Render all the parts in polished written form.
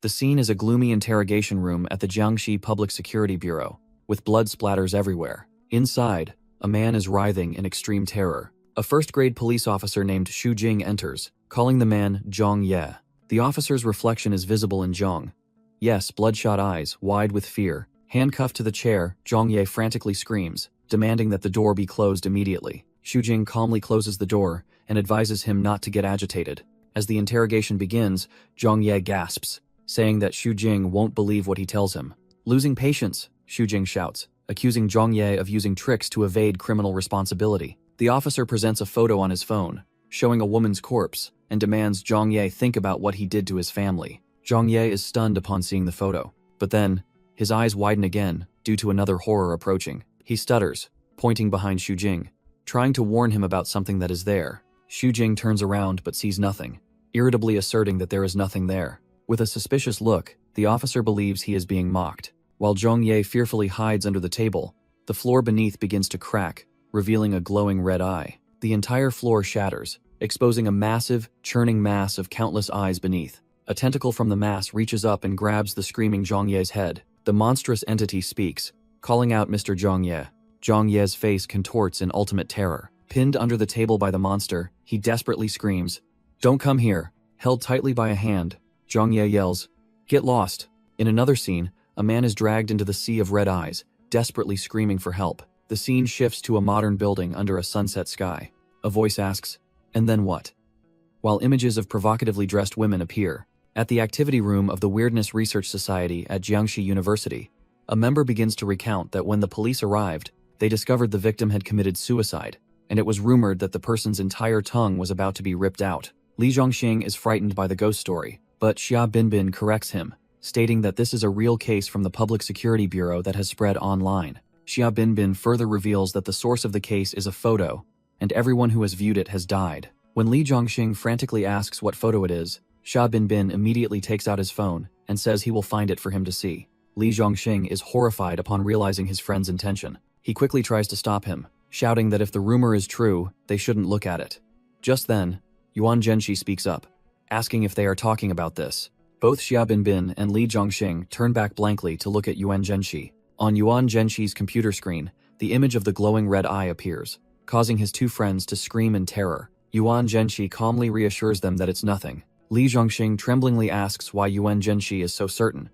The scene is a gloomy interrogation room at the Jiangxi Public Security Bureau, with blood splatters everywhere. Inside, a man is writhing in extreme terror. A first-grade police officer named Xu Jing enters, calling the man Zhang Ye. The officer's reflection is visible in Zhang Ye's bloodshot eyes, wide with fear. Handcuffed to the chair, Zhang Ye frantically screams, demanding that the door be closed immediately. Xu Jing calmly closes the door and advises him not to get agitated. As the interrogation begins, Zhang Ye gasps, saying that Xu Jing won't believe what he tells him. Losing patience, Xu Jing shouts, accusing Zhang Ye of using tricks to evade criminal responsibility. The officer presents a photo on his phone, showing a woman's corpse, and demands Zhang Ye think about what he did to his family. Zhang Ye is stunned upon seeing the photo, but then, his eyes widen again due to another horror approaching. He stutters, pointing behind Xu Jing, trying to warn him about something that is there. Xu Jing turns around but sees nothing, irritably asserting that there is nothing there. With a suspicious look, the officer believes he is being mocked. While Zhang Ye fearfully hides under the table, the floor beneath begins to crack, revealing a glowing red eye. The entire floor shatters, exposing a massive, churning mass of countless eyes beneath. A tentacle from the mass reaches up and grabs the screaming Zhang Ye's head. The monstrous entity speaks, calling out Mr. Zhang Ye. Zhang Ye's face contorts in ultimate terror. Pinned under the table by the monster, he desperately screams, "Don't come here!" Held tightly by a hand, Zhang Ye yells, "Get lost!" In another scene, a man is dragged into the sea of red eyes, desperately screaming for help. The scene shifts to a modern building under a sunset sky. A voice asks, "And then what?" While images of provocatively dressed women appear. At the activity room of the Weirdness Research Society at Jiangxi University, a member begins to recount that when the police arrived, they discovered the victim had committed suicide, and it was rumored that the person's entire tongue was about to be ripped out. Li Zhongxing is frightened by the ghost story, but Xia Binbin corrects him, stating that this is a real case from the Public Security Bureau that has spread online. Xia Binbin further reveals that the source of the case is a photo, and everyone who has viewed it has died. When Li Zhongxing frantically asks what photo it is, Xia Binbin immediately takes out his phone and says he will find it for him to see. Li Zhongxing is horrified upon realizing his friend's intention. He quickly tries to stop him, shouting that if the rumor is true, they shouldn't look at it. Just then, Yuan Zhenshi speaks up, asking if they are talking about this. Both Xia Binbin and Li Zhongxing turn back blankly to look at Yuan Zhenshi. On Yuan Zhenshi's computer screen, the image of the glowing red eye appears, causing his two friends to scream in terror. Yuan Zhenshi calmly reassures them that it's nothing. Li Zhongxing tremblingly asks why Yuan Zhenshi is so certain,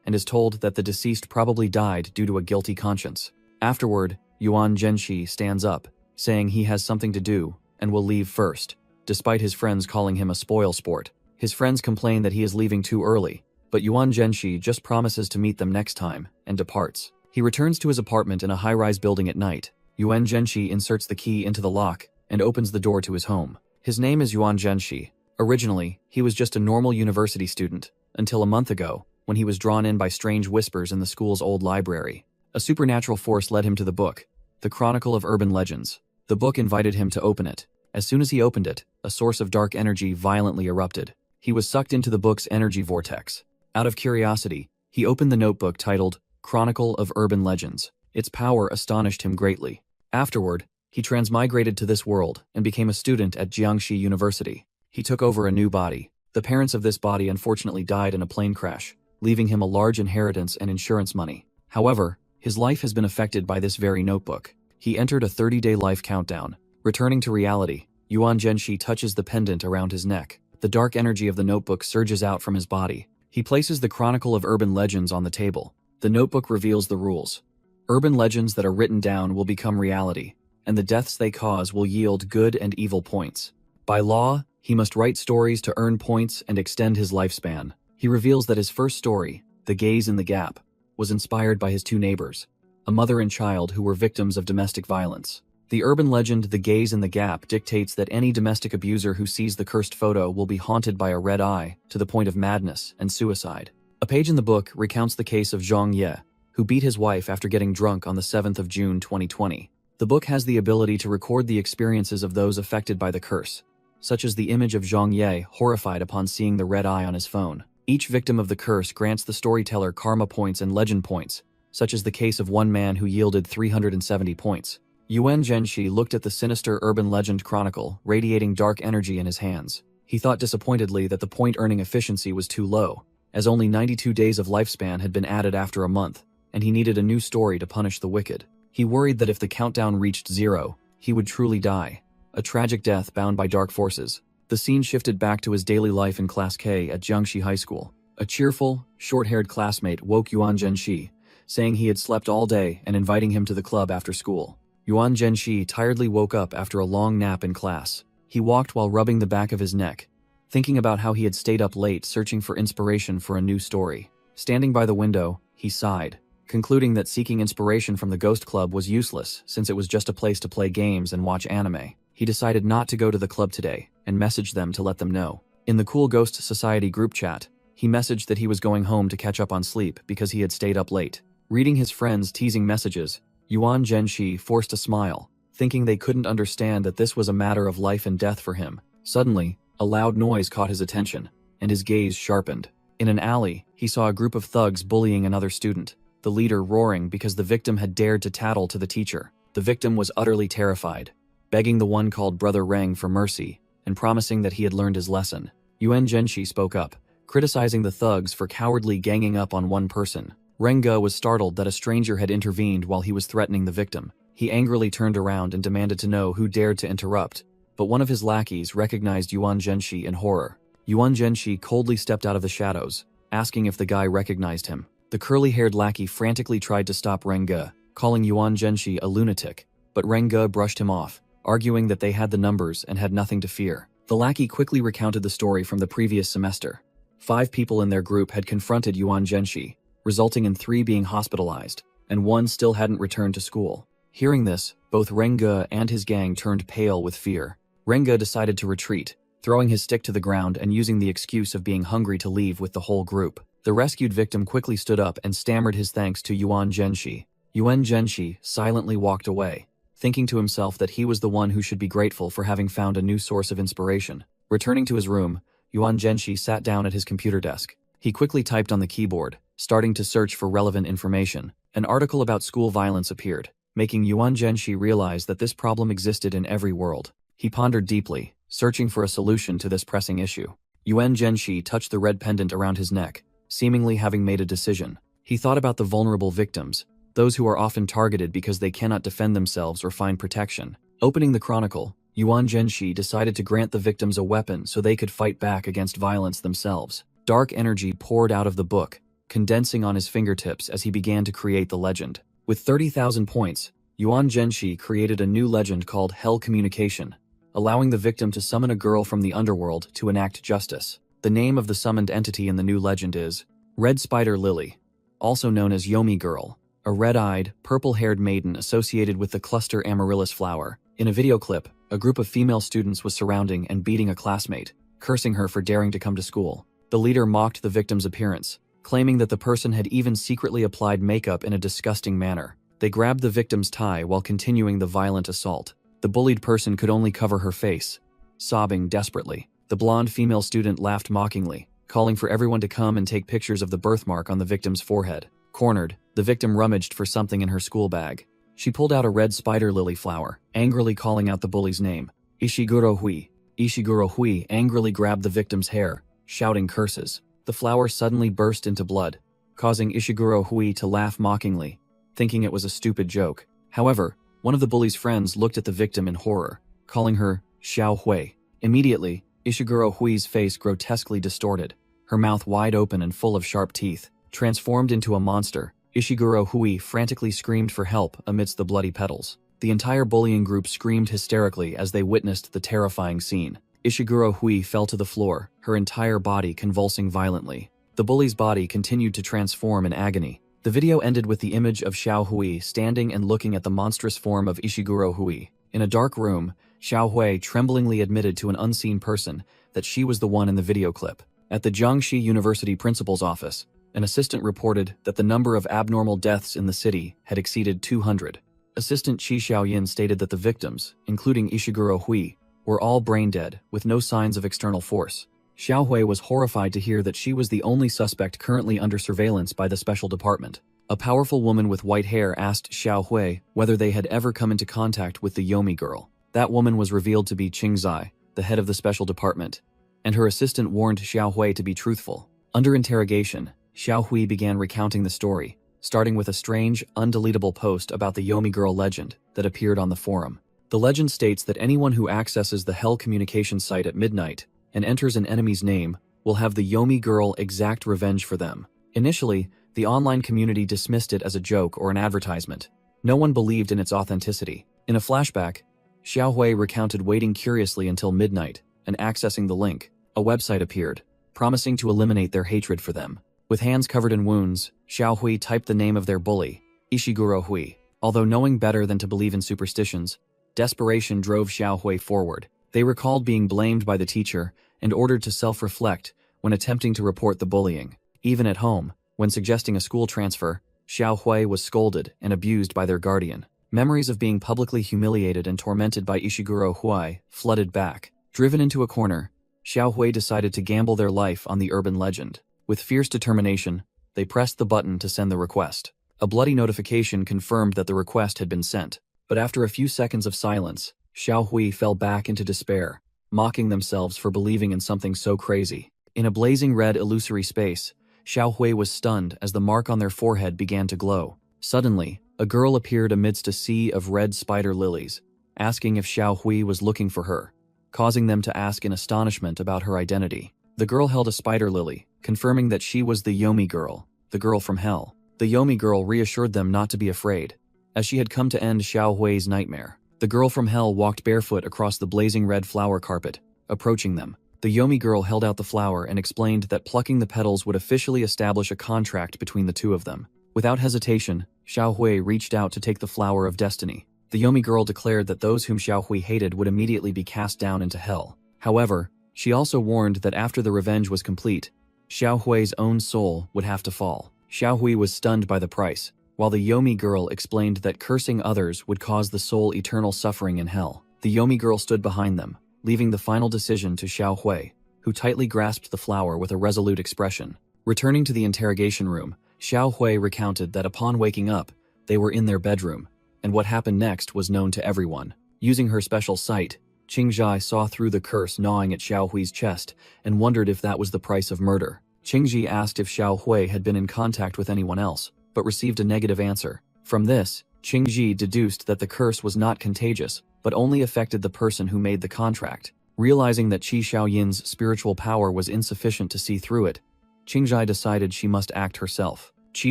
and is told that the deceased probably died due to a guilty conscience. Afterward, Yuan Zhenshi stands up, saying he has something to do and will leave first, despite his friends calling him a spoilsport. His friends complain that he is leaving too early, but Yuan Zhenshi just promises to meet them next time and departs. He returns to his apartment in a high-rise building at night. Yuan Zhenshi inserts the key into the lock and opens the door to his home. His name is Yuan Zhenshi. Originally, he was just a normal university student, until a month ago, when he was drawn in by strange whispers in the school's old library. A supernatural force led him to the book, The Chronicle of Urban Legends. The book invited him to open it. As soon as he opened it, a source of dark energy violently erupted. He was sucked into the book's energy vortex. Out of curiosity, he opened the notebook titled Chronicle of Urban Legends. Its power astonished him greatly. Afterward, he transmigrated to this world and became a student at Jiangxi University. He took over a new body. The parents of this body unfortunately died in a plane crash, leaving him a large inheritance and insurance money. However, his life has been affected by this very notebook. He entered a 30-day life countdown. Returning to reality, Yuan Zhenshi touches the pendant around his neck. The dark energy of the notebook surges out from his body. He places the Chronicle of Urban Legends on the table. The notebook reveals the rules. Urban legends that are written down will become reality, and the deaths they cause will yield good and evil points. By law, he must write stories to earn points and extend his lifespan. He reveals that his first story, The Gaze in the Gap, was inspired by his two neighbors, a mother and child who were victims of domestic violence. The urban legend The Gaze in the Gap dictates that any domestic abuser who sees the cursed photo will be haunted by a red eye to the point of madness and suicide. A page in the book recounts the case of Zhang Ye, who beat his wife after getting drunk on the 7th of June 2020. The book has the ability to record the experiences of those affected by the curse, such as the image of Zhang Ye horrified upon seeing the red eye on his phone. Each victim of the curse grants the storyteller karma points and legend points, such as the case of one man who yielded 370 points. Yuan Zhenshi looked at the sinister urban legend chronicle, radiating dark energy in his hands. He thought disappointedly that the point-earning efficiency was too low, as only 92 days of lifespan had been added after a month, and he needed a new story to punish the wicked. He worried that if the countdown reached 0, he would truly die. A tragic death bound by dark forces. The scene shifted back to his daily life in Class K at Jiangxi High School. A cheerful, short-haired classmate woke Yuan Zhenxi, saying he had slept all day and inviting him to the club after school. Yuan Zhenxi tiredly woke up after a long nap in class. He walked while rubbing the back of his neck, thinking about how he had stayed up late searching for inspiration for a new story. Standing by the window, he sighed, concluding that seeking inspiration from the Ghost Club was useless since it was just a place to play games and watch anime. He decided not to go to the club today and messaged them to let them know. In the Cool Ghost Society group chat, he messaged that he was going home to catch up on sleep because he had stayed up late. Reading his friends' teasing messages, Yuan Zhenxi forced a smile, thinking they couldn't understand that this was a matter of life and death for him. Suddenly, a loud noise caught his attention, and his gaze sharpened. In an alley, he saw a group of thugs bullying another student, the leader roaring because the victim had dared to tattle to the teacher. The victim was utterly terrified, begging the one called Brother Reng for mercy, and promising that he had learned his lesson. Yuan Zhenxi spoke up, criticizing the thugs for cowardly ganging up on one person. Renga was startled that a stranger had intervened while he was threatening the victim. He angrily turned around and demanded to know who dared to interrupt, but one of his lackeys recognized Yuan Zhenxi in horror. Yuan Zhenxi coldly stepped out of the shadows, asking if the guy recognized him. The curly-haired lackey frantically tried to stop Renga, calling Yuan Zhenxi a lunatic, but Renga brushed him off, arguing that they had the numbers and had nothing to fear. The lackey quickly recounted the story from the previous semester. 5 people in their group had confronted Yuan Zhenxi, resulting in 3 being hospitalized, and 1 still hadn't returned to school. Hearing this, both Renga and his gang turned pale with fear. Renga decided to retreat, throwing his stick to the ground and using the excuse of being hungry to leave with the whole group. The rescued victim quickly stood up and stammered his thanks to Yuan Zhenxi. Yuan Zhenxi silently walked away, thinking to himself that he was the one who should be grateful for having found a new source of inspiration. Returning to his room, Yuan Zhenxi sat down at his computer desk. He quickly typed on the keyboard, starting to search for relevant information. An article about school violence appeared, making Yuan Zhenxi realize that this problem existed in every world. He pondered deeply, searching for a solution to this pressing issue. Yuan Zhenxi touched the red pendant around his neck, seemingly having made a decision. He thought about the vulnerable victims, those who are often targeted because they cannot defend themselves or find protection. Opening the chronicle, Yuan Zhenxi decided to grant the victims a weapon so they could fight back against violence themselves. Dark energy poured out of the book, condensing on his fingertips as he began to create the legend. With 30,000 points, Yuan Zhenxi created a new legend called Hell Communication, allowing the victim to summon a girl from the underworld to enact justice. The name of the summoned entity in the new legend is Red Spider Lily, also known as Yomi Girl, a red-eyed, purple-haired maiden associated with the cluster amaryllis flower. In a video clip, a group of female students was surrounding and beating a classmate, cursing her for daring to come to school. The leader mocked the victim's appearance, claiming that the person had even secretly applied makeup in a disgusting manner. They grabbed the victim's tie while continuing the violent assault. The bullied person could only cover her face, sobbing desperately. The blonde female student laughed mockingly, calling for everyone to come and take pictures of the birthmark on the victim's forehead. Cornered, the victim rummaged for something in her school bag. She pulled out a red spider lily flower, angrily calling out the bully's name, Ishiguro Hui. Ishiguro Hui angrily grabbed the victim's hair, shouting curses. The flower suddenly burst into blood, causing Ishiguro Hui to laugh mockingly, thinking it was a stupid joke. However, one of the bully's friends looked at the victim in horror, calling her Xiao Hui. Immediately, Ishiguro Hui's face grotesquely distorted, her mouth wide open and full of sharp teeth. Transformed into a monster, Ishiguro Hui frantically screamed for help amidst the bloody petals. The entire bullying group screamed hysterically as they witnessed the terrifying scene. Ishiguro Hui fell to the floor, her entire body convulsing violently. The bully's body continued to transform in agony. The video ended with the image of Xiao Hui standing and looking at the monstrous form of Ishiguro Hui. In a dark room, Xiao Hui tremblingly admitted to an unseen person that she was the one in the video clip. At the Jiangxi University principal's office, an assistant reported that the number of abnormal deaths in the city had exceeded 200. Assistant Qi Xiaoyin stated that the victims, including Ishiguro Hui, were all brain dead with no signs of external force. Xiao Hui was horrified to hear that she was the only suspect currently under surveillance by the special department. A powerful woman with white hair asked Xiao Hui whether they had ever come into contact with the Yomi girl. That woman was revealed to be Qing Zai, the head of the special department, and her assistant warned Xiao Hui to be truthful. Under interrogation, Xiao Hui began recounting the story, starting with a strange, undeletable post about the Yomi Girl legend that appeared on the forum. The legend states that anyone who accesses the Hell communication site at midnight and enters an enemy's name will have the Yomi Girl exact revenge for them. Initially, the online community dismissed it as a joke or an advertisement. No one believed in its authenticity. In a flashback, Xiao Hui recounted waiting curiously until midnight and accessing the link. A website appeared, promising to eliminate their hatred for them. With hands covered in wounds, Xiao Hui typed the name of their bully, Ishiguro Hui. Although knowing better than to believe in superstitions, desperation drove Xiao Hui forward. They recalled being blamed by the teacher and ordered to self-reflect when attempting to report the bullying. Even at home, when suggesting a school transfer, Xiao Hui was scolded and abused by their guardian. Memories of being publicly humiliated and tormented by Ishiguro Hui flooded back. Driven into a corner, Xiao Hui decided to gamble their life on the urban legend. With fierce determination, they pressed the button to send the request. A bloody notification confirmed that the request had been sent. But after a few seconds of silence, Xiao Hui fell back into despair, mocking themselves for believing in something so crazy. In a blazing red illusory space, Xiao Hui was stunned as the mark on their forehead began to glow. Suddenly, a girl appeared amidst a sea of red spider lilies, asking if Xiao Hui was looking for her, causing them to ask in astonishment about her identity. The girl held a spider lily, confirming that she was the Yomi Girl, the girl from hell. The Yomi Girl reassured them not to be afraid, as she had come to end Xiao Hui's nightmare. The girl from hell walked barefoot across the blazing red flower carpet, approaching them. The Yomi Girl held out the flower and explained that plucking the petals would officially establish a contract between the two of them. Without hesitation, Xiao Hui reached out to take the flower of destiny. The Yomi Girl declared that those whom Xiao Hui hated would immediately be cast down into hell. However, she also warned that after the revenge was complete, Xiao Hui's own soul would have to fall. Xiao Hui was stunned by the price, while the Yomi Girl explained that cursing others would cause the soul eternal suffering in hell. The Yomi Girl stood behind them, leaving the final decision to Xiao Hui, who tightly grasped the flower with a resolute expression. Returning to the interrogation room, Xiao Hui recounted that upon waking up, they were in their bedroom, and what happened next was known to everyone. Using her special sight, Qingzhai saw through the curse gnawing at Xiao Hui's chest and wondered if that was the price of murder. Qingzhi asked if Xiao Hui had been in contact with anyone else, but received a negative answer. From this, Qingzhi deduced that the curse was not contagious, but only affected the person who made the contract. Realizing that Qi Xiaoyin's spiritual power was insufficient to see through it, Qingzhi decided she must act herself. Qi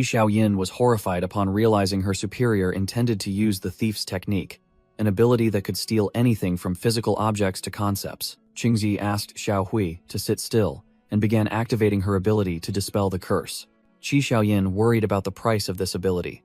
Xiaoyin was horrified upon realizing her superior intended to use the thief's technique, an ability that could steal anything from physical objects to concepts. Qingzhi asked Xiao Hui to sit still and began activating her ability to dispel the curse. Qi Xiaoyin worried about the price of this ability.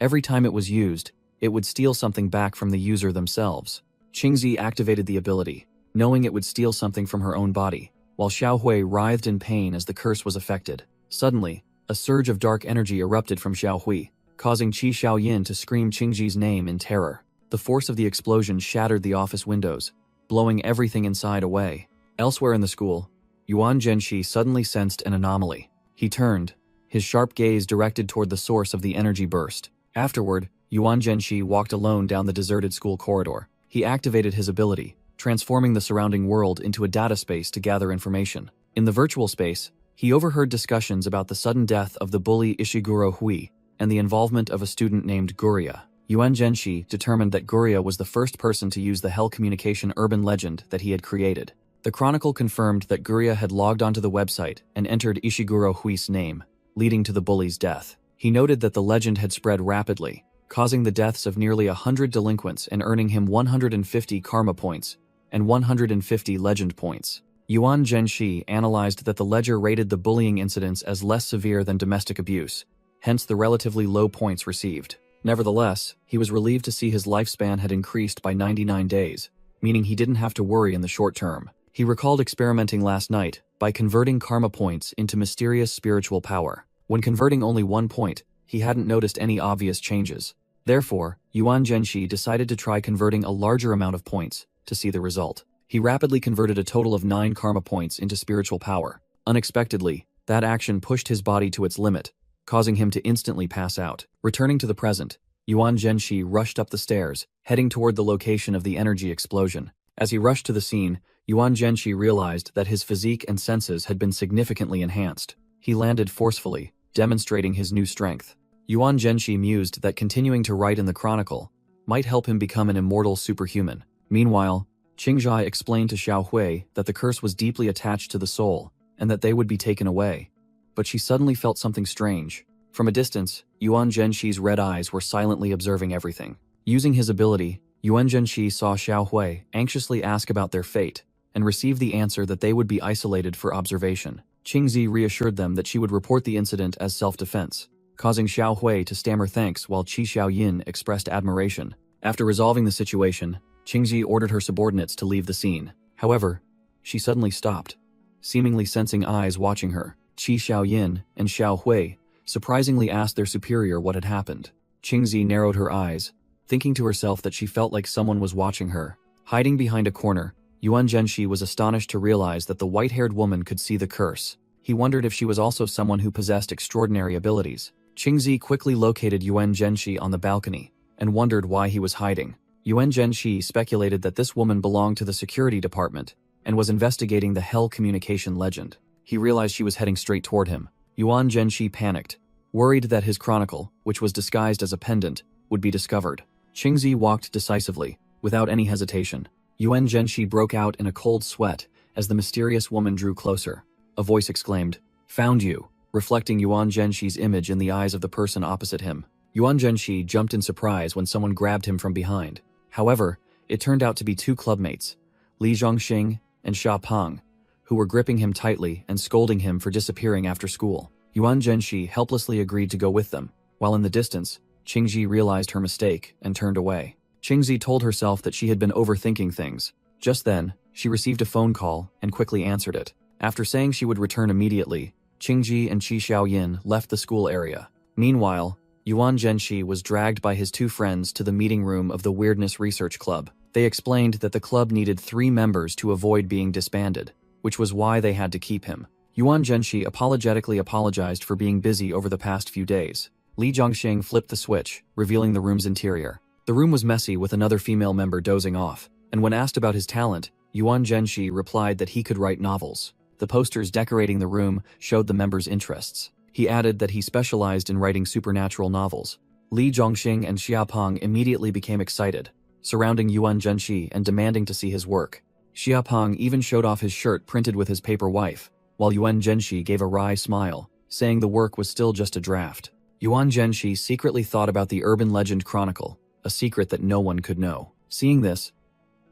Every time it was used, it would steal something back from the user themselves. Qingzhi activated the ability, knowing it would steal something from her own body, while Xiao Hui writhed in pain as the curse was affected. Suddenly, a surge of dark energy erupted from Xiao Hui, causing Qi Xiaoyin to scream Qingzhi's name in terror. The force of the explosion shattered the office windows, blowing everything inside away. Elsewhere in the school, Yuan Zhenxi suddenly sensed an anomaly. He turned, his sharp gaze directed toward the source of the energy burst. Afterward, Yuan Zhenxi walked alone down the deserted school corridor. He activated his ability, transforming the surrounding world into a data space to gather information. In the virtual space, he overheard discussions about the sudden death of the bully Ishiguro Hui and the involvement of a student named Guria. Yuan Zhenxi determined that Guria was the first person to use the Hell communication urban legend that he had created. The Chronicle confirmed that Guria had logged onto the website and entered Ishiguro Hui's name, leading to the bully's death. He noted that the legend had spread rapidly, causing the deaths of nearly 100 delinquents and earning him 150 karma points and 150 legend points. Yuan Zhenxi analyzed that the ledger rated the bullying incidents as less severe than domestic abuse, hence the relatively low points received. Nevertheless, he was relieved to see his lifespan had increased by 99 days, meaning he didn't have to worry in the short term. He recalled experimenting last night by converting karma points into mysterious spiritual power. When converting only 1 point, he hadn't noticed any obvious changes. Therefore, Yuan Zhenxi decided to try converting a larger amount of points to see the result. He rapidly converted a total of 9 karma points into spiritual power. Unexpectedly, that action pushed his body to its limit, causing him to instantly pass out. Returning to the present, Yuan Zhenxi rushed up the stairs, heading toward the location of the energy explosion. As he rushed to the scene, Yuan Zhenxi realized that his physique and senses had been significantly enhanced. He landed forcefully, demonstrating his new strength. Yuan Zhenxi mused that continuing to write in the chronicle might help him become an immortal superhuman. Meanwhile, Qingzhai explained to Xiao Hui that the curse was deeply attached to the soul and that they would be taken away. But she suddenly felt something strange. From a distance, Yuan Zhenxi's red eyes were silently observing everything. Using his ability, Yuan Zhenxi saw Xiao Hui anxiously ask about their fate and received the answer that they would be isolated for observation. Qingzi reassured them that she would report the incident as self-defense, causing Xiao Hui to stammer thanks while Qi Xiaoyin expressed admiration. After resolving the situation, Qingzi ordered her subordinates to leave the scene. However, she suddenly stopped, seemingly sensing eyes watching her. Qi Xiaoyin and Xiao Hui surprisingly asked their superior what had happened. Qingzi narrowed her eyes, thinking to herself that she felt like someone was watching her. Hiding behind a corner, Yuan Zhenxi was astonished to realize that the white-haired woman could see the curse. He wondered if she was also someone who possessed extraordinary abilities. Qingzi quickly located Yuan Zhenxi on the balcony and wondered why he was hiding. Yuan Zhenxi speculated that this woman belonged to the security department and was investigating the Hell communication legend. He realized she was heading straight toward him. Yuan Zhenxi panicked, worried that his chronicle, which was disguised as a pendant, would be discovered. Qingzi walked decisively, without any hesitation. Yuan Zhenxi broke out in a cold sweat as the mysterious woman drew closer. A voice exclaimed, "Found you," reflecting Yuan Zhenxi's image in the eyes of the person opposite him. Yuan Zhenxi jumped in surprise when someone grabbed him from behind. However, it turned out to be two clubmates, Li Zhongxing and Xia Peng, who were gripping him tightly and scolding him for disappearing after school. Yuan Zhenxi helplessly agreed to go with them, while in the distance, Qingzi realized her mistake and turned away. Qingzi told herself that she had been overthinking things. Just then, she received a phone call and quickly answered it. After saying she would return immediately, Qingji and Qi Xiaoyin left the school area. Meanwhile, Yuan Zhenxi was dragged by his two friends to the meeting room of the Weirdness Research Club. They explained that the club needed 3 members to avoid being disbanded, which was why they had to keep him. Yuan Zhenxi apologetically apologized for being busy over the past few days. Li Zhongxing flipped the switch, revealing the room's interior. The room was messy with another female member dozing off, and when asked about his talent, Yuan Zhenxi replied that he could write novels. The posters decorating the room showed the member's interests. He added that he specialized in writing supernatural novels. Li Zhongxing and Xia Peng immediately became excited, surrounding Yuan Zhenxi and demanding to see his work. Xia Peng even showed off his shirt printed with his paper wife, while Yuan Zhenxi gave a wry smile, saying the work was still just a draft. Yuan Zhenxi secretly thought about the urban legend chronicle, a secret that no one could know. Seeing this,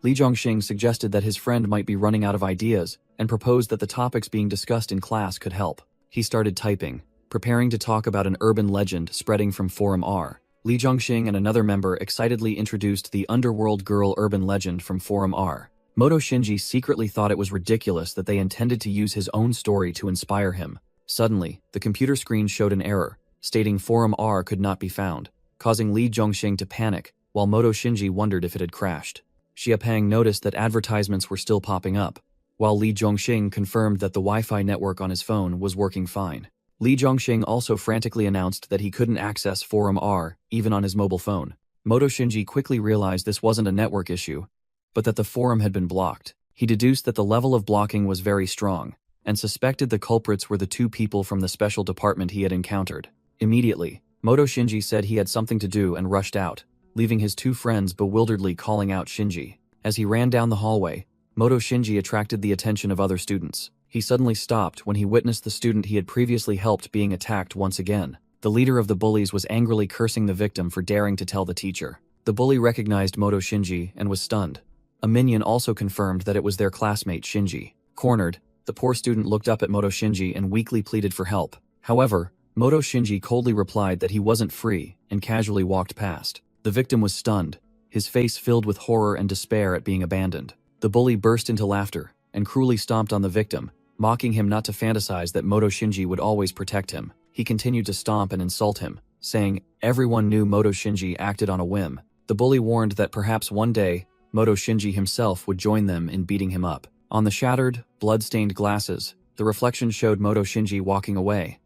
Li Zhongxing suggested that his friend might be running out of ideas and proposed that the topics being discussed in class could help. He started typing, preparing to talk about an urban legend spreading from Forum R. Li Zhongxing and another member excitedly introduced the underworld girl urban legend from Forum R. Moto Shinji secretly thought it was ridiculous that they intended to use his own story to inspire him. Suddenly, the computer screen showed an error, stating Forum R could not be found, causing Li Zhongxing to panic, while Moto Shinji wondered if it had crashed. Xia Peng noticed that advertisements were still popping up, while Li Zhongxing confirmed that the Wi-Fi network on his phone was working fine. Li Zhongxing also frantically announced that he couldn't access Forum R, even on his mobile phone. Moto Shinji quickly realized this wasn't a network issue, but that the forum had been blocked. He deduced that the level of blocking was very strong, and suspected the culprits were the 2 people from the special department he had encountered. Immediately, Moto Shinji said he had something to do and rushed out, leaving his 2 friends bewilderedly calling out Shinji. As he ran down the hallway, Moto Shinji attracted the attention of other students. He suddenly stopped when he witnessed the student he had previously helped being attacked once again. The leader of the bullies was angrily cursing the victim for daring to tell the teacher. The bully recognized Moto Shinji and was stunned. A minion also confirmed that it was their classmate Shinji. Cornered, the poor student looked up at Moto Shinji and weakly pleaded for help. However, Moto Shinji coldly replied that he wasn't free and casually walked past. The victim was stunned, his face filled with horror and despair at being abandoned. The bully burst into laughter and cruelly stomped on the victim, mocking him not to fantasize that Moto Shinji would always protect him. He continued to stomp and insult him, saying everyone knew Moto Shinji acted on a whim. The bully warned that perhaps one day, Moto Shinji himself would join them in beating him up. On the shattered, blood-stained glasses, the reflection showed Moto Shinji walking away,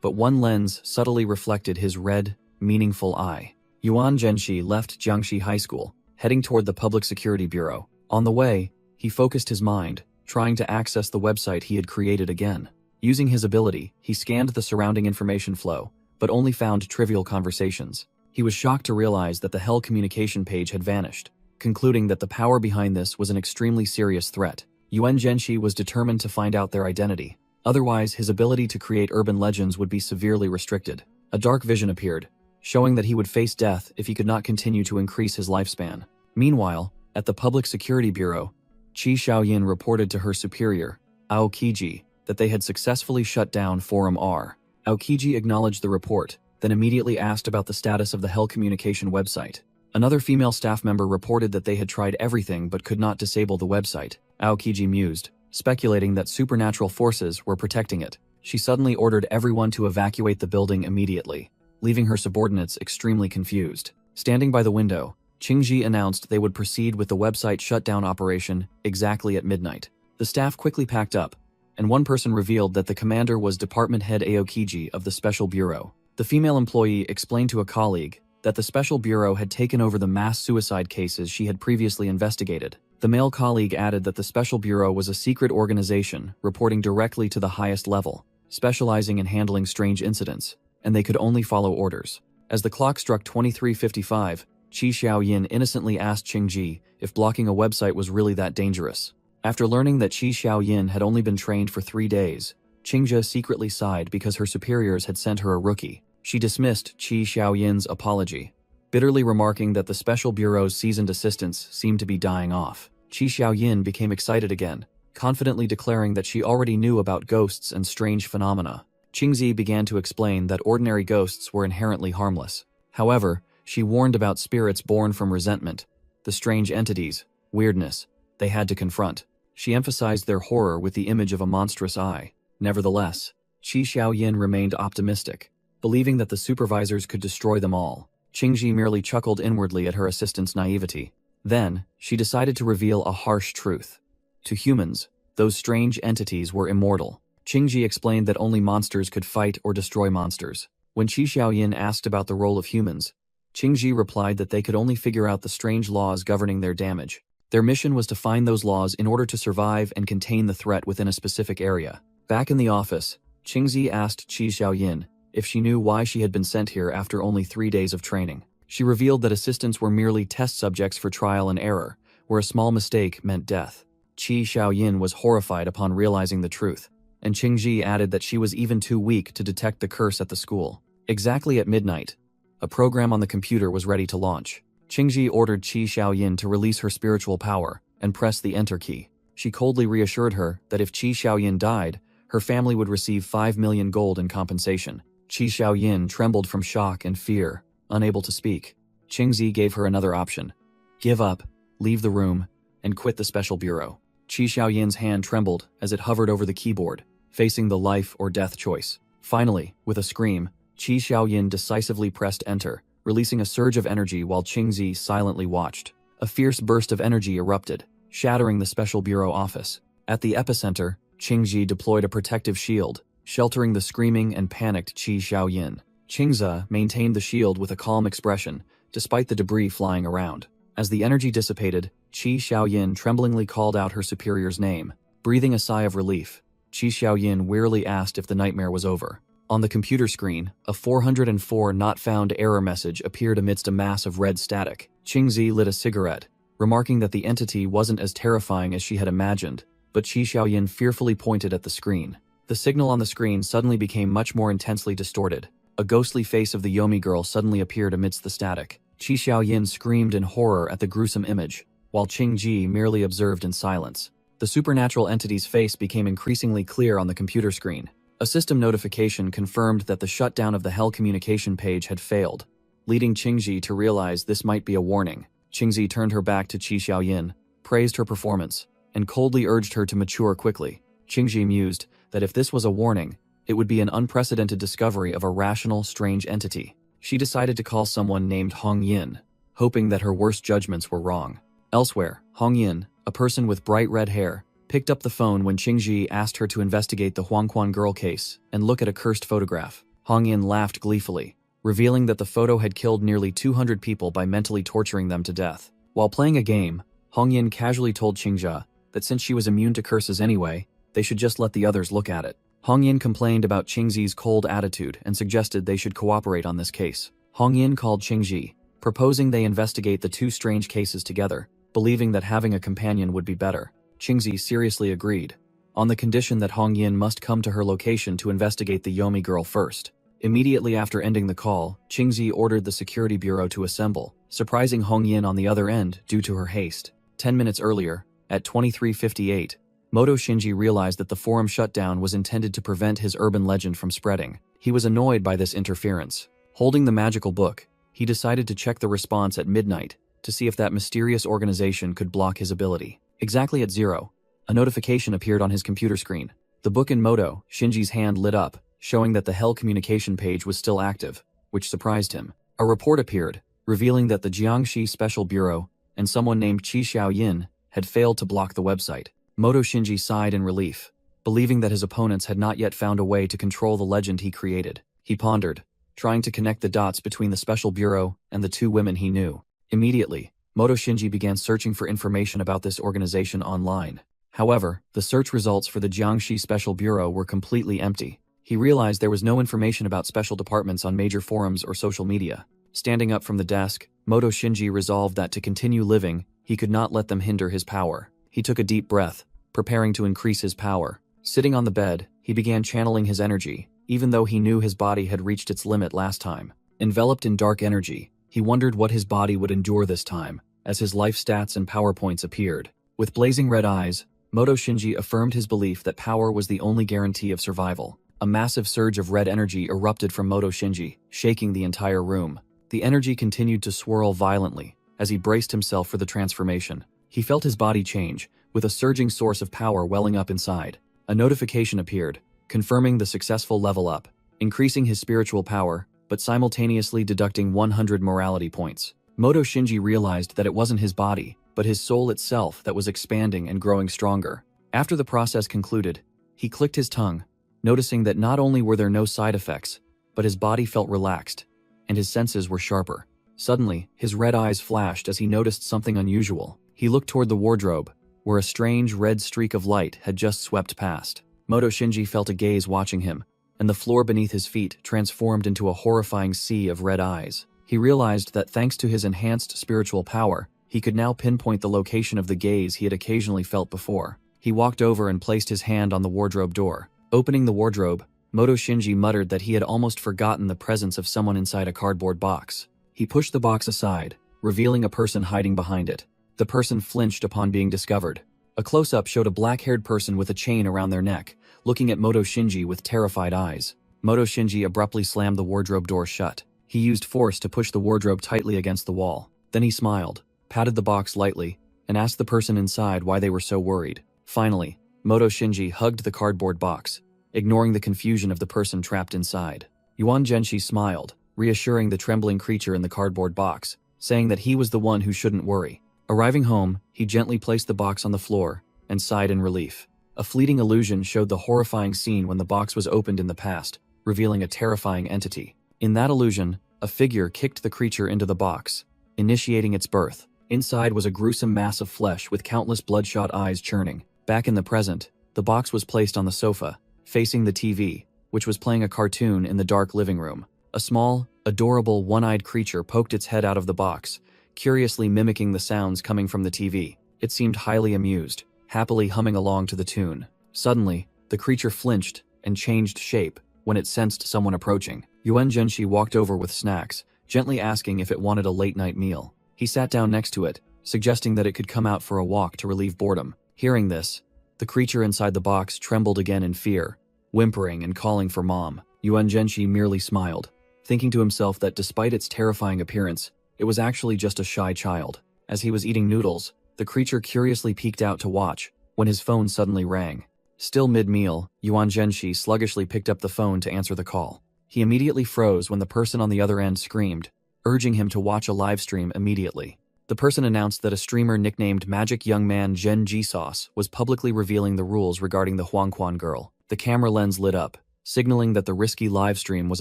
but one lens subtly reflected his red, meaningful eye. Yuan Zhenxi left Jiangxi High School, heading toward the Public Security Bureau. On the way, he focused his mind, trying to access the website he had created again. Using his ability, he scanned the surrounding information flow, but only found trivial conversations. He was shocked to realize that the Hell communication page had vanished, concluding that the power behind this was an extremely serious threat. Yuan Zhenxi was determined to find out their identity. Otherwise, his ability to create urban legends would be severely restricted. A dark vision appeared, showing that he would face death if he could not continue to increase his lifespan. Meanwhile, at the Public Security Bureau, Qi Xiaoyin reported to her superior, Aokiji, that they had successfully shut down Forum R. Aokiji acknowledged the report, then immediately asked about the status of the Hell communication website. Another female staff member reported that they had tried everything but could not disable the website. Aokiji mused, speculating that supernatural forces were protecting it. She suddenly ordered everyone to evacuate the building immediately, leaving her subordinates extremely confused. Standing by the window, Qingji announced they would proceed with the website shutdown operation exactly at midnight. The staff quickly packed up, and one person revealed that the commander was Department Head Aokiji of the Special Bureau. The female employee explained to a colleague that the Special Bureau had taken over the mass suicide cases she had previously investigated. The male colleague added that the Special Bureau was a secret organization reporting directly to the highest level, specializing in handling strange incidents, and they could only follow orders. As the clock struck 23:55, Qi Xiaoyin innocently asked Qingji if blocking a website was really that dangerous. After learning that Qi Xiaoyin had only been trained for 3 days, Qingji secretly sighed because her superiors had sent her a rookie. She dismissed Qi Xiaoyin's apology, bitterly remarking that the Special Bureau's seasoned assistants seemed to be dying off. Qi Xiaoyin became excited again, confidently declaring that she already knew about ghosts and strange phenomena. Qingzi began to explain that ordinary ghosts were inherently harmless. However, she warned about spirits born from resentment, the strange entities, weirdness, they had to confront. She emphasized their horror with the image of a monstrous eye. Nevertheless, Qi Xiaoyin remained optimistic, believing that the supervisors could destroy them all. Qingji merely chuckled inwardly at her assistant's naivety. Then, she decided to reveal a harsh truth. To humans, those strange entities were immortal. Qingji explained that only monsters could fight or destroy monsters. When Qi Xiaoyin asked about the role of humans, Qingji replied that they could only figure out the strange laws governing their damage. Their mission was to find those laws in order to survive and contain the threat within a specific area. Back in the office, Qingzi asked Qi Xiaoyin if she knew why she had been sent here after only 3 days of training. She revealed that assistants were merely test subjects for trial and error, where a small mistake meant death. Qi Xiaoyin was horrified upon realizing the truth, and Qingji added that she was even too weak to detect the curse at the school. Exactly at midnight, a program on the computer was ready to launch. Qingji ordered Qi Xiaoyin to release her spiritual power and press the enter key. She coldly reassured her that if Qi Xiaoyin died, her family would receive 5 million gold in compensation. Qi Xiaoyin trembled from shock and fear, unable to speak. Qingzi gave her another option: give up, leave the room, and quit the Special Bureau. Qi Xiaoyin's hand trembled as it hovered over the keyboard, facing the life or death choice. Finally, with a scream, Qi Xiaoyin decisively pressed enter, releasing a surge of energy while Qingzi silently watched. A fierce burst of energy erupted, shattering the Special Bureau office. At the epicenter, Qingzi deployed a protective shield, sheltering the screaming and panicked Qi Xiaoyin. Qingzi maintained the shield with a calm expression, despite the debris flying around. As the energy dissipated, Qi Xiaoyin tremblingly called out her superior's name. Breathing a sigh of relief, Qi Xiaoyin wearily asked if the nightmare was over. On the computer screen, a 404 not found error message appeared amidst a mass of red static. Qingzi lit a cigarette, remarking that the entity wasn't as terrifying as she had imagined, but Qi Xiaoyin fearfully pointed at the screen. The signal on the screen suddenly became much more intensely distorted. A ghostly face of the Yomi girl suddenly appeared amidst the static. Qi Xiaoyin screamed in horror at the gruesome image, while Qingji merely observed in silence. The supernatural entity's face became increasingly clear on the computer screen. A system notification confirmed that the shutdown of the Hell communication page had failed, leading Qingji to realize this might be a warning. Qingji turned her back to Qi Xiaoyin, praised her performance, and coldly urged her to mature quickly. Qingji mused that if this was a warning, it would be an unprecedented discovery of a rational, strange entity. She decided to call someone named Hong Yin, hoping that her worst judgments were wrong. Elsewhere, Hong Yin, a person with bright red hair, picked up the phone when Qingji asked her to investigate the Huangquan girl case and look at a cursed photograph. Hong Yin laughed gleefully, revealing that the photo had killed nearly 200 people by mentally torturing them to death. While playing a game, Hong Yin casually told Qingji that since she was immune to curses anyway, they should just let the others look at it. Hong Yin complained about Qingzi's cold attitude and suggested they should cooperate on this case. Hong Yin called Qingzi, proposing they investigate the two strange cases together, believing that having a companion would be better. Qingzi seriously agreed, on the condition that Hong Yin must come to her location to investigate the Yomi girl first. Immediately after ending the call, Qingzi ordered the security bureau to assemble, surprising Hong Yin on the other end due to her haste. 10 minutes earlier, at 23:58, Moto Shinji realized that the forum shutdown was intended to prevent his urban legend from spreading. He was annoyed by this interference. Holding the magical book, he decided to check the response at midnight to see if that mysterious organization could block his ability. Exactly at 0, a notification appeared on his computer screen. The book in Moto Shinji's hand lit up, showing that the Hell communication page was still active, which surprised him. A report appeared, revealing that the Jiangxi Special Bureau and someone named Qi Xiaoyin had failed to block the website. Moto Shinji sighed in relief, believing that his opponents had not yet found a way to control the legend he created. He pondered, trying to connect the dots between the Special Bureau and the two women he knew. Immediately, Moto Shinji began searching for information about this organization online. However, the search results for the Jiangxi Special Bureau were completely empty. He realized there was no information about special departments on major forums or social media. Standing up from the desk, Moto Shinji resolved that to continue living, he could not let them hinder his power. He took a deep breath, preparing to increase his power. Sitting on the bed, he began channeling his energy, even though he knew his body had reached its limit last time. Enveloped in dark energy, he wondered what his body would endure this time, as his life stats and power points appeared. With blazing red eyes, Moto Shinji affirmed his belief that power was the only guarantee of survival. A massive surge of red energy erupted from Moto Shinji, shaking the entire room. The energy continued to swirl violently as he braced himself for the transformation. He felt his body change, with a surging source of power welling up inside. A notification appeared, confirming the successful level up, increasing his spiritual power, but simultaneously deducting 100 morality points. Moto Shinji realized that it wasn't his body, but his soul itself that was expanding and growing stronger. After the process concluded, he clicked his tongue, noticing that not only were there no side effects, but his body felt relaxed, and his senses were sharper. Suddenly, his red eyes flashed as he noticed something unusual. He looked toward the wardrobe, where a strange red streak of light had just swept past. Moto Shinji felt a gaze watching him, and the floor beneath his feet transformed into a horrifying sea of red eyes. He realized that thanks to his enhanced spiritual power, he could now pinpoint the location of the gaze he had occasionally felt before. He walked over and placed his hand on the wardrobe door. Opening the wardrobe, Moto Shinji muttered that he had almost forgotten the presence of someone inside a cardboard box. He pushed the box aside, revealing a person hiding behind it. The person flinched upon being discovered. A close-up showed a black-haired person with a chain around their neck, looking at Moto Shinji with terrified eyes. Moto Shinji abruptly slammed the wardrobe door shut. He used force to push the wardrobe tightly against the wall. Then he smiled, patted the box lightly, and asked the person inside why they were so worried. Finally, Moto Shinji hugged the cardboard box, ignoring the confusion of the person trapped inside. Yuan Zhenshi smiled, reassuring the trembling creature in the cardboard box, saying that he was the one who shouldn't worry. Arriving home, he gently placed the box on the floor and sighed in relief. A fleeting illusion showed the horrifying scene when the box was opened in the past, revealing a terrifying entity. In that illusion, a figure kicked the creature into the box, initiating its birth. Inside was a gruesome mass of flesh with countless bloodshot eyes churning. Back in the present, the box was placed on the sofa, facing the TV, which was playing a cartoon in the dark living room. A small, adorable, one-eyed creature poked its head out of the box, curiously mimicking the sounds coming from the TV. It seemed highly amused, happily humming along to the tune. Suddenly, the creature flinched and changed shape when it sensed someone approaching. Yuan Zhenshi walked over with snacks, gently asking if it wanted a late-night meal. He sat down next to it, suggesting that it could come out for a walk to relieve boredom. Hearing this, the creature inside the box trembled again in fear, whimpering and calling for Mom. Yuan Zhenshi merely smiled, thinking to himself that despite its terrifying appearance, it was actually just a shy child. As he was eating noodles, the creature curiously peeked out to watch, when his phone suddenly rang. Still mid-meal, Yuan Zhenshi sluggishly picked up the phone to answer the call. He immediately froze when the person on the other end screamed, urging him to watch a live stream immediately. The person announced that a streamer nicknamed Magic Young Man Gen G Sauce was publicly revealing the rules regarding the Huangquan girl. The camera lens lit up, signaling that the risky live stream was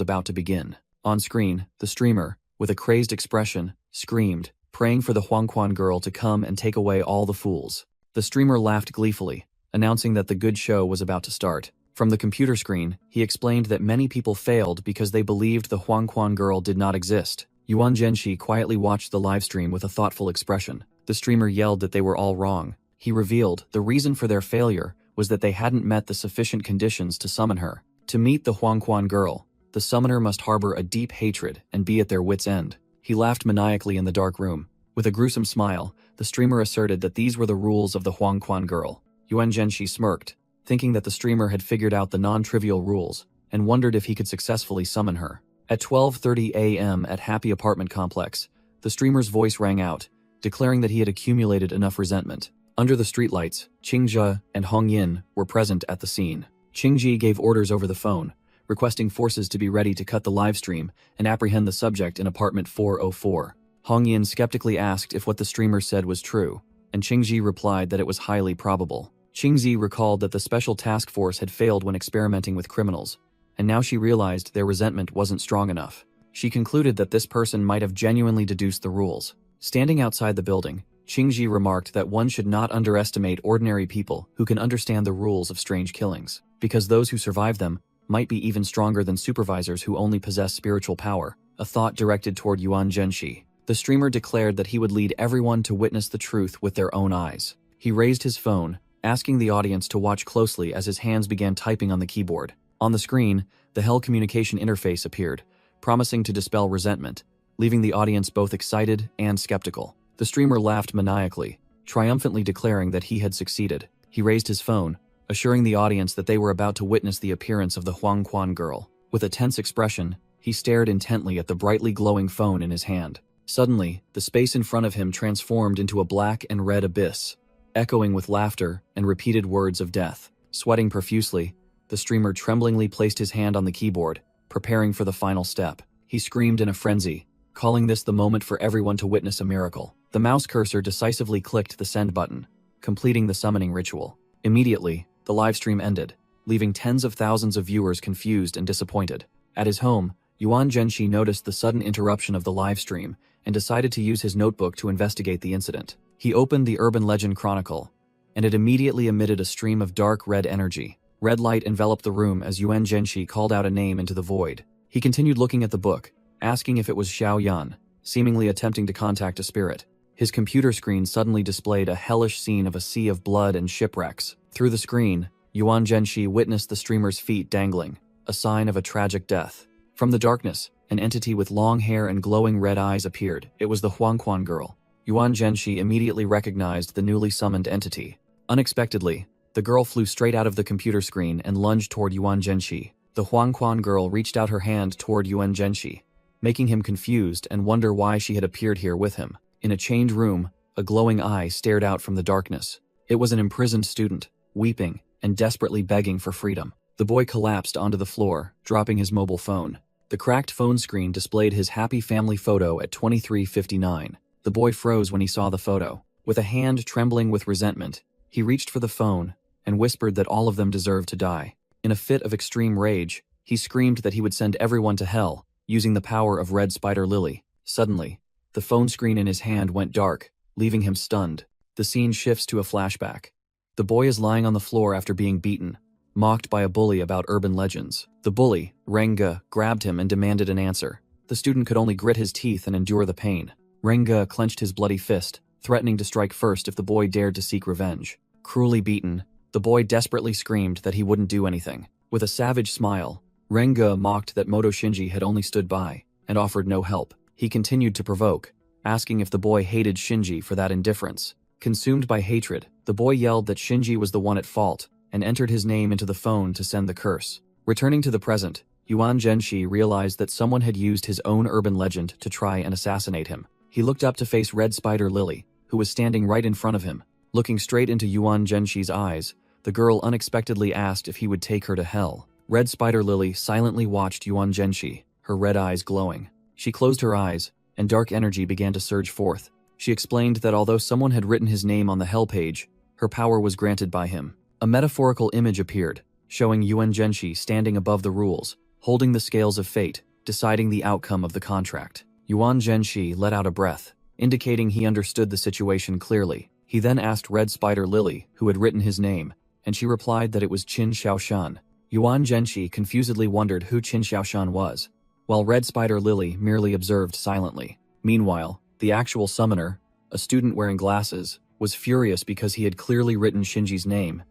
about to begin. On screen, the streamer, with a crazed expression, screamed, praying for the Huangquan girl to come and take away all the fools. The streamer laughed gleefully, announcing that the good show was about to start. From the computer screen, he explained that many people failed because they believed the Huangquan girl did not exist. Yuan Zhenxi quietly watched the livestream with a thoughtful expression. The streamer yelled that they were all wrong. He revealed the reason for their failure was that they hadn't met the sufficient conditions to summon her. To meet the Huangquan girl, the summoner must harbor a deep hatred and be at their wits' end. He laughed maniacally in the dark room. With a gruesome smile, the streamer asserted that these were the rules of the Huangquan girl. Yuan Zhenxi smirked, thinking that the streamer had figured out the non-trivial rules, and wondered if he could successfully summon her. At 12:30 a.m. at Happy Apartment Complex, the streamer's voice rang out, declaring that he had accumulated enough resentment. Under the streetlights, Qingzhe and Hong Yin were present at the scene. Qingzhe gave orders over the phone, requesting forces to be ready to cut the livestream and apprehend the subject in apartment 404. Hong Yin skeptically asked if what the streamer said was true, and Qingzhe replied that it was highly probable. Qingzhe recalled that the special task force had failed when experimenting with criminals, and now she realized their resentment wasn't strong enough. She concluded that this person might have genuinely deduced the rules. Standing outside the building, Qingzhe remarked that one should not underestimate ordinary people who can understand the rules of strange killings, because those who survive them might be even stronger than supervisors who only possess spiritual power, a thought directed toward Yuan Zhenxi. The streamer declared that he would lead everyone to witness the truth with their own eyes. He raised his phone, asking the audience to watch closely as his hands began typing on the keyboard. On the screen, the Hell communication interface appeared, promising to dispel resentment, leaving the audience both excited and skeptical. The streamer laughed maniacally, triumphantly declaring that he had succeeded. He raised his phone, assuring the audience that they were about to witness the appearance of the Huangquan girl. With a tense expression, he stared intently at the brightly glowing phone in his hand. Suddenly, the space in front of him transformed into a black and red abyss, echoing with laughter and repeated words of death. Sweating profusely, the streamer tremblingly placed his hand on the keyboard, preparing for the final step. He screamed in a frenzy, calling this the moment for everyone to witness a miracle. The mouse cursor decisively clicked the send button, completing the summoning ritual. Immediately, the livestream ended, leaving tens of thousands of viewers confused and disappointed. At his home, Yuan Zhenxi noticed the sudden interruption of the livestream and decided to use his notebook to investigate the incident. He opened the Urban Legend Chronicle, and it immediately emitted a stream of dark red energy. Red light enveloped the room as Yuan Zhenxi called out a name into the void. He continued looking at the book, asking if it was Xiao Yan, seemingly attempting to contact a spirit. His computer screen suddenly displayed a hellish scene of a sea of blood and shipwrecks. Through the screen, Yuan Zhenxi witnessed the streamer's feet dangling, a sign of a tragic death. From the darkness, an entity with long hair and glowing red eyes appeared. It was the Huangquan girl. Yuan Zhenxi immediately recognized the newly summoned entity. Unexpectedly, the girl flew straight out of the computer screen and lunged toward Yuan Zhenxi. The Huangquan girl reached out her hand toward Yuan Zhenxi, making him confused and wonder why she had appeared here with him. In a chained room, a glowing eye stared out from the darkness. It was an imprisoned student, weeping and desperately begging for freedom. The boy collapsed onto the floor, dropping his mobile phone. The cracked phone screen displayed his happy family photo at 23:59. The boy froze when he saw the photo. With a hand trembling with resentment, he reached for the phone and whispered that all of them deserved to die. In a fit of extreme rage, he screamed that he would send everyone to hell, using the power of Red Spider Lily. Suddenly, the phone screen in his hand went dark, leaving him stunned. The scene shifts to a flashback. The boy is lying on the floor after being beaten, mocked by a bully about urban legends. The bully, Renga, grabbed him and demanded an answer. The student could only grit his teeth and endure the pain. Renga clenched his bloody fist, threatening to strike first if the boy dared to seek revenge. Cruelly beaten, the boy desperately screamed that he wouldn't do anything. With a savage smile, Renga mocked that Moto Shinji had only stood by and offered no help. He continued to provoke, asking if the boy hated Shinji for that indifference. Consumed by hatred, the boy yelled that Shinji was the one at fault and entered his name into the phone to send the curse. Returning to the present, Yuan Zhenxi realized that someone had used his own urban legend to try and assassinate him. He looked up to face Red Spider Lily, who was standing right in front of him. Looking straight into Yuan Zhenxi's eyes, the girl unexpectedly asked if he would take her to hell. Red Spider Lily silently watched Yuan Zhenxi, her red eyes glowing. She closed her eyes, and dark energy began to surge forth. She explained that although someone had written his name on the hell page, her power was granted by him. A metaphorical image appeared, showing Yuan Zhenxi standing above the rules, holding the scales of fate, deciding the outcome of the contract. Yuan Zhenxi let out a breath, indicating he understood the situation clearly. He then asked Red Spider Lily who had written his name, and she replied that it was Qin Shaoshan. Yuan Zhenshi confusedly wondered who Qin Xiaoshan was, while Red Spider Lily merely observed silently. Meanwhile, the actual summoner, a student wearing glasses, was furious because he had clearly written Shinji's name,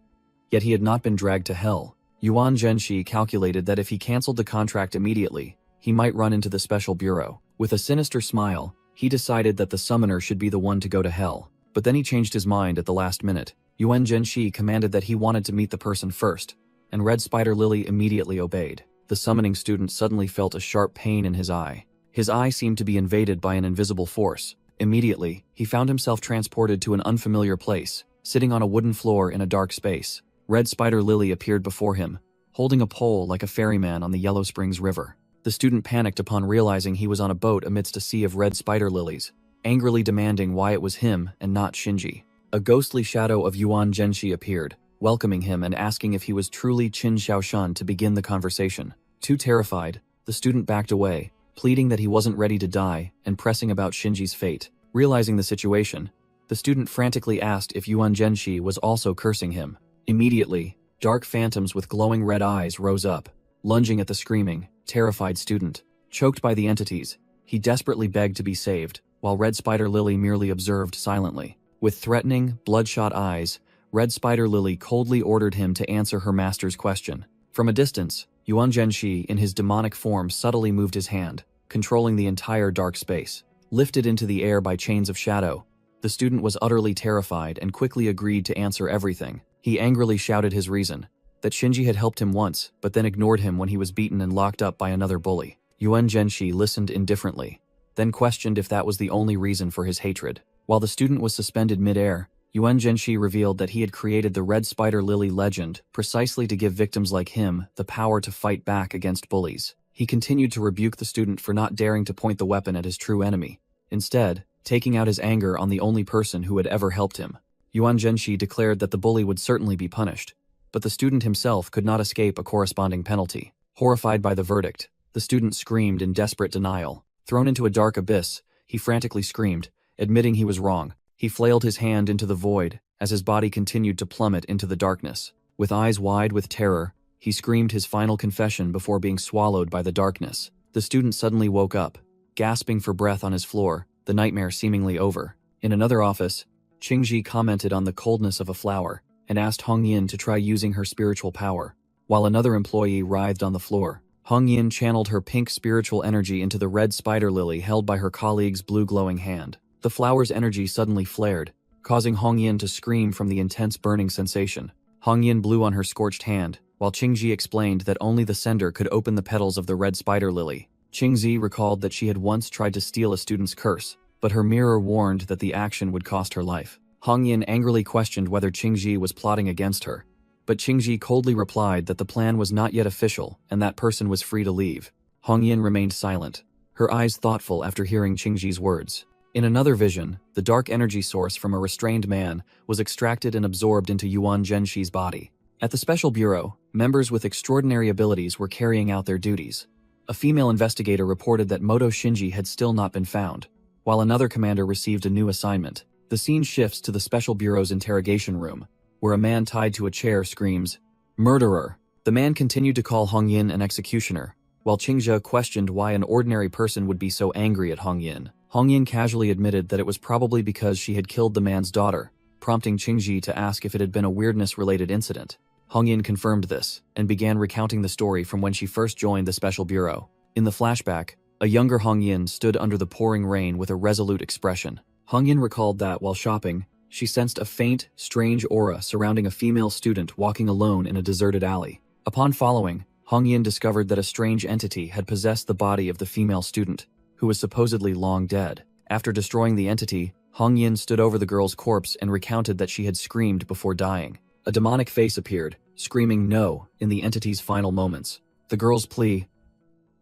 yet he had not been dragged to hell. Yuan Zhenshi calculated that if he cancelled the contract immediately, he might run into the special bureau. With a sinister smile, he decided that the summoner should be the one to go to hell. But then he changed his mind at the last minute. Yuan Zhenshi commanded that he wanted to meet the person first, and Red Spider Lily immediately obeyed. The summoning student suddenly felt a sharp pain in his eye. His eye seemed to be invaded by an invisible force. Immediately, he found himself transported to an unfamiliar place, sitting on a wooden floor in a dark space. Red Spider Lily appeared before him, holding a pole like a ferryman on the Yellow Springs River. The student panicked upon realizing he was on a boat amidst a sea of red spider lilies, angrily demanding why it was him and not Shinji. A ghostly shadow of Yuan Zhenshi appeared, welcoming him and asking if he was truly Qin Xiaoshan to begin the conversation. Too terrified, the student backed away, pleading that he wasn't ready to die and pressing about Shinji's fate. Realizing the situation, the student frantically asked if Yuan Zhenshi was also cursing him. Immediately, dark phantoms with glowing red eyes rose up, lunging at the screaming, terrified student. Choked by the entities, he desperately begged to be saved, while Red Spider Lily merely observed silently. With threatening, bloodshot eyes, Red Spider Lily coldly ordered him to answer her master's question. From a distance, Yuan Zhenshi in his demonic form subtly moved his hand, controlling the entire dark space. Lifted into the air by chains of shadow, the student was utterly terrified and quickly agreed to answer everything. He angrily shouted his reason, that Shinji had helped him once, but then ignored him when he was beaten and locked up by another bully. Yuan Zhenshi listened indifferently, then questioned if that was the only reason for his hatred. While the student was suspended mid-air, Yuan Zhenshi revealed that he had created the Red Spider Lily legend precisely to give victims like him the power to fight back against bullies. He continued to rebuke the student for not daring to point the weapon at his true enemy, instead, taking out his anger on the only person who had ever helped him. Yuan Zhenshi declared that the bully would certainly be punished, but the student himself could not escape a corresponding penalty. Horrified by the verdict, the student screamed in desperate denial. Thrown into a dark abyss, he frantically screamed, admitting he was wrong. He flailed his hand into the void, as his body continued to plummet into the darkness. With eyes wide with terror, he screamed his final confession before being swallowed by the darkness. The student suddenly woke up, gasping for breath on his floor, the nightmare seemingly over. In another office, Qingji commented on the coldness of a flower, and asked Hong Yin to try using her spiritual power. While another employee writhed on the floor, Hong Yin channeled her pink spiritual energy into the red spider lily held by her colleague's blue glowing hand. The flower's energy suddenly flared, causing Hong Yin to scream from the intense burning sensation. Hong Yin blew on her scorched hand, while Qingji explained that only the sender could open the petals of the red spider lily. Qingzi recalled that she had once tried to steal a student's curse, but her mirror warned that the action would cost her life. Hong Yin angrily questioned whether Qingji was plotting against her, but Qingji coldly replied that the plan was not yet official and that person was free to leave. Hong Yin remained silent, her eyes thoughtful after hearing Qingji's words. In another vision, the dark energy source from a restrained man was extracted and absorbed into Yuan Zhenshi's body. At the Special Bureau, members with extraordinary abilities were carrying out their duties. A female investigator reported that Moto Shinji had still not been found, while another commander received a new assignment. The scene shifts to the Special Bureau's interrogation room, where a man tied to a chair screams, "Murderer!" The man continued to call Hong Yin an executioner, while Qingzhe questioned why an ordinary person would be so angry at Hong Yin. Hong Yin casually admitted that it was probably because she had killed the man's daughter, prompting Qingzhi to ask if it had been a weirdness-related incident. Hong Yin confirmed this, and began recounting the story from when she first joined the Special Bureau. In the flashback, a younger Hong Yin stood under the pouring rain with a resolute expression. Hong Yin recalled that, while shopping, she sensed a faint, strange aura surrounding a female student walking alone in a deserted alley. Upon following, Hong Yin discovered that a strange entity had possessed the body of the female student, who was supposedly long dead. After destroying the entity, Hong Yin stood over the girl's corpse and recounted that she had screamed before dying. A demonic face appeared, screaming "no" in the entity's final moments. The girl's plea,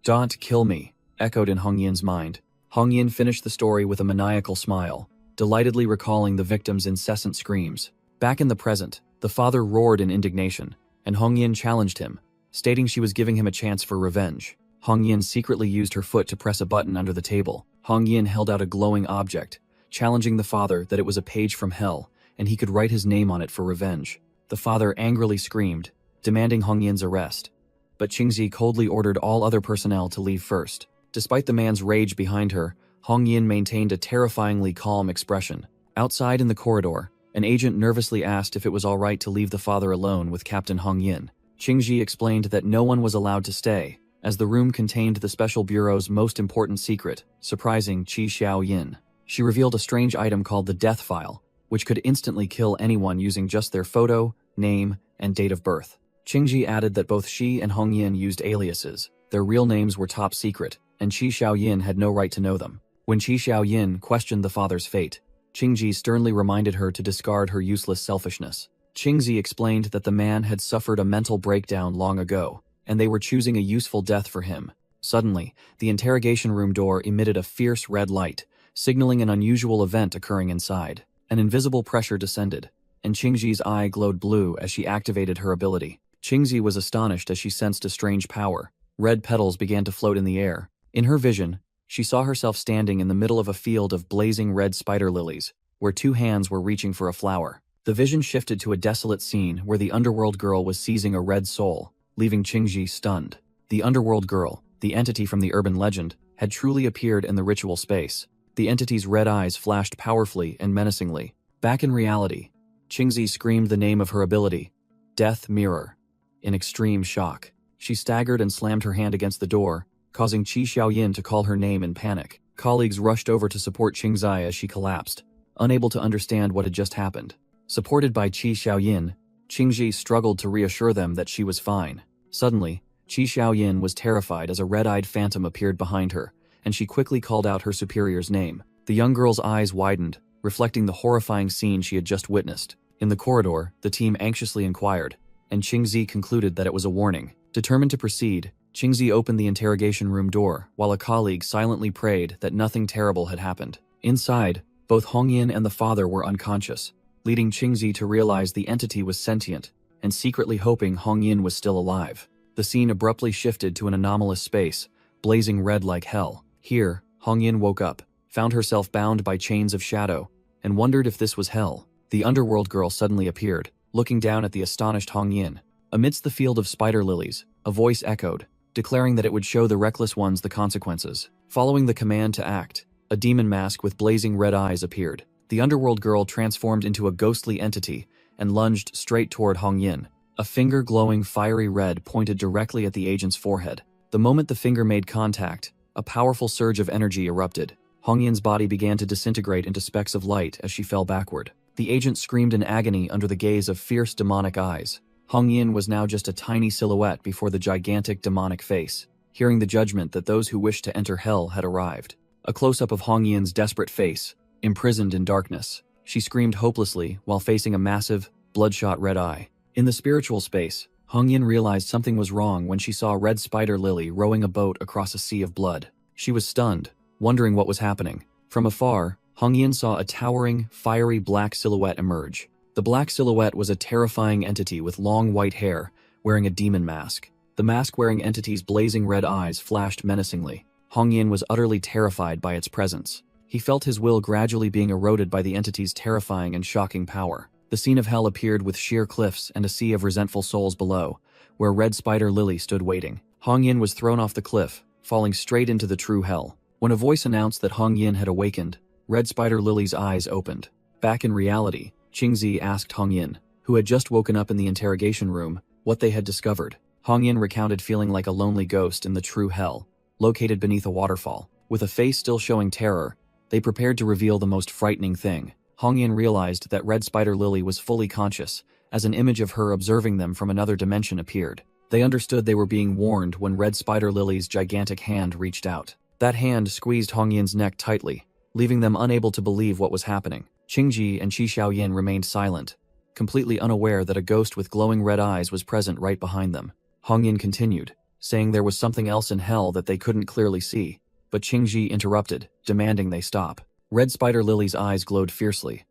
"Don't kill me," echoed in Hong Yin's mind. Hong Yin finished the story with a maniacal smile, delightedly recalling the victim's incessant screams. Back in the present, the father roared in indignation, and Hong Yin challenged him, stating she was giving him a chance for revenge. Hong Yin secretly used her foot to press a button under the table. Hong Yin held out a glowing object, challenging the father that it was a page from hell, and he could write his name on it for revenge. The father angrily screamed, demanding Hong Yin's arrest. But Qingzi coldly ordered all other personnel to leave first. Despite the man's rage behind her, Hong Yin maintained a terrifyingly calm expression. Outside in the corridor, an agent nervously asked if it was all right to leave the father alone with Captain Hong Yin. Qingzi explained that no one was allowed to stay, as the room contained the Special Bureau's most important secret, surprising Qi Xiaoyin. She revealed a strange item called the Death File, which could instantly kill anyone using just their photo, name, and date of birth. Qingzi added that both Xi and Hong Yin used aliases. Their real names were top secret, and Qi Xiaoyin had no right to know them. When Qi Xiaoyin questioned the father's fate, Qingzi sternly reminded her to discard her useless selfishness. Qingzi explained that the man had suffered a mental breakdown long ago, and they were choosing a useful death for him. Suddenly, the interrogation room door emitted a fierce red light, signaling an unusual event occurring inside. An invisible pressure descended, and Qingzi's eye glowed blue as she activated her ability. Qingzi was astonished as she sensed a strange power. Red petals began to float in the air. In her vision, she saw herself standing in the middle of a field of blazing red spider lilies, where two hands were reaching for a flower. The vision shifted to a desolate scene where the underworld girl was seizing a red soul, leaving Qingzi stunned. The underworld girl, the entity from the urban legend, had truly appeared in the ritual space. The entity's red eyes flashed powerfully and menacingly. Back in reality, Qingzi screamed the name of her ability, Death Mirror. In extreme shock, she staggered and slammed her hand against the door, causing Qi Xiaoyin to call her name in panic. Colleagues rushed over to support Qingzi as she collapsed, unable to understand what had just happened. Supported by Qi Xiaoyin, Qingzi struggled to reassure them that she was fine. Suddenly, Qi Xiaoyin was terrified as a red-eyed phantom appeared behind her, and she quickly called out her superior's name. The young girl's eyes widened, reflecting the horrifying scene she had just witnessed. In the corridor, the team anxiously inquired, and Qingzi concluded that it was a warning. Determined to proceed, Qingzi opened the interrogation room door, while a colleague silently prayed that nothing terrible had happened. Inside, both Hong Yin and the father were unconscious, leading Qingzi to realize the entity was sentient, and secretly hoping Hong Yin was still alive. The scene abruptly shifted to an anomalous space, blazing red like hell. Here, Hong Yin woke up, found herself bound by chains of shadow, and wondered if this was hell. The underworld girl suddenly appeared, looking down at the astonished Hong Yin. Amidst the field of spider lilies, a voice echoed, declaring that it would show the reckless ones the consequences. Following the command to act, a demon mask with blazing red eyes appeared. The underworld girl transformed into a ghostly entity and lunged straight toward Hong Yin. A finger glowing fiery red pointed directly at the agent's forehead. The moment the finger made contact, a powerful surge of energy erupted. Hong Yin's body began to disintegrate into specks of light as she fell backward. The agent screamed in agony under the gaze of fierce demonic eyes. Hong Yin was now just a tiny silhouette before the gigantic demonic face, hearing the judgment that those who wished to enter hell had arrived. A close-up of Hong Yin's desperate face, imprisoned in darkness. She screamed hopelessly while facing a massive, bloodshot red eye. In the spiritual space, Hong Yin realized something was wrong when she saw a red spider lily rowing a boat across a sea of blood. She was stunned, wondering what was happening. From afar, Hong Yin saw a towering, fiery black silhouette emerge. The black silhouette was a terrifying entity with long white hair, wearing a demon mask. The mask-wearing entity's blazing red eyes flashed menacingly. Hong Yin was utterly terrified by its presence. He felt his will gradually being eroded by the entity's terrifying and shocking power. The scene of hell appeared with sheer cliffs and a sea of resentful souls below, where Red Spider Lily stood waiting. Hong Yin was thrown off the cliff, falling straight into the true hell. When a voice announced that Hong Yin had awakened, Red Spider Lily's eyes opened. Back in reality, Qingzi asked Hong Yin, who had just woken up in the interrogation room, what they had discovered. Hong Yin recounted feeling like a lonely ghost in the true hell, located beneath a waterfall. With a face still showing terror, they prepared to reveal the most frightening thing. Hong Yin realized that Red Spider Lily was fully conscious, as an image of her observing them from another dimension appeared. They understood they were being warned when Red Spider Lily's gigantic hand reached out. That hand squeezed Hong Yin's neck tightly, leaving them unable to believe what was happening. Qingji and Qi Xiaoyin remained silent, completely unaware that a ghost with glowing red eyes was present right behind them. Hong Yin continued, saying there was something else in hell that they couldn't clearly see, but Qingji interrupted, demanding they stop. Red Spider Lily's eyes glowed fiercely.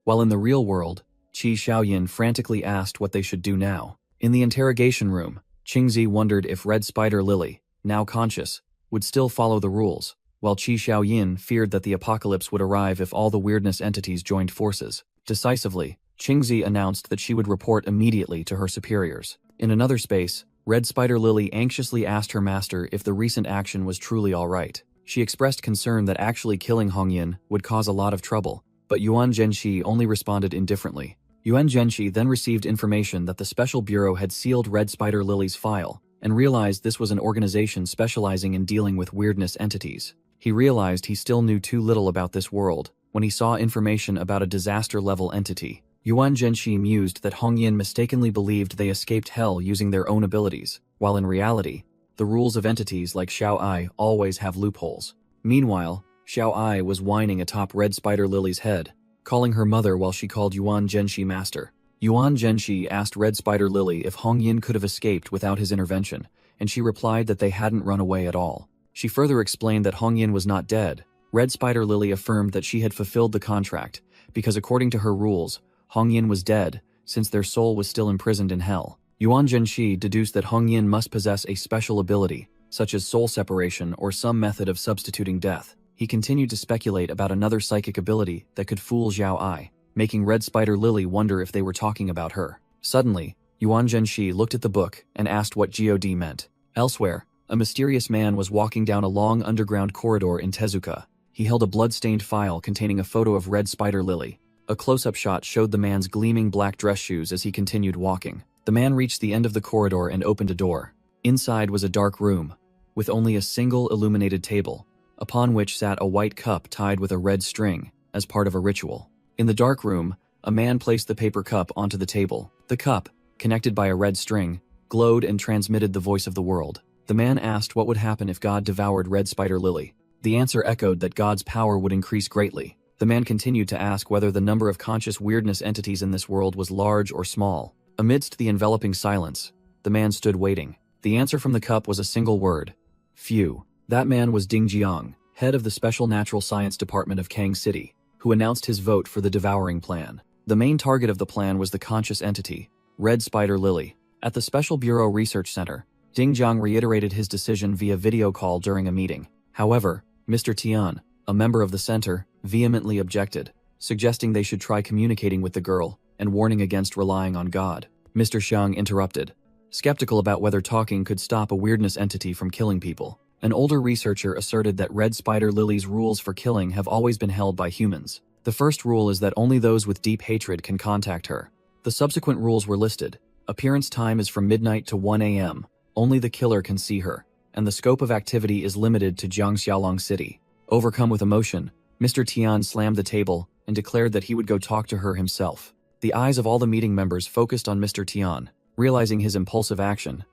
While in the real world, Qi Xiaoyin frantically asked what they should do now. In the interrogation room, Qingzi wondered if Red Spider Lily, now conscious, would still follow the rules, while Qi Xiaoyin feared that the apocalypse would arrive if all the weirdness entities joined forces. Decisively, Qingzi announced that she would report immediately to her superiors. In another space, Red Spider Lily anxiously asked her master if the recent action was truly alright. She expressed concern that actually killing Hongyin would cause a lot of trouble, but Yuan Zhenxi only responded indifferently. Yuan Zhenxi then received information that the Special Bureau had sealed Red Spider Lily's file, and realized this was an organization specializing in dealing with weirdness entities. He realized he still knew too little about this world when he saw information about a disaster-level entity. Yuan Zhenxi mused that Hongyin mistakenly believed they escaped hell using their own abilities, while in reality, the rules of entities like Xiao Ai always have loopholes. Meanwhile, Xiao Ai was whining atop Red Spider Lily's head, calling her mother while she called Yuan Zhenxi master. Yuan Zhenxi asked Red Spider Lily if Hongyin could have escaped without his intervention, and she replied that they hadn't run away at all. She further explained that Hongyin was not dead. Red Spider Lily affirmed that she had fulfilled the contract, because according to her rules, Hongyin was dead, since their soul was still imprisoned in hell. Yuan Zhenxi deduced that Hongyin must possess a special ability, such as soul separation or some method of substituting death. He continued to speculate about another psychic ability that could fool Xiao Ai, making Red Spider Lily wonder if they were talking about her. Suddenly, Yuan Zhenxi looked at the book and asked what God meant. Elsewhere, a mysterious man was walking down a long underground corridor in Tezuka. He held a blood-stained file containing a photo of Red Spider Lily. A close-up shot showed the man's gleaming black dress shoes as he continued walking. The man reached the end of the corridor and opened a door. Inside was a dark room, with only a single illuminated table, upon which sat a white cup tied with a red string, as part of a ritual. In the dark room, a man placed the paper cup onto the table. The cup, connected by a red string, glowed and transmitted the voice of the world. The man asked what would happen if God devoured Red Spider Lily. The answer echoed that God's power would increase greatly. The man continued to ask whether the number of conscious weirdness entities in this world was large or small. Amidst the enveloping silence, the man stood waiting. The answer from the cup was a single word: few. That man was Ding Jiang, head of the Special Natural Science Department of Kang City, who announced his vote for the devouring plan. The main target of the plan was the conscious entity, Red Spider Lily. At the Special Bureau Research Center, Ding Jiang reiterated his decision via video call during a meeting. However, Mr. Tian, a member of the center, vehemently objected, suggesting they should try communicating with the girl and warning against relying on God. Mr. Xiang interrupted, skeptical about whether talking could stop a weirdness entity from killing people. An older researcher asserted that Red Spider Lily's rules for killing have always been held by humans. The first rule is that only those with deep hatred can contact her. The subsequent rules were listed. Appearance time is from midnight to 1 a.m. Only the killer can see her, and the scope of activity is limited to Jiangxiaolong City. Overcome with emotion, Mr. Tian slammed the table and declared that he would go talk to her himself. The eyes of all the meeting members focused on Mr. Tian. Realizing his impulsive action,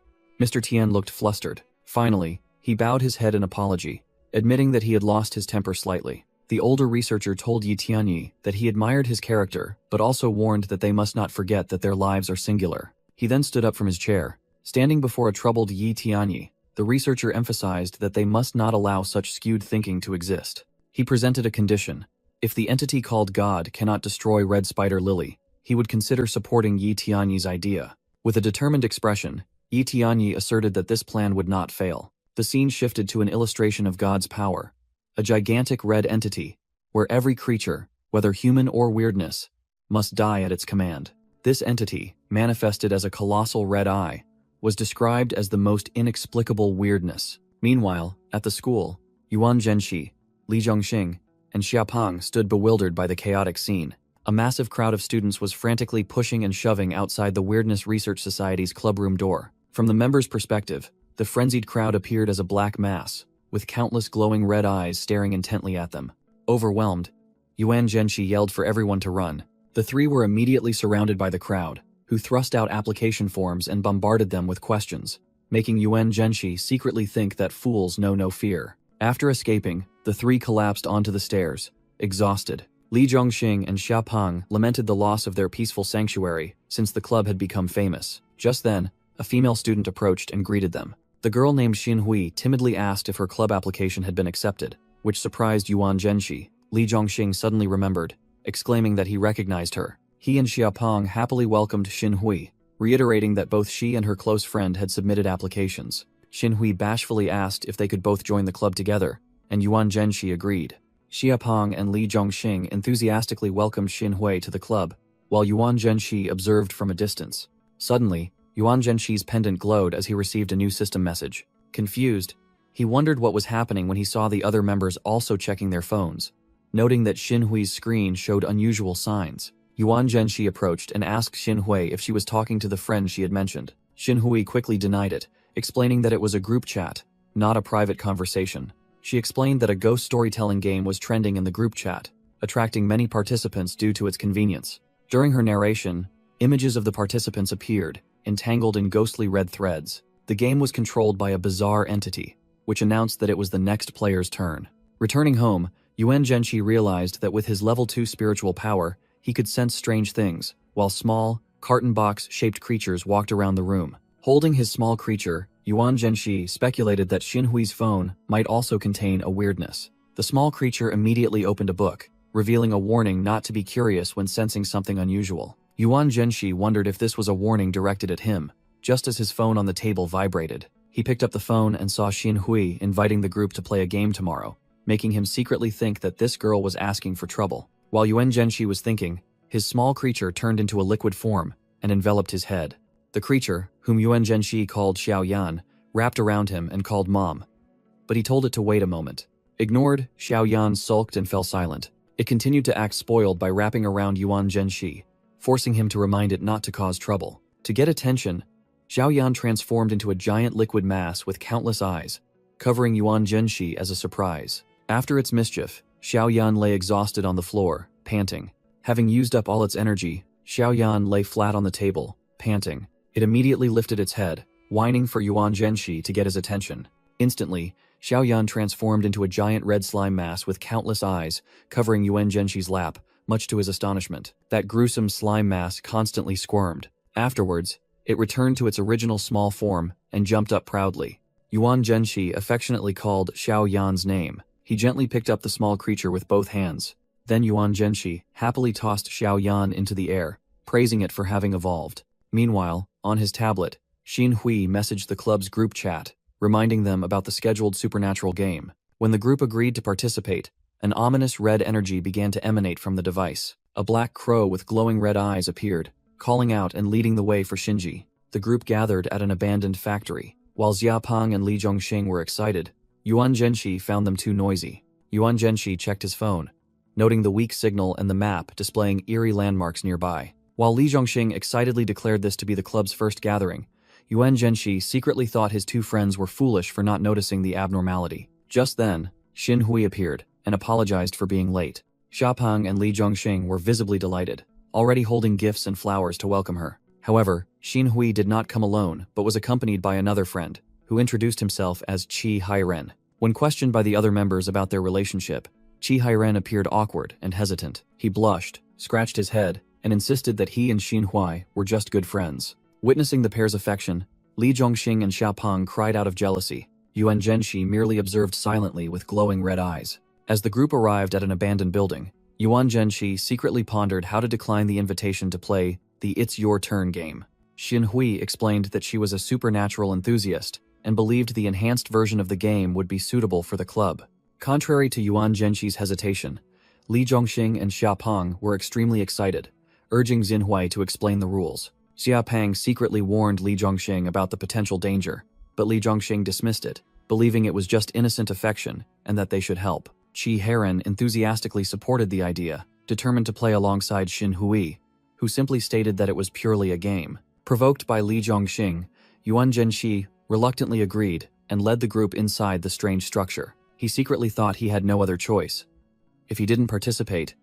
Mr. Tian looked flustered. Finally, he bowed his head in apology, admitting that he had lost his temper slightly. The older researcher told Yi Tianyi that he admired his character, but also warned that they must not forget that their lives are singular. He then stood up from his chair. Standing before a troubled Yi Tianyi, the researcher emphasized that they must not allow such skewed thinking to exist. He presented a condition. If the entity called God cannot destroy Red Spider Lily, he would consider supporting Yi Tianyi's idea. With a determined expression, Yi Tianyi asserted that this plan would not fail. The scene shifted to an illustration of God's power, a gigantic red entity, where every creature, whether human or weirdness, must die at its command. This entity, manifested as a colossal red eye, was described as the most inexplicable weirdness. Meanwhile, at the school, Yuan Zhenxi, Li Zhongxing, and Xiaopeng stood bewildered by the chaotic scene. A massive crowd of students was frantically pushing and shoving outside the Weirdness Research Society's clubroom door. From the members' perspective, the frenzied crowd appeared as a black mass, with countless glowing red eyes staring intently at them. Overwhelmed, Yuan Zhenxi yelled for everyone to run. The three were immediately surrounded by the crowd, who thrust out application forms and bombarded them with questions, making Yuan Zhenxi secretly think that fools know no fear. After escaping, the three collapsed onto the stairs, exhausted. Li Zhongxing and Xiaopeng lamented the loss of their peaceful sanctuary since the club had become famous. Just then, a female student approached and greeted them. The girl named Xin Hui timidly asked if her club application had been accepted, which surprised Yuan Zhenxi. Li Zhongxing suddenly remembered, exclaiming that he recognized her. He and Xiaopeng happily welcomed Xin Hui, reiterating that both she and her close friend had submitted applications. Xin Hui bashfully asked if they could both join the club together, and Yuan Zhenxi agreed. Xiaopeng and Li Zhongxing enthusiastically welcomed Xin Hui to the club, while Yuan Zhenxi observed from a distance. Suddenly, Yuan Zhenshi's pendant glowed as he received a new system message. Confused, he wondered what was happening when he saw the other members also checking their phones. Noting that Xin Hui's screen showed unusual signs, Yuan Zhenshi approached and asked Xin Hui if she was talking to the friend she had mentioned. Xin Hui quickly denied it, explaining that it was a group chat, not a private conversation. She explained that a ghost storytelling game was trending in the group chat, attracting many participants due to its convenience. During her narration, images of the participants appeared, entangled in ghostly red threads. The game was controlled by a bizarre entity, which announced that it was the next player's turn. Returning home, Yuan Zhenshi realized that with his level 2 spiritual power, he could sense strange things, while small, carton box-shaped creatures walked around the room. Holding his small creature, Yuan Zhenshi speculated that Xin Hui's phone might also contain a weirdness. The small creature immediately opened a book, revealing a warning not to be curious when sensing something unusual. Yuan Zhenshi wondered if this was a warning directed at him. Just as his phone on the table vibrated, he picked up the phone and saw Xin Hui inviting the group to play a game tomorrow, making him secretly think that this girl was asking for trouble. While Yuan Zhenshi was thinking, his small creature turned into a liquid form and enveloped his head. The creature, whom Yuan Zhenshi called Xiao Yan, wrapped around him and called Mom. But he told it to wait a moment. Ignored, Xiao Yan sulked and fell silent. It continued to act spoiled by wrapping around Yuan Zhenshi, forcing him to remind it not to cause trouble. To get attention, Xiao Yan transformed into a giant liquid mass with countless eyes, covering Yuan Zhenshi as a surprise. After its mischief, Xiao Yan lay exhausted on the floor, panting. Having used up all its energy, Xiao Yan lay flat on the table, panting. It immediately lifted its head, whining for Yuan Zhenshi to get his attention. Instantly, Xiao Yan transformed into a giant red slime mass with countless eyes, covering Yuan Zhenshi's lap, much to his astonishment. That gruesome slime mass constantly squirmed. Afterwards, it returned to its original small form and jumped up proudly. Yuan Zhenshi affectionately called Xiao Yan's name. He gently picked up the small creature with both hands. Then Yuan Zhenshi happily tossed Xiao Yan into the air, praising it for having evolved. Meanwhile, on his tablet, Xin Hui messaged the club's group chat, reminding them about the scheduled supernatural game. When the group agreed to participate, an ominous red energy began to emanate from the device. A black crow with glowing red eyes appeared, calling out and leading the way for Shinji. The group gathered at an abandoned factory. While Xiapeng and Li Zhongxing were excited, Yuan Zhenshi found them too noisy. Yuan Zhenshi checked his phone, noting the weak signal and the map displaying eerie landmarks nearby. While Li Zhongxing excitedly declared this to be the club's first gathering, Yuan Zhenshi secretly thought his two friends were foolish for not noticing the abnormality. Just then, Xin Hui appeared and apologized for being late. Xiapeng and Li Zhongxing were visibly delighted, already holding gifts and flowers to welcome her. However, Xin Hui did not come alone but was accompanied by another friend, who introduced himself as Qi Hairen. When questioned by the other members about their relationship, Qi Hairen appeared awkward and hesitant. He blushed, scratched his head, and insisted that he and Xin Hui were just good friends. Witnessing the pair's affection, Li Zhongxing and Xiapeng cried out of jealousy. Yuan Zhenshi merely observed silently with glowing red eyes. As the group arrived at an abandoned building, Yuan Zhenshi secretly pondered how to decline the invitation to play the It's Your Turn game. Xin Hui explained that she was a supernatural enthusiast and believed the enhanced version of the game would be suitable for the club. Contrary to Yuan Zhenshi's hesitation, Li Zhongxing and Xiapeng were extremely excited, urging Xinhui to explain the rules. Xiapeng secretly warned Li Zhongxing about the potential danger, but Li Zhongxing dismissed it, believing it was just innocent affection and that they should help. Qi Hairen enthusiastically supported the idea, determined to play alongside Xin Hui, who simply stated that it was purely a game. Provoked by Li Zhongxing, Yuan Zhenshi reluctantly agreed and led the group inside the strange structure. He secretly thought he had no other choice. If he didn't participate,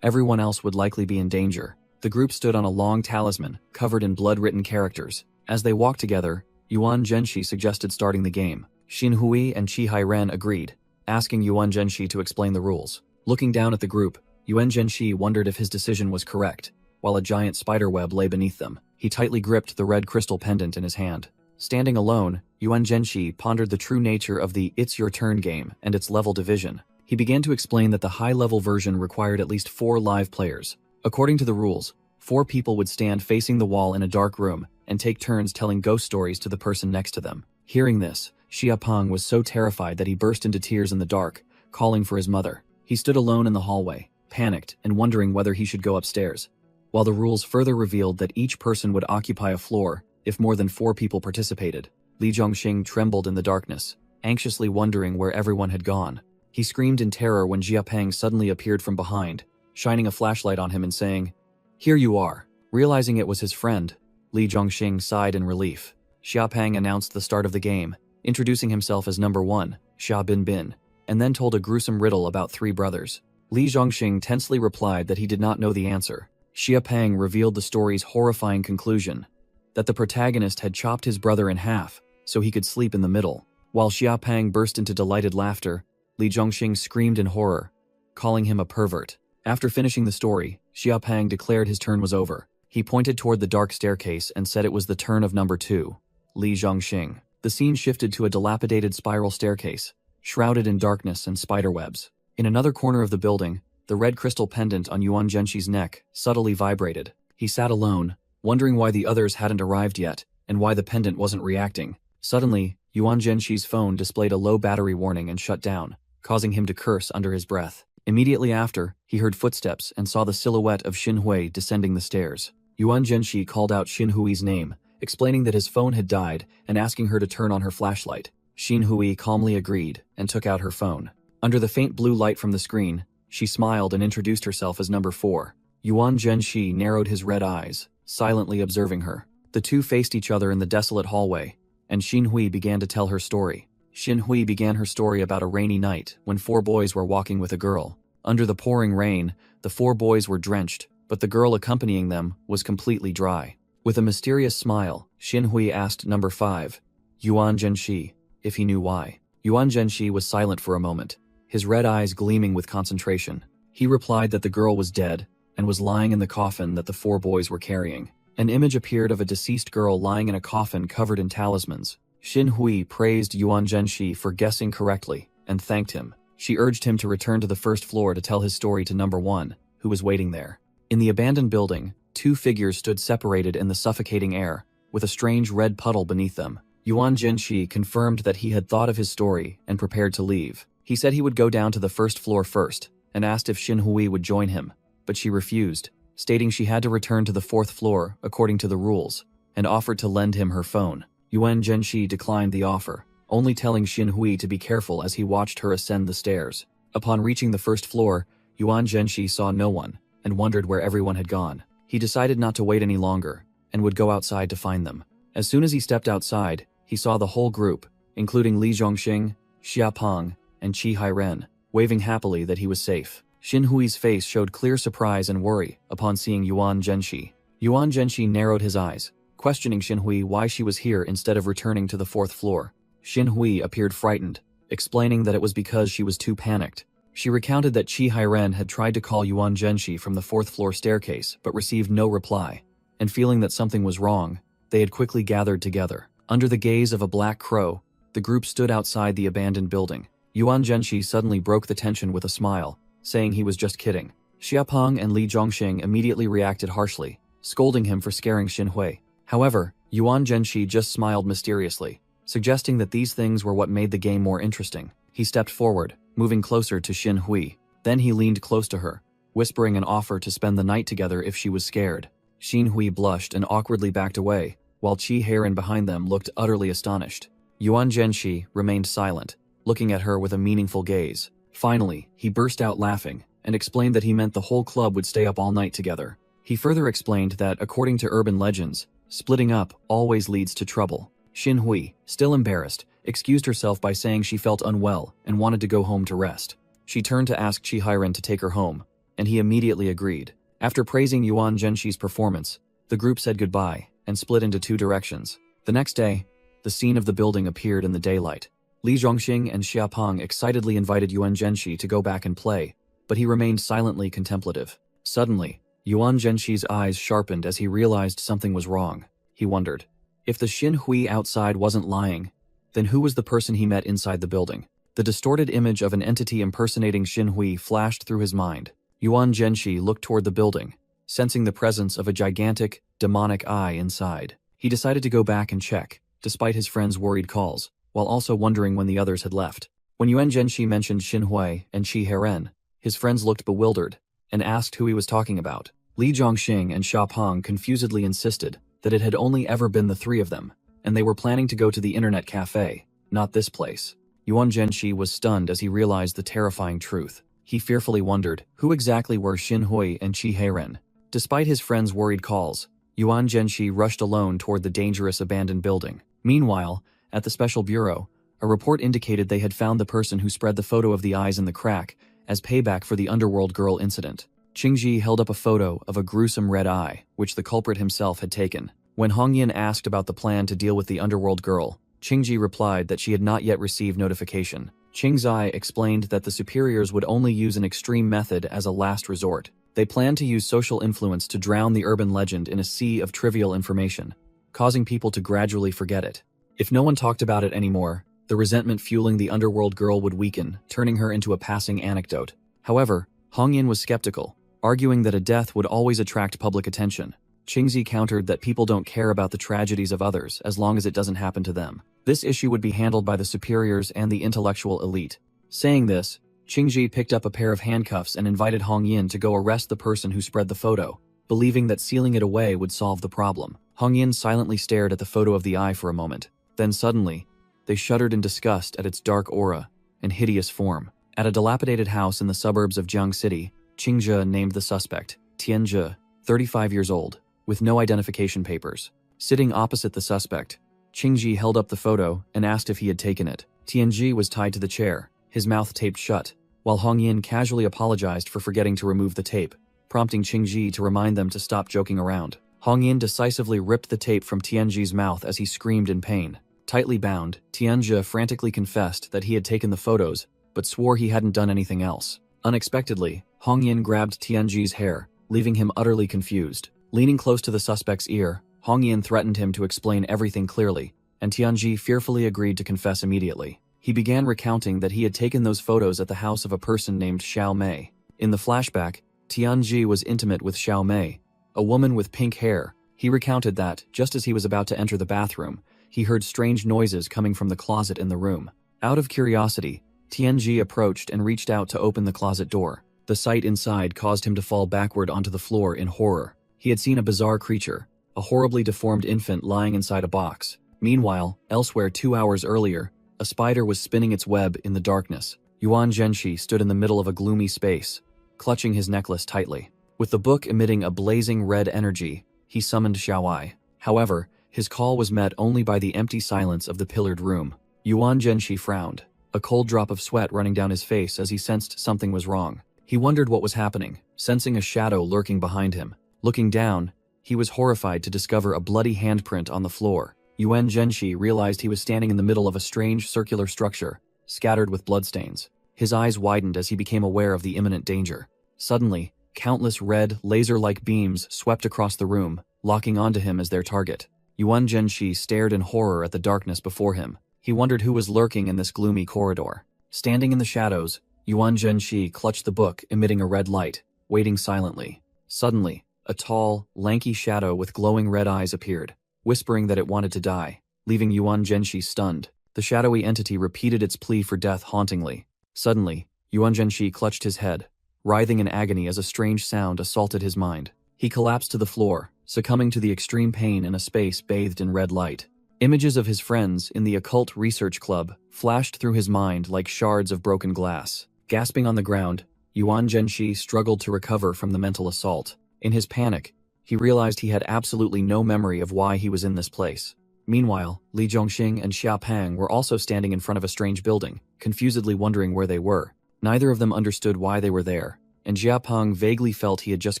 everyone else would likely be in danger. The group stood on a long talisman, covered in blood-written characters. As they walked together, Yuan Zhenshi suggested starting the game. Xin Hui and Qi Hairen agreed, asking Yuan Zhenshi to explain the rules. Looking down at the group, Yuan Zhenshi wondered if his decision was correct, while a giant spiderweb lay beneath them. He tightly gripped the red crystal pendant in his hand. Standing alone, Yuan Zhenshi pondered the true nature of the It's Your Turn game and its level division. He began to explain that the high-level version required at least 4 live players. According to the rules, 4 people would stand facing the wall in a dark room and take turns telling ghost stories to the person next to them. Hearing this, Xiapeng was so terrified that he burst into tears in the dark, calling for his mother. He stood alone in the hallway, panicked and wondering whether he should go upstairs. While the rules further revealed that each person would occupy a floor if more than 4 people participated. Li Zhongxing trembled in the darkness, anxiously wondering where everyone had gone. He screamed in terror when Jia Peng suddenly appeared from behind, shining a flashlight on him and saying, "Here you are." Realizing it was his friend, Li Zhongxing sighed in relief. Xia Peng announced the start of the game, introducing himself as number 1, Xia Bin Bin, and then told a gruesome riddle about 3 brothers. Li Zhongxing tensely replied that he did not know the answer. Xia Peng revealed the story's horrifying conclusion, that the protagonist had chopped his brother in half so he could sleep in the middle. While Xia Peng burst into delighted laughter, Li Zhongxing screamed in horror, calling him a pervert. After finishing the story, Xia Peng declared his turn was over. He pointed toward the dark staircase and said it was the turn of number 2, Li Zhongxing. The scene shifted to a dilapidated spiral staircase, shrouded in darkness and spiderwebs. In another corner of the building, the red crystal pendant on Yuan Zhenxi's neck subtly vibrated. He sat alone, wondering why the others hadn't arrived yet, and why the pendant wasn't reacting. Suddenly, Yuan Zhenxi's phone displayed a low battery warning and shut down, causing him to curse under his breath. Immediately after, he heard footsteps and saw the silhouette of Xin Hui descending the stairs. Yuan Zhenxi called out Xin Hui's name, explaining that his phone had died and asking her to turn on her flashlight. Xin Hui calmly agreed and took out her phone. Under the faint blue light from the screen, she smiled and introduced herself as number 4. Yuan Zhenxi narrowed his red eyes, silently observing her. The two faced each other in the desolate hallway, and Xin Hui began to tell her story. Xin Hui began her story about a rainy night when 4 boys were walking with a girl. Under the pouring rain, the 4 boys were drenched, but the girl accompanying them was completely dry. With a mysterious smile, Xin Hui asked number 5, Yuan Zhenxi, if he knew why. Yuan Zhenxi was silent for a moment, his red eyes gleaming with concentration. He replied that the girl was dead and was lying in the coffin that the 4 boys were carrying. An image appeared of a deceased girl lying in a coffin covered in talismans. Xin Hui praised Yuan Zhenxi for guessing correctly and thanked him. She urged him to return to the first floor to tell his story to number 1, who was waiting there. In the abandoned building, 2 figures stood separated in the suffocating air, with a strange red puddle beneath them. Yuan Zhenxi confirmed that he had thought of his story and prepared to leave. He said he would go down to the first floor first, and asked if Xin Hui would join him, but she refused, stating she had to return to the 4th floor according to the rules, and offered to lend him her phone. Yuan Zhenxi declined the offer, only telling Xin Hui to be careful as he watched her ascend the stairs. Upon reaching the 1st floor, Yuan Zhenxi saw no one, and wondered where everyone had gone. He decided not to wait any longer, and would go outside to find them. As soon as he stepped outside, he saw the whole group, including Li Zhongxing, Xia Peng, and Qi Hairen, waving happily that he was safe. Xin Hui's face showed clear surprise and worry upon seeing Yuan Zhenxi. Yuan Zhenxi narrowed his eyes, questioning Xin Hui why she was here instead of returning to the 4th floor. Xin Hui appeared frightened, explaining that it was because she was too panicked. She recounted that Qi Hairen had tried to call Yuan Zhenxi from the 4th floor staircase but received no reply, and feeling that something was wrong, they had quickly gathered together. Under the gaze of a black crow, the group stood outside the abandoned building. Yuan Zhenxi suddenly broke the tension with a smile, saying he was just kidding. Xia Peng and Li Zhongxing immediately reacted harshly, scolding him for scaring Xin Hui. However, Yuan Zhenxi just smiled mysteriously, suggesting that these things were what made the game more interesting. He stepped forward, moving closer to Xin Hui. Then he leaned close to her, whispering an offer to spend the night together if she was scared. Xin Hui blushed and awkwardly backed away, while Qi Hairen behind them looked utterly astonished. Yuan Zhenxi remained silent, looking at her with a meaningful gaze. Finally, he burst out laughing, and explained that he meant the whole club would stay up all night together. He further explained that, according to urban legends, splitting up always leads to trouble. Xin Hui, still embarrassed, excused herself by saying she felt unwell and wanted to go home to rest. She turned to ask Qi Hairen to take her home, and he immediately agreed. After praising Yuan Zhenxi's performance, the group said goodbye and split into 2 directions. The next day, the scene of the building appeared in the daylight. Li Zhongxing and Xia Peng excitedly invited Yuan Zhenxi to go back and play, but he remained silently contemplative. Suddenly, Yuan Zhenxi's eyes sharpened as he realized something was wrong. He wondered, if the Xin Hui outside wasn't lying, then who was the person he met inside the building? The distorted image of an entity impersonating Xin Hui flashed through his mind. Yuan Zhenxi looked toward the building, sensing the presence of a gigantic, demonic eye inside. He decided to go back and check, despite his friend's worried calls, while also wondering when the others had left. When Yuan Zhenxi mentioned Xin Hui and Qi Hairen, his friends looked bewildered and asked who he was talking about. Li Zhongxing and Xia Peng confusedly insisted that it had only ever been the three of them, and they were planning to go to the internet cafe, not this place. Yuan Zhenxi was stunned as he realized the terrifying truth. He fearfully wondered, who exactly were Xin Hui and Qi Heiren? Despite his friend's worried calls, Yuan Zhenxi rushed alone toward the dangerous abandoned building. Meanwhile, at the special bureau, a report indicated they had found the person who spread the photo of the eyes in the crack as payback for the underworld girl incident. Qingji held up a photo of a gruesome red eye, which the culprit himself had taken. When Hongyin asked about the plan to deal with the underworld girl, Qingji replied that she had not yet received notification. Qingzai explained that the superiors would only use an extreme method as a last resort. They planned to use social influence to drown the urban legend in a sea of trivial information, causing people to gradually forget it. If no one talked about it anymore, the resentment fueling the underworld girl would weaken, turning her into a passing anecdote. However, Hongyin was skeptical, arguing that a death would always attract public attention. Qingzi countered that people don't care about the tragedies of others as long as it doesn't happen to them. This issue would be handled by the superiors and the intellectual elite. Saying this, Qingji picked up a pair of handcuffs and invited Hongyin to go arrest the person who spread the photo, believing that sealing it away would solve the problem. Hongyin silently stared at the photo of the eye for a moment. Then suddenly, they shuddered in disgust at its dark aura and hideous form. At a dilapidated house in the suburbs of Jiang City, Qingzhe named the suspect, Tianzhe, 35 years old, with no identification papers. Sitting opposite the suspect, Qingji held up the photo and asked if he had taken it. Tianzhe was tied to the chair, his mouth taped shut, while Hongyin casually apologized for forgetting to remove the tape, prompting Qingji to remind them to stop joking around. Hongyin decisively ripped the tape from Tianzhe's mouth as he screamed in pain. Tightly bound, Tianzhe frantically confessed that he had taken the photos, but swore he hadn't done anything else. Unexpectedly, Hongyin grabbed Tianzhe's hair, leaving him utterly confused. Leaning close to the suspect's ear, Hongyin threatened him to explain everything clearly, and Tianzhe fearfully agreed to confess immediately. He began recounting that he had taken those photos at the house of a person named Xiao Mei. In the flashback, Tianzhe was intimate with Xiao Mei, a woman with pink hair. He recounted that, just as he was about to enter the bathroom, he heard strange noises coming from the closet in the room. Out of curiosity, Tianzhe approached and reached out to open the closet door. The sight inside caused him to fall backward onto the floor in horror. He had seen a bizarre creature, a horribly deformed infant lying inside a box. Meanwhile, elsewhere 2 hours earlier, a spider was spinning its web in the darkness. Yuan Zhenxi stood in the middle of a gloomy space, clutching his necklace tightly. With the book emitting a blazing red energy, he summoned Xiaowai. However, his call was met only by the empty silence of the pillared room. Yuan Zhenxi frowned, a cold drop of sweat running down his face as he sensed something was wrong. He wondered what was happening, sensing a shadow lurking behind him. Looking down, he was horrified to discover a bloody handprint on the floor. Yuan Zhenxi realized he was standing in the middle of a strange circular structure, scattered with bloodstains. His eyes widened as he became aware of the imminent danger. Suddenly, countless red, laser-like beams swept across the room, locking onto him as their target. Yuan Zhenxi stared in horror at the darkness before him. He wondered who was lurking in this gloomy corridor. Standing in the shadows, Yuan Zhenxi clutched the book, emitting a red light, waiting silently. Suddenly, a tall, lanky shadow with glowing red eyes appeared, whispering that it wanted to die, leaving Yuan Zhenxi stunned. The shadowy entity repeated its plea for death hauntingly. Suddenly, Yuan Zhenxi clutched his head, writhing in agony as a strange sound assaulted his mind. He collapsed to the floor, succumbing to the extreme pain in a space bathed in red light. Images of his friends in the occult research club flashed through his mind like shards of broken glass. Gasping on the ground, Yuan Zhenxi struggled to recover from the mental assault. In his panic, he realized he had absolutely no memory of why he was in this place. Meanwhile, Li Zhongxing and Xia Pang were also standing in front of a strange building, confusedly wondering where they were. Neither of them understood why they were there, and Xia Pang vaguely felt he had just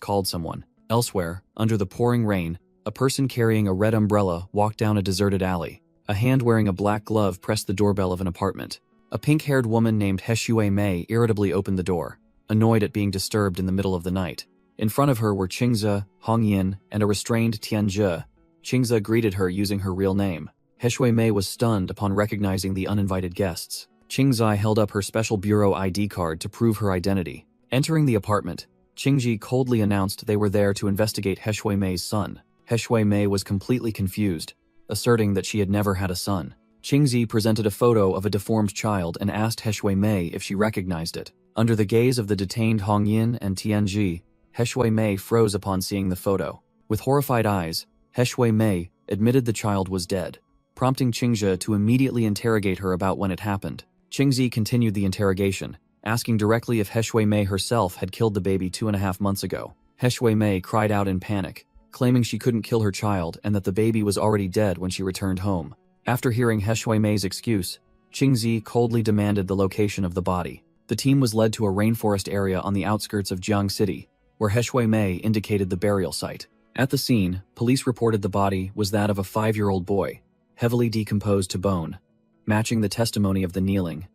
called someone. Elsewhere, under the pouring rain, a person carrying a red umbrella walked down a deserted alley. A hand wearing a black glove pressed the doorbell of an apartment. A pink-haired woman named Heshui Mei irritably opened the door, annoyed at being disturbed in the middle of the night. In front of her were Qingzhe, Hongyin, and a restrained Tianzhe. Qingzhe greeted her using her real name. Heshui Mei was stunned upon recognizing the uninvited guests. Qingzhe held up her special bureau ID card to prove her identity. Entering the apartment, Qingzhe coldly announced they were there to investigate Heshui Mei's son. Heshui Mei was completely confused, asserting that she had never had a son. Qingzhe presented a photo of a deformed child and asked Heshui Mei if she recognized it. Under the gaze of the detained Hongyin and Tianzhe, Heshui Mei froze upon seeing the photo. With horrified eyes, He Shui Mei admitted the child was dead, prompting Qingzhe to immediately interrogate her about when it happened. Qingzi continued the interrogation, asking directly if He Shui Mei herself had killed the baby 2.5 months ago. He Shui Mei cried out in panic, claiming she couldn't kill her child and that the baby was already dead when she returned home. After hearing He Shui Mei's excuse, Qingzi coldly demanded the location of the body. The team was led to a rainforest area on the outskirts of Jiang City, where He Shui Mei indicated the burial site. At the scene, police reported the body was that of a 5-year-old boy, heavily decomposed to bone, matching the testimony of the kneeling,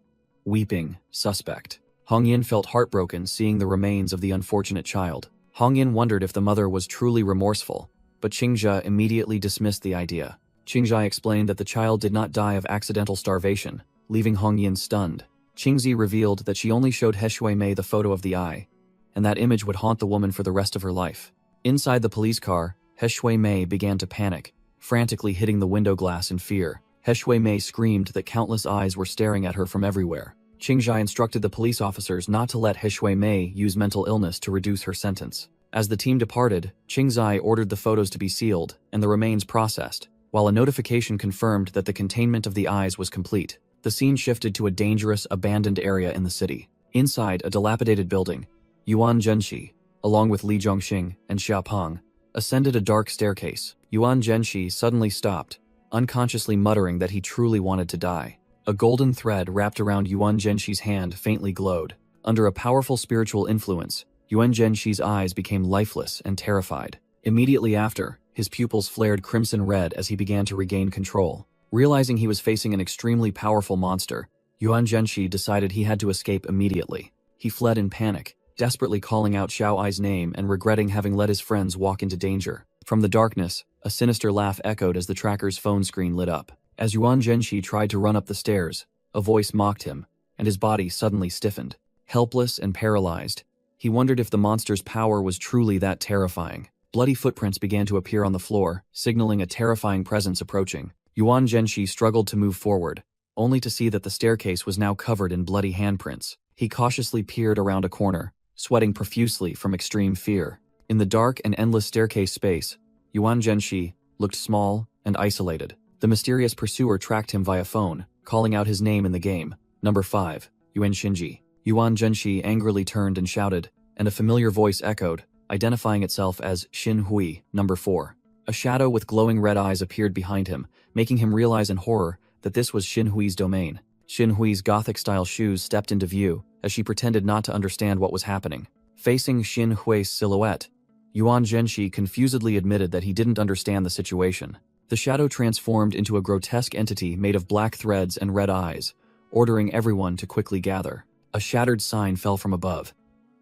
weeping suspect. Hong Yin felt heartbroken seeing the remains of the unfortunate child. Hong Yin wondered if the mother was truly remorseful, but Qingzhe immediately dismissed the idea. Qingzhe explained that the child did not die of accidental starvation, leaving Hong Yin stunned. Qingzi revealed that she only showed He Shui Mei the photo of the eye, and that image would haunt the woman for the rest of her life. Inside the police car, He Shui Mei began to panic, frantically hitting the window glass in fear. He Shui Mei screamed that countless eyes were staring at her from everywhere. Qingzhe instructed the police officers not to let He Shui Mei use mental illness to reduce her sentence. As the team departed, Qingzai ordered the photos to be sealed and the remains processed, while a notification confirmed that the containment of the eyes was complete. The scene shifted to a dangerous, abandoned area in the city. Inside a dilapidated building, Yuan Zhenxi, along with Li Zhongxing and Xia Peng, ascended a dark staircase. Yuan Zhenxi suddenly stopped, unconsciously muttering that he truly wanted to die. A golden thread wrapped around Yuan Zhenxi's hand faintly glowed. Under a powerful spiritual influence, Yuan Zhenxi's eyes became lifeless and terrified. Immediately after, his pupils flared crimson red as he began to regain control. Realizing he was facing an extremely powerful monster, Yuan Zhenxi decided he had to escape immediately. He fled in panic, desperately calling out Xiao Ai's name and regretting having let his friends walk into danger. From the darkness, a sinister laugh echoed as the tracker's phone screen lit up. As Yuan Zhenxi tried to run up the stairs, a voice mocked him, and his body suddenly stiffened. Helpless and paralyzed, he wondered if the monster's power was truly that terrifying. Bloody footprints began to appear on the floor, signaling a terrifying presence approaching. Yuan Zhenxi struggled to move forward, only to see that the staircase was now covered in bloody handprints. He cautiously peered around a corner, sweating profusely from extreme fear. In the dark and endless staircase space, Yuan Zhenxi looked small and isolated. The mysterious pursuer tracked him via phone, calling out his name in the game. Number 5, Yuan Xinji. Yuan Zhenxi angrily turned and shouted, and a familiar voice echoed, identifying itself as Xin Hui, number 4. A shadow with glowing red eyes appeared behind him, making him realize in horror that this was Xin Hui's domain. Xin Hui's Gothic-style shoes stepped into view as she pretended not to understand what was happening. Facing Xin Hui's silhouette, Yuan Zhenxi confusedly admitted that he didn't understand the situation. The shadow transformed into a grotesque entity made of black threads and red eyes, ordering everyone to quickly gather. A shattered sign fell from above,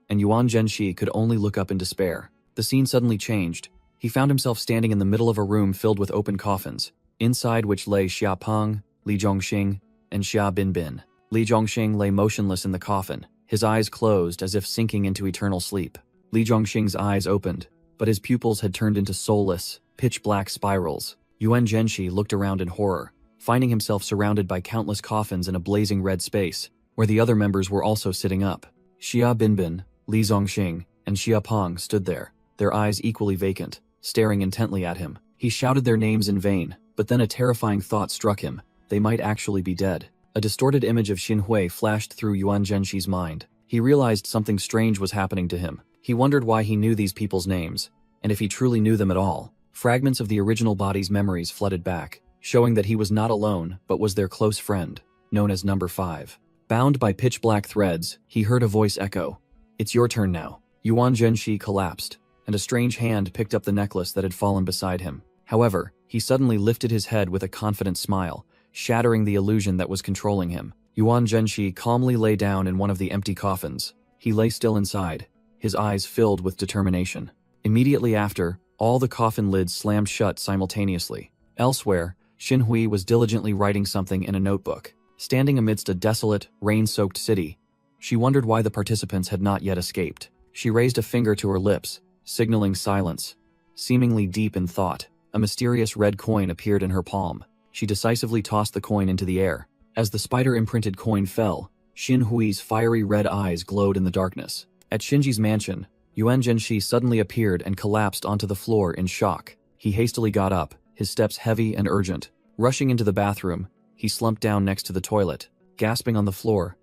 and Yuan Zhenxi could only look up in despair. The scene suddenly changed. He found himself standing in the middle of a room filled with open coffins, inside which lay Xia Peng, Li Zhongxing, and Xia Binbin. Li Zhongxing lay motionless in the coffin, his eyes closed as if sinking into eternal sleep. Li Zhongxing's eyes opened, but his pupils had turned into soulless, pitch-black spirals. Yuan Zhenxi looked around in horror, finding himself surrounded by countless coffins in a blazing red space, where the other members were also sitting up. Xia Binbin, Li Zhongxing, and Xia Peng stood there, their eyes equally vacant, staring intently at him. He shouted their names in vain, but then a terrifying thought struck him. They might actually be dead. A distorted image of Xin Hui flashed through Yuan Zhenxi's mind. He realized something strange was happening to him. He wondered why he knew these people's names, and if he truly knew them at all. Fragments of the original body's memories flooded back, showing that he was not alone but was their close friend, known as Number 5. Bound by pitch-black threads, he heard a voice echo. "It's your turn now." Yuan Zhenxi collapsed, and a strange hand picked up the necklace that had fallen beside him. However, he suddenly lifted his head with a confident smile, shattering the illusion that was controlling him. Yuan Zhenxi calmly lay down in one of the empty coffins. He lay still inside, his eyes filled with determination. Immediately after, all the coffin lids slammed shut simultaneously. Elsewhere, Xin Hui was diligently writing something in a notebook. Standing amidst a desolate, rain-soaked city, she wondered why the participants had not yet escaped. She raised a finger to her lips, signaling silence. Seemingly deep in thought, a mysterious red coin appeared in her palm. She decisively tossed the coin into the air. As the spider-imprinted coin fell, Xin Hui's fiery red eyes glowed in the darkness. At Shinji's mansion, Yuan Zhenxi suddenly appeared and collapsed onto the floor in shock. He hastily got up, his steps heavy and urgent. Rushing into the bathroom, he slumped down next to the toilet. Gasping on the floor,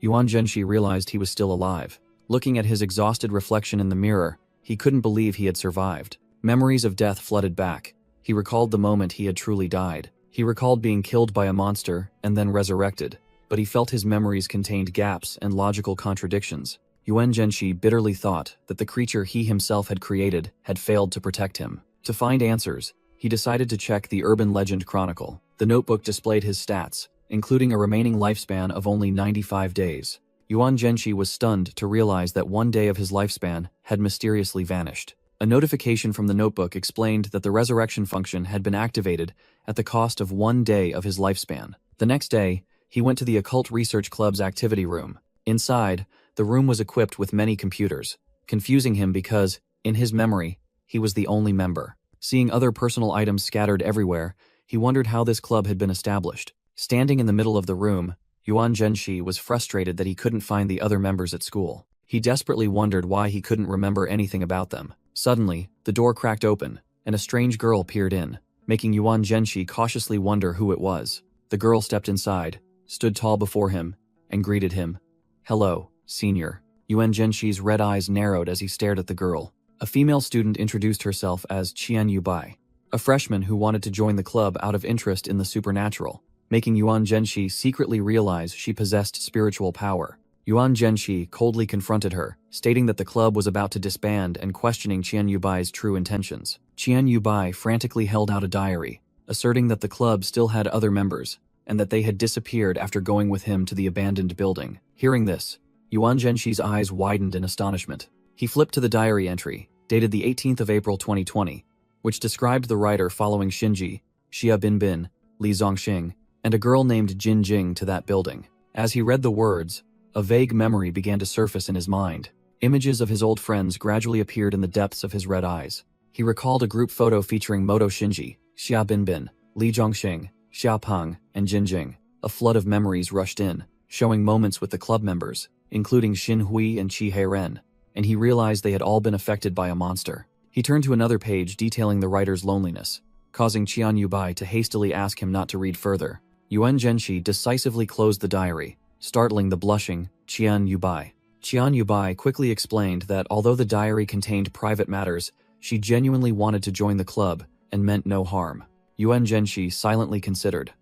Yuan Zhenshi realized he was still alive. Looking at his exhausted reflection in the mirror, he couldn't believe he had survived. Memories of death flooded back. He recalled the moment he had truly died. He recalled being killed by a monster and then resurrected, but he felt his memories contained gaps and logical contradictions. Yuan Zhenshi bitterly thought that the creature he himself had created had failed to protect him. To find answers, he decided to check the Urban Legend Chronicle. The notebook displayed his stats, including a remaining lifespan of only 95 days. Yuan Zhenshi was stunned to realize that one day of his lifespan had mysteriously vanished. A notification from the notebook explained that the resurrection function had been activated at the cost of 1 day of his lifespan. The next day, he went to the Occult Research Club's activity room. Inside, the room was equipped with many computers, confusing him because, in his memory, he was the only member. Seeing other personal items scattered everywhere, he wondered how this club had been established. Standing in the middle of the room, Yuan Zhenshi was frustrated that he couldn't find the other members at school. He desperately wondered why he couldn't remember anything about them. Suddenly, the door cracked open, and a strange girl peered in, making Yuan Zhenshi cautiously wonder who it was. The girl stepped inside, stood tall before him, and greeted him. "Hello, senior." Yuan Zhenshi's red eyes narrowed as he stared at the girl. A female student introduced herself as Qian Yubai, a freshman who wanted to join the club out of interest in the supernatural, making Yuan Zhenshi secretly realize she possessed spiritual power. Yuan Zhenshi coldly confronted her, stating that the club was about to disband and questioning Qian Yubai's true intentions. Qian Yubai frantically held out a diary, asserting that the club still had other members, and that they had disappeared after going with him to the abandoned building. Hearing this, Yuan Zhenshi's eyes widened in astonishment. He flipped to the diary entry, dated the 18th of April 2020, which described the writer following Shinji, Xia Binbin, Li Zongxing, and a girl named Jin Jing to that building. As he read the words, a vague memory began to surface in his mind. Images of his old friends gradually appeared in the depths of his red eyes. He recalled a group photo featuring Moto Shinji, Xia Binbin, Li Zongxing, Xia Peng, and Jin Jing. A flood of memories rushed in, showing moments with the club members, including Xin Hui and Qi Heiren, and he realized they had all been affected by a monster. He turned to another page detailing the writer's loneliness, causing Qian Yubai to hastily ask him not to read further. Yuan Zhenshi decisively closed the diary, startling the blushing Qian Yubai. Qian Yubai quickly explained that although the diary contained private matters, she genuinely wanted to join the club and meant no harm. Yuan Zhenshi silently considered,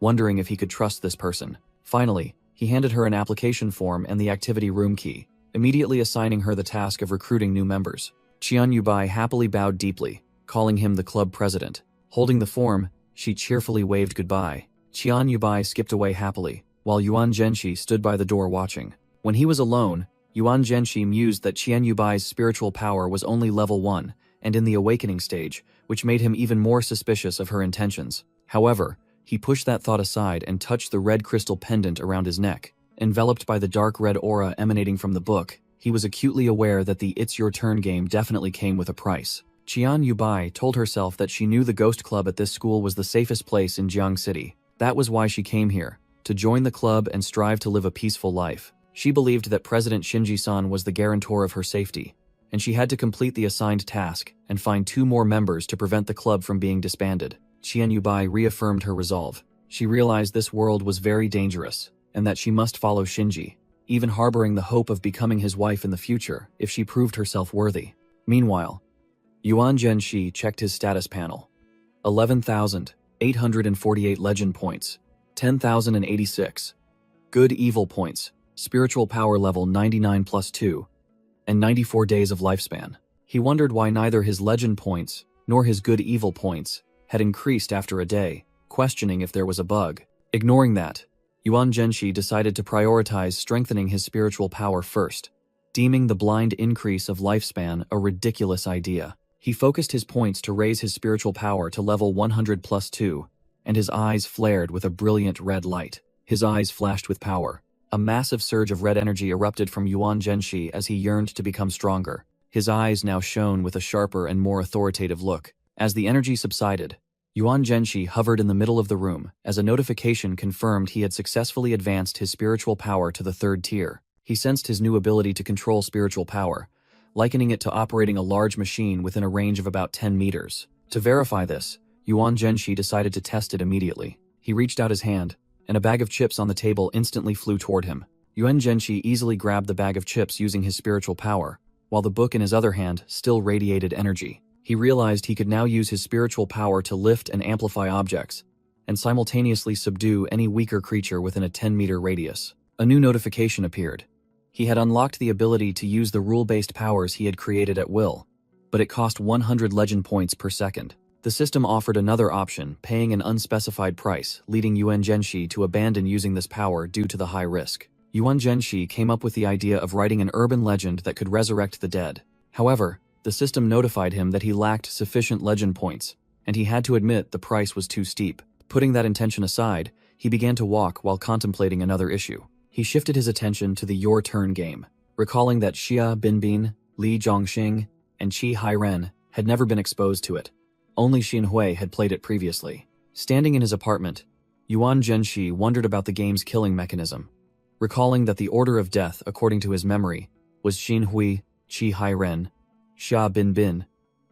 wondering if he could trust this person. Finally, he handed her an application form and the activity room key, immediately assigning her the task of recruiting new members. Qian Yubai happily bowed deeply, calling him the club president. Holding the form, she cheerfully waved goodbye. Qian Yubai skipped away happily, while Yuan Zhenshi stood by the door watching. When he was alone, Yuan Zhenshi mused that Qian Yubai's spiritual power was only level 1 and in the awakening stage, which made him even more suspicious of her intentions. However, he pushed that thought aside and touched the red crystal pendant around his neck. Enveloped by the dark red aura emanating from the book, he was acutely aware that the It's Your Turn game definitely came with a price. Qian Yubai told herself that she knew the ghost club at this school was the safest place in Jiang City. That was why she came here, to join the club and strive to live a peaceful life. She believed that President Shinji-san was the guarantor of her safety, and she had to complete the assigned task and find 2 more members to prevent the club from being disbanded. Qian Yubai reaffirmed her resolve. She realized this world was very dangerous, and that she must follow Shinji, even harboring the hope of becoming his wife in the future if she proved herself worthy. Meanwhile, Yuan Zhenshi checked his status panel. 11,848 legend points, 10,086 good evil points, spiritual power level 99 plus 2, and 94 days of lifespan. He wondered why neither his legend points nor his good evil points had increased after a day, questioning if there was a bug. Ignoring that, Yuan Zhenshi decided to prioritize strengthening his spiritual power first, deeming the blind increase of lifespan a ridiculous idea. He focused his points to raise his spiritual power to level 100 plus 2, and his eyes flared with a brilliant red light. His eyes flashed with power. A massive surge of red energy erupted from Yuan Zhenshi as he yearned to become stronger. His eyes now shone with a sharper and more authoritative look. As the energy subsided, Yuan Zhenshi hovered in the middle of the room as a notification confirmed he had successfully advanced his spiritual power to the 3rd tier. He sensed his new ability to control spiritual power, likening it to operating a large machine within a range of about 10 meters. To verify this, Yuan Zhenshi decided to test it immediately. He reached out his hand, and a bag of chips on the table instantly flew toward him. Yuan Zhenshi easily grabbed the bag of chips using his spiritual power, while the book in his other hand still radiated energy. He realized he could now use his spiritual power to lift and amplify objects, and simultaneously subdue any weaker creature within a 10-meter radius. A new notification appeared. He had unlocked the ability to use the rule-based powers he had created at will, but it cost 100 legend points per second. The system offered another option, paying an unspecified price, leading Yuan Zhenshi to abandon using this power due to the high risk. Yuan Zhenshi came up with the idea of writing an urban legend that could resurrect the dead. However, the system notified him that he lacked sufficient legend points, and he had to admit the price was too steep. Putting that intention aside, he began to walk while contemplating another issue. He shifted his attention to the Your Turn game, recalling that Xia Binbin, Li Zhongxing, and Qi Hairen had never been exposed to it. Only Xinhui had played it previously. Standing in his apartment, Yuan Zhenshi wondered about the game's killing mechanism, recalling that the order of death, according to his memory, was Xinhui, Qi Hairen, Xia Binbin,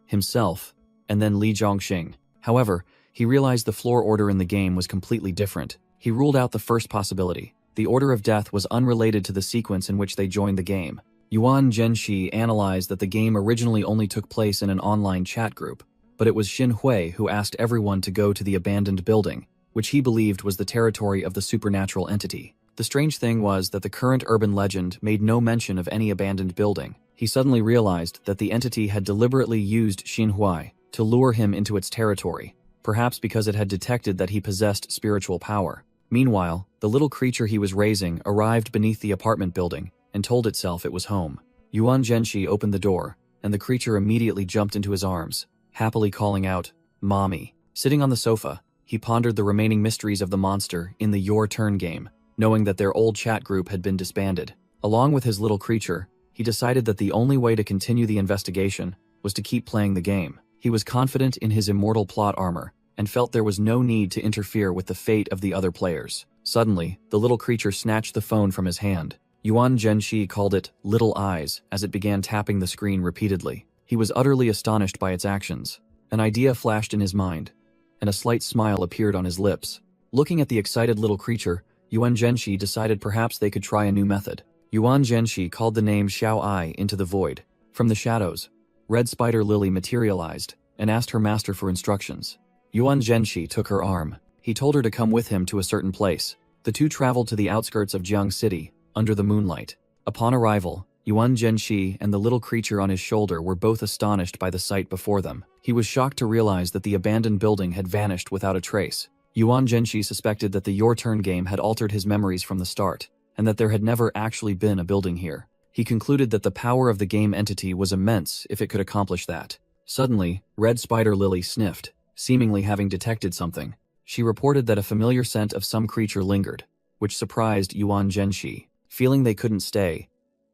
himself, and then Li Zhongxing. However, he realized the floor order in the game was completely different. He ruled out the first possibility. The order of death was unrelated to the sequence in which they joined the game. Yuan Zhenshi analyzed that the game originally only took place in an online chat group, but it was Xinhui who asked everyone to go to the abandoned building, which he believed was the territory of the supernatural entity. The strange thing was that the current urban legend made no mention of any abandoned building. He suddenly realized that the entity had deliberately used Xinhui to lure him into its territory, perhaps because it had detected that he possessed spiritual power. Meanwhile, the little creature he was raising arrived beneath the apartment building and told itself it was home. Yuan Zhenshi opened the door, and the creature immediately jumped into his arms, happily calling out, "Mommy." Sitting on the sofa, he pondered the remaining mysteries of the monster in the Your Turn game, knowing that their old chat group had been disbanded. Along with his little creature, he decided that the only way to continue the investigation was to keep playing the game. He was confident in his immortal plot armor, and felt there was no need to interfere with the fate of the other players. Suddenly, the little creature snatched the phone from his hand. Yuan Zhenshi called it Little Eyes as it began tapping the screen repeatedly. He was utterly astonished by its actions. An idea flashed in his mind, and a slight smile appeared on his lips. Looking at the excited little creature, Yuan Zhenshi decided perhaps they could try a new method. Yuan Zhenshi called the name Xiao Ai into the void. From the shadows, Red Spider Lily materialized and asked her master for instructions. Yuan Zhenshi took her arm. He told her to come with him to a certain place. The two traveled to the outskirts of Jiang City, under the moonlight. Upon arrival, Yuan Zhenshi and the little creature on his shoulder were both astonished by the sight before them. He was shocked to realize that the abandoned building had vanished without a trace. Yuan Zhenshi suspected that the Your Turn game had altered his memories from the start, and that there had never actually been a building here. He concluded that the power of the game entity was immense if it could accomplish that. Suddenly, Red Spider Lily sniffed, seemingly having detected something. She reported that a familiar scent of some creature lingered, which surprised Yuan Zhenshi. Feeling they couldn't stay,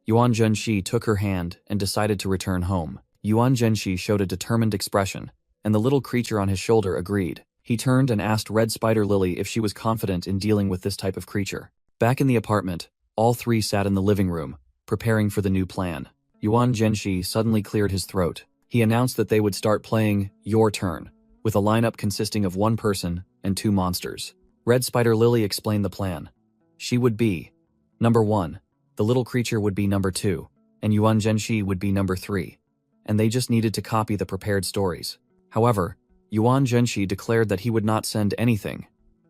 Yuan Zhenshi took her hand and decided to return home. Yuan Zhenshi showed a determined expression, and the little creature on his shoulder agreed. He turned and asked Red Spider Lily if she was confident in dealing with this type of creature. Back in the apartment, all three sat in the living room, preparing for the new plan. Yuan Zhenshi suddenly cleared his throat. He announced that they would start playing Your Turn, with a lineup consisting of one person and two monsters. Red Spider Lily explained the plan. She would be number 1, the little creature would be number 2, and Yuan Zhenshi would be number 3, and they just needed to copy the prepared stories. However, Yuan Zhenshi declared that he would not send anything.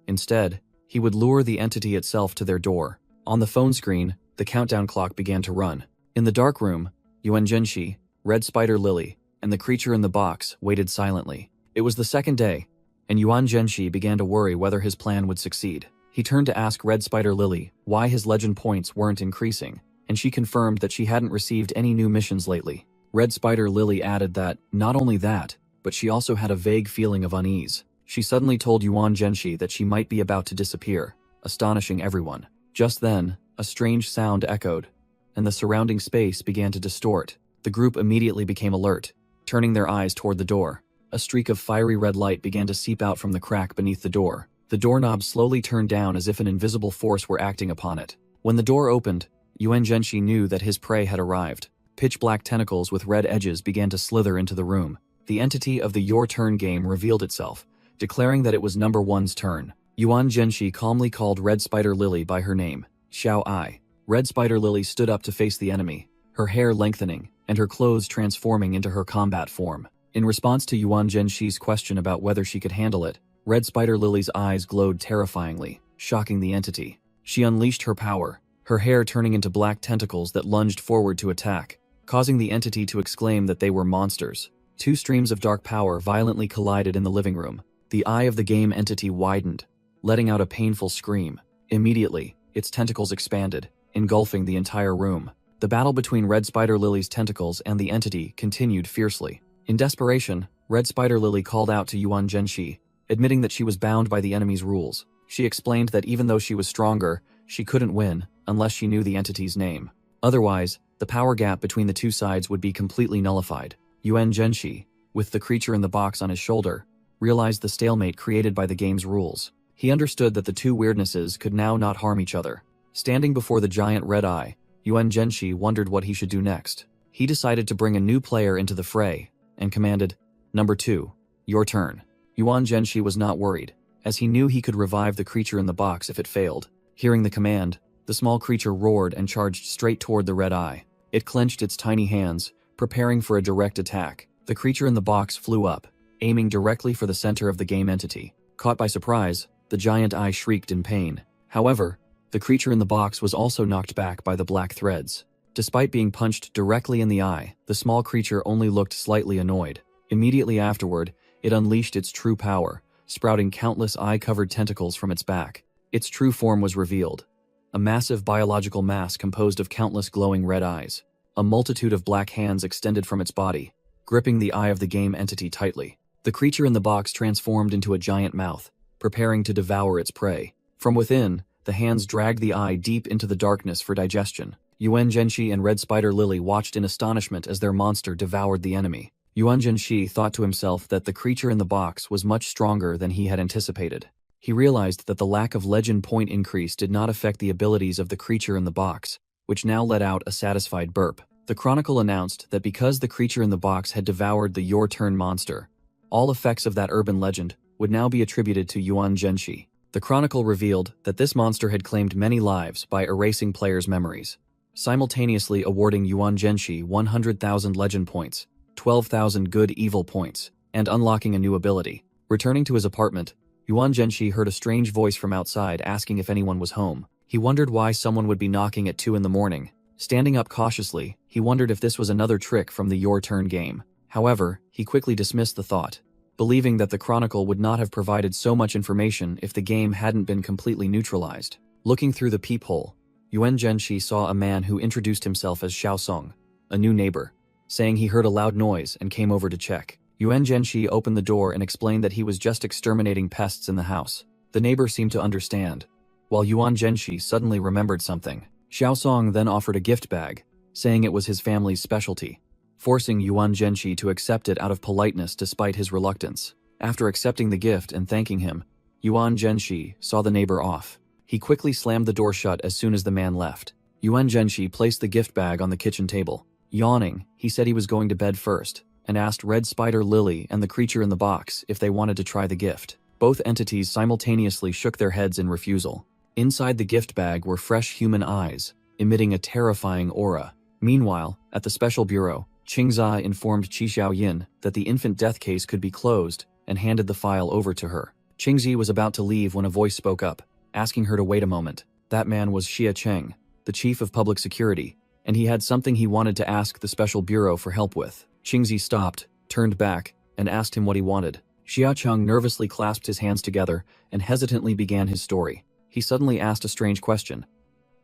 Instead, he would lure the entity itself to their door. On the phone screen, the countdown clock began to run. In the dark room, Yuan Zhenshi, Red Spider Lily, and the creature in the box waited silently. It was the second day, and Yuan Zhenshi began to worry whether his plan would succeed. He turned to ask Red Spider Lily why his legend points weren't increasing, and she confirmed that she hadn't received any new missions lately. Red Spider Lily added that, not only that, but she also had a vague feeling of unease. She suddenly told Yuan Zhenshi that she might be about to disappear, astonishing everyone. Just then, a strange sound echoed, and the surrounding space began to distort. The group immediately became alert, turning their eyes toward the door. A streak of fiery red light began to seep out from the crack beneath the door. The doorknob slowly turned down as if an invisible force were acting upon it. When the door opened, Yuan Zhenshi knew that his prey had arrived. Pitch-black tentacles with red edges began to slither into the room. the entity of the Your Turn game revealed itself, declaring that it was number 1's turn. Yuan Zhenshi calmly called Red Spider Lily by her name, Xiao Ai. Red Spider Lily stood up to face the enemy, her hair lengthening, and her clothes transforming into her combat form. In response to Yuan Zhenshi's question about whether she could handle it, Red Spider Lily's eyes glowed terrifyingly, shocking the entity. She unleashed her power, her hair turning into black tentacles that lunged forward to attack, causing the entity to exclaim that they were monsters. Two streams of dark power violently collided in the living room. The eye of the game entity widened, letting out a painful scream. Immediately, its tentacles expanded, engulfing the entire room. The battle between Red Spider Lily's tentacles and the entity continued fiercely. In desperation, Red Spider Lily called out to Yuan Zhenshi, admitting that she was bound by the enemy's rules. She explained that even though she was stronger, she couldn't win unless she knew the entity's name. Otherwise, the power gap between the two sides would be completely nullified. Yuan Zhenshi, with the creature in the box on his shoulder, realized the stalemate created by the game's rules. He understood that the two weirdnesses could now not harm each other. Standing before the giant red eye, Yuan Zhenshi wondered what he should do next. He decided to bring a new player into the fray, and commanded, "Number 2, your turn." Yuan Zhenshi was not worried, as he knew he could revive the creature in the box if it failed. Hearing the command, the small creature roared and charged straight toward the red eye. It clenched its tiny hands, preparing for a direct attack. The creature in the box flew up, aiming directly for the center of the game entity. Caught by surprise, the giant eye shrieked in pain. However, the creature in the box was also knocked back by the black threads. Despite being punched directly in the eye, the small creature only looked slightly annoyed. Immediately afterward, it unleashed its true power, sprouting countless eye-covered tentacles from its back. Its true form was revealed. A massive biological mass composed of countless glowing red eyes. A multitude of black hands extended from its body, gripping the eye of the game entity tightly. The creature in the box transformed into a giant mouth, preparing to devour its prey. From within, the hands dragged the eye deep into the darkness for digestion. Yuan Zhenshi and Red Spider Lily watched in astonishment as their monster devoured the enemy. Yuan Zhenshi thought to himself that the creature in the box was much stronger than he had anticipated. He realized that the lack of legend point increase did not affect the abilities of the creature in the box, which now let out a satisfied burp. The Chronicle announced that because the creature in the box had devoured the Your Turn monster, all effects of that urban legend would now be attributed to Yuan Zhenshi. The Chronicle revealed that this monster had claimed many lives by erasing players' memories, simultaneously awarding Yuan Zhenshi 100,000 legend points, 12,000 good evil points, and unlocking a new ability. Returning to his apartment, Yuan Zhenshi heard a strange voice from outside asking if anyone was home. He wondered why someone would be knocking at 2 in the morning. Standing up cautiously, he wondered if this was another trick from the Your Turn game. However, he quickly dismissed the thought, believing that the Chronicle would not have provided so much information if the game hadn't been completely neutralized. Looking through the peephole, Yuan Zhenshi saw a man who introduced himself as Xiaosong, a new neighbor, saying he heard a loud noise and came over to check. Yuan Zhenshi opened the door and explained that he was just exterminating pests in the house. The neighbor seemed to understand, while Yuan Zhenshi suddenly remembered something. Xiaosong then offered a gift bag, saying it was his family's specialty, forcing Yuan Zhenshi to accept it out of politeness despite his reluctance. After accepting the gift and thanking him, Yuan Zhenshi saw the neighbor off. He quickly slammed the door shut as soon as the man left. Yuan Zhenshi placed the gift bag on the kitchen table. Yawning, he said he was going to bed first, and asked Red Spider Lily and the creature in the box if they wanted to try the gift. Both entities simultaneously shook their heads in refusal. Inside the gift bag were fresh human eyes, emitting a terrifying aura. Meanwhile, at the Special Bureau, Qingza informed Qi Xiaoyin that the infant death case could be closed and handed the file over to her. Qingzi was about to leave when a voice spoke up, asking her to wait a moment. That man was Xia Cheng, the chief of public security, and he had something he wanted to ask the Special Bureau for help with. Qingzi stopped, turned back, and asked him what he wanted. Xia Cheng nervously clasped his hands together and hesitantly began his story. He suddenly asked a strange question.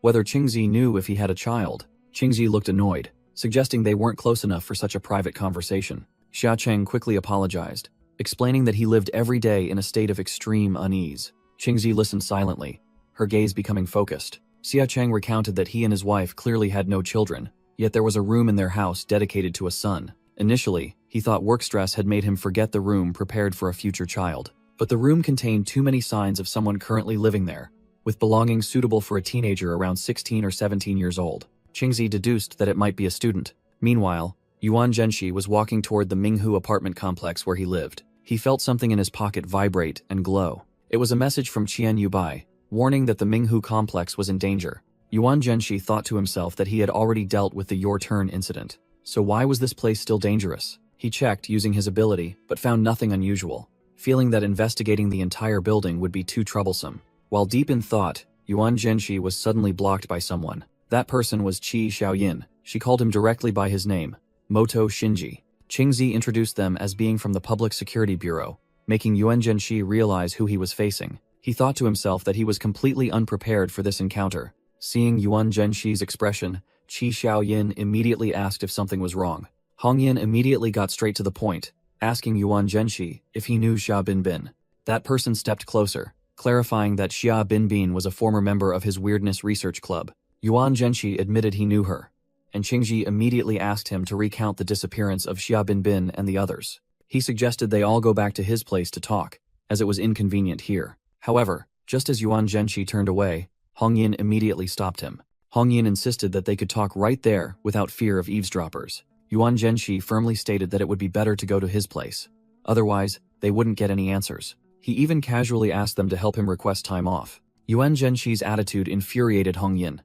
Whether Qingzi knew if he had a child. Qingzi looked annoyed, suggesting they weren't close enough for such a private conversation. Xia Cheng quickly apologized, explaining that he lived every day in a state of extreme unease. Qingzi listened silently, her gaze becoming focused. Xia Cheng recounted that he and his wife clearly had no children, yet there was a room in their house dedicated to a son. Initially, he thought work stress had made him forget the room prepared for a future child. But the room contained too many signs of someone currently living there, with belongings suitable for a teenager around 16 or 17 years old. Qingzi deduced that it might be a student. Meanwhile, Yuan Zhenshi was walking toward the Minghu apartment complex where he lived. He felt something in his pocket vibrate and glow. It was a message from Qian Yubai, warning that the Minghu complex was in danger. Yuan Zhenshi thought to himself that he had already dealt with the Your Turn incident. So why was this place still dangerous? He checked using his ability, but found nothing unusual, feeling that investigating the entire building would be too troublesome. While deep in thought, Yuan Zhenshi was suddenly blocked by someone. That person was Qi Xiaoyin. She called him directly by his name, Moto Shinji. Qingzi introduced them as being from the Public Security Bureau, making Yuan Zhenshi realize who he was facing. He thought to himself that he was completely unprepared for this encounter. Seeing Yuan Zhenshi's expression, Qi Xiaoyin immediately asked if something was wrong. Hong Yin immediately got straight to the point, asking Yuan Zhenshi if he knew Xia Binbin. That person stepped closer, clarifying that Xia Binbin was a former member of his Weirdness Research Club. Yuan Zhenshi admitted he knew her, and Qingji immediately asked him to recount the disappearance of Xia Binbin and the others. He suggested they all go back to his place to talk, as it was inconvenient here. However, just as Yuan Zhenshi turned away, Hong Yin immediately stopped him. Hong Yin insisted that they could talk right there without fear of eavesdroppers. Yuan Zhenshi firmly stated that it would be better to go to his place. Otherwise, they wouldn't get any answers. He even casually asked them to help him request time off. Yuan Zhenshi's attitude infuriated Hong Yin,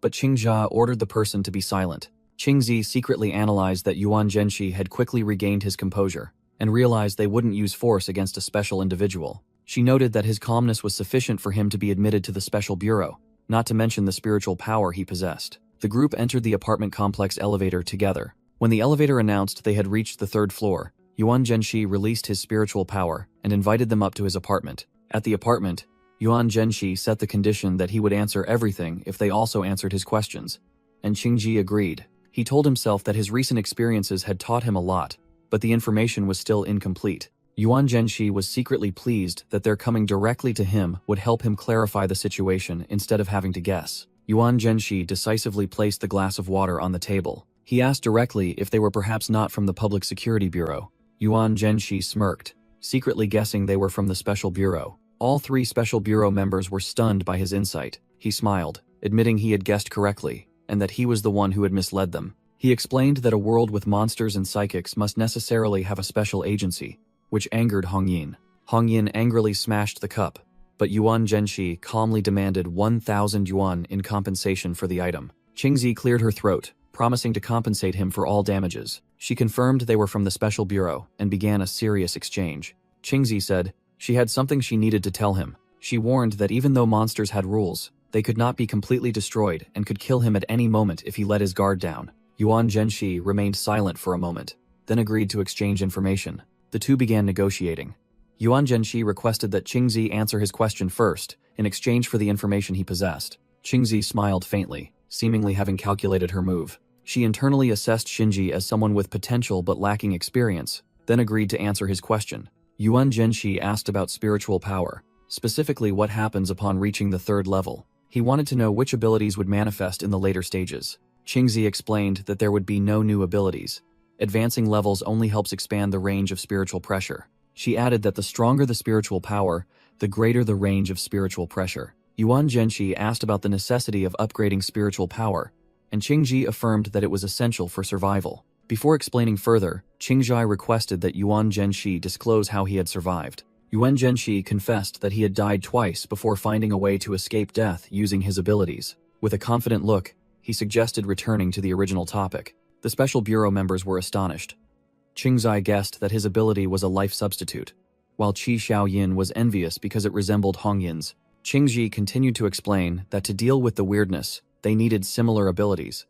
but Qingzha ordered the person to be silent. Qingzi secretly analyzed that Yuan Zhenshi had quickly regained his composure and realized they wouldn't use force against a special individual. She noted that his calmness was sufficient for him to be admitted to the special bureau, not to mention the spiritual power he possessed. The group entered the apartment complex elevator together. When the elevator announced they had reached the 3rd floor, Yuan Zhenshi released his spiritual power and invited them up to his apartment. At the apartment, Yuan Zhenshi set the condition that he would answer everything if they also answered his questions, and Qingji agreed. He told himself that his recent experiences had taught him a lot, but the information was still incomplete. Yuan Zhenshi was secretly pleased that their coming directly to him would help him clarify the situation instead of having to guess. Yuan Zhenshi decisively placed the glass of water on the table. He asked directly if they were perhaps not from the Public Security Bureau. Yuan Zhenshi smirked, secretly guessing they were from the Special Bureau. All 3 Special Bureau members were stunned by his insight. He smiled, admitting he had guessed correctly, and that he was the one who had misled them. He explained that a world with monsters and psychics must necessarily have a special agency, which angered Hong Yin. Hong Yin angrily smashed the cup, but Yuan Zhenshi calmly demanded 1,000 yuan in compensation for the item. Qingzi cleared her throat, promising to compensate him for all damages. She confirmed they were from the Special Bureau and began a serious exchange. Qingzi said she had something she needed to tell him. She warned that even though monsters had rules, they could not be completely destroyed and could kill him at any moment if he let his guard down. Yuan Zhenshi remained silent for a moment, then agreed to exchange information. The two began negotiating. Yuan Zhenshi requested that Qingzi answer his question first, in exchange for the information he possessed. Qingzi smiled faintly, seemingly having calculated her move. She internally assessed Shinji as someone with potential but lacking experience, then agreed to answer his question. Yuan Zhenshi asked about spiritual power, specifically what happens upon reaching the 3rd level. He wanted to know which abilities would manifest in the later stages. Qingzi explained that there would be no new abilities. Advancing levels only helps expand the range of spiritual pressure. She added that the stronger the spiritual power, the greater the range of spiritual pressure. Yuan Zhenshi asked about the necessity of upgrading spiritual power, and Qingji affirmed that it was essential for survival. Before explaining further, Qingzhai requested that Yuan Zhenshi disclose how he had survived. Yuan Zhenshi confessed that he had died twice before finding a way to escape death using his abilities. With a confident look, he suggested returning to the original topic. The Special Bureau members were astonished. Qingzhai guessed that his ability was a life substitute, while Qi Xiaoyin was envious because it resembled Hong Yin's. Qingji continued to explain that to deal with the weirdness, they needed similar abilities,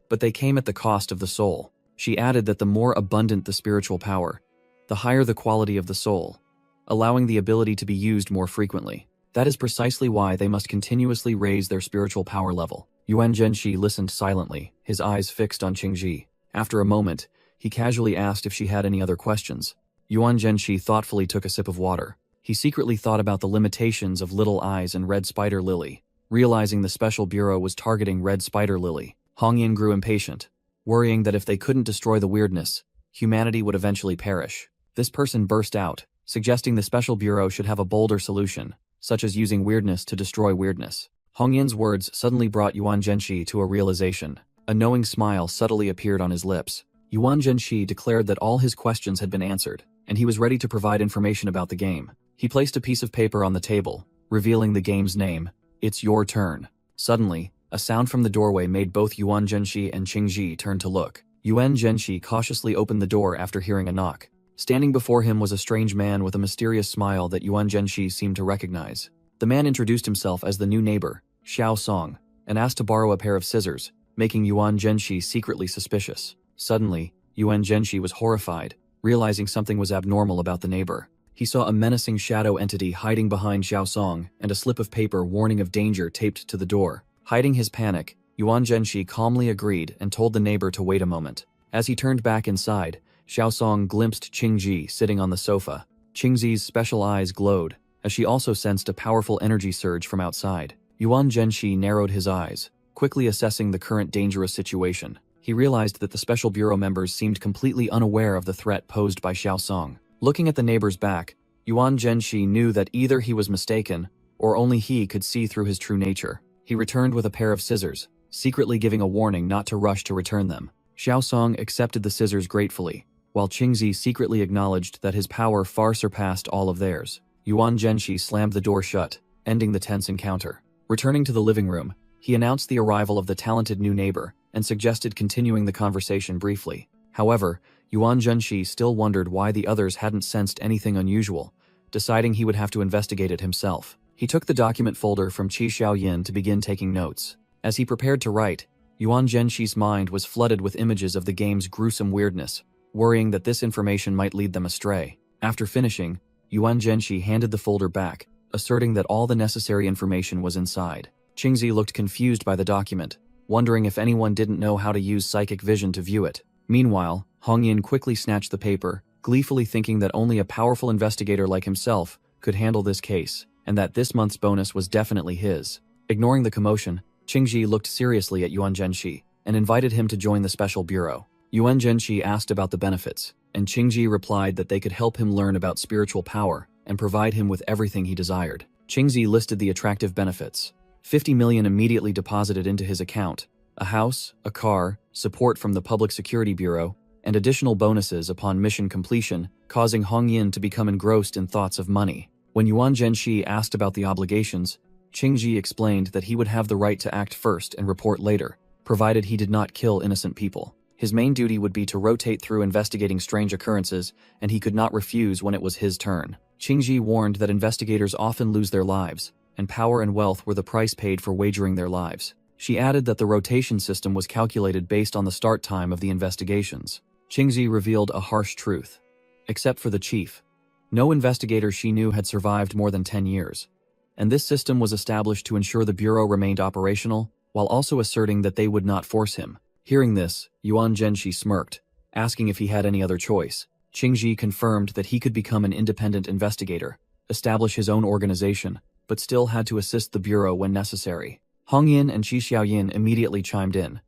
but they came at the cost of the soul. She added that the more abundant the spiritual power, the higher the quality of the soul, allowing the ability to be used more frequently. That is precisely why they must continuously raise their spiritual power level. Yuan Zhenshi listened silently, his eyes fixed on Qingji. After a moment, he casually asked if she had any other questions. Yuan Zhenshi thoughtfully took a sip of water. He secretly thought about the limitations of Little Eyes and Red Spider Lily. Realizing the Special Bureau was targeting Red Spider Lily, Hong Yin grew impatient, worrying that if they couldn't destroy the weirdness, humanity would eventually perish. This person burst out, suggesting the Special Bureau should have a bolder solution, such as using weirdness to destroy weirdness. Hong Yin's words suddenly brought Yuan Zhenshi to a realization. A knowing smile subtly appeared on his lips. Yuan Zhenxi declared that all his questions had been answered, and he was ready to provide information about the game. He placed a piece of paper on the table, revealing the game's name. It's your turn. Suddenly, a sound from the doorway made both Yuan Zhenxi and Qingji turn to look. Yuan Zhenxi cautiously opened the door after hearing a knock. Standing before him was a strange man with a mysterious smile that Yuan Zhenxi seemed to recognize. The man introduced himself as the new neighbor, Xiao Song, and asked to borrow a pair of scissors, making Yuan Zhenxi secretly suspicious. Suddenly, Yuan Zhenxi was horrified, realizing something was abnormal about the neighbor. He saw a menacing shadow entity hiding behind Xiao Song and a slip of paper warning of danger taped to the door. Hiding his panic, Yuan Zhenxi calmly agreed and told the neighbor to wait a moment. As he turned back inside, Xiao Song glimpsed Qingji sitting on the sofa. Qingji's special eyes glowed, as she also sensed a powerful energy surge from outside. Yuan Zhenxi narrowed his eyes, quickly assessing the current dangerous situation. He realized that the Special Bureau members seemed completely unaware of the threat posed by Xiao Song. Looking at the neighbor's back, Yuan Zhenxi knew that either he was mistaken, or only he could see through his true nature. He returned with a pair of scissors, secretly giving a warning not to rush to return them. Xiao Song accepted the scissors gratefully, while Qingji secretly acknowledged that his power far surpassed all of theirs. Yuan Zhenxi slammed the door shut, ending the tense encounter. Returning to the living room, he announced the arrival of the talented new neighbor and suggested continuing the conversation briefly. However, Yuan Zhenxi still wondered why the others hadn't sensed anything unusual, deciding he would have to investigate it himself. He took the document folder from Qi Xiaoyin to begin taking notes. As he prepared to write, Yuan Zhenxi's mind was flooded with images of the game's gruesome weirdness, worrying that this information might lead them astray. After finishing, Yuan Zhenxi handed the folder back, asserting that all the necessary information was inside. Qingji looked confused by the document, wondering if anyone didn't know how to use psychic vision to view it. Meanwhile, Hongyin quickly snatched the paper, gleefully thinking that only a powerful investigator like himself could handle this case, and that this month's bonus was definitely his. Ignoring the commotion, Qingji looked seriously at Yuan Zhenxi and invited him to join the Special Bureau. Yuan Zhenxi asked about the benefits, and Qingji replied that they could help him learn about spiritual power and provide him with everything he desired. Qingji listed the attractive benefits. 50 million immediately deposited into his account, a house, a car, support from the Public Security Bureau, and additional bonuses upon mission completion, causing Hongyin to become engrossed in thoughts of money. When Yuan Zhenxi asked about the obligations, Qingji explained that he would have the right to act first and report later, provided he did not kill innocent people. His main duty would be to rotate through investigating strange occurrences, and he could not refuse when it was his turn. Qingji warned that investigators often lose their lives, and power and wealth were the price paid for wagering their lives. She added that the rotation system was calculated based on the start time of the investigations. Qingji revealed a harsh truth. Except for the chief, no investigator she knew had survived more than 10 years. And this system was established to ensure the Bureau remained operational, while also asserting that they would not force him. Hearing this, Yuan Zhenxi smirked, asking if he had any other choice. Qingji confirmed that he could become an independent investigator, establish his own organization, but still had to assist the Bureau when necessary. Hongyin and Qi Xiaoyin immediately chimed in.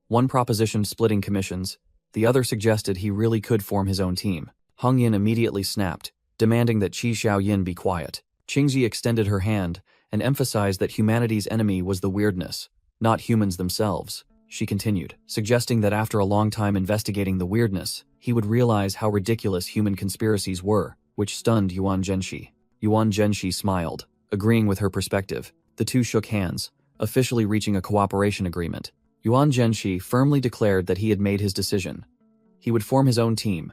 One propositioned splitting commissions, the other suggested he really could form his own team. Hongyin immediately snapped, demanding that Qi Xiaoyin be quiet. Qingji extended her hand and emphasized that humanity's enemy was the weirdness, not humans themselves. She continued, suggesting that after a long time investigating the weirdness, he would realize how ridiculous human conspiracies were, which stunned Yuan Zhenxi. Yuan Zhenxi smiled, agreeing with her perspective. The two shook hands, officially reaching a cooperation agreement. Yuan Zhenxi firmly declared that he had made his decision. He would form his own team,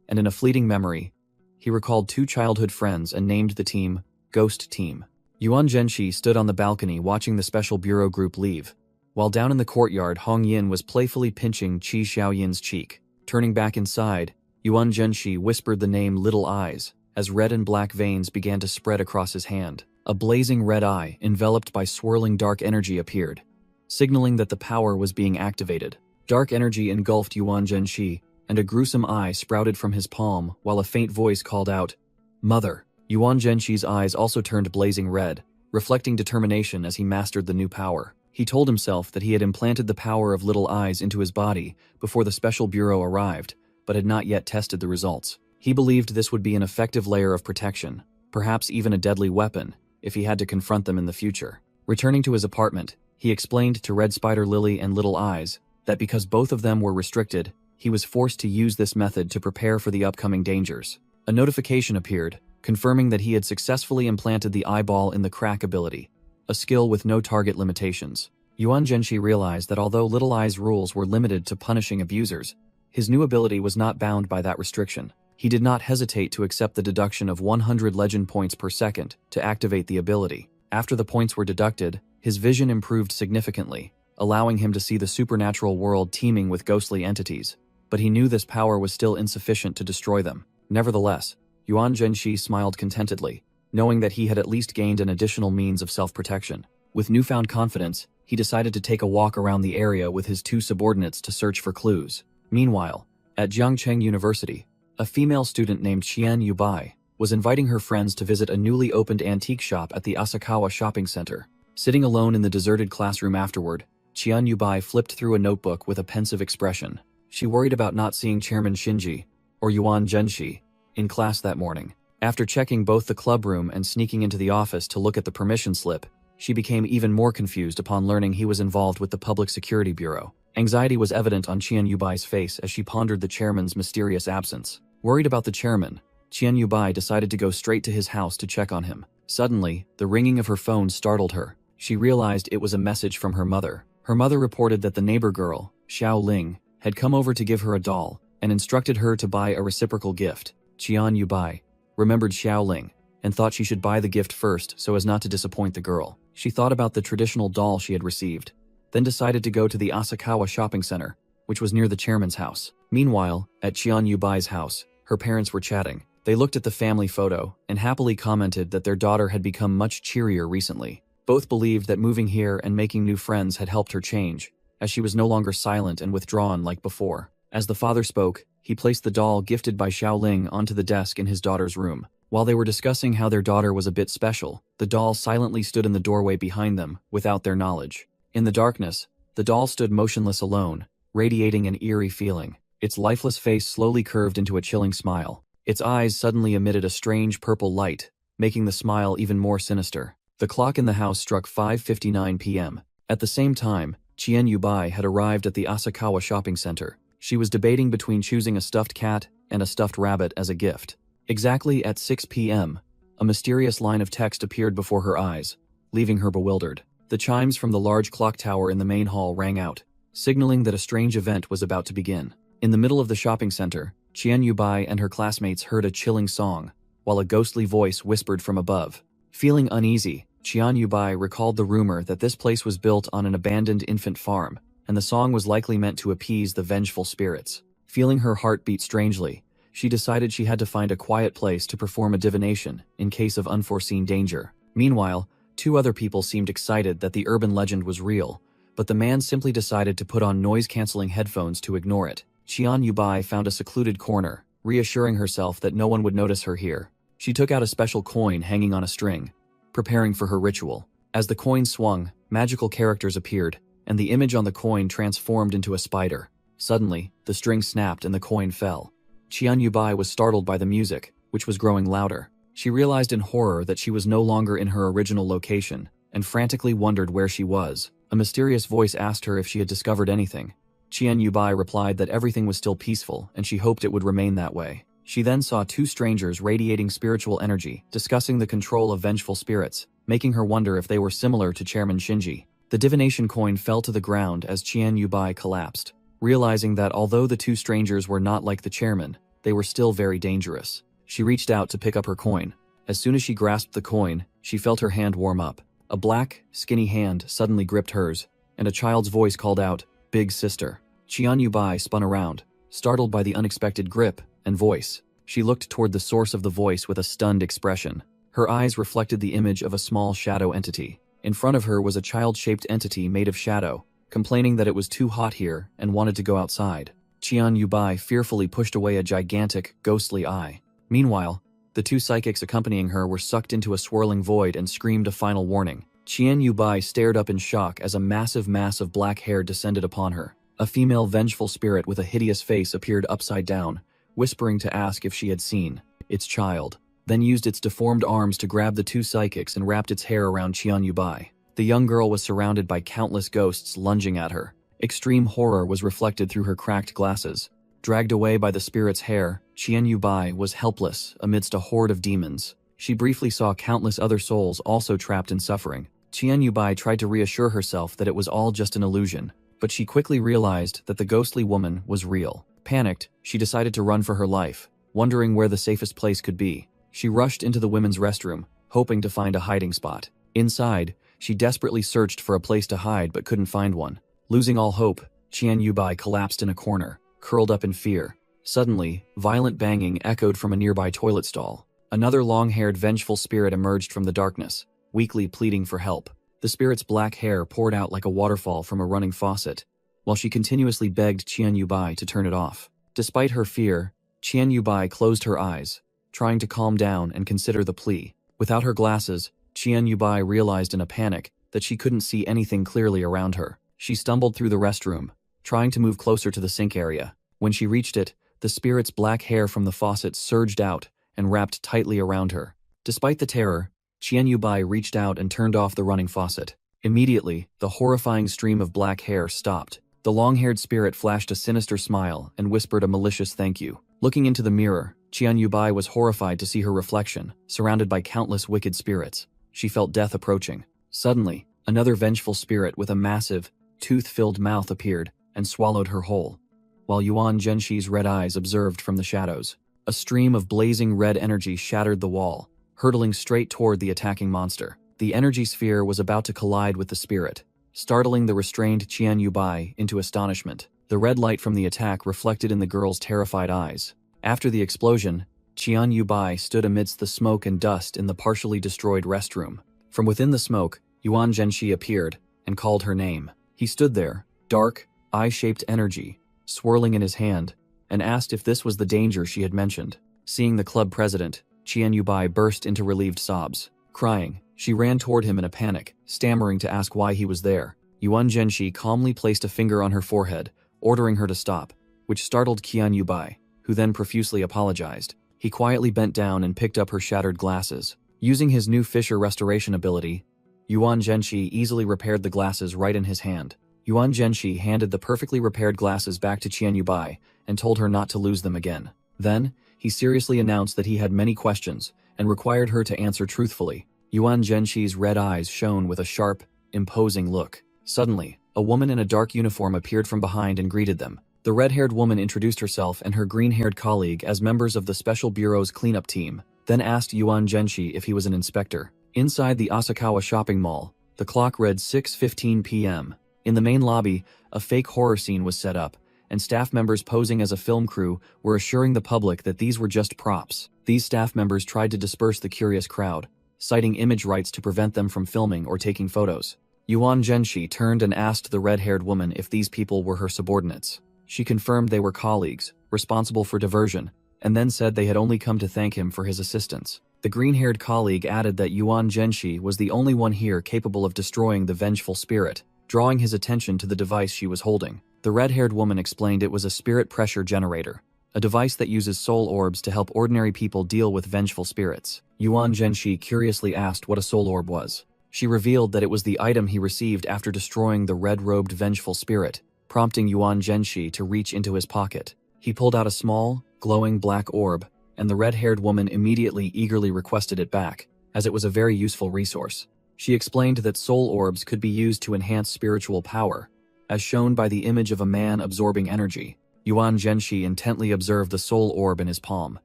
and in a fleeting memory, he recalled two childhood friends and named the team Ghost Team. Yuan Zhenxi stood on the balcony watching the Special Bureau group leave, while down in the courtyard Hongyin was playfully pinching Qi Xiaoyin's cheek. Turning back inside, Yuan Zhenxi whispered the name Little Eyes, as red and black veins began to spread across his hand. A blazing red eye, enveloped by swirling dark energy, appeared, signaling that the power was being activated. Dark energy engulfed Yuan Zhenxi, and a gruesome eye sprouted from his palm while a faint voice called out, "Mother." Yuan Zhenxi's eyes also turned blazing red, reflecting determination as he mastered the new power. He told himself that he had implanted the power of Little Eyes into his body before the Special Bureau arrived, but had not yet tested the results. He believed this would be an effective layer of protection, perhaps even a deadly weapon, if he had to confront them in the future. Returning to his apartment, he explained to Red Spider Lily and Little Eyes that because both of them were restricted, he was forced to use this method to prepare for the upcoming dangers. A notification appeared, confirming that he had successfully implanted the eyeball in the crack ability, a skill with no target limitations. Yuan Zhenshi realized that although Little Eye's rules were limited to punishing abusers, his new ability was not bound by that restriction. He did not hesitate to accept the deduction of 100 legend points per second to activate the ability. After the points were deducted, his vision improved significantly, allowing him to see the supernatural world teeming with ghostly entities. But he knew this power was still insufficient to destroy them. Nevertheless, Yuan Zhenshi smiled contentedly, knowing that he had at least gained an additional means of self-protection. With newfound confidence, he decided to take a walk around the area with his two subordinates to search for clues. Meanwhile, at Jiangcheng University, a female student named Qian Yubai was inviting her friends to visit a newly opened antique shop at the Asakawa shopping center. Sitting alone in the deserted classroom afterward, Qian Yubai flipped through a notebook with a pensive expression. She worried about not seeing Chairman Shinji, or Yuan Zhenshi, in class that morning. After checking both the club room and sneaking into the office to look at the permission slip, she became even more confused upon learning he was involved with the Public Security Bureau. Anxiety was evident on Qian Yubai's face as she pondered the chairman's mysterious absence. Worried about the chairman, Qian Yubai decided to go straight to his house to check on him. Suddenly, the ringing of her phone startled her. She realized it was a message from her mother. Her mother reported that the neighbor girl, Xiao Ling, had come over to give her a doll and instructed her to buy a reciprocal gift. Qian Yubai remembered Xiao Ling and thought she should buy the gift first so as not to disappoint the girl. She thought about the traditional doll she had received, then decided to go to the Asakawa shopping center, which was near the chairman's house. Meanwhile, at Qian Yubai's house, her parents were chatting. They looked at the family photo and happily commented that their daughter had become much cheerier recently. Both believed that moving here and making new friends had helped her change, as she was no longer silent and withdrawn like before. As the father spoke, he placed the doll gifted by Xiao Ling onto the desk in his daughter's room. While they were discussing how their daughter was a bit special, the doll silently stood in the doorway behind them, without their knowledge. In the darkness, the doll stood motionless alone, radiating an eerie feeling. Its lifeless face slowly curved into a chilling smile. Its eyes suddenly emitted a strange purple light, making the smile even more sinister. The clock in the house struck 5:59 p.m. At the same time, Qian Yubai had arrived at the Asakawa shopping center. She was debating between choosing a stuffed cat and a stuffed rabbit as a gift. Exactly at 6 p.m., a mysterious line of text appeared before her eyes, leaving her bewildered. The chimes from the large clock tower in the main hall rang out, signaling that a strange event was about to begin. In the middle of the shopping center, Qian Yubai and her classmates heard a chilling song, while a ghostly voice whispered from above. Feeling uneasy, Qian Yubai recalled the rumor that this place was built on an abandoned infant farm, and the song was likely meant to appease the vengeful spirits. Feeling her heart beat strangely, she decided she had to find a quiet place to perform a divination in case of unforeseen danger. Meanwhile, two other people seemed excited that the urban legend was real, but the man simply decided to put on noise-canceling headphones to ignore it. Qian Yubai found a secluded corner, reassuring herself that no one would notice her here. She took out a special coin hanging on a string, preparing for her ritual. As the coin swung, magical characters appeared, and the image on the coin transformed into a spider. Suddenly, the string snapped and the coin fell. Qian Yubai was startled by the music, which was growing louder. She realized in horror that she was no longer in her original location, and frantically wondered where she was. A mysterious voice asked her if she had discovered anything. Qian Yubai replied that everything was still peaceful and she hoped it would remain that way. She then saw two strangers radiating spiritual energy, discussing the control of vengeful spirits, making her wonder if they were similar to Chairman Shinji. The divination coin fell to the ground as Qian Yubai collapsed, realizing that although the two strangers were not like the chairman, they were still very dangerous. She reached out to pick up her coin. As soon as she grasped the coin, she felt her hand warm up. A black, skinny hand suddenly gripped hers, and a child's voice called out, "Big sister." Qian Yubai spun around, startled by the unexpected grip and voice. She looked toward the source of the voice with a stunned expression. Her eyes reflected the image of a small shadow entity. In front of her was a child-shaped entity made of shadow, complaining that it was too hot here and wanted to go outside. Qian Yubai fearfully pushed away a gigantic, ghostly eye. Meanwhile, the two psychics accompanying her were sucked into a swirling void and screamed a final warning. Qian Yubai stared up in shock as a massive mass of black hair descended upon her. A female vengeful spirit with a hideous face appeared upside down, whispering to ask if she had seen its child, then used its deformed arms to grab the two psychics and wrapped its hair around Qian Yubai. The young girl was surrounded by countless ghosts lunging at her. Extreme horror was reflected through her cracked glasses, Dragged away by the spirit's hair, Qian Yubai was helpless amidst a horde of demons. She briefly saw countless other souls also trapped in suffering. Qian Yubai tried to reassure herself that it was all just an illusion, but she quickly realized that the ghostly woman was real. Panicked, she decided to run for her life, wondering where the safest place could be. She rushed into the women's restroom, hoping to find a hiding spot. Inside, she desperately searched for a place to hide but couldn't find one. Losing all hope, Qian Yubai collapsed in a corner, curled up in fear. Suddenly, violent banging echoed from a nearby toilet stall. Another long-haired vengeful spirit emerged from the darkness, weakly pleading for help. The spirit's black hair poured out like a waterfall from a running faucet, while she continuously begged Qian Yubai to turn it off. Despite her fear, Qian Yubai closed her eyes, trying to calm down and consider the plea. Without her glasses, Qian Yubai realized in a panic that she couldn't see anything clearly around her. She stumbled through the restroom, trying to move closer to the sink area. When she reached it, the spirit's black hair from the faucet surged out and wrapped tightly around her. Despite the terror, Qian Yubai reached out and turned off the running faucet. Immediately, the horrifying stream of black hair stopped. The long-haired spirit flashed a sinister smile and whispered a malicious thank you. Looking into the mirror, Qian Yubai was horrified to see her reflection, surrounded by countless wicked spirits. She felt death approaching. Suddenly, another vengeful spirit with a massive, tooth-filled mouth appeared and swallowed her whole, while Yuan Zhenshi's red eyes observed from the shadows. A stream of blazing red energy shattered the wall, hurtling straight toward the attacking monster. The energy sphere was about to collide with the spirit, startling the restrained Qian Yubai into astonishment. The red light from the attack reflected in the girl's terrified eyes. After the explosion, Qian Yubai stood amidst the smoke and dust in the partially destroyed restroom. From within the smoke, Yuan Zhenshi appeared and called her name. He stood there, dark, eye-shaped energy, swirling in his hand, and asked if this was the danger she had mentioned. Seeing the club president, Qian Yubai burst into relieved sobs. Crying, she ran toward him in a panic, stammering to ask why he was there. Yuan Zhenshi calmly placed a finger on her forehead, ordering her to stop, which startled Qian Yubai, who then profusely apologized. He quietly bent down and picked up her shattered glasses. Using his new Fisher restoration ability, Yuan Zhenshi easily repaired the glasses right in his hand. Yuan Zhenshi handed the perfectly repaired glasses back to Qian Yubai and told her not to lose them again. Then, he seriously announced that he had many questions and required her to answer truthfully. Yuan Zhenshi's red eyes shone with a sharp, imposing look. Suddenly, a woman in a dark uniform appeared from behind and greeted them. The red-haired woman introduced herself and her green-haired colleague as members of the Special Bureau's cleanup team, then asked Yuan Zhenshi if he was an inspector. Inside the Asakawa shopping mall, the clock read 6:15 p.m. In the main lobby, a fake horror scene was set up, and staff members posing as a film crew were assuring the public that these were just props. These staff members tried to disperse the curious crowd, citing image rights to prevent them from filming or taking photos. Yuan Zhenshi turned and asked the red-haired woman if these people were her subordinates. She confirmed they were colleagues, responsible for diversion, and then said they had only come to thank him for his assistance. The green-haired colleague added that Yuan Zhenshi was the only one here capable of destroying the vengeful spirit, drawing his attention to the device she was holding. The red-haired woman explained it was a spirit pressure generator, a device that uses soul orbs to help ordinary people deal with vengeful spirits. Yuan Zhenshi curiously asked what a soul orb was. She revealed that it was the item he received after destroying the red-robed vengeful spirit, prompting Yuan Zhenshi to reach into his pocket. He pulled out a small, glowing black orb, and the red-haired woman immediately eagerly requested it back, as it was a very useful resource. She explained that soul orbs could be used to enhance spiritual power, as shown by the image of a man absorbing energy. Yuan Zhenshi intently observed the soul orb in his palm.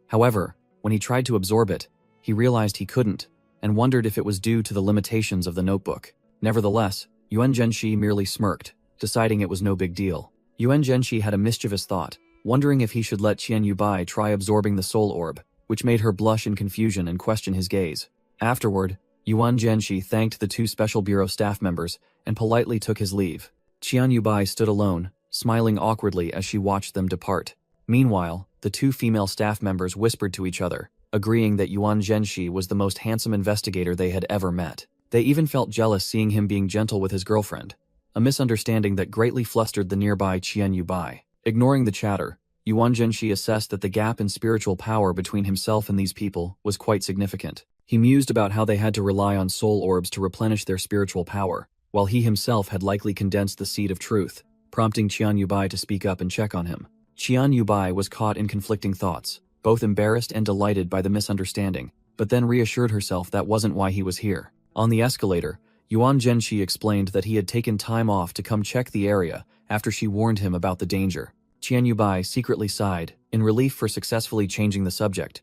However, when he tried to absorb it, he realized he couldn't, and wondered if it was due to the limitations of the notebook. Nevertheless, Yuan Zhenshi merely smirked, deciding it was no big deal. Yuan Zhenshi had a mischievous thought, wondering if he should let Qian Yubai try absorbing the soul orb, which made her blush in confusion and question his gaze. Afterward, Yuan Zhenshi thanked the two Special Bureau staff members and politely took his leave. Qian Yubai stood alone, smiling awkwardly as she watched them depart. Meanwhile, the two female staff members whispered to each other, agreeing that Yuan Zhenshi was the most handsome investigator they had ever met. They even felt jealous seeing him being gentle with his girlfriend, a misunderstanding that greatly flustered the nearby Qian Yubai. Ignoring the chatter, Yuan Zhenshi assessed that the gap in spiritual power between himself and these people was quite significant. He mused about how they had to rely on soul orbs to replenish their spiritual power, while he himself had likely condensed the seed of truth, prompting Qian Yubai to speak up and check on him. Qian Yubai was caught in conflicting thoughts, both embarrassed and delighted by the misunderstanding, but then reassured herself that wasn't why he was here. On the escalator, Yuan Zhenxi explained that he had taken time off to come check the area after she warned him about the danger. Qian Yubai secretly sighed, in relief for successfully changing the subject.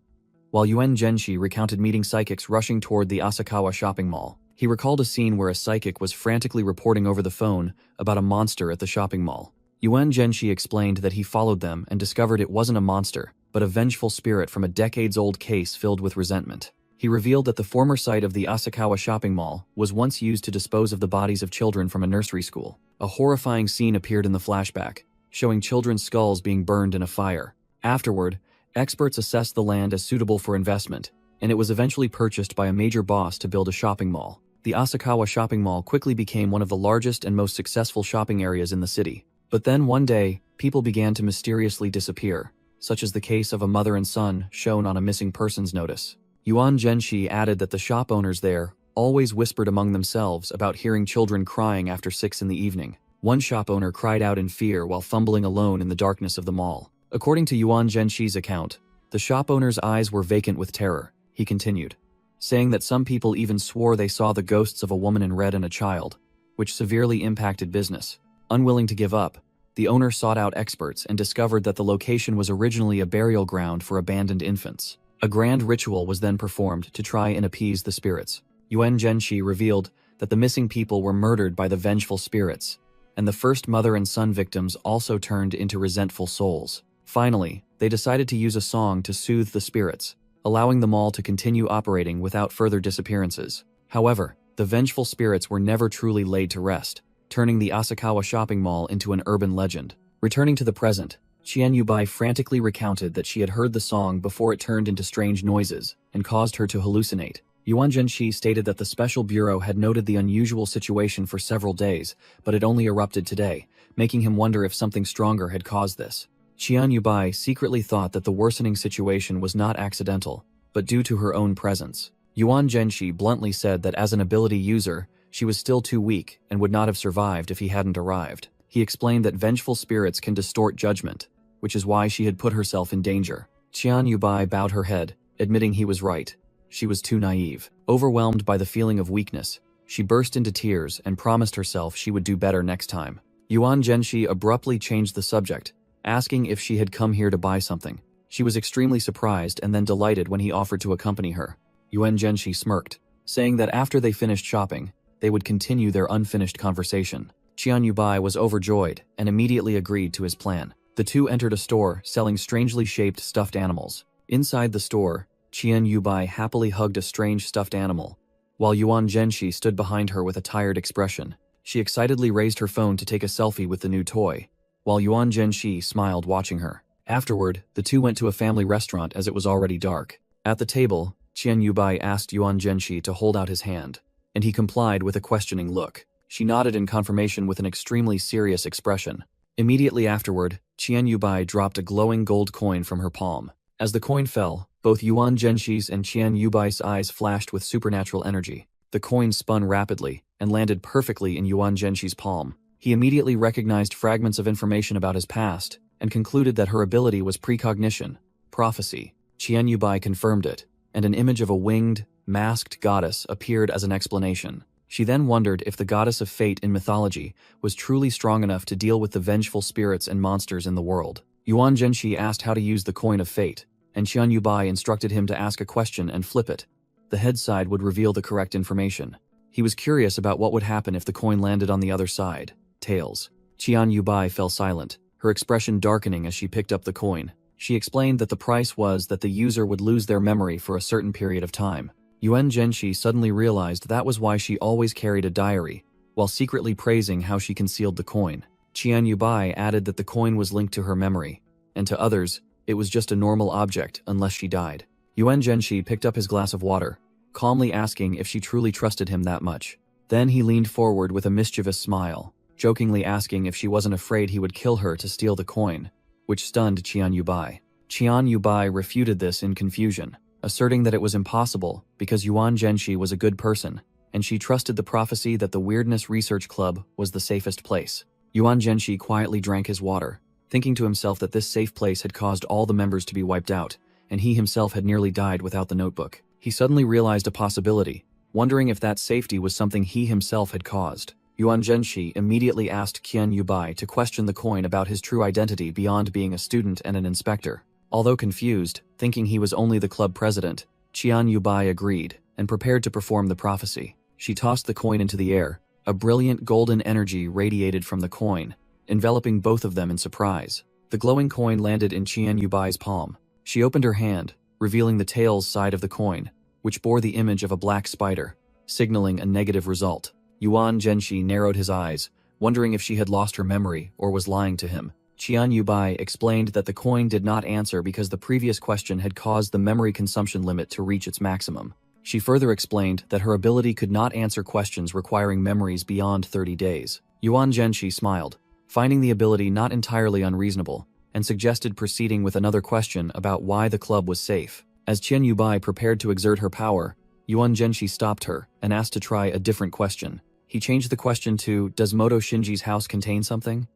While Yuan Zhenxi recounted meeting psychics rushing toward the Asakawa shopping mall, he recalled a scene where a psychic was frantically reporting over the phone about a monster at the shopping mall. Yuan Zhenxi explained that he followed them and discovered it wasn't a monster, but a vengeful spirit from a decades-old case filled with resentment. He revealed that the former site of the Asakawa shopping mall was once used to dispose of the bodies of children from a nursery school. A horrifying scene appeared in the flashback, showing children's skulls being burned in a fire. Afterward, experts assessed the land as suitable for investment, and it was eventually purchased by a major boss to build a shopping mall. The Asakawa shopping mall quickly became one of the largest and most successful shopping areas in the city. But then one day, people began to mysteriously disappear, such as the case of a mother and son shown on a missing persons notice. Yuan Zhenxi added that the shop owners there always whispered among themselves about hearing children crying after 6 in the evening. One shop owner cried out in fear while fumbling alone in the darkness of the mall. According to Yuan Zhenxi's account, the shop owner's eyes were vacant with terror. He continued, saying that some people even swore they saw the ghosts of a woman in red and a child, which severely impacted business. Unwilling to give up, the owner sought out experts and discovered that the location was originally a burial ground for abandoned infants. A grand ritual was then performed to try and appease the spirits. Yuan Zhenxi revealed that the missing people were murdered by the vengeful spirits, and the first mother and son victims also turned into resentful souls. Finally, they decided to use a song to soothe the spirits, allowing the mall to continue operating without further disappearances. However, the vengeful spirits were never truly laid to rest, turning the Asakawa shopping mall into an urban legend. Returning to the present, Qian Yubai frantically recounted that she had heard the song before it turned into strange noises and caused her to hallucinate. Yuan Zhenxi stated that the Special Bureau had noted the unusual situation for several days, but it only erupted today, making him wonder if something stronger had caused this. Qian Yubai secretly thought that the worsening situation was not accidental, but due to her own presence. Yuan Zhenxi bluntly said that as an ability user, she was still too weak and would not have survived if he hadn't arrived. He explained that vengeful spirits can distort judgment, which is why she had put herself in danger. Qian Yubai bowed her head, admitting he was right. She was too naive. Overwhelmed by the feeling of weakness, she burst into tears and promised herself she would do better next time. Yuan Zhenxi abruptly changed the subject, asking if she had come here to buy something. She was extremely surprised and then delighted when he offered to accompany her. Yuan Zhenxi smirked, saying that after they finished shopping, they would continue their unfinished conversation. Qian Yubai was overjoyed and immediately agreed to his plan. The two entered a store selling strangely shaped stuffed animals. Inside the store, Qian Yubai happily hugged a strange stuffed animal, while Yuan Zhenxi stood behind her with a tired expression. She excitedly raised her phone to take a selfie with the new toy, while Yuan Zhenxi smiled watching her. Afterward, the two went to a family restaurant as it was already dark. At the table, Qian Yubai asked Yuan Zhenxi to hold out his hand, and he complied with a questioning look. She nodded in confirmation with an extremely serious expression. Immediately afterward, Qian Yubai dropped a glowing gold coin from her palm. As the coin fell, both Yuan Zhenxi's and Qian Yubai's eyes flashed with supernatural energy. The coin spun rapidly and landed perfectly in Yuan Zhenxi's palm. He immediately recognized fragments of information about his past and concluded that her ability was precognition, prophecy. Qian Yubai confirmed it, and an image of a winged, masked goddess appeared as an explanation. She then wondered if the goddess of fate in mythology was truly strong enough to deal with the vengeful spirits and monsters in the world. Yuan Zhenxi asked how to use the coin of fate, and Qian Yubai instructed him to ask a question and flip it. The head side would reveal the correct information. He was curious about what would happen if the coin landed on the other side. Tails. Qian Yubai fell silent, her expression darkening as she picked up the coin. She explained that the price was that the user would lose their memory for a certain period of time. Yuan Zhenxi suddenly realized that was why she always carried a diary, while secretly praising how she concealed the coin. Qian Yubai added that the coin was linked to her memory, and to others, it was just a normal object unless she died. Yuan Zhenxi picked up his glass of water, calmly asking if she truly trusted him that much. Then he leaned forward with a mischievous smile, jokingly asking if she wasn't afraid he would kill her to steal the coin, which stunned Qian Yubai. Qian Yubai refuted this in confusion, asserting that it was impossible because Yuan Zhenxi was a good person, and she trusted the prophecy that the Weirdness Research Club was the safest place. Yuan Zhenxi quietly drank his water, thinking to himself that this safe place had caused all the members to be wiped out, and he himself had nearly died without the notebook. He suddenly realized a possibility, wondering if that safety was something he himself had caused. Yuan Zhenshi immediately asked Qian Yubai to question the coin about his true identity beyond being a student and an inspector. Although confused, thinking he was only the club president, Qian Yubai agreed and prepared to perform the prophecy. She tossed the coin into the air. A brilliant golden energy radiated from the coin, enveloping both of them in surprise. The glowing coin landed in Qian Yubai's palm. She opened her hand, revealing the tails side of the coin, which bore the image of a black spider, signaling a negative result. Yuan Zhenshi narrowed his eyes, wondering if she had lost her memory or was lying to him. Qian Yubai explained that the coin did not answer because the previous question had caused the memory consumption limit to reach its maximum. She further explained that her ability could not answer questions requiring memories beyond 30 days. Yuan Zhenshi smiled, finding the ability not entirely unreasonable, and suggested proceeding with another question about why the club was safe. As Qian Yubai prepared to exert her power, Yuan Zhenshi stopped her and asked to try a different question. He changed the question to, "Does Moto Shinji's house contain something?"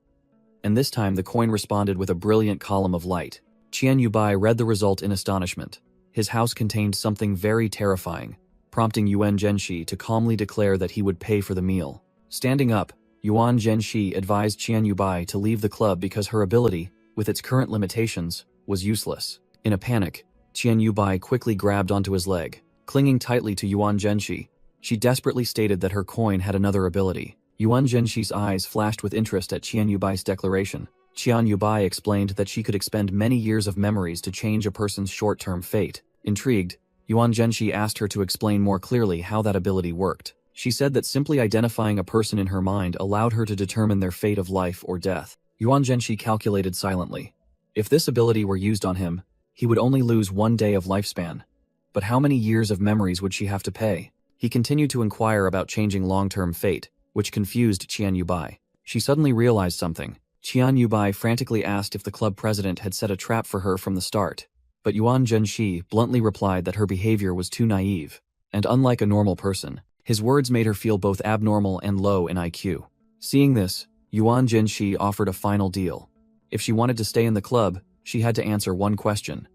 And this time the coin responded with a brilliant column of light. Qian Yubai read the result in astonishment. His house contained something very terrifying, prompting Yuan Zhenshi to calmly declare that he would pay for the meal. Standing up, Yuan Zhenshi advised Qian Yubai to leave the club because her ability, with its current limitations, was useless. In a panic, Qian Yubai quickly grabbed onto his leg. Clinging tightly to Yuan Zhenshi, she desperately stated that her coin had another ability. Yuan Zhenshi's eyes flashed with interest at Qian Yubai's declaration. Qian Yubai explained that she could expend many years of memories to change a person's short-term fate. Intrigued, Yuan Zhenshi asked her to explain more clearly how that ability worked. She said that simply identifying a person in her mind allowed her to determine their fate of life or death. Yuan Zhenshi calculated silently. If this ability were used on him, he would only lose 1 day of lifespan. But how many years of memories would she have to pay? He continued to inquire about changing long-term fate, which confused Qian Yubai. She suddenly realized something. Qian Yubai frantically asked if the club president had set a trap for her from the start. But Yuan Zhenshi bluntly replied that her behavior was too naive, and unlike a normal person. His words made her feel both abnormal and low in IQ. Seeing this, Yuan Zhenshi offered a final deal. If she wanted to stay in the club, she had to answer one question.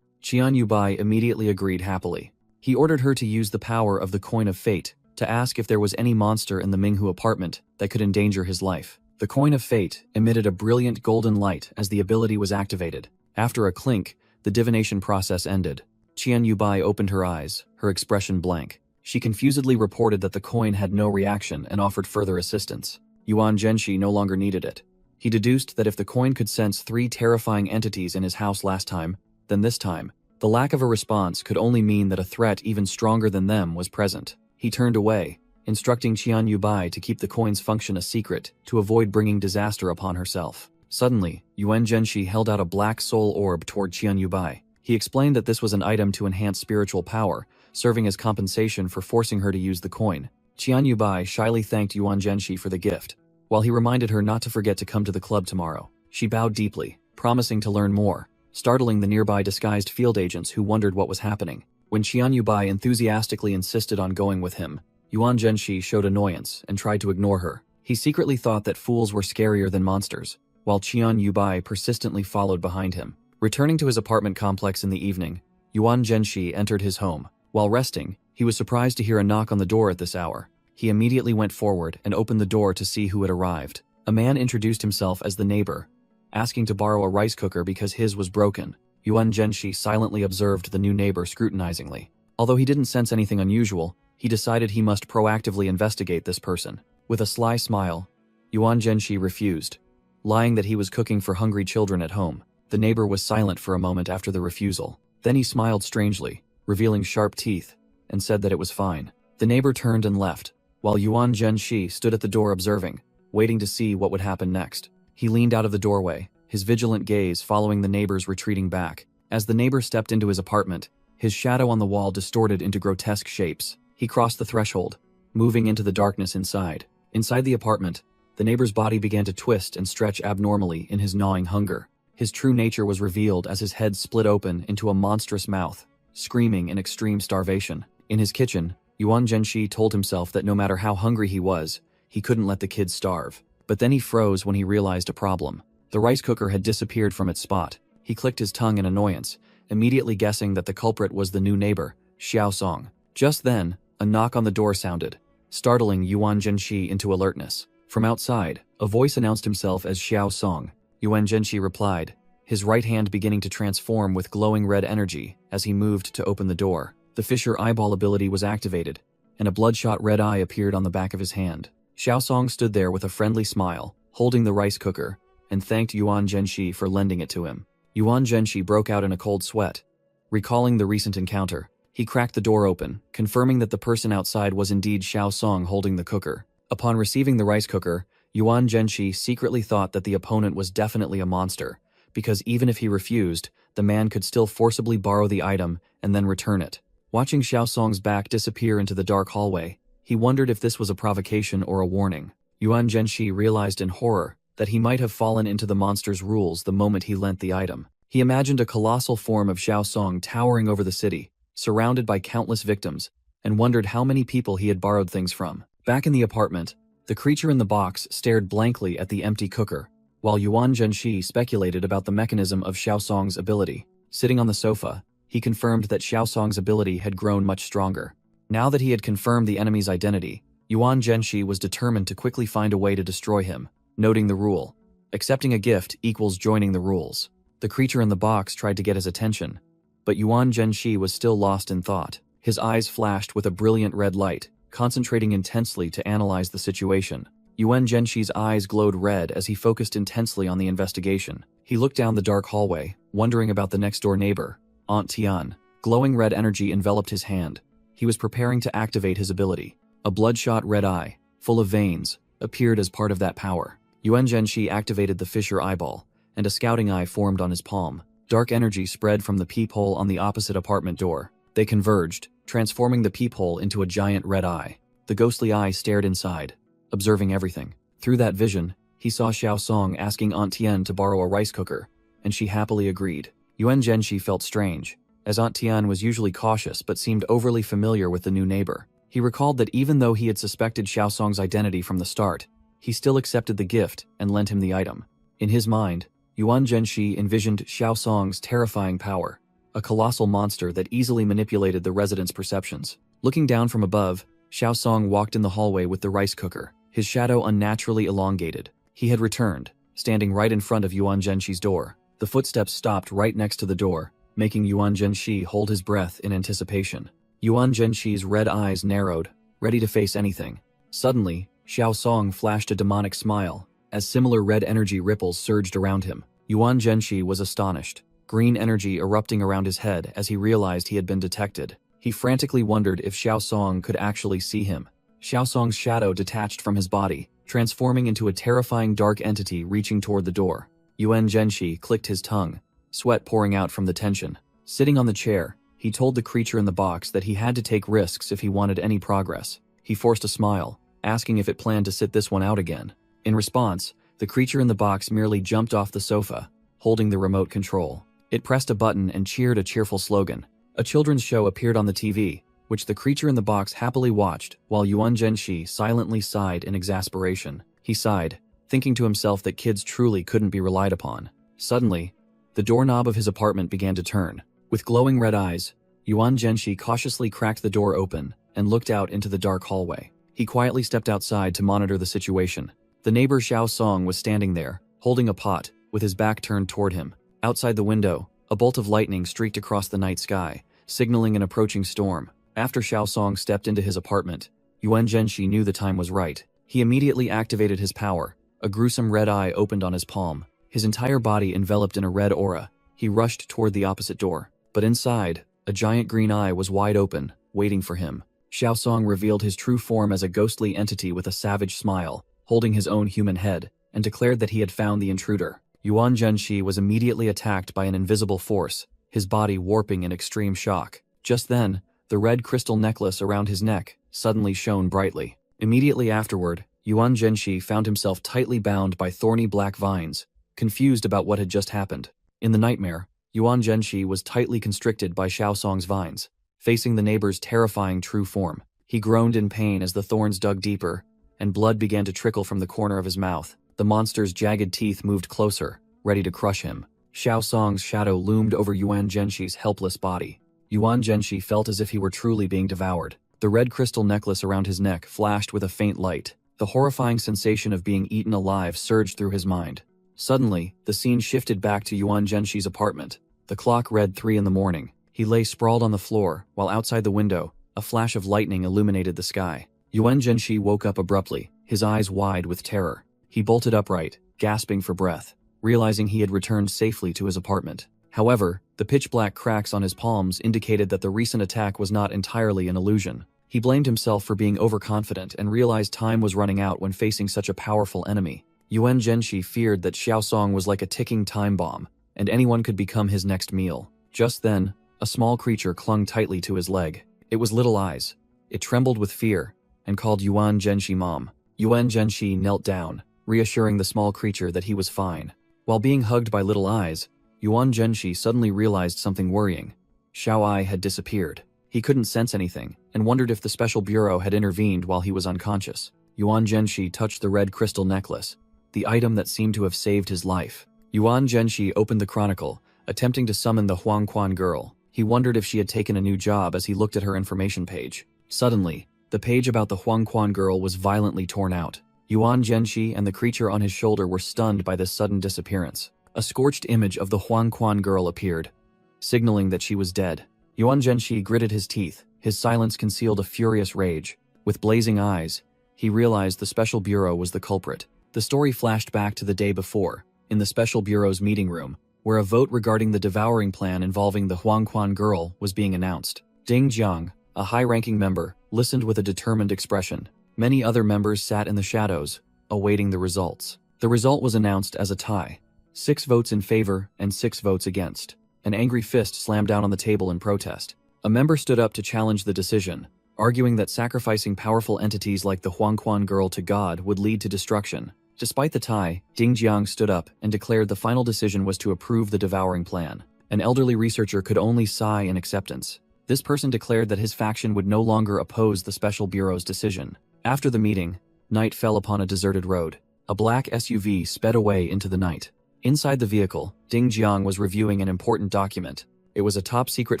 Qian Yubai immediately agreed happily. He ordered her to use the power of the Coin of Fate to ask if there was any monster in the Minghu apartment that could endanger his life. The Coin of Fate emitted a brilliant golden light as the ability was activated. After a clink, the divination process ended. Qian Yubai opened her eyes, her expression blank. She confusedly reported that the coin had no reaction and offered further assistance. Yuan Zhenshi no longer needed it. He deduced that if the coin could sense 3 terrifying entities in his house last time, then this time, the lack of a response could only mean that a threat even stronger than them was present. He turned away, instructing Qian Yubai to keep the coin's function a secret to avoid bringing disaster upon herself. Suddenly, Yuan Zhenshi held out a black soul orb toward Qian Yubai. He explained that this was an item to enhance spiritual power, serving as compensation for forcing her to use the coin. Qian Yubai shyly thanked Yuan Zhenshi for the gift, while he reminded her not to forget to come to the club tomorrow. She bowed deeply, promising to learn more, startling the nearby disguised field agents who wondered what was happening. When Qian Yubai enthusiastically insisted on going with him, Yuan Zhenshi showed annoyance and tried to ignore her. He secretly thought that fools were scarier than monsters, while Qian Yubai persistently followed behind him. Returning to his apartment complex in the evening, Yuan Zhenshi entered his home. While resting, he was surprised to hear a knock on the door at this hour. He immediately went forward and opened the door to see who had arrived. A man introduced himself as the neighbor, asking to borrow a rice cooker because his was broken. Yuan Zhenshi silently observed the new neighbor scrutinizingly. Although he didn't sense anything unusual, he decided he must proactively investigate this person. With a sly smile, Yuan Zhenshi refused, lying that he was cooking for hungry children at home. The neighbor was silent for a moment after the refusal. Then he smiled strangely, revealing sharp teeth, and said that it was fine. The neighbor turned and left, while Yuan Zhenshi stood at the door observing, waiting to see what would happen next. He leaned out of the doorway, his vigilant gaze following the neighbor's retreating back. As the neighbor stepped into his apartment, his shadow on the wall distorted into grotesque shapes. He crossed the threshold, moving into the darkness inside. Inside the apartment, the neighbor's body began to twist and stretch abnormally in his gnawing hunger. His true nature was revealed as his head split open into a monstrous mouth, screaming in extreme starvation. In his kitchen, Yuan Zhenshi told himself that no matter how hungry he was, he couldn't let the kids starve. But then he froze when he realized a problem. The rice cooker had disappeared from its spot. He clicked his tongue in annoyance, immediately guessing that the culprit was the new neighbor, Xiao Song. Just then, a knock on the door sounded, startling Yuan Zhenxi into alertness. From outside, a voice announced himself as Xiao Song. Yuan Zhenxi replied, his right hand beginning to transform with glowing red energy as he moved to open the door. The Fisher Eyeball ability was activated, and a bloodshot red eye appeared on the back of his hand. Xiao Song stood there with a friendly smile, holding the rice cooker, and thanked Yuan Zhenxi for lending it to him. Yuan Zhenxi broke out in a cold sweat. Recalling the recent encounter, he cracked the door open, confirming that the person outside was indeed Xiao Song holding the cooker. Upon receiving the rice cooker, Yuan Zhenxi secretly thought that the opponent was definitely a monster, because even if he refused, the man could still forcibly borrow the item and then return it. Watching Xiao Song's back disappear into the dark hallway, he wondered if this was a provocation or a warning. Yuan Zhenxi realized in horror that he might have fallen into the monster's rules the moment he lent the item. He imagined a colossal form of Xiao Song towering over the city, surrounded by countless victims, and wondered how many people he had borrowed things from. Back in the apartment, the creature in the box stared blankly at the empty cooker, while Yuan Zhenxi speculated about the mechanism of Xiao Song's ability. Sitting on the sofa, he confirmed that Xiao Song's ability had grown much stronger. Now that he had confirmed the enemy's identity, Yuan Zhenxi was determined to quickly find a way to destroy him, noting the rule: accepting a gift equals joining the rules. The creature in the box tried to get his attention, but Yuan Zhenxi was still lost in thought. His eyes flashed with a brilliant red light, concentrating intensely to analyze the situation. Yuan Zhenxi's eyes glowed red as he focused intensely on the investigation. He looked down the dark hallway, wondering about the next-door neighbor, Aunt Tian. Glowing red energy enveloped his hand. He was preparing to activate his ability. A bloodshot red eye, full of veins, appeared as part of that power. Yuan Zhenxi activated the Fisher Eyeball, and a scouting eye formed on his palm. Dark energy spread from the peephole on the opposite apartment door. They converged, transforming the peephole into a giant red eye. The ghostly eye stared inside, observing everything. Through that vision, he saw Xiao Song asking Aunt Tian to borrow a rice cooker, and she happily agreed. Yuan Zhenxi felt strange, as Aunt Tian was usually cautious but seemed overly familiar with the new neighbor. He recalled that even though he had suspected Xiao Song's identity from the start, he still accepted the gift and lent him the item. In his mind, Yuan Zhenxi envisioned Xiao Song's terrifying power, a colossal monster that easily manipulated the residents' perceptions. Looking down from above, Xiao Song walked in the hallway with the rice cooker, his shadow unnaturally elongated. He had returned, standing right in front of Yuan Zhenxi's door. The footsteps stopped right next to the door, making Yuan Zhenxi hold his breath in anticipation. Yuan Zhenxi's red eyes narrowed, ready to face anything. Suddenly, Xiao Song flashed a demonic smile, as similar red energy ripples surged around him. Yuan Zhenxi was astonished, green energy erupting around his head as he realized he had been detected. He frantically wondered if Xiao Song could actually see him. Xiao Song's shadow detached from his body, transforming into a terrifying dark entity reaching toward the door. Yuan Zhenxi clicked his tongue, sweat pouring out from the tension. Sitting on the chair, he told the creature in the box that he had to take risks if he wanted any progress. He forced a smile, asking if it planned to sit this one out again. In response, the creature in the box merely jumped off the sofa, holding the remote control. It pressed a button and cheered a cheerful slogan. A children's show appeared on the TV, which the creature in the box happily watched, while Yuan Zhenxi silently sighed in exasperation. He sighed, thinking to himself that kids truly couldn't be relied upon. Suddenly, the doorknob of his apartment began to turn. With glowing red eyes, Yuan Zhenxi cautiously cracked the door open and looked out into the dark hallway. He quietly stepped outside to monitor the situation. The neighbor Xiao Song was standing there, holding a pot, with his back turned toward him. Outside the window, a bolt of lightning streaked across the night sky, signaling an approaching storm. After Xiao Song stepped into his apartment, Yuan Zhenxi knew the time was right. He immediately activated his power. A gruesome red eye opened on his palm, his entire body enveloped in a red aura. He rushed toward the opposite door. But inside, a giant green eye was wide open, waiting for him. Xiao Song revealed his true form as a ghostly entity with a savage smile, holding his own human head, and declared that he had found the intruder. Yuan Zhenxi was immediately attacked by an invisible force, his body warping in extreme shock. Just then, the red crystal necklace around his neck suddenly shone brightly. Immediately afterward, Yuan Zhenxi found himself tightly bound by thorny black vines, confused about what had just happened. In the nightmare, Yuan Zhenxi was tightly constricted by Xiao Song's vines, facing the neighbor's terrifying true form. He groaned in pain as the thorns dug deeper, and blood began to trickle from the corner of his mouth. The monster's jagged teeth moved closer, ready to crush him. Xiao Song's shadow loomed over Yuan Zhenxi's helpless body. Yuan Zhenxi felt as if he were truly being devoured. The red crystal necklace around his neck flashed with a faint light. The horrifying sensation of being eaten alive surged through his mind. Suddenly, the scene shifted back to Yuan Zhenxi's apartment. The clock read 3 in the morning. He lay sprawled on the floor, while outside the window, a flash of lightning illuminated the sky. Yuan Zhenxi woke up abruptly, his eyes wide with terror. He bolted upright, gasping for breath, realizing he had returned safely to his apartment. However, the pitch-black cracks on his palms indicated that the recent attack was not entirely an illusion. He blamed himself for being overconfident and realized time was running out when facing such a powerful enemy. Yuan Zhenxi feared that Xiao Song was like a ticking time bomb, and anyone could become his next meal. Just then, a small creature clung tightly to his leg. It was Little Eyes. It trembled with fear and called Yuan Zhenxi Mom. Yuan Zhenxi knelt down, reassuring the small creature that he was fine. While being hugged by Little Eyes, Yuan Zhenxi suddenly realized something worrying. Xiao Ai had disappeared. He couldn't sense anything, and wondered if the Special Bureau had intervened while he was unconscious. Yuan Zhenxi touched the red crystal necklace, the item that seemed to have saved his life. Yuan Zhenxi opened the chronicle, attempting to summon the Huangquan girl. He wondered if she had taken a new job as he looked at her information page. Suddenly, the page about the Huangquan girl was violently torn out. Yuan Zhenxi and the creature on his shoulder were stunned by this sudden disappearance. A scorched image of the Huangquan girl appeared, signaling that she was dead. Yuan Zhenxi gritted his teeth. His silence concealed a furious rage. With blazing eyes, he realized the Special Bureau was the culprit. The story flashed back to the day before, in the Special Bureau's meeting room, where a vote regarding the devouring plan involving the Huangquan girl was being announced. Ding Jiang, a high-ranking member, listened with a determined expression. Many other members sat in the shadows, awaiting the results. The result was announced as a tie. 6 votes in favor and 6 votes against. An angry fist slammed down on the table in protest. A member stood up to challenge the decision, arguing that sacrificing powerful entities like the Huangquan girl to God would lead to destruction. Despite the tie, Ding Jiang stood up and declared the final decision was to approve the devouring plan. An elderly researcher could only sigh in acceptance. This person declared that his faction would no longer oppose the Special Bureau's decision. After the meeting, night fell upon a deserted road. A black SUV sped away into the night. Inside the vehicle, Ding Jiang was reviewing an important document. It was a top-secret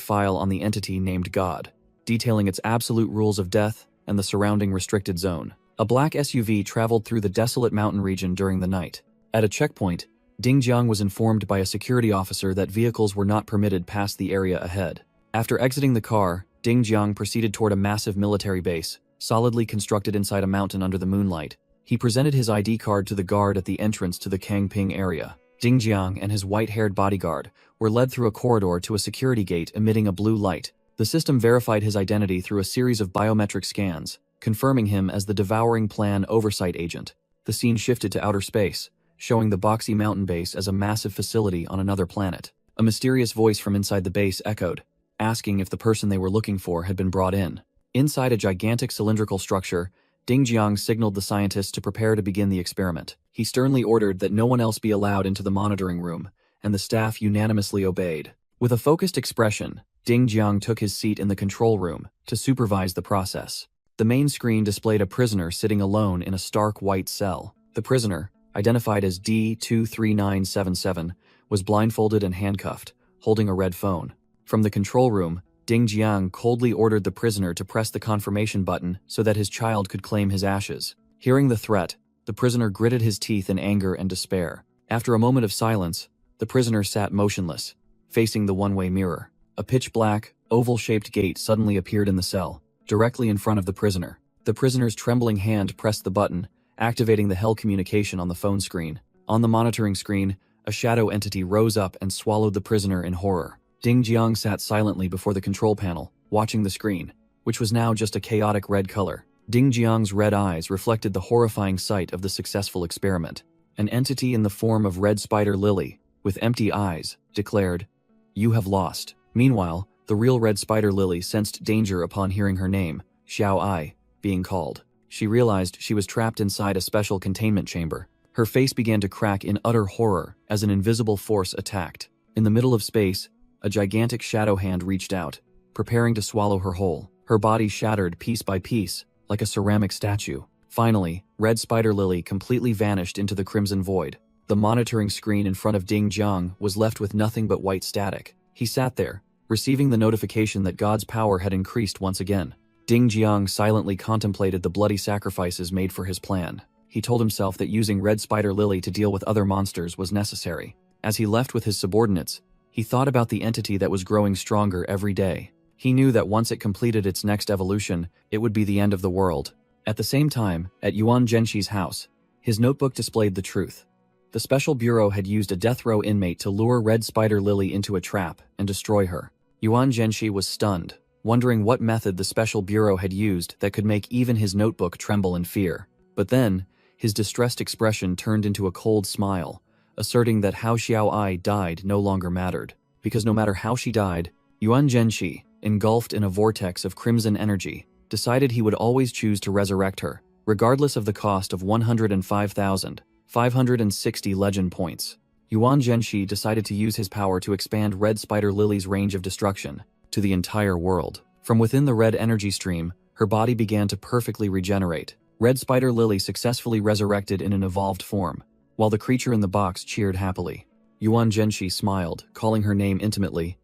file on the entity named God, detailing its absolute rules of death and the surrounding restricted zone. A black SUV traveled through the desolate mountain region during the night. At a checkpoint, Ding Jiang was informed by a security officer that vehicles were not permitted past the area ahead. After exiting the car, Ding Jiang proceeded toward a massive military base, solidly constructed inside a mountain under the moonlight. He presented his ID card to the guard at the entrance to the Kangping area. Ding Jiang and his white-haired bodyguard were led through a corridor to a security gate emitting a blue light. The system verified his identity through a series of biometric scans, confirming him as the Devouring Plan Oversight Agent. The scene shifted to outer space, showing the boxy mountain base as a massive facility on another planet. A mysterious voice from inside the base echoed, asking if the person they were looking for had been brought in. Inside a gigantic cylindrical structure, Ding Jiang signaled the scientists to prepare to begin the experiment. He sternly ordered that no one else be allowed into the monitoring room, and the staff unanimously obeyed. With a focused expression, Ding Jiang took his seat in the control room to supervise the process. The main screen displayed a prisoner sitting alone in a stark white cell. The prisoner, identified as D23977, was blindfolded and handcuffed, holding a red phone. From the control room, Ding Jiang coldly ordered the prisoner to press the confirmation button so that his child could claim his ashes. Hearing the threat, the prisoner gritted his teeth in anger and despair. After a moment of silence, the prisoner sat motionless, facing the one-way mirror. A pitch-black, oval-shaped gate suddenly appeared in the cell, directly in front of the prisoner. The prisoner's trembling hand pressed the button, activating the Hell communication on the phone screen. On the monitoring screen, a shadow entity rose up and swallowed the prisoner in horror. Ding Jiang sat silently before the control panel, watching the screen, which was now just a chaotic red color. Ding Jiang's red eyes reflected the horrifying sight of the successful experiment. An entity in the form of Red Spider Lily, with empty eyes, declared, "You have lost." Meanwhile, the real Red Spider Lily sensed danger upon hearing her name, Xiao Ai, being called. She realized she was trapped inside a special containment chamber. Her face began to crack in utter horror as an invisible force attacked. In the middle of space, a gigantic shadow hand reached out, preparing to swallow her whole. Her body shattered piece by piece, like a ceramic statue. Finally, Red Spider Lily completely vanished into the crimson void. The monitoring screen in front of Ding Jiang was left with nothing but white static. He sat there, receiving the notification that God's power had increased once again. Ding Jiang silently contemplated the bloody sacrifices made for his plan. He told himself that using Red Spider Lily to deal with other monsters was necessary. As he left with his subordinates, he thought about the entity that was growing stronger every day. He knew that once it completed its next evolution, it would be the end of the world. At the same time, at Yuan Zhenshi's house, his notebook displayed the truth. The Special Bureau had used a death row inmate to lure Red Spider Lily into a trap and destroy her. Yuan Zhenshi was stunned, wondering what method the Special Bureau had used that could make even his notebook tremble in fear. But then, his distressed expression turned into a cold smile, asserting that how Xiao Ai died no longer mattered, because no matter how she died, Yuan Zhenshi, engulfed in a vortex of crimson energy, decided he would always choose to resurrect her, regardless of the cost of 105,560 legend points. Yuan Zhenshi decided to use his power to expand Red Spider Lily's range of destruction to the entire world. From within the red energy stream, her body began to perfectly regenerate. Red Spider Lily successfully resurrected in an evolved form, while the creature in the box cheered happily. Yuan Zhenshi smiled, calling her name intimately.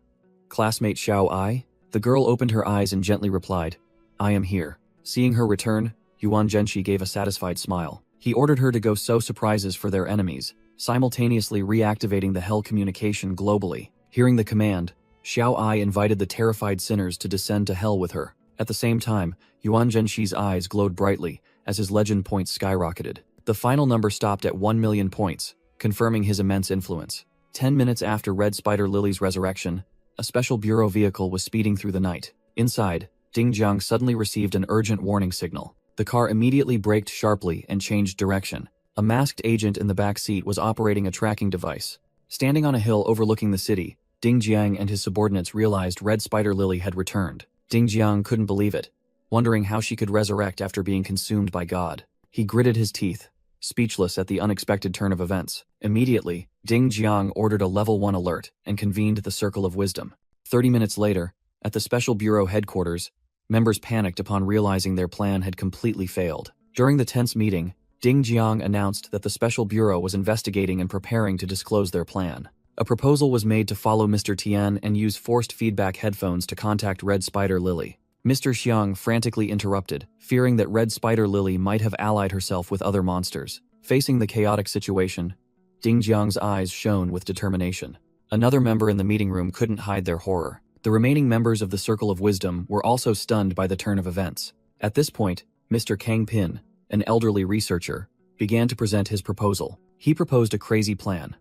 "Classmate Xiao Ai?" The girl opened her eyes and gently replied, "I am here." Seeing her return, Yuan Zhenshi gave a satisfied smile. He ordered her to go sow surprises for their enemies, simultaneously reactivating the Hell communication globally. Hearing the command, Xiao Ai invited the terrified sinners to descend to Hell with her. At the same time, Yuan Zhenshi's eyes glowed brightly as his legend points skyrocketed. The final number stopped at 1 million points, confirming his immense influence. 10 minutes after Red Spider Lily's resurrection, a Special Bureau vehicle was speeding through the night. Inside, Ding Jiang suddenly received an urgent warning signal. The car immediately braked sharply and changed direction. A masked agent in the back seat was operating a tracking device. Standing on a hill overlooking the city, Ding Jiang and his subordinates realized Red Spider Lily had returned. Ding Jiang couldn't believe it, wondering how she could resurrect after being consumed by God. He gritted his teeth, speechless at the unexpected turn of events. Immediately, Ding Jiang ordered a level 1 alert and convened the Circle of Wisdom. 30 minutes later, at the Special Bureau headquarters, members panicked upon realizing their plan had completely failed. During the tense meeting, Ding Jiang announced that the Special Bureau was investigating and preparing to disclose their plan. A proposal was made to follow Mr. Tian and use forced feedback headphones to contact Red Spider Lily. Mr. Xiang frantically interrupted, fearing that Red Spider Lily might have allied herself with other monsters. Facing the chaotic situation, Ding Jiang's eyes shone with determination. Another member in the meeting room couldn't hide their horror. The remaining members of the Circle of Wisdom were also stunned by the turn of events. At this point, Mr. Kang Pin, an elderly researcher, began to present his proposal. He proposed a crazy plan.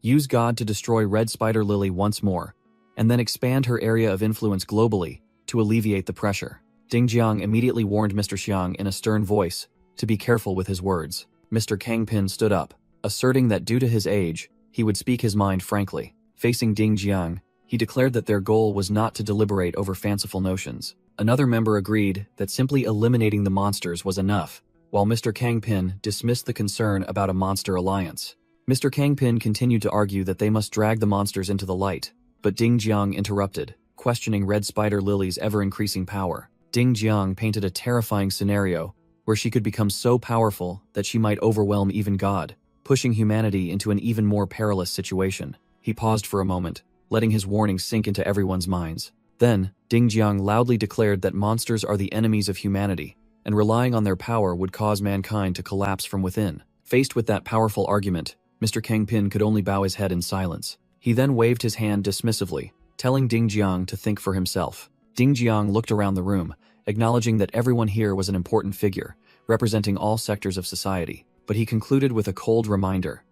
Use God to destroy Red Spider Lily once more, and then expand her area of influence globally to alleviate the pressure. Ding Jiang immediately warned Mr. Xiang in a stern voice to be careful with his words. Mr. Kang Pin stood up, asserting that due to his age, he would speak his mind frankly. Facing Ding Jiang, he declared that their goal was not to deliberate over fanciful notions. Another member agreed that simply eliminating the monsters was enough, while Mr. Kang Pin dismissed the concern about a monster alliance. Mr. Kang Pin continued to argue that they must drag the monsters into the light, but Ding Jiang interrupted, questioning Red Spider Lily's ever-increasing power. Ding Jiang painted a terrifying scenario where she could become so powerful that she might overwhelm even God, pushing humanity into an even more perilous situation. He paused for a moment, letting his warning sink into everyone's minds. Then, Ding Jiang loudly declared that monsters are the enemies of humanity, and relying on their power would cause mankind to collapse from within. Faced with that powerful argument, Mr. Kang Pin could only bow his head in silence. He then waved his hand dismissively, telling Ding Jiang to think for himself. Ding Jiang looked around the room, acknowledging that everyone here was an important figure, representing all sectors of society. But he concluded with a cold reminder.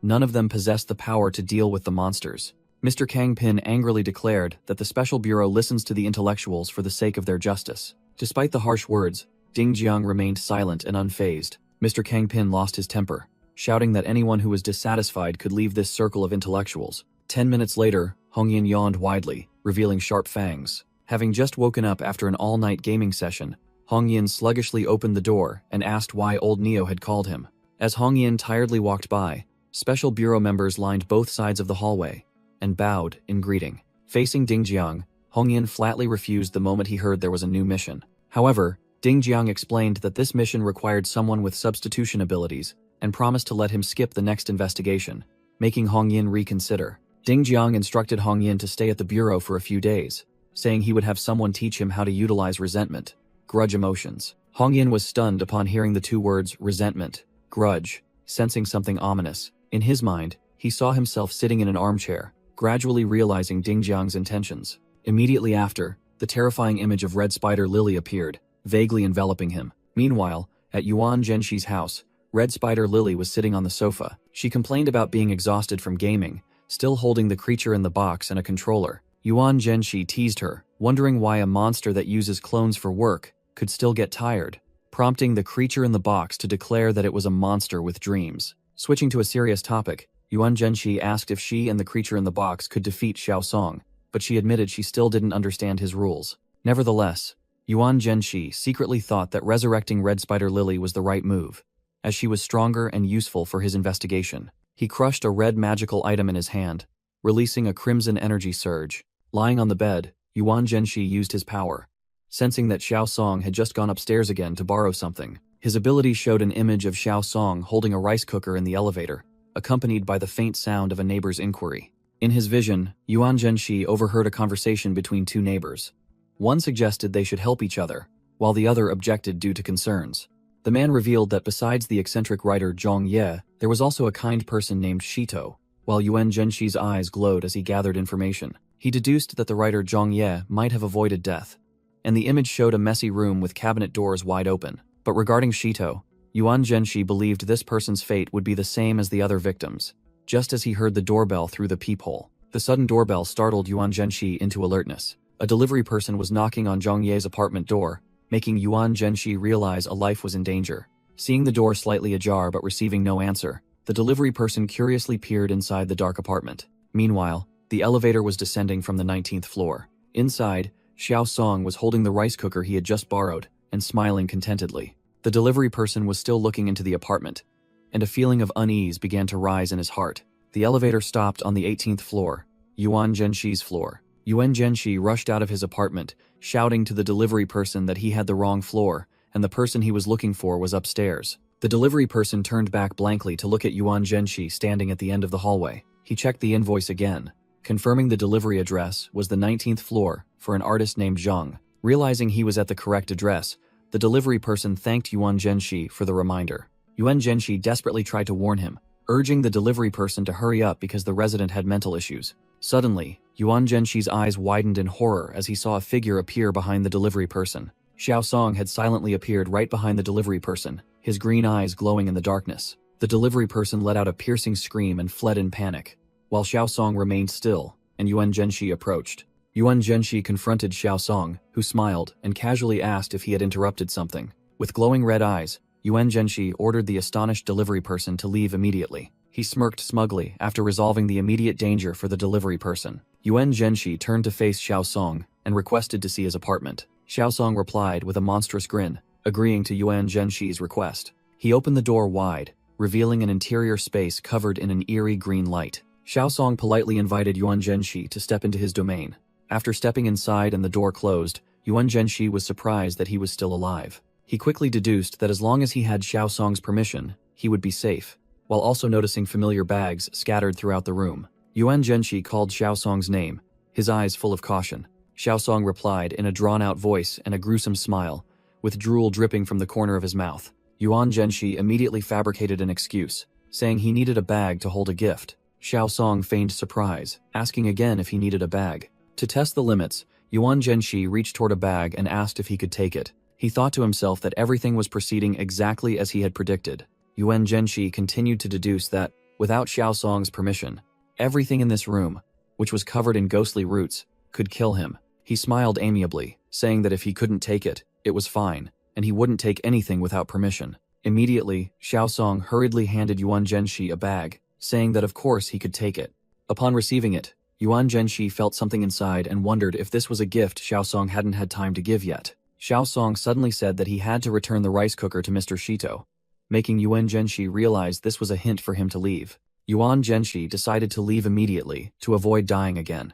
None of them possessed the power to deal with the monsters. Mr. Kang Pin angrily declared that the Special Bureau listens to the intellectuals for the sake of their justice. Despite the harsh words, Ding Jiang remained silent and unfazed. Mr. Kang Pin lost his temper, shouting that anyone who was dissatisfied could leave this circle of intellectuals. 10 minutes later, Hong Yin yawned widely, revealing sharp fangs. Having just woken up after an all-night gaming session, Hong Yin sluggishly opened the door and asked why old Neo had called him. As Hong Yin tiredly walked by, Special Bureau members lined both sides of the hallway and bowed in greeting. Facing Ding Jiang, Hong Yin flatly refused the moment he heard there was a new mission. However, Ding Jiang explained that this mission required someone with substitution abilities and promised to let him skip the next investigation, making Hong Yin reconsider. Ding Jiang instructed Hong Yin to stay at the bureau for a few days, saying he would have someone teach him how to utilize resentment, grudge emotions. Hong Yin was stunned upon hearing the two words resentment, grudge, sensing something ominous. In his mind, he saw himself sitting in an armchair, gradually realizing Ding Jiang's intentions. Immediately after, the terrifying image of Red Spider Lily appeared, vaguely enveloping him. Meanwhile, at Yuan Zhenshi's house, Red Spider Lily was sitting on the sofa. She complained about being exhausted from gaming, still holding the creature in the box and a controller. Yuan Zhenshi teased her, wondering why a monster that uses clones for work could still get tired, prompting the creature in the box to declare that it was a monster with dreams. Switching to a serious topic, Yuan Zhenshi asked if she and the creature in the box could defeat Xiao Song, but she admitted she still didn't understand his rules. Nevertheless, Yuan Zhenshi secretly thought that resurrecting Red Spider Lily was the right move, as she was stronger and useful for his investigation. He crushed a red magical item in his hand, releasing a crimson energy surge. Lying on the bed, Yuan Zhenshi used his power, sensing that Xiao Song had just gone upstairs again to borrow something. His ability showed an image of Xiao Song holding a rice cooker in the elevator, accompanied by the faint sound of a neighbor's inquiry. In his vision, Yuan Zhenshi overheard a conversation between two neighbors. One suggested they should help each other, while the other objected due to concerns. The man revealed that besides the eccentric writer Zhong Ye, there was also a kind person named Shito. While Yuan Zhenshi's eyes glowed as he gathered information, he deduced that the writer Zhong Ye might have avoided death, and the image showed a messy room with cabinet doors wide open. But regarding Shito, Yuan Zhenshi believed this person's fate would be the same as the other victims. Just as he heard the doorbell through the peephole, the sudden doorbell startled Yuan Zhenshi into alertness. A delivery person was knocking on Zhong Ye's apartment door, making Yuan Zhenshi realize a life was in danger. Seeing the door slightly ajar but receiving no answer, the delivery person curiously peered inside the dark apartment. Meanwhile, the elevator was descending from the 19th floor. Inside, Xiao Song was holding the rice cooker he had just borrowed and smiling contentedly. The delivery person was still looking into the apartment, and a feeling of unease began to rise in his heart. The elevator stopped on the 18th floor, Yuan Zhenshi's floor. Yuan Zhenshi rushed out of his apartment, shouting to the delivery person that he had the wrong floor, and the person he was looking for was upstairs. The delivery person turned back blankly to look at Yuan Zhenshi standing at the end of the hallway. He checked the invoice again, confirming the delivery address was the 19th floor for an artist named Zhang. Realizing he was at the correct address, the delivery person thanked Yuan Zhenshi for the reminder. Yuan Zhenshi desperately tried to warn him, urging the delivery person to hurry up because the resident had mental issues. Suddenly, Yuan Zhenshi's eyes widened in horror as he saw a figure appear behind the delivery person. Xiao Song had silently appeared right behind the delivery person, his green eyes glowing in the darkness. The delivery person let out a piercing scream and fled in panic, while Xiao Song remained still, and Yuan Zhenshi approached. Yuan Zhenshi confronted Xiao Song, who smiled and casually asked if he had interrupted something. With glowing red eyes, Yuan Zhenshi ordered the astonished delivery person to leave immediately. He smirked smugly after resolving the immediate danger for the delivery person. Yuan Zhenshi turned to face Xiao Song and requested to see his apartment. Xiao Song replied with a monstrous grin, agreeing to Yuan Zhenshi's request. He opened the door wide, revealing an interior space covered in an eerie green light. Xiao Song politely invited Yuan Zhenshi to step into his domain. After stepping inside and the door closed, Yuan Zhenshi was surprised that he was still alive. He quickly deduced that as long as he had Xiao Song's permission, he would be safe, while also noticing familiar bags scattered throughout the room. Yuan Zhenshi called Xiao Song's name, his eyes full of caution. Xiao Song replied in a drawn-out voice and a gruesome smile, with drool dripping from the corner of his mouth. Yuan Zhenshi immediately fabricated an excuse, saying he needed a bag to hold a gift. Xiao Song feigned surprise, asking again if he needed a bag. To test the limits, Yuan Zhenshi reached toward a bag and asked if he could take it. He thought to himself that everything was proceeding exactly as he had predicted. Yuan Zhenshi continued to deduce that, without Xiao Song's permission, everything in this room, which was covered in ghostly roots, could kill him. He smiled amiably, saying that if he couldn't take it, it was fine, and he wouldn't take anything without permission. Immediately, Xiao Song hurriedly handed Yuan Zhenshi a bag, saying that of course he could take it. Upon receiving it, Yuan Zhenshi felt something inside and wondered if this was a gift Xiao Song hadn't had time to give yet. Xiao Song suddenly said that he had to return the rice cooker to Mr. Shito, making Yuan Zhenshi realize this was a hint for him to leave. Yuan Zhenshi decided to leave immediately to avoid dying again.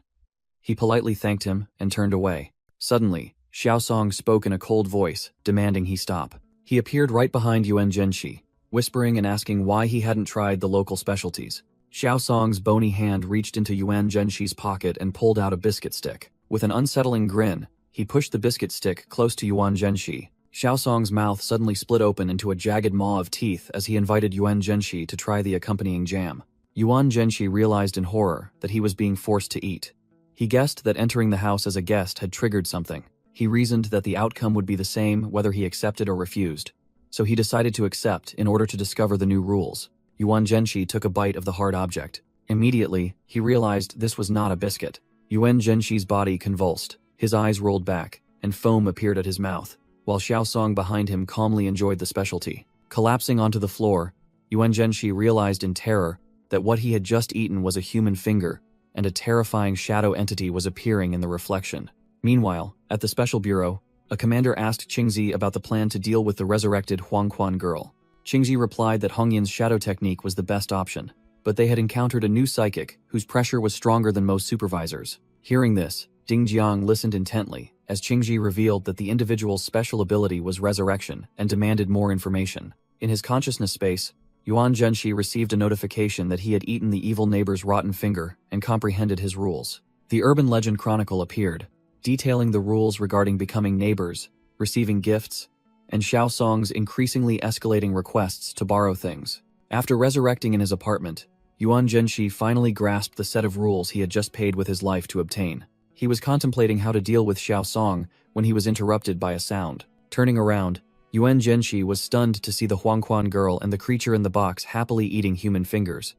He politely thanked him and turned away. Suddenly, Xiaosong spoke in a cold voice, demanding he stop. He appeared right behind Yuan Zhenxi, whispering and asking why he hadn't tried the local specialties. Xiaosong's bony hand reached into Yuan Zhenxi's pocket and pulled out a biscuit stick. With an unsettling grin, he pushed the biscuit stick close to Yuan Zhenxi. Xiaosong's mouth suddenly split open into a jagged maw of teeth as he invited Yuan Zhenxi to try the accompanying jam. Yuan Zhenxi realized in horror that he was being forced to eat. He guessed that entering the house as a guest had triggered something. He reasoned that the outcome would be the same whether he accepted or refused. So he decided to accept in order to discover the new rules. Yuan Zhenxi took a bite of the hard object. Immediately, he realized this was not a biscuit. Yuan Zhenxi's body convulsed, his eyes rolled back, and foam appeared at his mouth, while Xiaosong behind him calmly enjoyed the specialty. Collapsing onto the floor, Yuan Zhenxi realized in terror that what he had just eaten was a human finger, and a terrifying shadow entity was appearing in the reflection. Meanwhile, at the Special Bureau, a commander asked Qingzi about the plan to deal with the resurrected Huangquan girl. Qingzi replied that Hongyin's shadow technique was the best option, but they had encountered a new psychic whose pressure was stronger than most supervisors. Hearing this, Ding Jiang listened intently, as Qingzi revealed that the individual's special ability was resurrection and demanded more information. In his consciousness space, Yuan Zhenxi received a notification that he had eaten the evil neighbor's rotten finger and comprehended his rules. The urban legend chronicle appeared, detailing the rules regarding becoming neighbors, receiving gifts, and Xiaosong's increasingly escalating requests to borrow things. After resurrecting in his apartment, Yuan Zhenxi finally grasped the set of rules he had just paid with his life to obtain. He was contemplating how to deal with Xiaosong when he was interrupted by a sound. Turning around, Yuan Zhenxi was stunned to see the Huangquan girl and the creature in the box happily eating human fingers.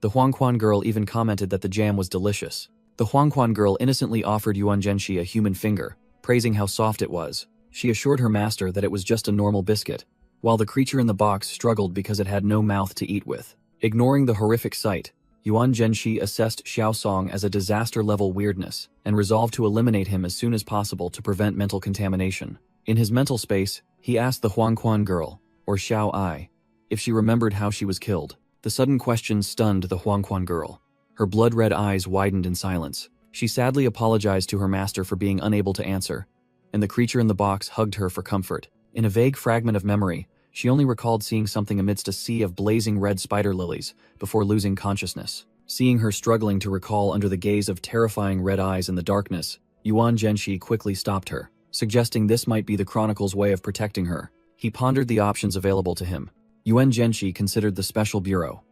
The Huangquan girl even commented that the jam was delicious. The Huangquan girl innocently offered Yuan Zhenxi a human finger, praising how soft it was. She assured her master that it was just a normal biscuit, while the creature in the box struggled because it had no mouth to eat with. Ignoring the horrific sight, Yuan Zhenxi assessed Xiaosong as a disaster-level weirdness and resolved to eliminate him as soon as possible to prevent mental contamination. In his mental space, he asked the Huangquan girl, or Xiao Ai, if she remembered how she was killed. The sudden question stunned the Huangquan girl. Her blood-red eyes widened in silence. She sadly apologized to her master for being unable to answer, and the creature in the box hugged her for comfort. In a vague fragment of memory, she only recalled seeing something amidst a sea of blazing red spider lilies before losing consciousness. Seeing her struggling to recall under the gaze of terrifying red eyes in the darkness, Yuan Zhenxi quickly stopped her, suggesting this might be the Chronicle's way of protecting her. He pondered the options available to him. Yuan Zhenxi considered the Special Bureau.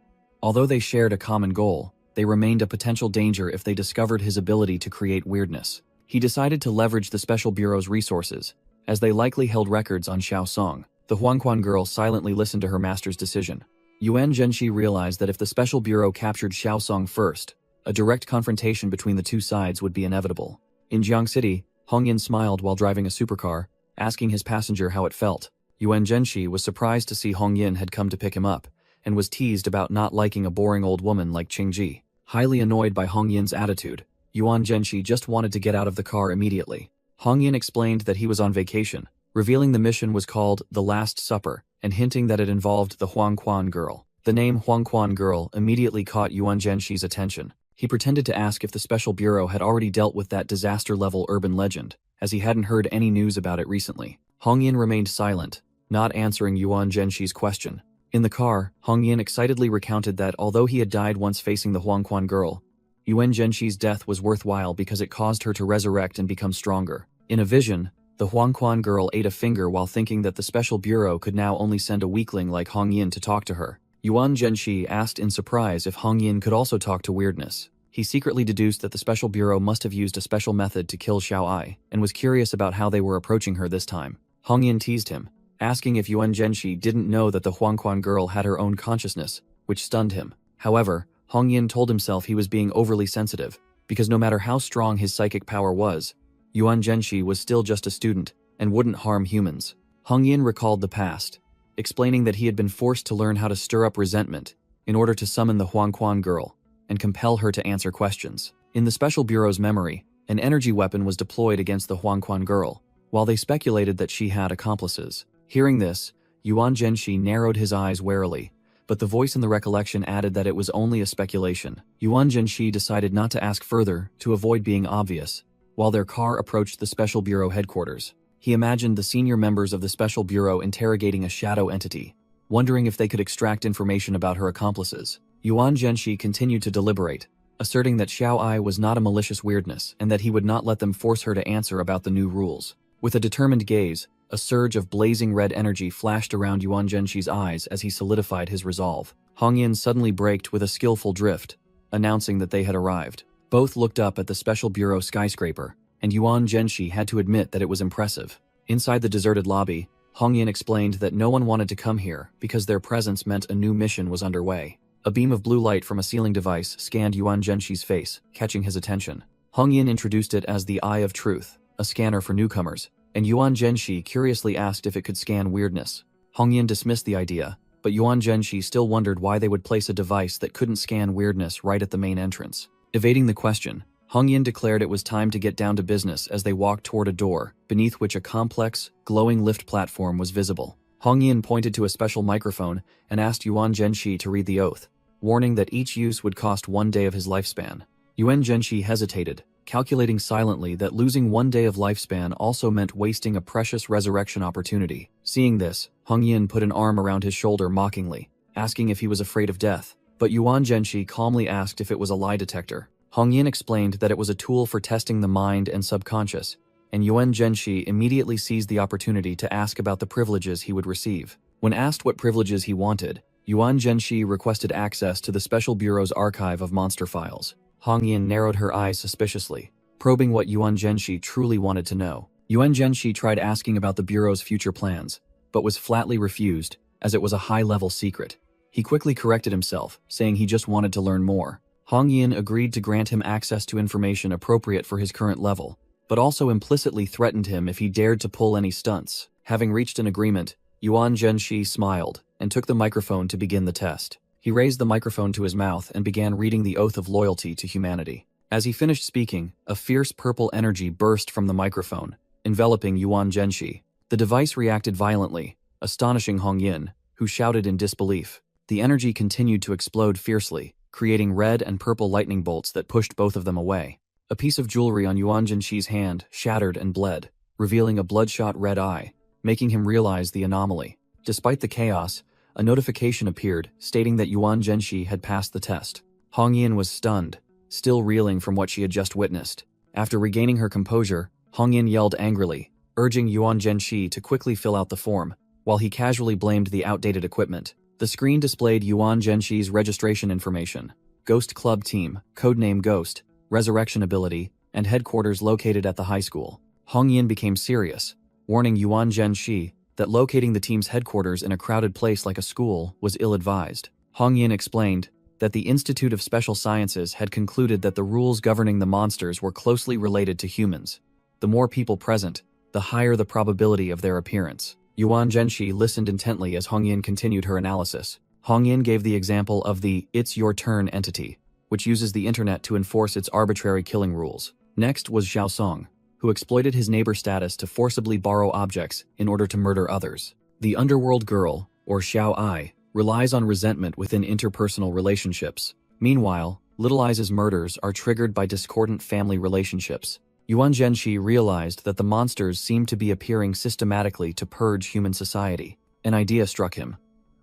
Although they shared a common goal, they remained a potential danger if they discovered his ability to create weirdness. He decided to leverage the Special Bureau's resources, as they likely held records on Xiaosong. The Huangquan girl silently listened to her master's decision. Yuan Zhenxi realized that if the Special Bureau captured Xiaosong first, a direct confrontation between the two sides would be inevitable. In Jiang City, Hongyin smiled while driving a supercar, asking his passenger how it felt. Yuan Zhenxi was surprised to see Hongyin had come to pick him up, and was teased about not liking a boring old woman like Qingji. Highly annoyed by Hongyin's attitude, Yuan Zhenxi just wanted to get out of the car immediately. Hongyin explained that he was on vacation, revealing the mission was called The Last Supper, and hinting that it involved the Huangquan girl. The name Huangquan girl immediately caught Yuan Zhenxi's attention. He pretended to ask if the Special Bureau had already dealt with that disaster-level urban legend, as he hadn't heard any news about it recently. Hongyin remained silent, not answering Yuan Zhenxi's question. In the car, Hongyin excitedly recounted that although he had died once facing the Huangquan girl, Yuan Zhenxi's death was worthwhile because it caused her to resurrect and become stronger. In a vision, the Huangquan girl ate a finger while thinking that the Special Bureau could now only send a weakling like Hongyin to talk to her. Yuan Zhenxi asked in surprise if Hongyin could also talk to weirdness. He secretly deduced that the Special Bureau must have used a special method to kill Xiao Ai, and was curious about how they were approaching her this time. Hongyin teased him, asking if Yuan Zhenxi didn't know that the Huangquan girl had her own consciousness, which stunned him. However, Hongyin told himself he was being overly sensitive, because no matter how strong his psychic power was, Yuan Zhenxi was still just a student and wouldn't harm humans. Hongyin recalled the past, explaining that he had been forced to learn how to stir up resentment in order to summon the Huangquan girl and compel her to answer questions. In the Special Bureau's memory, an energy weapon was deployed against the Huangquan girl, while they speculated that she had accomplices. Hearing this, Yuan Zhenxi narrowed his eyes warily, but the voice in the recollection added that it was only a speculation. Yuan Zhenxi decided not to ask further to avoid being obvious, while their car approached the Special Bureau headquarters. He imagined the senior members of the Special Bureau interrogating a shadow entity, wondering if they could extract information about her accomplices. Yuan Zhenshi continued to deliberate, asserting that Xiao Ai was not a malicious weirdness and that he would not let them force her to answer about the new rules. With a determined gaze, a surge of blazing red energy flashed around Yuan Zhenshi's eyes as he solidified his resolve. Hong Yin suddenly braked with a skillful drift, announcing that they had arrived. Both looked up at the Special Bureau skyscraper, and Yuan Zhenshi had to admit that it was impressive. Inside the deserted lobby, Hong Yin explained that no one wanted to come here because their presence meant a new mission was underway. A beam of blue light from a ceiling device scanned Yuan Zhenshi's face, catching his attention. Hong Yin introduced it as the Eye of Truth, a scanner for newcomers, and Yuan Zhenshi curiously asked if it could scan weirdness. Hong Yin dismissed the idea, but Yuan Zhenshi still wondered why they would place a device that couldn't scan weirdness right at the main entrance. Evading the question, Hong Yin declared it was time to get down to business as they walked toward a door, beneath which a complex, glowing lift platform was visible. Hong Yin pointed to a special microphone and asked Yuan Zhenshi to read the oath, warning that each use would cost 1 day of his lifespan. Yuan Zhenshi hesitated, calculating silently that losing 1 day of lifespan also meant wasting a precious resurrection opportunity. Seeing this, Hong Yin put an arm around his shoulder mockingly, asking if he was afraid of death. But Yuan Zhenshi calmly asked if it was a lie detector. Hong Yin explained that it was a tool for testing the mind and subconscious, and Yuan Zhenshi immediately seized the opportunity to ask about the privileges he would receive. When asked what privileges he wanted, Yuan Zhenshi requested access to the Special Bureau's archive of monster files. Hong Yin narrowed her eyes suspiciously, probing what Yuan Zhenshi truly wanted to know. Yuan Zhenshi tried asking about the Bureau's future plans, but was flatly refused, as it was a high-level secret. He quickly corrected himself, saying he just wanted to learn more. Hong Yin agreed to grant him access to information appropriate for his current level, but also implicitly threatened him if he dared to pull any stunts. Having reached an agreement, Yuan Zhenshi smiled and took the microphone to begin the test. He raised the microphone to his mouth and began reading the Oath of Loyalty to Humanity. As he finished speaking, a fierce purple energy burst from the microphone, enveloping Yuan Zhenshi. The device reacted violently, astonishing Hong Yin, who shouted in disbelief. The energy continued to explode fiercely, creating red and purple lightning bolts that pushed both of them away. A piece of jewelry on Yuan Zhenshi's hand shattered and bled, revealing a bloodshot red eye, making him realize the anomaly. Despite the chaos, a notification appeared stating that Yuan Zhenshi had passed the test. Hong Yin was stunned, still reeling from what she had just witnessed. After regaining her composure, Hong Yin yelled angrily, urging Yuan Zhenshi to quickly fill out the form, while he casually blamed the outdated equipment. The screen displayed Yuan Zhenshi's registration information: Ghost Club Team, codename Ghost, Resurrection Ability, and headquarters located at the high school. Hong Yin became serious, warning Yuan Zhenshi that locating the team's headquarters in a crowded place like a school was ill-advised. Hong Yin explained that the Institute of Special Sciences had concluded that the rules governing the monsters were closely related to humans. The more people present, the higher the probability of their appearance. Yuan Zhenshi listened intently as Hong Yin continued her analysis. Hong Yin gave the example of the "It's Your Turn" entity, which uses the internet to enforce its arbitrary killing rules. Next was Xiao Song, who exploited his neighbor status to forcibly borrow objects in order to murder others. The underworld girl, or Xiao Ai, relies on resentment within interpersonal relationships. Meanwhile, Little Eyes' murders are triggered by discordant family relationships. Yuan Zhenshi realized that the monsters seemed to be appearing systematically to purge human society. An idea struck him.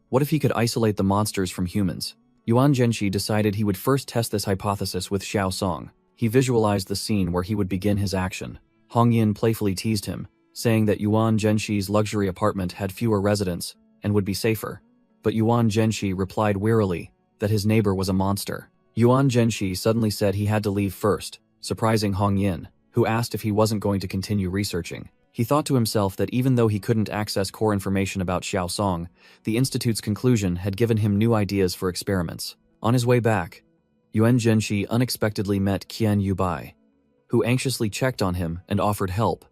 What if he could isolate the monsters from humans? Yuan Zhenshi decided he would first test this hypothesis with Xiao Song. He visualized the scene where he would begin his action. Hong Yin playfully teased him, saying that Yuan Zhenshi's luxury apartment had fewer residents and would be safer. But Yuan Zhenshi replied wearily that his neighbor was a monster. Yuan Zhenshi suddenly said he had to leave first, surprising Hong Yin, who asked if he wasn't going to continue researching. He thought to himself that even though he couldn't access core information about Xiao Song, the Institute's conclusion had given him new ideas for experiments. On his way back, Yuan Zhenshi unexpectedly met Qian Yubai, who anxiously checked on him and offered help,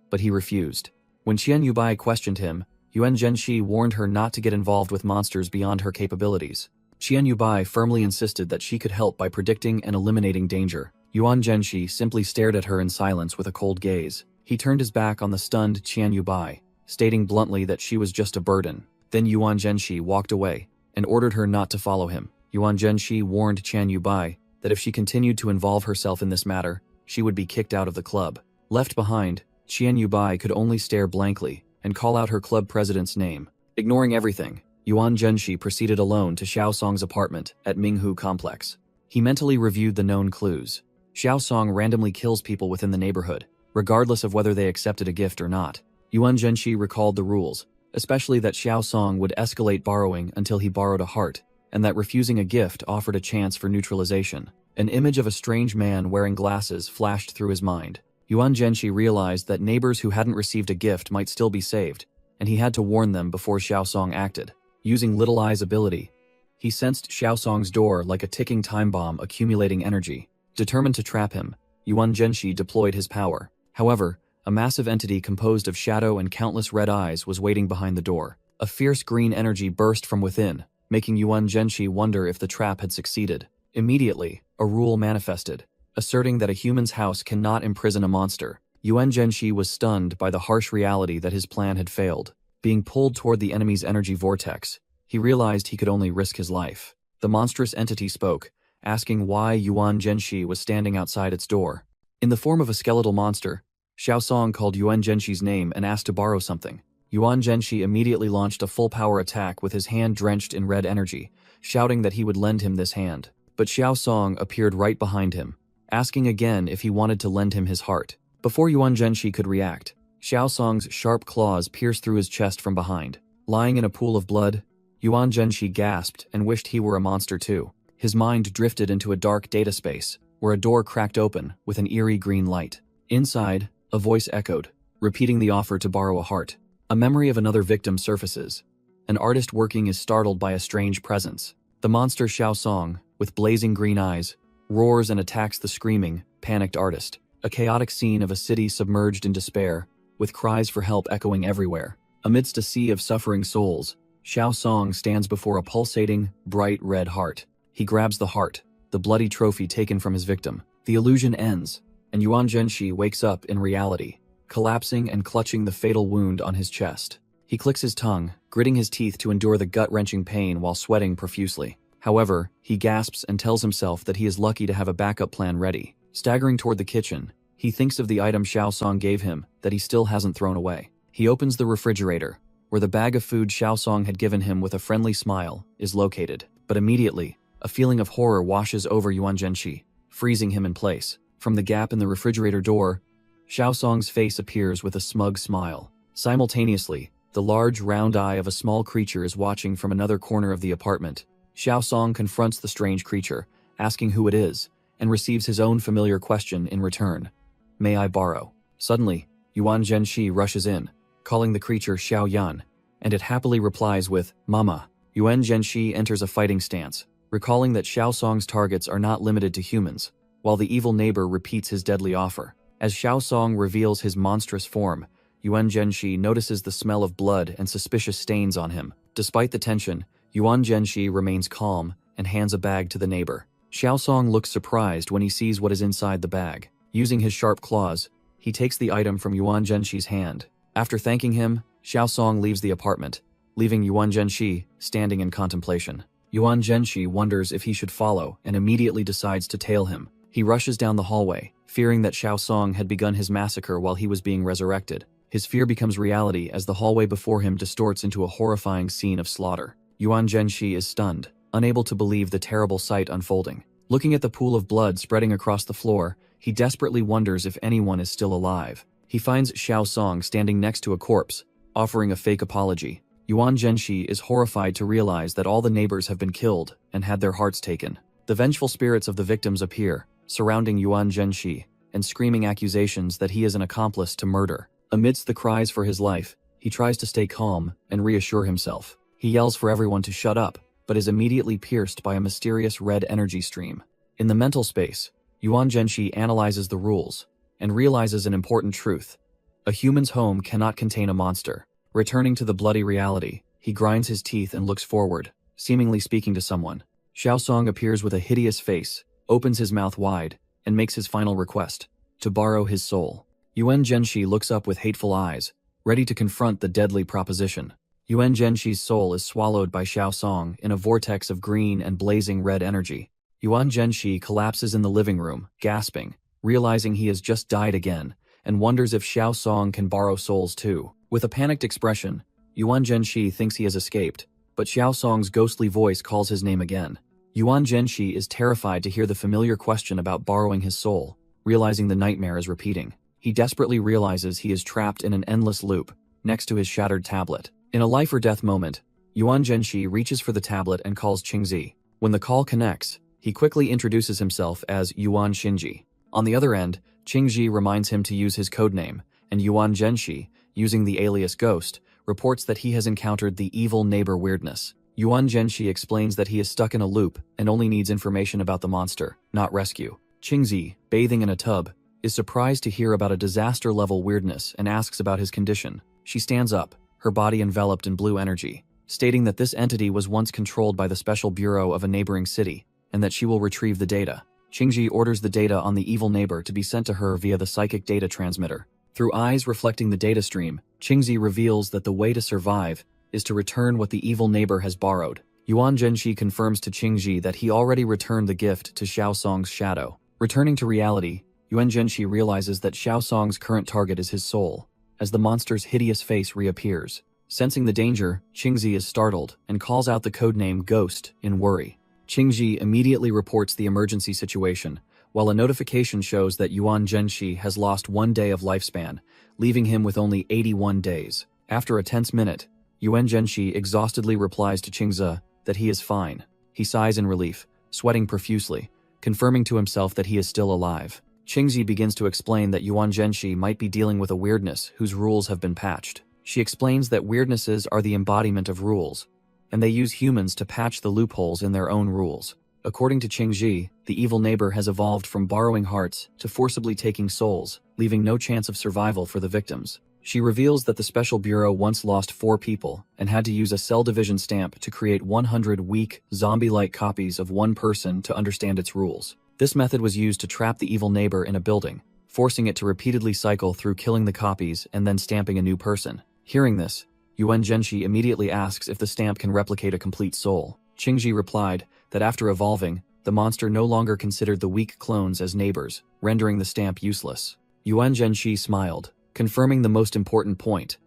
but he refused. When Qian Yubai questioned him, Yuan Zhenshi warned her not to get involved with monsters beyond her capabilities. Qian Yubai firmly insisted that she could help by predicting and eliminating danger. Yuan Zhenshi simply stared at her in silence with a cold gaze. He turned his back on the stunned Qian Yubai, stating bluntly that she was just a burden. Then Yuan Zhenshi walked away and ordered her not to follow him. Yuan Zhenshi warned Qian Yubai that if she continued to involve herself in this matter, she would be kicked out of the club. Left behind, Qian Yubai could only stare blankly and call out her club president's name. Ignoring everything, Yuan Zhenshi proceeded alone to Xiao Song's apartment at Minghu Complex. He mentally reviewed the known clues. Xiao Song randomly kills people within the neighborhood, regardless of whether they accepted a gift or not. Yuan Zhenshi recalled the rules, especially that Xiao Song would escalate borrowing until he borrowed a heart, and that refusing a gift offered a chance for neutralization. An image of a strange man wearing glasses flashed through his mind. Yuan Zhenshi realized that neighbors who hadn't received a gift might still be saved, and he had to warn them before Xiao Song acted. Using Little Eye's ability, he sensed Xiao Song's door like a ticking time bomb accumulating energy. Determined to trap him, Yuan Zhenshi deployed his power. However, a massive entity composed of shadow and countless red eyes was waiting behind the door. A fierce green energy burst from within, making Yuan Zhenshi wonder if the trap had succeeded. Immediately, a rule manifested, asserting that a human's house cannot imprison a monster. Yuan Zhenshi was stunned by the harsh reality that his plan had failed. Being pulled toward the enemy's energy vortex, he realized he could only risk his life. The monstrous entity spoke, asking why Yuan Zhenshi was standing outside its door. In the form of a skeletal monster, Xiao Song called Yuan Zhenshi's name and asked to borrow something. Yuan Zhenshi immediately launched a full-power attack with his hand drenched in red energy, shouting that he would lend him this hand. But Xiao Song appeared right behind him, asking again if he wanted to lend him his heart. Before Yuan Zhenshi could react, Xiao Song's sharp claws pierced through his chest from behind. Lying in a pool of blood, Yuan Zhenshi gasped and wished he were a monster too. His mind drifted into a dark data space, where a door cracked open with an eerie green light. Inside, a voice echoed, repeating the offer to borrow a heart. A memory of another victim surfaces. An artist working is startled by a strange presence. The monster Xiao Song, with blazing green eyes, roars and attacks the screaming, panicked artist. A chaotic scene of a city submerged in despair, with cries for help echoing everywhere. Amidst a sea of suffering souls, Xiao Song stands before a pulsating, bright red heart. He grabs the heart, the bloody trophy taken from his victim. The illusion ends, and Yuan Zhenshi wakes up in reality, collapsing and clutching the fatal wound on his chest. He clicks his tongue, gritting his teeth to endure the gut-wrenching pain while sweating profusely. However, he gasps and tells himself that he is lucky to have a backup plan ready. Staggering toward the kitchen, he thinks of the item Xiao Song gave him that he still hasn't thrown away. He opens the refrigerator, where the bag of food Xiao Song had given him with a friendly smile is located. But immediately, a feeling of horror washes over Yuan Zhenshi, freezing him in place. From the gap in the refrigerator door, Xiao Song's face appears with a smug smile. Simultaneously, the large round eye of a small creature is watching from another corner of the apartment. Xiao Song confronts the strange creature, asking who it is, and receives his own familiar question in return. May I borrow? Suddenly, Yuan Zhenshi rushes in, calling the creature Xiao Yan, and it happily replies with, Mama. Yuan Zhenshi enters a fighting stance, recalling that Xiao Song's targets are not limited to humans, while the evil neighbor repeats his deadly offer. As Xiao Song reveals his monstrous form, Yuan Zhenshi notices the smell of blood and suspicious stains on him. Despite the tension, Yuan Zhenshi remains calm and hands a bag to the neighbor. Xiao Song looks surprised when he sees what is inside the bag. Using his sharp claws, he takes the item from Yuan Zhenshi's hand. After thanking him, Xiao Song leaves the apartment, leaving Yuan Zhenshi standing in contemplation. Yuan Zhenshi wonders if he should follow and immediately decides to tail him. He rushes down the hallway, fearing that Xiao Song had begun his massacre while he was being resurrected. His fear becomes reality as the hallway before him distorts into a horrifying scene of slaughter. Yuan Zhenshi is stunned, unable to believe the terrible sight unfolding. Looking at the pool of blood spreading across the floor, he desperately wonders if anyone is still alive. He finds Xiao Song standing next to a corpse, offering a fake apology. Yuan Zhenshi is horrified to realize that all the neighbors have been killed and had their hearts taken. The vengeful spirits of the victims appear, surrounding Yuan Zhenshi, and screaming accusations that he is an accomplice to murder. Amidst the cries for his life, he tries to stay calm and reassure himself. He yells for everyone to shut up, but is immediately pierced by a mysterious red energy stream. In the mental space, Yuan Zhenshi analyzes the rules and realizes an important truth. A human's home cannot contain a monster. Returning to the bloody reality, he grinds his teeth and looks forward, seemingly speaking to someone. Xiao Song appears with a hideous face, opens his mouth wide, and makes his final request, to borrow his soul. Yuan Zhenshi looks up with hateful eyes, ready to confront the deadly proposition. Yuan Zhenshi's soul is swallowed by Xiao Song in a vortex of green and blazing red energy. Yuan Zhenshi collapses in the living room, gasping, realizing he has just died again, and wonders if Xiao Song can borrow souls too. With a panicked expression, Yuan Zhenshi thinks he has escaped, but Xiao Song's ghostly voice calls his name again. Yuan Zhenshi is terrified to hear the familiar question about borrowing his soul, realizing the nightmare is repeating. He desperately realizes he is trapped in an endless loop, next to his shattered tablet. In a life-or-death moment, Yuan Zhenshi reaches for the tablet and calls Qingzi. When the call connects, he quickly introduces himself as Yuan Xinji. On the other end, Qingzi reminds him to use his codename, and Yuan Zhenshi, using the alias Ghost, reports that he has encountered the evil neighbor weirdness. Yuan Zhenshi explains that he is stuck in a loop and only needs information about the monster, not rescue. Qingzi, bathing in a tub, is surprised to hear about a disaster-level weirdness and asks about his condition. She stands up, her body enveloped in blue energy, stating that this entity was once controlled by the special bureau of a neighboring city, and that she will retrieve the data. Qingzi orders the data on the evil neighbor to be sent to her via the psychic data transmitter. Through eyes reflecting the data stream, Qingzi reveals that the way to survive is to return what the evil neighbor has borrowed. Yuan Zhenshi confirms to Qingzi that he already returned the gift to Xiao Song's shadow. Returning to reality, Yuan Zhenshi realizes that Xiao Song's current target is his soul, as the monster's hideous face reappears. Sensing the danger, Qingzi is startled and calls out the codename Ghost in worry. Qingzi immediately reports the emergency situation, while a notification shows that Yuan Zhenshi has lost 1 day of lifespan, leaving him with only 81 days. After a tense minute, Yuan Zhenshi exhaustedly replies to Qingzi that he is fine. He sighs in relief, sweating profusely, confirming to himself that he is still alive. Qingzi begins to explain that Yuan Zhenshi might be dealing with a weirdness whose rules have been patched. She explains that weirdnesses are the embodiment of rules, and they use humans to patch the loopholes in their own rules. According to Qingzi, the evil neighbor has evolved from borrowing hearts to forcibly taking souls, leaving no chance of survival for the victims. She reveals that the Special Bureau once lost 4 people and had to use a cell division stamp to create 100 weak, zombie-like copies of one person to understand its rules. This method was used to trap the evil neighbor in a building, forcing it to repeatedly cycle through killing the copies and then stamping a new person. Hearing this, Yuan Zhenshi immediately asks if the stamp can replicate a complete soul. Qingzi replied that after evolving, the monster no longer considered the weak clones as neighbors, rendering the stamp useless. Yuan Zhenshi smiled, confirming the most important point.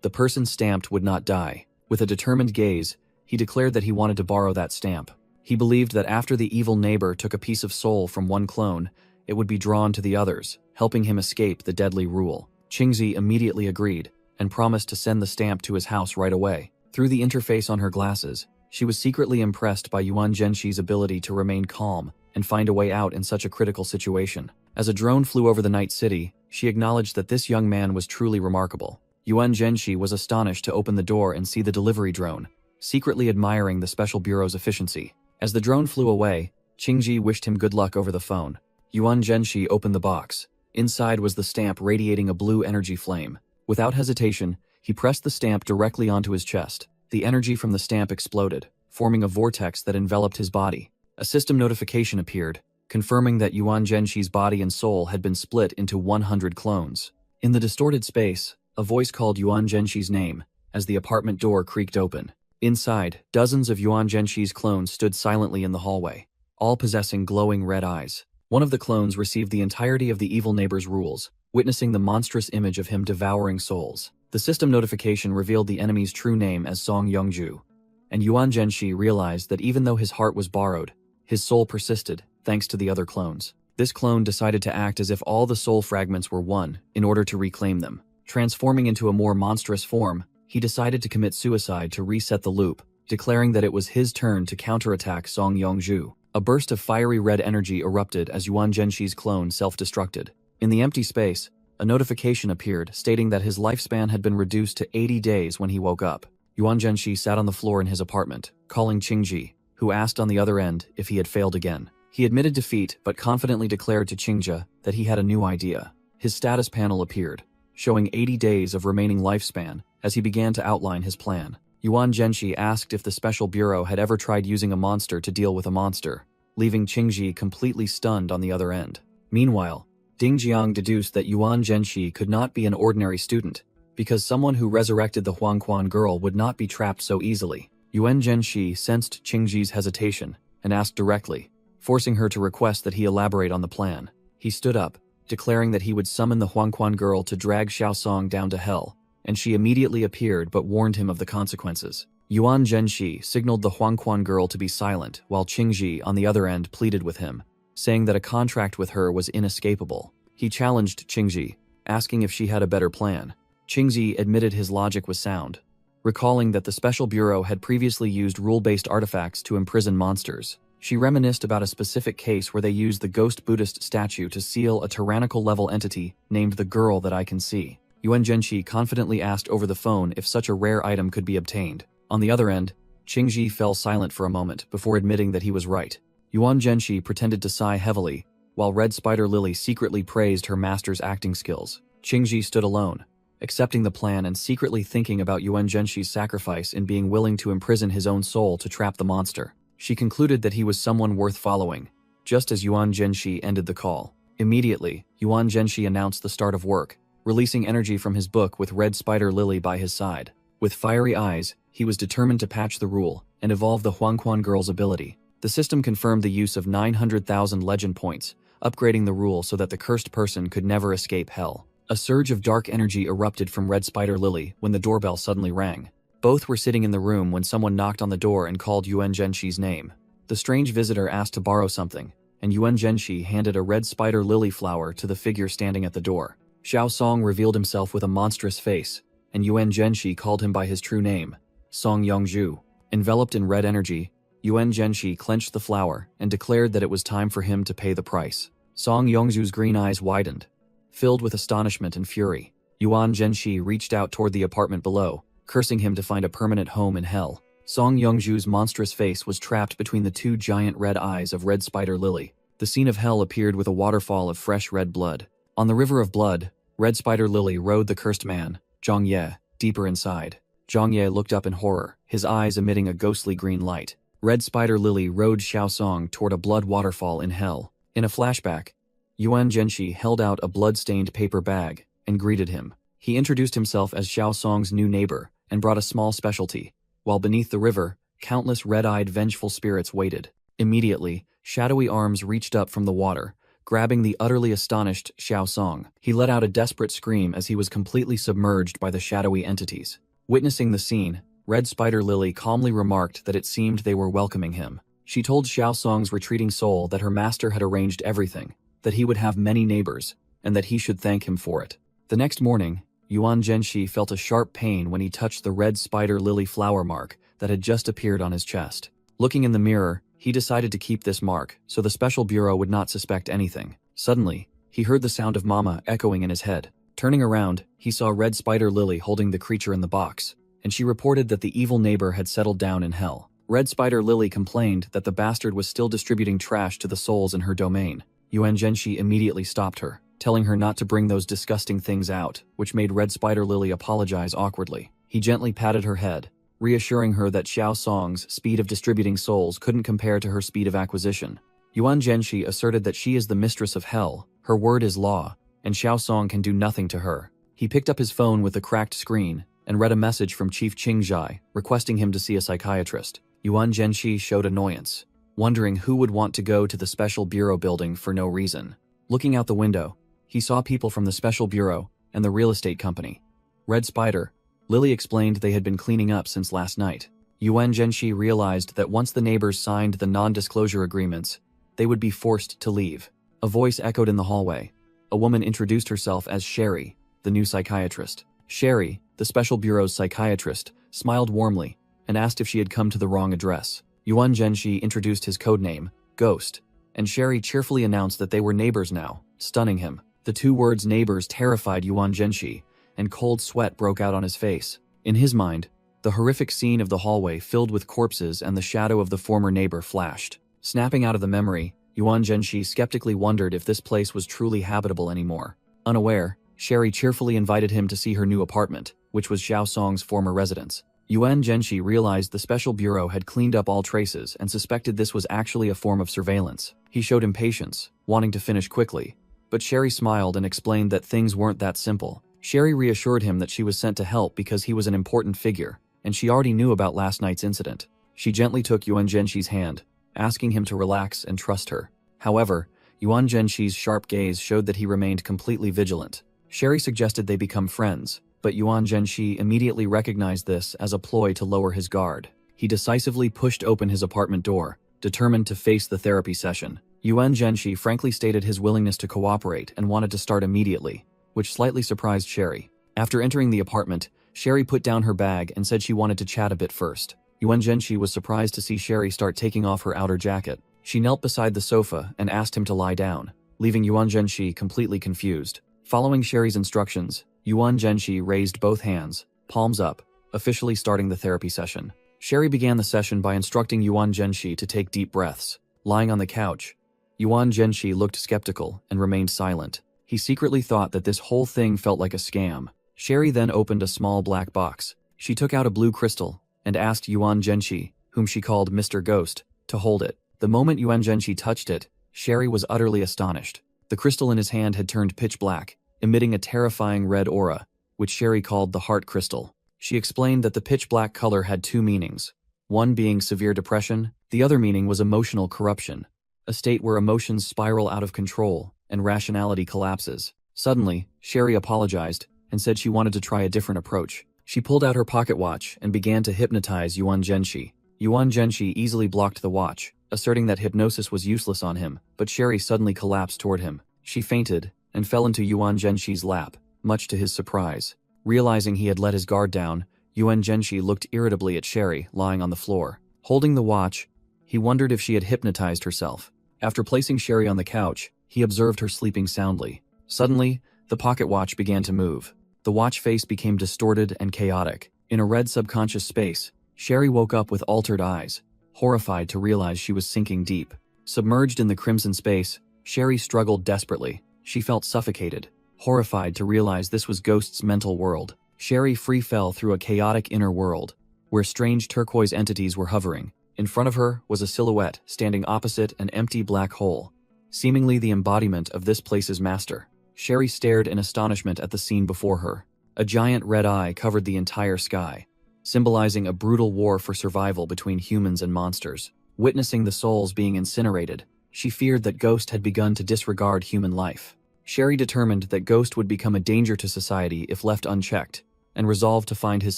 The person stamped would not die. With a determined gaze, he declared that he wanted to borrow that stamp. He believed that after the evil neighbor took a piece of soul from one clone, it would be drawn to the others, helping him escape the deadly rule. Qingzi immediately agreed, and promised to send the stamp to his house right away. Through the interface on her glasses, she was secretly impressed by Yuan Zhenshi's ability to remain calm and find a way out in such a critical situation. As a drone flew over the night city, she acknowledged that this young man was truly remarkable. Yuan Zhenshi was astonished to open the door and see the delivery drone, secretly admiring the Special Bureau's efficiency. As the drone flew away, Qingzi wished him good luck over the phone. Yuan Zhenshi opened the box. Inside was the stamp radiating a blue energy flame. Without hesitation, he pressed the stamp directly onto his chest. The energy from the stamp exploded, forming a vortex that enveloped his body. A system notification appeared, confirming that Yuan Zhenshi's body and soul had been split into 100 clones. In the distorted space, a voice called Yuan Zhenshi's name as the apartment door creaked open. Inside, dozens of Yuan Zhenshi's clones stood silently in the hallway, all possessing glowing red eyes. One of the clones received the entirety of the evil neighbor's rules, witnessing the monstrous image of him devouring souls. The system notification revealed the enemy's true name as Song Yongju, and Yuan Zhenshi realized that even though his heart was borrowed, his soul persisted, thanks to the other clones. This clone decided to act as if all the soul fragments were one, in order to reclaim them. Transforming into a more monstrous form, he decided to commit suicide to reset the loop, declaring that it was his turn to counterattack Song Yongju. A burst of fiery red energy erupted as Yuan Zhenshi's clone self-destructed. In the empty space, a notification appeared stating that his lifespan had been reduced to 80 days when he woke up. Yuan Zhenshi sat on the floor in his apartment, calling Qingji, who asked on the other end if he had failed again. He admitted defeat but confidently declared to Qingji that he had a new idea. His status panel appeared, showing 80 days of remaining lifespan as he began to outline his plan. Yuan Zhenshi asked if the Special Bureau had ever tried using a monster to deal with a monster, leaving Qingji completely stunned on the other end. Meanwhile, Ding Jiang deduced that Yuan Zhenshi could not be an ordinary student, because someone who resurrected the Huangquan girl would not be trapped so easily. Yuan Zhenshi sensed Qingji's hesitation and asked directly, forcing her to request that he elaborate on the plan. He stood up, declaring that he would summon the Huangquan girl to drag Xiaosong down to hell, and she immediately appeared but warned him of the consequences. Yuan Zhenxi signaled the Huangquan girl to be silent, while Qingji on the other end pleaded with him, saying that a contract with her was inescapable. He challenged Qingji, asking if she had a better plan. Qingji admitted his logic was sound, recalling that the Special Bureau had previously used rule-based artifacts to imprison monsters. She reminisced about a specific case where they used the ghost Buddhist statue to seal a tyrannical-level entity named the Girl That I Can See. Yuan Zhenxi confidently asked over the phone if such a rare item could be obtained. On the other end, Qingji fell silent for a moment before admitting that he was right. Yuan Zhenxi pretended to sigh heavily, while Red Spider Lily secretly praised her master's acting skills. Qingji stood alone, accepting the plan and secretly thinking about Yuan Zhenxi's sacrifice in being willing to imprison his own soul to trap the monster. She concluded that he was someone worth following, just as Yuan Zhenxi ended the call. Immediately, Yuan Zhenxi announced the start of work, releasing energy from his book with Red Spider Lily by his side. With fiery eyes, he was determined to patch the rule and evolve the Huangquan girl's ability. The system confirmed the use of 900,000 legend points, upgrading the rule so that the cursed person could never escape hell. A surge of dark energy erupted from Red Spider Lily when the doorbell suddenly rang. Both were sitting in the room when someone knocked on the door and called Yuan Zhenxi's name. The strange visitor asked to borrow something, and Yuan Zhenxi handed a Red Spider Lily flower to the figure standing at the door. Xiaosong revealed himself with a monstrous face, and Yuan Zhenxi called him by his true name, Song Yongzhu. Enveloped in red energy, Yuan Zhenxi clenched the flower and declared that it was time for him to pay the price. Song Yongzhu's green eyes widened, filled with astonishment and fury. Yuan Zhenxi reached out toward the apartment below, cursing him to find a permanent home in hell. Song Yongzhu's monstrous face was trapped between the two giant red eyes of Red Spider Lily. The scene of hell appeared with a waterfall of fresh red blood. On the river of blood, Red Spider Lily rode the cursed man, Zhang Ye, deeper inside. Zhang Ye looked up in horror, his eyes emitting a ghostly green light. Red Spider Lily rode Xiaosong toward a blood waterfall in hell. In a flashback, Yuan Zhenxi held out a blood-stained paper bag and greeted him. He introduced himself as Xiaosong's new neighbor and brought a small specialty, while beneath the river, countless red-eyed vengeful spirits waited. Immediately, shadowy arms reached up from the water, grabbing the utterly astonished Xiaosong. He let out a desperate scream as he was completely submerged by the shadowy entities. Witnessing the scene, Red Spider Lily calmly remarked that it seemed they were welcoming him. She told Xiaosong's retreating soul that her master had arranged everything, that he would have many neighbors, and that he should thank him for it. The next morning, Yuan Zhenxi felt a sharp pain when he touched the Red Spider Lily flower mark that had just appeared on his chest. Looking in the mirror, he decided to keep this mark so the Special Bureau would not suspect anything. Suddenly, he heard the sound of Mama echoing in his head. Turning around, he saw Red Spider Lily holding the creature in the box, and she reported that the evil neighbor had settled down in hell. Red Spider Lily complained that the bastard was still distributing trash to the souls in her domain. Yuan Zhenxi immediately stopped her, telling her not to bring those disgusting things out, which made Red Spider Lily apologize awkwardly. He gently patted her head, reassuring her that Xiaosong's speed of distributing souls couldn't compare to her speed of acquisition. Yuan Zhenxi asserted that she is the mistress of hell, her word is law, and Xiaosong can do nothing to her. He picked up his phone with a cracked screen and read a message from Chief Qingzhai requesting him to see a psychiatrist. Yuan Zhenxi showed annoyance, wondering who would want to go to the Special Bureau building for no reason. Looking out the window, he saw people from the Special Bureau and the real estate company. Red Spider Lily explained they had been cleaning up since last night. Yuan Zhenxi realized that once the neighbors signed the non-disclosure agreements, they would be forced to leave. A voice echoed in the hallway. A woman introduced herself as Sherry, the new psychiatrist. Sherry, the Special Bureau's psychiatrist, smiled warmly and asked if she had come to the wrong address. Yuan Zhenxi introduced his codename, Ghost, and Sherry cheerfully announced that they were neighbors now, stunning him. The two words neighbors terrified Yuan Zhenxi, and cold sweat broke out on his face. In his mind, the horrific scene of the hallway filled with corpses and the shadow of the former neighbor flashed. Snapping out of the memory, Yuan Zhenxi skeptically wondered if this place was truly habitable anymore. Unaware, Sherry cheerfully invited him to see her new apartment, which was Xiaosong's former residence. Yuan Zhenxi realized the Special Bureau had cleaned up all traces and suspected this was actually a form of surveillance. He showed impatience, wanting to finish quickly, but Sherry smiled and explained that things weren't that simple. Sherry reassured him that she was sent to help because he was an important figure, and she already knew about last night's incident. She gently took Yuan Zhenxi's hand, asking him to relax and trust her. However, Yuan Zhenshi's sharp gaze showed that he remained completely vigilant. Sherry suggested they become friends, but Yuan Zhenshi immediately recognized this as a ploy to lower his guard. He decisively pushed open his apartment door, determined to face the therapy session. Yuan Zhenshi frankly stated his willingness to cooperate and wanted to start immediately, which slightly surprised Sherry. After entering the apartment, Sherry put down her bag and said she wanted to chat a bit first. Yuan Zhenshi was surprised to see Sherry start taking off her outer jacket. She knelt beside the sofa and asked him to lie down, leaving Yuan Zhenshi completely confused. Following Sherry's instructions, Yuan Zhenshi raised both hands, palms up, officially starting the therapy session. Sherry began the session by instructing Yuan Zhenshi to take deep breaths. Lying on the couch, Yuan Zhenshi looked skeptical and remained silent. He secretly thought that this whole thing felt like a scam. Sherry then opened a small black box. She took out a blue crystal and asked Yuan Zhenshi, whom she called Mr. Ghost, to hold it. The moment Yuan Zhenshi touched it, Sherry was utterly astonished. The crystal in his hand had turned pitch black, emitting a terrifying red aura, which Sherry called the heart crystal. She explained that the pitch black color had two meanings, one being severe depression, the other meaning was emotional corruption, a state where emotions spiral out of control and rationality collapses. Suddenly, Sherry apologized and said she wanted to try a different approach. She pulled out her pocket watch and began to hypnotize Yuan Zhenshi. Yuan Zhenshi easily blocked the watch, asserting that hypnosis was useless on him, but Sherry suddenly collapsed toward him. She fainted and fell into Yuan Zhenshi's lap, much to his surprise. Realizing he had let his guard down, Yuan Zhenshi looked irritably at Sherry lying on the floor. Holding the watch, he wondered if she had hypnotized herself. After placing Sherry on the couch, he observed her sleeping soundly. Suddenly, the pocket watch began to move. The watch face became distorted and chaotic. In a red subconscious space, Sherry woke up with altered eyes, horrified to realize she was sinking deep. Submerged in the crimson space, Sherry struggled desperately. She felt suffocated, horrified to realize this was Ghost's mental world. Sherry free fell through a chaotic inner world, where strange turquoise entities were hovering. In front of her was a silhouette standing opposite an empty black hole, seemingly the embodiment of this place's master. Sherry stared in astonishment at the scene before her. A giant red eye covered the entire sky, symbolizing a brutal war for survival between humans and monsters. Witnessing the souls being incinerated, she feared that Ghost had begun to disregard human life. Sherry determined that Ghost would become a danger to society if left unchecked, and resolved to find his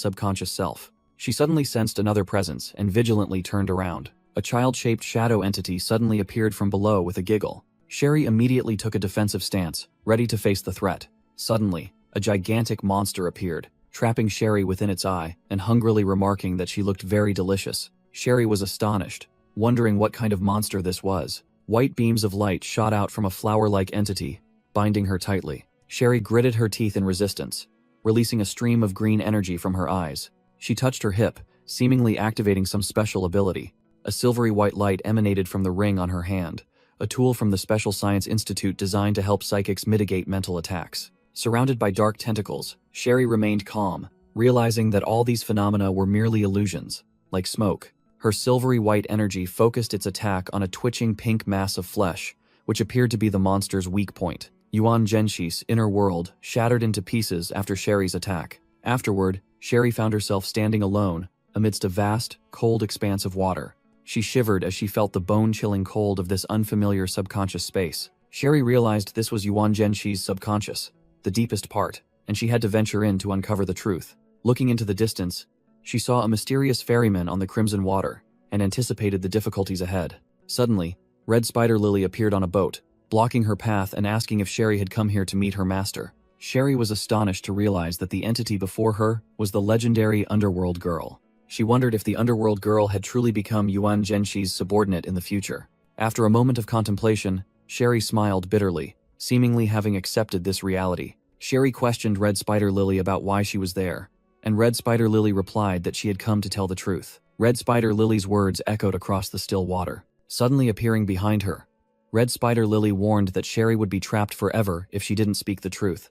subconscious self. She suddenly sensed another presence and vigilantly turned around. A child-shaped shadow entity suddenly appeared from below with a giggle. Sherry immediately took a defensive stance, ready to face the threat. Suddenly, a gigantic monster appeared, trapping Sherry within its eye and hungrily remarking that she looked very delicious. Sherry was astonished, wondering what kind of monster this was. White beams of light shot out from a flower-like entity, binding her tightly. Sherry gritted her teeth in resistance, releasing a stream of green energy from her eyes. She touched her hip, seemingly activating some special ability. A silvery white light emanated from the ring on her hand, a tool from the Special Science Institute designed to help psychics mitigate mental attacks. Surrounded by dark tentacles, Sherry remained calm, realizing that all these phenomena were merely illusions, like smoke. Her silvery white energy focused its attack on a twitching pink mass of flesh, which appeared to be the monster's weak point. Yuan Zhenshi's inner world shattered into pieces after Sherry's attack. Afterward, Sherry found herself standing alone amidst a vast, cold expanse of water. She shivered as she felt the bone-chilling cold of this unfamiliar subconscious space. Sherry realized this was Yuan Zhenshi's subconscious, the deepest part, and she had to venture in to uncover the truth. Looking into the distance, she saw a mysterious ferryman on the crimson water and anticipated the difficulties ahead. Suddenly, Red Spider Lily appeared on a boat, blocking her path and asking if Sherry had come here to meet her master. Sherry was astonished to realize that the entity before her was the legendary Underworld Girl. She wondered if the Underworld Girl had truly become Yuan Zhenshi's subordinate in the future. After a moment of contemplation, Sherry smiled bitterly, seemingly having accepted this reality. Sherry questioned Red Spider Lily about why she was there, and Red Spider Lily replied that she had come to tell the truth. Red Spider Lily's words echoed across the still water. Suddenly appearing behind her, Red Spider Lily warned that Sherry would be trapped forever if she didn't speak the truth.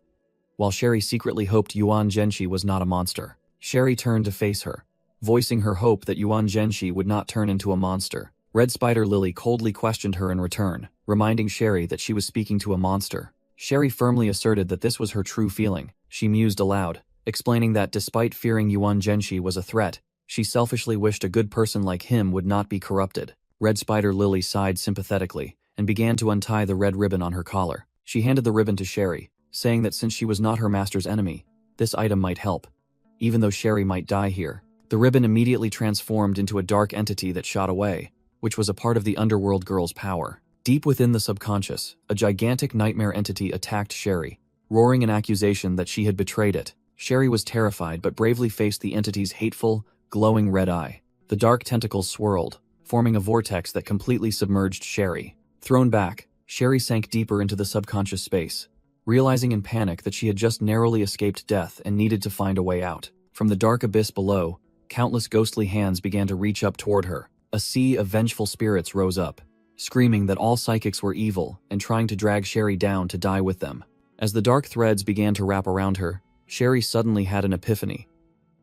While Sherry secretly hoped Yuan Zhenshi was not a monster, Sherry turned to face her, voicing her hope that Yuan Zhenshi would not turn into a monster. Red Spider Lily coldly questioned her in return, reminding Sherry that she was speaking to a monster. Sherry firmly asserted that this was her true feeling. She mused aloud, explaining that despite fearing Yuan Zhenshi was a threat, she selfishly wished a good person like him would not be corrupted. Red Spider Lily sighed sympathetically and began to untie the red ribbon on her collar. She handed the ribbon to Sherry, saying that since she was not her master's enemy, this item might help. Even though Sherry might die here, the ribbon immediately transformed into a dark entity that shot away, which was a part of the underworld girl's power. Deep within the subconscious, a gigantic nightmare entity attacked Sherry, roaring an accusation that she had betrayed it. Sherry was terrified but bravely faced the entity's hateful, glowing red eye. The dark tentacles swirled, forming a vortex that completely submerged Sherry. Thrown back, Sherry sank deeper into the subconscious space, realizing in panic that she had just narrowly escaped death and needed to find a way out. From the dark abyss below, countless ghostly hands began to reach up toward her. A sea of vengeful spirits rose up, screaming that all psychics were evil and trying to drag Sherry down to die with them. As the dark threads began to wrap around her, Sherry suddenly had an epiphany.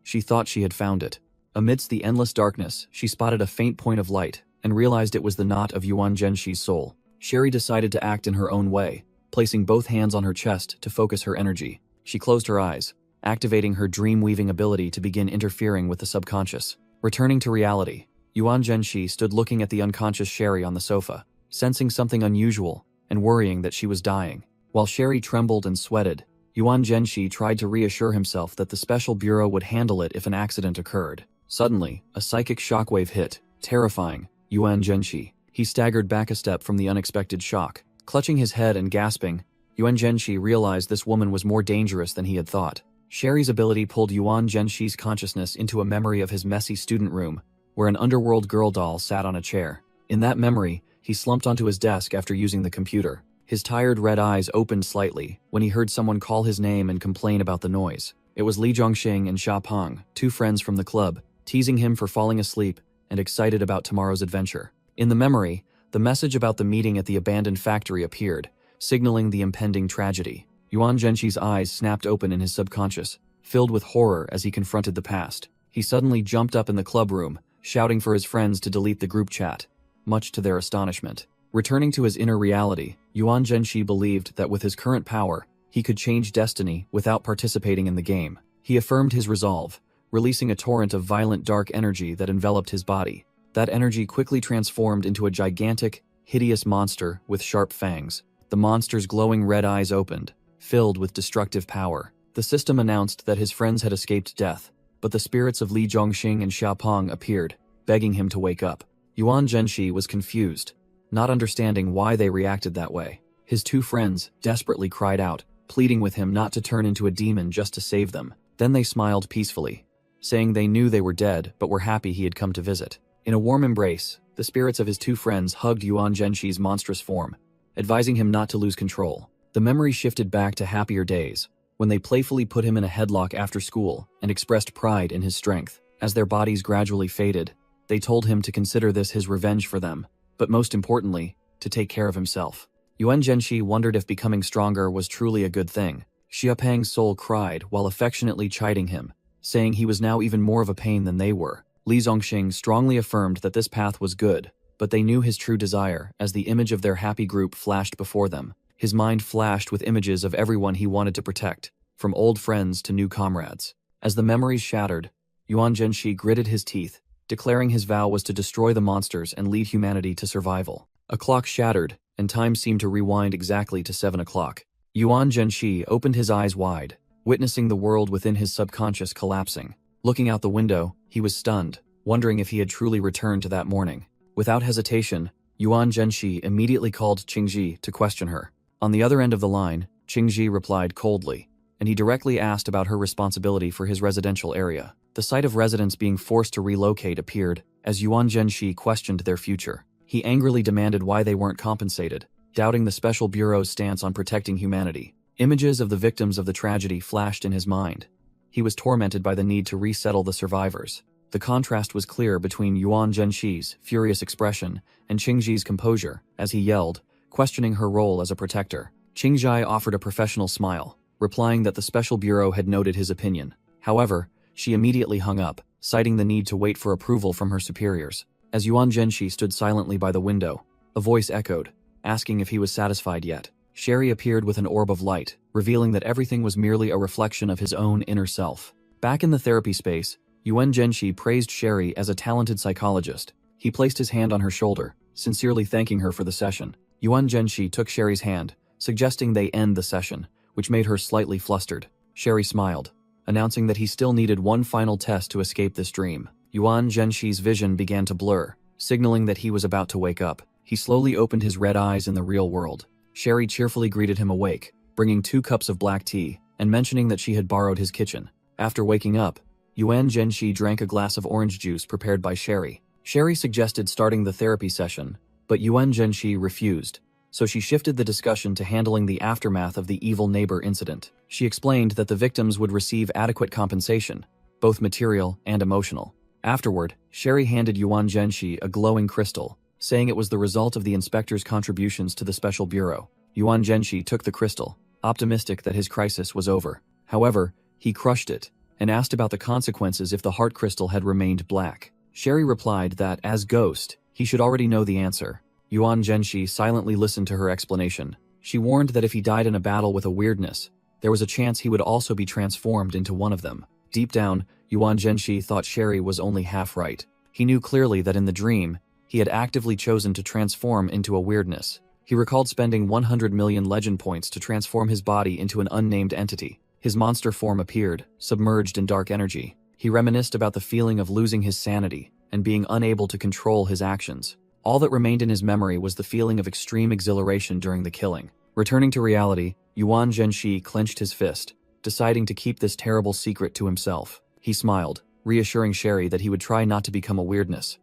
She thought she had found it. Amidst the endless darkness, she spotted a faint point of light and realized it was the knot of Yuan Zhenshi's soul. Sherry decided to act in her own way, placing both hands on her chest to focus her energy. She closed her eyes, activating her dream-weaving ability to begin interfering with the subconscious. Returning to reality, Yuan Zhenshi stood looking at the unconscious Sherry on the sofa, sensing something unusual and worrying that she was dying. While Sherry trembled and sweated, Yuan Zhenshi tried to reassure himself that the Special Bureau would handle it if an accident occurred. Suddenly, a psychic shockwave hit, terrifying Yuan Zhenshi. He staggered back a step from the unexpected shock. Clutching his head and gasping, Yuan Zhenshi realized this woman was more dangerous than he had thought. Sherry's ability pulled Yuan Zhenshi's consciousness into a memory of his messy student room, where an underworld girl doll sat on a chair. In that memory, he slumped onto his desk after using the computer. His tired red eyes opened slightly when he heard someone call his name and complain about the noise. It was Li Zhongxing and Xia Peng, two friends from the club, teasing him for falling asleep and excited about tomorrow's adventure. In the memory, the message about the meeting at the abandoned factory appeared, signaling the impending tragedy. Yuan Zhenshi's eyes snapped open in his subconscious, filled with horror as he confronted the past. He suddenly jumped up in the club room, shouting for his friends to delete the group chat, much to their astonishment. Returning to his inner reality, Yuan Zhenshi believed that with his current power, he could change destiny without participating in the game. He affirmed his resolve, releasing a torrent of violent dark energy that enveloped his body. That energy quickly transformed into a gigantic, hideous monster with sharp fangs. The monster's glowing red eyes opened, filled with destructive power. The system announced that his friends had escaped death, but the spirits of Li Zhongxing and Xia Peng appeared, begging him to wake up. Yuan Zhenshi was confused, not understanding why they reacted that way. His two friends desperately cried out, pleading with him not to turn into a demon just to save them. Then they smiled peacefully, saying they knew they were dead but were happy he had come to visit. In a warm embrace, the spirits of his two friends hugged Yuan Zhenshi's monstrous form, advising him not to lose control. The memory shifted back to happier days, when they playfully put him in a headlock after school and expressed pride in his strength. As their bodies gradually faded, they told him to consider this his revenge for them, but most importantly, to take care of himself. Yuan Zhenshi wondered if becoming stronger was truly a good thing. Xia Peng's soul cried while affectionately chiding him, saying he was now even more of a pain than they were. Li Zhongxing strongly affirmed that this path was good, but they knew his true desire as the image of their happy group flashed before them. His mind flashed with images of everyone he wanted to protect, from old friends to new comrades. As the memories shattered, Yuan Zhenshi gritted his teeth, declaring his vow was to destroy the monsters and lead humanity to survival. A clock shattered, and time seemed to rewind exactly to 7 o'clock. Yuan Zhenshi opened his eyes wide, witnessing the world within his subconscious collapsing. Looking out the window, he was stunned, wondering if he had truly returned to that morning. Without hesitation, Yuan Zhenshi immediately called Qingji to question her. On the other end of the line, Qingji replied coldly, and he directly asked about her responsibility for his residential area. The sight of residents being forced to relocate appeared as Yuan Zhenshi questioned their future. He angrily demanded why they weren't compensated, doubting the Special Bureau's stance on protecting humanity. Images of the victims of the tragedy flashed in his mind. He was tormented by the need to resettle the survivors. The contrast was clear between Yuan Zhenshi's furious expression and Qingji's composure as he yelled, questioning her role as a protector. Qingji offered a professional smile, replying that the Special Bureau had noted his opinion. However, she immediately hung up, citing the need to wait for approval from her superiors. As Yuan Zhenshi stood silently by the window, a voice echoed, asking if he was satisfied yet. Sherry appeared with an orb of light, revealing that everything was merely a reflection of his own inner self. Back in the therapy space, Yuan Zhenshi praised Sherry as a talented psychologist. He placed his hand on her shoulder, sincerely thanking her for the session. Yuan Zhenshi took Sherry's hand, suggesting they end the session, which made her slightly flustered. Sherry smiled, announcing that he still needed one final test to escape this dream. Yuan Zhenshi's vision began to blur, signaling that he was about to wake up. He slowly opened his red eyes in the real world. Sherry cheerfully greeted him awake, bringing 2 cups of black tea, and mentioning that she had borrowed his kitchen. After waking up, Yuan Zhenshi drank a glass of orange juice prepared by Sherry. Sherry suggested starting the therapy session, but Yuan Zhenshi refused, so she shifted the discussion to handling the aftermath of the evil neighbor incident. She explained that the victims would receive adequate compensation, both material and emotional. Afterward, Sherry handed Yuan Zhenshi a glowing crystal, saying it was the result of the inspector's contributions to the special bureau. Yuan Zhenshi took the crystal, optimistic that his crisis was over. However, he crushed it and asked about the consequences if the heart crystal had remained black. Sherry replied that, as Ghost, he should already know the answer. Yuan Zhenshi silently listened to her explanation. She warned that if he died in a battle with a weirdness, there was a chance he would also be transformed into one of them. Deep down, Yuan Zhenshi thought Sherry was only half right. He knew clearly that in the dream, he had actively chosen to transform into a weirdness. He recalled spending 100 million legend points to transform his body into an unnamed entity. His monster form appeared, submerged in dark energy. He reminisced about the feeling of losing his sanity and being unable to control his actions. All that remained in his memory was the feeling of extreme exhilaration during the killing. Returning to reality, Yuan Zhenshi clenched his fist, deciding to keep this terrible secret to himself. He smiled, reassuring Sherry that he would try not to become a weirdness.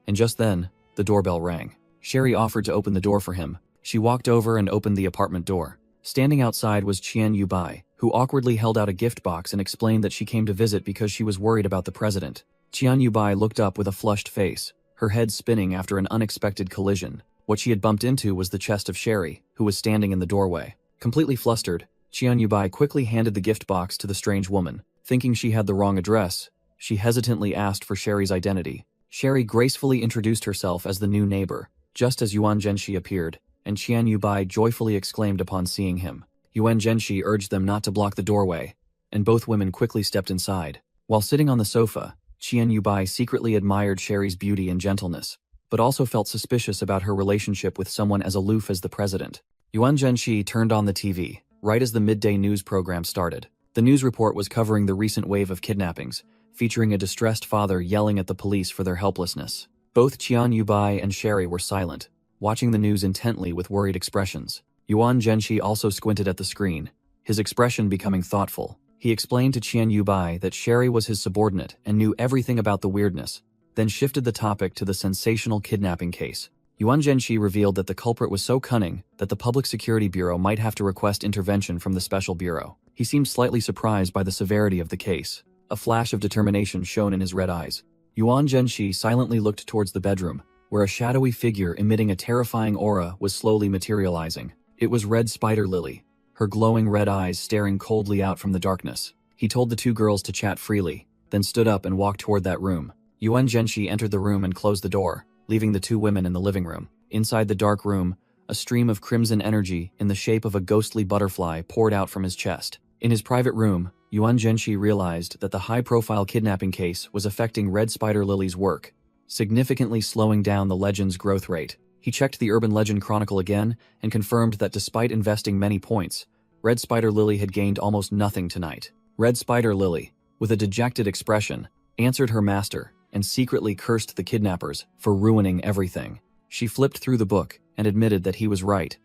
And just then, the doorbell rang. Sherry offered to open the door for him. She walked over and opened the apartment door. Standing outside was Qian Yubai, who awkwardly held out a gift box and explained that she came to visit because she was worried about the president. Qian Yubai looked up with a flushed face, her head spinning after an unexpected collision. What she had bumped into was the chest of Sherry, who was standing in the doorway. Completely flustered, Qian Yubai quickly handed the gift box to the strange woman. Thinking she had the wrong address, she hesitantly asked for Sherry's identity. Sherry gracefully introduced herself as the new neighbor, just as Yuan Zhenshi appeared, and Qian Yubai joyfully exclaimed upon seeing him. Yuan Zhenshi urged them not to block the doorway, and both women quickly stepped inside. While sitting on the sofa, Qian Yubai secretly admired Sherry's beauty and gentleness, but also felt suspicious about her relationship with someone as aloof as the president. Yuan Zhenshi turned on the TV, right as the midday news program started. The news report was covering the recent wave of kidnappings, featuring a distressed father yelling at the police for their helplessness. Both Qian Yubai and Sherry were silent, watching the news intently with worried expressions. Yuan Zhenshi also squinted at the screen, his expression becoming thoughtful. He explained to Qian Yubai that Sherry was his subordinate and knew everything about the weirdness, then shifted the topic to the sensational kidnapping case. Yuan Zhenshi revealed that the culprit was so cunning that the Public Security Bureau might have to request intervention from the Special Bureau. He seemed slightly surprised by the severity of the case. A flash of determination shone in his red eyes. Yuan Zhenshi silently looked towards the bedroom, where a shadowy figure emitting a terrifying aura was slowly materializing. It was Red Spider Lily, her glowing red eyes staring coldly out from the darkness. He told the 2 girls to chat freely, then stood up and walked toward that room. Yuan Zhenshi entered the room and closed the door, leaving the 2 women in the living room. Inside the dark room, a stream of crimson energy in the shape of a ghostly butterfly poured out from his chest. In his private room, Yuan Zhenshi realized that the high-profile kidnapping case was affecting Red Spider Lily's work, significantly slowing down the legend's growth rate. He checked the Urban Legend Chronicle again and confirmed that despite investing many points, Red Spider Lily had gained almost nothing tonight. Red Spider Lily, with a dejected expression, answered her master and secretly cursed the kidnappers for ruining everything. She flipped through the book and admitted that he was right.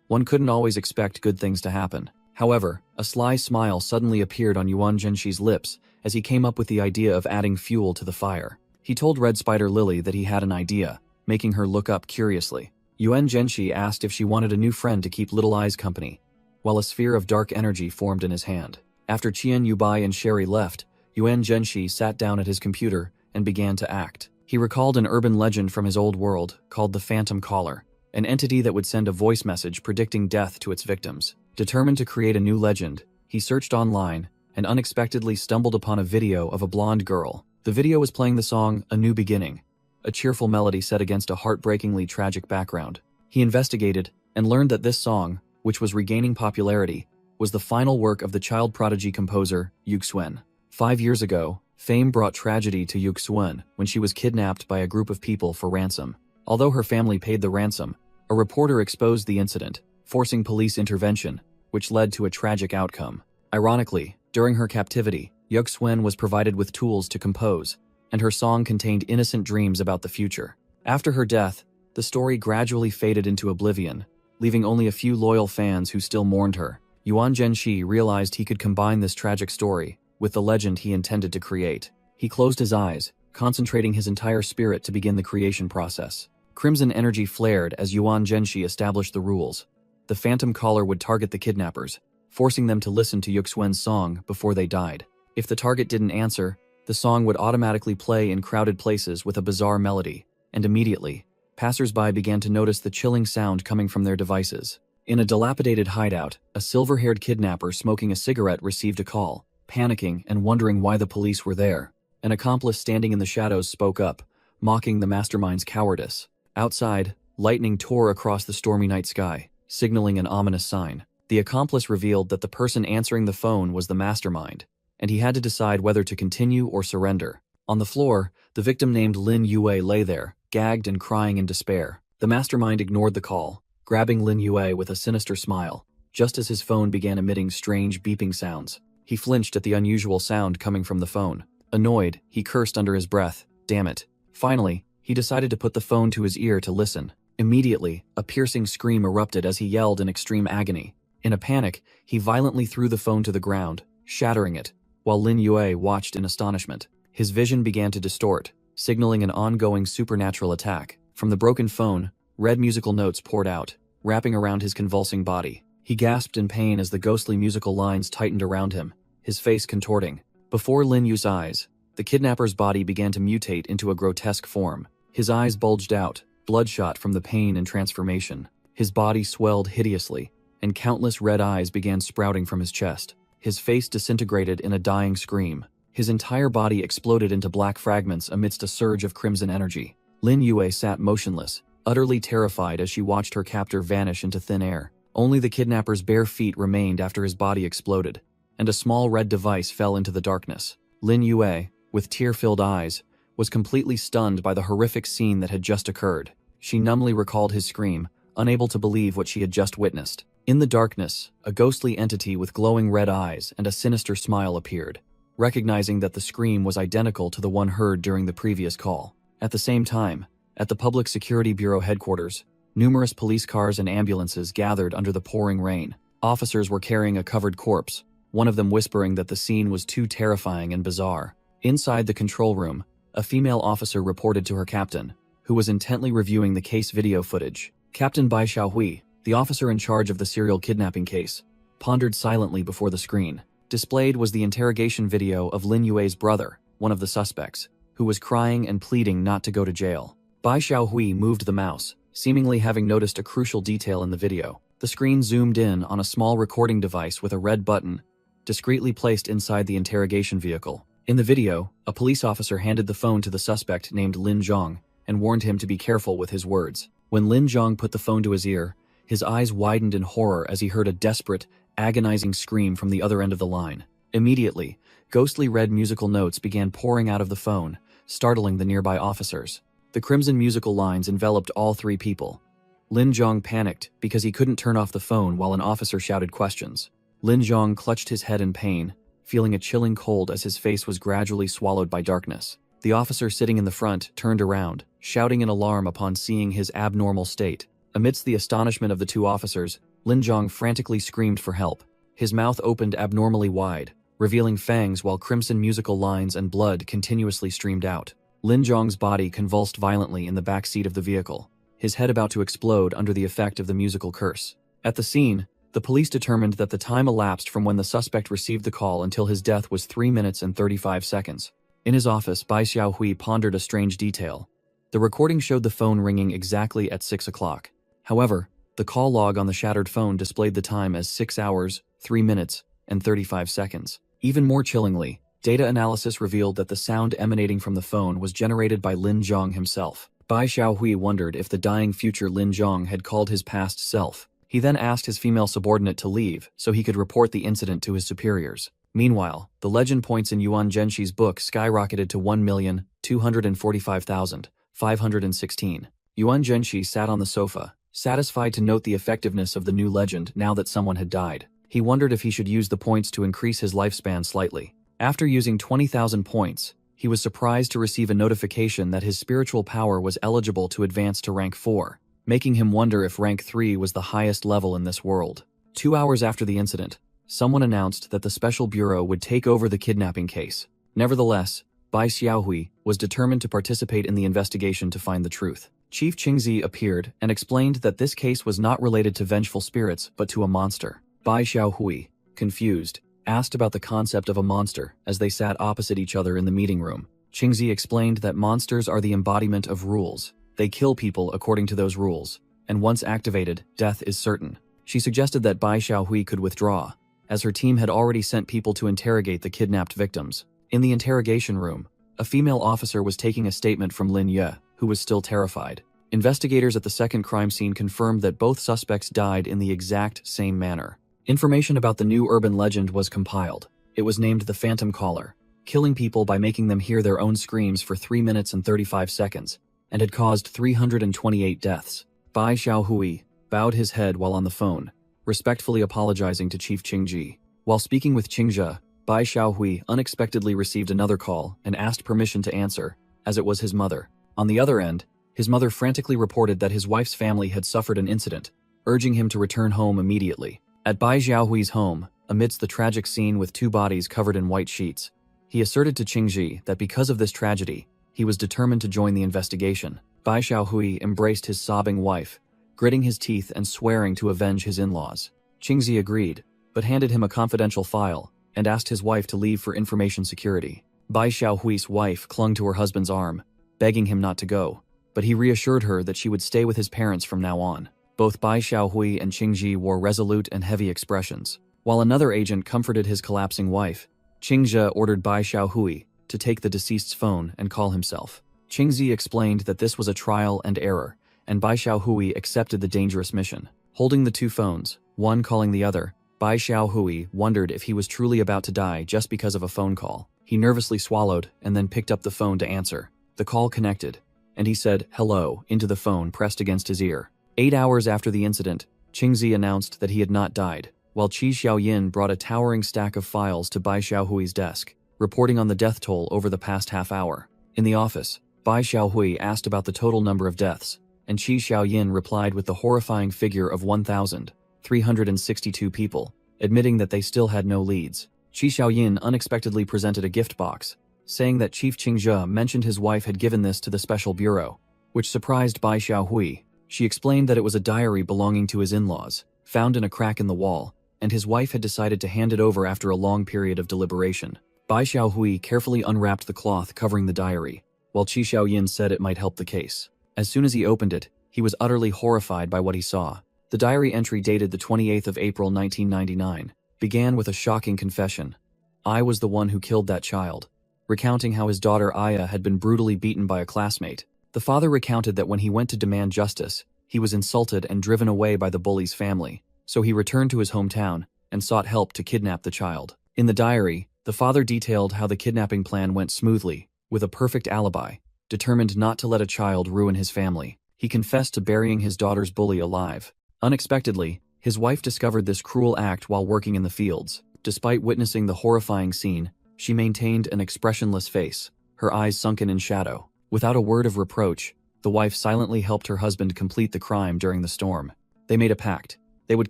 One couldn't always expect good things to happen. However, a sly smile suddenly appeared on Yuan Zhenshi's lips as he came up with the idea of adding fuel to the fire. He told Red Spider Lily that he had an idea, making her look up curiously. Yuan Zhenshi asked if she wanted a new friend to keep Little Eyes company, while a sphere of dark energy formed in his hand. After Qian Yubai and Sherry left, Yuan Zhenshi sat down at his computer and began to act. He recalled an urban legend from his old world called the Phantom Caller, an entity that would send a voice message predicting death to its victims. Determined to create a new legend, he searched online and unexpectedly stumbled upon a video of a blonde girl. The video was playing the song A New Beginning, a cheerful melody set against a heartbreakingly tragic background. He investigated and learned that this song, which was regaining popularity, was the final work of the child prodigy composer Yuxuan. 5 years ago, fame brought tragedy to Yuxuan when she was kidnapped by a group of people for ransom. Although her family paid the ransom, A reporter exposed the incident, forcing police intervention, which led to a tragic outcome. Ironically, during her captivity, Yuxuen was provided with tools to compose, and her song contained innocent dreams about the future. After her death, the story gradually faded into oblivion, leaving only a few loyal fans who still mourned her. Yuan Zhenxi realized he could combine this tragic story with the legend he intended to create. He closed his eyes, concentrating his entire spirit to begin the creation process. Crimson energy flared as Yuan Zhenxi established the rules. The phantom caller would target the kidnappers, forcing them to listen to Yuxuen's song before they died. If the target didn't answer, the song would automatically play in crowded places with a bizarre melody, and immediately, passers-by began to notice the chilling sound coming from their devices. In a dilapidated hideout, a silver-haired kidnapper smoking a cigarette received a call. Panicking and wondering why the police were there, an accomplice standing in the shadows spoke up, mocking the mastermind's cowardice. Outside, lightning tore across the stormy night sky, signaling an ominous sign. The accomplice revealed that the person answering the phone was the mastermind, and he had to decide whether to continue or surrender. On the floor, the victim named Lin Yue lay there, gagged and crying in despair. The mastermind ignored the call, grabbing Lin Yue with a sinister smile, just as his phone began emitting strange beeping sounds. He flinched at the unusual sound coming from the phone. Annoyed, he cursed under his breath, "Damn it." Finally, he decided to put the phone to his ear to listen. Immediately, a piercing scream erupted as he yelled in extreme agony. In a panic, he violently threw the phone to the ground, shattering it, while Lin Yue watched in astonishment. His vision began to distort, signaling an ongoing supernatural attack. From the broken phone, red musical notes poured out, wrapping around his convulsing body. He gasped in pain as the ghostly musical lines tightened around him, his face contorting. Before Lin Yu's eyes, the kidnapper's body began to mutate into a grotesque form. His eyes bulged out, bloodshot from the pain and transformation. His body swelled hideously, and countless red eyes began sprouting from his chest. His face disintegrated in a dying scream. His entire body exploded into black fragments amidst a surge of crimson energy. Lin Yue sat motionless, utterly terrified as she watched her captor vanish into thin air. Only the kidnapper's bare feet remained after his body exploded, and a small red device fell into the darkness. Lin Yue, with tear-filled eyes, was completely stunned by the horrific scene that had just occurred. She numbly recalled his scream, unable to believe what she had just witnessed. In the darkness, a ghostly entity with glowing red eyes and a sinister smile appeared, recognizing that the scream was identical to the one heard during the previous call. At the same time, at the Public Security Bureau headquarters, numerous police cars and ambulances gathered under the pouring rain. Officers were carrying a covered corpse, one of them whispering that the scene was too terrifying and bizarre. Inside the control room, a female officer reported to her captain, who was intently reviewing the case video footage. Captain Bai Xiaohui, the officer in charge of the serial kidnapping case, pondered silently before the screen. Displayed was the interrogation video of Lin Yue's brother, one of the suspects, who was crying and pleading not to go to jail. Bai Xiaohui moved the mouse, seemingly having noticed a crucial detail in the video. The screen zoomed in on a small recording device with a red button, discreetly placed inside the interrogation vehicle. In the video, a police officer handed the phone to the suspect named Lin Zhang and warned him to be careful with his words. When Lin Zhang put the phone to his ear, his eyes widened in horror as he heard a desperate, agonizing scream from the other end of the line. Immediately, ghostly red musical notes began pouring out of the phone, startling the nearby officers. The crimson musical lines enveloped all three people. Lin Zhang panicked because he couldn't turn off the phone while an officer shouted questions. Lin Zhang clutched his head in pain, feeling a chilling cold as his face was gradually swallowed by darkness. The officer sitting in the front turned around, shouting in alarm upon seeing his abnormal state. Amidst the astonishment of the two officers, Lin Zhang frantically screamed for help. His mouth opened abnormally wide, revealing fangs while crimson musical lines and blood continuously streamed out. Lin Zhang's body convulsed violently in the back seat of the vehicle, his head about to explode under the effect of the musical curse. At the scene, the police determined that the time elapsed from when the suspect received the call until his death was 3 minutes and 35 seconds. In his office, Bai Xiaohui pondered a strange detail. The recording showed the phone ringing exactly at 6 o'clock. However, the call log on the shattered phone displayed the time as 6 hours, 3 minutes, and 35 seconds. Even more chillingly, data analysis revealed that the sound emanating from the phone was generated by Lin Zhang himself. Bai Xiaohui wondered if the dying future Lin Zhang had called his past self. He then asked his female subordinate to leave so he could report the incident to his superiors. Meanwhile, the legend points in Yuan Zhenxi's book skyrocketed to 1,245,516. Yuan Zhenxi sat on the sofa, Satisfied to note the effectiveness of the new legend now that someone had died, he wondered if he should use the points to increase his lifespan slightly. After using 20,000 points, he was surprised to receive a notification that his spiritual power was eligible to advance to rank 4, making him wonder if rank 3 was the highest level in this world. 2 hours after the incident, someone announced that the Special Bureau would take over the kidnapping case. Nevertheless, Bai Xiaohui was determined to participate in the investigation to find the truth. Chief Qingzi appeared and explained that this case was not related to vengeful spirits but to a monster. Bai Xiaohui, confused, asked about the concept of a monster as they sat opposite each other in the meeting room. Qingzi explained that monsters are the embodiment of rules. They kill people according to those rules, and once activated, death is certain. She suggested that Bai Xiaohui could withdraw, as her team had already sent people to interrogate the kidnapped victims. In the interrogation room, a female officer was taking a statement from Lin Ye, who was still terrified. Investigators at the second crime scene confirmed that both suspects died in the exact same manner. Information about the new urban legend was compiled. It was named the Phantom Caller, killing people by making them hear their own screams for 3 minutes and 35 seconds, and had caused 328 deaths. Bai Xiaohui bowed his head while on the phone, respectfully apologizing to Chief Qingji. While speaking with Qingzhe, Bai Xiaohui unexpectedly received another call and asked permission to answer, as it was his mother. On the other end, his mother frantically reported that his wife's family had suffered an incident, urging him to return home immediately. At Bai Xiaohui's home, amidst the tragic scene with 2 bodies covered in white sheets, he asserted to Qingji that because of this tragedy, he was determined to join the investigation. Bai Xiaohui embraced his sobbing wife, gritting his teeth and swearing to avenge his in-laws. Qingji agreed, but handed him a confidential file and asked his wife to leave for information security. Bai Xiaohui's wife clung to her husband's arm, begging him not to go, but he reassured her that she would stay with his parents from now on. Both Bai Xiaohui and Qingji wore resolute and heavy expressions. While another agent comforted his collapsing wife, Qingzhe ordered Bai Xiaohui to take the deceased's phone and call himself. Qingzi explained that this was a trial and error, and Bai Xiaohui accepted the dangerous mission. Holding the 2 phones, one calling the other, Bai Xiaohui wondered if he was truly about to die just because of a phone call. He nervously swallowed and then picked up the phone to answer. The call connected, and he said "hello" into the phone pressed against his ear. 8 hours after the incident, Qingzi announced that he had not died, while Qi Xiaoyin brought a towering stack of files to Bai Xiaohui's desk, reporting on the death toll over the past half hour. In the office, Bai Xiaohui asked about the total number of deaths, and Qi Xiaoyin replied with the horrifying figure of 1,362 people, admitting that they still had no leads. Qi Xiaoyin unexpectedly presented a gift box, saying that Chief Qingzhe mentioned his wife had given this to the Special Bureau, which surprised Bai Xiaohui. She explained that it was a diary belonging to his in-laws, found in a crack in the wall, and his wife had decided to hand it over after a long period of deliberation. Bai Xiaohui carefully unwrapped the cloth covering the diary, while Qi Xiaoyin said it might help the case. As soon as he opened it, he was utterly horrified by what he saw. The diary entry dated the 28th of April 1999 began with a shocking confession. "I was the one who killed that child," recounting how his daughter Aya had been brutally beaten by a classmate. The father recounted that when he went to demand justice, he was insulted and driven away by the bully's family, so he returned to his hometown and sought help to kidnap the child. In the diary, the father detailed how the kidnapping plan went smoothly, with a perfect alibi, determined not to let a child ruin his family. He confessed to burying his daughter's bully alive. Unexpectedly, his wife discovered this cruel act while working in the fields. Despite witnessing the horrifying scene, she maintained an expressionless face, her eyes sunken in shadow. Without a word of reproach, the wife silently helped her husband complete the crime during the storm. They made a pact. They would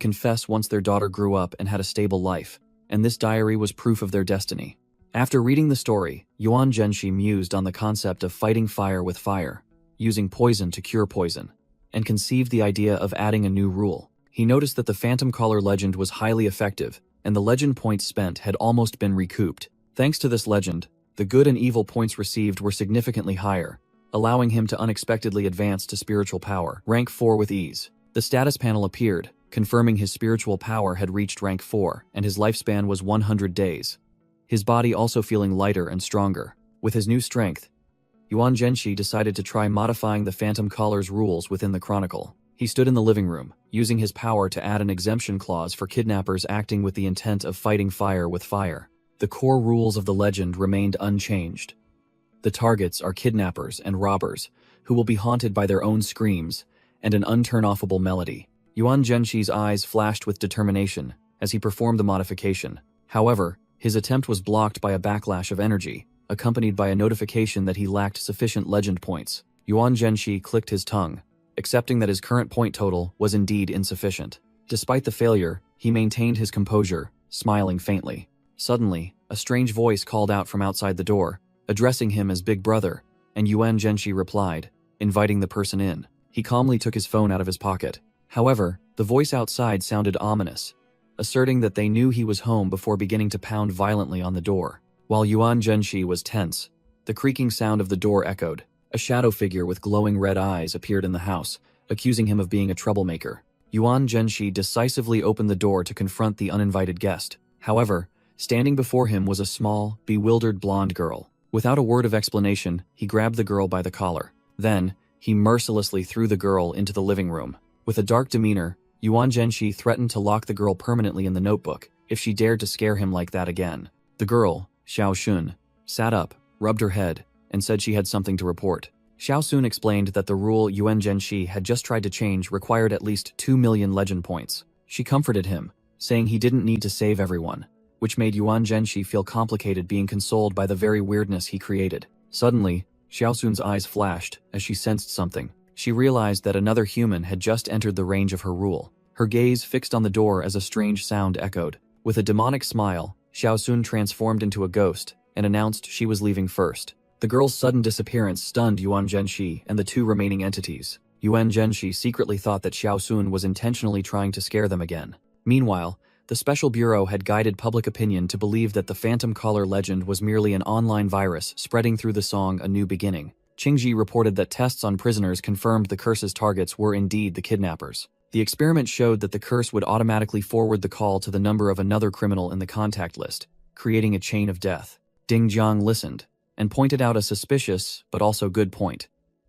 confess once their daughter grew up and had a stable life, and this diary was proof of their destiny. After reading the story, Yuan Zhenxi mused on the concept of fighting fire with fire, using poison to cure poison, and conceived the idea of adding a new rule. He noticed that the Phantom Caller legend was highly effective, and the legend points spent had almost been recouped. Thanks to this legend, the good and evil points received were significantly higher, allowing him to unexpectedly advance to spiritual power, rank 4 with ease. The status panel appeared, confirming his spiritual power had reached rank 4 and his lifespan was 100 days. His body also feeling lighter and stronger. With his new strength, Yuan Zhenxi decided to try modifying the Phantom Caller's rules within the Chronicle. He stood in the living room, using his power to add an exemption clause for kidnappers acting with the intent of fighting fire with fire. The core rules of the legend remained unchanged. The targets are kidnappers and robbers, who will be haunted by their own screams and an unturn-offable melody. Yuan Zhenxi's eyes flashed with determination as he performed the modification. However, his attempt was blocked by a backlash of energy, accompanied by a notification that he lacked sufficient legend points. Yuan Zhenxi clicked his tongue, accepting that his current point total was indeed insufficient. Despite the failure, he maintained his composure, smiling faintly. Suddenly, a strange voice called out from outside the door, addressing him as Big Brother, and Yuan Zhenxi replied, inviting the person in. He calmly took his phone out of his pocket. However, the voice outside sounded ominous, asserting that they knew he was home before beginning to pound violently on the door. While Yuan Zhenxi was tense, the creaking sound of the door echoed. A shadow figure with glowing red eyes appeared in the house, accusing him of being a troublemaker. Yuan Zhenxi decisively opened the door to confront the uninvited guest. However, standing before him was a small, bewildered blonde girl. Without a word of explanation, he grabbed the girl by the collar. Then, he mercilessly threw the girl into the living room. With a dark demeanor, Yuan Zhenxi threatened to lock the girl permanently in the notebook if she dared to scare him like that again. The girl, Xiao Xun, sat up, rubbed her head, and said she had something to report. Xiao Xun explained that the rule Yuan Zhenxi had just tried to change required at least 2 million legend points. She comforted him, saying he didn't need to save everyone, which made Yuan Zhenxi feel complicated being consoled by the very weirdness he created. Suddenly, Xiao Xun's eyes flashed as she sensed something. She realized that another human had just entered the range of her rule. Her gaze fixed on the door as a strange sound echoed. With a demonic smile, Xiao Xun transformed into a ghost and announced she was leaving first. The girl's sudden disappearance stunned Yuan Zhenxi and the two remaining entities. Yuan Zhenxi secretly thought that Xiao Xun was intentionally trying to scare them again. Meanwhile, the Special Bureau had guided public opinion to believe that the Phantom Caller legend was merely an online virus spreading through the song A New Beginning. Qingji reported that tests on prisoners confirmed the curse's targets were indeed the kidnappers. The experiment showed that the curse would automatically forward the call to the number of another criminal in the contact list, creating a chain of death. Ding Jiang listened and pointed out a suspicious, but also good point.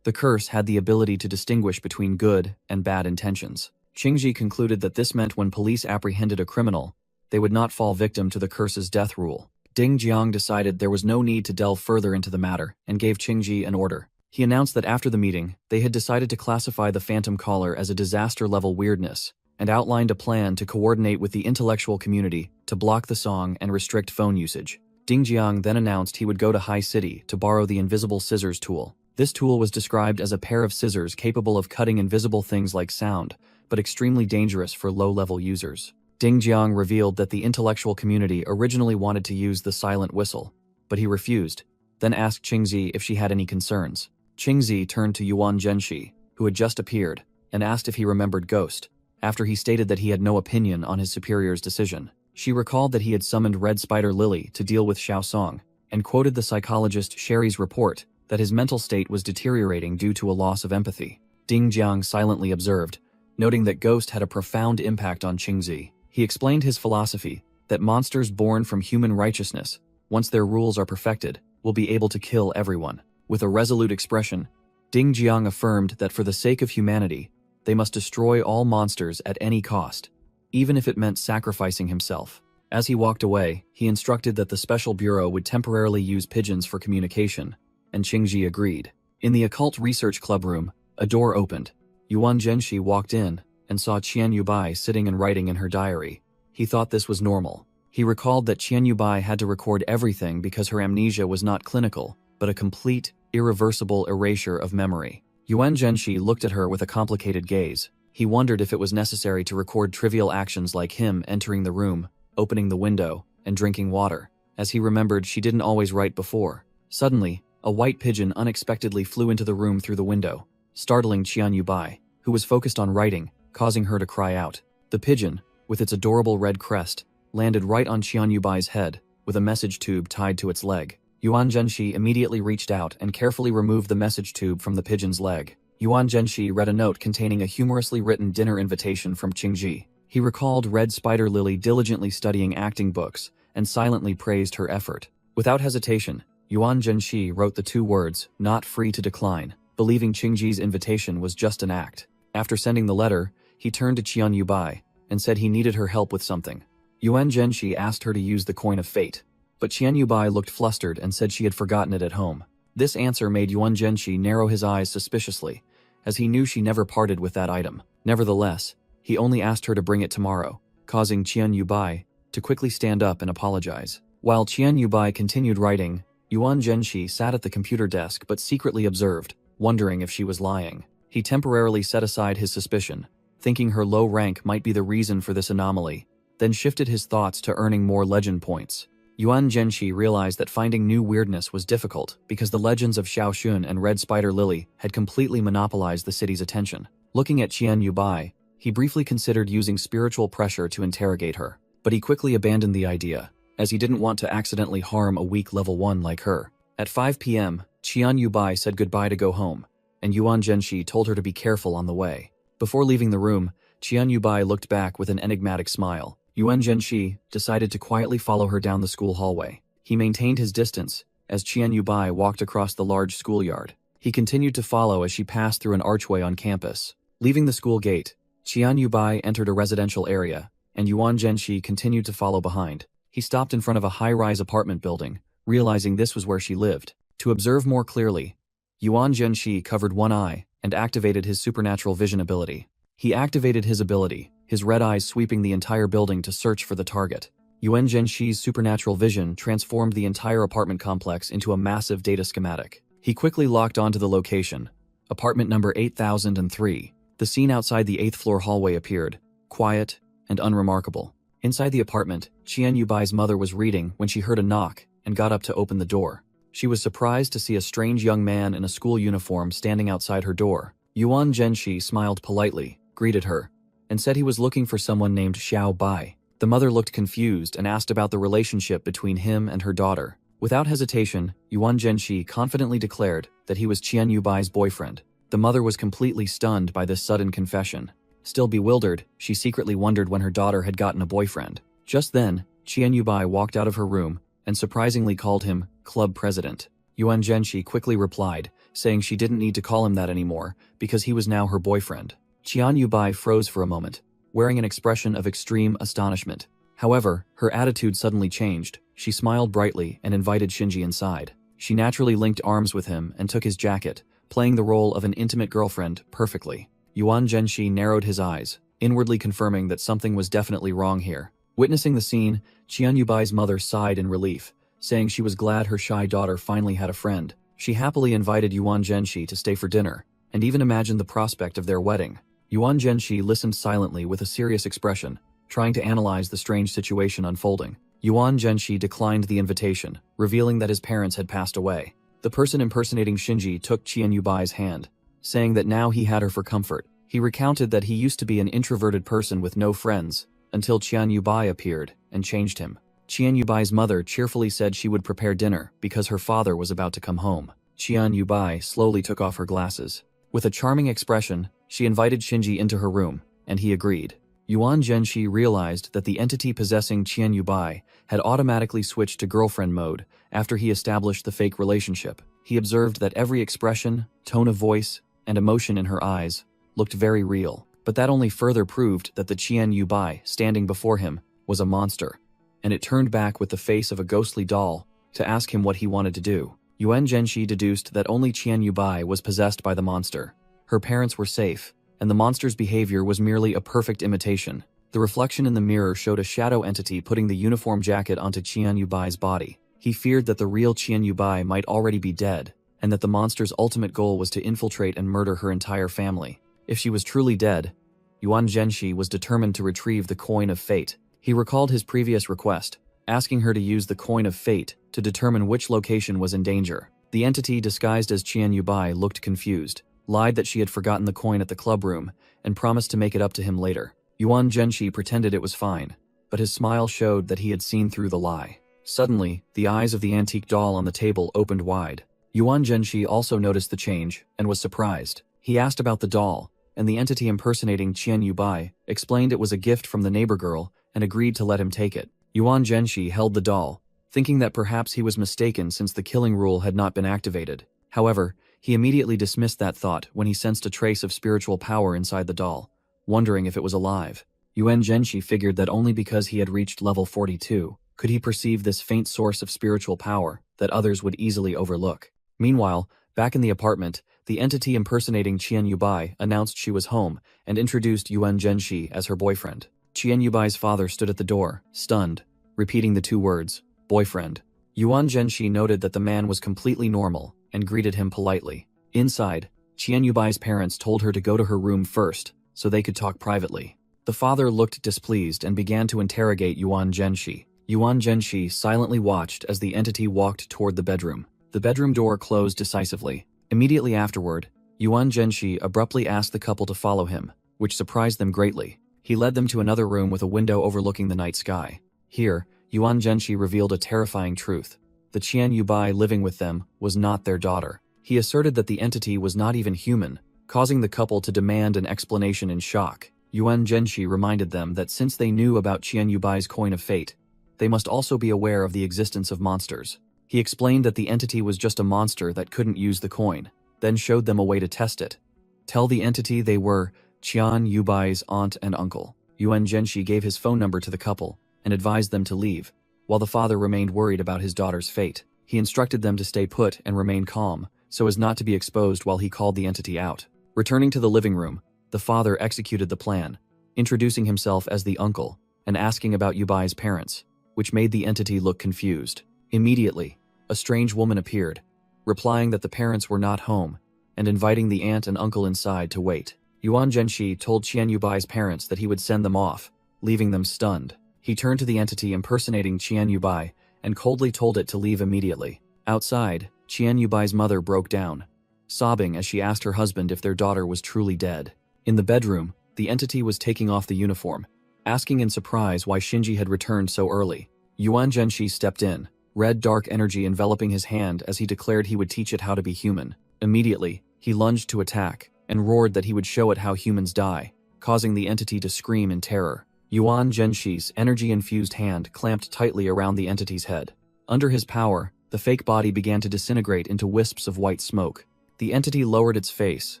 The curse had the ability to distinguish between good and bad intentions. Qingji concluded that this meant when police apprehended a criminal, they would not fall victim to the curse's death rule. Ding Jiang decided there was no need to delve further into the matter and gave Qingji an order. He announced that after the meeting, they had decided to classify the Phantom Caller as a disaster-level weirdness and outlined a plan to coordinate with the intellectual community to block the song and restrict phone usage. Ding Jiang then announced he would go to High City to borrow the invisible scissors tool. This tool was described as a pair of scissors capable of cutting invisible things like sound, but extremely dangerous for low-level users. Ding Jiang revealed that the intellectual community originally wanted to use the silent whistle, but he refused, then asked Qingzi if she had any concerns. Qingzi turned to Yuan Zhenxi, who had just appeared, and asked if he remembered Ghost, after he stated that he had no opinion on his superior's decision. She recalled that he had summoned Red Spider Lily to deal with Xiao Song, and quoted the psychologist Sherry's report that his mental state was deteriorating due to a loss of empathy. Ding Jiang silently observed, noting that Ghost had a profound impact on Qingzi. He explained his philosophy, that monsters born from human righteousness, once their rules are perfected, will be able to kill everyone. With a resolute expression, Ding Jiang affirmed that for the sake of humanity, they must destroy all monsters at any cost, even if it meant sacrificing himself. As he walked away, he instructed that the Special Bureau would temporarily use pigeons for communication, and Qingji agreed. In the Occult Research Club room, a door opened. Yuan Zhenxi walked in and saw Qian Yubai sitting and writing in her diary. He thought this was normal. He recalled that Qian Yubai had to record everything because her amnesia was not clinical, but a complete, irreversible erasure of memory. Yuan Zhenxi looked at her with a complicated gaze. He wondered if it was necessary to record trivial actions like him entering the room, opening the window, and drinking water, as he remembered she didn't always write before. Suddenly, a white pigeon unexpectedly flew into the room through the window, startling Qian Yubai, who was focused on writing, causing her to cry out. The pigeon, with its adorable red crest, landed right on Qian Yubai's head, with a message tube tied to its leg. Yuan Zhenxi immediately reached out and carefully removed the message tube from the pigeon's leg. Yuan Zhenxi read a note containing a humorously written dinner invitation from Qingji. He recalled Red Spider Lily diligently studying acting books and silently praised her effort. Without hesitation, Yuan Zhenxi wrote the 2 words, "not free to decline," believing Qingji's invitation was just an act. After sending the letter, he turned to Qian Yubai and said he needed her help with something. Yuan Zhenxi asked her to use the coin of fate, but Qian Yubai looked flustered and said she had forgotten it at home. This answer made Yuan Zhenxi narrow his eyes suspiciously, as he knew she never parted with that item. Nevertheless, he only asked her to bring it tomorrow, causing Qian Yubai to quickly stand up and apologize. While Qian Yubai continued writing, Yuan Zhenxi sat at the computer desk but secretly observed, wondering if she was lying. He temporarily set aside his suspicion, thinking her low rank might be the reason for this anomaly, then shifted his thoughts to earning more legend points. Yuan Zhenxi realized that finding new weirdness was difficult because the legends of Xiaoxun and Red Spider Lily had completely monopolized the city's attention. Looking at Qian Yubai, he briefly considered using spiritual pressure to interrogate her, but he quickly abandoned the idea, as he didn't want to accidentally harm a weak level 1 like her. At 5 p.m., Qian Yubai said goodbye to go home, and Yuan Zhenxi told her to be careful on the way. Before leaving the room, Qian Yubai looked back with an enigmatic smile. Yuan Zhenxi decided to quietly follow her down the school hallway. He maintained his distance as Qian Yubai walked across the large schoolyard. He continued to follow as she passed through an archway on campus. Leaving the school gate, Qian Yubai entered a residential area, and Yuan Zhenxi continued to follow behind. He stopped in front of a high-rise apartment building, realizing this was where she lived. To observe more clearly, Yuan Zhenxi covered one eye and activated his supernatural vision ability. He activated his ability, his red eyes sweeping the entire building to search for the target. Yuan Zhenxi's supernatural vision transformed the entire apartment complex into a massive data schematic. He quickly locked onto the location, apartment number 8003. The scene outside the 8th floor hallway appeared, quiet and unremarkable. Inside the apartment, Qian Yubai's mother was reading when she heard a knock and got up to open the door. She was surprised to see a strange young man in a school uniform standing outside her door. Yuan Zhenxi smiled politely, greeted her, and said he was looking for someone named Xiao Bai. The mother looked confused and asked about the relationship between him and her daughter. Without hesitation, Yuan Zhenxi confidently declared that he was Qian Yubai's boyfriend. The mother was completely stunned by this sudden confession. Still bewildered, she secretly wondered when her daughter had gotten a boyfriend. Just then, Qian Yubai walked out of her room and surprisingly called him club president. Yuan Zhenxi quickly replied, saying she didn't need to call him that anymore because he was now her boyfriend. Qian Yubai froze for a moment, wearing an expression of extreme astonishment. However, her attitude suddenly changed. She smiled brightly and invited Shinji inside. She naturally linked arms with him and took his jacket, playing the role of an intimate girlfriend perfectly. Yuan Zhenxi narrowed his eyes, inwardly confirming that something was definitely wrong here. Witnessing the scene, Qian Yubai's mother sighed in relief, saying she was glad her shy daughter finally had a friend. She happily invited Yuan Zhenxi to stay for dinner, and even imagined the prospect of their wedding. Yuan Zhenxi listened silently with a serious expression, trying to analyze the strange situation unfolding. Yuan Zhenxi declined the invitation, revealing that his parents had passed away. The person impersonating Shinji took Qian Yubai's hand, saying that now he had her for comfort. He recounted that he used to be an introverted person with no friends, until Qian Yubai appeared and changed him. Qian Yubai's mother cheerfully said she would prepare dinner because her father was about to come home. Qian Yubai slowly took off her glasses. With a charming expression, she invited Shinji into her room, and he agreed. Yuan Zhenxi realized that the entity possessing Qian Yubai had automatically switched to girlfriend mode after he established the fake relationship. He observed that every expression, tone of voice, and emotion in her eyes looked very real, but that only further proved that the Qian Yubai standing before him was a monster, and it turned back with the face of a ghostly doll to ask him what he wanted to do. Yuan Zhenxi deduced that only Qian Yubai was possessed by the monster. Her parents were safe, and the monster's behavior was merely a perfect imitation. The reflection in the mirror showed a shadow entity putting the uniform jacket onto Qian Yubai's body. He feared that the real Qian Yubai might already be dead, and that the monster's ultimate goal was to infiltrate and murder her entire family. If she was truly dead, Yuan Zhenxi was determined to retrieve the coin of fate. He recalled his previous request, asking her to use the coin of fate to determine which location was in danger. The entity disguised as Qian Yubai looked confused, lied that she had forgotten the coin at the club room, and promised to make it up to him later. Yuan Zhenxi pretended it was fine, but his smile showed that he had seen through the lie. Suddenly, the eyes of the antique doll on the table opened wide. Yuan Zhenxi also noticed the change and was surprised. He asked about the doll, and the entity impersonating Qian Yubai explained it was a gift from the neighbor girl and agreed to let him take it. Yuan Zhenxi held the doll, thinking that perhaps he was mistaken since the killing rule had not been activated. However, he immediately dismissed that thought when he sensed a trace of spiritual power inside the doll, wondering if it was alive. Yuan Zhenxi figured that only because he had reached level 42 could he perceive this faint source of spiritual power that others would easily overlook. Meanwhile, Back in the apartment, the entity impersonating Qian Yubai announced she was home and introduced Yuan Zhenxi as her boyfriend. Qian Yubai's father stood at the door, stunned, repeating the two words, boyfriend. Yuan Zhenxi noted that the man was completely normal and greeted him politely. Inside, Qian Yubai's parents told her to go to her room first so they could talk privately. The father looked displeased and began to interrogate Yuan Zhenxi. Yuan Zhenxi silently watched as the entity walked toward the bedroom. The bedroom door closed decisively. Immediately afterward, Yuan Zhenxi abruptly asked the couple to follow him, which surprised them greatly. He led them to another room with a window overlooking the night sky. Here, Yuan Zhenxi revealed a terrifying truth. The Qian Yubai living with them was not their daughter. He asserted that the entity was not even human, causing the couple to demand an explanation in shock. Yuan Zhenxi reminded them that since they knew about Qian Yubai's coin of fate, they must also be aware of the existence of monsters. He explained that the entity was just a monster that couldn't use the coin, then showed them a way to test it. Tell the entity they were Qian Yubai's aunt and uncle. Yuan Zhenxi gave his phone number to the couple and advised them to leave, while the father remained worried about his daughter's fate. He instructed them to stay put and remain calm, so as not to be exposed while he called the entity out. Returning to the living room, the father executed the plan, introducing himself as the uncle and asking about Yubai's parents, which made the entity look confused. Immediately, a strange woman appeared, replying that the parents were not home and inviting the aunt and uncle inside to wait. Yuan Zhenxi told Qian Yubai's parents that he would send them off, leaving them stunned. He turned to the entity impersonating Qian Yubai and coldly told it to leave immediately. Outside, Qian Yubai's mother broke down, sobbing as she asked her husband if their daughter was truly dead. In the bedroom, the entity was taking off the uniform, asking in surprise why Shinji had returned so early. Yuan Zhenxi stepped in, red dark energy enveloping his hand as he declared he would teach it how to be human. Immediately, he lunged to attack and roared that he would show it how humans die, causing the entity to scream in terror. Yuan Zhenxi's energy-infused hand clamped tightly around the entity's head. Under his power, the fake body began to disintegrate into wisps of white smoke. The entity lowered its face,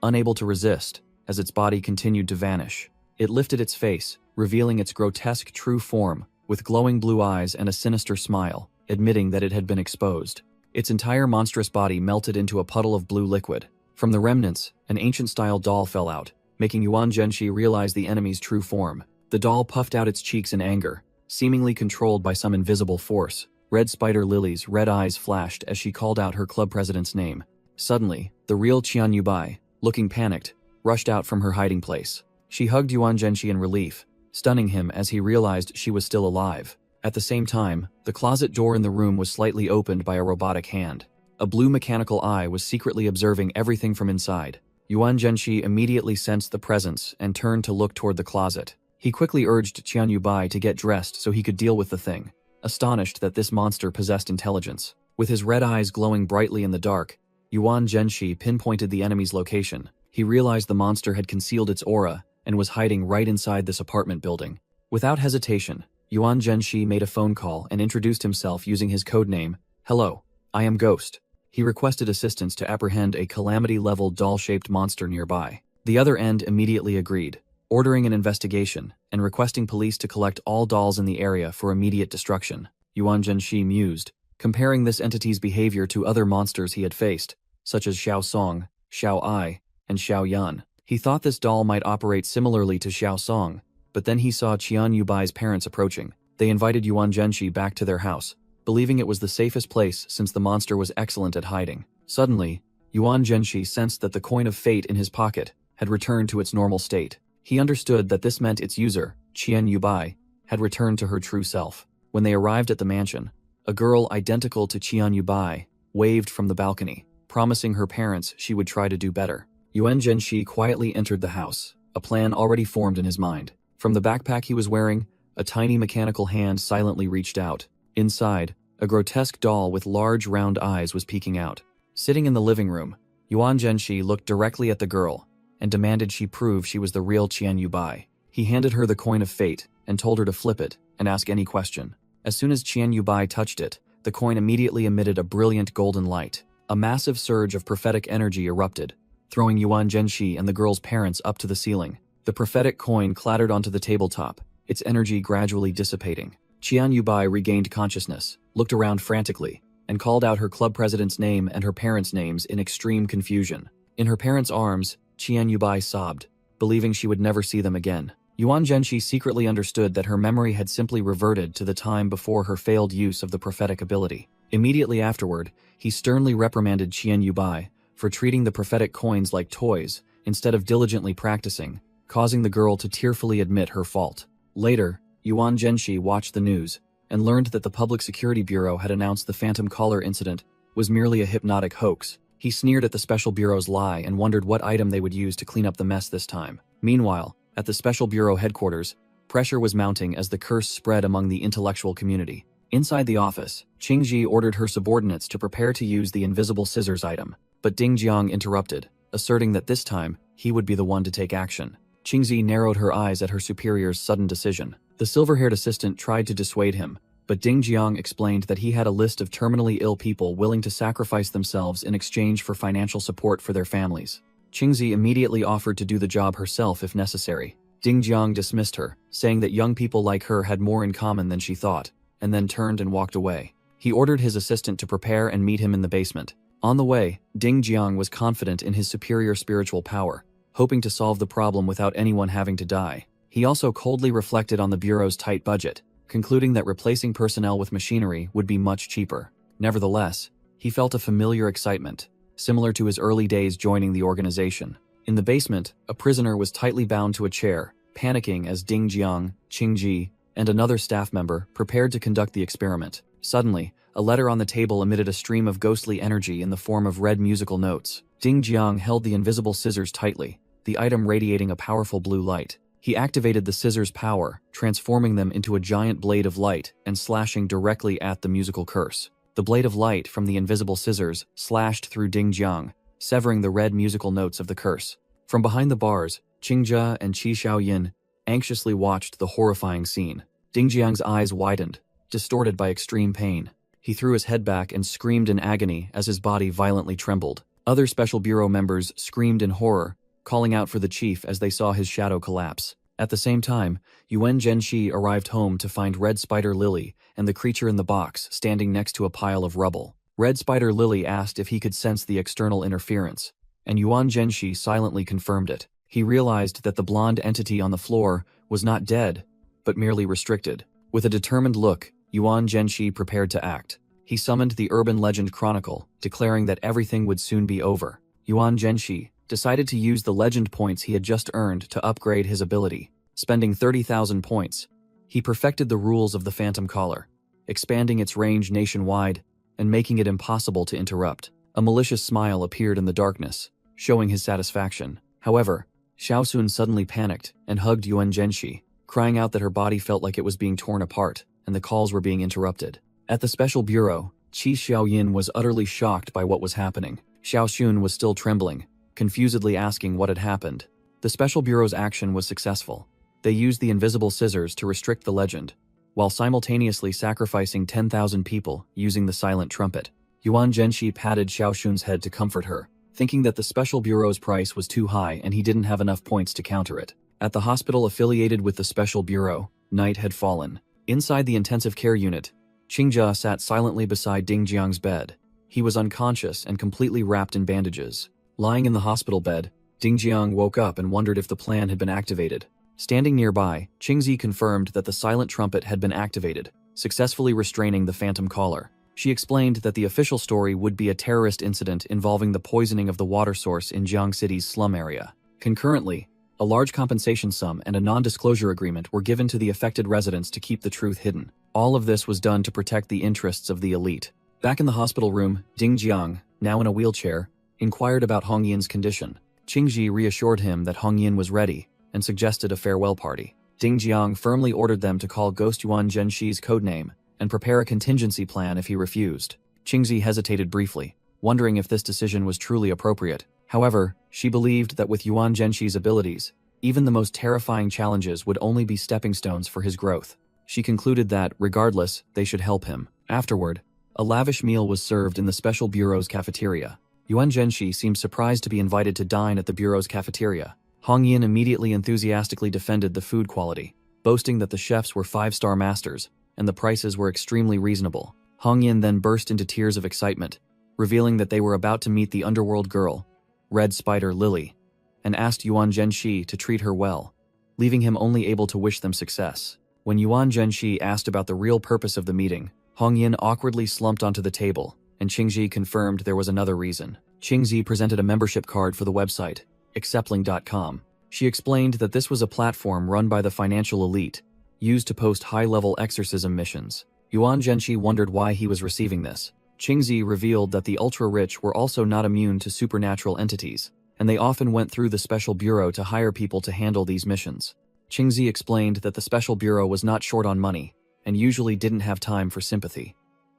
unable to resist, as its body continued to vanish. It lifted its face, revealing its grotesque true form, with glowing blue eyes and a sinister smile, admitting that it had been exposed. Its entire monstrous body melted into a puddle of blue liquid. From the remnants, an ancient-style doll fell out, making Yuan Zhenxi realize the enemy's true form. The doll puffed out its cheeks in anger, seemingly controlled by some invisible force. Red Spider Lily's red eyes flashed as she called out her club president's name. Suddenly, the real Qian Yubai, looking panicked, rushed out from her hiding place. She hugged Yuan Zhenxi in relief, stunning him as he realized she was still alive. At the same time, the closet door in the room was slightly opened by a robotic hand. A blue mechanical eye was secretly observing everything from inside. Yuan Zhenxi immediately sensed the presence and turned to look toward the closet. He quickly urged Qian Yubai to get dressed so he could deal with the thing, astonished that this monster possessed intelligence. With his red eyes glowing brightly in the dark, Yuan Zhenxi pinpointed the enemy's location. He realized the monster had concealed its aura and was hiding right inside this apartment building. Without hesitation, Yuan Zhenxi made a phone call and introduced himself using his codename, "Hello, I am Ghost." He requested assistance to apprehend a calamity-level doll-shaped monster nearby. The other end immediately agreed, ordering an investigation and requesting police to collect all dolls in the area for immediate destruction. Yuan Zhenxi mused, comparing this entity's behavior to other monsters he had faced, such as Xiao Song, Xiao Ai, and Xiao Yan. He thought this doll might operate similarly to Xiao Song, but then he saw Qian Yubai's parents approaching. They invited Yuan Zhenxi back to their house, believing it was the safest place since the monster was excellent at hiding. Suddenly, Yuan Zhenxi sensed that the coin of fate in his pocket had returned to its normal state. He understood that this meant its user, Qian Yubai, had returned to her true self. When they arrived at the mansion, a girl identical to Qian Yubai waved from the balcony, promising her parents she would try to do better. Yuan Zhenxi quietly entered the house, a plan already formed in his mind. From the backpack he was wearing, a tiny mechanical hand silently reached out. Inside, a grotesque doll with large round eyes was peeking out. Sitting in the living room, Yuan Zhenxi looked directly at the girl and demanded she prove she was the real Qian Yubai. He handed her the coin of fate and told her to flip it and ask any question. As soon as Qian Yubai touched it, the coin immediately emitted a brilliant golden light. A massive surge of prophetic energy erupted, throwing Yuan Zhenxi and the girl's parents up to the ceiling. The prophetic coin clattered onto the tabletop, its energy gradually dissipating. Qian Yubai regained consciousness, looked around frantically, and called out her club president's name and her parents' names in extreme confusion. In her parents' arms, Qian Yubai sobbed, believing she would never see them again. Yuan Zhenxi secretly understood that her memory had simply reverted to the time before her failed use of the prophetic ability. Immediately afterward, he sternly reprimanded Qian Yubai for treating the prophetic coins like toys instead of diligently practicing, causing the girl to tearfully admit her fault. Later, Yuan Zhenxi watched the news and learned that the Public Security Bureau had announced the Phantom Collar incident was merely a hypnotic hoax. He sneered at the Special Bureau's lie and wondered what item they would use to clean up the mess this time. Meanwhile, at the Special Bureau headquarters, pressure was mounting as the curse spread among the intellectual community. Inside the office, Qingji ordered her subordinates to prepare to use the invisible scissors item, but Ding Jiang interrupted, asserting that this time, he would be the one to take action. Qingji narrowed her eyes at her superior's sudden decision. The silver-haired assistant tried to dissuade him, but Ding Jiang explained that he had a list of terminally ill people willing to sacrifice themselves in exchange for financial support for their families. Qingzi immediately offered to do the job herself if necessary. Ding Jiang dismissed her, saying that young people like her had more in common than she thought, and then turned and walked away. He ordered his assistant to prepare and meet him in the basement. On the way, Ding Jiang was confident in his superior spiritual power, hoping to solve the problem without anyone having to die. He also coldly reflected on the Bureau's tight budget, concluding that replacing personnel with machinery would be much cheaper. Nevertheless, he felt a familiar excitement, similar to his early days joining the organization. In the basement, a prisoner was tightly bound to a chair, panicking as Ding Jiang, Qingji, and another staff member prepared to conduct the experiment. Suddenly, a letter on the table emitted a stream of ghostly energy in the form of red musical notes. Ding Jiang held the invisible scissors tightly, the item radiating a powerful blue light. He activated the scissors' power, transforming them into a giant blade of light and slashing directly at the musical curse. The blade of light from the invisible scissors slashed through Ding Jiang, severing the red musical notes of the curse. From behind the bars, Qingjia and Qi Xiaoyin anxiously watched the horrifying scene. Ding Jiang's eyes widened, distorted by extreme pain. He threw his head back and screamed in agony as his body violently trembled. Other Special Bureau members screamed in horror, calling out for the chief as they saw his shadow collapse. At the same time, Yuan Zhenxi arrived home to find Red Spider Lily and the creature in the box standing next to a pile of rubble. Red Spider Lily asked if he could sense the external interference, and Yuan Zhenxi silently confirmed it. He realized that the blonde entity on the floor was not dead, but merely restricted. With a determined look, Yuan Zhenxi prepared to act. He summoned the Urban Legend Chronicle, declaring that everything would soon be over. Yuan Zhenxi decided to use the legend points he had just earned to upgrade his ability. Spending 30,000 points, he perfected the rules of the Phantom Collar, expanding its range nationwide and making it impossible to interrupt. A malicious smile appeared in the darkness, showing his satisfaction. However, Xiaosun suddenly panicked and hugged Yuan Zhenxi, crying out that her body felt like it was being torn apart and the calls were being interrupted. At the Special Bureau, Qi Xiaoyin was utterly shocked by what was happening. Xiaosun was still trembling, confusedly asking what had happened. The Special Bureau's action was successful. They used the invisible scissors to restrict the legend, while simultaneously sacrificing 10,000 people using the silent trumpet. Yuan Zhenxi patted Xiaoshun's head to comfort her, thinking that the Special Bureau's price was too high and he didn't have enough points to counter it. At the hospital affiliated with the Special Bureau, night had fallen. Inside the intensive care unit, Qingjia sat silently beside Ding Jiang's bed. He was unconscious and completely wrapped in bandages. Lying in the hospital bed, Ding Jiang woke up and wondered if the plan had been activated. Standing nearby, Qingzi confirmed that the silent trumpet had been activated, successfully restraining the Phantom Collar. She explained that the official story would be a terrorist incident involving the poisoning of the water source in Jiang City's slum area. Concurrently, a large compensation sum and a non-disclosure agreement were given to the affected residents to keep the truth hidden. All of this was done to protect the interests of the elite. Back in the hospital room, Ding Jiang, now in a wheelchair, inquired about Hong Yin's condition. Qingji reassured him that Hong Yin was ready and suggested a farewell party. Ding Jiang firmly ordered them to call Ghost Yuan Zhenxi's codename and prepare a contingency plan if he refused. Qingzi hesitated briefly, wondering if this decision was truly appropriate. However, she believed that with Yuan Zhenxi's abilities, even the most terrifying challenges would only be stepping stones for his growth. She concluded that, regardless, they should help him. Afterward, a lavish meal was served in the Special Bureau's cafeteria. Yuan Zhenxi seemed surprised to be invited to dine at the Bureau's cafeteria. Hong Yin immediately enthusiastically defended the food quality, boasting that the chefs were 5-star masters and the prices were extremely reasonable. Hong Yin then burst into tears of excitement, revealing that they were about to meet the underworld girl, Red Spider Lily, and asked Yuan Zhenxi to treat her well, leaving him only able to wish them success. When Yuan Zhenxi asked about the real purpose of the meeting, Hong Yin awkwardly slumped onto the table, and Qingzi confirmed there was another reason. Qingzi presented a membership card for the website, acceptling.com. She explained that this was a platform run by the financial elite, used to post high-level exorcism missions. Yuan Zhenxi wondered why he was receiving this. Qingzi revealed that the ultra-rich were also not immune to supernatural entities, and they often went through the special bureau to hire people to handle these missions. Qingzi explained that the special bureau was not short on money, and usually didn't have time for sympathy.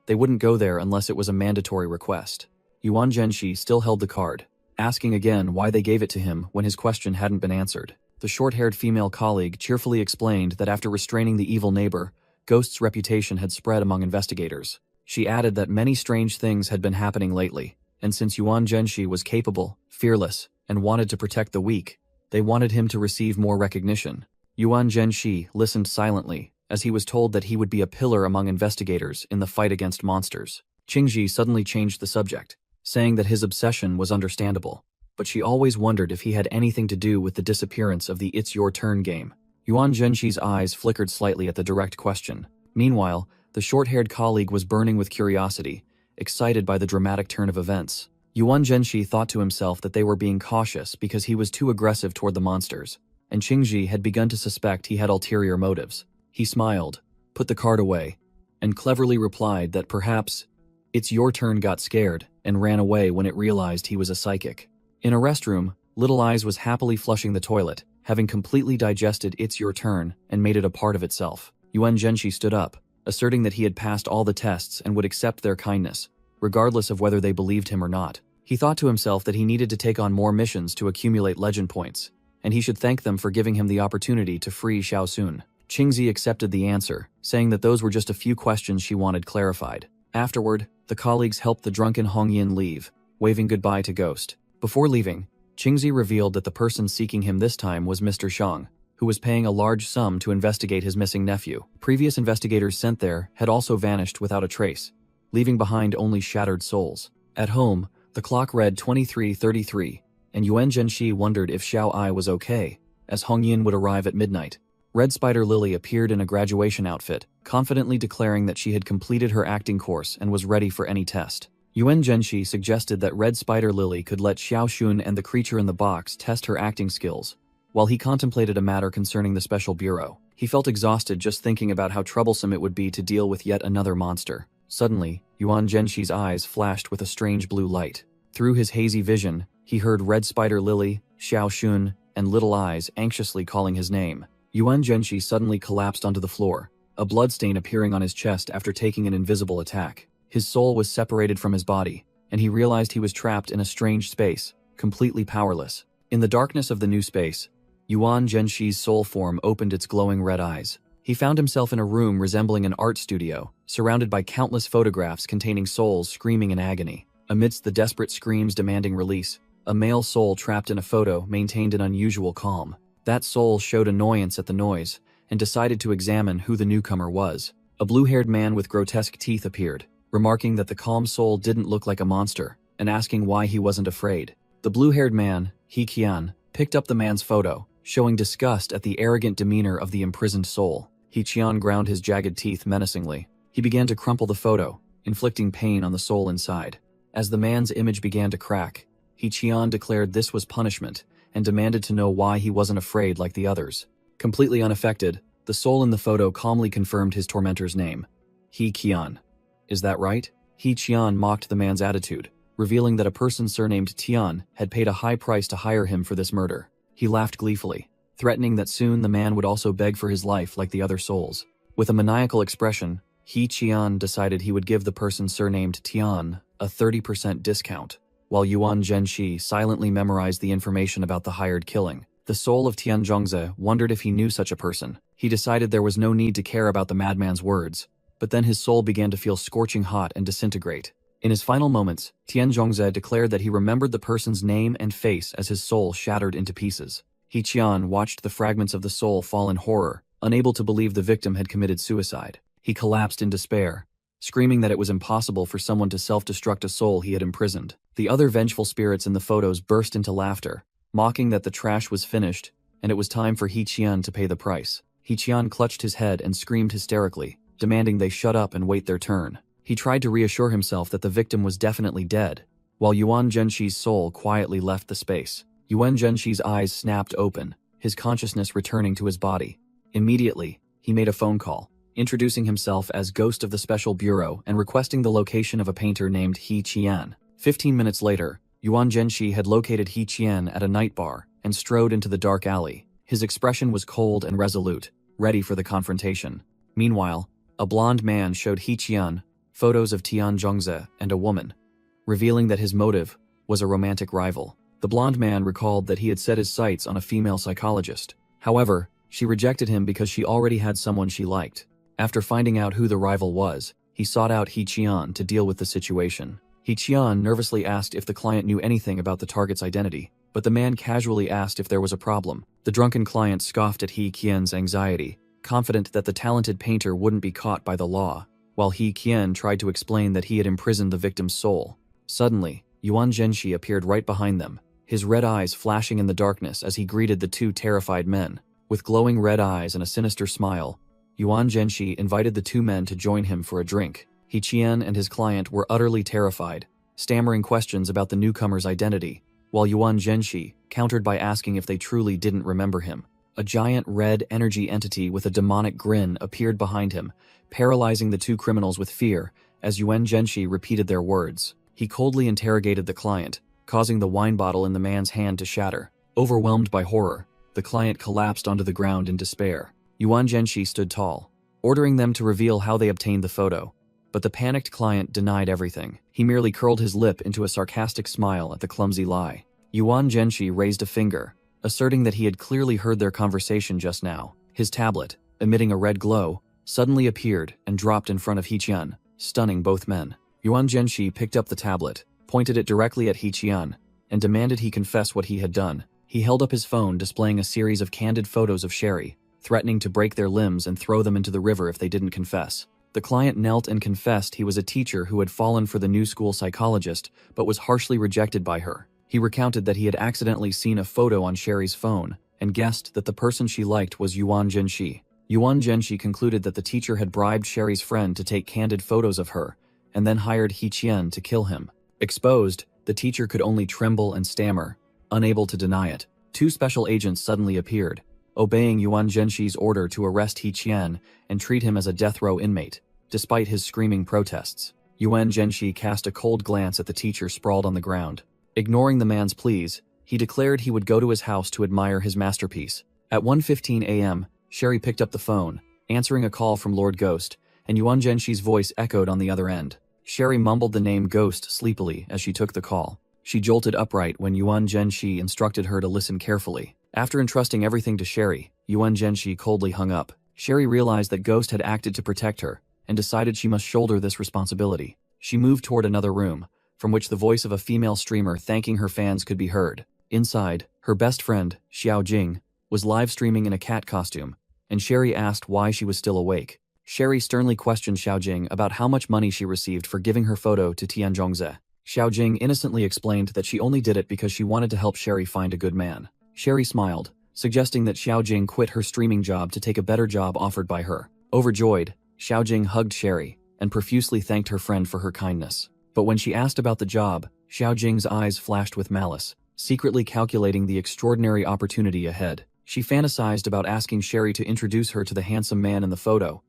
They wouldn't go there unless it was a mandatory request. Yuan Zhenxi still held the card, asking again why they gave it to him when his question hadn't been answered. The short-haired female colleague cheerfully explained that after restraining the evil neighbor, Ghost's reputation had spread among investigators. She added that many strange things had been happening lately, and since Yuan Zhenxi was capable, fearless, and wanted to protect the weak, they wanted him to receive more recognition. Yuan Zhenxi listened silently, as he was told that he would be a pillar among investigators in the fight against monsters. Qingzi suddenly changed the subject, saying that his obsession was understandable, but she always wondered if he had anything to do with the disappearance of the It's Your Turn game. Yuan Zhenxi's eyes flickered slightly at the direct question. Meanwhile, the short-haired colleague was burning with curiosity, excited by the dramatic turn of events. Yuan Zhenxi thought to himself that they were being cautious because he was too aggressive toward the monsters, and Qingzi had begun to suspect he had ulterior motives. He smiled, put the card away, and cleverly replied that perhaps It's Your Turn got scared and ran away when it realized he was a psychic. In a restroom, Little Eyes was happily flushing the toilet, having completely digested It's Your Turn and made it a part of itself. Yuan Zhenxi stood up, asserting that he had passed all the tests and would accept their kindness, regardless of whether they believed him or not. He thought to himself that he needed to take on more missions to accumulate legend points, and he should thank them for giving him the opportunity to free Xiaosun. Qingzi accepted the answer, saying that those were just a few questions she wanted clarified. Afterward, the colleagues helped the drunken Hong Yin leave, waving goodbye to Ghost. Before leaving, Qingzi revealed that the person seeking him this time was Mr. Xiang, who was paying a large sum to investigate his missing nephew. Previous investigators sent there had also vanished without a trace, leaving behind only shattered souls. At home, the clock read 23:33, and Yuan Zhenxi wondered if Xiao Ai was okay, as Hong Yin would arrive at midnight. Red Spider Lily appeared in a graduation outfit, confidently declaring that she had completed her acting course and was ready for any test. Yuan Zhenxi suggested that Red Spider Lily could let Xiaoxun and the creature in the box test her acting skills, while he contemplated a matter concerning the special bureau. He felt exhausted just thinking about how troublesome it would be to deal with yet another monster. Suddenly, Yuan Zhenxi's eyes flashed with a strange blue light. Through his hazy vision, he heard Red Spider Lily, Xiaoxun, and Little Eyes anxiously calling his name. Yuan Zhenxi suddenly collapsed onto the floor, a bloodstain appearing on his chest after taking an invisible attack. His soul was separated from his body, and he realized he was trapped in a strange space, completely powerless. In the darkness of the new space, Yuan Zhenxi's soul form opened its glowing red eyes. He found himself in a room resembling an art studio, surrounded by countless photographs containing souls screaming in agony. Amidst the desperate screams demanding release, a male soul trapped in a photo maintained an unusual calm. That soul showed annoyance at the noise, and decided to examine who the newcomer was. A blue-haired man with grotesque teeth appeared, remarking that the calm soul didn't look like a monster, and asking why he wasn't afraid. The blue-haired man, He Qian, picked up the man's photo, showing disgust at the arrogant demeanor of the imprisoned soul. He Qian ground his jagged teeth menacingly. He began to crumple the photo, inflicting pain on the soul inside. As the man's image began to crack, He Qian declared this was punishment, and demanded to know why he wasn't afraid like the others. Completely unaffected, the soul in the photo calmly confirmed his tormentor's name. He Qian. Is that right? He Qian mocked the man's attitude, revealing that a person surnamed Tian had paid a high price to hire him for this murder. He laughed gleefully, threatening that soon the man would also beg for his life like the other souls. With a maniacal expression, He Qian decided he would give the person surnamed Tian a 30% discount. While Yuan Zhenxi silently memorized the information about the hired killing, the soul of Tian Zhongze wondered if he knew such a person. He decided there was no need to care about the madman's words, but then his soul began to feel scorching hot and disintegrate. In his final moments, Tian Zhongze declared that he remembered the person's name and face as his soul shattered into pieces. He Qian watched the fragments of the soul fall in horror, unable to believe the victim had committed suicide. He collapsed in despair, screaming that it was impossible for someone to self-destruct a soul he had imprisoned. The other vengeful spirits in the photos burst into laughter, mocking that the trash was finished and it was time for He-Qian to pay the price. He-Qian clutched his head and screamed hysterically, demanding they shut up and wait their turn. He tried to reassure himself that the victim was definitely dead, while Yuan Zhenxi's soul quietly left the space. Yuan Zhenxi's eyes snapped open, his consciousness returning to his body. Immediately, he made a phone call, introducing himself as Ghost of the Special Bureau and requesting the location of a painter named He-Qian. 15 minutes later, Yuan Zhenxi had located He-Qian at a night bar and strode into the dark alley. His expression was cold and resolute, ready for the confrontation. Meanwhile, a blonde man showed He-Qian photos of Tian Zhongze and a woman, revealing that his motive was a romantic rival. The blonde man recalled that he had set his sights on a female psychologist. However, she rejected him because she already had someone she liked. After finding out who the rival was, he sought out He-Qian to deal with the situation. He-Qian nervously asked if the client knew anything about the target's identity, but the man casually asked if there was a problem. The drunken client scoffed at He-Qian's anxiety, confident that the talented painter wouldn't be caught by the law, while He-Qian tried to explain that he had imprisoned the victim's soul. Suddenly, Yuan Zhenxi appeared right behind them, his red eyes flashing in the darkness as he greeted the two terrified men. With glowing red eyes and a sinister smile, Yuan Zhenxi invited the two men to join him for a drink. He-Qian and his client were utterly terrified, stammering questions about the newcomer's identity, while Yuan Zhenxi countered by asking if they truly didn't remember him. A giant red energy entity with a demonic grin appeared behind him, paralyzing the two criminals with fear as Yuan Zhenxi repeated their words. He coldly interrogated the client, causing the wine bottle in the man's hand to shatter. Overwhelmed by horror, the client collapsed onto the ground in despair. Yuan Zhenxi stood tall, ordering them to reveal how they obtained the photo. But the panicked client denied everything. He merely curled his lip into a sarcastic smile at the clumsy lie. Yuan Zhenxi raised a finger, asserting that he had clearly heard their conversation just now. His tablet, emitting a red glow, suddenly appeared and dropped in front of He-Qian, stunning both men. Yuan Zhenxi picked up the tablet, pointed it directly at He-Qian, and demanded he confess what he had done. He held up his phone, displaying a series of candid photos of Sherry, threatening to break their limbs and throw them into the river if they didn't confess. The client knelt and confessed he was a teacher who had fallen for the new school psychologist but was harshly rejected by her. He recounted that he had accidentally seen a photo on Sherry's phone and guessed that the person she liked was Yuan Zhenxi. Yuan Zhenxi concluded that the teacher had bribed Sherry's friend to take candid photos of her and then hired He-Qian to kill him. Exposed, the teacher could only tremble and stammer, unable to deny it. Two special agents suddenly appeared, obeying Yuan Zhenxi's order to arrest He-Qian and treat him as a death row inmate. Despite his screaming protests, Yuan Zhenxi cast a cold glance at the teacher sprawled on the ground. Ignoring the man's pleas, he declared he would go to his house to admire his masterpiece. At 1:15 a.m., Sherry picked up the phone, answering a call from Lord Ghost, and Yuan Zhenxi's voice echoed on the other end. Sherry mumbled the name Ghost sleepily as she took the call. She jolted upright when Yuan Zhenxi instructed her to listen carefully. After entrusting everything to Sherry, Yuan Zhenxi coldly hung up. Sherry realized that Ghost had acted to protect her and decided she must shoulder this responsibility. She moved toward another room, from which the voice of a female streamer thanking her fans could be heard. Inside, her best friend, Xiao Jing, was live streaming in a cat costume, and Sherry asked why she was still awake. Sherry sternly questioned Xiao Jing about how much money she received for giving her photo to Tian Zhongze. Xiao Jing innocently explained that she only did it because she wanted to help Sherry find a good man. Sherry smiled, suggesting that Xiao Jing quit her streaming job to take a better job offered by her. Overjoyed, Xiao Jing hugged Sherry and profusely thanked her friend for her kindness. But when she asked about the job, Xiao Jing's eyes flashed with malice, secretly calculating the extraordinary opportunity ahead. She fantasized about asking Sherry to introduce her to the handsome man in the photo,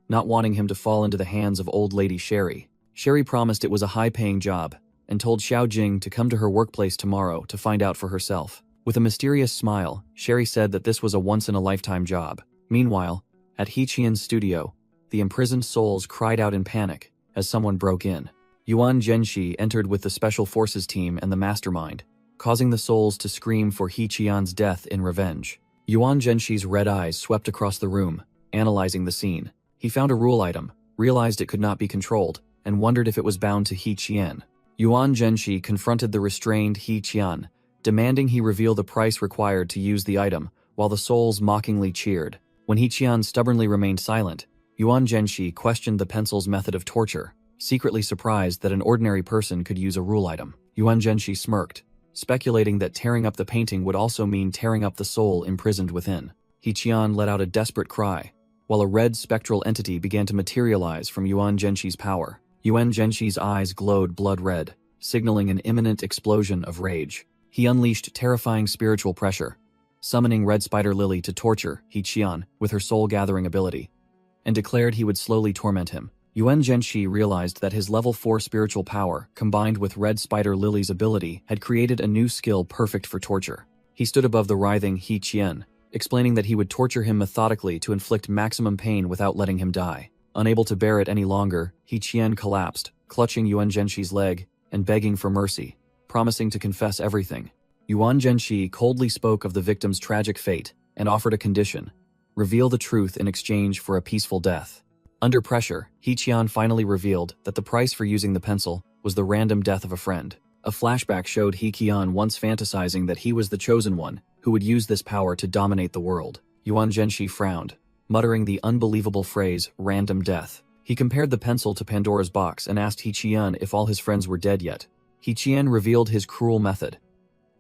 not wanting him to fall into the hands of old lady Sherry. Sherry promised it was a high-paying job and told Xiao Jing to come to her workplace tomorrow to find out for herself. With a mysterious smile, Sherry said that this was a once-in-a-lifetime job. Meanwhile, at He-Qian's studio, the imprisoned souls cried out in panic as someone broke in. Yuan Zhenxi entered with the Special Forces team and the mastermind, causing the souls to scream for He-Qian's death in revenge. Yuan Zhenxi's red eyes swept across the room, analyzing the scene. He found a rule item, realized it could not be controlled, and wondered if it was bound to He-Qian. Yuan Zhenxi confronted the restrained He-Qian, demanding he reveal the price required to use the item, while the souls mockingly cheered. When He-Qian stubbornly remained silent, Yuan Zhenshi questioned the pencil's method of torture, secretly surprised that an ordinary person could use a rule item. Yuan Zhenshi smirked, speculating that tearing up the painting would also mean tearing up the soul imprisoned within. He Qian let out a desperate cry, while a red spectral entity began to materialize from Yuan Zhenshi's power. Yuan Zhenshi's eyes glowed blood red, signaling an imminent explosion of rage. He unleashed terrifying spiritual pressure, summoning Red Spider Lily to torture He Qian with her soul-gathering ability, and declared he would slowly torment him. Yuan Zhenshi realized that his level 4 spiritual power, combined with Red Spider Lily's ability, had created a new skill perfect for torture. He stood above the writhing He Qian, explaining that he would torture him methodically to inflict maximum pain without letting him die. Unable to bear it any longer, He Qian collapsed, clutching Yuan Zhenshi's leg and begging for mercy, promising to confess everything. Yuan Zhenshi coldly spoke of the victim's tragic fate and offered a condition: reveal the truth in exchange for a peaceful death. Under pressure, He Qian finally revealed that the price for using the pencil was the random death of a friend. A flashback showed He Qian once fantasizing that he was the chosen one who would use this power to dominate the world. Yuan Zhenshi frowned, muttering the unbelievable phrase, random death. He compared the pencil to Pandora's box and asked He Qian if all his friends were dead yet. He Qian revealed his cruel method.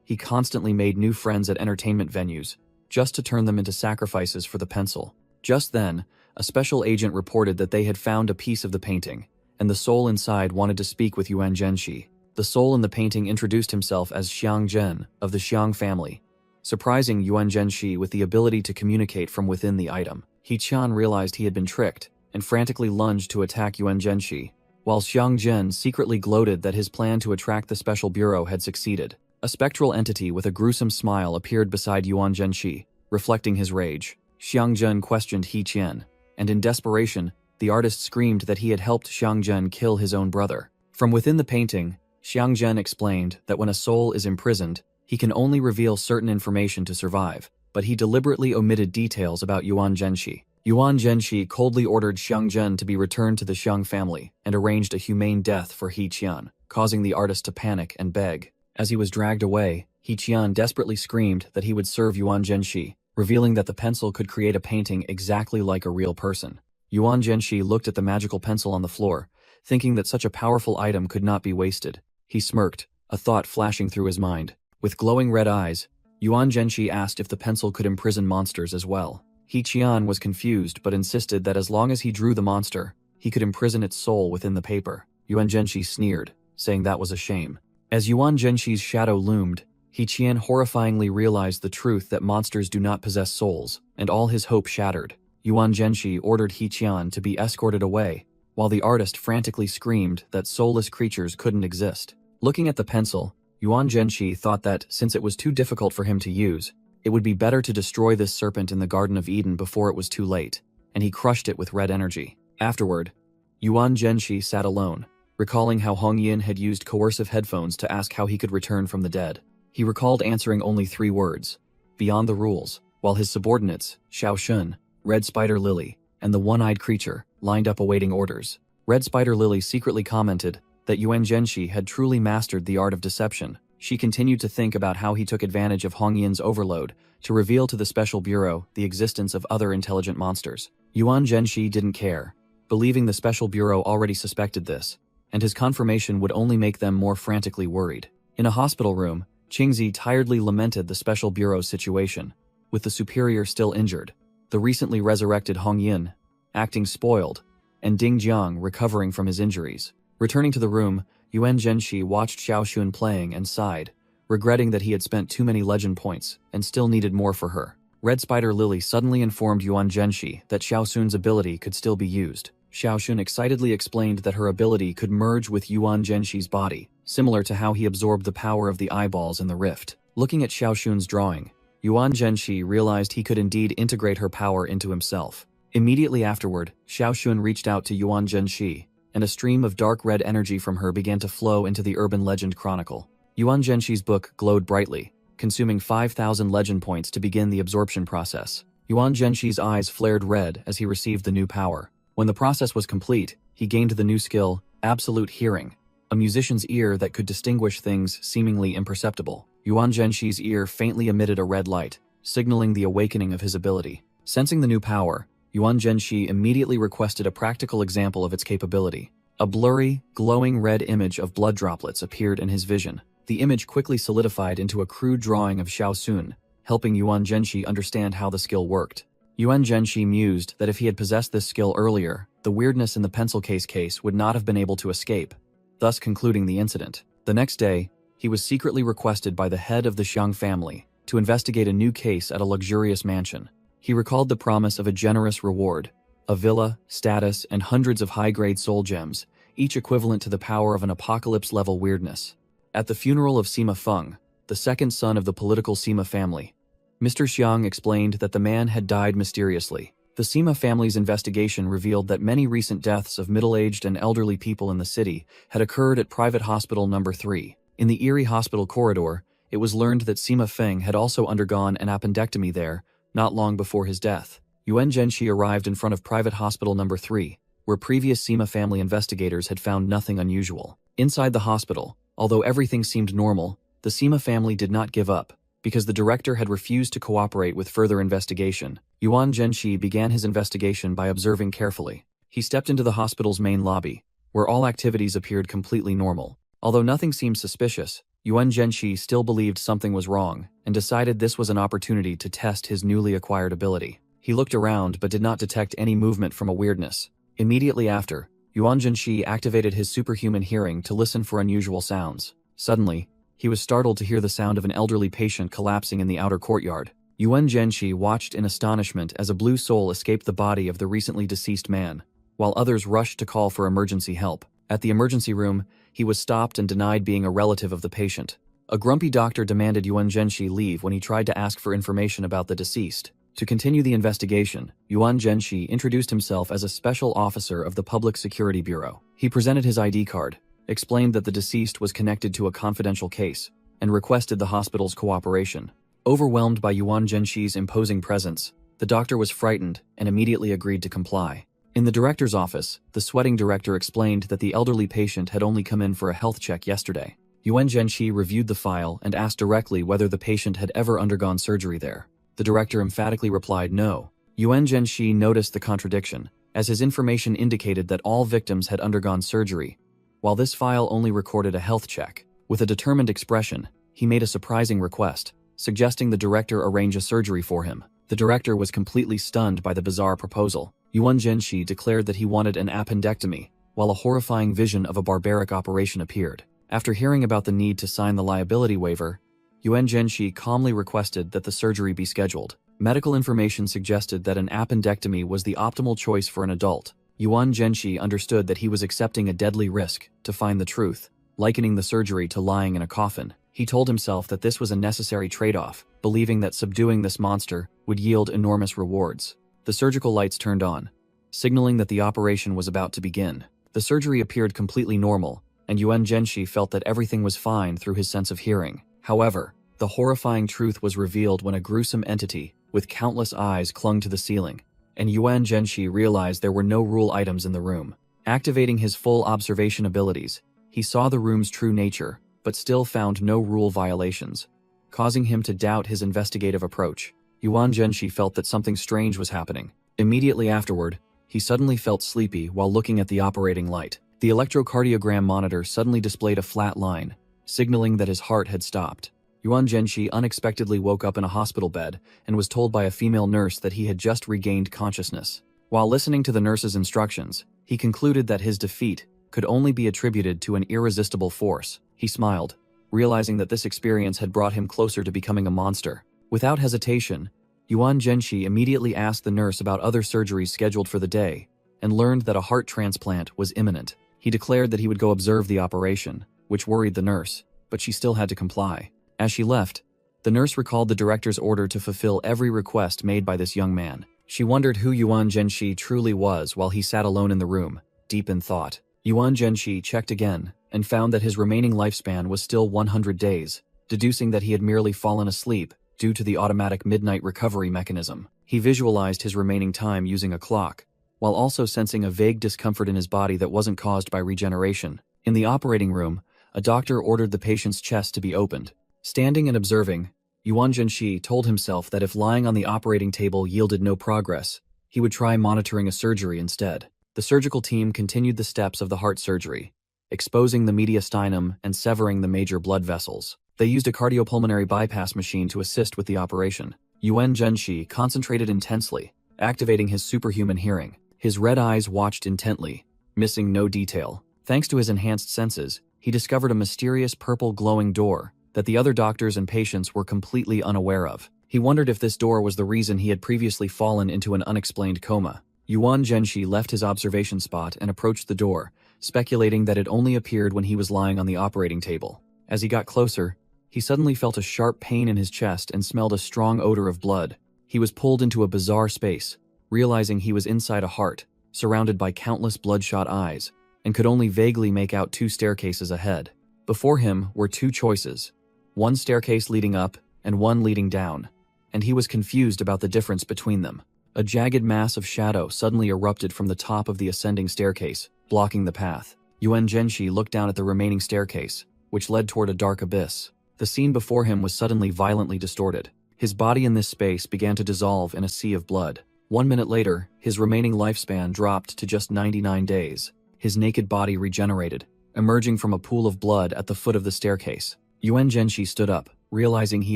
He constantly made new friends at entertainment venues, just to turn them into sacrifices for the pencil. Just then, a special agent reported that they had found a piece of the painting, and the soul inside wanted to speak with Yuan Zhenshi. The soul in the painting introduced himself as Xiang Zhen of the Xiang family, surprising Yuan Zhenshi with the ability to communicate from within the item. He Qian realized he had been tricked and frantically lunged to attack Yuan Zhenshi, while Xiang Zhen secretly gloated that his plan to attract the special bureau had succeeded. A spectral entity with a gruesome smile appeared beside Yuan Zhenshi, reflecting his rage. Xiang Zhen questioned He Qian, and in desperation, the artist screamed that he had helped Xiang Zhen kill his own brother. From within the painting, Xiang Zhen explained that when a soul is imprisoned, he can only reveal certain information to survive, but he deliberately omitted details about Yuan Zhenshi. Yuan Zhenshi coldly ordered Xiang Zhen to be returned to the Xiang family and arranged a humane death for He Qian, causing the artist to panic and beg. As he was dragged away, He Qian desperately screamed that he would serve Yuan Zhenshi, revealing that the pencil could create a painting exactly like a real person. Yuan Zhenshi looked at the magical pencil on the floor, thinking that such a powerful item could not be wasted. He smirked, a thought flashing through his mind. With glowing red eyes, Yuan Zhenshi asked if the pencil could imprison monsters as well. He Qian was confused but insisted that as long as he drew the monster, he could imprison its soul within the paper. Yuan Zhenshi sneered, saying that was a shame. As Yuan Zhenshi's shadow loomed, He Qian horrifyingly realized the truth that monsters do not possess souls, and all his hope shattered. Yuan Zhenshi ordered He Qian to be escorted away, while the artist frantically screamed that soulless creatures couldn't exist. Looking at the pencil, Yuan Zhenshi thought that, since it was too difficult for him to use, it would be better to destroy this serpent in the Garden of Eden before it was too late, and he crushed it with red energy. Afterward, Yuan Zhenshi sat alone, recalling how Hong Yin had used coercive headphones to ask how he could return from the dead. He recalled answering only 3 words, beyond the rules, while his subordinates, Xiao Shun, Red Spider Lily, and the one-eyed creature, lined up awaiting orders. Red Spider Lily secretly commented that Yuan Zhenshi had truly mastered the art of deception. She continued to think about how he took advantage of Hong Yin's overload to reveal to the Special Bureau the existence of other intelligent monsters. Yuan Zhenshi didn't care, believing the Special Bureau already suspected this, and his confirmation would only make them more frantically worried. In a hospital room, Qingzi tiredly lamented the Special Bureau's situation, with the superior still injured, the recently resurrected Hong Yin acting spoiled, and Ding Jiang recovering from his injuries. Returning to the room, Yuan Zhenshi watched Xiao Shun playing and sighed, regretting that he had spent too many legend points and still needed more for her. Red Spider Lily suddenly informed Yuan Zhenshi that Xiao Shun's ability could still be used. Xiao Shun excitedly explained that her ability could merge with Yuan Zhenshi's body, similar to how he absorbed the power of the eyeballs in the rift. Looking at Xiao Shun's drawing, Yuan Zhenshi realized he could indeed integrate her power into himself. Immediately afterward, Xiao Shun reached out to Yuan Zhenshi, and a stream of dark red energy from her began to flow into the urban legend chronicle. Yuan Zhenshi's book glowed brightly, consuming 5,000 legend points to begin the absorption process. Yuan Zhenshi's eyes flared red as he received the new power. When the process was complete, he gained the new skill, Absolute Hearing, a musician's ear that could distinguish things seemingly imperceptible. Yuan Zhenshi's ear faintly emitted a red light, signaling the awakening of his ability. Sensing the new power, Yuan Zhenshi immediately requested a practical example of its capability. A blurry, glowing red image of blood droplets appeared in his vision. The image quickly solidified into a crude drawing of Xiaosun, helping Yuan Zhenshi understand how the skill worked. Yuan Zhenshi mused that if he had possessed this skill earlier, the weirdness in the pencil case would not have been able to escape, thus concluding the incident. The next day, he was secretly requested by the head of the Xiang family to investigate a new case at a luxurious mansion. He recalled the promise of a generous reward, a villa, status, and hundreds of high-grade soul gems, each equivalent to the power of an apocalypse-level weirdness. At the funeral of Sima Feng, the second son of the political Sima family, Mr. Xiang explained that the man had died mysteriously. The Sima family's investigation revealed that many recent deaths of middle-aged and elderly people in the city had occurred at Private Hospital No. 3. In the Erie Hospital corridor, it was learned that Sima Feng had also undergone an appendectomy there, not long before his death. Yuan Zhenshi arrived in front of Private Hospital No. 3, where previous Sima family investigators had found nothing unusual. Inside the hospital, although everything seemed normal, the Sima family did not give up. Because the director had refused to cooperate with further investigation, Yuan Zhenshi began his investigation by observing carefully. He stepped into the hospital's main lobby, where all activities appeared completely normal. Although nothing seemed suspicious, Yuan Zhenshi still believed something was wrong and decided this was an opportunity to test his newly acquired ability. He looked around but did not detect any movement from a weirdness. Immediately after, Yuan Zhenshi activated his superhuman hearing to listen for unusual sounds. Suddenly, he was startled to hear the sound of an elderly patient collapsing in the outer courtyard. Yuan Zhenshi watched in astonishment as a blue soul escaped the body of the recently deceased man, while others rushed to call for emergency help. At the emergency room, he was stopped and denied being a relative of the patient. A grumpy doctor demanded Yuan Zhenshi leave when he tried to ask for information about the deceased. To continue the investigation, Yuan Zhenshi introduced himself as a special officer of the Public Security Bureau. He presented his ID card, explained that the deceased was connected to a confidential case, and requested the hospital's cooperation. Overwhelmed by Yuan Zhenshi's imposing presence, the doctor was frightened and immediately agreed to comply. In the director's office, the sweating director explained that the elderly patient had only come in for a health check yesterday. Yuan Zhenshi reviewed the file and asked directly whether the patient had ever undergone surgery there. The director emphatically replied no. Yuan Zhenshi noticed the contradiction, as his information indicated that all victims had undergone surgery, while this file only recorded a health check. With a determined expression, he made a surprising request, suggesting the director arrange a surgery for him. The director was completely stunned by the bizarre proposal. Yuan Zhenshi declared that he wanted an appendectomy, while a horrifying vision of a barbaric operation appeared. After hearing about the need to sign the liability waiver, Yuan Zhenshi calmly requested that the surgery be scheduled. Medical information suggested that an appendectomy was the optimal choice for an adult. Yuan Zhenshi understood that he was accepting a deadly risk to find the truth, likening the surgery to lying in a coffin. He told himself that this was a necessary trade-off, believing that subduing this monster would yield enormous rewards. The surgical lights turned on, signaling that the operation was about to begin. The surgery appeared completely normal, and Yuan Zhenshi felt that everything was fine through his sense of hearing. However, the horrifying truth was revealed when a gruesome entity with countless eyes clung to the ceiling, and Yuan Zhenshi realized there were no rule items in the room. Activating his full observation abilities, he saw the room's true nature, but still found no rule violations, causing him to doubt his investigative approach. Yuan Zhenshi felt that something strange was happening. Immediately afterward, he suddenly felt sleepy while looking at the operating light. The electrocardiogram monitor suddenly displayed a flat line, signaling that his heart had stopped. Yuan Zhenshi unexpectedly woke up in a hospital bed and was told by a female nurse that he had just regained consciousness. While listening to the nurse's instructions, he concluded that his defeat could only be attributed to an irresistible force. He smiled, realizing that this experience had brought him closer to becoming a monster. Without hesitation, Yuan Zhenshi immediately asked the nurse about other surgeries scheduled for the day and learned that a heart transplant was imminent. He declared that he would go observe the operation, which worried the nurse, but she still had to comply. As she left, the nurse recalled the director's order to fulfill every request made by this young man. She wondered who Yuan Zhenshi truly was while he sat alone in the room, deep in thought. Yuan Zhenshi checked again and found that his remaining lifespan was still 100 days, deducing that he had merely fallen asleep due to the automatic midnight recovery mechanism. He visualized his remaining time using a clock, while also sensing a vague discomfort in his body that wasn't caused by regeneration. In the operating room, a doctor ordered the patient's chest to be opened. Standing and observing, Yuan Zhenshi told himself that if lying on the operating table yielded no progress, he would try monitoring a surgery instead. The surgical team continued the steps of the heart surgery, exposing the mediastinum and severing the major blood vessels. They used a cardiopulmonary bypass machine to assist with the operation. Yuan Zhenshi concentrated intensely, activating his superhuman hearing. His red eyes watched intently, missing no detail. Thanks to his enhanced senses, he discovered a mysterious purple glowing door that the other doctors and patients were completely unaware of. He wondered if this door was the reason he had previously fallen into an unexplained coma. Yuan Zhenshi left his observation spot and approached the door, speculating that it only appeared when he was lying on the operating table. As he got closer, he suddenly felt a sharp pain in his chest and smelled a strong odor of blood. He was pulled into a bizarre space, realizing he was inside a heart, surrounded by countless bloodshot eyes, and could only vaguely make out 2 staircases ahead. Before him were 2 choices, one staircase leading up and one leading down, and he was confused about the difference between them. A jagged mass of shadow suddenly erupted from the top of the ascending staircase, blocking the path. Yuan Zhenshi looked down at the remaining staircase, which led toward a dark abyss. The scene before him was suddenly violently distorted. His body in this space began to dissolve in a sea of blood. 1 minute later, his remaining lifespan dropped to just 99 days. His naked body regenerated, emerging from a pool of blood at the foot of the staircase. Yuan Zhenshi stood up, realizing he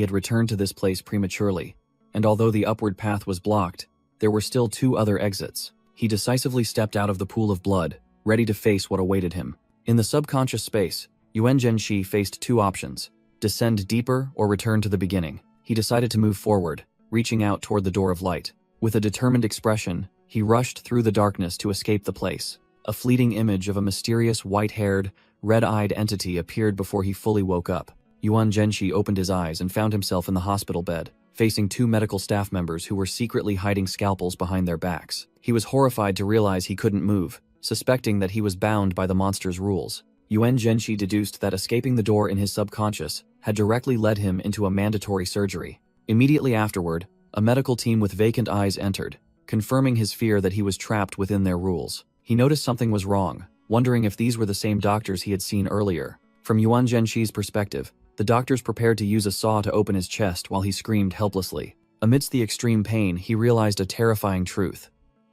had returned to this place prematurely, and although the upward path was blocked, there were still 2 other exits. He decisively stepped out of the pool of blood, ready to face what awaited him. In the subconscious space, Yuan Zhenshi faced 2 options: descend deeper or return to the beginning. He decided to move forward, reaching out toward the door of light. With a determined expression, he rushed through the darkness to escape the place. A fleeting image of a mysterious white-haired, red-eyed entity appeared before he fully woke up. Yuan Zhenshi opened his eyes and found himself in the hospital bed, facing 2 medical staff members who were secretly hiding scalpels behind their backs. He was horrified to realize he couldn't move, suspecting that he was bound by the monster's rules. Yuan Zhenshi deduced that escaping the door in his subconscious had directly led him into a mandatory surgery. Immediately afterward, a medical team with vacant eyes entered, confirming his fear that he was trapped within their rules. He noticed something was wrong, wondering if these were the same doctors he had seen earlier. From Yuan Zhenshi's perspective, the doctors prepared to use a saw to open his chest while he screamed helplessly. Amidst the extreme pain, he realized a terrifying truth.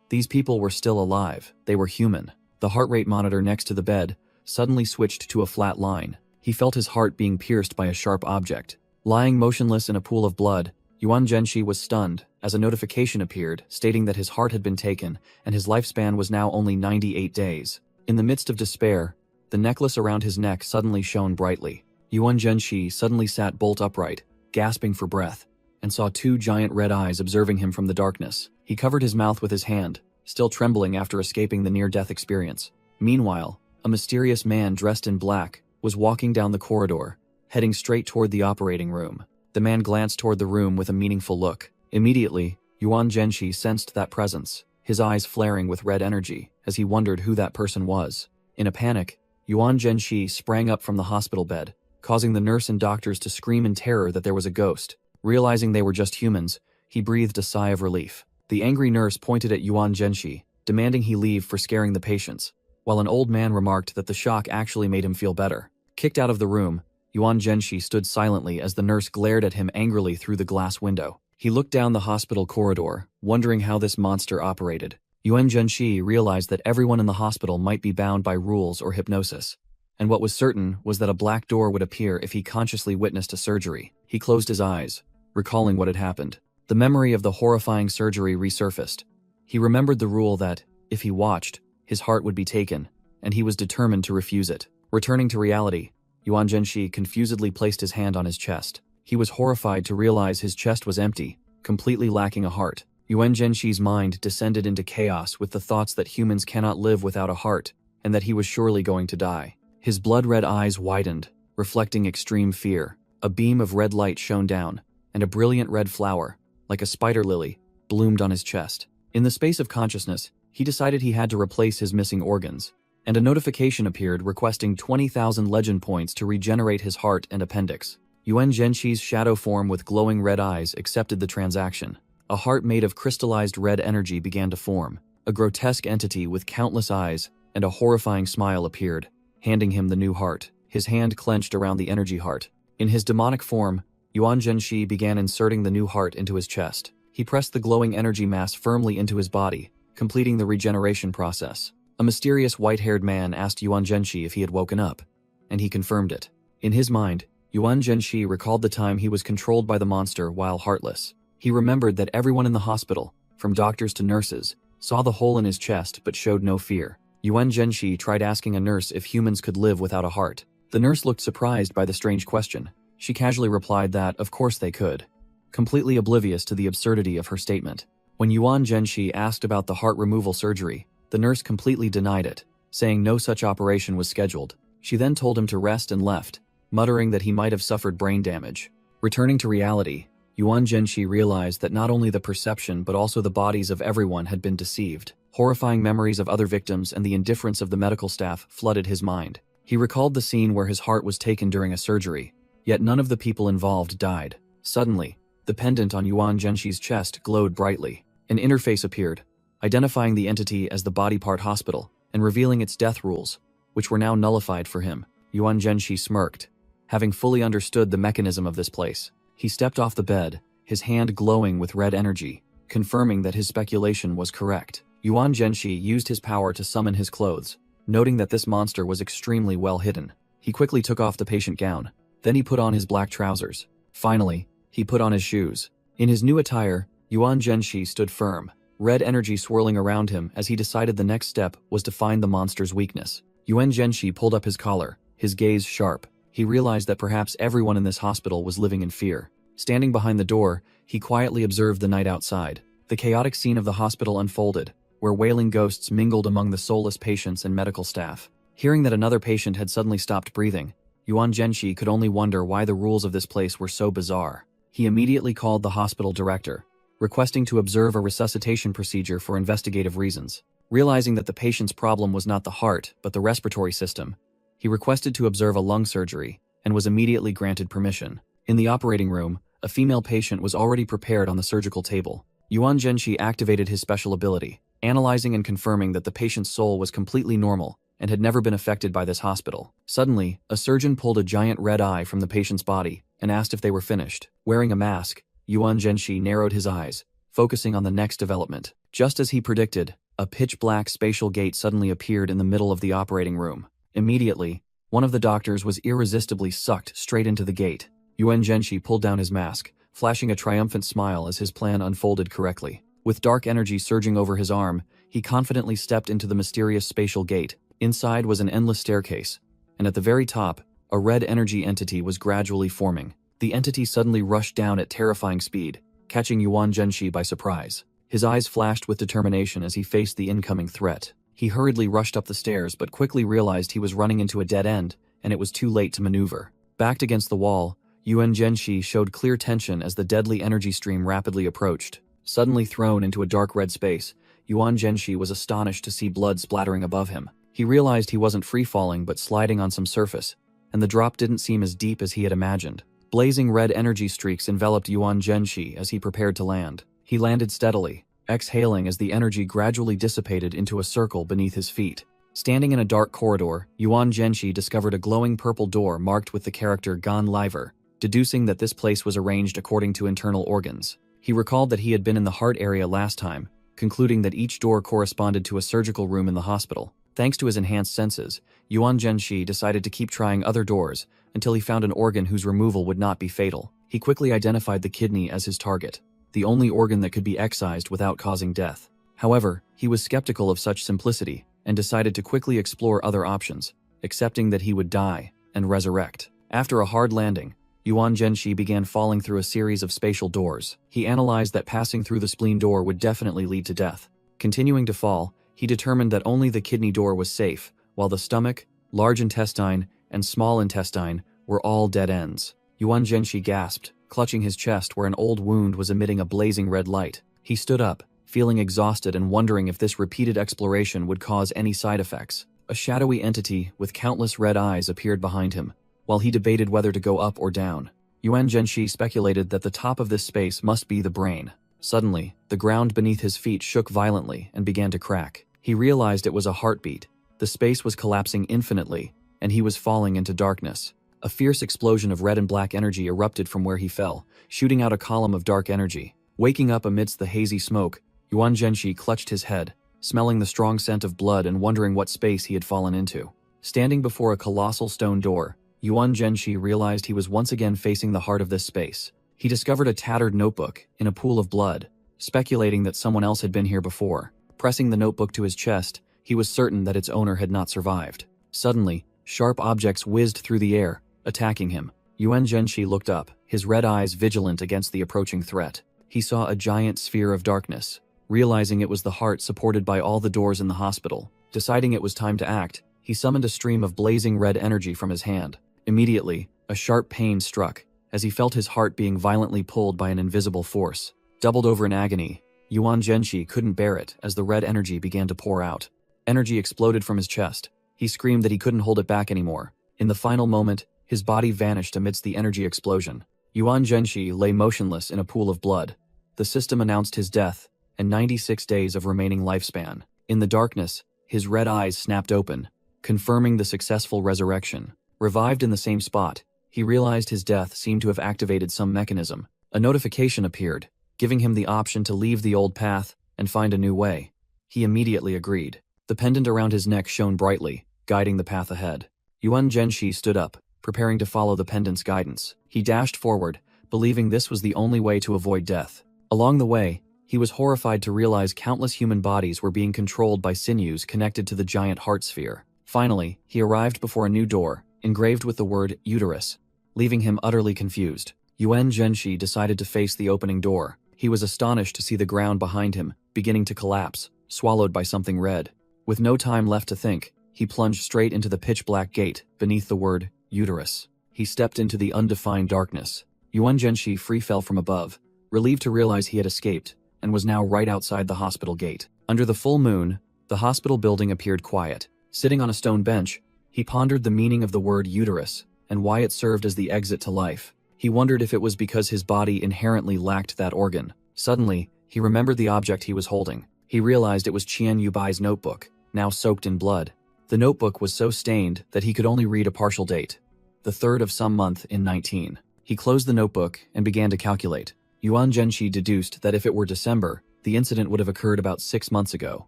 These people were still alive. They were human. The heart rate monitor next to the bed suddenly switched to a flat line. He felt his heart being pierced by a sharp object. Lying motionless in a pool of blood, Yuan Zhenshi was stunned as a notification appeared stating that his heart had been taken and his lifespan was now only 98 days. In the midst of despair, the necklace around his neck suddenly shone brightly. Yuan Zhenshi suddenly sat bolt upright, gasping for breath, and saw 2 giant red eyes observing him from the darkness. He covered his mouth with his hand, still trembling after escaping the near-death experience. Meanwhile, a mysterious man dressed in black was walking down the corridor, heading straight toward the operating room. The man glanced toward the room with a meaningful look. Immediately, Yuan Zhenshi sensed that presence, his eyes flaring with red energy as he wondered who that person was. In a panic, Yuan Zhenshi sprang up from the hospital bed, causing the nurse and doctors to scream in terror that there was a ghost. Realizing they were just humans, he breathed a sigh of relief. The angry nurse pointed at Yuan Zhenshi, demanding he leave for scaring the patients, while an old man remarked that the shock actually made him feel better. Kicked out of the room, Yuan Zhenshi stood silently as the nurse glared at him angrily through the glass window. He looked down the hospital corridor, wondering how this monster operated. Yuan Zhenshi realized that everyone in the hospital might be bound by rules or hypnosis, and what was certain was that a black door would appear if he consciously witnessed a surgery. He closed his eyes, recalling what had happened. The memory of the horrifying surgery resurfaced. He remembered the rule that, if he watched, his heart would be taken, and he was determined to refuse it. Returning to reality, Yuan Zhenshi confusedly placed his hand on his chest. He was horrified to realize his chest was empty, completely lacking a heart. Yuan Zhenshi's mind descended into chaos with the thoughts that humans cannot live without a heart, and that he was surely going to die. His blood-red eyes widened, reflecting extreme fear. A beam of red light shone down, and a brilliant red flower, like a spider lily, bloomed on his chest. In the space of consciousness, he decided he had to replace his missing organs, and a notification appeared requesting 20,000 legend points to regenerate his heart and appendix. Yuan Zhenshi's shadow form with glowing red eyes accepted the transaction. A heart made of crystallized red energy began to form. A grotesque entity with countless eyes and a horrifying smile appeared, handing him the new heart. His hand clenched around the energy heart. In his demonic form, Yuan Zhenshi began inserting the new heart into his chest. He pressed the glowing energy mass firmly into his body, completing the regeneration process. A mysterious white-haired man asked Yuan Zhenxi if he had woken up, and he confirmed it. In his mind, Yuan Zhenxi recalled the time he was controlled by the monster while heartless. He remembered that everyone in the hospital, from doctors to nurses, saw the hole in his chest but showed no fear. Yuan Zhenxi tried asking a nurse if humans could live without a heart. The nurse looked surprised by the strange question. She casually replied that, of course they could, completely oblivious to the absurdity of her statement. When Yuan Zhenxi asked about the heart removal surgery, the nurse completely denied it, saying no such operation was scheduled. She then told him to rest and left, muttering that he might have suffered brain damage. Returning to reality, Yuan Zhenxi realized that not only the perception but also the bodies of everyone had been deceived. Horrifying memories of other victims and the indifference of the medical staff flooded his mind. He recalled the scene where his heart was taken during a surgery, yet none of the people involved died. Suddenly, the pendant on Yuan Zhenxi's chest glowed brightly. An interface appeared, identifying the entity as the Body Part Hospital and revealing its death rules, which were now nullified for him. Yuan Zhenxi smirked, having fully understood the mechanism of this place. He stepped off the bed, his hand glowing with red energy, confirming that his speculation was correct. Yuan Zhenxi used his power to summon his clothes, noting that this monster was extremely well hidden. He quickly took off the patient gown, then he put on his black trousers. Finally, he put on his shoes. In his new attire, Yuan Zhenxi stood firm, red energy swirling around him as he decided the next step was to find the monster's weakness. Yuan Zhenxi pulled up his collar, his gaze sharp. He realized that perhaps everyone in this hospital was living in fear. Standing behind the door, he quietly observed the night outside. The chaotic scene of the hospital unfolded, where wailing ghosts mingled among the soulless patients and medical staff. Hearing that another patient had suddenly stopped breathing, Yuan Zhenxi could only wonder why the rules of this place were so bizarre. He immediately called the hospital director, requesting to observe a resuscitation procedure for investigative reasons. Realizing that the patient's problem was not the heart, but the respiratory system, he requested to observe a lung surgery, and was immediately granted permission. In the operating room, a female patient was already prepared on the surgical table. Yuan Zhenxi activated his special ability, analyzing and confirming that the patient's soul was completely normal and had never been affected by this hospital. Suddenly, a surgeon pulled a giant red eye from the patient's body and asked if they were finished. Wearing a mask, Yuan Zhenxi narrowed his eyes, focusing on the next development. Just as he predicted, a pitch-black spatial gate suddenly appeared in the middle of the operating room. Immediately, one of the doctors was irresistibly sucked straight into the gate. Yuan Zhenxi pulled down his mask, flashing a triumphant smile as his plan unfolded correctly. With dark energy surging over his arm, he confidently stepped into the mysterious spatial gate. Inside was an endless staircase, and at the very top, a red energy entity was gradually forming. The entity suddenly rushed down at terrifying speed, catching Yuan Zhenxi by surprise. His eyes flashed with determination as he faced the incoming threat. He hurriedly rushed up the stairs but quickly realized he was running into a dead end, and it was too late to maneuver. Backed against the wall, Yuan Zhenxi showed clear tension as the deadly energy stream rapidly approached. Suddenly thrown into a dark red space, Yuan Zhenxi was astonished to see blood splattering above him. He realized he wasn't free-falling but sliding on some surface, and the drop didn't seem as deep as he had imagined. Blazing red energy streaks enveloped Yuan Zhenxi as he prepared to land. He landed steadily, exhaling as the energy gradually dissipated into a circle beneath his feet. Standing in a dark corridor, Yuan Zhenxi discovered a glowing purple door marked with the character Gan Liver, deducing that this place was arranged according to internal organs. He recalled that he had been in the heart area last time, concluding that each door corresponded to a surgical room in the hospital. Thanks to his enhanced senses, Yuan Zhenxi decided to keep trying other doors until he found an organ whose removal would not be fatal. He quickly identified the kidney as his target, the only organ that could be excised without causing death. However, he was skeptical of such simplicity and decided to quickly explore other options, accepting that he would die and resurrect. After a hard landing, Yuan Zhenxi began falling through a series of spatial doors. He analyzed that passing through the spleen door would definitely lead to death. Continuing to fall, he determined that only the kidney door was safe, while the stomach, large intestine, and small intestine were all dead ends. Yuan Zhenxi gasped, clutching his chest where an old wound was emitting a blazing red light. He stood up, feeling exhausted and wondering if this repeated exploration would cause any side effects. A shadowy entity with countless red eyes appeared behind him, while he debated whether to go up or down. Yuan Zhenxi speculated that the top of this space must be the brain. Suddenly, the ground beneath his feet shook violently and began to crack. He realized it was a heartbeat. The space was collapsing infinitely, and he was falling into darkness. A fierce explosion of red and black energy erupted from where he fell, shooting out a column of dark energy. Waking up amidst the hazy smoke, Yuan Zhenshi clutched his head, smelling the strong scent of blood and wondering what space he had fallen into. Standing before a colossal stone door, Yuan Zhenshi realized he was once again facing the heart of this space. He discovered a tattered notebook in a pool of blood, speculating that someone else had been here before. Pressing the notebook to his chest, he was certain that its owner had not survived. Suddenly, sharp objects whizzed through the air, attacking him. Yuan Zhenshi looked up, his red eyes vigilant against the approaching threat. He saw a giant sphere of darkness. Realizing it was the heart supported by all the doors in the hospital, deciding it was time to act, he summoned a stream of blazing red energy from his hand. Immediately, a sharp pain struck, as he felt his heart being violently pulled by an invisible force. Doubled over in agony, Yuan Zhenshi couldn't bear it as the red energy began to pour out. Energy exploded from his chest. He screamed that he couldn't hold it back anymore. In the final moment, his body vanished amidst the energy explosion. Yuan Zhenshi lay motionless in a pool of blood. The system announced his death and 96 days of remaining lifespan. In the darkness, his red eyes snapped open, confirming the successful resurrection. Revived in the same spot, he realized his death seemed to have activated some mechanism. A notification appeared, giving him the option to leave the old path and find a new way. He immediately agreed. The pendant around his neck shone brightly, guiding the path ahead. Yuan Zhenshi stood up, preparing to follow the pendant's guidance. He dashed forward, believing this was the only way to avoid death. Along the way, he was horrified to realize countless human bodies were being controlled by sinews connected to the giant heart sphere. Finally, he arrived before a new door, engraved with the word uterus, leaving him utterly confused. Yuan Zhenshi decided to face the opening door. He was astonished to see the ground behind him beginning to collapse, swallowed by something red. With no time left to think, he plunged straight into the pitch-black gate beneath the word uterus. He stepped into the undefined darkness. Yuan Zhenshi free fell from above, relieved to realize he had escaped, and was now right outside the hospital gate. Under the full moon, the hospital building appeared quiet. Sitting on a stone bench, he pondered the meaning of the word uterus and why it served as the exit to life. He wondered if it was because his body inherently lacked that organ. Suddenly, he remembered the object he was holding. He realized it was Qian Yubai's notebook, now soaked in blood. The notebook was so stained that he could only read a partial date, the 3rd of some month in 19. He closed the notebook and began to calculate. Yuan Zhenshi deduced that if it were December, the incident would have occurred about 6 months ago,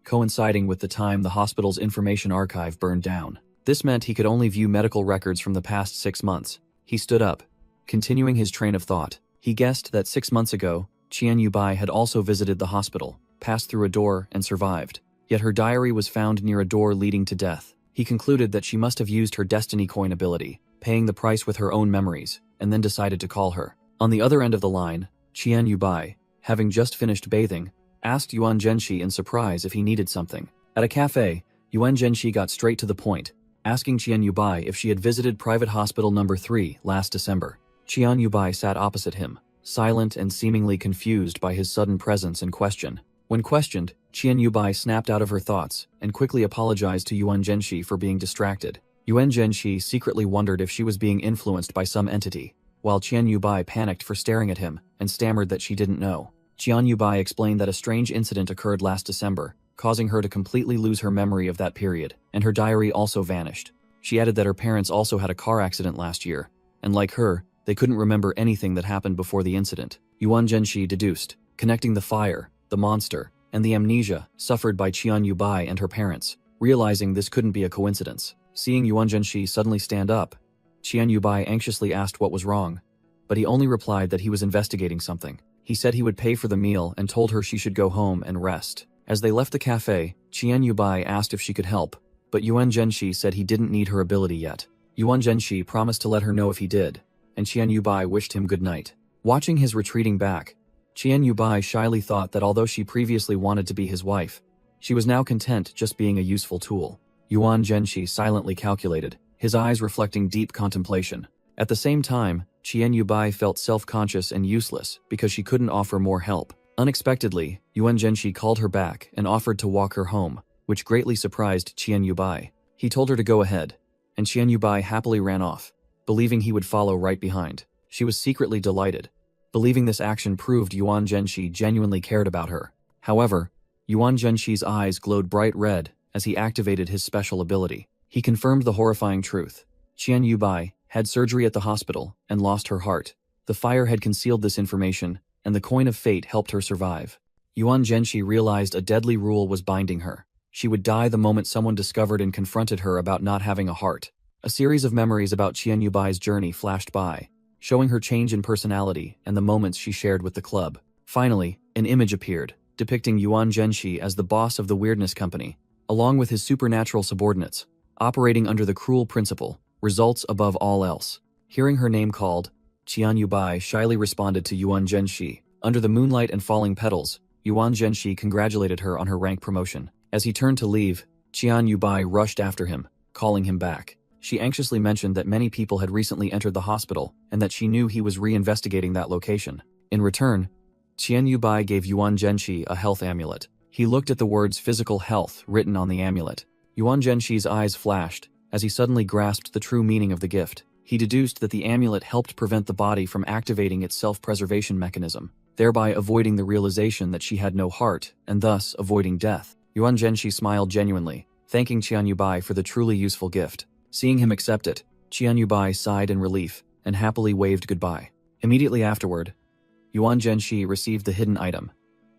coinciding with the time the hospital's information archive burned down. This meant he could only view medical records from the past 6 months. He stood up, continuing his train of thought. He guessed that 6 months ago, Qian Yubai had also visited the hospital, passed through a door, and survived. Yet her diary was found near a door leading to death. He concluded that she must have used her destiny coin ability, paying the price with her own memories, and then decided to call her. On the other end of the line, Qian Yubai, having just finished bathing, asked Yuan Zhenshi in surprise if he needed something. At a cafe, Yuan Zhenshi got straight to the point, asking Qian Yubai if she had visited Private Hospital number 3 last December. Qian Yubai sat opposite him, silent and seemingly confused by his sudden presence and question. When questioned, Qian Yubai snapped out of her thoughts and quickly apologized to Yuan Zhenshi for being distracted. Yuan Zhenshi secretly wondered if she was being influenced by some entity, while Qian Yubai panicked for staring at him and stammered that she didn't know. Qian Yubai explained that a strange incident occurred last December, causing her to completely lose her memory of that period, and her diary also vanished. She added that her parents also had a car accident last year, and like her, they couldn't remember anything that happened before the incident. Yuan Zhenshi deduced, connecting the fire, the monster, and the amnesia suffered by Qian Yubai and her parents. Realizing this couldn't be a coincidence, seeing Yuan Zhenshi suddenly stand up, Qian Yubai anxiously asked what was wrong, but he only replied that he was investigating something. He said he would pay for the meal and told her she should go home and rest. As they left the cafe, Qian Yubai asked if she could help, but Yuan Zhenshi said he didn't need her ability yet. Yuan Zhenshi promised to let her know if he did, and Qian Yubai wished him good night. Watching his retreating back, Qian Yubai shyly thought that although she previously wanted to be his wife, she was now content just being a useful tool. Yuan Zhenshi silently calculated, his eyes reflecting deep contemplation. At the same time, Qian Yubai felt self-conscious and useless because she couldn't offer more help. Unexpectedly, Yuan Zhenshi called her back and offered to walk her home, which greatly surprised Qian Yubai. He told her to go ahead, and Qian Yubai happily ran off, believing he would follow right behind. She was secretly delighted, believing this action proved Yuan Zhenshi genuinely cared about her. However, Yuan Zhenshi's eyes glowed bright red as he activated his special ability. He confirmed the horrifying truth. Qian Yubai had surgery at the hospital and lost her heart. The fire had concealed this information, and the coin of fate helped her survive. Yuan Zhenxi realized a deadly rule was binding her. She would die the moment someone discovered and confronted her about not having a heart. A series of memories about Qian Yubai's journey flashed by, showing her change in personality and the moments she shared with the club. Finally, an image appeared, depicting Yuan Zhenxi as the boss of the Weirdness Company, along with his supernatural subordinates, operating under the cruel principle, results above all else. Hearing her name called, Qian Yubai shyly responded to Yuan Zhenxi. Under the moonlight and falling petals, Yuan Zhenxi congratulated her on her rank promotion. As he turned to leave, Qian Yubai rushed after him, calling him back. She anxiously mentioned that many people had recently entered the hospital and that she knew he was reinvestigating that location. In return, Qian Yubai gave Yuan Zhenxi a health amulet. He looked at the words physical health written on the amulet. Yuan Zhenxi's eyes flashed as he suddenly grasped the true meaning of the gift. He deduced that the amulet helped prevent the body from activating its self-preservation mechanism, thereby avoiding the realization that she had no heart and thus avoiding death. Yuan Zhenxi smiled genuinely, thanking Qian Yubai for the truly useful gift. Seeing him accept it, Qian Yubai sighed in relief and happily waved goodbye. Immediately afterward, Yuan Zhenxi received the hidden item,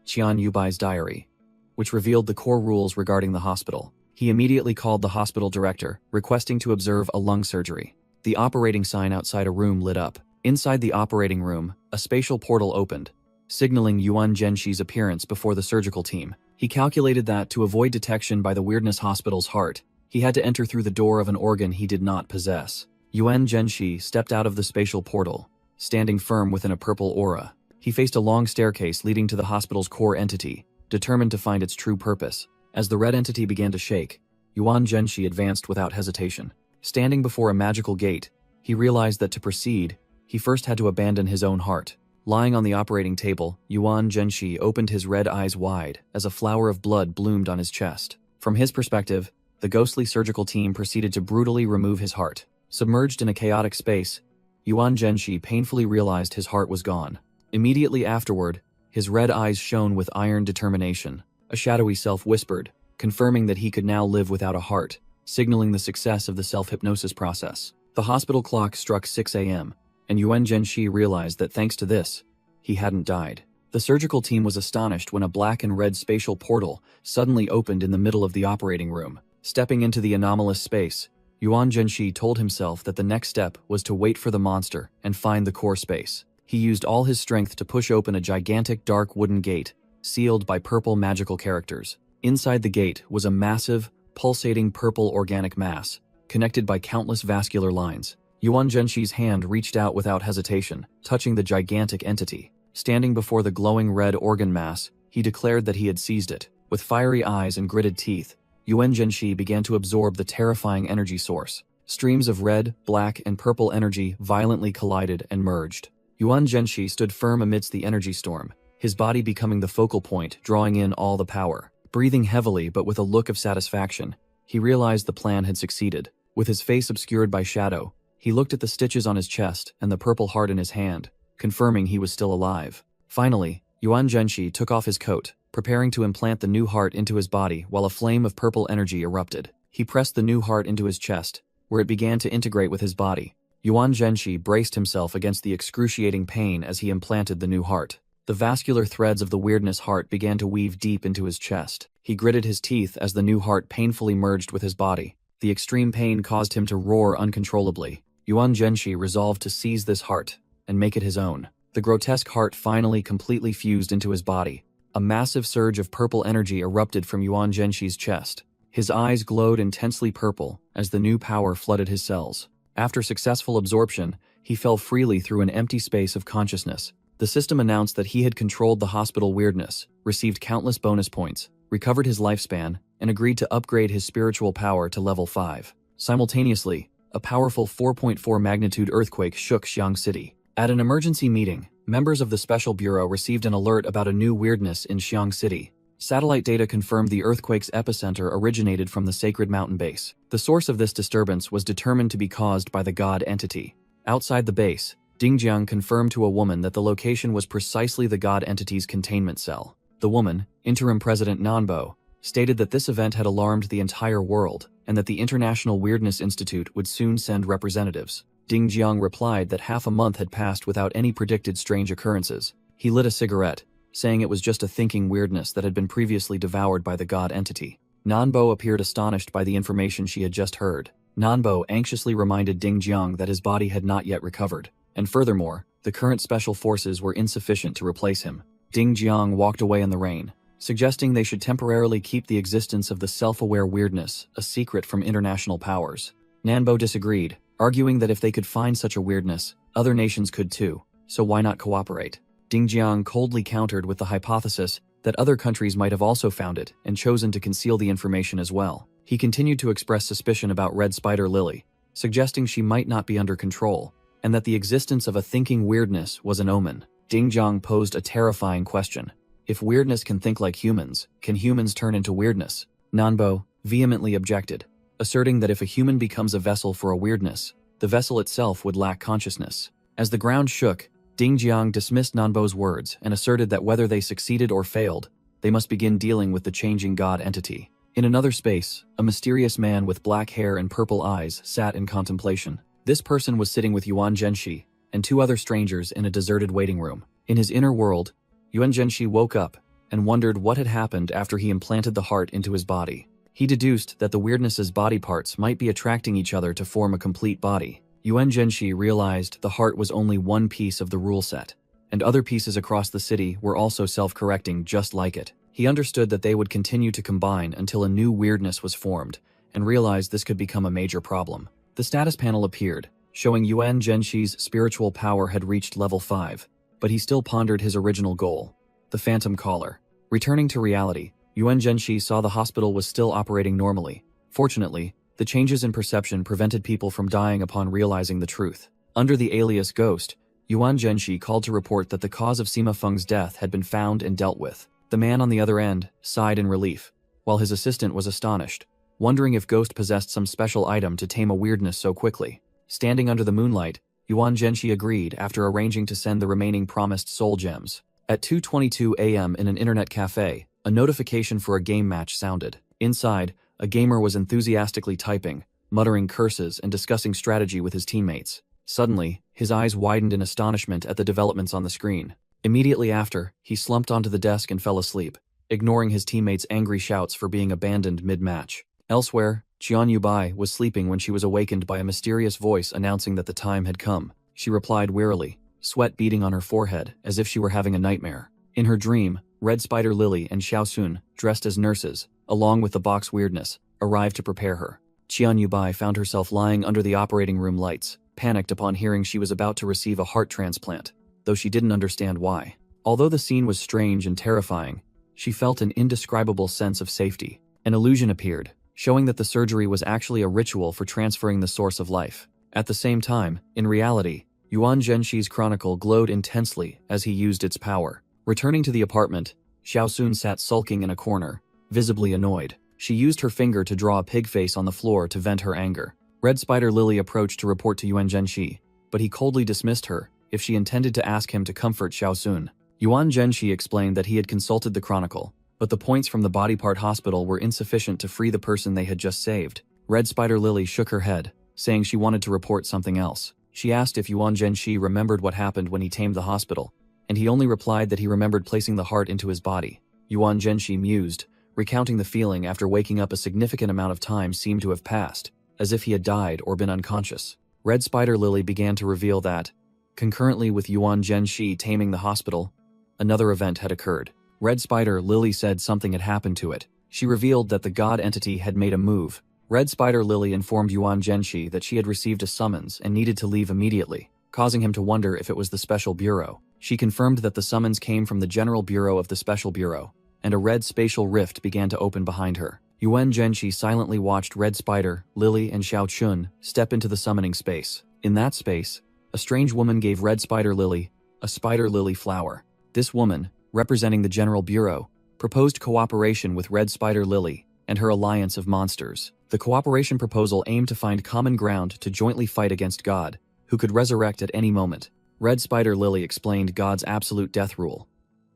Qian Yubai's diary, which revealed the core rules regarding the hospital. He immediately called the hospital director, requesting to observe a lung surgery. The operating sign outside a room lit up. Inside the operating room, a spatial portal opened, signaling Yuan Zhenxi's appearance before the surgical team. He calculated that, to avoid detection by the Weirdness Hospital's heart, he had to enter through the door of an organ he did not possess. Yuan Zhenxi stepped out of the spatial portal, standing firm within a purple aura. He faced a long staircase leading to the hospital's core entity, determined to find its true purpose. As the red entity began to shake, Yuan Zhenxi advanced without hesitation. Standing before a magical gate, he realized that to proceed, he first had to abandon his own heart. Lying on the operating table, Yuan Zhenxi opened his red eyes wide as a flower of blood bloomed on his chest. From his perspective, the ghostly surgical team proceeded to brutally remove his heart. Submerged in a chaotic space, Yuan Zhenxi painfully realized his heart was gone. Immediately afterward, his red eyes shone with iron determination. A shadowy self whispered, confirming that he could now live without a heart, signaling the success of the self-hypnosis process. The hospital clock struck 6 a.m., and Yuan Zhenxi realized that thanks to this, he hadn't died. The surgical team was astonished when a black and red spatial portal suddenly opened in the middle of the operating room. Stepping into the anomalous space, Yuan Zhenxi told himself that the next step was to wait for the monster and find the core space. He used all his strength to push open a gigantic dark wooden gate, sealed by purple magical characters. Inside the gate was a massive, pulsating purple organic mass, connected by countless vascular lines. Yuan Zhenxi's hand reached out without hesitation, touching the gigantic entity. Standing before the glowing red organ mass, he declared that he had seized it. With fiery eyes and gritted teeth, Yuan Zhenxi began to absorb the terrifying energy source. Streams of red, black, and purple energy violently collided and merged. Yuan Zhenxi stood firm amidst the energy storm, his body becoming the focal point, drawing in all the power. Breathing heavily but with a look of satisfaction, he realized the plan had succeeded. With his face obscured by shadow, he looked at the stitches on his chest and the purple heart in his hand, confirming he was still alive. Finally, Yuan Zhenxi took off his coat, preparing to implant the new heart into his body while a flame of purple energy erupted. He pressed the new heart into his chest, where it began to integrate with his body. Yuan Zhenxi braced himself against the excruciating pain as he implanted the new heart. The vascular threads of the weirdness heart began to weave deep into his chest. He gritted his teeth as the new heart painfully merged with his body. The extreme pain caused him to roar uncontrollably. Yuan Zhenxi resolved to seize this heart and make it his own. The grotesque heart finally completely fused into his body. A massive surge of purple energy erupted from Yuan Zhenxi's chest. His eyes glowed intensely purple as the new power flooded his cells. After successful absorption, he fell freely through an empty space of consciousness. The system announced that he had controlled the hospital weirdness, received countless bonus points, recovered his lifespan, and agreed to upgrade his spiritual power to level 5. Simultaneously, a powerful 4.4 magnitude earthquake shook Xiang City. At an emergency meeting, members of the Special Bureau received an alert about a new weirdness in Xiang City. Satellite data confirmed the earthquake's epicenter originated from the sacred mountain base. The source of this disturbance was determined to be caused by the god entity. Outside the base, Dingjiang confirmed to a woman that the location was precisely the god entity's containment cell. The woman, Interim President Nanbo, stated that this event had alarmed the entire world and that the International Weirdness Institute would soon send representatives. Dingjiang replied that half a month had passed without any predicted strange occurrences. He lit a cigarette, saying it was just a thinking weirdness that had been previously devoured by the god entity. Nanbo appeared astonished by the information she had just heard. Nanbo anxiously reminded Ding Jiang that his body had not yet recovered, and furthermore, the current special forces were insufficient to replace him. Ding Jiang walked away in the rain, suggesting they should temporarily keep the existence of the self-aware weirdness a secret from international powers. Nanbo disagreed, arguing that if they could find such a weirdness, other nations could too, so why not cooperate? Ding Jiang coldly countered with the hypothesis that other countries might have also found it and chosen to conceal the information as well. He continued to express suspicion about Red Spider Lily, suggesting she might not be under control, and that the existence of a thinking weirdness was an omen. Ding Jiang posed a terrifying question. If weirdness can think like humans, can humans turn into weirdness? Nanbo vehemently objected, asserting that if a human becomes a vessel for a weirdness, the vessel itself would lack consciousness. As the ground shook, Ding Jiang dismissed Nanbo's words and asserted that whether they succeeded or failed, they must begin dealing with the changing god entity. In another space, a mysterious man with black hair and purple eyes sat in contemplation. This person was sitting with Yuan Zhenxi and two other strangers in a deserted waiting room. In his inner world, Yuan Zhenxi woke up and wondered what had happened after he implanted the heart into his body. He deduced that the weirdness's body parts might be attracting each other to form a complete body. Yuan Zhenxi realized the heart was only one piece of the rule set, and other pieces across the city were also self-correcting just like it. He understood that they would continue to combine until a new weirdness was formed, and realized this could become a major problem. The status panel appeared, showing Yuan Zhenxi's spiritual power had reached level 5, but he still pondered his original goal, the Phantom Caller. Returning to reality, Yuan Zhenxi saw the hospital was still operating normally. Fortunately, the changes in perception prevented people from dying upon realizing the truth. Under the alias Ghost, Yuan Zhenxi called to report that the cause of Sima Feng's death had been found and dealt with. The man on the other end sighed in relief, while his assistant was astonished, wondering if Ghost possessed some special item to tame a weirdness so quickly. Standing under the moonlight, Yuan Zhenxi agreed after arranging to send the remaining promised soul gems. At 2:22 a.m. in an internet cafe, a notification for a game match sounded. Inside, a gamer was enthusiastically typing, muttering curses and discussing strategy with his teammates. Suddenly, his eyes widened in astonishment at the developments on the screen. Immediately after, he slumped onto the desk and fell asleep, ignoring his teammates' angry shouts for being abandoned mid-match. Elsewhere, Qian Yubai was sleeping when she was awakened by a mysterious voice announcing that the time had come. She replied wearily, sweat beading on her forehead as if she were having a nightmare. In her dream, Red Spider Lily and Xiaosun, dressed as nurses, along with the box weirdness, arrived to prepare her. Qian Yubai found herself lying under the operating room lights, panicked upon hearing she was about to receive a heart transplant, though she didn't understand why. Although the scene was strange and terrifying, she felt an indescribable sense of safety. An illusion appeared, showing that the surgery was actually a ritual for transferring the source of life. At the same time, in reality, Yuan Zhenxi's chronicle glowed intensely as he used its power. Returning to the apartment, Xiaosun sat sulking in a corner, visibly annoyed. She used her finger to draw a pig face on the floor to vent her anger. Red Spider Lily approached to report to Yuan Zhenxi, but he coldly dismissed her if she intended to ask him to comfort Xiaosun. Yuan Zhenxi explained that he had consulted the chronicle, but the points from the body part hospital were insufficient to free the person they had just saved. Red Spider Lily shook her head, saying she wanted to report something else. She asked if Yuan Zhenxi remembered what happened when he tamed the hospital, and he only replied that he remembered placing the heart into his body. Yuan Zhenxi mused, recounting the feeling after waking up. A significant amount of time seemed to have passed, as if he had died or been unconscious. Red Spider Lily began to reveal that, concurrently with Yuan Zhenxi taming the hospital, another event had occurred. Red Spider Lily said something had happened to it. She revealed that the god entity had made a move. Red Spider Lily informed Yuan Zhenxi that she had received a summons and needed to leave immediately, causing him to wonder if it was the Special Bureau. She confirmed that the summons came from the General Bureau of the Special Bureau, and a red spatial rift began to open behind her. Yuan Zhenxi silently watched Red Spider, Lily, and Xiao Chun step into the summoning space. In that space, a strange woman gave Red Spider Lily a spider lily flower. This woman, representing the General Bureau, proposed cooperation with Red Spider Lily and her alliance of monsters. The cooperation proposal aimed to find common ground to jointly fight against God, who could resurrect at any moment. Red Spider Lily explained God's absolute death rule.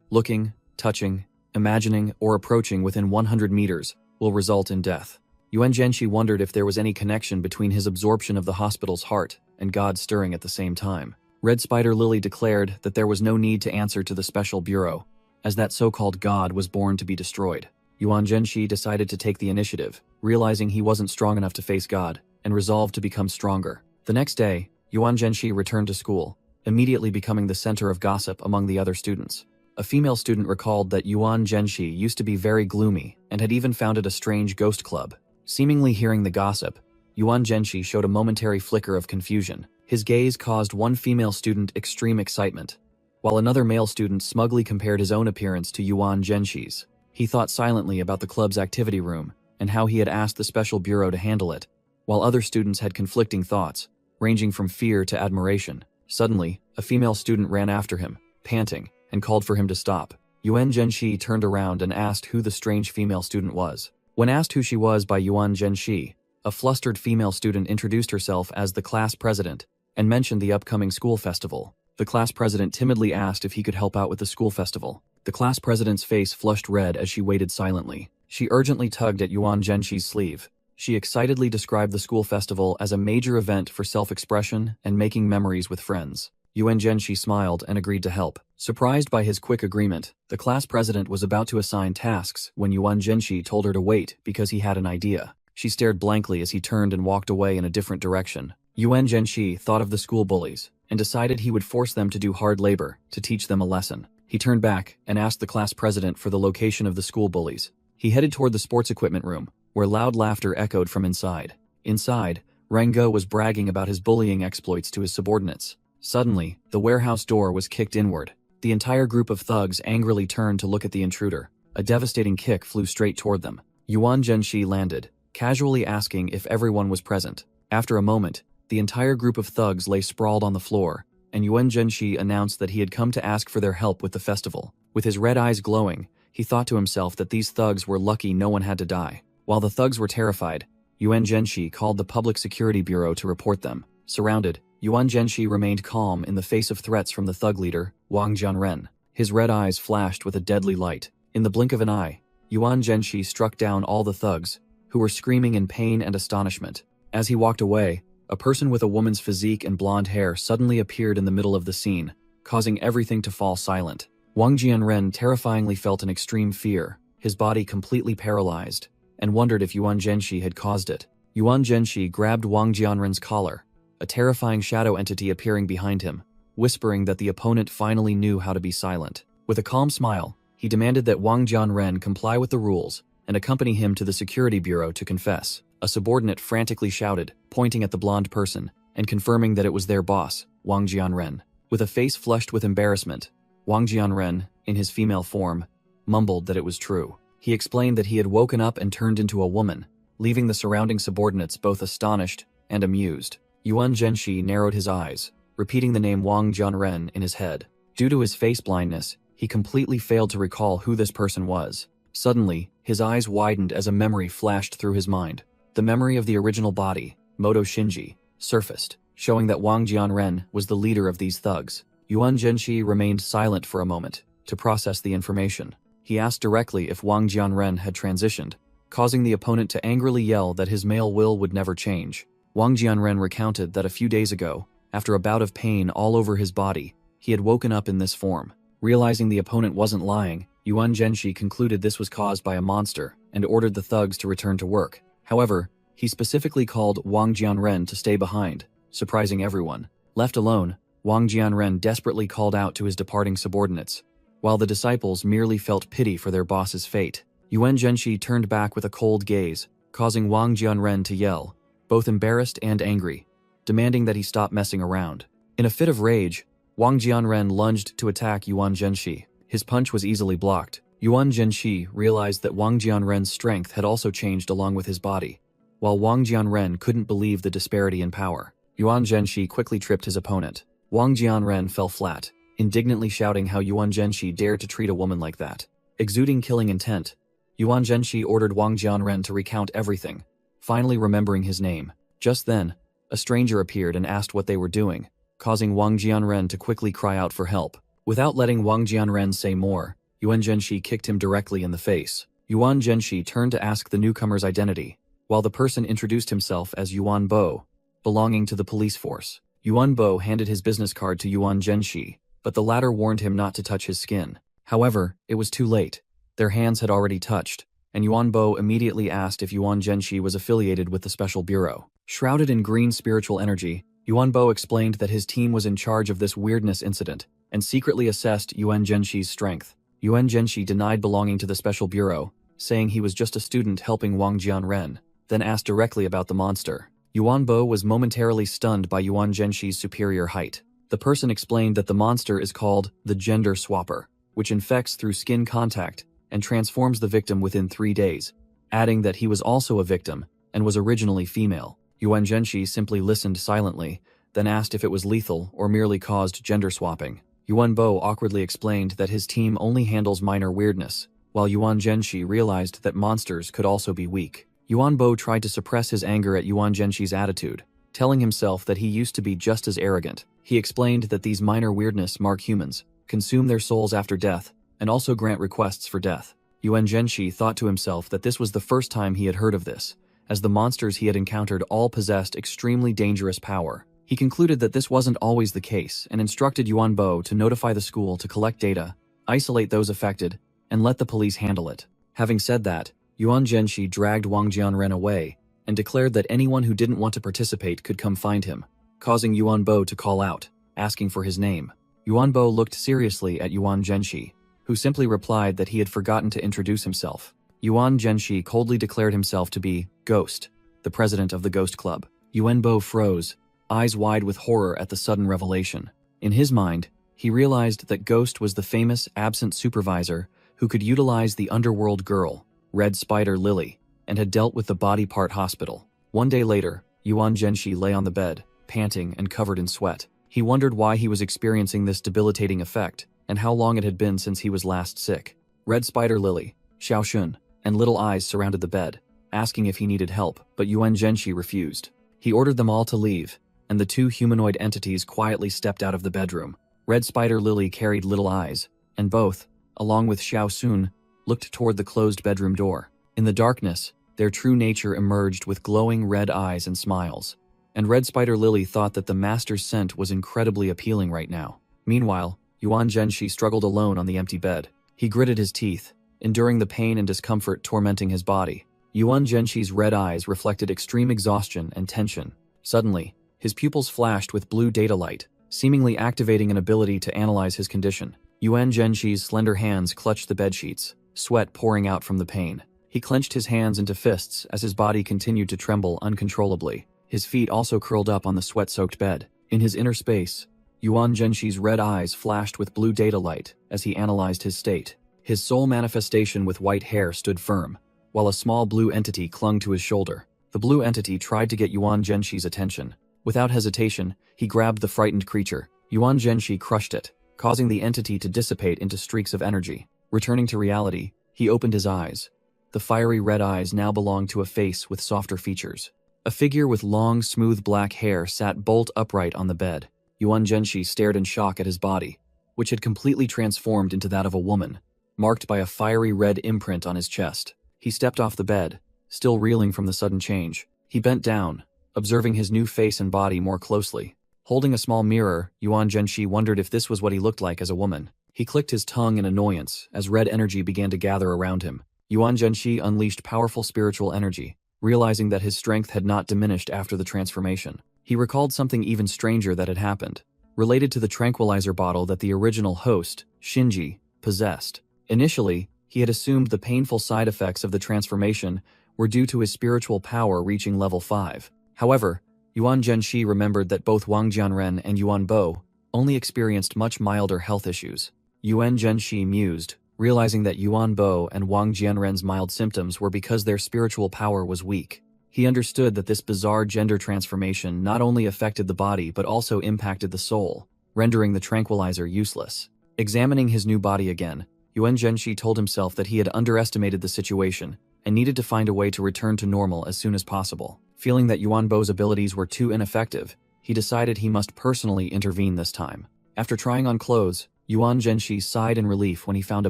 Looking, touching, imagining, or approaching within 100 meters will result in death. Yuan Zhenxi wondered if there was any connection between his absorption of the hospital's heart and God stirring at the same time. Red Spider Lily declared that there was no need to answer to the special bureau, as that so-called god was born to be destroyed. Yuan Zhenshi decided to take the initiative, realizing he wasn't strong enough to face God, and resolved to become stronger. The next day, Yuan Zhenshi returned to school, immediately becoming the center of gossip among the other students. A female student recalled that Yuan Zhenshi used to be very gloomy and had even founded a strange ghost club. Seemingly hearing the gossip, Yuan Zhenshi showed a momentary flicker of confusion. His gaze caused one female student extreme excitement, while another male student smugly compared his own appearance to Yuan Zhenshi's. He thought silently about the club's activity room and how he had asked the special bureau to handle it, while other students had conflicting thoughts, ranging from fear to admiration. Suddenly, a female student ran after him, panting, and called for him to stop. Yuan Zhenshi turned around and asked who the strange female student was. When asked who she was by Yuan Zhenshi, a flustered female student introduced herself as the class president and mentioned the upcoming school festival. The class president timidly asked if he could help out with the school festival. The class president's face flushed red as she waited silently. She urgently tugged at Yuan Zhenshi's sleeve. She excitedly described the school festival as a major event for self-expression and making memories with friends. Yuan Zhenshi smiled and agreed to help. Surprised by his quick agreement, the class president was about to assign tasks when Yuan Zhenshi told her to wait because he had an idea. She stared blankly as he turned and walked away in a different direction. Yuan Zhenshi thought of the school bullies and decided he would force them to do hard labor to teach them a lesson. He turned back and asked the class president for the location of the school bullies. He headed toward the sports equipment room, where loud laughter echoed from inside. Inside, Rango was bragging about his bullying exploits to his subordinates. Suddenly, the warehouse door was kicked inward. The entire group of thugs angrily turned to look at the intruder. A devastating kick flew straight toward them. Yuan Zhenshi landed, casually asking if everyone was present. After a moment, the entire group of thugs lay sprawled on the floor, and Yuan Zhenshi announced that he had come to ask for their help with the festival. With his red eyes glowing, he thought to himself that these thugs were lucky no one had to die. While the thugs were terrified, Yuan Zhenshi called the Public Security Bureau to report them. Surrounded, Yuan Zhenshi remained calm in the face of threats from the thug leader, Wang Jianren. His red eyes flashed with a deadly light. In the blink of an eye, Yuan Zhenshi struck down all the thugs, who were screaming in pain and astonishment. As he walked away, a person with a woman's physique and blonde hair suddenly appeared in the middle of the scene, causing everything to fall silent. Wang Jianren terrifyingly felt an extreme fear, his body completely paralyzed, and wondered if Yuan Zhenshi had caused it. Yuan Zhenshi grabbed Wang Jianren's collar, a terrifying shadow entity appearing behind him, whispering that the opponent finally knew how to be silent. With a calm smile, he demanded that Wang Jianren comply with the rules and accompany him to the security bureau to confess. A subordinate frantically shouted, pointing at the blonde person, and confirming that it was their boss, Wang Jianren. With a face flushed with embarrassment, Wang Jianren, in his female form, mumbled that it was true. He explained that he had woken up and turned into a woman, leaving the surrounding subordinates both astonished and amused. Yuan Zhenshi narrowed his eyes, repeating the name Wang Jianren in his head. Due to his face blindness, he completely failed to recall who this person was. Suddenly, his eyes widened as a memory flashed through his mind. The memory of the original body, Moto Shinji, surfaced, showing that Wang Jianren was the leader of these thugs. Yuan Zhenshi remained silent for a moment to process the information. He asked directly if Wang Jianren had transitioned, causing the opponent to angrily yell that his male will would never change. Wang Jianren recounted that a few days ago, after a bout of pain all over his body, he had woken up in this form. Realizing the opponent wasn't lying, Yuan Zhenshi concluded this was caused by a monster and ordered the thugs to return to work. However, he specifically called Wang Jianren to stay behind, surprising everyone. Left alone, Wang Jianren desperately called out to his departing subordinates, while the disciples merely felt pity for their boss's fate. Yuan Zhenshi turned back with a cold gaze, causing Wang Jianren to yell, both embarrassed and angry, demanding that he stop messing around. In a fit of rage, Wang Jianren lunged to attack Yuan Zhenshi. His punch was easily blocked. Yuan Zhenshi realized that Wang Jianren's strength had also changed along with his body, while Wang Jianren couldn't believe the disparity in power. Yuan Zhenshi quickly tripped his opponent. Wang Jianren fell flat, indignantly shouting how Yuan Zhenshi dared to treat a woman like that. Exuding killing intent, Yuan Zhenshi ordered Wang Jianren to recount everything, finally remembering his name. Just then, a stranger appeared and asked what they were doing, causing Wang Jianren to quickly cry out for help. Without letting Wang Jianren say more, Yuan Zhenshi kicked him directly in the face. Yuan Zhenshi turned to ask the newcomer's identity, while the person introduced himself as Yuan Bo, belonging to the police force. Yuan Bo handed his business card to Yuan Zhenxi, but the latter warned him not to touch his skin. However, it was too late. Their hands had already touched, and Yuan Bo immediately asked if Yuan Zhenxi was affiliated with the Special Bureau. Shrouded in green spiritual energy, Yuan Bo explained that his team was in charge of this weirdness incident and secretly assessed Yuan Zhenxi's strength. Yuan Zhenxi denied belonging to the Special Bureau, saying he was just a student helping Wang Jianren, then asked directly about the monster. Yuan Bo was momentarily stunned by Yuan Zhenxi's superior height. The person explained that the monster is called the Gender Swapper, which infects through skin contact and transforms the victim within 3 days, adding that he was also a victim and was originally female. Yuan Zhenxi simply listened silently, then asked if it was lethal or merely caused gender swapping. Yuan Bo awkwardly explained that his team only handles minor weirdness, while Yuan Zhenxi realized that monsters could also be weak. Yuan Bo tried to suppress his anger at Yuan Zhenxi's attitude, telling himself that he used to be just as arrogant. He explained that these minor weirdness mark humans, consume their souls after death, and also grant requests for death. Yuan Zhenxi thought to himself that this was the first time he had heard of this, as the monsters he had encountered all possessed extremely dangerous power. He concluded that this wasn't always the case and instructed Yuan Bo to notify the school to collect data, isolate those affected, and let the police handle it. Having said that, Yuan Zhenxi dragged Wang Jianren away and declared that anyone who didn't want to participate could come find him, causing Yuan Bo to call out, asking for his name. Yuan Bo looked seriously at Yuan Zhenxi, who simply replied that he had forgotten to introduce himself. Yuan Zhenxi coldly declared himself to be Ghost, the president of the Ghost Club. Yuan Bo froze, eyes wide with horror at the sudden revelation. In his mind, he realized that Ghost was the famous absent supervisor who could utilize the underworld girl, Red Spider Lily, and had dealt with the body part hospital. One day later, Yuan Zhenxi lay on the bed, panting and covered in sweat. He wondered why he was experiencing this debilitating effect, and how long it had been since he was last sick. Red Spider Lily, Xiaoxun, and Little Eyes surrounded the bed, asking if he needed help, but Yuan Zhenxi refused. He ordered them all to leave, and the two humanoid entities quietly stepped out of the bedroom. Red Spider Lily carried Little Eyes, and both, along with Xiaoxun, looked toward the closed bedroom door. In the darkness, their true nature emerged with glowing red eyes and smiles. And Red Spider Lily thought that the master's scent was incredibly appealing right now. Meanwhile, Yuan Zhenxi struggled alone on the empty bed. He gritted his teeth, enduring the pain and discomfort tormenting his body. Yuan Zhenxi's red eyes reflected extreme exhaustion and tension. Suddenly, his pupils flashed with blue data light, seemingly activating an ability to analyze his condition. Yuan Zhenxi's slender hands clutched the bedsheets, sweat pouring out from the pain. He clenched his hands into fists as his body continued to tremble uncontrollably. His feet also curled up on the sweat-soaked bed. In his inner space, Yuan Zhenxi's red eyes flashed with blue data light as he analyzed his state. His soul manifestation with white hair stood firm, while a small blue entity clung to his shoulder. The blue entity tried to get Yuan Zhenxi's attention. Without hesitation, he grabbed the frightened creature. Yuan Zhenxi crushed it, causing the entity to dissipate into streaks of energy. Returning to reality, he opened his eyes. The fiery red eyes now belonged to a face with softer features. A figure with long, smooth black hair sat bolt upright on the bed. Yuan Zhenxi stared in shock at his body, which had completely transformed into that of a woman, marked by a fiery red imprint on his chest. He stepped off the bed, still reeling from the sudden change. He bent down, observing his new face and body more closely. Holding a small mirror, Yuan Zhenxi wondered if this was what he looked like as a woman. He clicked his tongue in annoyance as red energy began to gather around him. Yuan Zhenxi unleashed powerful spiritual energy, realizing that his strength had not diminished after the transformation. He recalled something even stranger that had happened, related to the tranquilizer bottle that the original host, Shinji, possessed. Initially, he had assumed the painful side effects of the transformation were due to his spiritual power reaching level 5. However, Yuan Zhenxi remembered that both Wang Jianren and Yuan Bo only experienced much milder health issues. Yuan Zhenxi mused, realizing that Yuan Bo and Wang Jianren's mild symptoms were because their spiritual power was weak. He understood that this bizarre gender transformation not only affected the body but also impacted the soul, rendering the tranquilizer useless. Examining his new body again, Yuan Zhenxi told himself that he had underestimated the situation and needed to find a way to return to normal as soon as possible. Feeling that Yuan Bo's abilities were too ineffective, he decided he must personally intervene this time. After trying on clothes, Yuan Zhenxi sighed in relief when he found a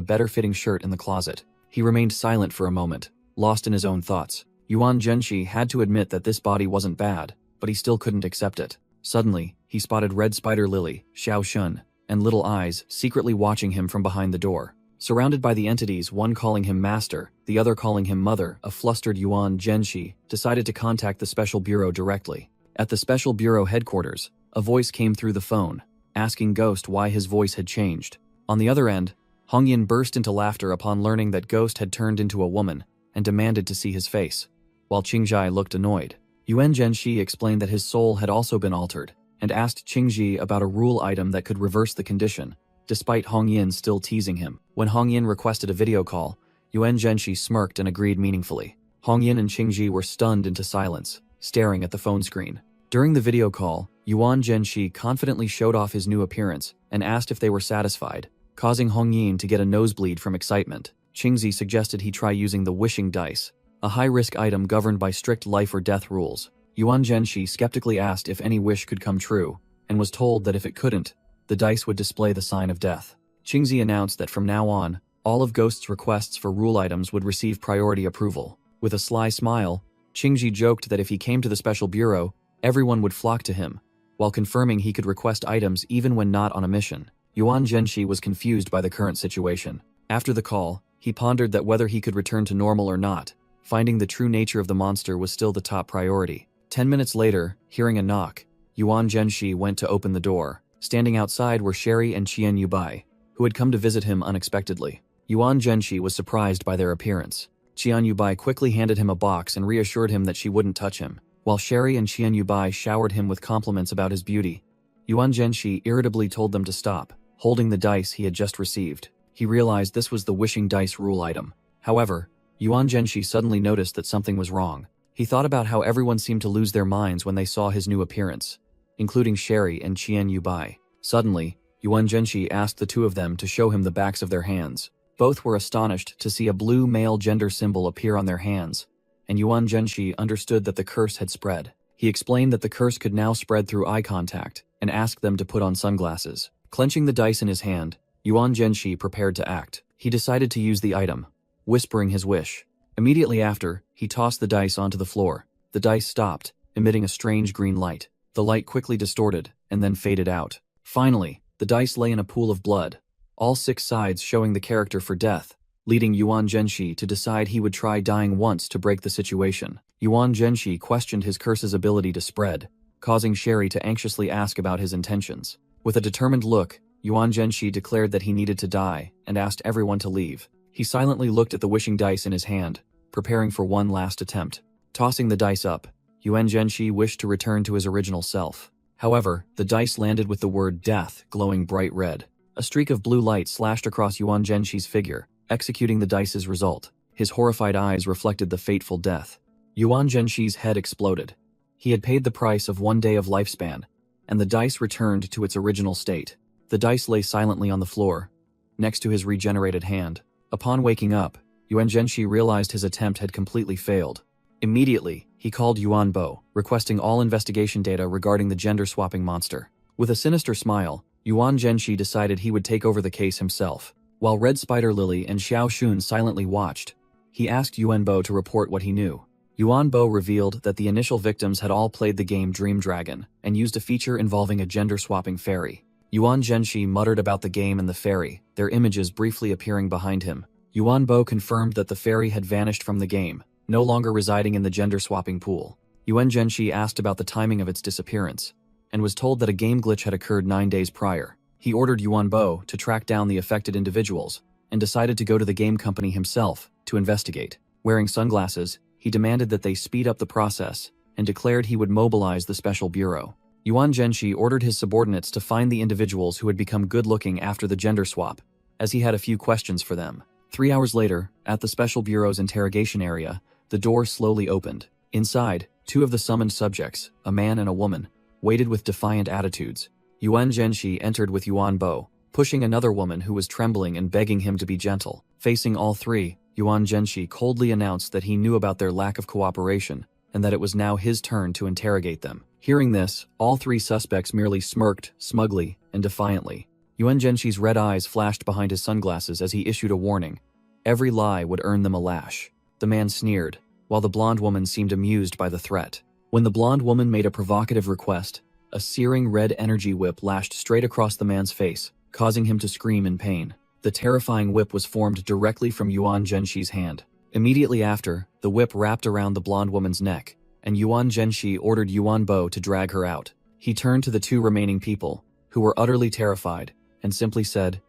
better-fitting shirt in the closet. He remained silent for a moment, lost in his own thoughts. Yuan Zhenxi had to admit that this body wasn't bad, but he still couldn't accept it. Suddenly, he spotted Red Spider Lily, Xiao Shun, and Little Eyes secretly watching him from behind the door. Surrounded by the entities, one calling him master, the other calling him mother, a flustered Yuan Zhenshi decided to contact the Special Bureau directly. At the Special Bureau headquarters, a voice came through the phone, asking Ghost why his voice had changed. On the other end, Hongyin burst into laughter upon learning that Ghost had turned into a woman and demanded to see his face, while Qingzhai looked annoyed. Yuan Zhenshi explained that his soul had also been altered and asked Qingzhi about a rule item that could reverse the condition, despite Hongyin still teasing him. When Hongyin requested a video call, Yuan Zhenshi smirked and agreed meaningfully. Hongyin and Qingzhi were stunned into silence, staring at the phone screen. During the video call, Yuan Zhenshi confidently showed off his new appearance and asked if they were satisfied, causing Hongyin to get a nosebleed from excitement. Qingzhi suggested he try using the wishing dice, a high-risk item governed by strict life or death rules. Yuan Zhenshi skeptically asked if any wish could come true, and was told that if it couldn't, the dice would display the sign of death. Qingzhi announced that from now on, all of Ghost's requests for rule items would receive priority approval. With a sly smile, Qingzhi joked that if he came to the Special Bureau, everyone would flock to him, while confirming he could request items even when not on a mission. Yuan Zhenshi was confused by the current situation. After the call, he pondered that whether he could return to normal or not, finding the true nature of the monster was still the top priority. 10 minutes later, hearing a knock, Yuan Zhenshi went to open the door. Standing outside were Sherry and Qian Yubai, who had come to visit him unexpectedly. Yuan Zhenshi was surprised by their appearance. Qian Yubai quickly handed him a box and reassured him that she wouldn't touch him. While Sherry and Qian Yubai showered him with compliments about his beauty, Yuan Zhenshi irritably told them to stop, holding the dice he had just received. He realized this was the wishing dice rule item. However, Yuan Zhenshi suddenly noticed that something was wrong. He thought about how everyone seemed to lose their minds when they saw his new appearance, including Sherry and Qian Yubai. Suddenly, Yuan Zhenshi asked the two of them to show him the backs of their hands. Both were astonished to see a blue male gender symbol appear on their hands, and Yuan Zhenshi understood that the curse had spread. He explained that the curse could now spread through eye contact and asked them to put on sunglasses. Clenching the dice in his hand, Yuan Zhenshi prepared to act. He decided to use the item, whispering his wish. Immediately after, he tossed the dice onto the floor. The dice stopped, emitting a strange green light. The light quickly distorted and then faded out. Finally, the dice lay in a pool of blood, all 6 sides showing the character for death, leading Yuan Zhenshi to decide he would try dying once to break the situation. Yuan Zhenshi questioned his curse's ability to spread, causing Sherry to anxiously ask about his intentions. With a determined look, Yuan Zhenshi declared that he needed to die and asked everyone to leave. He silently looked at the wishing dice in his hand, preparing for one last attempt. Tossing the dice up, Yuan Zhenshi wished to return to his original self. However, the dice landed with the word death glowing bright red. A streak of blue light slashed across Yuan Zhenshi's figure, executing the dice's result. His horrified eyes reflected the fateful death. Yuan Zhenshi's head exploded. He had paid the price of 1 day of lifespan, and the dice returned to its original state. The dice lay silently on the floor, next to his regenerated hand. Upon waking up, Yuan Zhenshi realized his attempt had completely failed. Immediately, he called Yuan Bo, requesting all investigation data regarding the gender-swapping monster. With a sinister smile, Yuan Zhenshi decided he would take over the case himself. While Red Spider Lily and Xiao Shun silently watched, he asked Yuan Bo to report what he knew. Yuan Bo revealed that the initial victims had all played the game Dream Dragon and used a feature involving a gender-swapping fairy. Yuan Zhenshi muttered about the game and the fairy, their images briefly appearing behind him. Yuan Bo confirmed that the fairy had vanished from the game, no longer residing in the gender-swapping pool. Yuan Zhenshi asked about the timing of its disappearance, and was told that a game glitch had occurred 9 days prior. He ordered Yuan Bo to track down the affected individuals, and decided to go to the game company himself to investigate. Wearing sunglasses, he demanded that they speed up the process, and declared he would mobilize the Special Bureau. Yuan Zhenshi ordered his subordinates to find the individuals who had become good-looking after the gender swap, as he had a few questions for them. 3 hours later, at the Special Bureau's interrogation area, the door slowly opened. Inside, 2 of the summoned subjects, a man and a woman, waited with defiant attitudes. Yuan Zhenshi entered with Yuan Bo, pushing another woman who was trembling and begging him to be gentle. Facing all 3, Yuan Zhenshi coldly announced that he knew about their lack of cooperation, and that it was now his turn to interrogate them. Hearing this, all 3 suspects merely smirked, smugly, and defiantly. Yuan Zhenshi's red eyes flashed behind his sunglasses as he issued a warning. Every lie would earn them a lash. The man sneered, while the blonde woman seemed amused by the threat. When the blonde woman made a provocative request, A searing red energy whip lashed straight across the man's face, causing him to scream in pain. The terrifying whip was formed directly from Yuan Zhenxi's hand. Immediately after, the whip wrapped around the blonde woman's neck, and Yuan Zhenxi ordered Yuan Bo to drag her out. He turned to the two remaining people, who were utterly terrified, and simply said,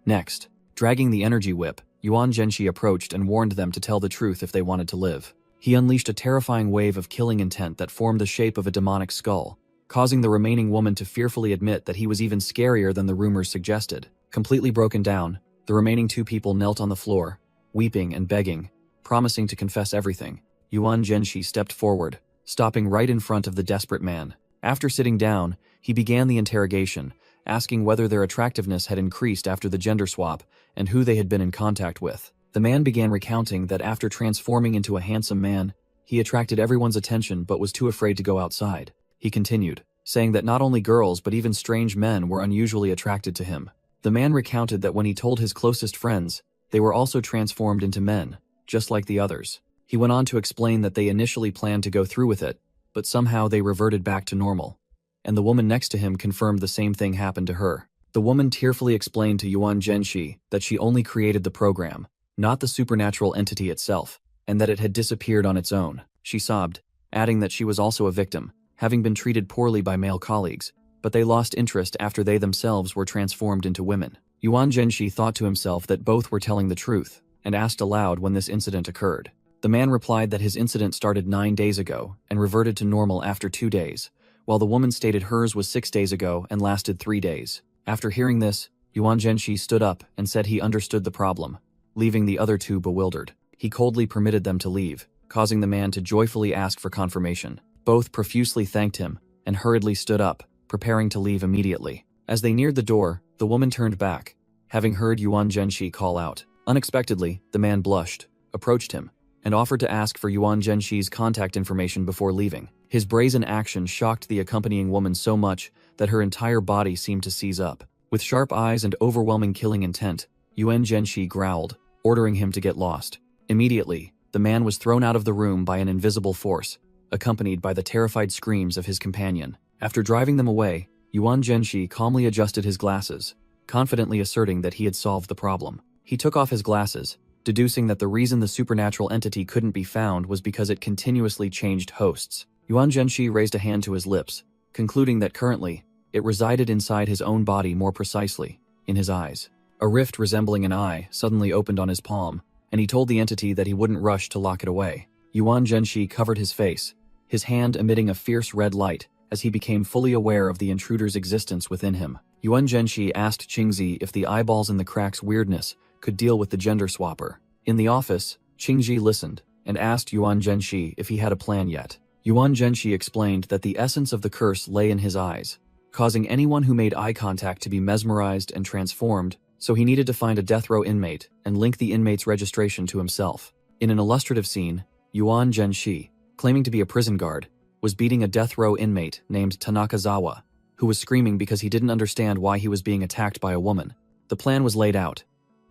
"Next." Dragging the energy whip, Yuan Zhenxi approached and warned them to tell the truth if they wanted to live. He unleashed a terrifying wave of killing intent that formed the shape of a demonic skull, causing the remaining woman to fearfully admit that he was even scarier than the rumors suggested. Completely broken down, the remaining two people knelt on the floor, weeping and begging, promising to confess everything. Yuan Zhenxi stepped forward, stopping right in front of the desperate man. After sitting down, he began the interrogation, asking whether their attractiveness had increased after the gender swap and who they had been in contact with. The man began recounting that after transforming into a handsome man, he attracted everyone's attention but was too afraid to go outside. He continued, saying that not only girls but even strange men were unusually attracted to him. The man recounted that when he told his closest friends, they were also transformed into men, just like the others. He went on to explain that they initially planned to go through with it, but somehow they reverted back to normal. And the woman next to him confirmed the same thing happened to her. The woman tearfully explained to Yuan Zhenxi that she only created the program, not the supernatural entity itself, and that it had disappeared on its own. She sobbed, adding that she was also a victim, having been treated poorly by male colleagues, but they lost interest after they themselves were transformed into women. Yuan Zhenxi thought to himself that both were telling the truth, and asked aloud when this incident occurred. The man replied that his incident started 9 days ago and reverted to normal after 2 days, while the woman stated hers was 6 days ago and lasted 3 days. After hearing this, Yuan Zhenxi stood up and said he understood the problem, leaving the other two bewildered. He coldly permitted them to leave, causing the man to joyfully ask for confirmation. Both profusely thanked him and hurriedly stood up, preparing to leave immediately. As they neared the door, the woman turned back, having heard Yuan Zhenxi call out. Unexpectedly, the man blushed, approached him, and offered to ask for Yuan Zhenxi's contact information before leaving. His brazen action shocked the accompanying woman so much that her entire body seemed to seize up. With sharp eyes and overwhelming killing intent, Yuan Zhenxi growled, ordering him to get lost. Immediately, the man was thrown out of the room by an invisible force, accompanied by the terrified screams of his companion. After driving them away, Yuan Zhenxi calmly adjusted his glasses, confidently asserting that he had solved the problem. He took off his glasses, deducing that the reason the supernatural entity couldn't be found was because it continuously changed hosts. Yuan Zhenxi raised a hand to his lips, concluding that currently, it resided inside his own body, more precisely, in his eyes. A rift resembling an eye suddenly opened on his palm, and he told the entity that he wouldn't rush to lock it away. Yuan Zhenxi covered his face, his hand emitting a fierce red light as he became fully aware of the intruder's existence within him. Yuan Zhenxi asked Qingzi if the eyeballs in the crack's weirdness could deal with the gender swapper. In the office, Qingzi listened and asked Yuan Zhenxi if he had a plan yet. Yuan Zhenxi explained that the essence of the curse lay in his eyes, causing anyone who made eye contact to be mesmerized and transformed, so he needed to find a death row inmate and link the inmate's registration to himself. In an illustrative scene, Yuan Zhenxi, claiming to be a prison guard, was beating a death row inmate named Tanakazawa, who was screaming because he didn't understand why he was being attacked by a woman. The plan was laid out.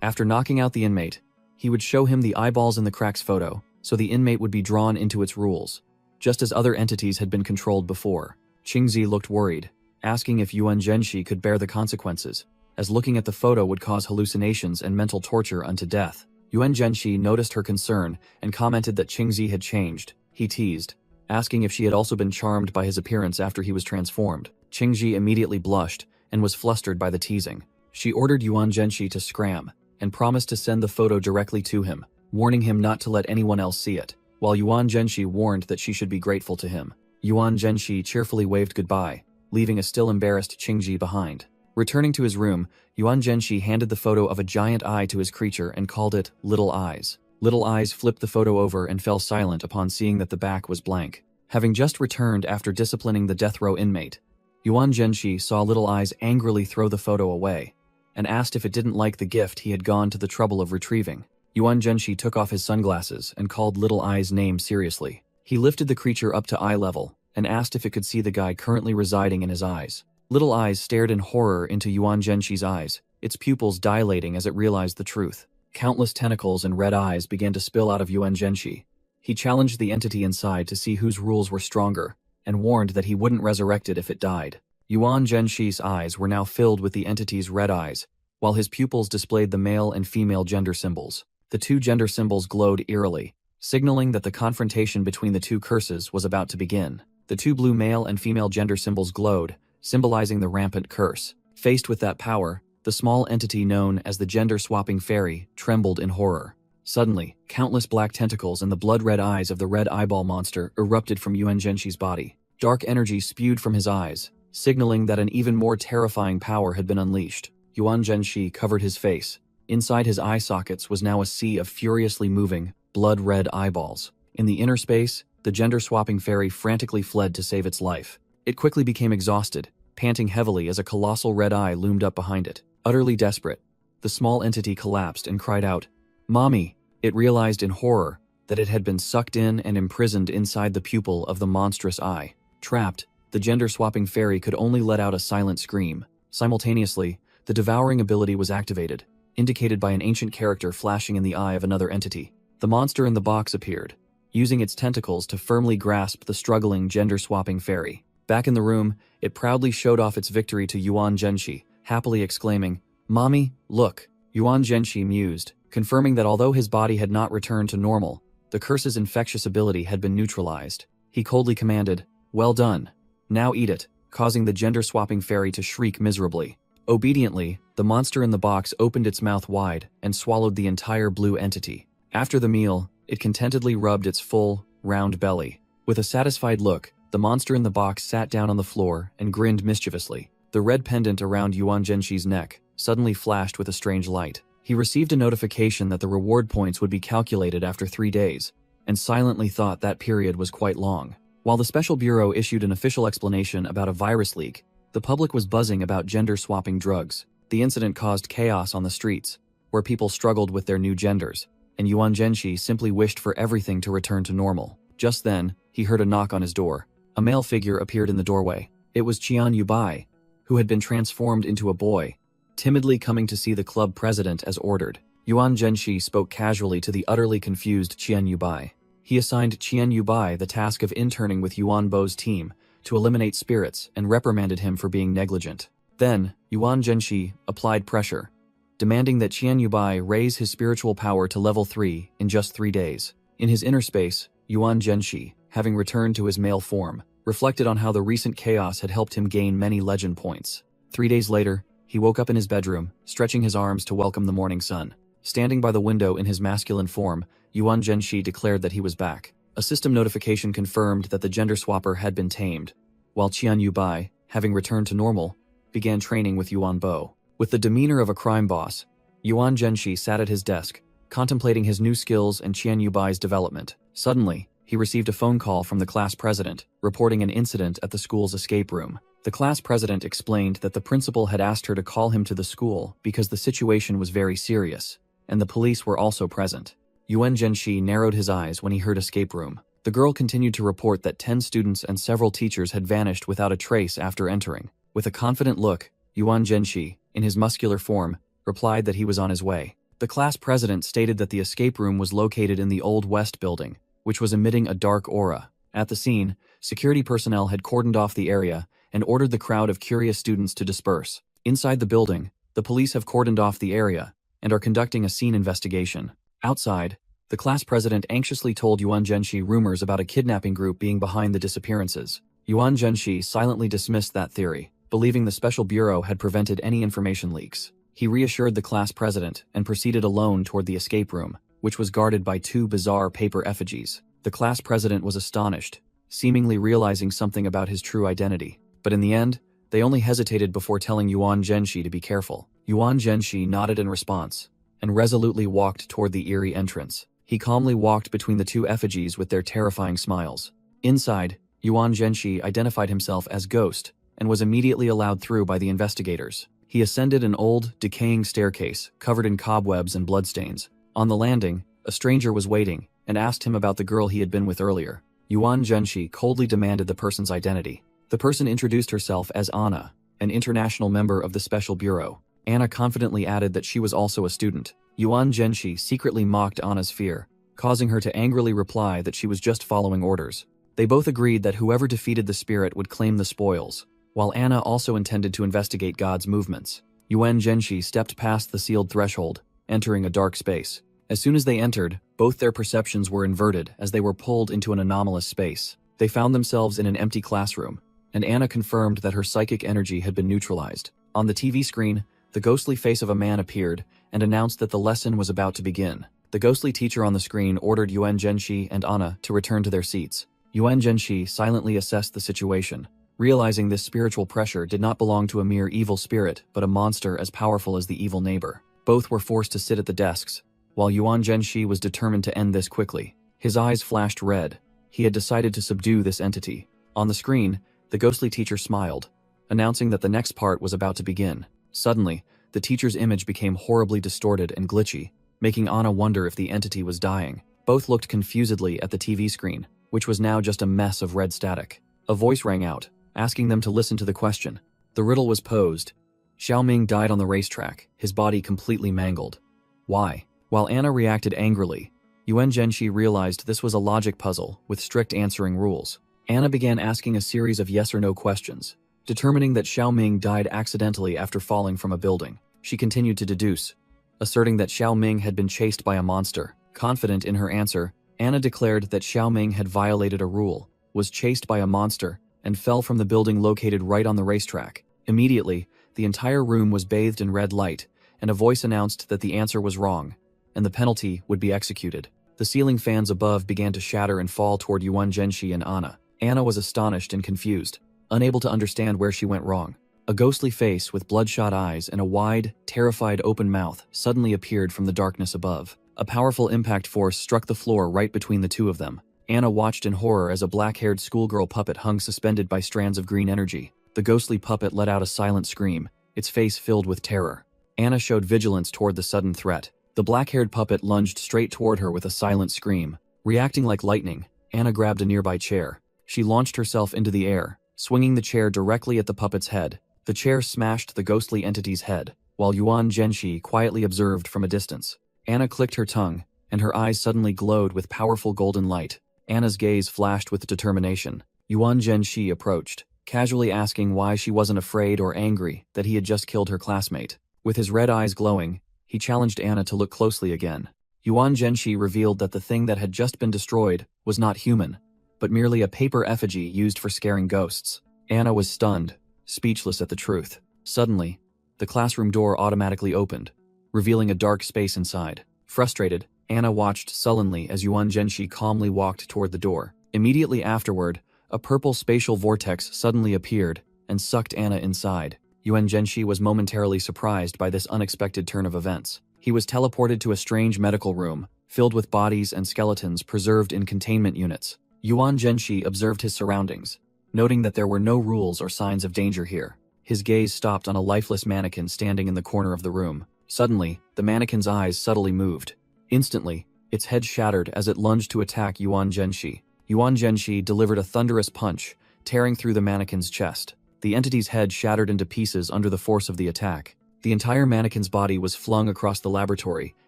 After knocking out the inmate, he would show him the eyeballs in the crack's photo, so the inmate would be drawn into its rules, just as other entities had been controlled before. Qingzi looked worried, asking if Yuan Zhenxi could bear the consequences, as looking at the photo would cause hallucinations and mental torture unto death. Yuan Zhenxi noticed her concern and commented that Qingzi had changed. He teased, asking if she had also been charmed by his appearance after he was transformed. Qingzi immediately blushed and was flustered by the teasing. She ordered Yuan Zhenxi to scram and promised to send the photo directly to him, warning him not to let anyone else see it, while Yuan Zhenxi warned that she should be grateful to him. Yuan Zhenxi cheerfully waved goodbye, leaving a still embarrassed Qingzi behind. Returning to his room, Yuan Zhenxi handed the photo of a giant eye to his creature and called it Little Eyes. Little Eyes flipped the photo over and fell silent upon seeing that the back was blank. Having just returned after disciplining the death row inmate, Yuan Zhenxi saw Little Eyes angrily throw the photo away, and asked if it didn't like the gift he had gone to the trouble of retrieving. Yuan Zhenxi took off his sunglasses and called Little Eye's name seriously. He lifted the creature up to eye level and asked if it could see the guy currently residing in his eyes. Little Eyes stared in horror into Yuan Zhenxi's eyes, its pupils dilating as it realized the truth. Countless tentacles and red eyes began to spill out of Yuan Zhenxi. He challenged the entity inside to see whose rules were stronger, and warned that he wouldn't resurrect it if it died. Yuan Zhenshi's eyes were now filled with the entity's red eyes, while his pupils displayed the male and female gender symbols. The two gender symbols glowed eerily, signaling that the confrontation between the two curses was about to begin. The two blue male and female gender symbols glowed, symbolizing the rampant curse. Faced with that power, the small entity known as the gender-swapping fairy trembled in horror. Suddenly, countless black tentacles and the blood-red eyes of the red eyeball monster erupted from Yuan Zhenshi's body. Dark energy spewed from his eyes, signaling that an even more terrifying power had been unleashed. Yuan Zhenshi covered his face. Inside his eye sockets was now a sea of furiously moving, blood-red eyeballs. In the inner space, the gender-swapping fairy frantically fled to save its life. It quickly became exhausted, panting heavily as a colossal red eye loomed up behind it. Utterly desperate, the small entity collapsed and cried out, "Mommy!" It realized in horror that it had been sucked in and imprisoned inside the pupil of the monstrous eye. Trapped, the gender-swapping fairy could only let out a silent scream. Simultaneously, the devouring ability was activated, indicated by an ancient character flashing in the eye of another entity. The monster in the box appeared, using its tentacles to firmly grasp the struggling gender-swapping fairy. Back in the room, it proudly showed off its victory to Yuan Zhenshi, happily exclaiming, "Mommy, look." Yuan Zhenshi mused, confirming that although his body had not returned to normal, the curse's infectious ability had been neutralized. He coldly commanded, "Well done. Now eat it," causing the gender-swapping fairy to shriek miserably. Obediently, the monster in the box opened its mouth wide and swallowed the entire blue entity. After the meal, it contentedly rubbed its full, round belly. With a satisfied look, the monster in the box sat down on the floor and grinned mischievously. The red pendant around Yuan Zhenshi's neck suddenly flashed with a strange light. He received a notification that the reward points would be calculated after 3 days, and silently thought that period was quite long. While the Special Bureau issued an official explanation about a virus leak, the public was buzzing about gender-swapping drugs. The incident caused chaos on the streets, where people struggled with their new genders, and Yuan Zhenshi simply wished for everything to return to normal. Just then, he heard a knock on his door. A male figure appeared in the doorway. It was Qian Yubai, who had been transformed into a boy, timidly coming to see the club president as ordered. Yuan Zhenshi spoke casually to the utterly confused Qian Yubai. He assigned Qian Yubai the task of interning with Yuan Bo's team to eliminate spirits and reprimanded him for being negligent. Then, Yuan Zhenshi applied pressure, demanding that Qian Yubai raise his spiritual power to level 3 in just 3 days. In his inner space, Yuan Zhenshi, having returned to his male form, reflected on how the recent chaos had helped him gain many legend points. 3 days later, he woke up in his bedroom, stretching his arms to welcome the morning sun. Standing by the window in his masculine form, Yuan Zhenshi declared that he was back. A system notification confirmed that the gender swapper had been tamed, while Qian Yubai, having returned to normal, began training with Yuan Bo. With the demeanor of a crime boss, Yuan Zhenshi sat at his desk, contemplating his new skills and Qian Yubai's development. Suddenly, he received a phone call from the class president, reporting an incident at the school's escape room. The class president explained that the principal had asked her to call him to the school because the situation was very serious, and the police were also present. Yuan Zhenshi narrowed his eyes when he heard escape room. The girl continued to report that 10 students and several teachers had vanished without a trace after entering. With a confident look, Yuan Zhenshi, in his muscular form, replied that he was on his way. The class president stated that the escape room was located in the Old West building, which was emitting a dark aura. At the scene, security personnel had cordoned off the area and ordered the crowd of curious students to disperse. Inside the building, the police have cordoned off the area and are conducting a scene investigation. Outside, the class president anxiously told Yuan Zhenshi rumors about a kidnapping group being behind the disappearances. Yuan Zhenshi silently dismissed that theory, believing the Special Bureau had prevented any information leaks. He reassured the class president and proceeded alone toward the escape room, which was guarded by 2 bizarre paper effigies. The class president was astonished, seemingly realizing something about his true identity. But in the end, they only hesitated before telling Yuan Zhenshi to be careful. Yuan Zhenshi nodded in response, and resolutely walked toward the eerie entrance. He calmly walked between the 2 effigies with their terrifying smiles. Inside, Yuan Zhenshi identified himself as Ghost, and was immediately allowed through by the investigators. He ascended an old, decaying staircase covered in cobwebs and bloodstains. On the landing, a stranger was waiting, and asked him about the girl he had been with earlier. Yuan Zhenshi coldly demanded the person's identity. The person introduced herself as Anna, an international member of the Special Bureau. Anna confidently added that she was also a student. Yuan Zhenshi secretly mocked Anna's fear, causing her to angrily reply that she was just following orders. They both agreed that whoever defeated the spirit would claim the spoils, while Anna also intended to investigate God's movements. Yuan Zhenxi stepped past the sealed threshold, entering a dark space. As soon as they entered, both their perceptions were inverted as they were pulled into an anomalous space. They found themselves in an empty classroom, and Anna confirmed that her psychic energy had been neutralized. On the TV screen, the ghostly face of a man appeared and announced that the lesson was about to begin. The ghostly teacher on the screen ordered Yuan Zhenxi and Anna to return to their seats. Yuan Zhenxi silently assessed the situation, realizing this spiritual pressure did not belong to a mere evil spirit, but a monster as powerful as the evil neighbor. Both were forced to sit at the desks, while Yuan Zhenxi was determined to end this quickly. His eyes flashed red. He had decided to subdue this entity. On the screen, the ghostly teacher smiled, announcing that the next part was about to begin. Suddenly, the teacher's image became horribly distorted and glitchy, making Anna wonder if the entity was dying. Both looked confusedly at the TV screen, which was now just a mess of red static. A voice rang out, asking them to listen to the question. The riddle was posed. Xiaoming died on the racetrack, his body completely mangled. Why? While Anna reacted angrily, Yuan Zhenxi realized this was a logic puzzle with strict answering rules. Anna began asking a series of yes or no questions, determining that Xiaoming died accidentally after falling from a building. She continued to deduce, asserting that Xiaoming had been chased by a monster. Confident in her answer, Anna declared that Xiaoming had violated a rule, was chased by a monster, and fell from the building located right on the racetrack. Immediately, the entire room was bathed in red light, and a voice announced that the answer was wrong, and the penalty would be executed. The ceiling fans above began to shatter and fall toward Yuan Zhenxi and Anna. Anna was astonished and confused, unable to understand where she went wrong. A ghostly face with bloodshot eyes and a wide, terrified open mouth suddenly appeared from the darkness above. A powerful impact force struck the floor right between the two of them. Anna watched in horror as a black-haired schoolgirl puppet hung suspended by strands of green energy. The ghostly puppet let out a silent scream, its face filled with terror. Anna showed vigilance toward the sudden threat. The black-haired puppet lunged straight toward her with a silent scream. Reacting like lightning, Anna grabbed a nearby chair. She launched herself into the air, swinging the chair directly at the puppet's head. The chair smashed the ghostly entity's head, while Yuan Zhenxi quietly observed from a distance. Anna clicked her tongue, and her eyes suddenly glowed with powerful golden light. Anna's gaze flashed with determination. Yuan Zhenxi approached, casually asking why she wasn't afraid or angry that he had just killed her classmate. With his red eyes glowing, he challenged Anna to look closely again. Yuan Zhenxi revealed that the thing that had just been destroyed was not human, but merely a paper effigy used for scaring ghosts. Anna was stunned, speechless at the truth. Suddenly, the classroom door automatically opened, revealing a dark space inside. Frustrated, Anna watched sullenly as Yuan Zhenxi calmly walked toward the door. Immediately afterward, a purple spatial vortex suddenly appeared and sucked Anna inside. Yuan Zhenxi was momentarily surprised by this unexpected turn of events. He was teleported to a strange medical room, filled with bodies and skeletons preserved in containment units. Yuan Zhenxi observed his surroundings, noting that there were no rules or signs of danger here. His gaze stopped on a lifeless mannequin standing in the corner of the room. Suddenly, the mannequin's eyes subtly moved. Instantly, its head shattered as it lunged to attack Yuan Zhenxi. Yuan Zhenxi delivered a thunderous punch, tearing through the mannequin's chest. The entity's head shattered into pieces under the force of the attack. The entire mannequin's body was flung across the laboratory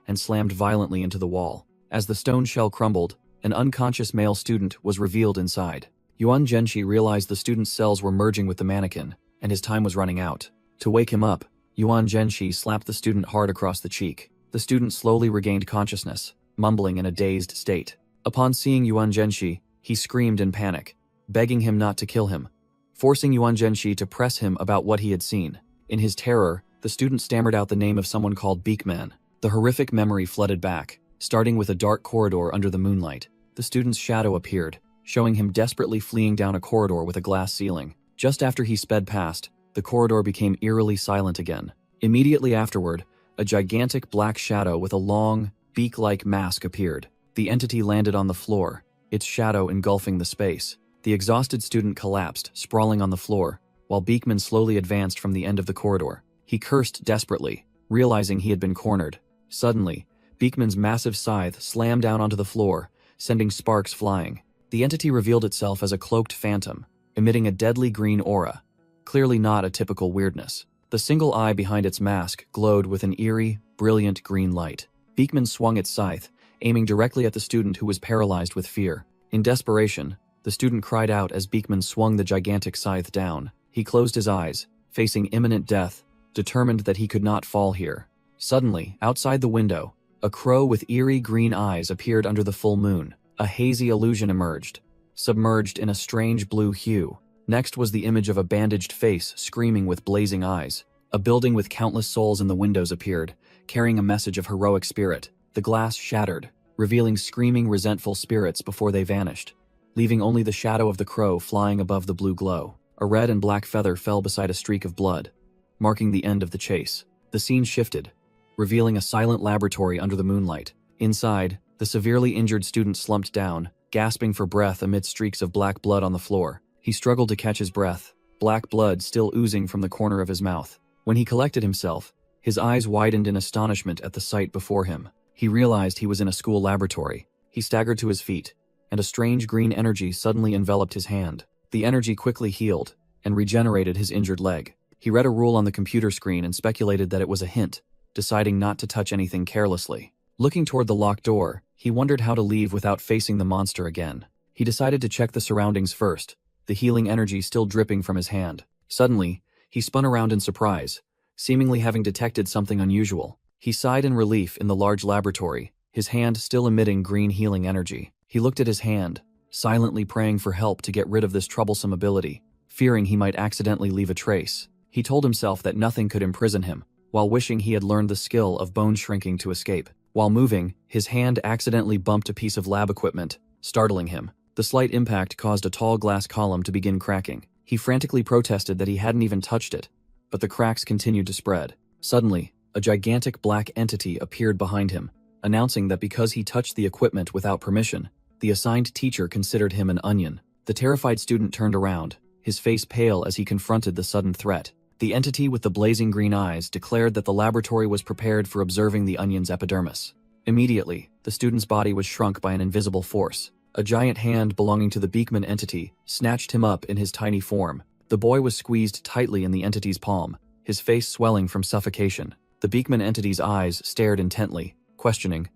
and slammed violently into the wall. As the stone shell crumbled, an unconscious male student was revealed inside. Yuan Zhenxi realized the student's cells were merging with the mannequin, and his time was running out. To wake him up, Yuan Zhenxi slapped the student hard across the cheek. The student slowly regained consciousness, mumbling in a dazed state. Upon seeing Yuan Zhenxi, he screamed in panic, begging him not to kill him, forcing Yuan Zhenxi to press him about what he had seen. In his terror, the student stammered out the name of someone called Beakman. The horrific memory flooded back, starting with a dark corridor under the moonlight. The student's shadow appeared, showing him desperately fleeing down a corridor with a glass ceiling. Just after he sped past, the corridor became eerily silent again. Immediately afterward, a gigantic black shadow with a long, beak-like mask appeared. The entity landed on the floor, its shadow engulfing the space. The exhausted student collapsed, sprawling on the floor, while Beakman slowly advanced from the end of the corridor. He cursed desperately, realizing he had been cornered. Suddenly, Beakman's massive scythe slammed down onto the floor, sending sparks flying. The entity revealed itself as a cloaked phantom, emitting a deadly green aura, clearly not a typical weirdness. The single eye behind its mask glowed with an eerie, brilliant green light. Beakman swung its scythe, aiming directly at the student who was paralyzed with fear. In desperation, the The student cried out as Beekman swung the gigantic scythe down. He closed his eyes, facing imminent death, determined that he could not fall here. Suddenly, outside the window, a crow with eerie green eyes appeared under the full moon. A hazy illusion emerged, submerged in a strange blue hue. Next was the image of a bandaged face screaming with blazing eyes. A building with countless souls in the windows appeared, carrying a message of heroic spirit. The glass shattered, revealing screaming, resentful spirits before they vanished, leaving only the shadow of the crow flying above the blue glow. A red and black feather fell beside a streak of blood, marking the end of the chase. The scene shifted, revealing a silent laboratory under the moonlight. Inside, the severely injured student slumped down, gasping for breath amid streaks of black blood on the floor. He struggled to catch his breath, black blood still oozing from the corner of his mouth. When he collected himself, his eyes widened in astonishment at the sight before him. He realized he was in a school laboratory. He staggered to his feet, and a strange green energy suddenly enveloped his hand. The energy quickly healed and regenerated his injured leg. He read a rule on the computer screen and speculated that it was a hint, deciding not to touch anything carelessly. Looking toward the locked door, he wondered how to leave without facing the monster again. He decided to check the surroundings first, the healing energy still dripping from his hand. Suddenly, he spun around in surprise, seemingly having detected something unusual. He sighed in relief in the large laboratory, his hand still emitting green healing energy. He looked at his hand, silently praying for help to get rid of this troublesome ability, fearing he might accidentally leave a trace. He told himself that nothing could imprison him, while wishing he had learned the skill of bone shrinking to escape. While moving, his hand accidentally bumped a piece of lab equipment, startling him. The slight impact caused a tall glass column to begin cracking. He frantically protested that he hadn't even touched it, but the cracks continued to spread. Suddenly, a gigantic black entity appeared behind him, announcing that because he touched the equipment without permission, the assigned teacher considered him an onion. The terrified student turned around, his face pale as he confronted the sudden threat. The entity with the blazing green eyes declared that the laboratory was prepared for observing the onion's epidermis. Immediately, the student's body was shrunk by an invisible force. A giant hand belonging to the Beekman entity snatched him up in his tiny form. The boy was squeezed tightly in the entity's palm, his face swelling from suffocation. The Beekman entity's eyes stared intently, questioning,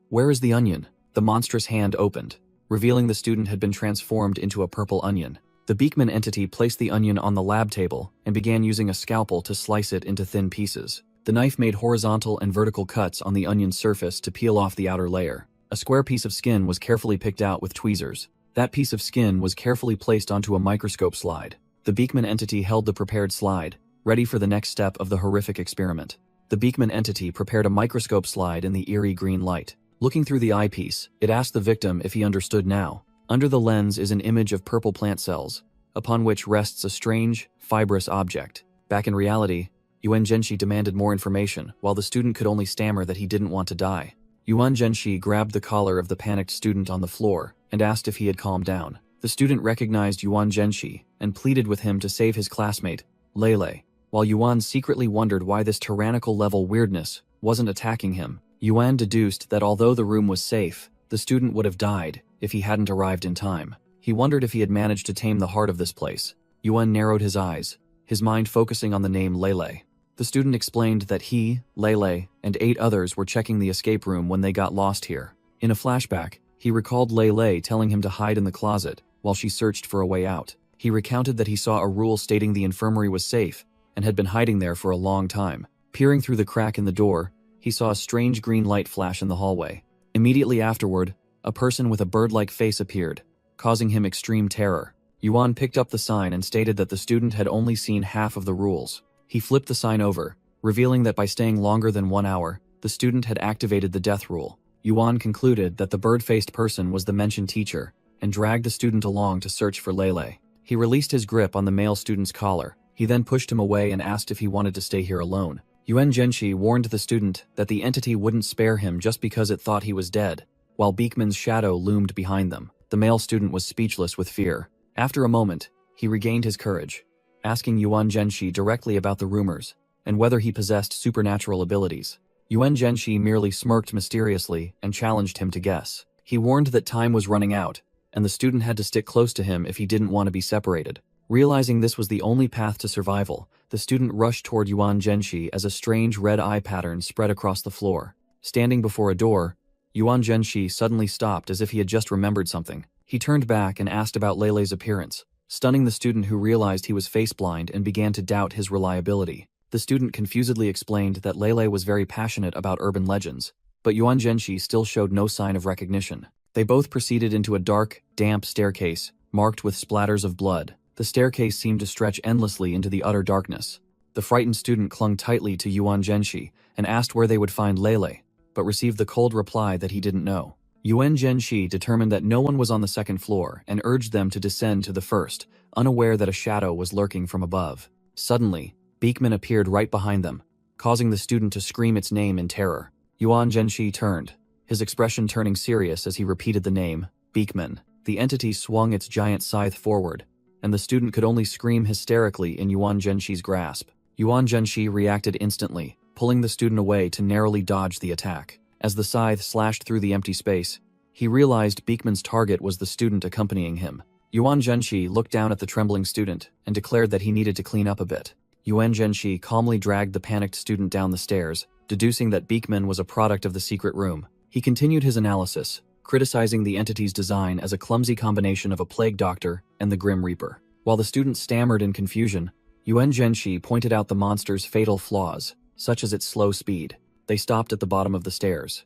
"Where is the onion?" The monstrous hand opened, revealing the student had been transformed into a purple onion. The Beekman entity placed the onion on the lab table and began using a scalpel to slice it into thin pieces. The knife made horizontal and vertical cuts on the onion's surface to peel off the outer layer. A square piece of skin was carefully picked out with tweezers. That piece of skin was carefully placed onto a microscope slide. The Beekman entity held the prepared slide, ready for the next step of the horrific experiment. The Beekman entity prepared a microscope slide in the eerie green light. Looking through the eyepiece, it asked the victim if he understood now. Under the lens is an image of purple plant cells, upon which rests a strange, fibrous object. Back in reality, Yuan Zhenshi demanded more information, while the student could only stammer that he didn't want to die. Yuan Zhenshi grabbed the collar of the panicked student on the floor and asked if he had calmed down. The student recognized Yuan Zhenshi and pleaded with him to save his classmate, Lele. While Yuan secretly wondered why this tyrannical-level weirdness wasn't attacking him, Yuan deduced that although the room was safe, the student would have died if he hadn't arrived in time. He wondered if he had managed to tame the heart of this place. Yuan narrowed his eyes, his mind focusing on the name Lele. The student explained that he, Lele, and 8 others were checking the escape room when they got lost here. In a flashback, he recalled Lele telling him to hide in the closet while she searched for a way out. He recounted that he saw a rule stating the infirmary was safe and had been hiding there for a long time. Peering through the crack in the door, he saw a strange green light flash in the hallway. Immediately afterward, a person with a bird-like face appeared, causing him extreme terror. Yuan picked up the sign and stated that the student had only seen half of the rules. He flipped the sign over, revealing that by staying longer than 1 hour, the student had activated the death rule. Yuan concluded that the bird-faced person was the mentioned teacher and dragged the student along to search for Lele. He released his grip on the male student's collar. He then pushed him away and asked if he wanted to stay here alone. Yuan Zhenshi warned the student that the entity wouldn't spare him just because it thought he was dead, while Beekman's shadow loomed behind them. The male student was speechless with fear. After a moment, he regained his courage, asking Yuan Zhenshi directly about the rumors and whether he possessed supernatural abilities. Yuan Zhenshi merely smirked mysteriously and challenged him to guess. He warned that time was running out, and the student had to stick close to him if he didn't want to be separated. Realizing this was the only path to survival, the student rushed toward Yuan Zhenshi as a strange red eye pattern spread across the floor. Standing before a door, Yuan Zhenshi suddenly stopped as if he had just remembered something. He turned back and asked about Lele's appearance, stunning the student who realized he was face-blind and began to doubt his reliability. The student confusedly explained that Lele was very passionate about urban legends, but Yuan Zhenxi still showed no sign of recognition. They both proceeded into a dark, damp staircase, marked with splatters of blood. The staircase seemed to stretch endlessly into the utter darkness. The frightened student clung tightly to Yuan Zhenxi and asked where they would find Lele, but received the cold reply that he didn't know. Yuan Zhenxi determined that no one was on the second floor and urged them to descend to the first, unaware that a shadow was lurking from above. Suddenly, Beekman appeared right behind them, causing the student to scream its name in terror. Yuan Zhenxi turned, his expression turning serious as he repeated the name, Beekman. The entity swung its giant scythe forward, and the student could only scream hysterically in Yuan Zhenxi's grasp. Yuan Zhenxi reacted instantly, pulling the student away to narrowly dodge the attack. As the scythe slashed through the empty space, he realized Beekman's target was the student accompanying him. Yuan Zhenxi looked down at the trembling student and declared that he needed to clean up a bit. Yuan Zhenxi calmly dragged the panicked student down the stairs, deducing that Beekman was a product of the secret room. He continued his analysis, criticizing the entity's design as a clumsy combination of a plague doctor and the Grim Reaper. While the student stammered in confusion, Yuan Zhenxi pointed out the monster's fatal flaws, such as its slow speed. They stopped at the bottom of the stairs.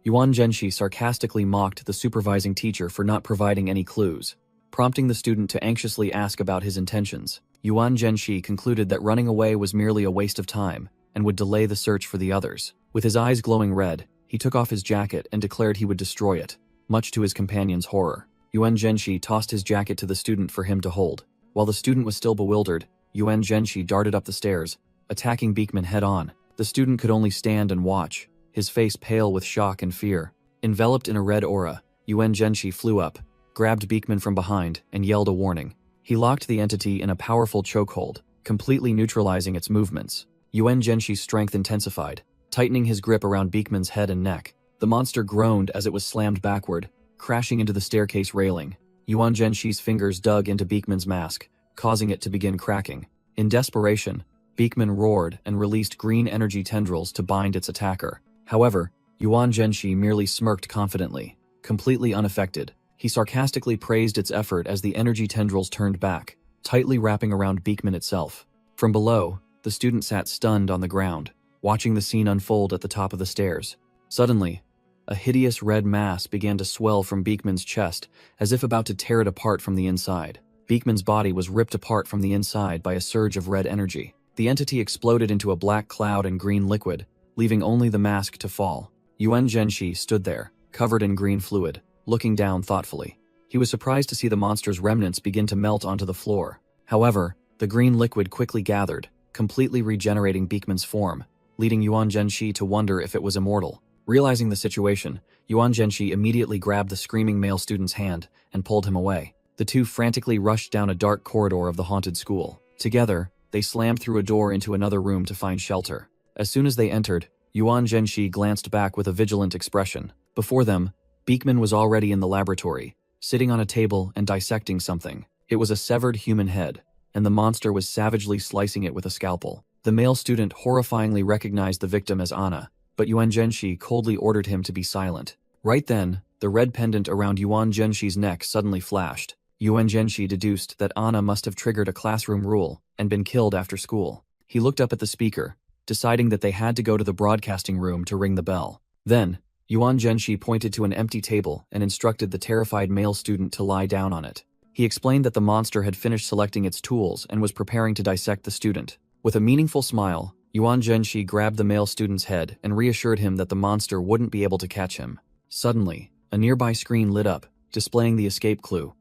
Yuan Zhenxi sarcastically mocked the supervising teacher for not providing any clues, prompting the student to anxiously ask about his intentions. Yuan Zhenxi concluded that running away was merely a waste of time and would delay the search for the others. With his eyes glowing red, he took off his jacket and declared he would destroy it, much to his companion's horror. Yuan Zhenxi tossed his jacket to the student for him to hold. While the student was still bewildered, Yuan Zhenxi darted up the stairs, attacking Beekman head-on. The student could only stand and watch, his face pale with shock and fear. Enveloped in a red aura, Yuan Zhenxi flew up, grabbed Beekman from behind, and yelled a warning. He locked the entity in a powerful chokehold, completely neutralizing its movements. Yuan Zhenxi's strength intensified, tightening his grip around Beekman's head and neck. The monster groaned as it was slammed backward, crashing into the staircase railing. Yuan Zhenxi's fingers dug into Beekman's mask, causing it to begin cracking. In desperation, Beekman roared and released green energy tendrils to bind its attacker. However, Yuan Zhenxi merely smirked confidently, completely unaffected. He sarcastically praised its effort as the energy tendrils turned back, tightly wrapping around Beekman itself. From below, the student sat stunned on the ground, watching the scene unfold at the top of the stairs. Suddenly, a hideous red mass began to swell from Beekman's chest, as if about to tear it apart from the inside. Beekman's body was ripped apart from the inside by a surge of red energy. The entity exploded into a black cloud and green liquid, leaving only the mask to fall. Yuan Zhenxi stood there, covered in green fluid, looking down thoughtfully. He was surprised to see the monster's remnants begin to melt onto the floor. However, the green liquid quickly gathered, completely regenerating Beekman's form, leading Yuan Zhenxi to wonder if it was immortal. Realizing the situation, Yuan Zhenxi immediately grabbed the screaming male student's hand and pulled him away. The two frantically rushed down a dark corridor of the haunted school. Together, they slammed through a door into another room to find shelter. As soon as they entered, Yuan Zhenxi glanced back with a vigilant expression. Before them, Beekman was already in the laboratory, sitting on a table and dissecting something. It was a severed human head, and the monster was savagely slicing it with a scalpel. The male student horrifyingly recognized the victim as Anna, but Yuan Zhenxi coldly ordered him to be silent. Right then, the red pendant around Yuan Zhenxi's neck suddenly flashed. Yuan Zhenxi deduced that Anna must have triggered a classroom rule and been killed after school. He looked up at the speaker, deciding that they had to go to the broadcasting room to ring the bell. Then, Yuan Zhenxi pointed to an empty table and instructed the terrified male student to lie down on it. He explained that the monster had finished selecting its tools and was preparing to dissect the student. With a meaningful smile, Yuan Zhenxi grabbed the male student's head and reassured him that the monster wouldn't be able to catch him. Suddenly, a nearby screen lit up, displaying the escape clue.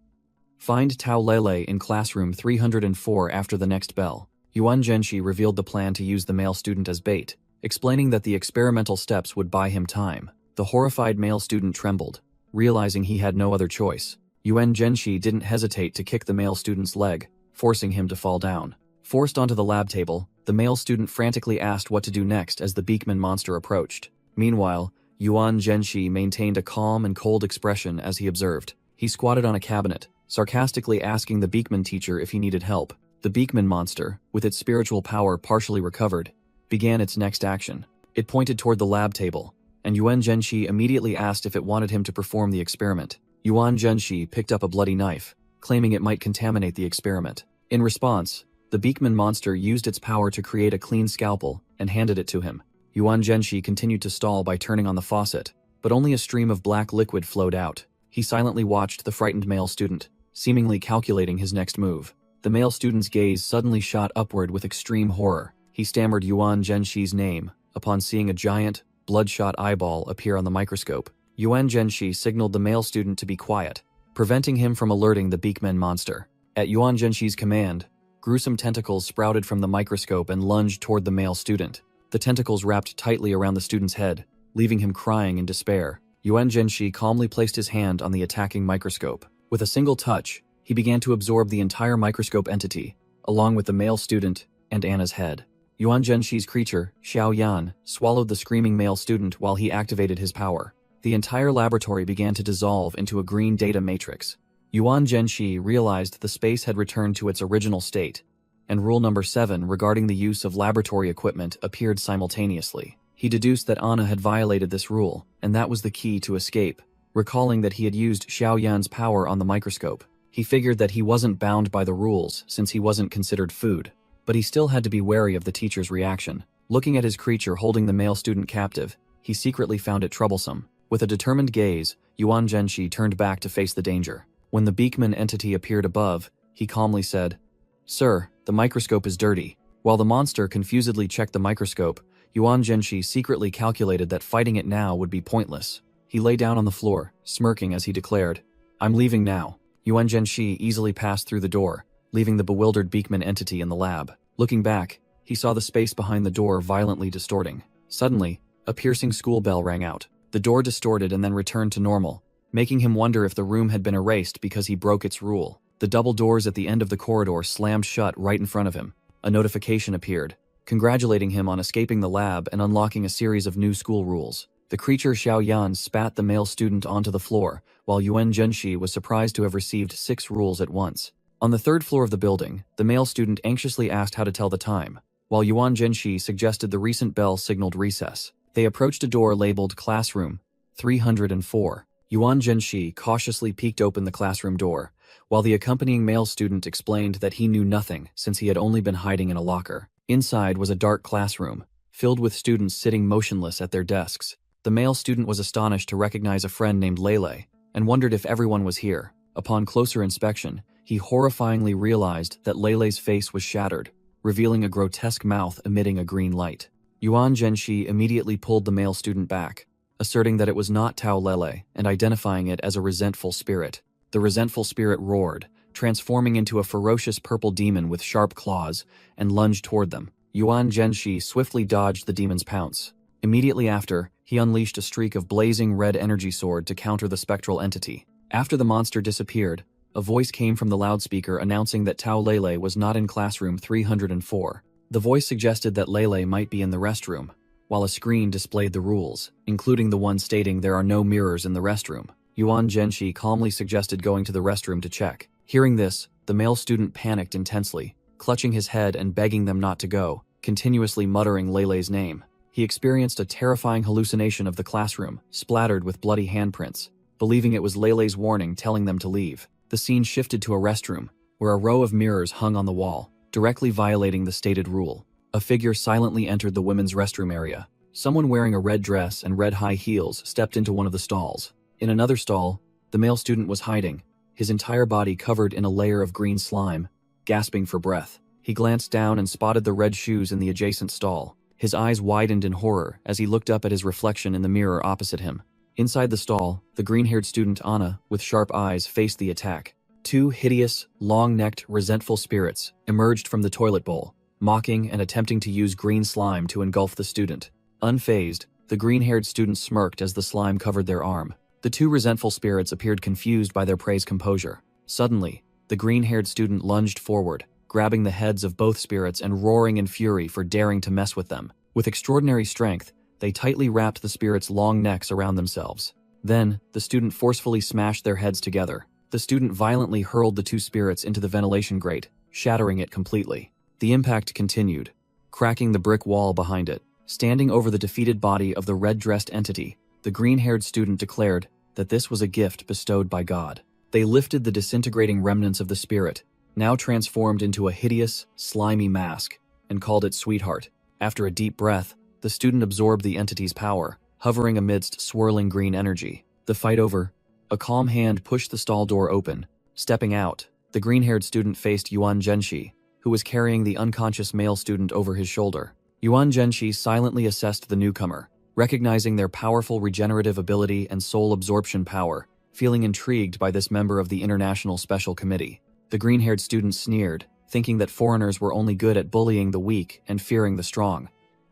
Find Tao Lele in classroom 304 after the next bell. Yuan Zhenxi revealed the plan to use the male student as bait, explaining that the experimental steps would buy him time. The horrified male student trembled, realizing he had no other choice. Yuan Zhenxi didn't hesitate to kick the male student's leg, forcing him to fall down. Forced onto the lab table, the male student frantically asked what to do next as the Beekman monster approached. Meanwhile, Yuan Zhenxi maintained a calm and cold expression as he observed. He squatted on a cabinet, sarcastically asking the Beekman teacher if he needed help. The Beekman monster, with its spiritual power partially recovered, began its next action. It pointed toward the lab table, and Yuan Zhenxi immediately asked if it wanted him to perform the experiment. Yuan Zhenshi picked up a bloody knife, claiming it might contaminate the experiment. In response, the Beakman monster used its power to create a clean scalpel and handed it to him. Yuan Zhenshi continued to stall by turning on the faucet, but only a stream of black liquid flowed out. He silently watched the frightened male student, seemingly calculating his next move. The male student's gaze suddenly shot upward with extreme horror. He stammered Yuan Zhenshi's name upon seeing a giant, bloodshot eyeball appear on the microscope. Yuan Zhenshi signaled the male student to be quiet, preventing him from alerting the Beakman monster. At Yuan Zhenshi's command, gruesome tentacles sprouted from the microscope and lunged toward the male student. The tentacles wrapped tightly around the student's head, leaving him crying in despair. Yuan Zhenshi calmly placed his hand on the attacking microscope. With a single touch, he began to absorb the entire microscope entity, along with the male student and Anna's head. Yuan Zhenshi's creature, Xiao Yan, swallowed the screaming male student while he activated his power. The entire laboratory began to dissolve into a green data matrix. Yuan Zhenshi realized the space had returned to its original state, and rule number 7 regarding the use of laboratory equipment appeared simultaneously. He deduced that Anna had violated this rule, and that was the key to escape. Recalling that he had used Xiao Yan's power on the microscope, he figured that he wasn't bound by the rules since he wasn't considered food. But he still had to be wary of the teacher's reaction. Looking at his creature holding the male student captive, he secretly found it troublesome. With a determined gaze, Yuan Zhenshi turned back to face the danger. When the Beakman entity appeared above, he calmly said, "Sir, the microscope is dirty." While the monster confusedly checked the microscope, Yuan Zhenshi secretly calculated that fighting it now would be pointless. He lay down on the floor, smirking as he declared, "I'm leaving now." Yuan Zhenshi easily passed through the door, leaving the bewildered Beakman entity in the lab. Looking back, he saw the space behind the door violently distorting. Suddenly, a piercing school bell rang out. The door distorted and then returned to normal, making him wonder if the room had been erased because he broke its rule. The double doors at the end of the corridor slammed shut right in front of him. A notification appeared, congratulating him on escaping the lab and unlocking a series of new school rules. The creature Xiao Yan spat the male student onto the floor, while Yuan Zhenshi was surprised to have received 6 rules at once. On the 3rd floor of the building, the male student anxiously asked how to tell the time, while Yuan Zhenshi suggested the recent bell signaled recess. They approached a door labeled Classroom 304. Yuan Zhenshi cautiously peeked open the classroom door, while the accompanying male student explained that he knew nothing since he had only been hiding in a locker. Inside was a dark classroom, filled with students sitting motionless at their desks. The male student was astonished to recognize a friend named Lele, and wondered if everyone was here. Upon closer inspection, he horrifyingly realized that Lele's face was shattered, revealing a grotesque mouth emitting a green light. Yuan Zhenshi immediately pulled the male student back, asserting that it was not Tao Lele and identifying it as a resentful spirit. The resentful spirit roared, transforming into a ferocious purple demon with sharp claws, and lunged toward them. Yuan Zhenshi swiftly dodged the demon's pounce. Immediately after, he unleashed a streak of blazing red energy sword to counter the spectral entity. After the monster disappeared, a voice came from the loudspeaker announcing that Tao Lele was not in classroom 304. The voice suggested that Lele might be in the restroom, while a screen displayed the rules, including the one stating there are no mirrors in the restroom. Yuan Zhenshi calmly suggested going to the restroom to check. Hearing this, the male student panicked intensely, clutching his head and begging them not to go, continuously muttering Lele's name. He experienced a terrifying hallucination of the classroom, splattered with bloody handprints, believing it was Lele's warning telling them to leave. The scene shifted to a restroom, where a row of mirrors hung on the wall, directly violating the stated rule. A figure silently entered the women's restroom area. Someone wearing a red dress and red high heels stepped into one of the stalls. In another stall, the male student was hiding, his entire body covered in a layer of green slime, gasping for breath. He glanced down and spotted the red shoes in the adjacent stall. His eyes widened in horror as he looked up at his reflection in the mirror opposite him. Inside the stall, the green-haired student Anna, with sharp eyes, faced the attack. 2 hideous, long-necked, resentful spirits emerged from the toilet bowl, mocking and attempting to use green slime to engulf the student. Unfazed, the green-haired student smirked as the slime covered their arm. The 2 resentful spirits appeared confused by their prey's composure. Suddenly, the green-haired student lunged forward, grabbing the heads of both spirits and roaring in fury for daring to mess with them. With extraordinary strength, they tightly wrapped the spirits' long necks around themselves. Then, the student forcefully smashed their heads together. The student violently hurled the 2 spirits into the ventilation grate, shattering it completely. The impact continued, cracking the brick wall behind it. Standing over the defeated body of the red-dressed entity, the green-haired student declared, that this was a gift bestowed by God. They lifted the disintegrating remnants of the spirit, now transformed into a hideous, slimy mask, and called it Sweetheart. After a deep breath, the student absorbed the entity's power, hovering amidst swirling green energy. The fight over, a calm hand pushed the stall door open. Stepping out, the green-haired student faced Yuan Zhenxi, who was carrying the unconscious male student over his shoulder. Yuan Zhenxi silently assessed the newcomer, recognizing their powerful regenerative ability and soul absorption power, feeling intrigued by this member of the International Special Committee. The green-haired student sneered, thinking that foreigners were only good at bullying the weak and fearing the strong,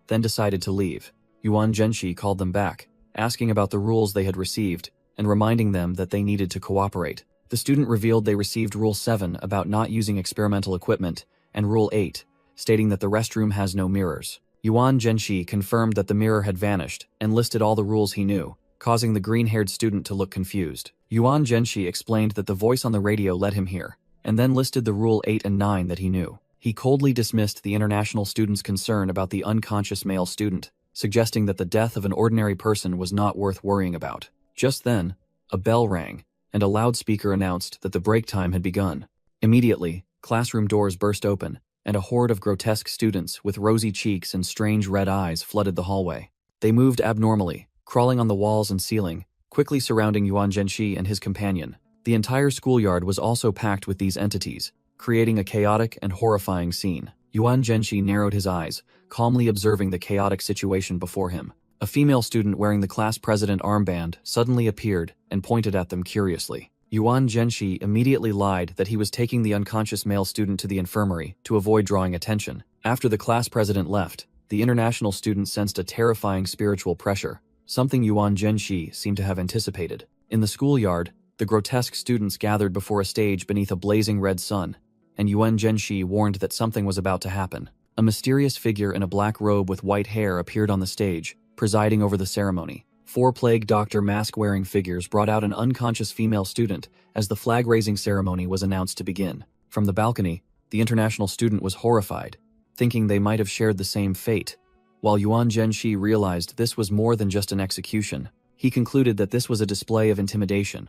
then decided to leave. Yuan Zhenxi called them back, asking about the rules they had received and reminding them that they needed to cooperate. The student revealed they received Rule 7 about not using experimental equipment and Rule 8, stating that the restroom has no mirrors. Yuan Zhenxi confirmed that the mirror had vanished and listed all the rules he knew, causing the green-haired student to look confused. Yuan Zhenxi explained that the voice on the radio led him here, and then listed the Rule 8 and 9 that he knew. He coldly dismissed the international student's concern about the unconscious male student, suggesting that the death of an ordinary person was not worth worrying about. Just then, a bell rang, and a loudspeaker announced that the break time had begun. Immediately, classroom doors burst open, and a horde of grotesque students with rosy cheeks and strange red eyes flooded the hallway. They moved abnormally, crawling on the walls and ceiling, quickly surrounding Yuan Zhenxi and his companion. The entire schoolyard was also packed with these entities, creating a chaotic and horrifying scene. Yuan Zhenxi narrowed his eyes, calmly observing the chaotic situation before him. A female student wearing the class president armband suddenly appeared and pointed at them curiously. Yuan Zhenxi immediately lied that he was taking the unconscious male student to the infirmary to avoid drawing attention. After the class president left, the international student sensed a terrifying spiritual pressure, something Yuan Zhenxi seemed to have anticipated. In the schoolyard, the grotesque students gathered before a stage beneath a blazing red sun, and Yuan Zhenxi warned that something was about to happen. A mysterious figure in a black robe with white hair appeared on the stage, presiding over the ceremony. 4 plague doctor mask-wearing figures brought out an unconscious female student as the flag-raising ceremony was announced to begin. From the balcony, the international student was horrified, thinking they might have shared the same fate. While Yuan Zhenxi realized this was more than just an execution, he concluded that this was a display of intimidation.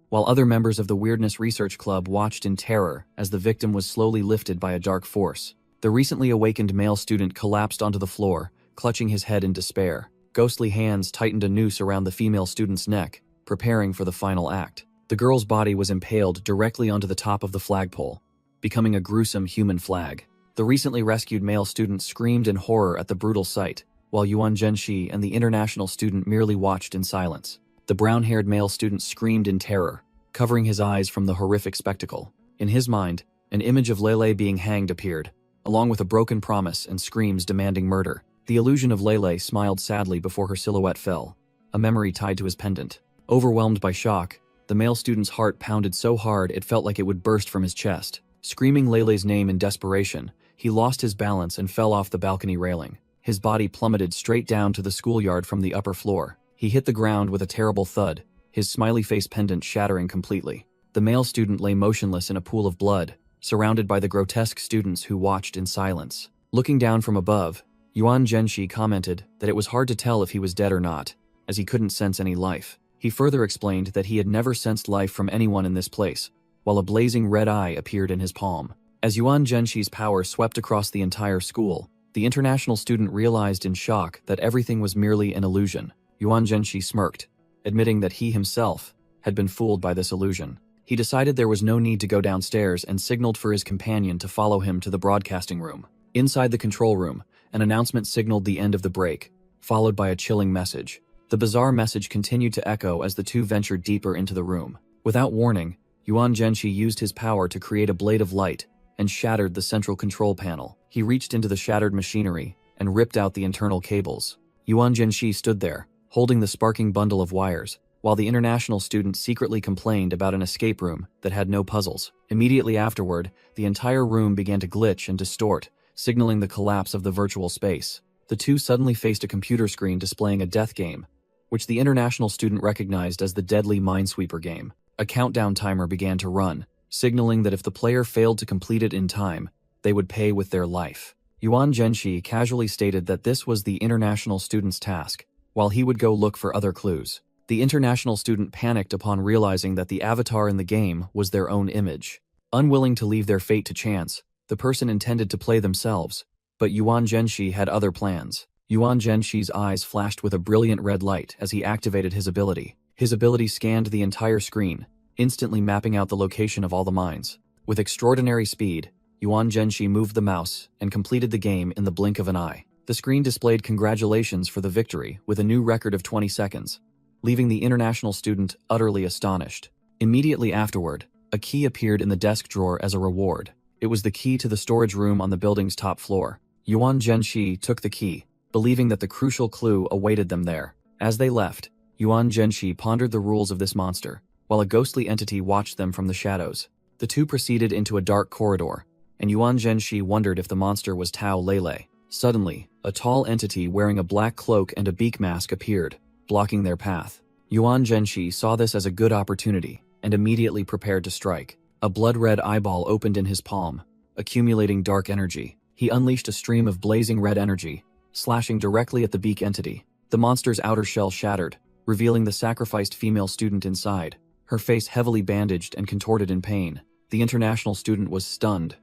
While other members of the Weirdness Research Club watched in terror as the victim was slowly lifted by a dark force, the recently awakened male student collapsed onto the floor, clutching his head in despair. Ghostly hands tightened a noose around the female student's neck, preparing for the final act. The girl's body was impaled directly onto the top of the flagpole, becoming a gruesome human flag. The recently rescued male student screamed in horror at the brutal sight, while Yuan Zhenxi and the international student merely watched in silence. The brown-haired male student screamed in terror, covering his eyes from the horrific spectacle. In his mind, an image of Lele being hanged appeared, along with a broken promise and screams demanding murder. The illusion of Lele smiled sadly before her silhouette fell, a memory tied to his pendant. Overwhelmed by shock, the male student's heart pounded so hard it felt like it would burst from his chest. Screaming Lele's name in desperation, he lost his balance and fell off the balcony railing. His body plummeted straight down to the schoolyard from the upper floor. He hit the ground with a terrible thud, his smiley face pendant shattering completely. The male student lay motionless in a pool of blood, surrounded by the grotesque students who watched in silence. Looking down from above, Yuan Zhenxi commented that it was hard to tell if he was dead or not, as he couldn't sense any life. He further explained that he had never sensed life from anyone in this place, while a blazing red eye appeared in his palm. As Yuan Zhenxi's power swept across the entire school, the international student realized in shock that everything was merely an illusion. Yuan Zhenxi smirked, admitting that he himself had been fooled by this illusion. He decided there was no need to go downstairs and signaled for his companion to follow him to the broadcasting room. Inside the control room, an announcement signaled the end of the break, followed by a chilling message. The bizarre message continued to echo as the two ventured deeper into the room. Without warning, Yuan Zhenxi used his power to create a blade of light and shattered the central control panel. He reached into the shattered machinery and ripped out the internal cables. Yuan Zhenxi stood there, holding the sparking bundle of wires, while the international student secretly complained about an escape room that had no puzzles. Immediately afterward, the entire room began to glitch and distort, signaling the collapse of the virtual space. The two suddenly faced a computer screen displaying a death game, which the international student recognized as the deadly Minesweeper game. A countdown timer began to run, signaling that if the player failed to complete it in time, they would pay with their life. Yuan Zhenxi casually stated that this was the international student's task, while he would go look for other clues. The international student panicked upon realizing that the avatar in the game was their own image. Unwilling to leave their fate to chance, the person intended to play themselves, but Yuan Zhenshi had other plans. Yuan Zhenshi's eyes flashed with a brilliant red light as he activated his ability. His ability scanned the entire screen, instantly mapping out the location of all the mines. With extraordinary speed, Yuan Zhenshi moved the mouse and completed the game in the blink of an eye. The screen displayed congratulations for the victory with a new record of 20 seconds, leaving the international student utterly astonished. Immediately afterward, a key appeared in the desk drawer as a reward. It was the key to the storage room on the building's top floor. Yuan Zhenshi took the key, believing that the crucial clue awaited them there. As they left, Yuan Zhenshi pondered the rules of this monster, while a ghostly entity watched them from the shadows. The two proceeded into a dark corridor, and Yuan Zhenshi wondered if the monster was Tao Lele. Suddenly, a tall entity wearing a black cloak and a beak mask appeared, blocking their path. Yuan Zhenshi saw this as a good opportunity, and immediately prepared to strike. A blood-red eyeball opened in his palm, accumulating dark energy. He unleashed a stream of blazing red energy, slashing directly at the beak entity. The monster's outer shell shattered, revealing the sacrificed female student inside, her face heavily bandaged and contorted in pain. The international student was stunned,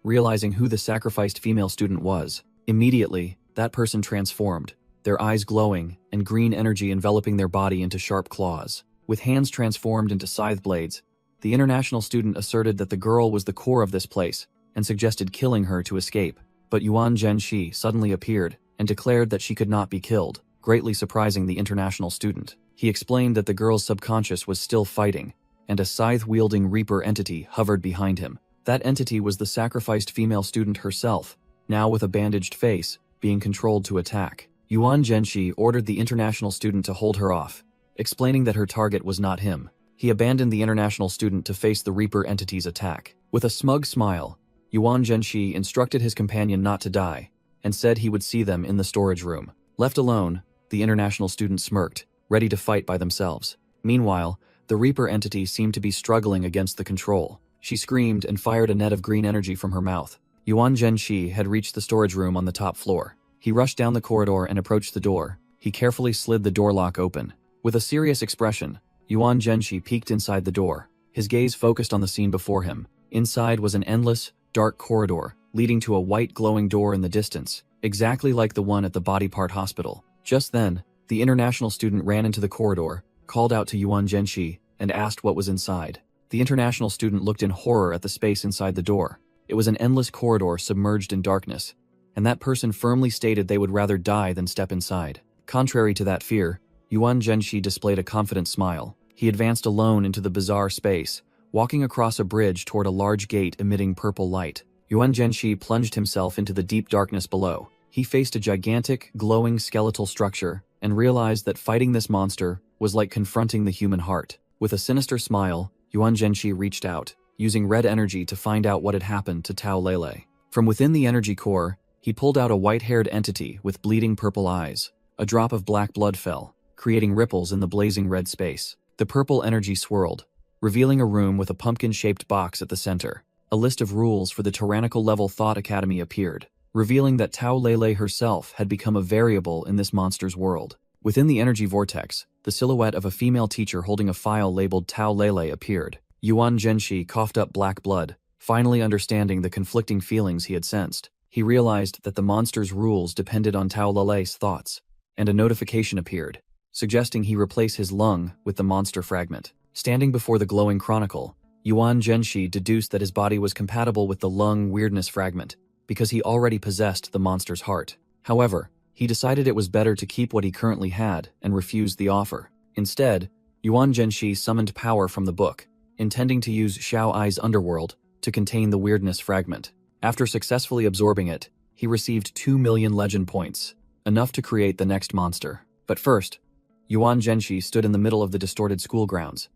realizing who the sacrificed female student was. Immediately, that person transformed, their eyes glowing and green energy enveloping their body into sharp claws. With hands transformed into scythe blades, the international student asserted that the girl was the core of this place and suggested killing her to escape. But Yuan Zhenshi suddenly appeared and declared that she could not be killed, greatly surprising the international student. He explained that the girl's subconscious was still fighting, and a scythe-wielding reaper entity hovered behind him. That entity was the sacrificed female student herself, now with a bandaged face, being controlled to attack. Yuan Zhenshi ordered the international student to hold her off, explaining that her target was not him. He abandoned the international student to face the reaper entity's attack. With a smug smile, Yuan Zhenshi instructed his companion not to die, and said he would see them in the storage room. Left alone, the international student smirked, ready to fight by themselves. Meanwhile, the reaper entity seemed to be struggling against the control. She screamed and fired a net of green energy from her mouth. Yuan Zhenshi had reached the storage room on the top floor. He rushed down the corridor and approached the door. He carefully slid the door lock open. With a serious expression, Yuan Zhenshi peeked inside the door. His gaze focused on the scene before him. Inside was an endless, dark corridor, leading to a white glowing door in the distance, exactly like the one at the body part hospital. Just then, the international student ran into the corridor, called out to Yuan Zhenshi, and asked what was inside. The international student looked in horror at the space inside the door. It was an endless corridor submerged in darkness, and that person firmly stated they would rather die than step inside. Contrary to that fear, Yuan Zhenshi displayed a confident smile. He advanced alone into the bizarre space, walking across a bridge toward a large gate emitting purple light. Yuan Zhenshi plunged himself into the deep darkness below. He faced a gigantic, glowing skeletal structure, and realized that fighting this monster was like confronting the human heart. With a sinister smile, Yuan Zhenshi reached out, using red energy to find out what had happened to Tao Lele. From within the energy core, he pulled out a white-haired entity with bleeding purple eyes. A drop of black blood fell, creating ripples in the blazing red space. The purple energy swirled, revealing a room with a pumpkin-shaped box at the center. A list of rules for the tyrannical-level Thought Academy appeared, revealing that Tao Lele herself had become a variable in this monster's world. Within the energy vortex, the silhouette of a female teacher holding a file labeled Tao Lele appeared. Yuan Zhenshi coughed up black blood, finally understanding the conflicting feelings he had sensed. He realized that the monster's rules depended on Tao Lele's thoughts, and a notification appeared, suggesting he replace his lung with the monster fragment. Standing before the glowing chronicle, Yuan Zhenshi deduced that his body was compatible with the lung weirdness fragment, because he already possessed the monster's heart. However, he decided it was better to keep what he currently had and refused the offer. Instead, Yuan Zhenshi summoned power from the book, intending to use Xiao Ai's underworld to contain the weirdness fragment. After successfully absorbing it, he received 2 million legend points, enough to create the next monster. But first, Yuan Zhenshi stood in the middle of the distorted school grounds,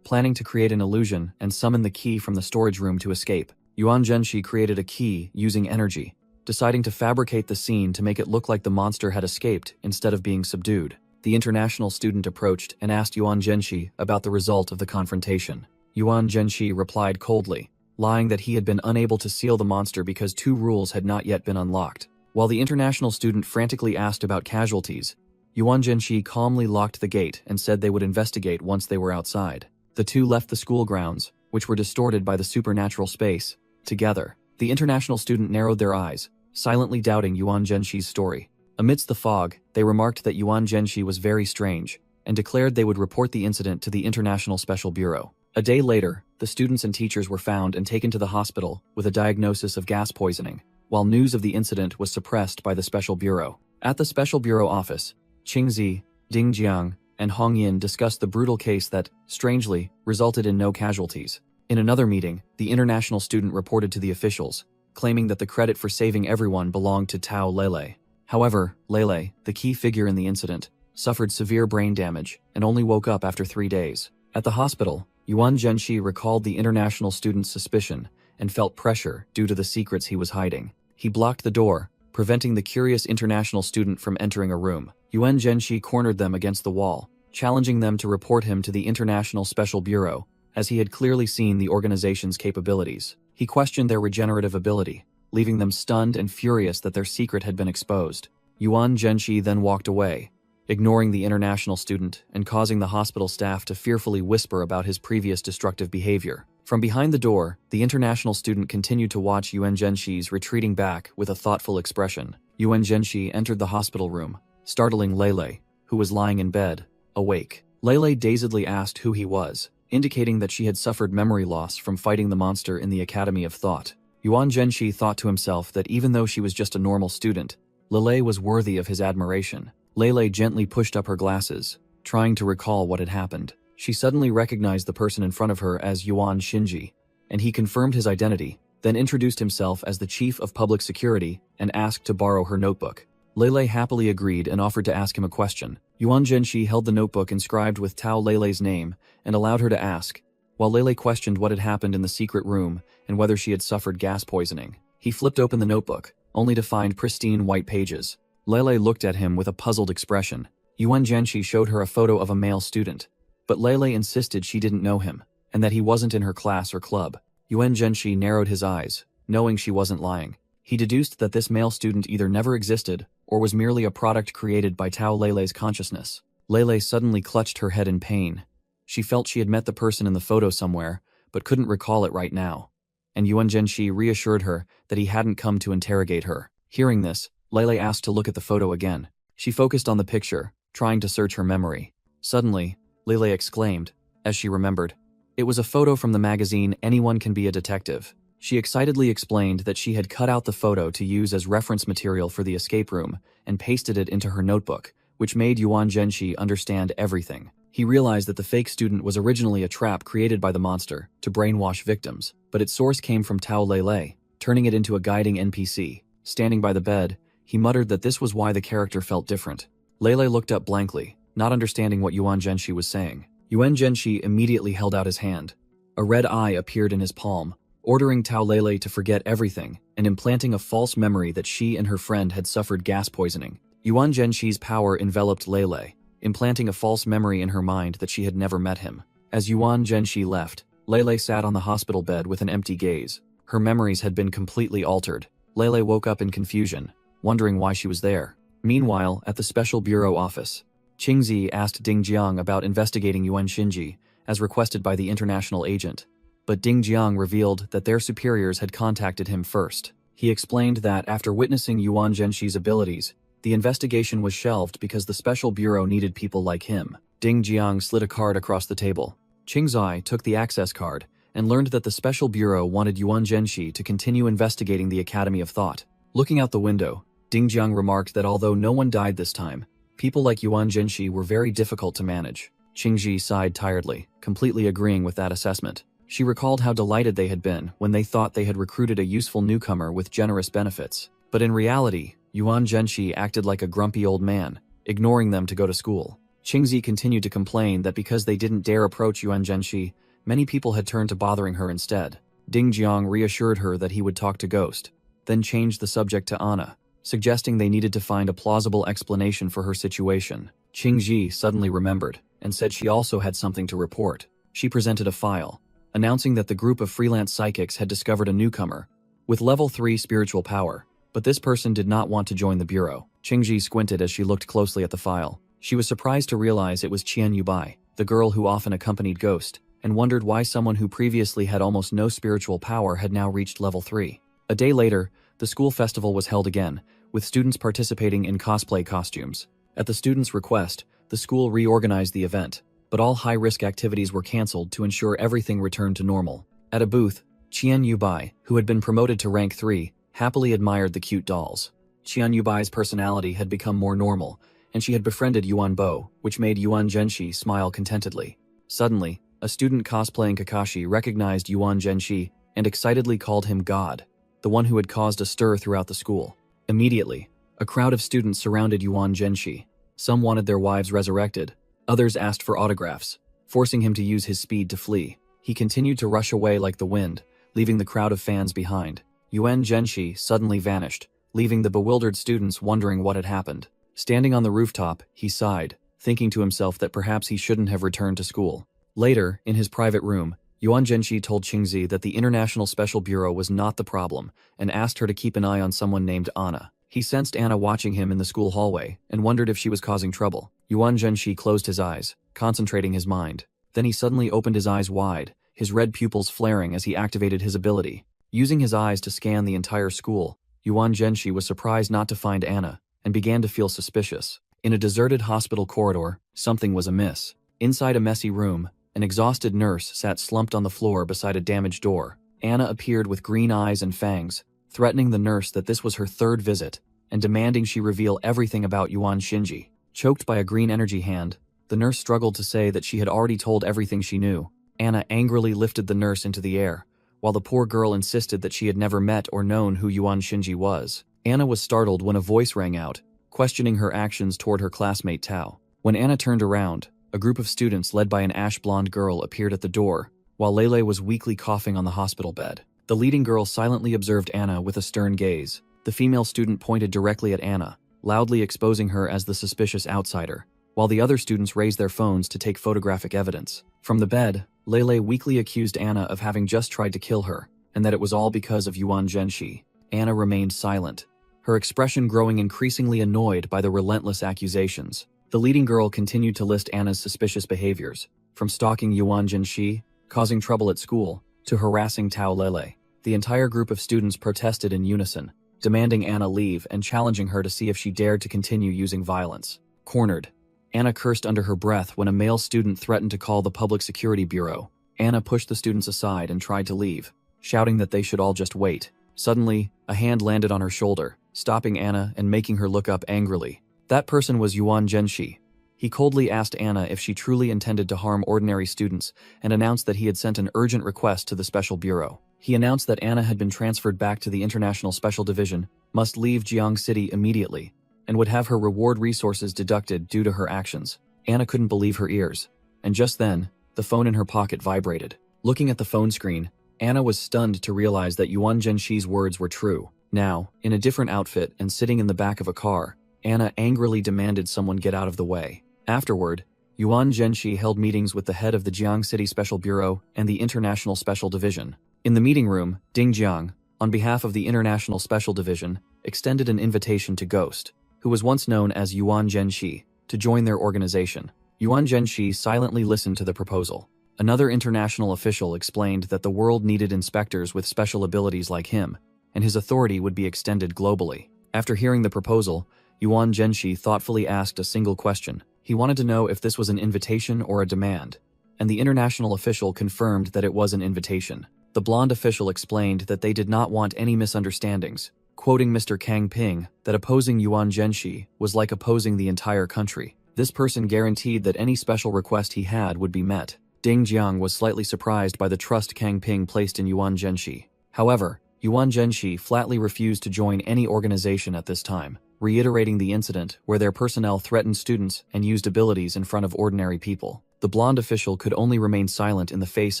planning to create an illusion and summon the key from the storage room to escape. Yuan Zhenshi created a key using energy, deciding to fabricate the scene to make it look like the monster had escaped instead of being subdued. The international student approached and asked Yuan Zhenshi about the result of the confrontation. Yuan Zhenshi replied coldly, lying that he had been unable to seal the monster because 2 rules had not yet been unlocked. While the international student frantically asked about casualties, Yuan Zhenxi calmly locked the gate and said they would investigate once they were outside. The two left the school grounds, which were distorted by the supernatural space, together. The international student narrowed their eyes, silently doubting Yuan Zhenxi's story. Amidst the fog, they remarked that Yuan Zhenxi was very strange, and declared they would report the incident to the International Special Bureau. A day later, the students and teachers were found and taken to the hospital with a diagnosis of gas poisoning, while news of the incident was suppressed by the Special Bureau. At the Special Bureau office, Qingzi, Ding Jiang, and Hong Yin discussed the brutal case that, strangely, resulted in no casualties. In another meeting, the international student reported to the officials, claiming that the credit for saving everyone belonged to Tao Lele. However, Lele, the key figure in the incident, suffered severe brain damage and only woke up after 3 days. At the hospital, Yuan Zhenxi recalled the international student's suspicion and felt pressure due to the secrets he was hiding. He blocked the door, preventing the curious international student from entering a room. Yuan Zhenxi cornered them against the wall, challenging them to report him to the International Special Bureau, as he had clearly seen the organization's capabilities. He questioned their regenerative ability, leaving them stunned and furious that their secret had been exposed. Yuan Zhenxi then walked away, ignoring the international student and causing the hospital staff to fearfully whisper about his previous destructive behavior. From behind the door, the international student continued to watch Yuan Zhenxi's retreating back with a thoughtful expression. Yuan Zhenxi entered the hospital room, startling Lele, who was lying in bed, awake. Lele dazedly asked who he was, indicating that she had suffered memory loss from fighting the monster in the Academy of Thought. Yuan Zhenxi thought to himself that even though she was just a normal student, Lele was worthy of his admiration. Lele gently pushed up her glasses, trying to recall what had happened. She suddenly recognized the person in front of her as Yuan Xinji, and he confirmed his identity, then introduced himself as the Chief of Public Security and asked to borrow her notebook. Lele happily agreed and offered to ask him a question. Yuan Zhenxi held the notebook inscribed with Tao Lele's name and allowed her to ask, while Lele questioned what had happened in the secret room and whether she had suffered gas poisoning. He flipped open the notebook, only to find pristine white pages. Lele looked at him with a puzzled expression. Yuan Zhenxi showed her a photo of a male student, but Lele insisted she didn't know him, and that he wasn't in her class or club. Yuan Zhenxi narrowed his eyes, knowing she wasn't lying. He deduced that this male student either never existed or was merely a product created by Tao Lele's consciousness. Lele suddenly clutched her head in pain. She felt she had met the person in the photo somewhere, but couldn't recall it right now. And Yuan Zhenxi reassured her that he hadn't come to interrogate her. Hearing this, Lele asked to look at the photo again. She focused on the picture, trying to search her memory. Suddenly, Lele exclaimed, as she remembered. It was a photo from the magazine Anyone Can Be a Detective. She excitedly explained that she had cut out the photo to use as reference material for the escape room and pasted it into her notebook, which made Yuan Zhenxi understand everything. He realized that the fake student was originally a trap created by the monster to brainwash victims, but its source came from Tao Lele, turning it into a guiding NPC. Standing by the bed, he muttered that this was why the character felt different. Lele looked up blankly, not understanding what Yuan Zhenxi was saying. Yuan Zhenxi immediately held out his hand. A red eye appeared in his palm, ordering Tao Lele to forget everything and implanting a false memory that she and her friend had suffered gas poisoning. Yuan Zhenxi's power enveloped Lele, implanting a false memory in her mind that she had never met him. As Yuan Zhenxi left, Lele sat on the hospital bed with an empty gaze. Her memories had been completely altered. Lele woke up in confusion, wondering why she was there. Meanwhile, at the Special Bureau office, Qingzi asked Ding Jiang about investigating Yuan Xinji, as requested by the international agent. But Ding Jiang revealed that their superiors had contacted him first. He explained that after witnessing Yuan Zhenxi's abilities, the investigation was shelved because the Special Bureau needed people like him. Ding Jiang slid a card across the table. Qingzi took the access card and learned that the Special Bureau wanted Yuan Zhenxi to continue investigating the Academy of Thought. Looking out the window, Ding Jiang remarked that although no one died this time, people like Yuan Zhenxi were very difficult to manage. Qingzi sighed tiredly, completely agreeing with that assessment. She recalled how delighted they had been when they thought they had recruited a useful newcomer with generous benefits. But in reality, Yuan Zhenxi acted like a grumpy old man, ignoring them to go to school. Qingzi continued to complain that because they didn't dare approach Yuan Zhenxi, many people had turned to bothering her instead. Ding Jiang reassured her that he would talk to Ghost, then changed the subject to Anna, suggesting they needed to find a plausible explanation for her situation. Qingzi suddenly remembered and said she also had something to report. She presented a file, announcing that the group of freelance psychics had discovered a newcomer with level 3 spiritual power, but this person did not want to join the bureau. Qingzi squinted as she looked closely at the file. She was surprised to realize it was Qian Yubai, the girl who often accompanied Ghost, and wondered why someone who previously had almost no spiritual power had now reached level 3. A day later, the school festival was held again, with students participating in cosplay costumes. At the students' request, the school reorganized the event, but all high-risk activities were cancelled to ensure everything returned to normal. At a booth, Qian Yubai, who had been promoted to rank 3, happily admired the cute dolls. Qian Yubai's personality had become more normal, and she had befriended Yuan Bo, which made Yuan Zhenxi smile contentedly. Suddenly, a student cosplaying Kakashi recognized Yuan Zhenxi and excitedly called him God, the one who had caused a stir throughout the school. Immediately, a crowd of students surrounded Yuan Zhenxi. Some wanted their wives resurrected, others asked for autographs, forcing him to use his speed to flee. He continued to rush away like the wind, leaving the crowd of fans behind. Yuan Zhenxi suddenly vanished, leaving the bewildered students wondering what had happened. Standing on the rooftop, he sighed, thinking to himself that perhaps he shouldn't have returned to school. Later, in his private room, Yuan Zhenxi told Qingzi that the International Special Bureau was not the problem and asked her to keep an eye on someone named Anna. He sensed Anna watching him in the school hallway and wondered if she was causing trouble. Yuan Zhenxi closed his eyes, concentrating his mind. Then he suddenly opened his eyes wide, his red pupils flaring as he activated his ability. Using his eyes to scan the entire school, Yuan Zhenxi was surprised not to find Anna and began to feel suspicious. In a deserted hospital corridor, something was amiss. Inside a messy room, an exhausted nurse sat slumped on the floor beside a damaged door. Anna appeared with green eyes and fangs, threatening the nurse that this was her third visit and demanding she reveal everything about Yuan Shinji. Choked by a green energy hand, the nurse struggled to say that she had already told everything she knew. Anna angrily lifted the nurse into the air, while the poor girl insisted that she had never met or known who Yuan Shinji was. Anna was startled when a voice rang out, questioning her actions toward her classmate Tao. When Anna turned around, a group of students led by an ash-blonde girl appeared at the door, while Lele was weakly coughing on the hospital bed. The leading girl silently observed Anna with a stern gaze. The female student pointed directly at Anna, loudly exposing her as the suspicious outsider, while the other students raised their phones to take photographic evidence. From the bed, Lele weakly accused Anna of having just tried to kill her, and that it was all because of Yuan Zhenxi. Anna remained silent, her expression growing increasingly annoyed by the relentless accusations. The leading girl continued to list Anna's suspicious behaviors, from stalking Yuan Zhenxi, causing trouble at school, to harassing Tao Lele. The entire group of students protested in unison, demanding Anna leave and challenging her to see if she dared to continue using violence. Cornered, Anna cursed under her breath when a male student threatened to call the Public Security Bureau. Anna pushed the students aside and tried to leave, shouting that they should all just wait. Suddenly, a hand landed on her shoulder, stopping Anna and making her look up angrily. That person was Yuan Zhenxi. He coldly asked Anna if she truly intended to harm ordinary students and announced that he had sent an urgent request to the Special Bureau. He announced that Anna had been transferred back to the International Special Division, must leave Jiang City immediately, and would have her reward resources deducted due to her actions. Anna couldn't believe her ears, and just then, the phone in her pocket vibrated. Looking at the phone screen, Anna was stunned to realize that Yuan Zhenxi's words were true. Now, in a different outfit and sitting in the back of a car, Anna angrily demanded someone get out of the way. Afterward, Yuan Zhenxi held meetings with the head of the Jiang City Special Bureau and the International Special Division. In the meeting room, Ding Jiang, on behalf of the International Special Division, extended an invitation to Ghost, who was once known as Yuan Zhenxi, to join their organization. Yuan Zhenxi silently listened to the proposal. Another international official explained that the world needed inspectors with special abilities like him, and his authority would be extended globally. After hearing the proposal, Yuan Zhenxi thoughtfully asked a single question. He wanted to know if this was an invitation or a demand, and the international official confirmed that it was an invitation. The blonde official explained that they did not want any misunderstandings, quoting Mr. Kang Ping that opposing Yuan Zhenxi was like opposing the entire country. This person guaranteed that any special request he had would be met. Ding Jiang was slightly surprised by the trust Kang Ping placed in Yuan Zhenxi. However, Yuan Zhenxi flatly refused to join any organization at this time, reiterating the incident where their personnel threatened students and used abilities in front of ordinary people. The blonde official could only remain silent in the face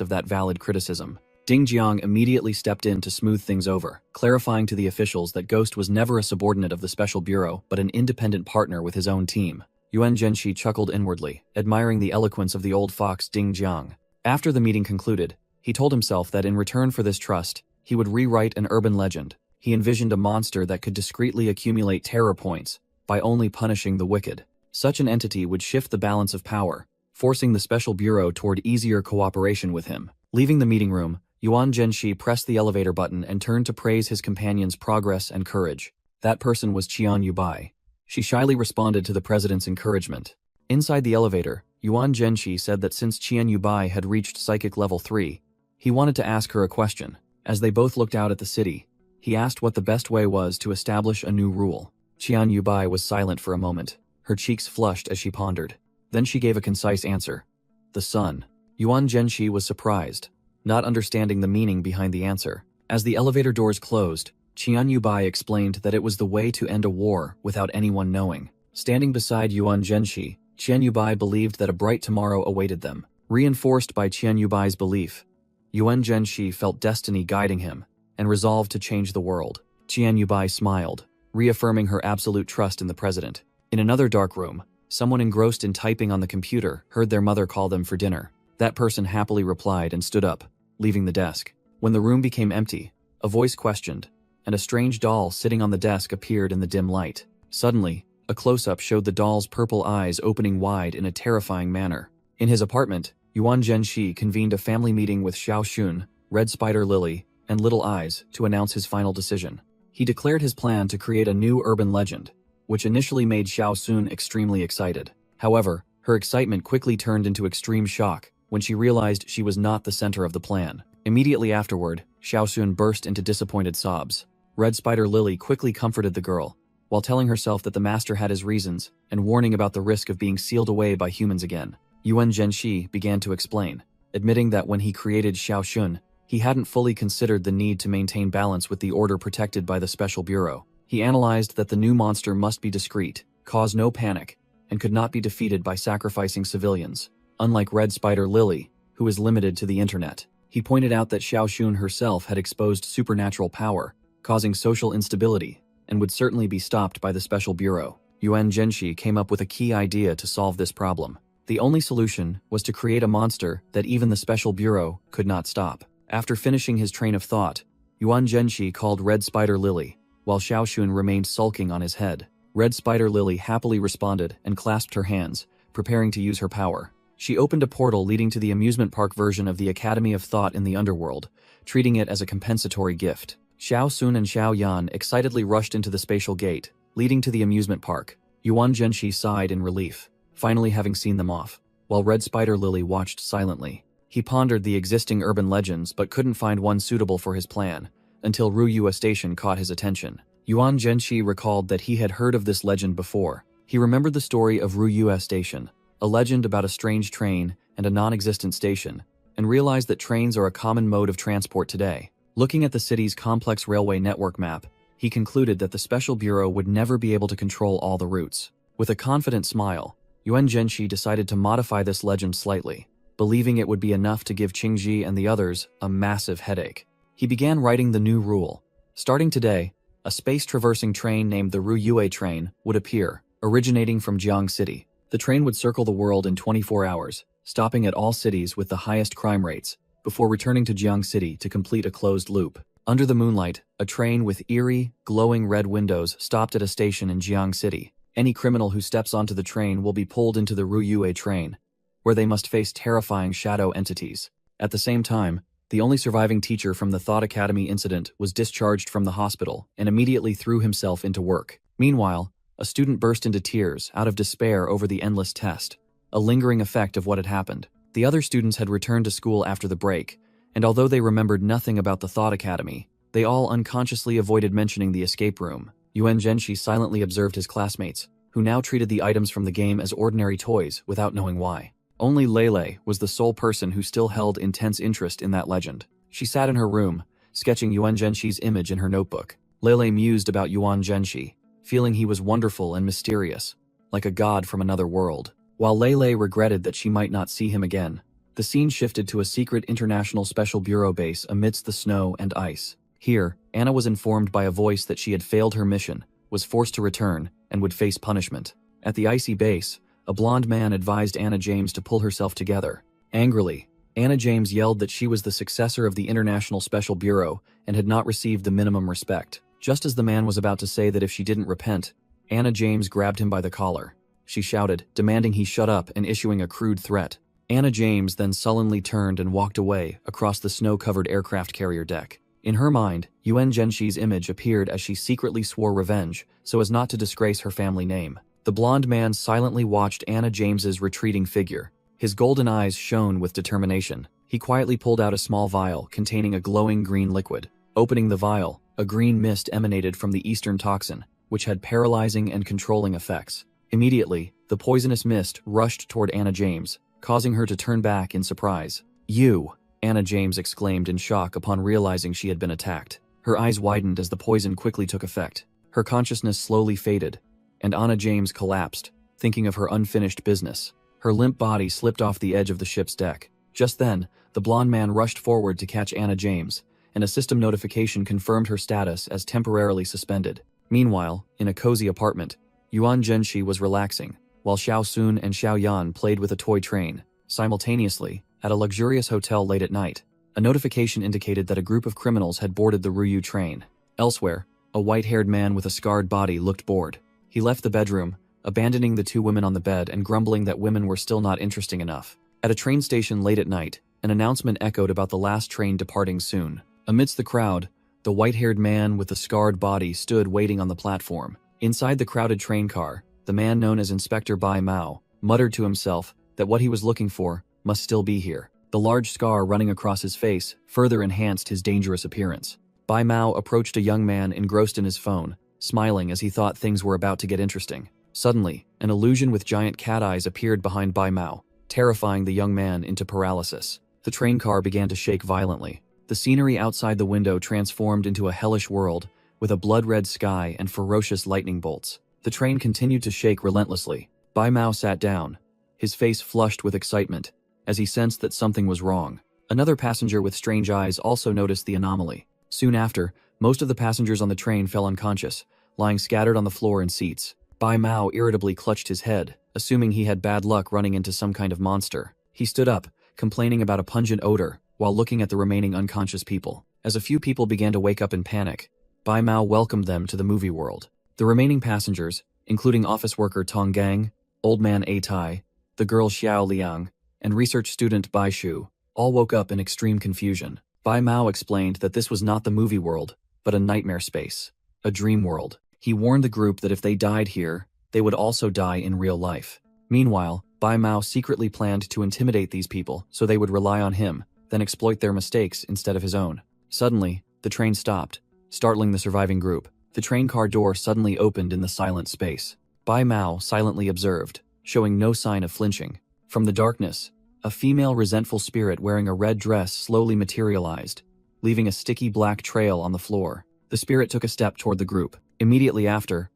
of that valid criticism. Ding Jiang immediately stepped in to smooth things over, clarifying to the officials that Ghost was never a subordinate of the Special Bureau but an independent partner with his own team. Yuan Zhenxi chuckled inwardly, admiring the eloquence of the old fox Ding Jiang. After the meeting concluded, he told himself that in return for this trust, he would rewrite an urban legend. He envisioned a monster that could discreetly accumulate terror points by only punishing the wicked. Such an entity would shift the balance of power, forcing the Special Bureau toward easier cooperation with him. Leaving the meeting room, Yuan Zhenshi pressed the elevator button and turned to praise his companion's progress and courage. That person was Qian Yubai. She shyly responded to the president's encouragement. Inside the elevator, Yuan Zhenshi said that since Qian Yubai had reached psychic level 3, he wanted to ask her a question. As they both looked out at the city, he asked what the best way was to establish a new rule. Qian Yubai was silent for a moment. Her cheeks flushed as she pondered. Then she gave a concise answer. The sun. Yuan Zhenshi was surprised, not understanding the meaning behind the answer. As the elevator doors closed, Qian Yubai explained that it was the way to end a war without anyone knowing. Standing beside Yuan Zhenshi, Qian Yubai believed that a bright tomorrow awaited them. Reinforced by Qian Yubai's belief, Yuan Zhenshi felt destiny guiding him and resolved to change the world. Qian Yubai smiled, reaffirming her absolute trust in the president. In another dark room, someone engrossed in typing on the computer heard their mother call them for dinner. That person happily replied and stood up, leaving the desk. When the room became empty, a voice questioned, and a strange doll sitting on the desk appeared in the dim light. Suddenly, a close-up showed the doll's purple eyes opening wide in a terrifying manner. In his apartment, Yuan Zhenshi convened a family meeting with Xiao Xun, Red Spider Lily, and Little Eyes to announce his final decision. He declared his plan to create a new urban legend, which initially made Xiao Xun extremely excited. However, her excitement quickly turned into extreme shock when she realized she was not the center of the plan. Immediately afterward, Xiao Xun burst into disappointed sobs. Red Spider Lily quickly comforted the girl, while telling herself that the master had his reasons and warning about the risk of being sealed away by humans again. Yuan Zhenshi began to explain, admitting that when he created Xiao Xun, he hadn't fully considered the need to maintain balance with the order protected by the Special Bureau. He analyzed that the new monster must be discreet, cause no panic, and could not be defeated by sacrificing civilians, unlike Red Spider Lily, who is limited to the internet. He pointed out that Xiao Xun herself had exposed supernatural power, causing social instability, and would certainly be stopped by the Special Bureau. Yuan Zhenshi came up with a key idea to solve this problem. The only solution was to create a monster that even the Special Bureau could not stop. After finishing his train of thought, Yuan Zhenshi called Red Spider Lily, while Xiao Xun remained sulking on his head. Red Spider Lily happily responded and clasped her hands, preparing to use her power. She opened a portal leading to the amusement park version of the Academy of Thought in the underworld, treating it as a compensatory gift. Xiao Xun and Xiao Yan excitedly rushed into the spatial gate, leading to the amusement park. Yuan Zhenshi sighed in relief, finally having seen them off, while Red Spider Lily watched silently. He pondered the existing urban legends but couldn't find one suitable for his plan, until Ruyua Station caught his attention. Yuan Zhenshi recalled that he had heard of this legend before. He remembered the story of Ruyua Station, a legend about a strange train and a non-existent station, and realized that trains are a common mode of transport today. Looking at the city's complex railway network map, he concluded that the Special Bureau would never be able to control all the routes. With a confident smile, Yuan Zhenshi decided to modify this legend slightly, believing it would be enough to give Qingji and the others a massive headache. He began writing the new rule. Starting today, a space-traversing train named the Ruyue train would appear, originating from Jiang City. The train would circle the world in 24 hours, stopping at all cities with the highest crime rates, before returning to Jiang City to complete a closed loop. Under the moonlight, a train with eerie, glowing red windows stopped at a station in Jiang City. Any criminal who steps onto the train will be pulled into the Ruyue train, where they must face terrifying shadow entities. At the same time, the only surviving teacher from the Thought Academy incident was discharged from the hospital and immediately threw himself into work. Meanwhile, a student burst into tears out of despair over the endless test, a lingering effect of what had happened. The other students had returned to school after the break, and although they remembered nothing about the Thought Academy, they all unconsciously avoided mentioning the escape room. Yuan Zhenshi silently observed his classmates, who now treated the items from the game as ordinary toys without knowing why. Only Lele was the sole person who still held intense interest in that legend. She sat in her room, sketching Yuan Zhenshi's image in her notebook. Lele mused about Yuan Zhenshi, feeling he was wonderful and mysterious, like a god from another world. While Lele regretted that she might not see him again, the scene shifted to a secret international Special Bureau base amidst the snow and ice. Here, Anna was informed by a voice that she had failed her mission, was forced to return, and would face punishment. At the icy base, a blonde man advised Anna James to pull herself together. Angrily, Anna James yelled that she was the successor of the International Special Bureau and had not received the minimum respect. Just as the man was about to say that if she didn't repent, Anna James grabbed him by the collar. she shouted, demanding he shut up and issuing a crude threat. Anna James then sullenly turned and walked away across the snow-covered aircraft carrier deck. In her mind, Yuan Zhenshi's image appeared as she secretly swore revenge so as not to disgrace her family name. The blonde man silently watched Anna James's retreating figure. His golden eyes shone with determination. He quietly pulled out a small vial containing a glowing green liquid. Opening the vial, a green mist emanated from the Eastern toxin, which had paralyzing and controlling effects. Immediately, the poisonous mist rushed toward Anna James, causing her to turn back in surprise. "You!" Anna James exclaimed in shock upon realizing she had been attacked. Her eyes widened as the poison quickly took effect. Her consciousness slowly faded, and Anna James collapsed, thinking of her unfinished business. Her limp body slipped off the edge of the ship's deck. Just then, the blonde man rushed forward to catch Anna James, and a system notification confirmed her status as temporarily suspended. Meanwhile, in a cozy apartment, Yuan Zhenshi was relaxing, while Xiao Sun and Xiao Yan played with a toy train. Simultaneously, at a luxurious hotel late at night, a notification indicated that a group of criminals had boarded the Ruyu train. Elsewhere, a white-haired man with a scarred body looked bored. He left the bedroom, abandoning the two women on the bed and grumbling that women were still not interesting enough. At a train station late at night, an announcement echoed about the last train departing soon. Amidst the crowd, the white-haired man with the scarred body stood waiting on the platform. Inside the crowded train car, the man known as Inspector Bai Mao muttered to himself that what he was looking for must still be here. The large scar running across his face further enhanced his dangerous appearance. Bai Mao approached a young man engrossed in his phone, smiling as he thought things were about to get interesting. Suddenly, an illusion with giant cat eyes appeared behind Bai Mao, terrifying the young man into paralysis. The train car began to shake violently. The scenery outside the window transformed into a hellish world, with a blood-red sky and ferocious lightning bolts. The train continued to shake relentlessly. Bai Mao sat down, his face flushed with excitement, as he sensed that something was wrong. Another passenger with strange eyes also noticed the anomaly. Soon after, most of the passengers on the train fell unconscious, lying scattered on the floor and seats. Bai Mao irritably clutched his head, assuming he had bad luck running into some kind of monster. He stood up, complaining about a pungent odor, while looking at the remaining unconscious people. As a few people began to wake up in panic, Bai Mao welcomed them to the movie world. The remaining passengers, including office worker Tong Gang, old man A Tai, the girl Xiao Liang, and research student Bai Shu, all woke up in extreme confusion. Bai Mao explained that this was not the movie world, but a nightmare space, a dream world. He warned the group that if they died here, they would also die in real life. Meanwhile, Bai Mao secretly planned to intimidate these people so they would rely on him, then exploit their mistakes instead of his own. Suddenly, the train stopped, startling the surviving group. The train car door suddenly opened in the silent space. Bai Mao silently observed, showing no sign of flinching. From the darkness, a female resentful spirit wearing a red dress slowly materialized, leaving a sticky black trail on the floor. The spirit took a step toward the group. Immediately after,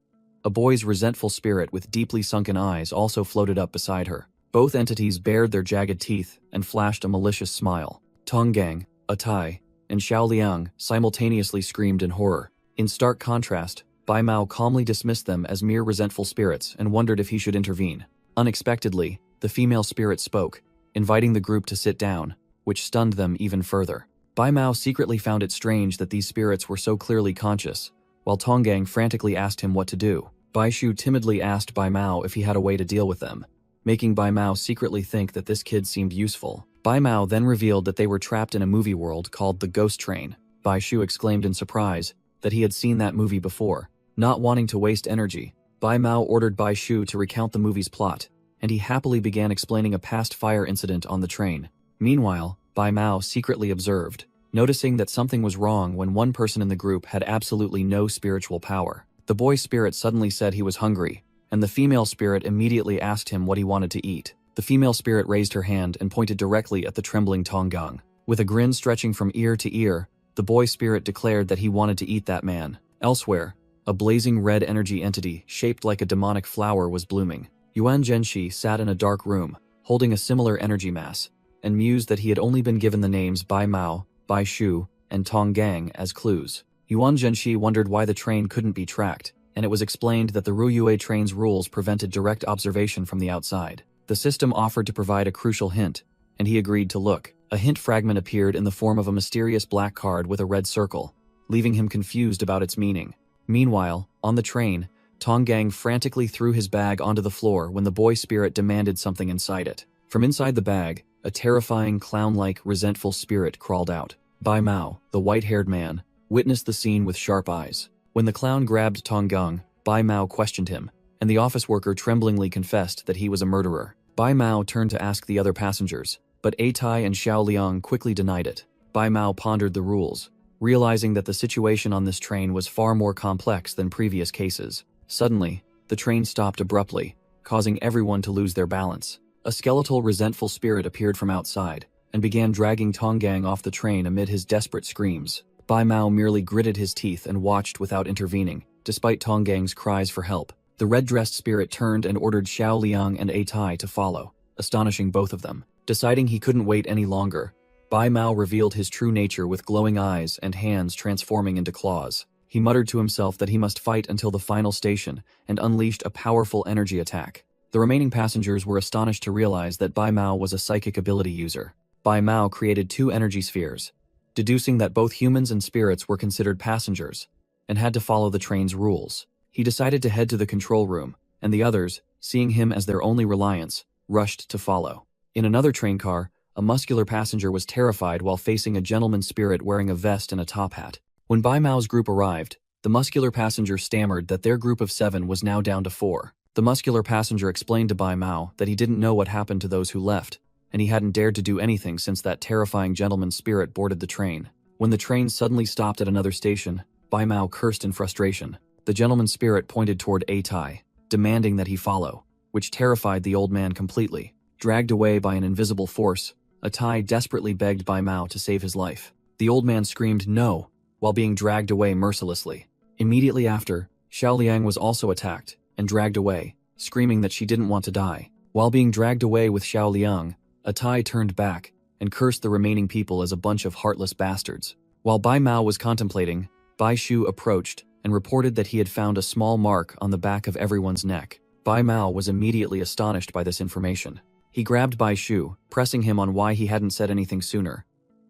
a boy's resentful spirit with deeply sunken eyes also floated up beside her. Both entities bared their jagged teeth and flashed a malicious smile. Tong Gang, A Tai, and Xiao Liang simultaneously screamed in horror. In stark contrast, Bai Mao calmly dismissed them as mere resentful spirits and wondered if he should intervene. Unexpectedly, the female spirit spoke, inviting the group to sit down, which stunned them even further. Bai Mao secretly found it strange that these spirits were so clearly conscious, while Tong Gang frantically asked him what to do. Bai Shu timidly asked Bai Mao if he had a way to deal with them, making Bai Mao secretly think that this kid seemed useful. Bai Mao then revealed that they were trapped in a movie world called the Ghost Train. Bai Shu exclaimed in surprise that he had seen that movie before. Not wanting to waste energy, Bai Mao ordered Bai Shu to recount the movie's plot, and he happily began explaining a past fire incident on the train. Meanwhile, Bai Mao secretly observed, noticing that something was wrong when one person in the group had absolutely no spiritual power. The boy spirit suddenly said he was hungry, and the female spirit immediately asked him what he wanted to eat. The female spirit raised her hand and pointed directly at the trembling Tong Gang. With a grin stretching from ear to ear, the boy spirit declared that he wanted to eat that man. Elsewhere, a blazing red energy entity shaped like a demonic flower was blooming. Yuan Zhenshi sat in a dark room, holding a similar energy mass, and mused that he had only been given the names Bai Mao, Bai Shu, and Tong Gang as clues. Yuan Zhenshi wondered why the train couldn't be tracked, and it was explained that the Ruyu train's rules prevented direct observation from the outside. The system offered to provide a crucial hint, and he agreed to look. A hint fragment appeared in the form of a mysterious black card with a red circle, leaving him confused about its meaning. Meanwhile, on the train, Tonggang frantically threw his bag onto the floor when the boy spirit demanded something inside it. From inside the bag, a terrifying clown-like resentful spirit crawled out. Bai Mao, the white-haired man, witnessed the scene with sharp eyes. When the clown grabbed Tonggang, Bai Mao questioned him, and the office worker tremblingly confessed that he was a murderer. Bai Mao turned to ask the other passengers, but A Tai and Xiao Liang quickly denied it. Bai Mao pondered the rules, realizing that the situation on this train was far more complex than previous cases. Suddenly, the train stopped abruptly, causing everyone to lose their balance. A skeletal, resentful spirit appeared from outside and began dragging Tonggang off the train amid his desperate screams. Bai Mao merely gritted his teeth and watched without intervening, despite Tonggang's cries for help. The red-dressed spirit turned and ordered Xiao Liang and A Tai to follow, astonishing both of them. Deciding he couldn't wait any longer, Bai Mao revealed his true nature with glowing eyes and hands transforming into claws. He muttered to himself that he must fight until the final station and unleashed a powerful energy attack. The remaining passengers were astonished to realize that Bai Mao was a psychic ability user. Bai Mao created 2 energy spheres, deducing that both humans and spirits were considered passengers and had to follow the train's rules. He decided to head to the control room, and the others, seeing him as their only reliance, rushed to follow. In another train car, a muscular passenger was terrified while facing a gentleman spirit wearing a vest and a top hat. When Bai Mao's group arrived, the muscular passenger stammered that their group of 7 was now down to 4. The muscular passenger explained to Bai Mao that he didn't know what happened to those who left, and he hadn't dared to do anything since that terrifying gentleman spirit boarded the train. When the train suddenly stopped at another station, Bai Mao cursed in frustration. The gentleman spirit pointed toward A Tai, demanding that he follow, which terrified the old man completely. Dragged away by an invisible force, A Tai desperately begged Bai Mao to save his life. The old man screamed no, while being dragged away mercilessly. Immediately after, Xiao Liang was also attacked and dragged away, screaming that she didn't want to die. While being dragged away with Xiao Liang, A Tai turned back and cursed the remaining people as a bunch of heartless bastards. While Bai Mao was contemplating, Bai Shu approached and reported that he had found a small mark on the back of everyone's neck. Bai Mao was immediately astonished by this information. He grabbed Bai Shu, pressing him on why he hadn't said anything sooner,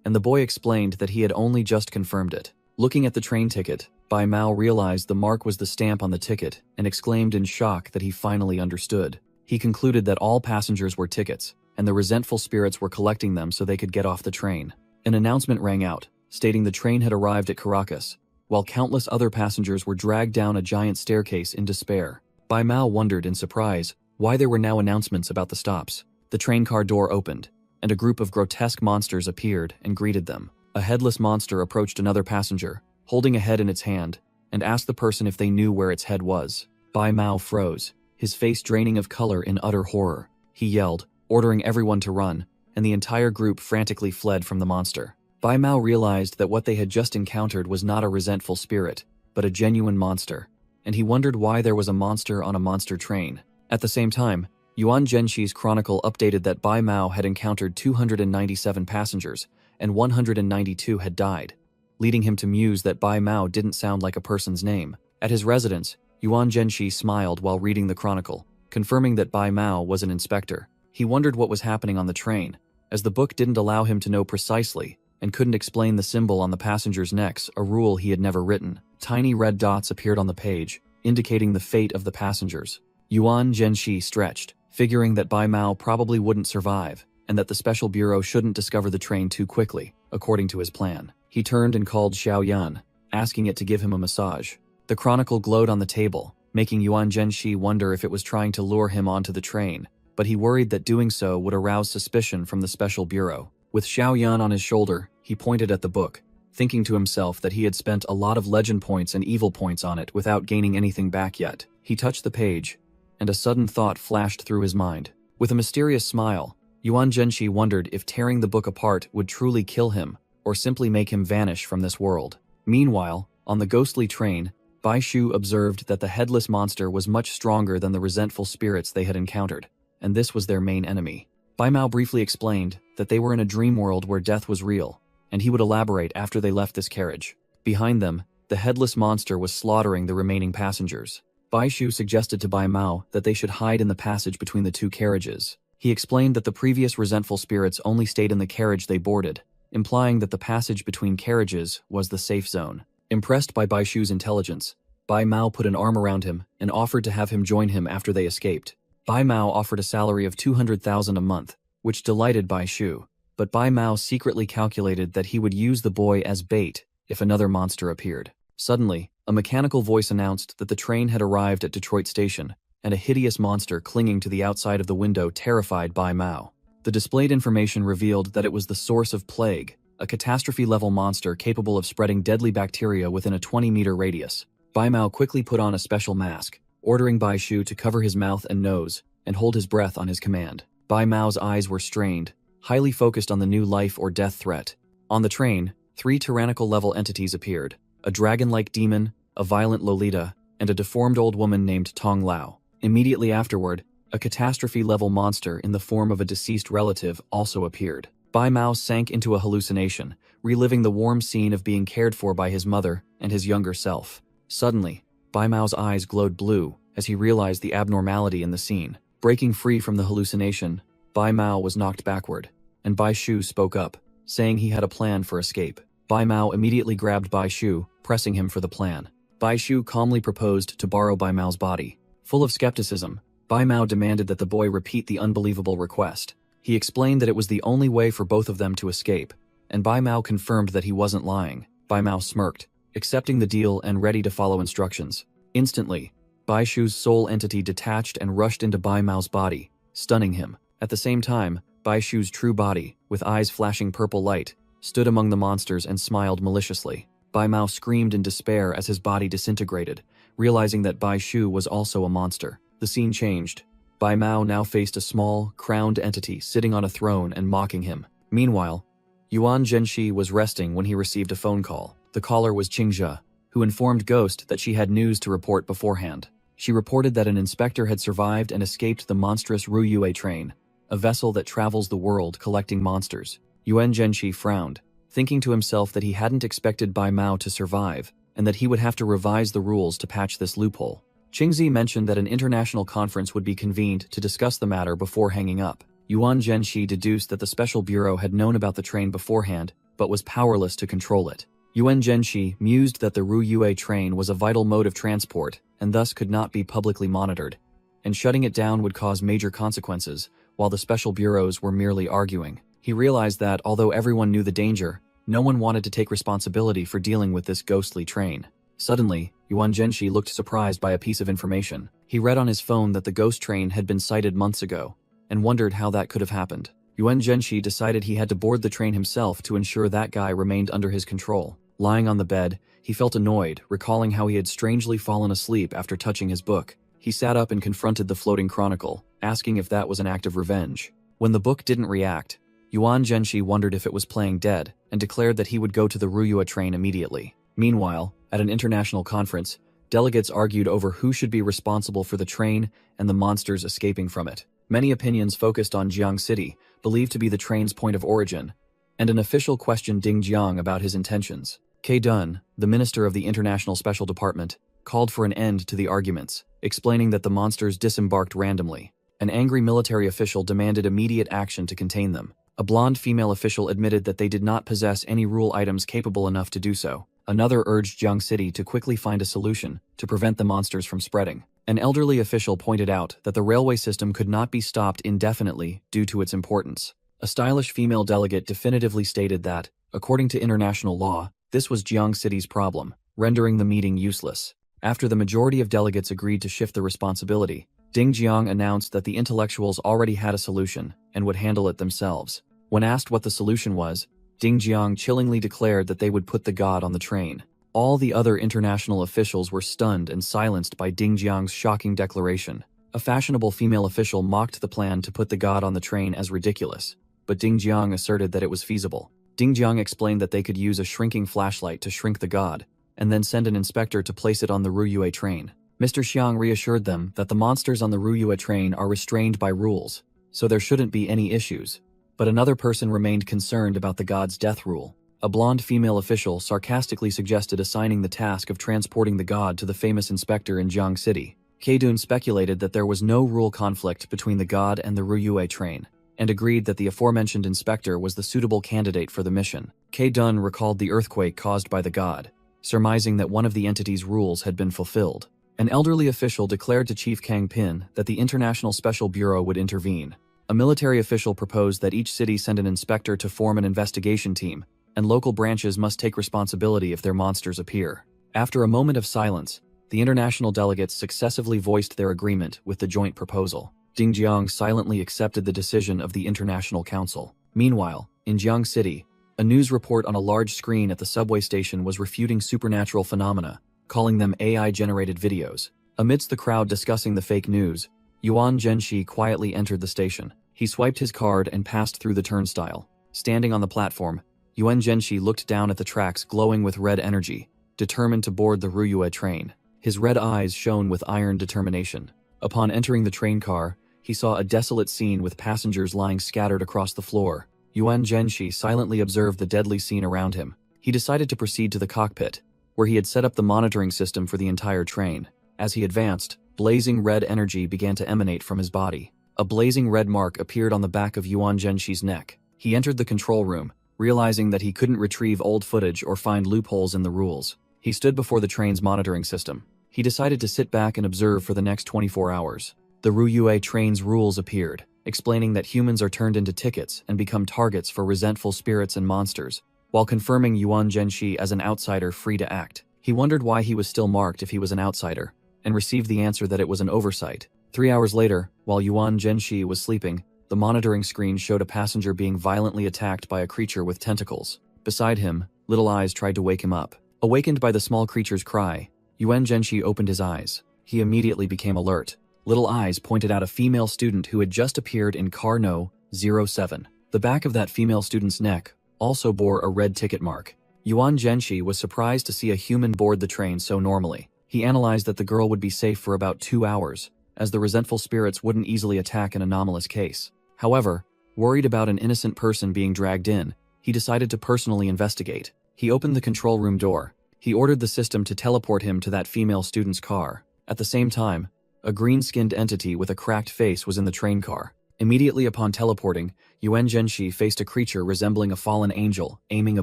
and the boy explained that he had only just confirmed it. Looking at the train ticket, Bai Mao realized the mark was the stamp on the ticket and exclaimed in shock that he finally understood. He concluded that all passengers were tickets, and the resentful spirits were collecting them so they could get off the train. An announcement rang out, stating the train had arrived at Caracas, while countless other passengers were dragged down a giant staircase in despair. Bai Mao wondered in surprise why there were now announcements about the stops. The train car door opened, and a group of grotesque monsters appeared and greeted them. A headless monster approached another passenger, holding a head in its hand, and asked the person if they knew where its head was. Bai Mao froze, his face draining of color in utter horror. He yelled, ordering everyone to run, and the entire group frantically fled from the monster. Bai Mao realized that what they had just encountered was not a resentful spirit, but a genuine monster, and he wondered why there was a monster on a monster train. At the same time, Yuan Zhenxi's chronicle updated that Bai Mao had encountered 297 passengers, and 192 had died, leading him to muse that Bai Mao didn't sound like a person's name. At his residence, Yuan Zhenxi smiled while reading the chronicle, confirming that Bai Mao was an inspector. He wondered what was happening on the train, as the book didn't allow him to know precisely, and couldn't explain the symbol on the passengers' necks, a rule he had never written. Tiny red dots appeared on the page, indicating the fate of the passengers. Yuan Zhenxi stretched, figuring that Bai Mao probably wouldn't survive, and that the special bureau shouldn't discover the train too quickly, according to his plan. He turned and called Xiao Yan, asking it to give him a massage. The chronicle glowed on the table, making Yuan Zhenxi wonder if it was trying to lure him onto the train, but he worried that doing so would arouse suspicion from the special bureau. With Xiao Yan on his shoulder, he pointed at the book, thinking to himself that he had spent a lot of legend points and evil points on it without gaining anything back yet. He touched the page, and a sudden thought flashed through his mind. With a mysterious smile, Yuan Zhenxi wondered if tearing the book apart would truly kill him, or simply make him vanish from this world. Meanwhile, on the ghostly train, Bai Shu observed that the headless monster was much stronger than the resentful spirits they had encountered, and this was their main enemy. Bai Mao briefly explained that they were in a dream world where death was real, and he would elaborate after they left this carriage. Behind them, the headless monster was slaughtering the remaining passengers. Bai Shu suggested to Bai Mao that they should hide in the passage between the two carriages. He explained that the previous resentful spirits only stayed in the carriage they boarded, implying that the passage between carriages was the safe zone. Impressed by Bai Shu's intelligence, Bai Mao put an arm around him and offered to have him join him after they escaped. Bai Mao offered a salary of 200,000 a month, which delighted Bai Shu, but Bai Mao secretly calculated that he would use the boy as bait if another monster appeared. Suddenly, a mechanical voice announced that the train had arrived at Detroit Station, and a hideous monster clinging to the outside of the window terrified Bai Mao. The displayed information revealed that it was the source of plague, a catastrophe-level monster capable of spreading deadly bacteria within a 20-meter radius. Bai Mao quickly put on a special mask, ordering Bai Shu to cover his mouth and nose and hold his breath on his command. Bai Mao's eyes were strained, highly focused on the new life or death threat. On the train, 3 tyrannical-level entities appeared: a dragon-like demon, a violent Lolita, and a deformed old woman named Tong Lao. Immediately afterward, a catastrophe-level monster in the form of a deceased relative also appeared. Bai Mao sank into a hallucination, reliving the warm scene of being cared for by his mother and his younger self. Suddenly, Bai Mao's eyes glowed blue as he realized the abnormality in the scene. Breaking free from the hallucination, Bai Mao was knocked backward, and Bai Shu spoke up, saying he had a plan for escape. Bai Mao immediately grabbed Bai Shu, pressing him for the plan. Bai Shu calmly proposed to borrow Bai Mao's body. Full of skepticism, Bai Mao demanded that the boy repeat the unbelievable request. He explained that it was the only way for both of them to escape, and Bai Mao confirmed that he wasn't lying. Bai Mao smirked, accepting the deal and ready to follow instructions. Instantly, Bai Shu's soul entity detached and rushed into Bai Mao's body, stunning him. At the same time, Bai Shu's true body, with eyes flashing purple light, stood among the monsters and smiled maliciously. Bai Mao screamed in despair as his body disintegrated, realizing that Bai Shu was also a monster. The scene changed. Bai Mao now faced a small, crowned entity sitting on a throne and mocking him. Meanwhile, Yuan Zhenxi was resting when he received a phone call. The caller was Qingzhe, who informed Ghost that she had news to report beforehand. She reported that an inspector had survived and escaped the monstrous Ruyue train, a vessel that travels the world collecting monsters. Yuan Zhenxi frowned, thinking to himself that he hadn't expected Bai Mao to survive, and that he would have to revise the rules to patch this loophole. Qingzhe mentioned that an international conference would be convened to discuss the matter before hanging up. Yuan Zhenxi deduced that the Special Bureau had known about the train beforehand, but was powerless to control it. Yuan Zhenxi mused that the Ruyue train was a vital mode of transport and thus could not be publicly monitored, and shutting it down would cause major consequences, while the special bureaus were merely arguing. He realized that, although everyone knew the danger, no one wanted to take responsibility for dealing with this ghostly train. Suddenly, Yuan Zhenxi looked surprised by a piece of information. He read on his phone that the ghost train had been sighted months ago, and wondered how that could have happened. Yuan Zhenxi decided he had to board the train himself to ensure that guy remained under his control. Lying on the bed, he felt annoyed, recalling how he had strangely fallen asleep after touching his book. He sat up and confronted the floating chronicle, asking if that was an act of revenge. When the book didn't react, Yuan Zhenxi wondered if it was playing dead, and declared that he would go to the Ruyue train immediately. Meanwhile, at an international conference, delegates argued over who should be responsible for the train and the monsters escaping from it. Many opinions focused on Jiang City, believed to be the train's point of origin, and an official questioned Ding Jiang about his intentions. K. Dun, the minister of the International Special Department, called for an end to the arguments, explaining that the monsters disembarked randomly. An angry military official demanded immediate action to contain them. A blonde female official admitted that they did not possess any rule items capable enough to do so. Another urged Jiang City to quickly find a solution to prevent the monsters from spreading. An elderly official pointed out that the railway system could not be stopped indefinitely due to its importance. A stylish female delegate definitively stated that, according to international law, this was Jiang City's problem, rendering the meeting useless. After the majority of delegates agreed to shift the responsibility, Ding Jiang announced that the intellectuals already had a solution and would handle it themselves. When asked what the solution was, Ding Jiang chillingly declared that they would put the god on the train. All the other international officials were stunned and silenced by Ding Jiang's shocking declaration. A fashionable female official mocked the plan to put the god on the train as ridiculous, but Ding Jiang asserted that it was feasible. Ding Jiang explained that they could use a shrinking flashlight to shrink the god, and then send an inspector to place it on the Ruyue train. Mr. Xiang reassured them that the monsters on the Ruyue train are restrained by rules, so there shouldn't be any issues. But another person remained concerned about the god's death rule. A blonde female official sarcastically suggested assigning the task of transporting the god to the famous inspector in Jiang City. Kaidun speculated that there was no rule conflict between the god and the Ruyue train, and agreed that the aforementioned inspector was the suitable candidate for the mission. K. Dun recalled the earthquake caused by the god, surmising that one of the entity's rules had been fulfilled. An elderly official declared to Chief Kang Pin that the International Special Bureau would intervene. A military official proposed that each city send an inspector to form an investigation team, and local branches must take responsibility if their monsters appear. After a moment of silence, the international delegates successively voiced their agreement with the joint proposal. Ding Jiang silently accepted the decision of the International Council. Meanwhile, in Jiang City, a news report on a large screen at the subway station was refuting supernatural phenomena, calling them AI-generated videos. Amidst the crowd discussing the fake news, Yuan Zhenshi quietly entered the station. He swiped his card and passed through the turnstile. Standing on the platform, Yuan Zhenshi looked down at the tracks glowing with red energy, determined to board the Ruyue train. His red eyes shone with iron determination. Upon entering the train car, he saw a desolate scene with passengers lying scattered across the floor. Yuan Zhenshi silently observed the deadly scene around him. He decided to proceed to the cockpit, where he had set up the monitoring system for the entire train. As he advanced, blazing red energy began to emanate from his body. A blazing red mark appeared on the back of Yuan Zhenshi's neck. He entered the control room, realizing that he couldn't retrieve old footage or find loopholes in the rules. He stood before the train's monitoring system. He decided to sit back and observe for the next 24 hours. The Ruyue train's rules appeared, explaining that humans are turned into tickets and become targets for resentful spirits and monsters, while confirming Yuan Zhenshi as an outsider free to act. He wondered why he was still marked if he was an outsider, and received the answer that it was an oversight. 3 hours later, while Yuan Zhenshi was sleeping, the monitoring screen showed a passenger being violently attacked by a creature with tentacles. Beside him, Little Eyes tried to wake him up. Awakened by the small creature's cry, Yuan Zhenshi opened his eyes. He immediately became alert. Little Eyes pointed out a female student who had just appeared in car No. 07. The back of that female student's neck also bore a red ticket mark. Yuan Zhenshi was surprised to see a human board the train so normally. He analyzed that the girl would be safe for about 2 hours, as the resentful spirits wouldn't easily attack an anomalous case. However, worried about an innocent person being dragged in, he decided to personally investigate. He opened the control room door. He ordered the system to teleport him to that female student's car. At the same time, a green-skinned entity with a cracked face was in the train car. Immediately upon teleporting, Yuan Zhenshi faced a creature resembling a fallen angel, aiming a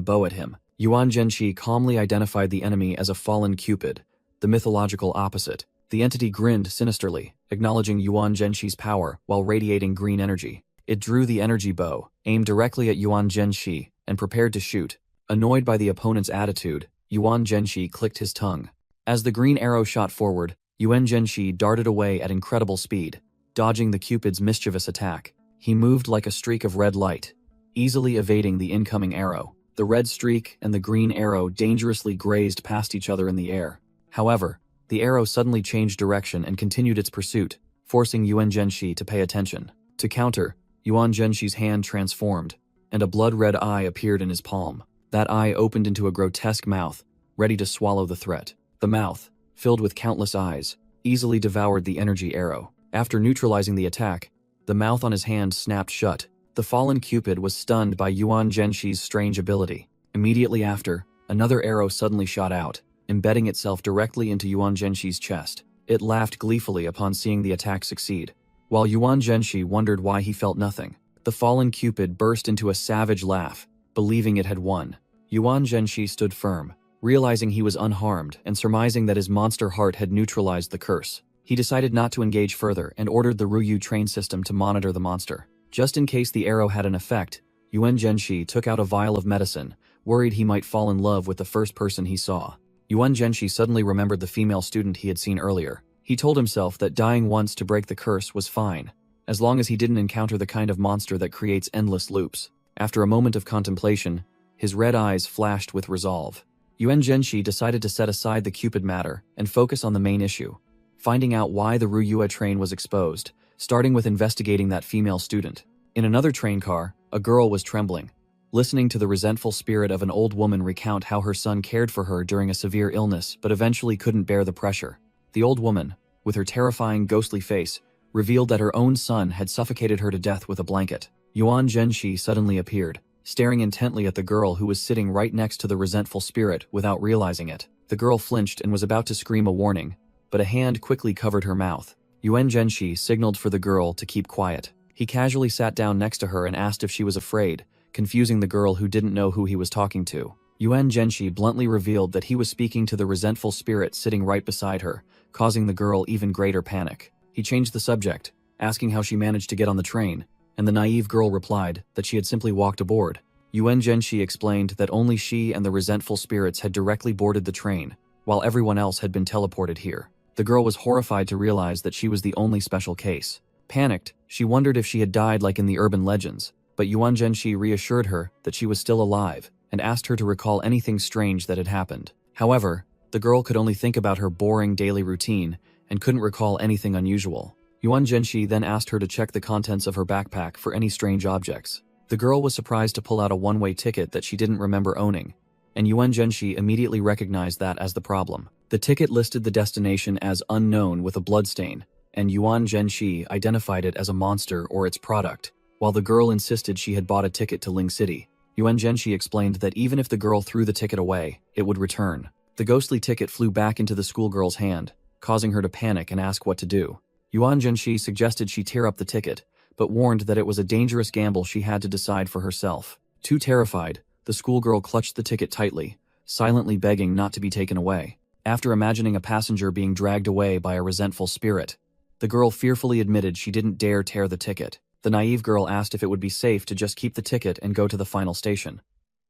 bow at him. Yuan Zhenshi calmly identified the enemy as a fallen Cupid, the mythological opposite. The entity grinned sinisterly, acknowledging Yuan Zhenshi's power while radiating green energy. It drew the energy bow, aimed directly at Yuan Zhenshi, and prepared to shoot. Annoyed by the opponent's attitude, Yuan Zhenshi clicked his tongue. As the green arrow shot forward, Yuan Zhenshi darted away at incredible speed, dodging the Cupid's mischievous attack. He moved like a streak of red light, easily evading the incoming arrow. The red streak and the green arrow dangerously grazed past each other in the air. However, the arrow suddenly changed direction and continued its pursuit, forcing Yuan Zhenshi to pay attention. To counter, Yuan Zhenshi's hand transformed, and a blood-red eye appeared in his palm. That eye opened into a grotesque mouth, ready to swallow the threat. The mouth, filled with countless eyes, easily devoured the energy arrow. After neutralizing the attack, the mouth on his hand snapped shut. The fallen Cupid was stunned by Yuan Zhenshi's strange ability. Immediately after, another arrow suddenly shot out, embedding itself directly into Yuan Zhenshi's chest. It laughed gleefully upon seeing the attack succeed. While Yuan Zhenshi wondered why he felt nothing, the fallen Cupid burst into a savage laugh, believing it had won. Yuan Zhenshi stood firm, realizing he was unharmed and surmising that his monster heart had neutralized the curse. He decided not to engage further and ordered the Ruyue train system to monitor the monster. Just in case the arrow had an effect, Yuan Zhenshi took out a vial of medicine, worried he might fall in love with the first person he saw. Yuan Zhenshi suddenly remembered the female student he had seen earlier. He told himself that dying once to break the curse was fine, as long as he didn't encounter the kind of monster that creates endless loops. After a moment of contemplation, his red eyes flashed with resolve. Yuan Zhenshi decided to set aside the Cupid matter and focus on the main issue, finding out why the Ruyue train was exposed, starting with investigating that female student. In another train car, a girl was trembling, listening to the resentful spirit of an old woman recount how her son cared for her during a severe illness but eventually couldn't bear the pressure. The old woman, with her terrifying ghostly face, revealed that her own son had suffocated her to death with a blanket. Yuan Zhenshi suddenly appeared, staring intently at the girl who was sitting right next to the resentful spirit without realizing it. The girl flinched and was about to scream a warning, but a hand quickly covered her mouth. Yuan Zhenshi signaled for the girl to keep quiet. He casually sat down next to her and asked if she was afraid, confusing the girl who didn't know who he was talking to. Yuan Zhenshi bluntly revealed that he was speaking to the resentful spirit sitting right beside her, causing the girl even greater panic. He changed the subject, asking how she managed to get on the train, and the naive girl replied that she had simply walked aboard. Yuan Zhenshi explained that only she and the resentful spirits had directly boarded the train, while everyone else had been teleported here. The girl was horrified to realize that she was the only special case. Panicked, she wondered if she had died like in the urban legends, but Yuan Zhenshi reassured her that she was still alive and asked her to recall anything strange that had happened. However, the girl could only think about her boring daily routine and couldn't recall anything unusual. Yuan Zhenshi then asked her to check the contents of her backpack for any strange objects. The girl was surprised to pull out a one-way ticket that she didn't remember owning, and Yuan Zhenshi immediately recognized that as the problem. The ticket listed the destination as unknown with a bloodstain, and Yuan Zhenshi identified it as a monster or its product, while the girl insisted she had bought a ticket to Ling City. Yuan Zhenshi explained that even if the girl threw the ticket away, it would return. The ghostly ticket flew back into the schoolgirl's hand, causing her to panic and ask what to do. Yuan Zhenshi suggested she tear up the ticket, but warned that it was a dangerous gamble she had to decide for herself. Too terrified, the schoolgirl clutched the ticket tightly, silently begging not to be taken away. After imagining a passenger being dragged away by a resentful spirit, the girl fearfully admitted she didn't dare tear the ticket. The naive girl asked if it would be safe to just keep the ticket and go to the final station,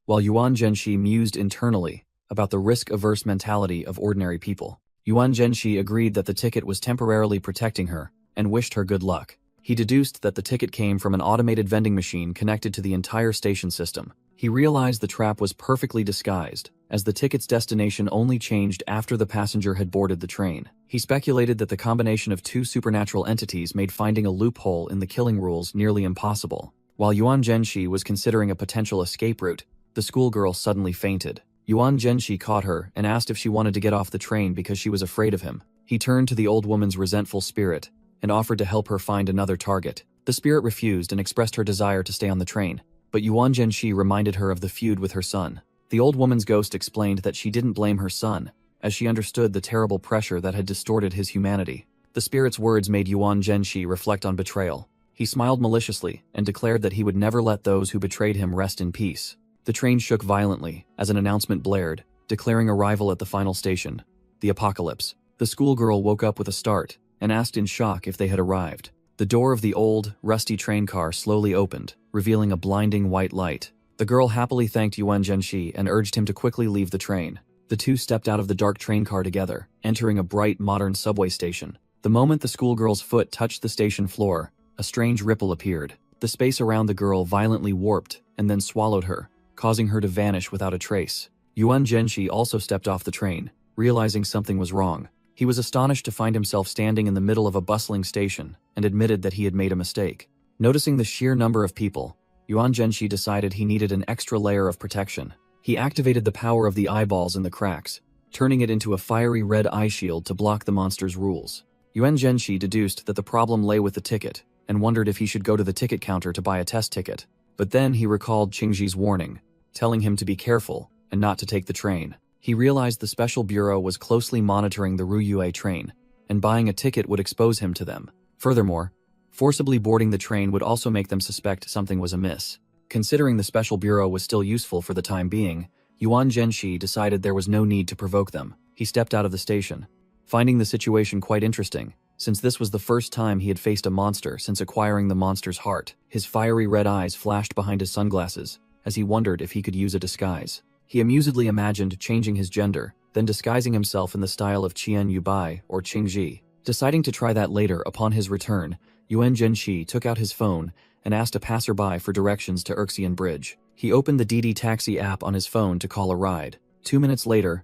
while Yuan Zhenshi mused internally about the risk-averse mentality of ordinary people. Yuan Zhenshi agreed that the ticket was temporarily protecting her and wished her good luck. He deduced that the ticket came from an automated vending machine connected to the entire station system. He realized the trap was perfectly disguised, as the ticket's destination only changed after the passenger had boarded the train. He speculated that the combination of two supernatural entities made finding a loophole in the killing rules nearly impossible. While Yuan Zhenshi was considering a potential escape route, the schoolgirl suddenly fainted. Yuan Zhenshi caught her and asked if she wanted to get off the train because she was afraid of him. He turned to the old woman's resentful spirit and offered to help her find another target. The spirit refused and expressed her desire to stay on the train, but Yuan Zhenshi reminded her of the feud with her son. The old woman's ghost explained that she didn't blame her son, as she understood the terrible pressure that had distorted his humanity. The spirit's words made Yuan Zhenshi reflect on betrayal. He smiled maliciously and declared that he would never let those who betrayed him rest in peace. The train shook violently as an announcement blared, declaring arrival at the final station, the apocalypse. The schoolgirl woke up with a start and asked in shock if they had arrived. The door of the old, rusty train car slowly opened, revealing a blinding white light. The girl happily thanked Yuan Zhenshi and urged him to quickly leave the train. The two stepped out of the dark train car together, entering a bright, modern subway station. The moment the schoolgirl's foot touched the station floor, a strange ripple appeared. The space around the girl violently warped and then swallowed her, causing her to vanish without a trace. Yuan Zhenshi also stepped off the train, realizing something was wrong. He was astonished to find himself standing in the middle of a bustling station and admitted that he had made a mistake. Noticing the sheer number of people, Yuan Zhenshi decided he needed an extra layer of protection. He activated the power of the eyeballs in the cracks, turning it into a fiery red eye shield to block the monster's rules. Yuan Zhenshi deduced that the problem lay with the ticket and wondered if he should go to the ticket counter to buy a test ticket. But then he recalled Qingji's warning, telling him to be careful and not to take the train. He realized the special bureau was closely monitoring the Ruyue train, and buying a ticket would expose him to them. Furthermore, forcibly boarding the train would also make them suspect something was amiss. Considering the special bureau was still useful for the time being, Yuan Zhenshi decided there was no need to provoke them. He stepped out of the station, finding the situation quite interesting, since this was the first time he had faced a monster since acquiring the monster's heart. His fiery red eyes flashed behind his sunglasses, as he wondered if he could use a disguise. He amusedly imagined changing his gender, then disguising himself in the style of Qian Yubai or Qingji. Deciding to try that later upon his return, Yuan Zhenshi took out his phone and asked a passerby for directions to Erxian Bridge. He opened the Didi Taxi app on his phone to call a ride. 2 minutes later,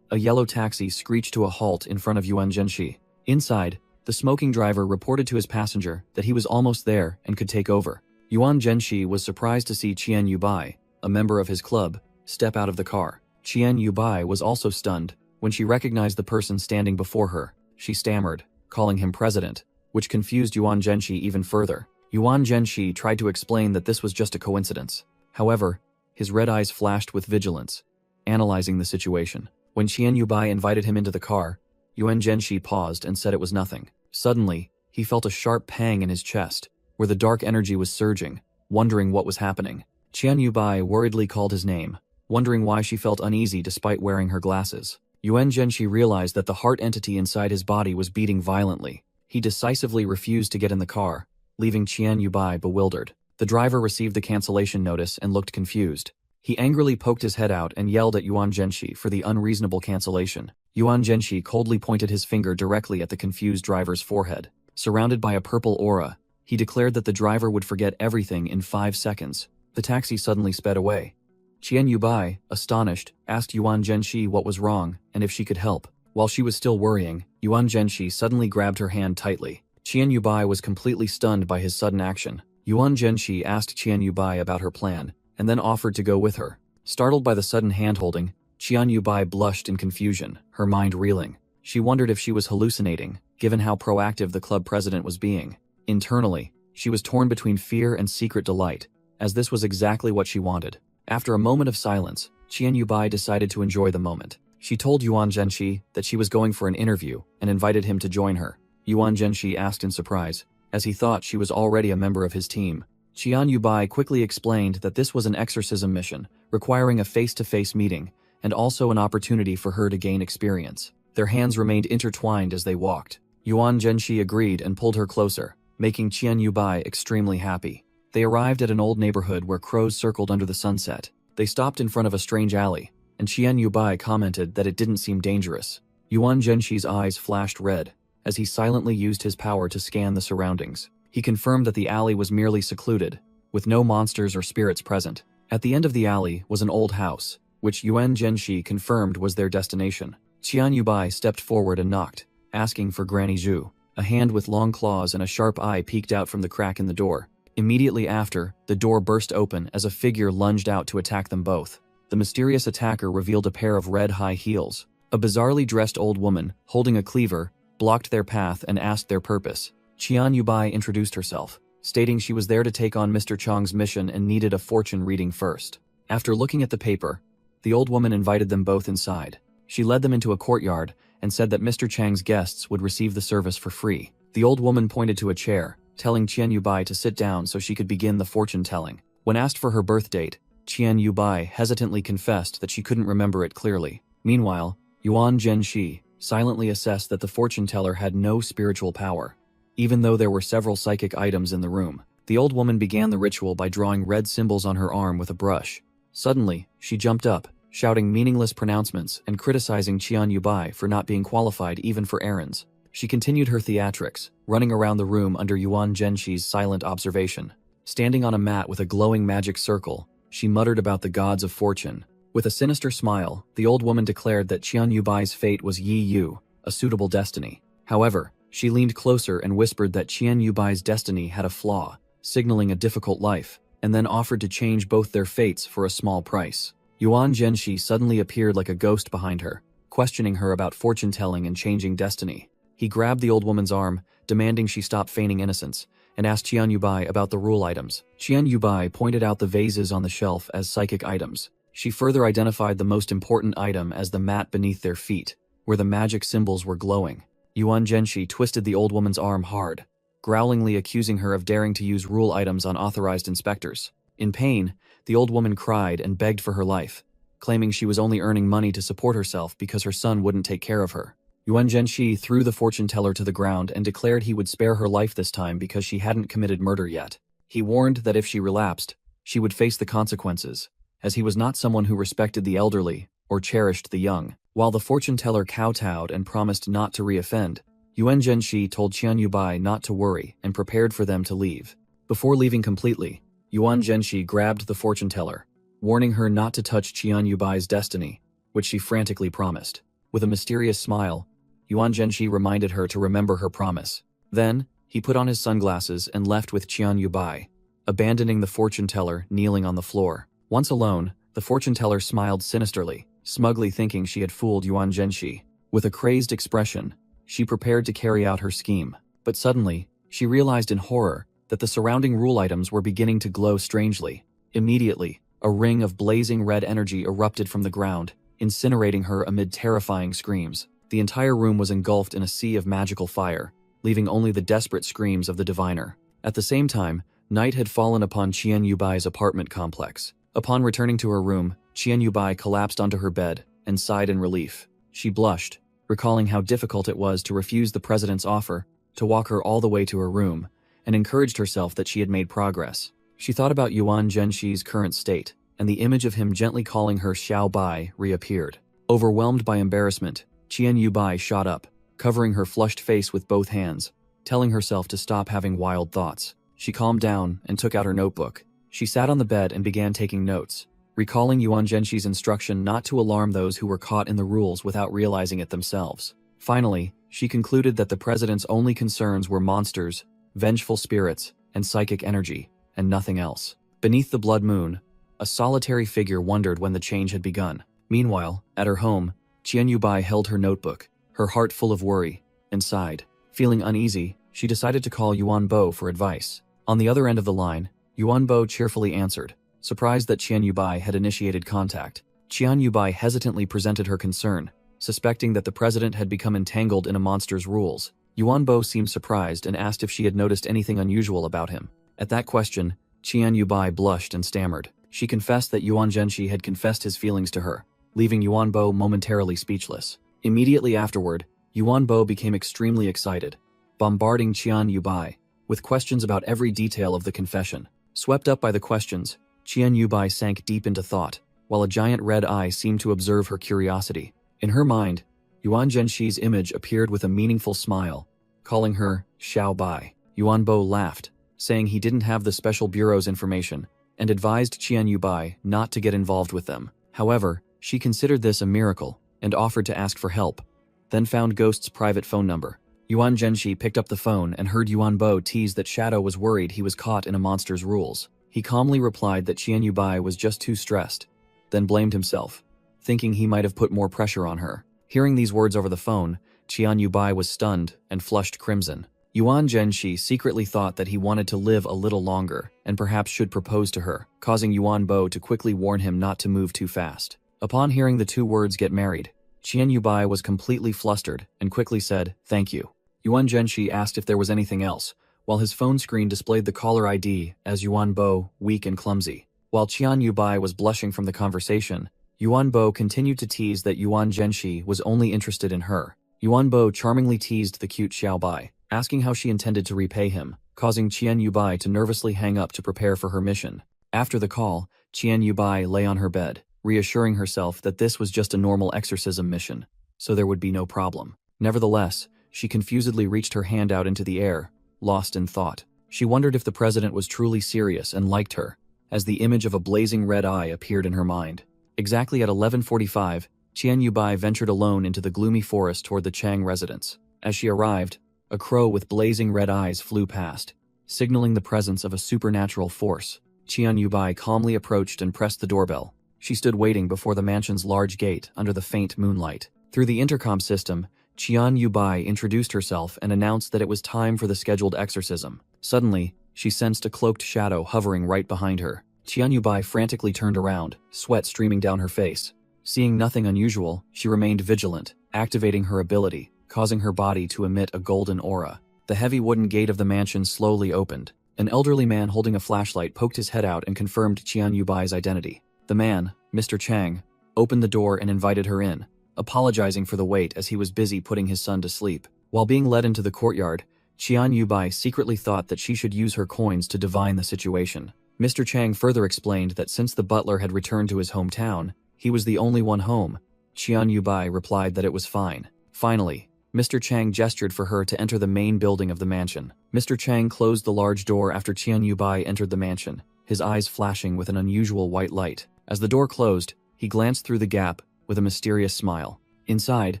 a yellow taxi screeched to a halt in front of Yuan Zhenshi. Inside, the smoking driver reported to his passenger that he was almost there and could take over. Yuan Zhenshi was surprised to see Qian Yubai, a member of his club, step out of the car. Qian Yubai was also stunned when she recognized the person standing before her. She stammered, calling him president, which confused Yuan Zhenshi even further. Yuan Zhenshi tried to explain that this was just a coincidence. However, his red eyes flashed with vigilance, analyzing the situation. When Qian Yubai invited him into the car, Yuan Zhenshi paused and said it was nothing. Suddenly, he felt a sharp pang in his chest, where the dark energy was surging, wondering what was happening. Qian Yubai worriedly called his name, wondering why she felt uneasy despite wearing her glasses. Yuan Zhenshi realized that the heart entity inside his body was beating violently. He decisively refused to get in the car, leaving Qian Yubai bewildered. The driver received the cancellation notice and looked confused. He angrily poked his head out and yelled at Yuan Zhenshi for the unreasonable cancellation. Yuan Zhenshi coldly pointed his finger directly at the confused driver's forehead. Surrounded by a purple aura, he declared that the driver would forget everything in 5 seconds. The taxi suddenly sped away. Qian Yubai, astonished, asked Yuan Zhenshi what was wrong and if she could help. While she was still worrying, Yuan Zhenshi suddenly grabbed her hand tightly. Qian Yubai was completely stunned by his sudden action. Yuan Zhenshi asked Qian Yubai about her plan, and then offered to go with her. Startled by the sudden hand-holding, Qian Yubai blushed in confusion, her mind reeling. She wondered if she was hallucinating, given how proactive the club president was being. Internally, she was torn between fear and secret delight, as this was exactly what she wanted. After a moment of silence, Qian Yubai decided to enjoy the moment. She told Yuan Zhenshi that she was going for an interview and invited him to join her. Yuan Zhenshi asked in surprise, as he thought she was already a member of his team. Qian Yubai quickly explained that this was an exorcism mission, requiring a face-to-face meeting, and also an opportunity for her to gain experience. Their hands remained intertwined as they walked. Yuan Zhenshi agreed and pulled her closer, making Qian Yubai extremely happy. They arrived at an old neighborhood where crows circled under the sunset. They stopped in front of a strange alley, and Qian Yubai commented that it didn't seem dangerous. Yuan Zhenshi's eyes flashed red, as he silently used his power to scan the surroundings. He confirmed that the alley was merely secluded, with no monsters or spirits present. At the end of the alley was an old house, which Yuan Zhenshi confirmed was their destination. Qian Yubai stepped forward and knocked, asking for Granny Zhu. A hand with long claws and a sharp eye peeked out from the crack in the door. Immediately after, the door burst open as a figure lunged out to attack them both. The mysterious attacker revealed a pair of red high heels. A bizarrely dressed old woman, holding a cleaver, blocked their path and asked their purpose. Qian Yubai introduced herself, stating she was there to take on Mr. Chang's mission and needed a fortune reading first. After looking at the paper, the old woman invited them both inside. She led them into a courtyard and said that Mr. Chang's guests would receive the service for free. The old woman pointed to a chair, telling Qian Yubai to sit down so she could begin the fortune-telling. When asked for her birth date, Qian Yubai hesitantly confessed that she couldn't remember it clearly. Meanwhile, Yuan Zhenshi silently assessed that the fortune-teller had no spiritual power, even though there were several psychic items in the room. The old woman began the ritual by drawing red symbols on her arm with a brush. Suddenly, she jumped up, shouting meaningless pronouncements and criticizing Qian Yubai for not being qualified even for errands. She continued her theatrics, running around the room under Yuan Zhenshi's silent observation. Standing on a mat with a glowing magic circle, she muttered about the gods of fortune. With a sinister smile, the old woman declared that Qian Yubai's fate was Yi Yu, a suitable destiny. However, she leaned closer and whispered that Qian Yubai's destiny had a flaw, signaling a difficult life, and then offered to change both their fates for a small price. Yuan Zhenshi suddenly appeared like a ghost behind her, questioning her about fortune-telling and changing destiny. He grabbed the old woman's arm, demanding she stop feigning innocence, and asked Qian Yubai about the rule items. Qian Yubai pointed out the vases on the shelf as psychic items. She further identified the most important item as the mat beneath their feet, where the magic symbols were glowing. Yuan Zhenshi twisted the old woman's arm hard, growlingly accusing her of daring to use rule items on authorized inspectors. In pain, the old woman cried and begged for her life, claiming she was only earning money to support herself because her son wouldn't take care of her. Yuan Zhenshi threw the fortune-teller to the ground and declared he would spare her life this time because she hadn't committed murder yet. He warned that if she relapsed, she would face the consequences, as he was not someone who respected the elderly or cherished the young. While the fortune-teller kowtowed and promised not to reoffend, Yuan Zhenshi told Qian Yubai not to worry and prepared for them to leave. Before leaving completely, Yuan Zhenshi grabbed the fortune-teller, warning her not to touch Qian Yubai's destiny, which she frantically promised. With a mysterious smile, Yuan Zhenshi reminded her to remember her promise. Then, he put on his sunglasses and left with Qian Yubai, abandoning the fortune-teller kneeling on the floor. Once alone, the fortune-teller smiled sinisterly, smugly thinking she had fooled Yuan Zhenshi. With a crazed expression, she prepared to carry out her scheme. But suddenly, she realized in horror that the surrounding rule items were beginning to glow strangely. Immediately, a ring of blazing red energy erupted from the ground, incinerating her amid terrifying screams. The entire room was engulfed in a sea of magical fire, leaving only the desperate screams of the diviner. At the same time, night had fallen upon Qian Yubai's apartment complex. Upon returning to her room, Qian Yubai collapsed onto her bed and sighed in relief. She blushed, recalling how difficult it was to refuse the president's offer to walk her all the way to her room, and encouraged herself that she had made progress. She thought about Yuan Zhenxi's current state, and the image of him gently calling her Xiao Bai reappeared. Overwhelmed by embarrassment, Qian Yubai shot up, covering her flushed face with both hands, telling herself to stop having wild thoughts. She calmed down and took out her notebook. She sat on the bed and began taking notes, recalling Yuan Zhenxi's instruction not to alarm those who were caught in the rules without realizing it themselves. Finally, she concluded that the president's only concerns were monsters, vengeful spirits, and psychic energy, and nothing else. Beneath the blood moon, a solitary figure wondered when the change had begun. Meanwhile, at her home, Qian Yubai held her notebook, her heart full of worry, and sighed. Feeling uneasy, she decided to call Yuan Bo for advice. On the other end of the line, Yuan Bo cheerfully answered, surprised that Qian Yubai had initiated contact. Qian Yubai hesitantly presented her concern, suspecting that the president had become entangled in a monster's rules. Yuan Bo seemed surprised and asked if she had noticed anything unusual about him. At that question, Qian Yubai blushed and stammered. She confessed that Yuan Zhenxi had confessed his feelings to her, leaving Yuan Bo momentarily speechless. Immediately afterward, Yuan Bo became extremely excited, bombarding Qian Yubai with questions about every detail of the confession. Swept up by the questions, Qian Yubai sank deep into thought, while a giant red eye seemed to observe her curiosity. In her mind, Yuan Zhenxi's image appeared with a meaningful smile, calling her Xiao Bai. Yuan Bo laughed, saying he didn't have the special bureau's information, and advised Qian Yubai not to get involved with them. However, she considered this a miracle, and offered to ask for help, then found Ghost's private phone number. Yuan Zhenxi picked up the phone and heard Yuan Bo tease that Shadow was worried he was caught in a monster's rules. He calmly replied that Qian Yubai was just too stressed, then blamed himself, thinking he might have put more pressure on her. Hearing these words over the phone, Qian Yubai was stunned and flushed crimson. Yuan Zhenxi secretly thought that he wanted to live a little longer and perhaps should propose to her, causing Yuan Bo to quickly warn him not to move too fast. Upon hearing the two words "get married," Qian Yubai was completely flustered and quickly said, "Thank you." Yuan Zhenxi asked if there was anything else, while his phone screen displayed the caller ID as Yuan Bo, weak and clumsy. While Qian Yubai was blushing from the conversation, Yuan Bo continued to tease that Yuan Zhenxi was only interested in her. Yuan Bo charmingly teased the cute Xiao Bai, asking how she intended to repay him, causing Qian Yubai to nervously hang up to prepare for her mission. After the call, Qian Yubai lay on her bed, reassuring herself that this was just a normal exorcism mission, so there would be no problem. Nevertheless, she confusedly reached her hand out into the air, lost in thought. She wondered if the president was truly serious and liked her, as the image of a blazing red eye appeared in her mind. Exactly at 11:45, Qian Yubai ventured alone into the gloomy forest toward the Chang residence. As she arrived, a crow with blazing red eyes flew past, signaling the presence of a supernatural force. Qian Yubai calmly approached and pressed the doorbell. She stood waiting before the mansion's large gate under the faint moonlight. Through the intercom system, Qian Yubai introduced herself and announced that it was time for the scheduled exorcism. Suddenly, she sensed a cloaked shadow hovering right behind her. Qian Yubai frantically turned around, sweat streaming down her face. Seeing nothing unusual, she remained vigilant, activating her ability, causing her body to emit a golden aura. The heavy wooden gate of the mansion slowly opened. An elderly man holding a flashlight poked his head out and confirmed Qian Yubai's identity. The man, Mr. Chang, opened the door and invited her in, apologizing for the wait as he was busy putting his son to sleep. While being led into the courtyard, Qian Yubai secretly thought that she should use her coins to divine the situation. Mr. Chang further explained that since the butler had returned to his hometown, he was the only one home. Qian Yubai replied that it was fine. Finally, Mr. Chang gestured for her to enter the main building of the mansion. Mr. Chang closed the large door after Qian Yubai entered the mansion, his eyes flashing with an unusual white light. As the door closed, he glanced through the gap with a mysterious smile. Inside,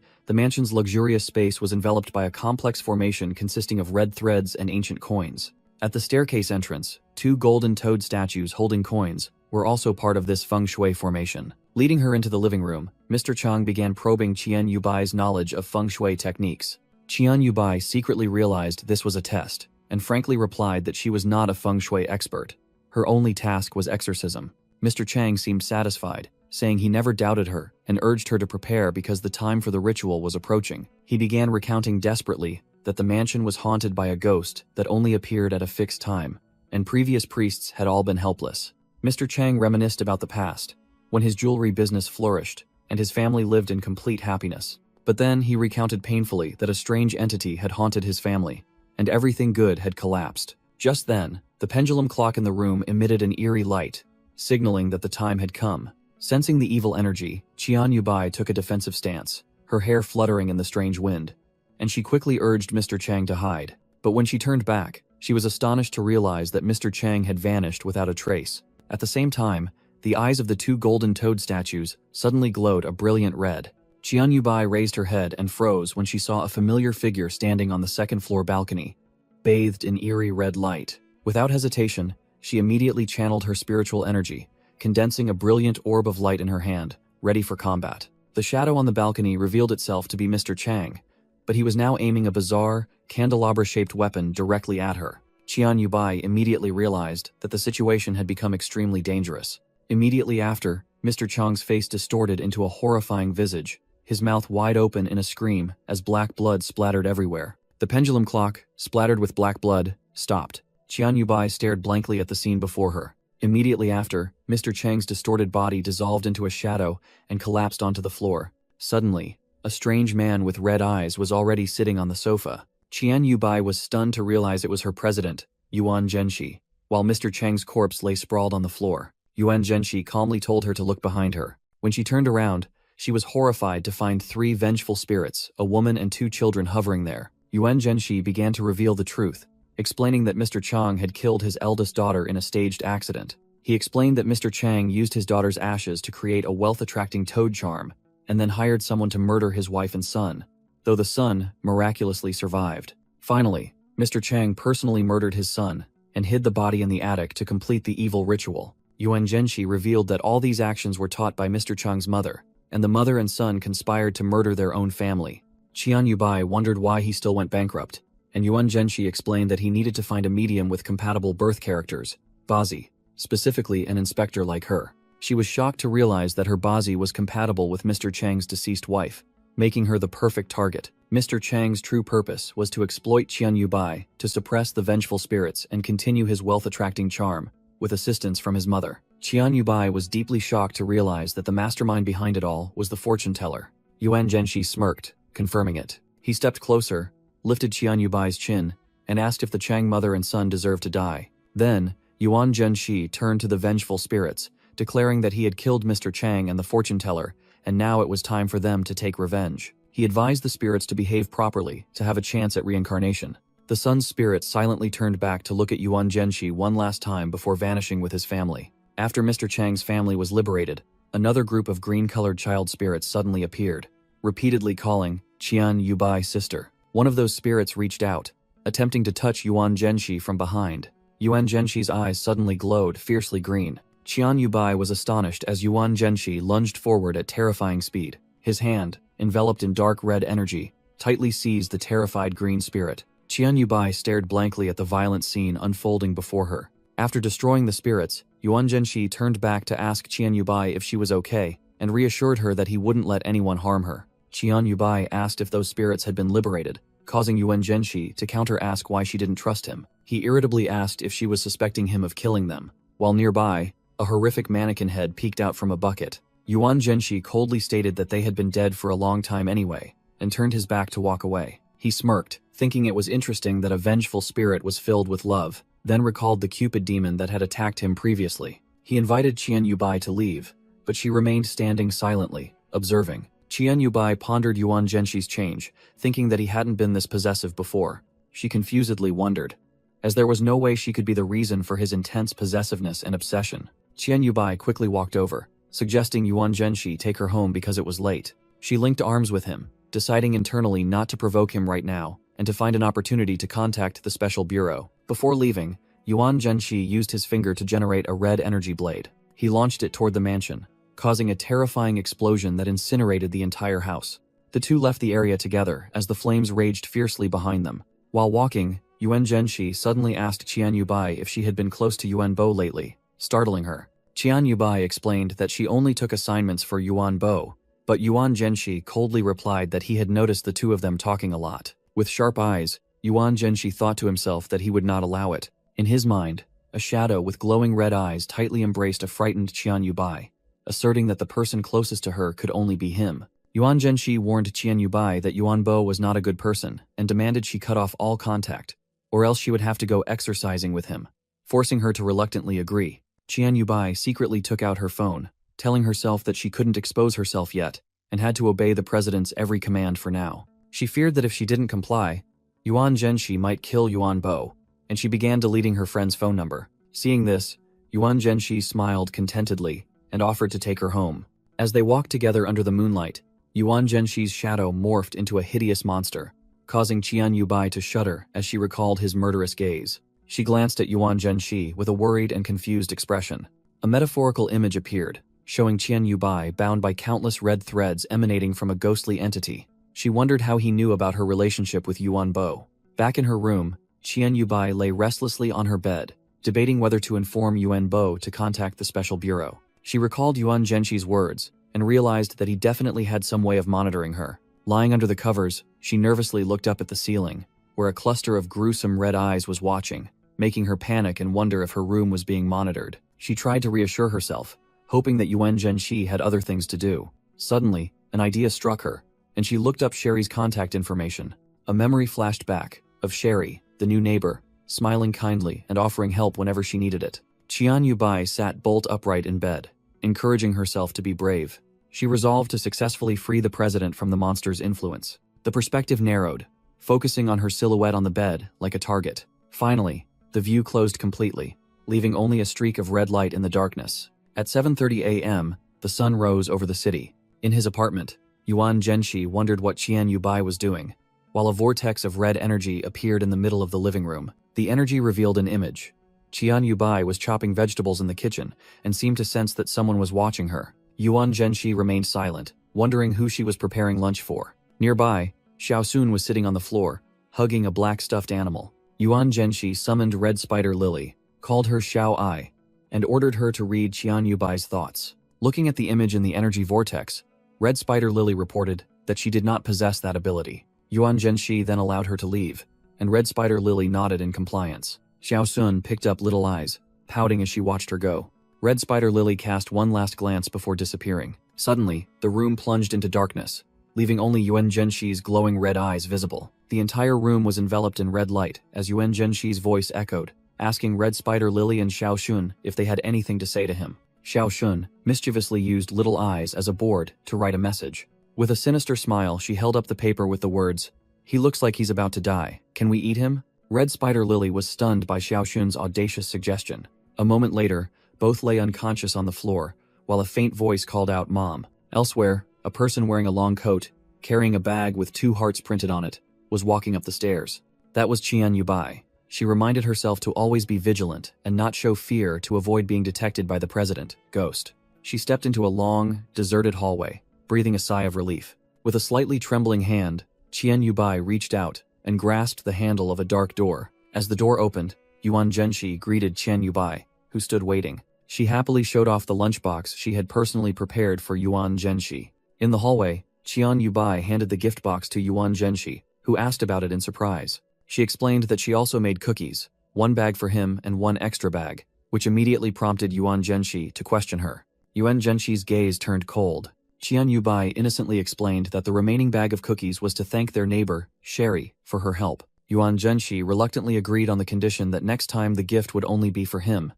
the mansion's luxurious space was enveloped by a complex formation consisting of red threads and ancient coins. At the staircase entrance, two golden toad statues holding coins were also part of this feng shui formation. Leading her into the living room, Mr. Chang began probing Qian Yubai's knowledge of feng shui techniques. Qian Yubai secretly realized this was a test, and frankly replied that she was not a feng shui expert. Her only task was exorcism. Mr. Chang seemed satisfied, saying he never doubted her and urged her to prepare because the time for the ritual was approaching. He began recounting desperately that the mansion was haunted by a ghost that only appeared at a fixed time, and previous priests had all been helpless. Mr. Chang reminisced about the past, when his jewelry business flourished, and his family lived in complete happiness. But then he recounted painfully that a strange entity had haunted his family, and everything good had collapsed. Just then, the pendulum clock in the room emitted an eerie light, signaling that the time had come. Sensing the evil energy, Qian Yubai took a defensive stance, her hair fluttering in the strange wind, and she quickly urged Mr. Chang to hide. But when she turned back, she was astonished to realize that Mr. Chang had vanished without a trace. At the same time, the eyes of the two golden toad statues suddenly glowed a brilliant red. Qian Yubai raised her head and froze when she saw a familiar figure standing on the second-floor balcony, bathed in eerie red light. Without hesitation, she immediately channeled her spiritual energy, condensing a brilliant orb of light in her hand, ready for combat. The shadow on the balcony revealed itself to be Mr. Chang, but he was now aiming a bizarre, candelabra-shaped weapon directly at her. Qian Yubai immediately realized that the situation had become extremely dangerous. Immediately after, Mr. Chang's face distorted into a horrifying visage, his mouth wide open in a scream as black blood splattered everywhere. The pendulum clock, splattered with black blood, stopped. Qian Yubai stared blankly at the scene before her. Immediately after, Mr. Chang's distorted body dissolved into a shadow and collapsed onto the floor. Suddenly, a strange man with red eyes was already sitting on the sofa. Qian Yubai was stunned to realize it was her president, Yuan Zhenxi. While Mr. Chang's corpse lay sprawled on the floor, Yuan Zhenxi calmly told her to look behind her. When she turned around, she was horrified to find 3 vengeful spirits, a woman and 2 children hovering there. Yuan Zhenxi began to reveal the truth, explaining that Mr. Chang had killed his eldest daughter in a staged accident. He explained that Mr. Chang used his daughter's ashes to create a wealth-attracting toad charm, and then hired someone to murder his wife and son, though the son miraculously survived. Finally, Mr. Chang personally murdered his son and hid the body in the attic to complete the evil ritual. Yuan Zhenxi revealed that all these actions were taught by Mr. Chang's mother, and the mother and son conspired to murder their own family. Qian Yubai wondered why he still went bankrupt, and Yuan Zhenxi explained that he needed to find a medium with compatible birth characters, Bazi, specifically an inspector like her. She was shocked to realize that her Bazi was compatible with Mr. Chang's deceased wife, making her the perfect target. Mr. Chang's true purpose was to exploit Qian Yubai to suppress the vengeful spirits and continue his wealth-attracting charm, with assistance from his mother. Qian Yubai was deeply shocked to realize that the mastermind behind it all was the fortune teller. Yuan Zhenxi smirked, confirming it. He stepped closer, lifted Qian Yubai's chin, and asked if the Chang mother and son deserved to die. Then, Yuan Zhenxi turned to the vengeful spirits, declaring that he had killed Mr. Chang and the fortune teller, and now it was time for them to take revenge. He advised the spirits to behave properly, to have a chance at reincarnation. The son's spirit silently turned back to look at Yuan Zhenxi one last time before vanishing with his family. After Mr. Chang's family was liberated, another group of green-colored child spirits suddenly appeared, repeatedly calling Qian Yubai sister. One of those spirits reached out, attempting to touch Yuan Zhenxi from behind. Yuan Zhenxi's eyes suddenly glowed fiercely green. Qian Yubai was astonished as Yuan Zhenxi lunged forward at terrifying speed. His hand, enveloped in dark red energy, tightly seized the terrified green spirit. Qian Yubai stared blankly at the violent scene unfolding before her. After destroying the spirits, Yuan Zhenxi turned back to ask Qian Yubai if she was okay, and reassured her that he wouldn't let anyone harm her. Qian Yubai asked if those spirits had been liberated, causing Yuan Zhenxi to counter-ask why she didn't trust him. He irritably asked if she was suspecting him of killing them. While nearby, a horrific mannequin head peeked out from a bucket. Yuan Zhenxi coldly stated that they had been dead for a long time anyway, and turned his back to walk away. He smirked, thinking it was interesting that a vengeful spirit was filled with love, then recalled the Cupid demon that had attacked him previously. He invited Qian Yubai to leave, but she remained standing silently, observing. Qian Yubai pondered Yuan Zhenxi's change, thinking that he hadn't been this possessive before. She confusedly wondered, as there was no way she could be the reason for his intense possessiveness and obsession. Qian Yubai quickly walked over, suggesting Yuan Zhenxi take her home because it was late. She linked arms with him, deciding internally not to provoke him right now, and to find an opportunity to contact the special bureau. Before leaving, Yuan Zhenxi used his finger to generate a red energy blade. He launched it toward the mansion, causing a terrifying explosion that incinerated the entire house. The two left the area together as the flames raged fiercely behind them. While walking, Yuan Zhenxi suddenly asked Qian Yubai if she had been close to Yuan Bo lately, startling her. Qian Yubai explained that she only took assignments for Yuan Bo, but Yuan Zhenxi coldly replied that he had noticed the two of them talking a lot. With sharp eyes, Yuan Zhenxi thought to himself that he would not allow it. In his mind, a shadow with glowing red eyes tightly embraced a frightened Qian Yubai. asserting that the person closest to her could only be him. Yuan Zhenxi warned Qian Yubai that Yuan Bo was not a good person and demanded she cut off all contact, or else she would have to go exercising with him. Forcing her to reluctantly agree, Qian Yubai secretly took out her phone, telling herself that she couldn't expose herself yet and had to obey the president's every command for now. She feared that if she didn't comply, Yuan Zhenxi might kill Yuan Bo, and she began deleting her friend's phone number. Seeing this, Yuan Zhenxi smiled contentedly and offered to take her home. As they walked together under the moonlight, Yuan Zhenxi's shadow morphed into a hideous monster, causing Qian Yubai to shudder as she recalled his murderous gaze. She glanced at Yuan Zhenxi with a worried and confused expression. A metaphorical image appeared, showing Qian Yubai bound by countless red threads emanating from a ghostly entity. She wondered how he knew about her relationship with Yuan Bo. Back in her room, Qian Yubai lay restlessly on her bed, debating whether to inform Yuan Bo to contact the special bureau. She recalled Yuan Zhenxi's words and realized that he definitely had some way of monitoring her. Lying under the covers, she nervously looked up at the ceiling, where a cluster of gruesome red eyes was watching, making her panic and wonder if her room was being monitored. She tried to reassure herself, hoping that Yuan Zhenxi had other things to do. Suddenly, an idea struck her, and she looked up Sherry's contact information. A memory flashed back, of Sherry, the new neighbor, smiling kindly and offering help whenever she needed it. Qian Yubai sat bolt upright in bed, encouraging herself to be brave. She resolved to successfully free the president from the monster's influence. The perspective narrowed, focusing on her silhouette on the bed like a target. Finally, the view closed completely, leaving only a streak of red light in the darkness. At 7:30 a.m., the sun rose over the city. In his apartment, Yuan Zhenxi wondered what Qian Yubai was doing, while a vortex of red energy appeared in the middle of the living room. The energy revealed an image. Qian Yubai was chopping vegetables in the kitchen and seemed to sense that someone was watching her. Yuan Zhenxi remained silent, wondering who she was preparing lunch for. Nearby, Xiaosun was sitting on the floor, hugging a black stuffed animal. Yuan Zhenxi summoned Red Spider Lily, called her Xiao Ai, and ordered her to read Qian Yubai's thoughts. Looking at the image in the energy vortex, Red Spider Lily reported that she did not possess that ability. Yuan Zhenxi then allowed her to leave, and Red Spider Lily nodded in compliance. Xiaosun picked up Little Eyes, pouting as she watched her go. Red Spider Lily cast one last glance before disappearing. Suddenly, the room plunged into darkness, leaving only Yuan Zhenxi's glowing red eyes visible. The entire room was enveloped in red light as Yuan Zhenxi's voice echoed, asking Red Spider Lily and Xiaosun if they had anything to say to him. Xiaosun mischievously used Little Eyes as a board to write a message. With a sinister smile, she held up the paper with the words, "He looks like he's about to die. Can we eat him?" Red Spider Lily was stunned by Xiaoshun's audacious suggestion. A moment later, both lay unconscious on the floor, while a faint voice called out, "Mom." Elsewhere, a person wearing a long coat, carrying a bag with 2 hearts printed on it, was walking up the stairs. That was Qian Yubai. She reminded herself to always be vigilant and not show fear to avoid being detected by the president, Ghost. She stepped into a long, deserted hallway, breathing a sigh of relief. With a slightly trembling hand, Qian Yubai reached out and grasped the handle of a dark door. As the door opened, Yuan Zhenxi greeted Qian Yubai, who stood waiting. She happily showed off the lunchbox she had personally prepared for Yuan Zhenxi. In the hallway, Qian Yubai handed the gift box to Yuan Zhenxi, who asked about it in surprise. She explained that she also made cookies, 1 bag for him and 1 extra bag, which immediately prompted Yuan Zhenxi to question her. Yuan Zhenxi's gaze turned cold. Qian Yubai innocently explained that the remaining bag of cookies was to thank their neighbor, Sherry, for her help. Yuan Zhenxi reluctantly agreed on the condition that next time the gift would only be for him,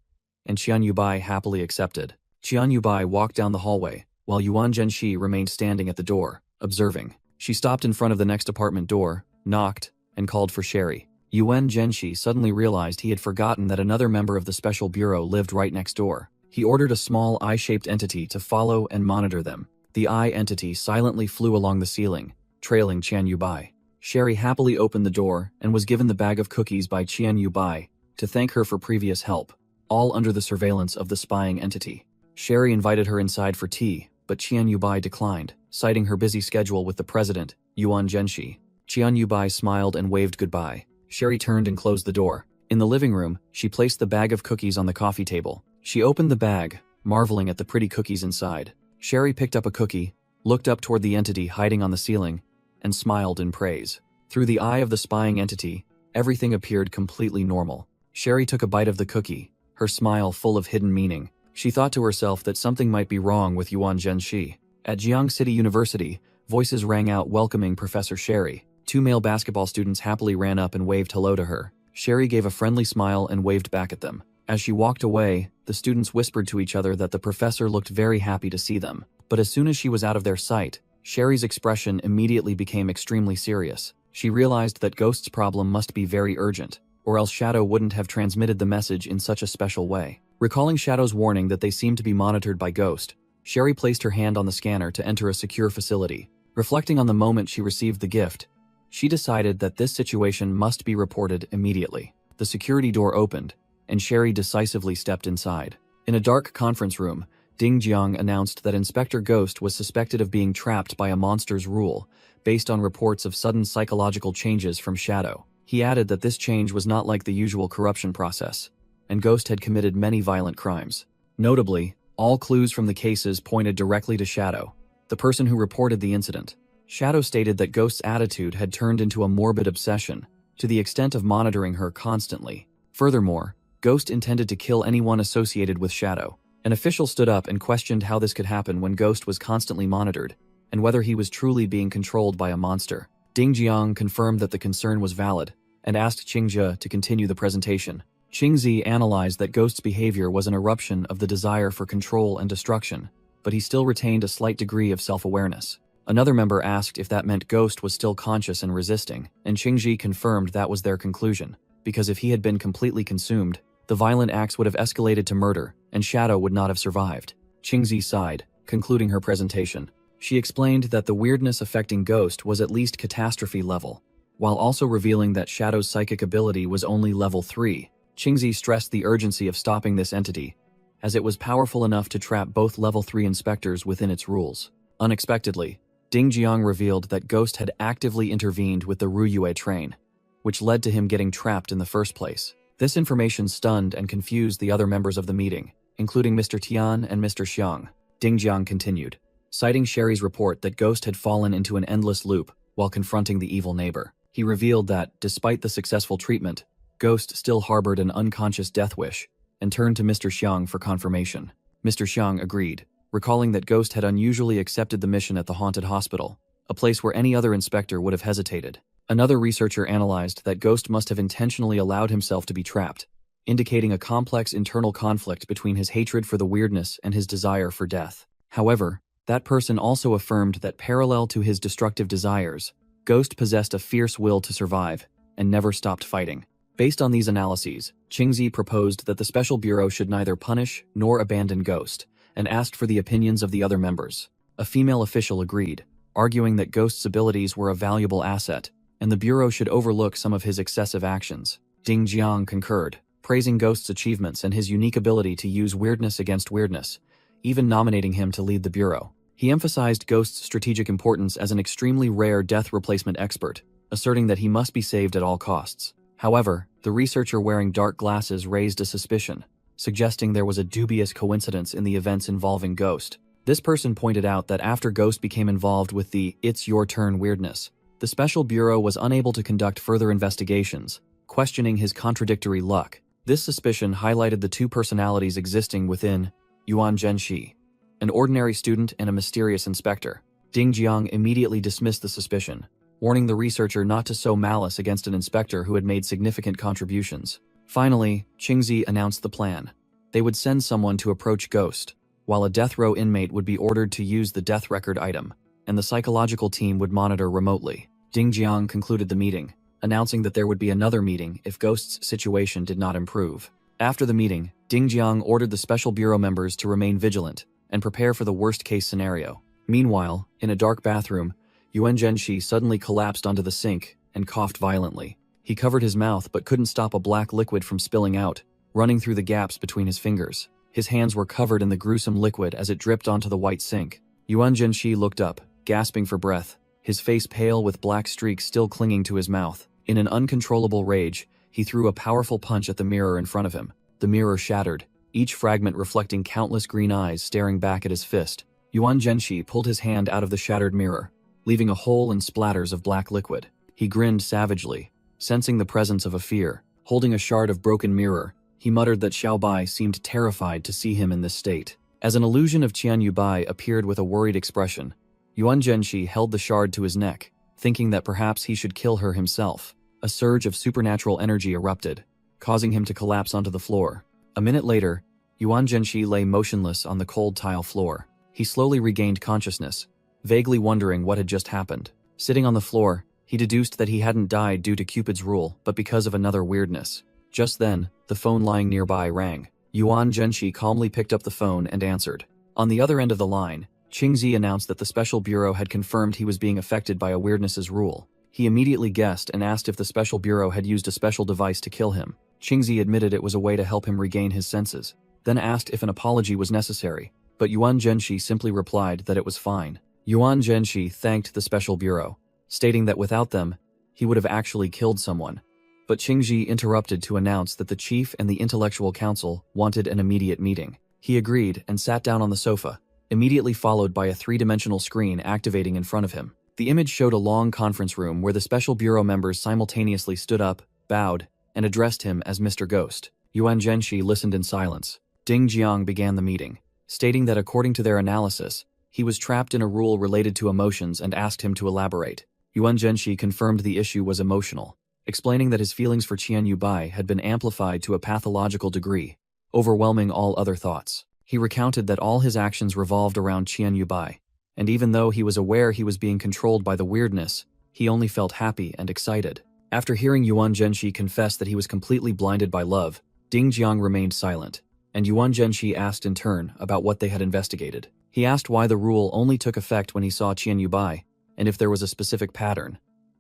and Qian Yubai happily accepted. Qian Yubai walked down the hallway, while Yuan Zhenxi remained standing at the door, observing. She stopped in front of the next apartment door, knocked, and called for Sherry. Yuan Zhenxi suddenly realized he had forgotten that another member of the special bureau lived right next door. He ordered a small eye-shaped entity to follow and monitor them. The eye entity silently flew along the ceiling, trailing Qian Yubai. Sherry happily opened the door and was given the bag of cookies by Qian Yubai to thank her for previous help, all under the surveillance of the spying entity. Sherry invited her inside for tea, but Qian Yubai declined, citing her busy schedule with the president, Yuan Zhenxi. Qian Yubai smiled and waved goodbye. Sherry turned and closed the door. In the living room, she placed the bag of cookies on the coffee table. She opened the bag, marveling at the pretty cookies inside. Sherry picked up a cookie, looked up toward the entity hiding on the ceiling, and smiled in praise. Through the eye of the spying entity, everything appeared completely normal. Sherry took a bite of the cookie, her smile full of hidden meaning. She thought to herself that something might be wrong with Yuan Zhenshi. At Jiang City University, voices rang out welcoming Professor Sherry. 2 male basketball students happily ran up and waved hello to her. Sherry gave a friendly smile and waved back at them. As she walked away, the students whispered to each other that the professor looked very happy to see them. But as soon as she was out of their sight, Sherry's expression immediately became extremely serious. She realized that Ghost's problem must be very urgent, or else Shadow wouldn't have transmitted the message in such a special way. Recalling Shadow's warning that they seemed to be monitored by Ghost, Sherry placed her hand on the scanner to enter a secure facility. Reflecting on the moment she received the gift, she decided that this situation must be reported immediately. The security door opened, and Sherry decisively stepped inside. In a dark conference room, Ding Jiang announced that Inspector Ghost was suspected of being trapped by a monster's rule, based on reports of sudden psychological changes from Shadow. He added that this change was not like the usual corruption process, and Ghost had committed many violent crimes. Notably, all clues from the cases pointed directly to Shadow, the person who reported the incident. Shadow stated that Ghost's attitude had turned into a morbid obsession, to the extent of monitoring her constantly. Furthermore, Ghost intended to kill anyone associated with Shadow. An official stood up and questioned how this could happen when Ghost was constantly monitored, and whether he was truly being controlled by a monster. Ding Jiang confirmed that the concern was valid, and asked Qingzhe to continue the presentation. Qingzi analyzed that Ghost's behavior was an eruption of the desire for control and destruction, but he still retained a slight degree of self-awareness. Another member asked if that meant Ghost was still conscious and resisting, and Qingzhi confirmed that was their conclusion, because if he had been completely consumed, the violent acts would have escalated to murder, and Shadow would not have survived. Qingzi sighed, concluding her presentation. She explained that the weirdness affecting Ghost was at least catastrophe level, while also revealing that Shadow's psychic ability was only level 3. Qingzi stressed the urgency of stopping this entity, as it was powerful enough to trap both level 3 inspectors within its rules. Unexpectedly, Ding Jiang revealed that Ghost had actively intervened with the Ruyue train, which led to him getting trapped in the first place. This information stunned and confused the other members of the meeting, including Mr. Tian and Mr. Xiang. Ding Jiang continued, citing Sherry's report that Ghost had fallen into an endless loop while confronting the evil neighbor. He revealed that, despite the successful treatment, Ghost still harbored an unconscious death wish, and turned to Mr. Xiang for confirmation. Mr. Xiang agreed, recalling that Ghost had unusually accepted the mission at the haunted hospital, a place where any other inspector would have hesitated. Another researcher analyzed that Ghost must have intentionally allowed himself to be trapped, indicating a complex internal conflict between his hatred for the weirdness and his desire for death. However, that person also affirmed that parallel to his destructive desires, Ghost possessed a fierce will to survive, and never stopped fighting. Based on these analyses, Qingzi proposed that the Special Bureau should neither punish nor abandon Ghost, and asked for the opinions of the other members. A female official agreed, arguing that Ghost's abilities were a valuable asset, and the Bureau should overlook some of his excessive actions. Ding Jiang concurred, praising Ghost's achievements and his unique ability to use weirdness against weirdness, even nominating him to lead the Bureau. He emphasized Ghost's strategic importance as an extremely rare death replacement expert, asserting that he must be saved at all costs. However, the researcher wearing dark glasses raised a suspicion, suggesting there was a dubious coincidence in the events involving Ghost. This person pointed out that after Ghost became involved with the "it's your turn" weirdness, the Special Bureau was unable to conduct further investigations, questioning his contradictory luck. This suspicion highlighted the two personalities existing within Yuan Zhenshi, an ordinary student and a mysterious inspector. Ding Jiang immediately dismissed the suspicion, warning the researcher not to sow malice against an inspector who had made significant contributions. Finally, Qingzi announced the plan. They would send someone to approach Ghost, while a death row inmate would be ordered to use the death record item, and the psychological team would monitor remotely. Ding Jiang concluded the meeting, announcing that there would be another meeting if Ghost's situation did not improve. After the meeting, Ding Jiang ordered the Special Bureau members to remain vigilant and prepare for the worst-case scenario. Meanwhile, in a dark bathroom, Yuan Zhenshi suddenly collapsed onto the sink and coughed violently. He covered his mouth but couldn't stop a black liquid from spilling out, running through the gaps between his fingers. His hands were covered in the gruesome liquid as it dripped onto the white sink. Yuan Zhenshi looked up, gasping for breath, his face pale with black streaks still clinging to his mouth. In an uncontrollable rage, he threw a powerful punch at the mirror in front of him. The mirror shattered, each fragment reflecting countless green eyes staring back at his fist. Yuan Zhenshi pulled his hand out of the shattered mirror, leaving a hole and splatters of black liquid. He grinned savagely, sensing the presence of a fear. Holding a shard of broken mirror, He muttered that Xiao Bai seemed terrified to see him in this state. As an illusion of Qian Yubai appeared with a worried expression, Yuan Zhenshi held the shard to his neck, thinking that perhaps he should kill her himself. A surge of supernatural energy erupted, causing him to collapse onto the floor. A minute later, Yuan Zhenshi lay motionless on the cold tile floor. He slowly regained consciousness, vaguely wondering what had just happened. Sitting on the floor, he deduced that he hadn't died due to Cupid's rule, but because of another weirdness. Just then, the phone lying nearby rang. Yuan Zhenshi calmly picked up the phone and answered. On the other end of the line, Qingzi announced that the Special Bureau had confirmed he was being affected by a weirdness's rule. He immediately guessed and asked if the Special Bureau had used a special device to kill him. Qingzi admitted it was a way to help him regain his senses, then asked if an apology was necessary, but Yuan Zhenshi simply replied that it was fine. Yuan Zhenshi thanked the Special Bureau, stating that without them, he would have actually killed someone. But Qingzi interrupted to announce that the chief and the intellectual council wanted an immediate meeting. He agreed and sat down on the sofa, immediately followed by a three-dimensional screen activating in front of him. The image showed a long conference room where the Special Bureau members simultaneously stood up, bowed, and addressed him as Mr. Ghost. Yuan Zhenshi listened in silence. Ding Jiang began the meeting, stating that according to their analysis, he was trapped in a rule related to emotions and asked him to elaborate. Yuan Zhenshi confirmed the issue was emotional, explaining that his feelings for Qian Yubai had been amplified to a pathological degree, overwhelming all other thoughts. He recounted that all his actions revolved around Qian Yubai, and even though he was aware he was being controlled by the weirdness, he only felt happy and excited. After hearing Yuan Zhenshi confess that he was completely blinded by love, Ding Jiang remained silent, and Yuan Zhenshi asked in turn about what they had investigated. He asked why the rule only took effect when he saw Qian Yubai, and if there was a specific pattern.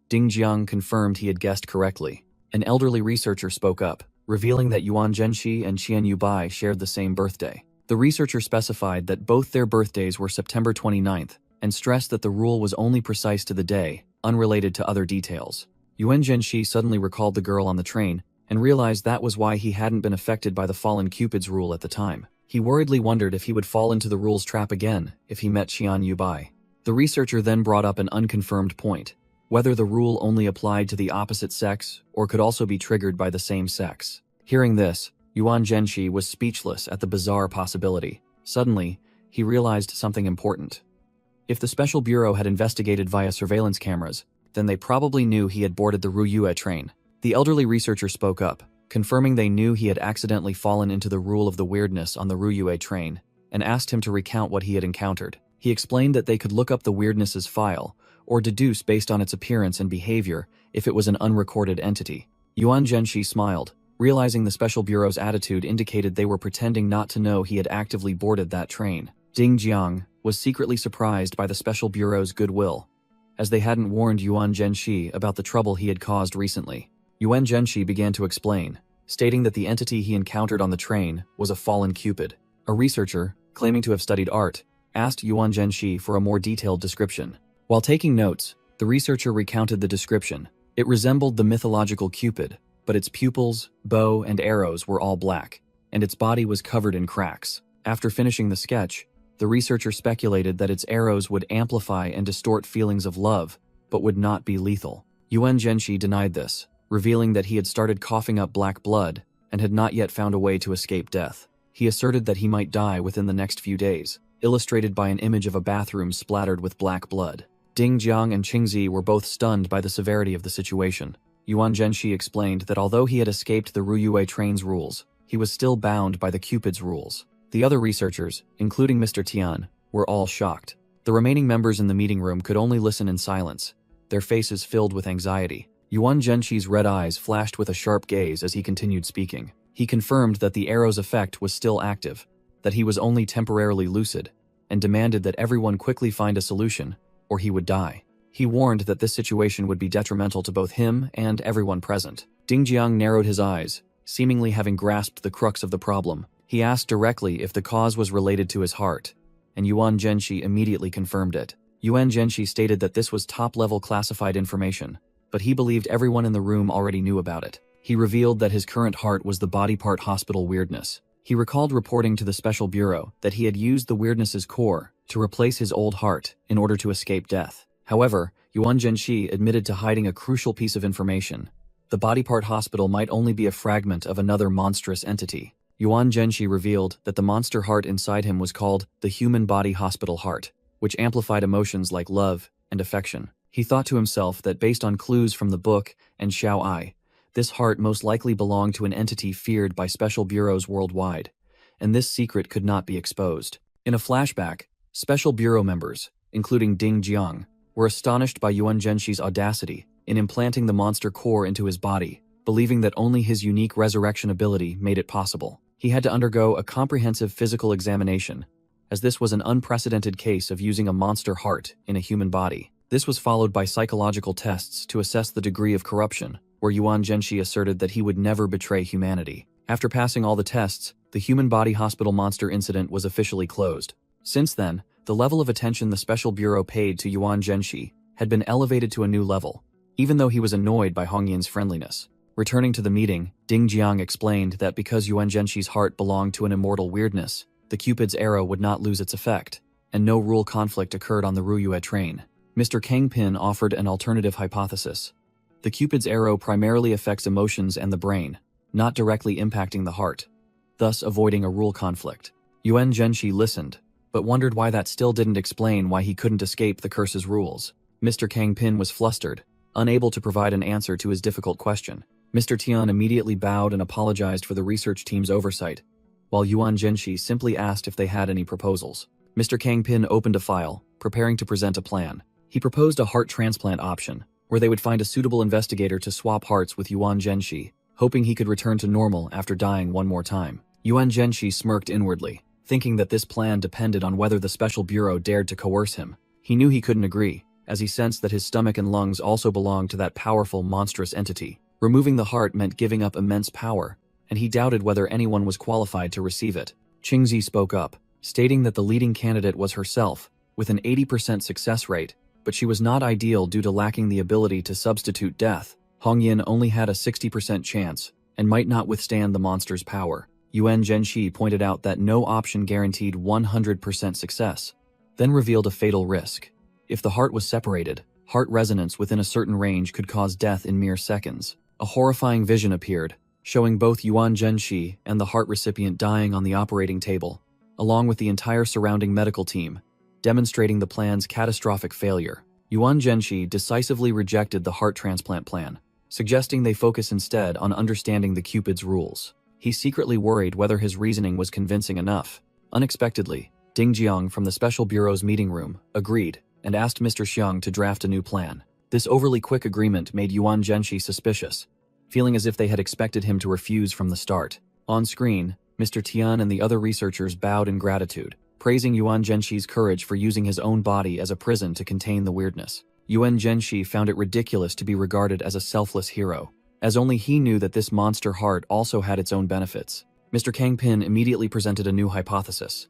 Ding Jiang confirmed he had guessed correctly. An elderly researcher spoke up, revealing that Yuan Zhenshi and Qian Yubai shared the same birthday. The researcher specified that both their birthdays were September 29th, and stressed that the rule was only precise to the day, unrelated to other details. Yuan Zhenshi suddenly recalled the girl on the train, and realized that was why he hadn't been affected by the fallen Cupid's rule at the time. He worriedly wondered if he would fall into the rule's trap again if he met Qian Yubai. The researcher then brought up an unconfirmed point, whether the rule only applied to the opposite sex or could also be triggered by the same sex. Hearing this, Yuan Zhenshi was speechless at the bizarre possibility. Suddenly, he realized something important. If the Special Bureau had investigated via surveillance cameras, then they probably knew he had boarded the Ruyue train. The elderly researcher spoke up, confirming they knew he had accidentally fallen into the rule of the weirdness on the Ruyue train, and asked him to recount what he had encountered. He explained that they could look up the weirdness's file, or deduce based on its appearance and behavior if it was an unrecorded entity. Yuan Zhenshi smiled, realizing the Special Bureau's attitude indicated they were pretending not to know he had actively boarded that train. Ding Jiang was secretly surprised by the Special Bureau's goodwill, as they hadn't warned Yuan Zhenshi about the trouble he had caused recently. Yuan Zhenshi began to explain, stating that the entity he encountered on the train was a fallen Cupid. A researcher, claiming to have studied art, asked Yuan Zhenshi for a more detailed description. While taking notes, the researcher recounted the description. It resembled the mythological Cupid, but its pupils, bow, and arrows were all black, and its body was covered in cracks. After finishing the sketch, the researcher speculated that its arrows would amplify and distort feelings of love, but would not be lethal. Yuan Zhenshi denied this, revealing that he had started coughing up black blood and had not yet found a way to escape death. He asserted that he might die within the next few days, illustrated by an image of a bathroom splattered with black blood. Ding Jiang and Qingzi were both stunned by the severity of the situation. Yuan Zhenshi explained that although he had escaped the Ruyue train's rules, he was still bound by the Cupid's rules. The other researchers, including Mr. Tian, were all shocked. The remaining members in the meeting room could only listen in silence, their faces filled with anxiety. Yuan Zhenshi's red eyes flashed with a sharp gaze as he continued speaking. He confirmed that the arrow's effect was still active, that he was only temporarily lucid, and demanded that everyone quickly find a solution, or he would die. He warned that this situation would be detrimental to both him and everyone present. Ding Jiang narrowed his eyes, seemingly having grasped the crux of the problem. He asked directly if the cause was related to his heart, and Yuan Zhenshi immediately confirmed it. Yuan Zhenshi stated that this was top-level classified information, but he believed everyone in the room already knew about it. He revealed that his current heart was the body part hospital weirdness. He recalled reporting to the Special Bureau that he had used the weirdness's core to replace his old heart in order to escape death. However, Yuan Zhenshi admitted to hiding a crucial piece of information, The body part hospital might only be a fragment of another monstrous entity. Yuan Zhenxi revealed that the monster heart inside him was called the human body hospital heart, which amplified emotions like love and affection. He thought to himself that based on clues from the book and Xiao Ai, this heart most likely belonged to an entity feared by special bureaus worldwide, and this secret could not be exposed. In a flashback, special bureau members, including Ding Jiang, were astonished by Yuan Zhenxi's audacity in implanting the monster core into his body, believing that only his unique resurrection ability made it possible. He had to undergo a comprehensive physical examination, as this was an unprecedented case of using a monster heart in a human body. This was followed by psychological tests to assess the degree of corruption, where Yuan Zhenxi asserted that he would never betray humanity. After passing all the tests, the human body hospital monster incident was officially closed. Since then, the level of attention the Special Bureau paid to Yuan Zhenxi had been elevated to a new level, even though he was annoyed by Hongyin's friendliness. Returning to the meeting, Ding Jiang explained that because Yuan Zhenxi's heart belonged to an immortal weirdness, the Cupid's arrow would not lose its effect, and no rule conflict occurred on the Ruyue train. Mr. Kangpin offered an alternative hypothesis. The Cupid's arrow primarily affects emotions and the brain, not directly impacting the heart, thus avoiding a rule conflict. Yuan Zhenxi listened, but wondered why that still didn't explain why he couldn't escape the curse's rules. Mr. Kangpin was flustered, unable to provide an answer to his difficult question. Mr. Tian immediately bowed and apologized for the research team's oversight, while Yuan Zhenxi simply asked if they had any proposals. Mr. Kangpin opened a file, preparing to present a plan. He proposed a heart transplant option, where they would find a suitable investigator to swap hearts with Yuan Zhenxi, hoping he could return to normal after dying one more time. Yuan Zhenxi smirked inwardly, thinking that this plan depended on whether the Special Bureau dared to coerce him. He knew he couldn't agree, as he sensed that his stomach and lungs also belonged to that powerful, monstrous entity. Removing the heart meant giving up immense power, and he doubted whether anyone was qualified to receive it. Qingzi spoke up, stating that the leading candidate was herself, with an 80% success rate, but she was not ideal due to lacking the ability to substitute death. Hongyin only had a 60% chance, and might not withstand the monster's power. Yuan Zhenxi pointed out that no option guaranteed 100% success, then revealed a fatal risk. If the heart was separated, heart resonance within a certain range could cause death in mere seconds. A horrifying vision appeared, showing both Yuan Zhenxi and the heart recipient dying on the operating table, along with the entire surrounding medical team, demonstrating the plan's catastrophic failure. Yuan Zhenxi decisively rejected the heart transplant plan, suggesting they focus instead on understanding the Cupid's rules. He secretly worried whether his reasoning was convincing enough. Unexpectedly, Ding Jiang from the Special Bureau's meeting room agreed and asked Mr. Xiang to draft a new plan. This overly quick agreement made Yuan Zhenxi suspicious, feeling as if they had expected him to refuse from the start. On screen, Mr. Tian and the other researchers bowed in gratitude, praising Yuan Zhenxi's courage for using his own body as a prison to contain the weirdness. Yuan Zhenxi found it ridiculous to be regarded as a selfless hero, as only he knew that this monster heart also had its own benefits. Mr. Kangpin immediately presented a new hypothesis.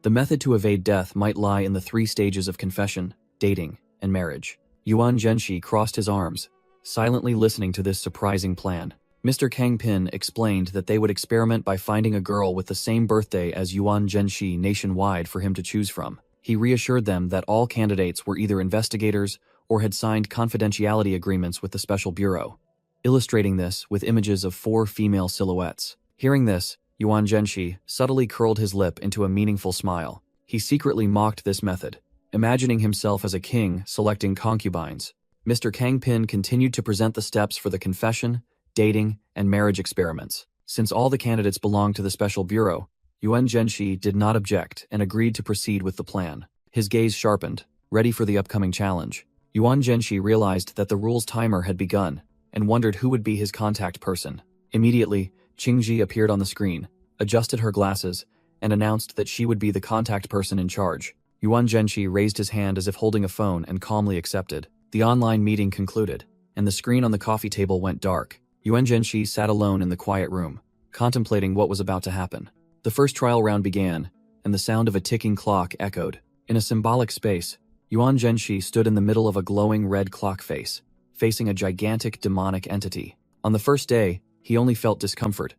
The method to evade death might lie in the 3 stages of confession, dating, and marriage. Yuan Zhenxi crossed his arms, silently listening to this surprising plan. Mr. Kangpin explained that they would experiment by finding a girl with the same birthday as Yuan Zhenxi nationwide for him to choose from. He reassured them that all candidates were either investigators or had signed confidentiality agreements with the Special Bureau, illustrating this with images of 4 female silhouettes. Hearing this, Yuan Zhenxi subtly curled his lip into a meaningful smile. He secretly mocked this method, imagining himself as a king selecting concubines. Mr. Kangpin continued to present the steps for the confession, dating, and marriage experiments. Since all the candidates belonged to the Special Bureau, Yuan Zhenxi did not object and agreed to proceed with the plan. His gaze sharpened, ready for the upcoming challenge. Yuan Zhenxi realized that the rule's timer had begun, and wondered who would be his contact person. Immediately, Qingji appeared on the screen, adjusted her glasses, and announced that she would be the contact person in charge. Yuan Zhenxi raised his hand as if holding a phone and calmly accepted. The online meeting concluded, and the screen on the coffee table went dark. Yuan Zhenxi sat alone in the quiet room, contemplating what was about to happen. The first trial round began, and the sound of a ticking clock echoed. In a symbolic space, Yuan Zhenxi stood in the middle of a glowing red clock face, facing a gigantic demonic entity. On the first day, he only felt discomfort,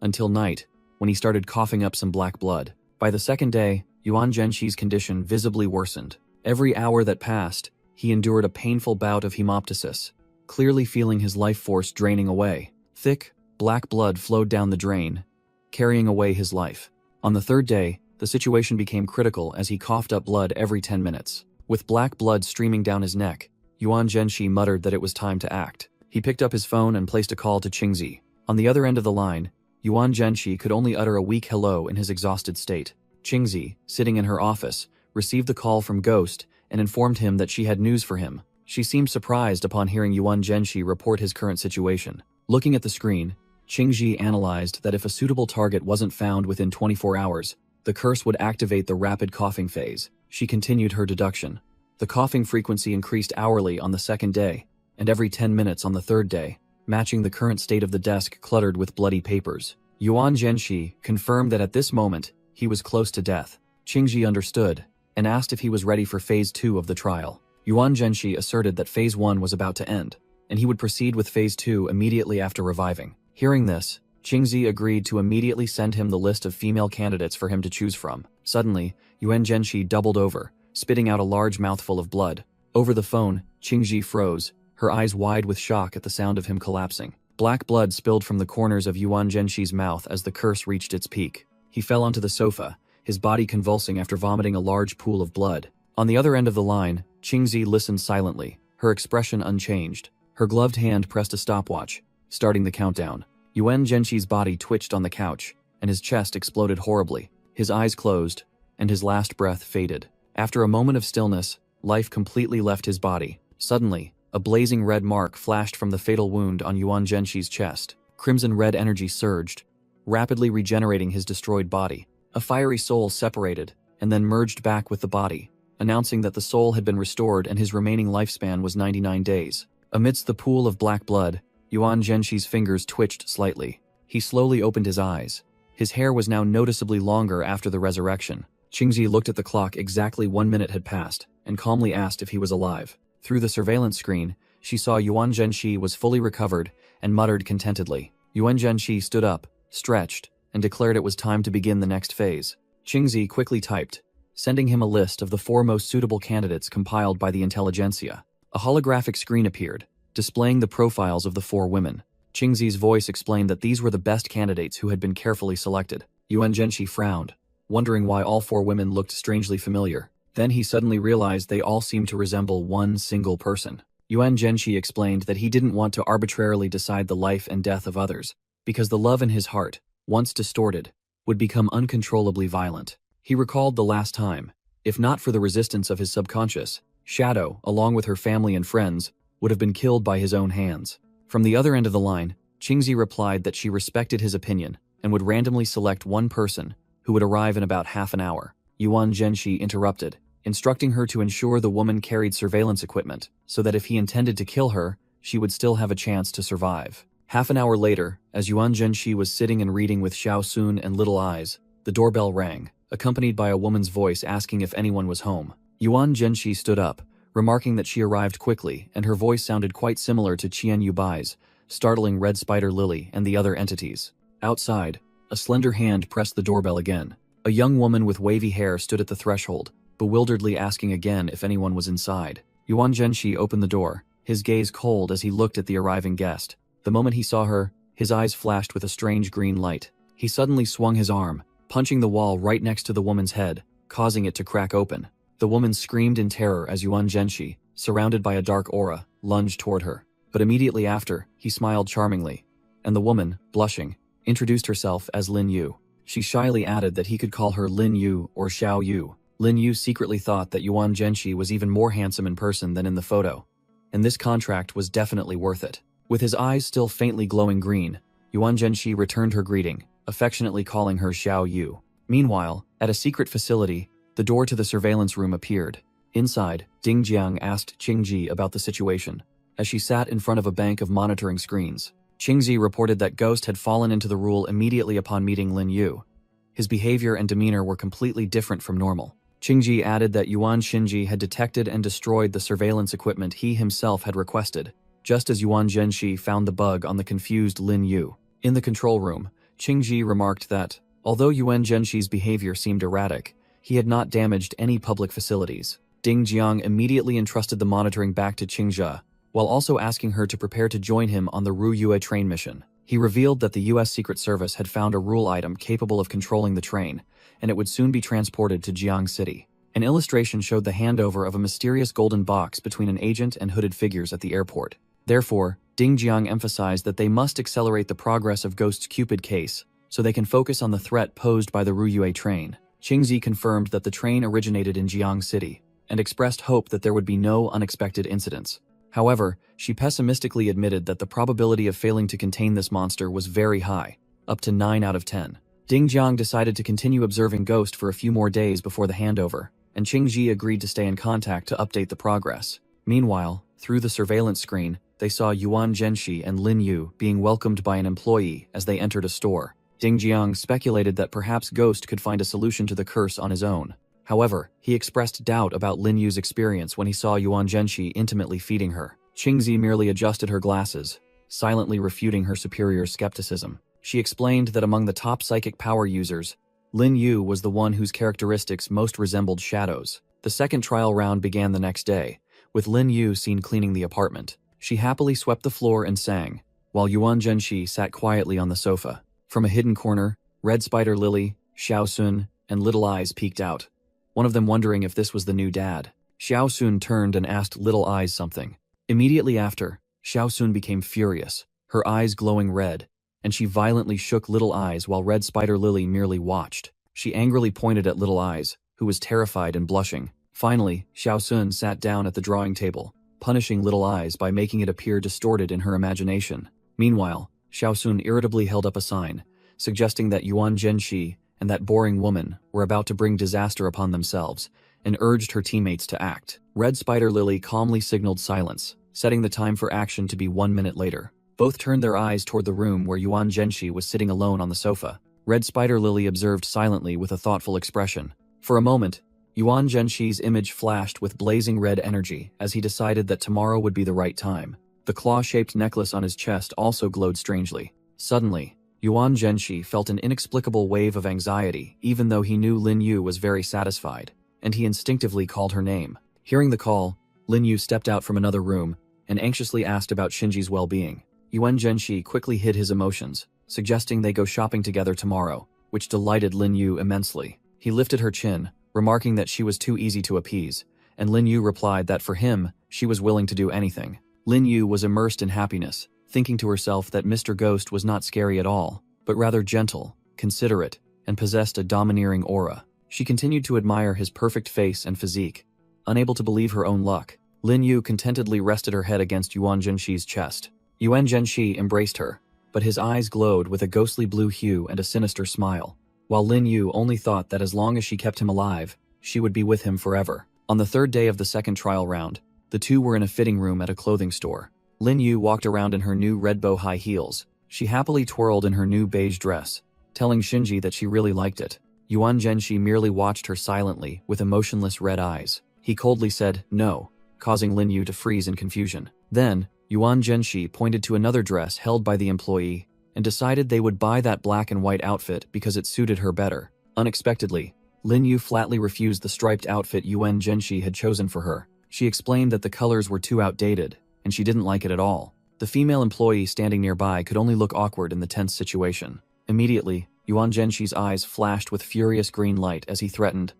until night, when he started coughing up some black blood. By the second day, Yuan Zhenxi's condition visibly worsened. Every hour that passed, he endured a painful bout of hemoptysis, clearly feeling his life force draining away. Thick, black blood flowed down the drain, carrying away his life. On the third day, the situation became critical as he coughed up blood every 10 minutes. With black blood streaming down his neck, Yuan Zhenshi muttered that it was time to act. He picked up his phone and placed a call to Qingzi. On the other end of the line, Yuan Zhenshi could only utter a weak hello in his exhausted state. Qingzi, sitting in her office, received the call from Ghost and informed him that she had news for him. She seemed surprised upon hearing Yuan Zhenshi report his current situation. Looking at the screen, Qingzi analyzed that if a suitable target wasn't found within 24 hours, the curse would activate the rapid coughing phase. She continued her deduction. The coughing frequency increased hourly on the second day, and every 10 minutes on the third day, matching the current state of the desk cluttered with bloody papers. Yuan Zhenshi confirmed that at this moment, he was close to death. Qingzi understood, and asked if he was ready for Phase 2 of the trial. Yuan Zhenshi asserted that Phase 1 was about to end, and he would proceed with Phase 2 immediately after reviving. Hearing this, Qingzi agreed to immediately send him the list of female candidates for him to choose from. Suddenly, Yuan Zhenshi doubled over, spitting out a large mouthful of blood. Over the phone, Qingzi froze, her eyes wide with shock at the sound of him collapsing. Black blood spilled from the corners of Yuan Zhenshi's mouth as the curse reached its peak. He fell onto the sofa, his body convulsing after vomiting a large pool of blood. On the other end of the line, Qingzi listened silently, her expression unchanged. Her gloved hand pressed a stopwatch, starting the countdown. Yuan Zhenshi's body twitched on the couch, and his chest exploded horribly. His eyes closed, and his last breath faded. After a moment of stillness, life completely left his body. Suddenly, a blazing red mark flashed from the fatal wound on Yuan Zhenshi's chest. Crimson red energy surged, rapidly regenerating his destroyed body. A fiery soul separated, and then merged back with the body, announcing that the soul had been restored and his remaining lifespan was 99 days. Amidst the pool of black blood, Yuan Zhenshi's fingers twitched slightly. He slowly opened his eyes. His hair was now noticeably longer after the resurrection. Qingzi looked at the clock. Exactly 1 minute had passed, and calmly asked if he was alive. Through the surveillance screen, she saw Yuan Zhenshi was fully recovered and muttered contentedly. Yuan Zhenshi stood up, stretched, and declared it was time to begin the next phase. Qingzi quickly typed, sending him a list of the 4 most suitable candidates compiled by the intelligentsia. A holographic screen appeared, displaying the profiles of the 4 women. Qingzi's voice explained that these were the best candidates who had been carefully selected. Yuan Zhenshi frowned, wondering why all 4 women looked strangely familiar. Then he suddenly realized they all seemed to resemble one single person. Yuan Zhenshi explained that he didn't want to arbitrarily decide the life and death of others, because the love in his heart, once distorted, would become uncontrollably violent. He recalled the last time, if not for the resistance of his subconscious, Shadow, along with her family and friends, would have been killed by his own hands. From the other end of the line, Qingzi replied that she respected his opinion and would randomly select one person who would arrive in about half an hour. Yuan Zhenshi interrupted, instructing her to ensure the woman carried surveillance equipment so that if he intended to kill her, she would still have a chance to survive. Half an hour later, as Yuan Zhenshi was sitting and reading with Xiao Sun and Little Eyes, the doorbell rang, accompanied by a woman's voice asking if anyone was home. Yuan Zhenshi stood up, remarking that she arrived quickly, and her voice sounded quite similar to Qian Yubai's, startling Red Spider Lily and the other entities. Outside, a slender hand pressed the doorbell again. A young woman with wavy hair stood at the threshold, bewilderedly asking again if anyone was inside. Yuan Zhenshi opened the door, his gaze cold as he looked at the arriving guest. The moment he saw her, his eyes flashed with a strange green light. He suddenly swung his arm, punching the wall right next to the woman's head, causing it to crack open. The woman screamed in terror as Yuan Zhenshi, surrounded by a dark aura, lunged toward her. But immediately after, he smiled charmingly, and the woman, blushing, introduced herself as Lin Yu. She shyly added that he could call her Lin Yu or Xiao Yu. Lin Yu secretly thought that Yuan Zhenshi was even more handsome in person than in the photo, and this contract was definitely worth it. With his eyes still faintly glowing green, Yuan Zhenshi returned her greeting, affectionately calling her Xiao Yu. Meanwhile, at a secret facility, the door to the surveillance room appeared. Inside, Ding Jiang asked Qingzi about the situation, as she sat in front of a bank of monitoring screens. Qingzi reported that Ghost had fallen into the rule immediately upon meeting Lin Yu. His behavior and demeanor were completely different from normal. Qingzi added that Yuan Xinji had detected and destroyed the surveillance equipment he himself had requested, just as Yuan Zhenshi found the bug on the confused Lin Yu. In the control room, Qingzi remarked that, although Yuan Zhenshi's behavior seemed erratic, he had not damaged any public facilities. Ding Jiang immediately entrusted the monitoring back to Qingzhe, while also asking her to prepare to join him on the Ruyue train mission. He revealed that the US Secret Service had found a rule item capable of controlling the train, and it would soon be transported to Jiang City. An illustration showed the handover of a mysterious golden box between an agent and hooded figures at the airport. Therefore, Ding Jiang emphasized that they must accelerate the progress of Ghost's Cupid case so they can focus on the threat posed by the Ruyue train. Qingzi confirmed that the train originated in Jiang City and expressed hope that there would be no unexpected incidents. However, she pessimistically admitted that the probability of failing to contain this monster was very high, up to 9 out of 10. Ding Jiang decided to continue observing Ghost for a few more days before the handover, and Qingzi agreed to stay in contact to update the progress. Meanwhile, through the surveillance screen, they saw Yuan Zhenxi and Lin Yu being welcomed by an employee as they entered a store. Ding Jiang speculated that perhaps Ghost could find a solution to the curse on his own. However, he expressed doubt about Lin Yu's experience when he saw Yuan Zhenxi intimately feeding her. Qingzi merely adjusted her glasses, silently refuting her superior's skepticism. She explained that among the top psychic power users, Lin Yu was the one whose characteristics most resembled shadows. The second trial round began the next day, with Lin Yu seen cleaning the apartment. She happily swept the floor and sang, while Yuan Zhenxi sat quietly on the sofa. From a hidden corner, Red Spider Lily, Xiao Sun, and Little Eyes peeked out, one of them wondering if this was the new dad. Xiao Sun turned and asked Little Eyes something. Immediately after, Xiao Sun became furious, her eyes glowing red, and she violently shook Little Eyes while Red Spider Lily merely watched. She angrily pointed at Little Eyes, who was terrified and blushing. Finally, Xiao Sun sat down at the drawing table, punishing Little Eyes by making it appear distorted in her imagination. Meanwhile, Xiao Sun irritably held up a sign, suggesting that Yuan Zhenxi and that boring woman were about to bring disaster upon themselves, and urged her teammates to act. Red Spider Lily calmly signaled silence, setting the time for action to be 1 minute later. Both turned their eyes toward the room where Yuan Zhenxi was sitting alone on the sofa. Red Spider Lily observed silently with a thoughtful expression. For a moment, Yuan Zhenxi's image flashed with blazing red energy as he decided that tomorrow would be the right time. The claw-shaped necklace on his chest also glowed strangely. Suddenly, Yuan Zhenxi felt an inexplicable wave of anxiety even though he knew Lin Yu was very satisfied, and he instinctively called her name. Hearing the call, Lin Yu stepped out from another room and anxiously asked about Shinji's well-being. Yuan Zhenxi quickly hid his emotions, suggesting they go shopping together tomorrow, which delighted Lin Yu immensely. He lifted her chin, remarking that she was too easy to appease, and Lin Yu replied that for him, she was willing to do anything. Lin Yu was immersed in happiness, thinking to herself that Mr. Ghost was not scary at all, but rather gentle, considerate, and possessed a domineering aura. She continued to admire his perfect face and physique, unable to believe her own luck. Lin Yu contentedly rested her head against Yuan Zhenxi's chest. Yuan Zhenxi embraced her, but his eyes glowed with a ghostly blue hue and a sinister smile, while Lin Yu only thought that as long as she kept him alive, she would be with him forever. On the third day of the second trial round, the two were in a fitting room at a clothing store. Lin Yu walked around in her new red bow high heels. She happily twirled in her new beige dress, telling Shinji that she really liked it. Yuan Zhenxi merely watched her silently with emotionless red eyes. He coldly said, "No," causing Lin Yu to freeze in confusion. Then, Yuan Zhenxi pointed to another dress held by the employee and decided they would buy that black and white outfit because it suited her better. Unexpectedly, Lin Yu flatly refused the striped outfit Yuan Zhenxi had chosen for her. She explained that the colors were too outdated, and she didn't like it at all. The female employee standing nearby could only look awkward in the tense situation. Immediately, Yuan Zhenxi's eyes flashed with furious green light as he threatened,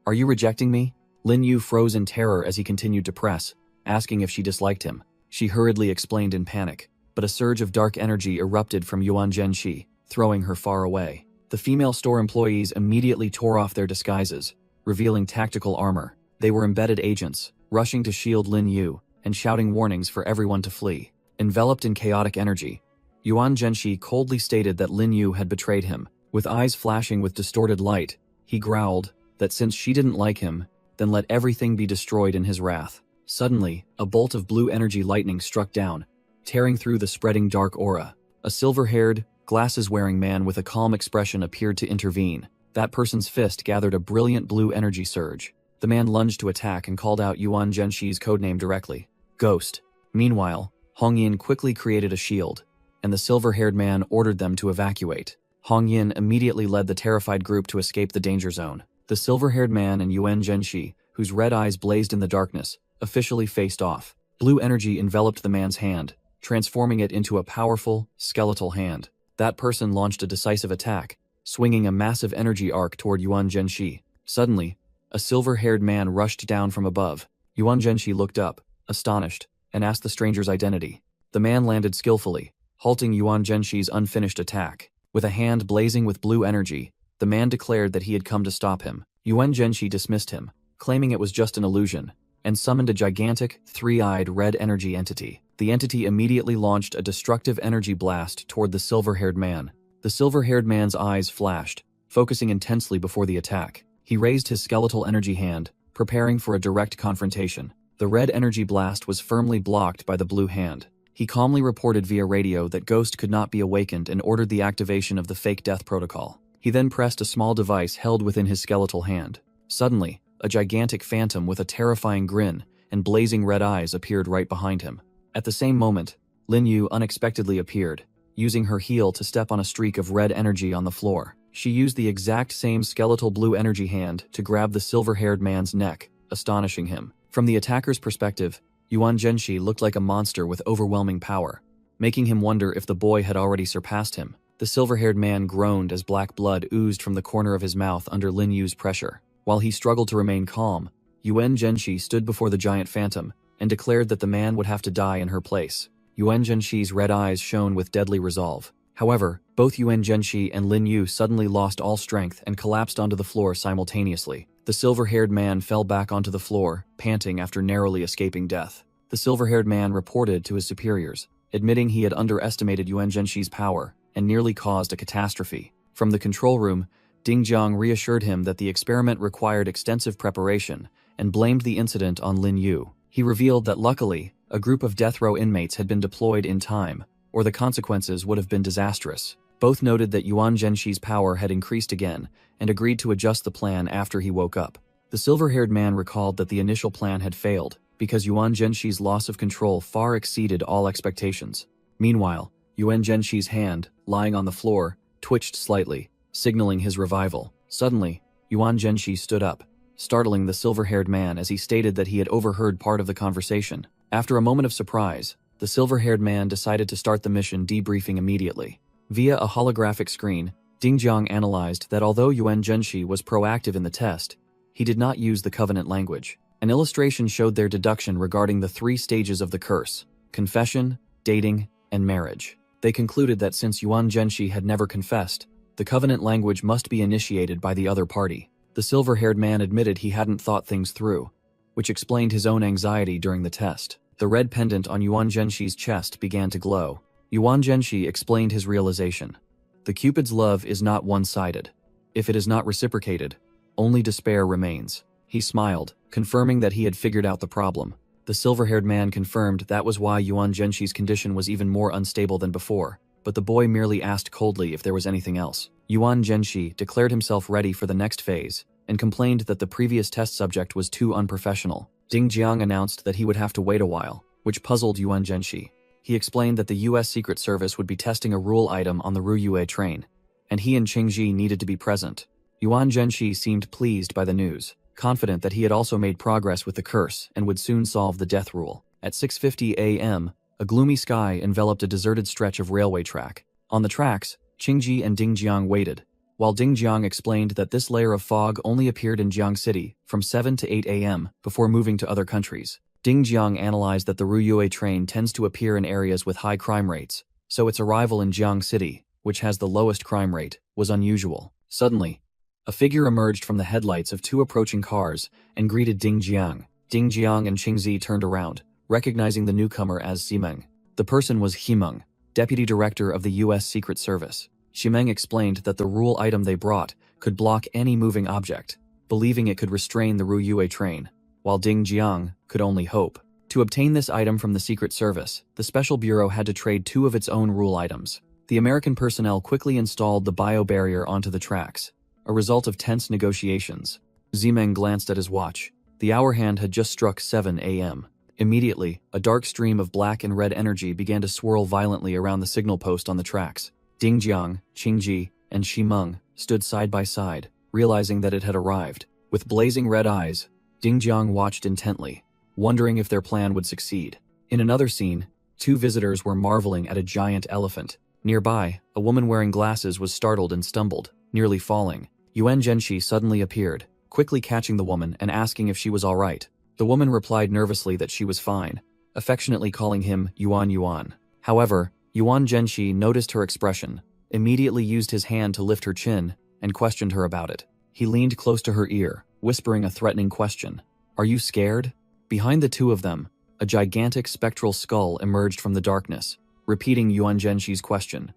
"Are you rejecting me?" Lin Yu froze in terror as he continued to press, asking if she disliked him. She hurriedly explained in panic, but a surge of dark energy erupted from Yuan Zhenxi, throwing her far away. The female store employees immediately tore off their disguises, revealing tactical armor. They were embedded agents, rushing to shield Lin Yu and shouting warnings for everyone to flee. Enveloped in chaotic energy, Yuan Zhenxi coldly stated that Lin Yu had betrayed him. With eyes flashing with distorted light, he growled that since she didn't like him, then let everything be destroyed in his wrath. Suddenly, a bolt of blue energy lightning struck down, tearing through the spreading dark aura. A silver-haired, glasses-wearing man with a calm expression appeared to intervene. That person's fist gathered a brilliant blue energy surge. The man lunged to attack and called out Yuan Zhenxi's codename directly, Ghost. Meanwhile, Hong Yin quickly created a shield, and the silver-haired man ordered them to evacuate. Hong Yin immediately led the terrified group to escape the danger zone. The silver-haired man and Yuan Zhenxi, whose red eyes blazed in the darkness, officially faced off. Blue energy enveloped the man's hand, transforming it into a powerful, skeletal hand. That person launched a decisive attack, swinging a massive energy arc toward Yuan Zhenxi. Suddenly, a silver-haired man rushed down from above. Yuan Zhenxi looked up, astonished, and asked the stranger's identity. The man landed skillfully, halting Yuan Zhenxi's unfinished attack. With a hand blazing with blue energy, the man declared that he had come to stop him. Yuan Zhenxi dismissed him, claiming it was just an illusion, and summoned a gigantic, three-eyed red energy entity. The entity immediately launched a destructive energy blast toward the silver-haired man. The silver-haired man's eyes flashed, focusing intensely before the attack. He raised his skeletal energy hand, preparing for a direct confrontation. The red energy blast was firmly blocked by the blue hand. He calmly reported via radio that Ghost could not be awakened and ordered the activation of the fake death protocol. He then pressed a small device held within his skeletal hand. Suddenly, a gigantic phantom with a terrifying grin and blazing red eyes appeared right behind him. At the same moment, Lin Yu unexpectedly appeared, using her heel to step on a streak of red energy on the floor. She used the exact same skeletal blue energy hand to grab the silver-haired man's neck, astonishing him. From the attacker's perspective, Yuan Zhenxi looked like a monster with overwhelming power, making him wonder if the boy had already surpassed him. The silver-haired man groaned as black blood oozed from the corner of his mouth under Lin Yu's pressure. While he struggled to remain calm, Yuan Zhenxi stood before the giant phantom and declared that the man would have to die in her place. Yuan Zhenxi's red eyes shone with deadly resolve. However, both Yuan Zhenxi and Lin Yu suddenly lost all strength and collapsed onto the floor simultaneously. The silver-haired man fell back onto the floor, panting after narrowly escaping death. The silver-haired man reported to his superiors, admitting he had underestimated Yuan Zhenxi's power and nearly caused a catastrophe. From the control room, Ding Jiang reassured him that the experiment required extensive preparation and blamed the incident on Lin Yu. He revealed that luckily, a group of death row inmates had been deployed in time, or the consequences would have been disastrous. Both noted that Yuan Zhenxi's power had increased again and agreed to adjust the plan after he woke up. The silver-haired man recalled that the initial plan had failed because Yuan Zhenxi's loss of control far exceeded all expectations. Meanwhile, Yuan Zhenxi's hand, lying on the floor, twitched slightly, signaling his revival. Suddenly, Yuan Zhenxi stood up, startling the silver-haired man as he stated that he had overheard part of the conversation. After a moment of surprise, the silver-haired man decided to start the mission debriefing immediately. Via a holographic screen, Ding Jiang analyzed that although Yuan Zhenxi was proactive in the test, he did not use the Covenant language. An illustration showed their deduction regarding the 3 stages of the curse: confession, dating, and marriage. They concluded that since Yuan Zhenxi had never confessed, the Covenant language must be initiated by the other party. The silver-haired man admitted he hadn't thought things through, which explained his own anxiety during the test. The red pendant on Yuan Zhenxi's chest began to glow. Yuan Zhenxi explained his realization. The Cupid's love is not one-sided. If it is not reciprocated, only despair remains. He smiled, confirming that he had figured out the problem. The silver-haired man confirmed that was why Yuan Zhenxi's condition was even more unstable than before, but the boy merely asked coldly if there was anything else. Yuan Zhenxi declared himself ready for the next phase and complained that the previous test subject was too unprofessional. Ding Jiang announced that he would have to wait a while, which puzzled Yuan Zhenxi. He explained that the U.S. Secret Service would be testing a rule item on the Ruyue train, and he and Qingji needed to be present. Yuan Zhenxi seemed pleased by the news, confident that he had also made progress with the curse and would soon solve the death rule. At 6:50 a.m., a gloomy sky enveloped a deserted stretch of railway track. On the tracks, Qingji and Ding Jiang waited, while Ding Jiang explained that this layer of fog only appeared in Jiang City from 7 to 8 a.m. before moving to other countries. Ding Jiang analyzed that the Ruyue train tends to appear in areas with high crime rates, so its arrival in Jiang City, which has the lowest crime rate, was unusual. Suddenly, a figure emerged from the headlights of 2 approaching cars and greeted Ding Jiang. Ding Jiang and Qingzi turned around, recognizing the newcomer as Ximeng. The person was Himeng, deputy director of the U.S. Secret Service. Ximeng explained that the rule item they brought could block any moving object, believing it could restrain the Ruyue train, while Ding Jiang could only hope. To obtain this item from the Secret Service, the Special Bureau had to trade 2 of its own rule items. The American personnel quickly installed the bio-barrier onto the tracks, a result of tense negotiations. Ximeng glanced at his watch. The hour hand had just struck 7 a.m. Immediately, a dark stream of black and red energy began to swirl violently around the signal post on the tracks. Ding Jiang, Qingji, and Ximeng stood side by side, realizing that it had arrived. With blazing red eyes, Ding Jiang watched intently, wondering if their plan would succeed. In another scene, two visitors were marveling at a giant elephant. Nearby, a woman wearing glasses was startled and stumbled, nearly falling. Yuan Zhenshi suddenly appeared, quickly catching the woman and asking if she was all right. The woman replied nervously that she was fine, affectionately calling him Yuan Yuan. However, Yuan Zhenshi noticed her expression, immediately used his hand to lift her chin, and questioned her about it. He leaned close to her ear, whispering a threatening question. "Are you scared?" Behind the two of them, a gigantic spectral skull emerged from the darkness, repeating Yuan Zhenshi's question.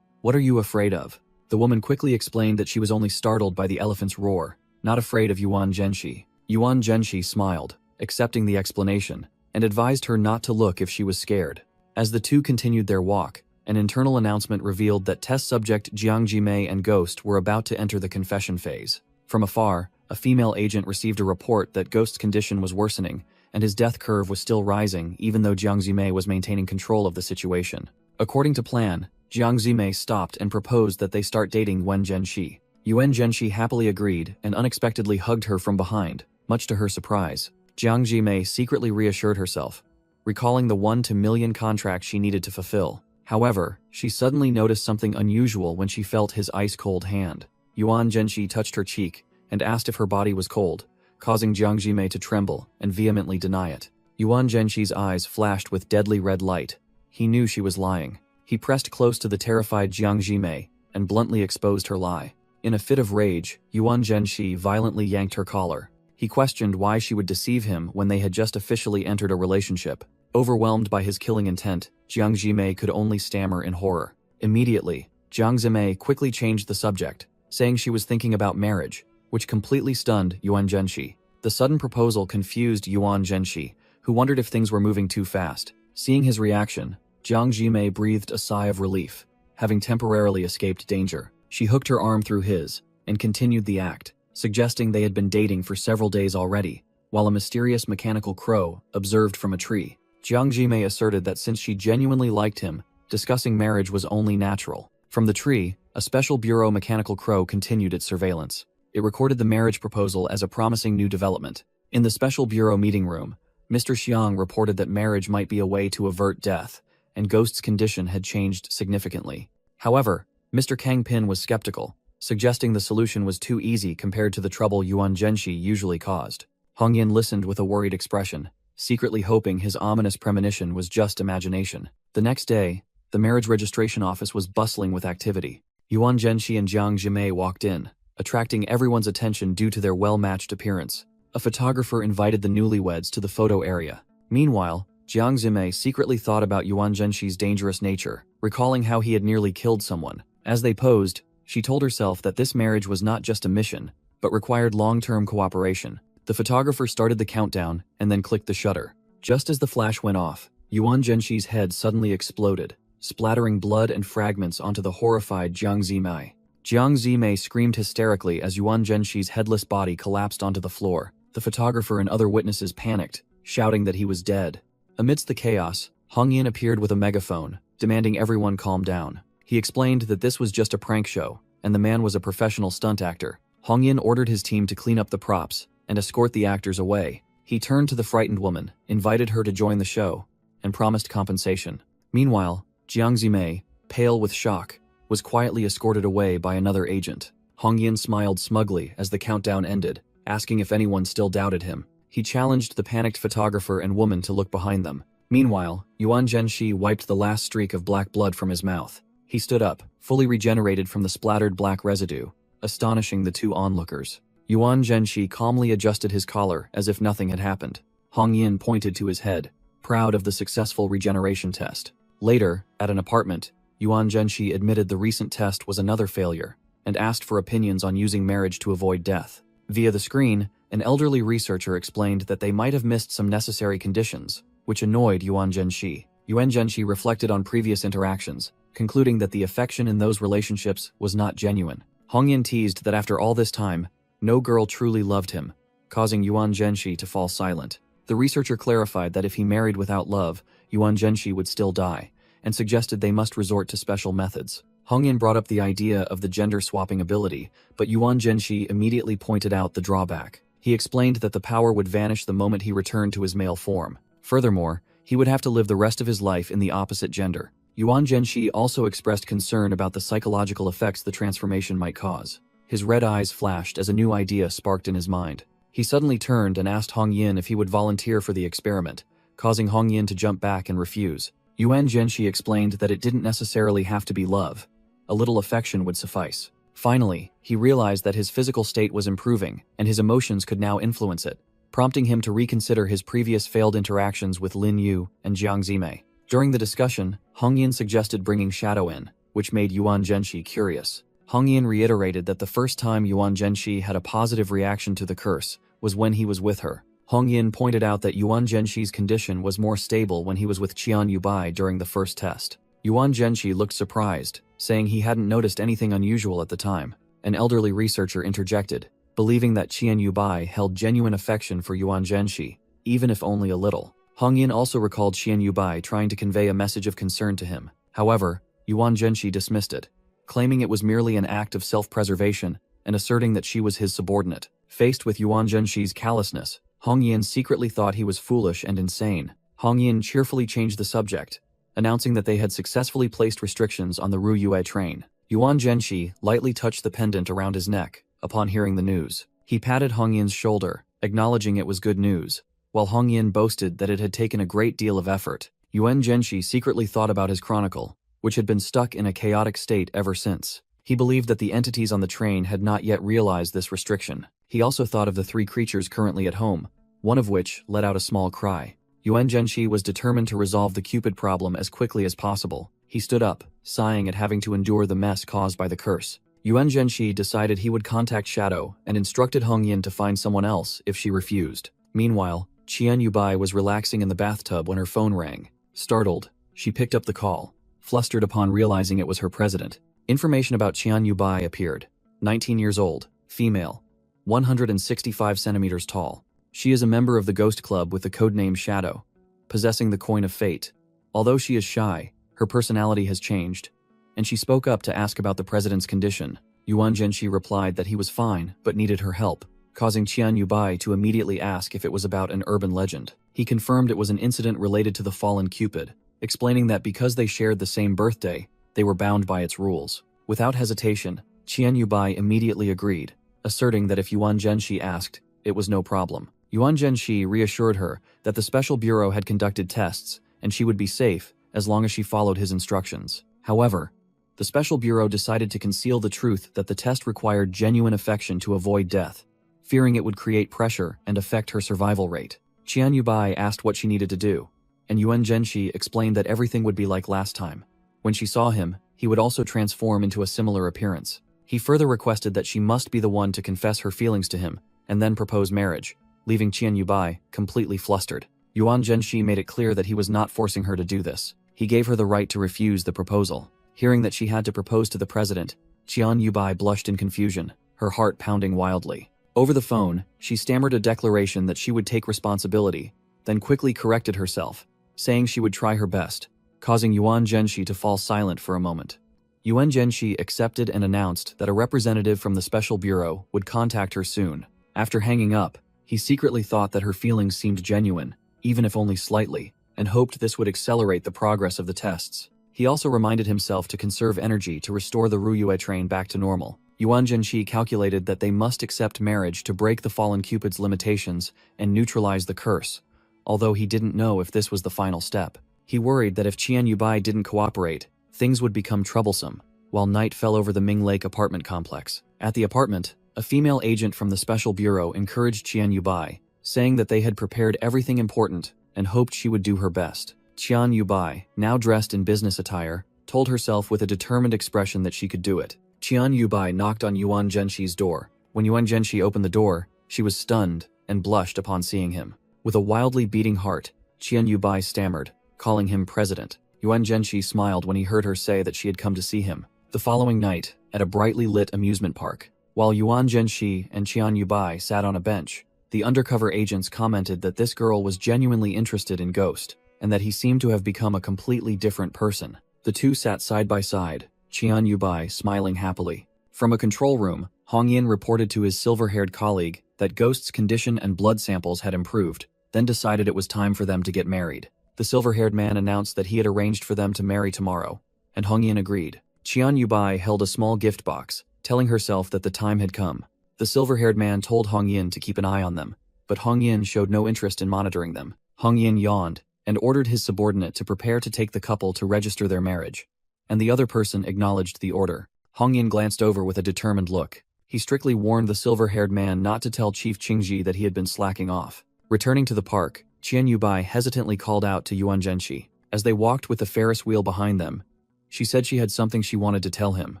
"What are you afraid of?" The woman quickly explained that she was only startled by the elephant's roar, not afraid of Yuan Zhenshi. Yuan Zhenshi smiled, accepting the explanation, and advised her not to look if she was scared. As the two continued their walk, an internal announcement revealed that test subject Jiang Jimei and Ghost were about to enter the confession phase. From afar, a female agent received a report that Ghost's condition was worsening, and his death curve was still rising even though Jiang Jimei was maintaining control of the situation. According to plan, Jiang Jimei stopped and proposed that they start dating Yuan Zhenshi. Yuan Zhenshi happily agreed and unexpectedly hugged her from behind, much to her surprise. Jiang Jimei secretly reassured herself, recalling the 1-to-million contract she needed to fulfill. However, she suddenly noticed something unusual when she felt his ice-cold hand. Yuan Zhenshi touched her cheek and asked if her body was cold, causing Jiang Jimei to tremble and vehemently deny it. Yuan Zhenshi's eyes flashed with deadly red light. He knew she was lying. He pressed close to the terrified Jiang Jimei and bluntly exposed her lie. In a fit of rage, Yuan Zhenshi violently yanked her collar. He questioned why she would deceive him when they had just officially entered a relationship. Overwhelmed by his killing intent, Jiang Jimei could only stammer in horror. Immediately, Jiang Jimei quickly changed the subject, saying she was thinking about marriage, which completely stunned Yuan Zhenshi. The sudden proposal confused Yuan Zhenshi, who wondered if things were moving too fast. Seeing his reaction, Jiang Jimei breathed a sigh of relief, having temporarily escaped danger. She hooked her arm through his and continued the act, suggesting they had been dating for several days already, while a mysterious mechanical crow observed from a tree. Jiang Jimei asserted that since she genuinely liked him, discussing marriage was only natural. From the tree, a special bureau mechanical crow continued its surveillance. It recorded the marriage proposal as a promising new development. In the special bureau meeting room, Mr. Xiang reported that marriage might be a way to avert death, and Ghost's condition had changed significantly. However, Mr. Kang Pin was skeptical, suggesting the solution was too easy compared to the trouble Yuan Zhenshi usually caused. Hong Yin listened with a worried expression, secretly hoping his ominous premonition was just imagination. The next day, the marriage registration office was bustling with activity. Yuan Zhenshi and Jiang Jimei walked in, attracting everyone's attention due to their well-matched appearance. A photographer invited the newlyweds to the photo area. Meanwhile, Jiang Jimei secretly thought about Yuan Zhenshi's dangerous nature, recalling how he had nearly killed someone. As they posed, she told herself that this marriage was not just a mission, but required long-term cooperation. The photographer started the countdown and then clicked the shutter. Just as the flash went off, Yuan Zhenshi's head suddenly exploded, splattering blood and fragments onto the horrified Jiang Zimei. Jiang Zimei screamed hysterically as Yuan Zhenshi's headless body collapsed onto the floor. The photographer and other witnesses panicked, shouting that he was dead. Amidst the chaos, Hong Yin appeared with a megaphone, demanding everyone calm down. He explained that this was just a prank show, and the man was a professional stunt actor. Hong Yin ordered his team to clean up the props and escort the actors away. He turned to the frightened woman, invited her to join the show, and promised compensation. Meanwhile, Jiang Zimei, pale with shock, was quietly escorted away by another agent. Hong Yin smiled smugly as the countdown ended, asking if anyone still doubted him. He challenged the panicked photographer and woman to look behind them. Meanwhile, Yuan Zhenshi wiped the last streak of black blood from his mouth. He stood up, fully regenerated from the splattered black residue, astonishing the two onlookers. Yuan Zhenshi calmly adjusted his collar as if nothing had happened. Hong Yin pointed to his head, proud of the successful regeneration test. Later, at an apartment, Yuan Zhenshi admitted the recent test was another failure, and asked for opinions on using marriage to avoid death. Via the screen, an elderly researcher explained that they might have missed some necessary conditions, which annoyed Yuan Zhenshi. Yuan Zhenshi reflected on previous interactions, concluding that the affection in those relationships was not genuine. Hong Yin teased that after all this time, no girl truly loved him, causing Yuan Zhenshi to fall silent. The researcher clarified that if he married without love, Yuan Zhenshi would still die, and suggested they must resort to special methods. Hong Yin brought up the idea of the gender-swapping ability, but Yuan Zhenshi immediately pointed out the drawback. He explained that the power would vanish the moment he returned to his male form. Furthermore, he would have to live the rest of his life in the opposite gender. Yuan Zhenxi also expressed concern about the psychological effects the transformation might cause. His red eyes flashed as a new idea sparked in his mind. He suddenly turned and asked Hong Yin if he would volunteer for the experiment, causing Hong Yin to jump back and refuse. Yuan Zhenxi explained that it didn't necessarily have to be love. A little affection would suffice. Finally, he realized that his physical state was improving, and his emotions could now influence it, prompting him to reconsider his previous failed interactions with Lin Yu and Jiang Zimei. During the discussion, Hong Yin suggested bringing Shadow in, which made Yuan Zhenxi curious. Hong Yin reiterated that the first time Yuan Zhenxi had a positive reaction to the curse was when he was with her. Hong Yin pointed out that Yuan Zhenxi's condition was more stable when he was with Qian Yubai during the first test. Yuan Zhenxi looked surprised, saying he hadn't noticed anything unusual at the time. An elderly researcher interjected, believing that Qian Yubai held genuine affection for Yuan Zhenxi, even if only a little. Hong Yin also recalled Qian Yubai trying to convey a message of concern to him. However, Yuan Zhenxi dismissed it, claiming it was merely an act of self-preservation and asserting that she was his subordinate. Faced with Yuan Zhenxi's callousness, Hong Yin secretly thought he was foolish and insane. Hong Yin cheerfully changed the subject, announcing that they had successfully placed restrictions on the Ruyue train. Yuan Zhenxi lightly touched the pendant around his neck upon hearing the news. He patted Hong Yin's shoulder, acknowledging it was good news. While Hong Yin boasted that it had taken a great deal of effort, Yuan Zhenxi secretly thought about his chronicle, which had been stuck in a chaotic state ever since. He believed that the entities on the train had not yet realized this restriction. He also thought of the 3 creatures currently at home, one of which let out a small cry. Yuan Zhenxi was determined to resolve the Cupid problem as quickly as possible. He stood up, sighing at having to endure the mess caused by the curse. Yuan Zhenxi decided he would contact Shadow and instructed Hong Yin to find someone else if she refused. Meanwhile, Qian Yubai was relaxing in the bathtub when her phone rang. Startled, she picked up the call, flustered upon realizing it was her president. Information about Qian Yubai appeared. 19 years old, female, 165 centimeters tall. She is a member of the Ghost Club with the codename Shadow, possessing the Coin of Fate. Although she is shy, her personality has changed, and she spoke up to ask about the president's condition. Yuan Zhenxi replied that he was fine but needed her help, causing Qian Yubai to immediately ask if it was about an urban legend. He confirmed it was an incident related to the fallen Cupid, explaining that because they shared the same birthday, they were bound by its rules. Without hesitation, Qian Yubai immediately agreed, asserting that if Yuan Zhenxi asked, it was no problem. Yuan Zhenxi reassured her that the Special Bureau had conducted tests and she would be safe as long as she followed his instructions. However, the Special Bureau decided to conceal the truth that the test required genuine affection to avoid death, fearing it would create pressure and affect her survival rate. Qian Yubai asked what she needed to do, and Yuan Zhenxi explained that everything would be like last time. When she saw him, he would also transform into a similar appearance. He further requested that she must be the one to confess her feelings to him and then propose marriage, leaving Qian Yubai completely flustered. Yuan Zhenxi made it clear that he was not forcing her to do this. He gave her the right to refuse the proposal. Hearing that she had to propose to the president, Qian Yubai blushed in confusion, her heart pounding wildly. Over the phone, she stammered a declaration that she would take responsibility, then quickly corrected herself, saying she would try her best, causing Yuan Zhenxi to fall silent for a moment. Yuan Zhenxi accepted and announced that a representative from the Special Bureau would contact her soon. After hanging up, he secretly thought that her feelings seemed genuine, even if only slightly, and hoped this would accelerate the progress of the tests. He also reminded himself to conserve energy to restore the Ruyue train back to normal. Yuan Zhenxi calculated that they must accept marriage to break the fallen Cupid's limitations and neutralize the curse, although he didn't know if this was the final step. He worried that if Qian Yubai didn't cooperate, things would become troublesome, while night fell over the Ming Lake apartment complex. At the apartment, a female agent from the Special Bureau encouraged Qian Yubai, saying that they had prepared everything important and hoped she would do her best. Qian Yubai, now dressed in business attire, told herself with a determined expression that she could do it. Qian Yubai knocked on Yuan Zhenxi's door. When Yuan Zhenxi opened the door, she was stunned and blushed upon seeing him. With a wildly beating heart, Qian Yubai stammered, calling him president. Yuan Zhenxi smiled when he heard her say that she had come to see him. The following night, at a brightly lit amusement park, while Yuan Zhenxi and Qian Yubai sat on a bench, the undercover agents commented that this girl was genuinely interested in Ghost, and that he seemed to have become a completely different person. The two sat side by side, Qian Yubai smiling happily. From a control room, Hong Yin reported to his silver-haired colleague that Ghost's condition and blood samples had improved, then decided it was time for them to get married. The silver-haired man announced that he had arranged for them to marry tomorrow, and Hong Yin agreed. Qian Yubai held a small gift box, telling herself that the time had come. The silver-haired man told Hong Yin to keep an eye on them, but Hong Yin showed no interest in monitoring them. Hong Yin yawned and ordered his subordinate to prepare to take the couple to register their marriage, and the other person acknowledged the order. Hong Yin glanced over with a determined look. He strictly warned the silver-haired man not to tell Chief Qingji that he had been slacking off. Returning to the park, Qian Yubai hesitantly called out to Yuan Zhenxi. As they walked with the Ferris wheel behind them, she said she had something she wanted to tell him.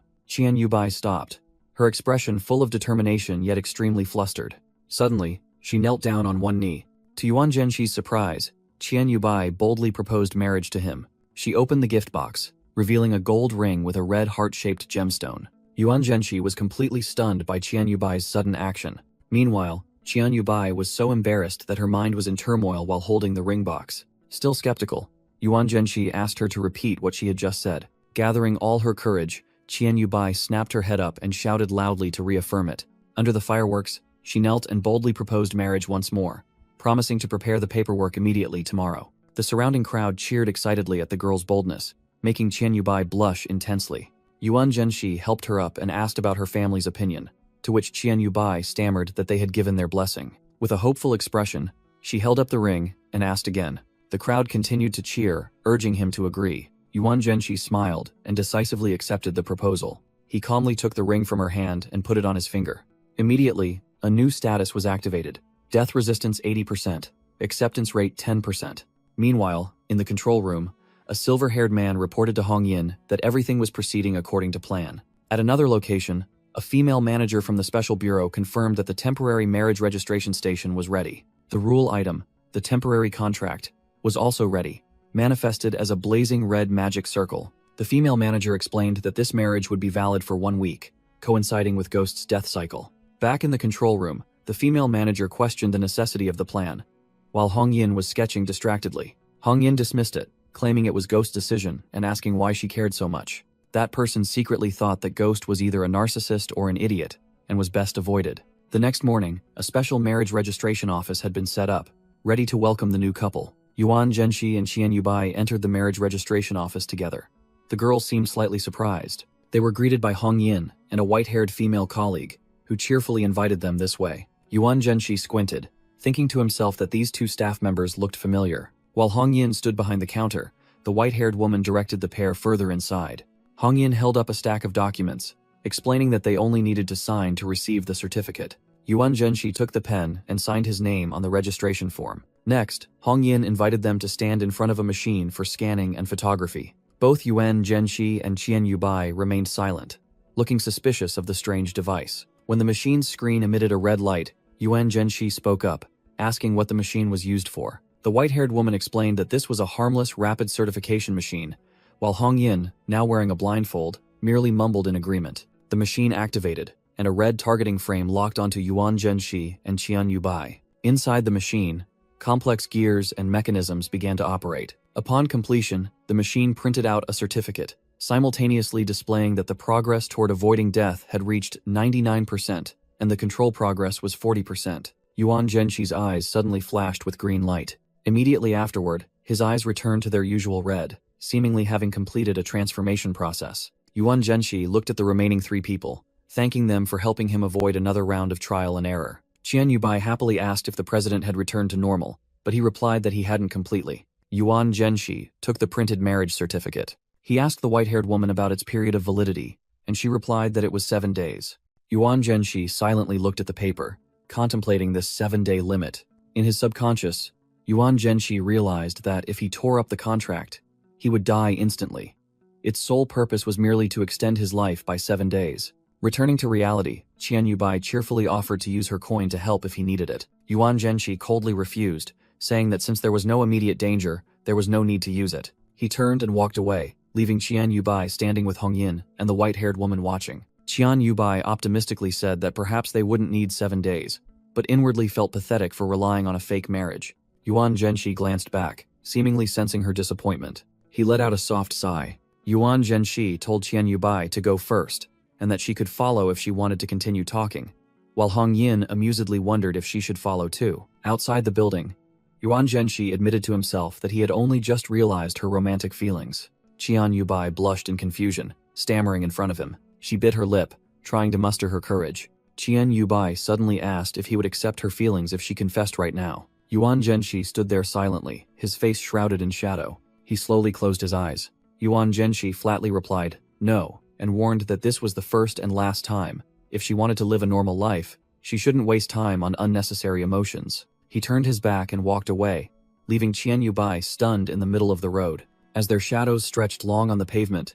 Qian Yubai stopped, her expression full of determination yet extremely flustered. Suddenly, she knelt down on one knee. To Yuan Zhenxi's surprise, Qian Yubai boldly proposed marriage to him. She opened the gift box, revealing a gold ring with a red heart-shaped gemstone. Yuan Zhenxi was completely stunned by Qian Yubai's sudden action. Meanwhile, Qian Yubai was so embarrassed that her mind was in turmoil while holding the ring box. Still skeptical, Yuan Zhenxi asked her to repeat what she had just said. Gathering all her courage, Qian Yubai snapped her head up and shouted loudly to reaffirm it. Under the fireworks, she knelt and boldly proposed marriage once more, promising to prepare the paperwork immediately tomorrow. The surrounding crowd cheered excitedly at the girl's boldness, making Qian Yubai blush intensely. Yuan Zhenxi helped her up and asked about her family's opinion, to which Qian Yubai stammered that they had given their blessing. With a hopeful expression, she held up the ring and asked again. The crowd continued to cheer, urging him to agree. Yuan Zhenxi smiled and decisively accepted the proposal. He calmly took the ring from her hand and put it on his finger. Immediately, a new status was activated. Death resistance 80%, acceptance rate 10%. Meanwhile, in the control room, a silver-haired man reported to Hong Yin that everything was proceeding according to plan. At another location, a female manager from the Special Bureau confirmed that the temporary marriage registration station was ready. The rule item, the temporary contract, was also ready, manifested as a blazing red magic circle. The female manager explained that this marriage would be valid for 1 week, coinciding with Ghost's death cycle. Back in the control room, the female manager questioned the necessity of the plan, while Hong Yin was sketching distractedly. Hong Yin dismissed it, claiming it was Ghost's decision and asking why she cared so much. That person secretly thought that Ghost was either a narcissist or an idiot, and was best avoided. The next morning, a special marriage registration office had been set up, ready to welcome the new couple. Yuan Zhenxi and Qian Yubai entered the marriage registration office together. The girls seemed slightly surprised. They were greeted by Hong Yin and a white-haired female colleague, who cheerfully invited them this way. Yuan Zhenxi squinted, thinking to himself that these two staff members looked familiar. While Hong Yin stood behind the counter, the white-haired woman directed the pair further inside. Hong Yin held up a stack of documents, explaining that they only needed to sign to receive the certificate. Yuan Zhenxi took the pen and signed his name on the registration form. Next, Hong Yin invited them to stand in front of a machine for scanning and photography. Both Yuan Zhenxi and Qian Yubai remained silent, looking suspicious of the strange device. When the machine's screen emitted a red light, Yuan Zhenxi spoke up, asking what the machine was used for. The white-haired woman explained that this was a harmless rapid certification machine, while Hong Yin, now wearing a blindfold, merely mumbled in agreement. The machine activated, and a red targeting frame locked onto Yuan Zhenxi and Qian Yubai. Inside the machine, complex gears and mechanisms began to operate. Upon completion, the machine printed out a certificate, simultaneously displaying that the progress toward avoiding death had reached 99%, and the control progress was 40%. Yuan Zhenxi's eyes suddenly flashed with green light. Immediately afterward, his eyes returned to their usual red, seemingly having completed a transformation process. Yuan Zhenxi looked at the remaining 3 people, thanking them for helping him avoid another round of trial and error. Qian Yubai happily asked if the president had returned to normal, but he replied that he hadn't completely. Yuan Zhenxi took the printed marriage certificate. He asked the white-haired woman about its period of validity, and she replied that it was 7 days. Yuan Zhenxi silently looked at the paper, contemplating this 7-day limit. In his subconscious, Yuan Zhenxi realized that if he tore up the contract, he would die instantly. Its sole purpose was merely to extend his life by 7 days. Returning to reality, Qian Yubai cheerfully offered to use her coin to help if he needed it. Yuan Zhenxi coldly refused, saying that since there was no immediate danger, there was no need to use it. He turned and walked away, leaving Qian Yubai standing with Hong Yin and the white-haired woman watching. Qian Yubai optimistically said that perhaps they wouldn't need 7 days, but inwardly felt pathetic for relying on a fake marriage. Yuan Zhenxi glanced back, seemingly sensing her disappointment. He let out a soft sigh. Yuan Zhenxi told Qian Yubai to go first, and that she could follow if she wanted to continue talking, while Hong Yin amusedly wondered if she should follow too. Outside the building, Yuan Zhenshi admitted to himself that he had only just realized her romantic feelings. Qian Yubai blushed in confusion, stammering in front of him. She bit her lip, trying to muster her courage. Qian Yubai suddenly asked if he would accept her feelings if she confessed right now. Yuan Zhenshi stood there silently, his face shrouded in shadow. He slowly closed his eyes. Yuan Zhenshi flatly replied, no, and warned that this was the first and last time. If she wanted to live a normal life, she shouldn't waste time on unnecessary emotions. He turned his back and walked away, leaving Qian Yubai stunned in the middle of the road. As their shadows stretched long on the pavement,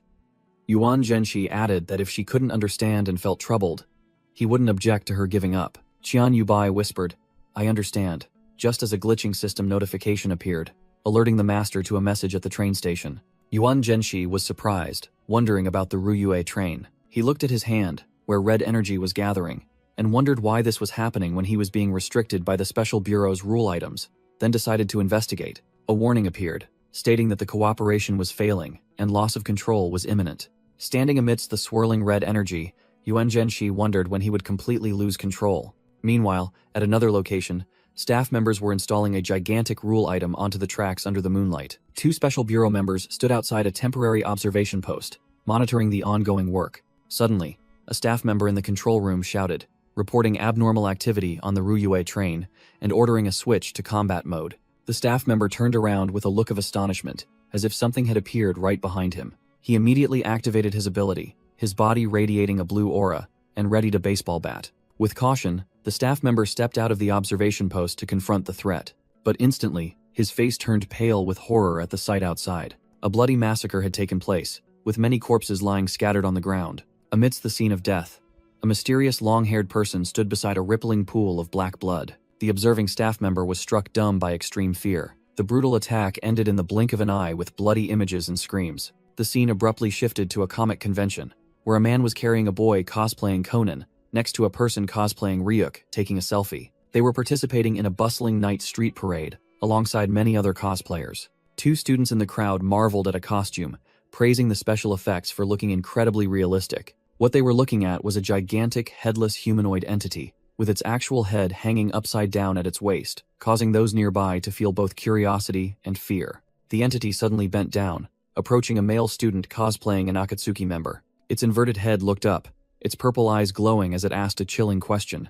Yuan Zhenshi added that if she couldn't understand and felt troubled, he wouldn't object to her giving up. Qian Yubai whispered, I understand, just as a glitching system notification appeared, alerting the master to a message at the train station. Yuan Zhenshi was surprised, wondering about the Ruyue train. He looked at his hand, where red energy was gathering, and wondered why this was happening when he was being restricted by the Special Bureau's rule items, then decided to investigate. A warning appeared, stating that the cooperation was failing and loss of control was imminent. Standing amidst the swirling red energy, Yuan Zhenshi wondered when he would completely lose control. Meanwhile, at another location, staff members were installing a gigantic rule item onto the tracks under the moonlight. Two Special Bureau members stood outside a temporary observation post, monitoring the ongoing work. Suddenly, a staff member in the control room shouted, reporting abnormal activity on the Ruyue train and ordering a switch to combat mode. The staff member turned around with a look of astonishment, as if something had appeared right behind him. He immediately activated his ability, his body radiating a blue aura, and readied a baseball bat. With caution, the staff member stepped out of the observation post to confront the threat. But instantly, his face turned pale with horror at the sight outside. A bloody massacre had taken place, with many corpses lying scattered on the ground. Amidst the scene of death, a mysterious long-haired person stood beside a rippling pool of black blood. The observing staff member was struck dumb by extreme fear. The brutal attack ended in the blink of an eye with bloody images and screams. The scene abruptly shifted to a comic convention, where a man was carrying a boy cosplaying Conan, next to a person cosplaying Ryuk taking a selfie. They were participating in a bustling night street parade, alongside many other cosplayers. Two students in the crowd marveled at a costume, praising the special effects for looking incredibly realistic. What they were looking at was a gigantic, headless humanoid entity, with its actual head hanging upside down at its waist, causing those nearby to feel both curiosity and fear. The entity suddenly bent down, approaching a male student cosplaying an Akatsuki member. Its inverted head looked up, its purple eyes glowing as it asked a chilling question.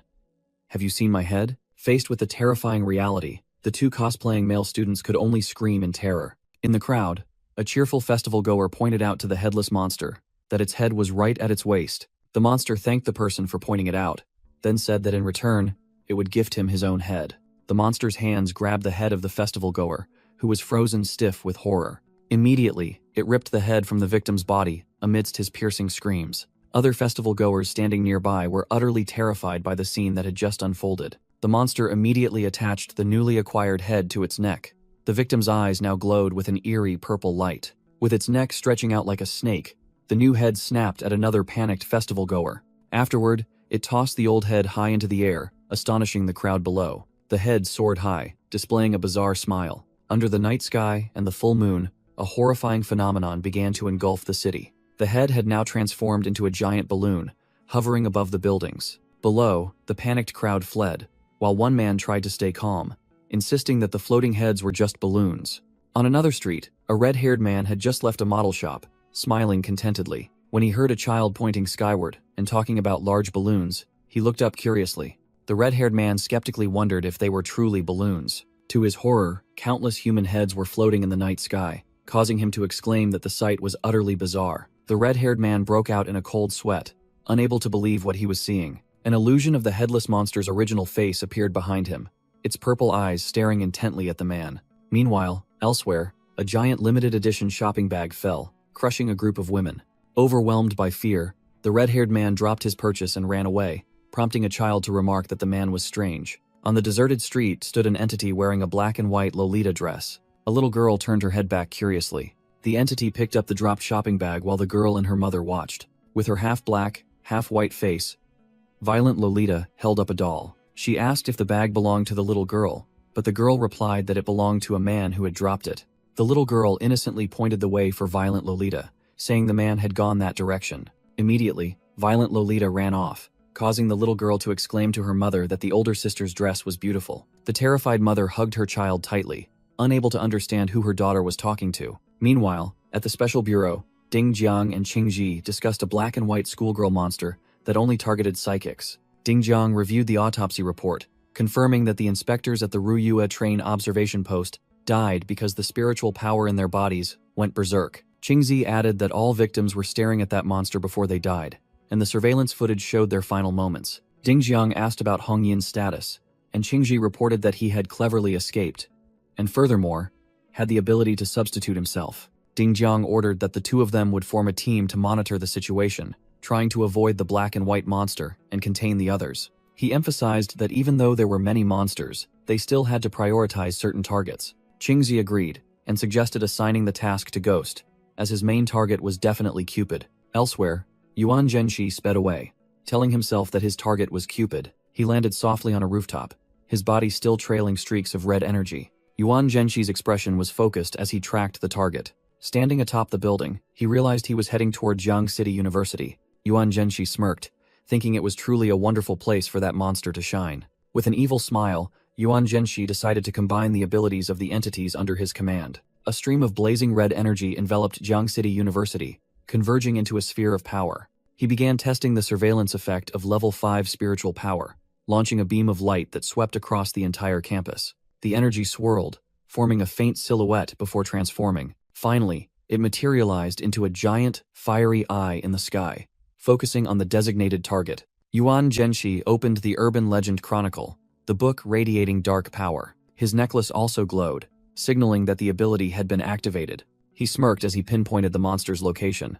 Have you seen my head? Faced with the terrifying reality, the two cosplaying male students could only scream in terror. In the crowd, a cheerful festival goer pointed out to the headless monster that its head was right at its waist. The monster thanked the person for pointing it out, then said that in return, it would gift him his own head. The monster's hands grabbed the head of the festival goer, who was frozen stiff with horror. Immediately, it ripped the head from the victim's body amidst his piercing screams. Other festival goers standing nearby were utterly terrified by the scene that had just unfolded. The monster immediately attached the newly acquired head to its neck. The victim's eyes now glowed with an eerie purple light. With its neck stretching out like a snake, the new head snapped at another panicked festival goer. Afterward, it tossed the old head high into the air, astonishing the crowd below. The head soared high, displaying a bizarre smile. Under the night sky and the full moon, a horrifying phenomenon began to engulf the city. The head had now transformed into a giant balloon, hovering above the buildings. Below, the panicked crowd fled, while one man tried to stay calm, insisting that the floating heads were just balloons. On another street, a red-haired man had just left a model shop, smiling contentedly. When he heard a child pointing skyward and talking about large balloons, he looked up curiously. The red-haired man skeptically wondered if they were truly balloons. To his horror, countless human heads were floating in the night sky, causing him to exclaim that the sight was utterly bizarre. The red-haired man broke out in a cold sweat, unable to believe what he was seeing. An illusion of the headless monster's original face appeared behind him, its purple eyes staring intently at the man. Meanwhile, elsewhere, a giant limited edition shopping bag fell, crushing a group of women. Overwhelmed by fear, the red-haired man dropped his purchase and ran away, prompting a child to remark that the man was strange. On the deserted street stood an entity wearing a black and white Lolita dress. A little girl turned her head back curiously. The entity picked up the dropped shopping bag while the girl and her mother watched. With her half-black, half-white face, Violent Lolita held up a doll. She asked if the bag belonged to the little girl, but the girl replied that it belonged to a man who had dropped it. The little girl innocently pointed the way for Violent Lolita, saying the man had gone that direction. Immediately, Violent Lolita ran off, causing the little girl to exclaim to her mother that the older sister's dress was beautiful. The terrified mother hugged her child tightly, unable to understand who her daughter was talking to. Meanwhile, at the special bureau, Ding Jiang and Qing Ji discussed a black and white schoolgirl monster that only targeted psychics. Ding Jiang reviewed the autopsy report, confirming that the inspectors at the Ruyue train observation post died because the spiritual power in their bodies went berserk. Qingzi added that all victims were staring at that monster before they died, and the surveillance footage showed their final moments. Ding Jiang asked about Hong Yin's status, and Qingji reported that he had cleverly escaped, and furthermore, had the ability to substitute himself. Ding Jiang ordered that the two of them would form a team to monitor the situation, trying to avoid the black and white monster and contain the others. He emphasized that even though there were many monsters, they still had to prioritize certain targets. Qingzi agreed, and suggested assigning the task to Ghost, as his main target was definitely Cupid. Elsewhere, Yuan Zhenxi sped away, telling himself that his target was Cupid. He landed softly on a rooftop, his body still trailing streaks of red energy. Yuan Zhenxi's expression was focused as he tracked the target. Standing atop the building, he realized he was heading toward Jiang City University. Yuan Zhenxi smirked, thinking it was truly a wonderful place for that monster to shine. With an evil smile, Yuan Zhenxi decided to combine the abilities of the entities under his command. A stream of blazing red energy enveloped Jiang City University, converging into a sphere of power. He began testing the surveillance effect of level 5 spiritual power, launching a beam of light that swept across the entire campus. The energy swirled, forming a faint silhouette before transforming. Finally, it materialized into a giant, fiery eye in the sky, focusing on the designated target. Yuan Zhenxi opened the Urban Legend Chronicle, the book radiating dark power. His necklace also glowed, signaling that the ability had been activated. He smirked as he pinpointed the monster's location.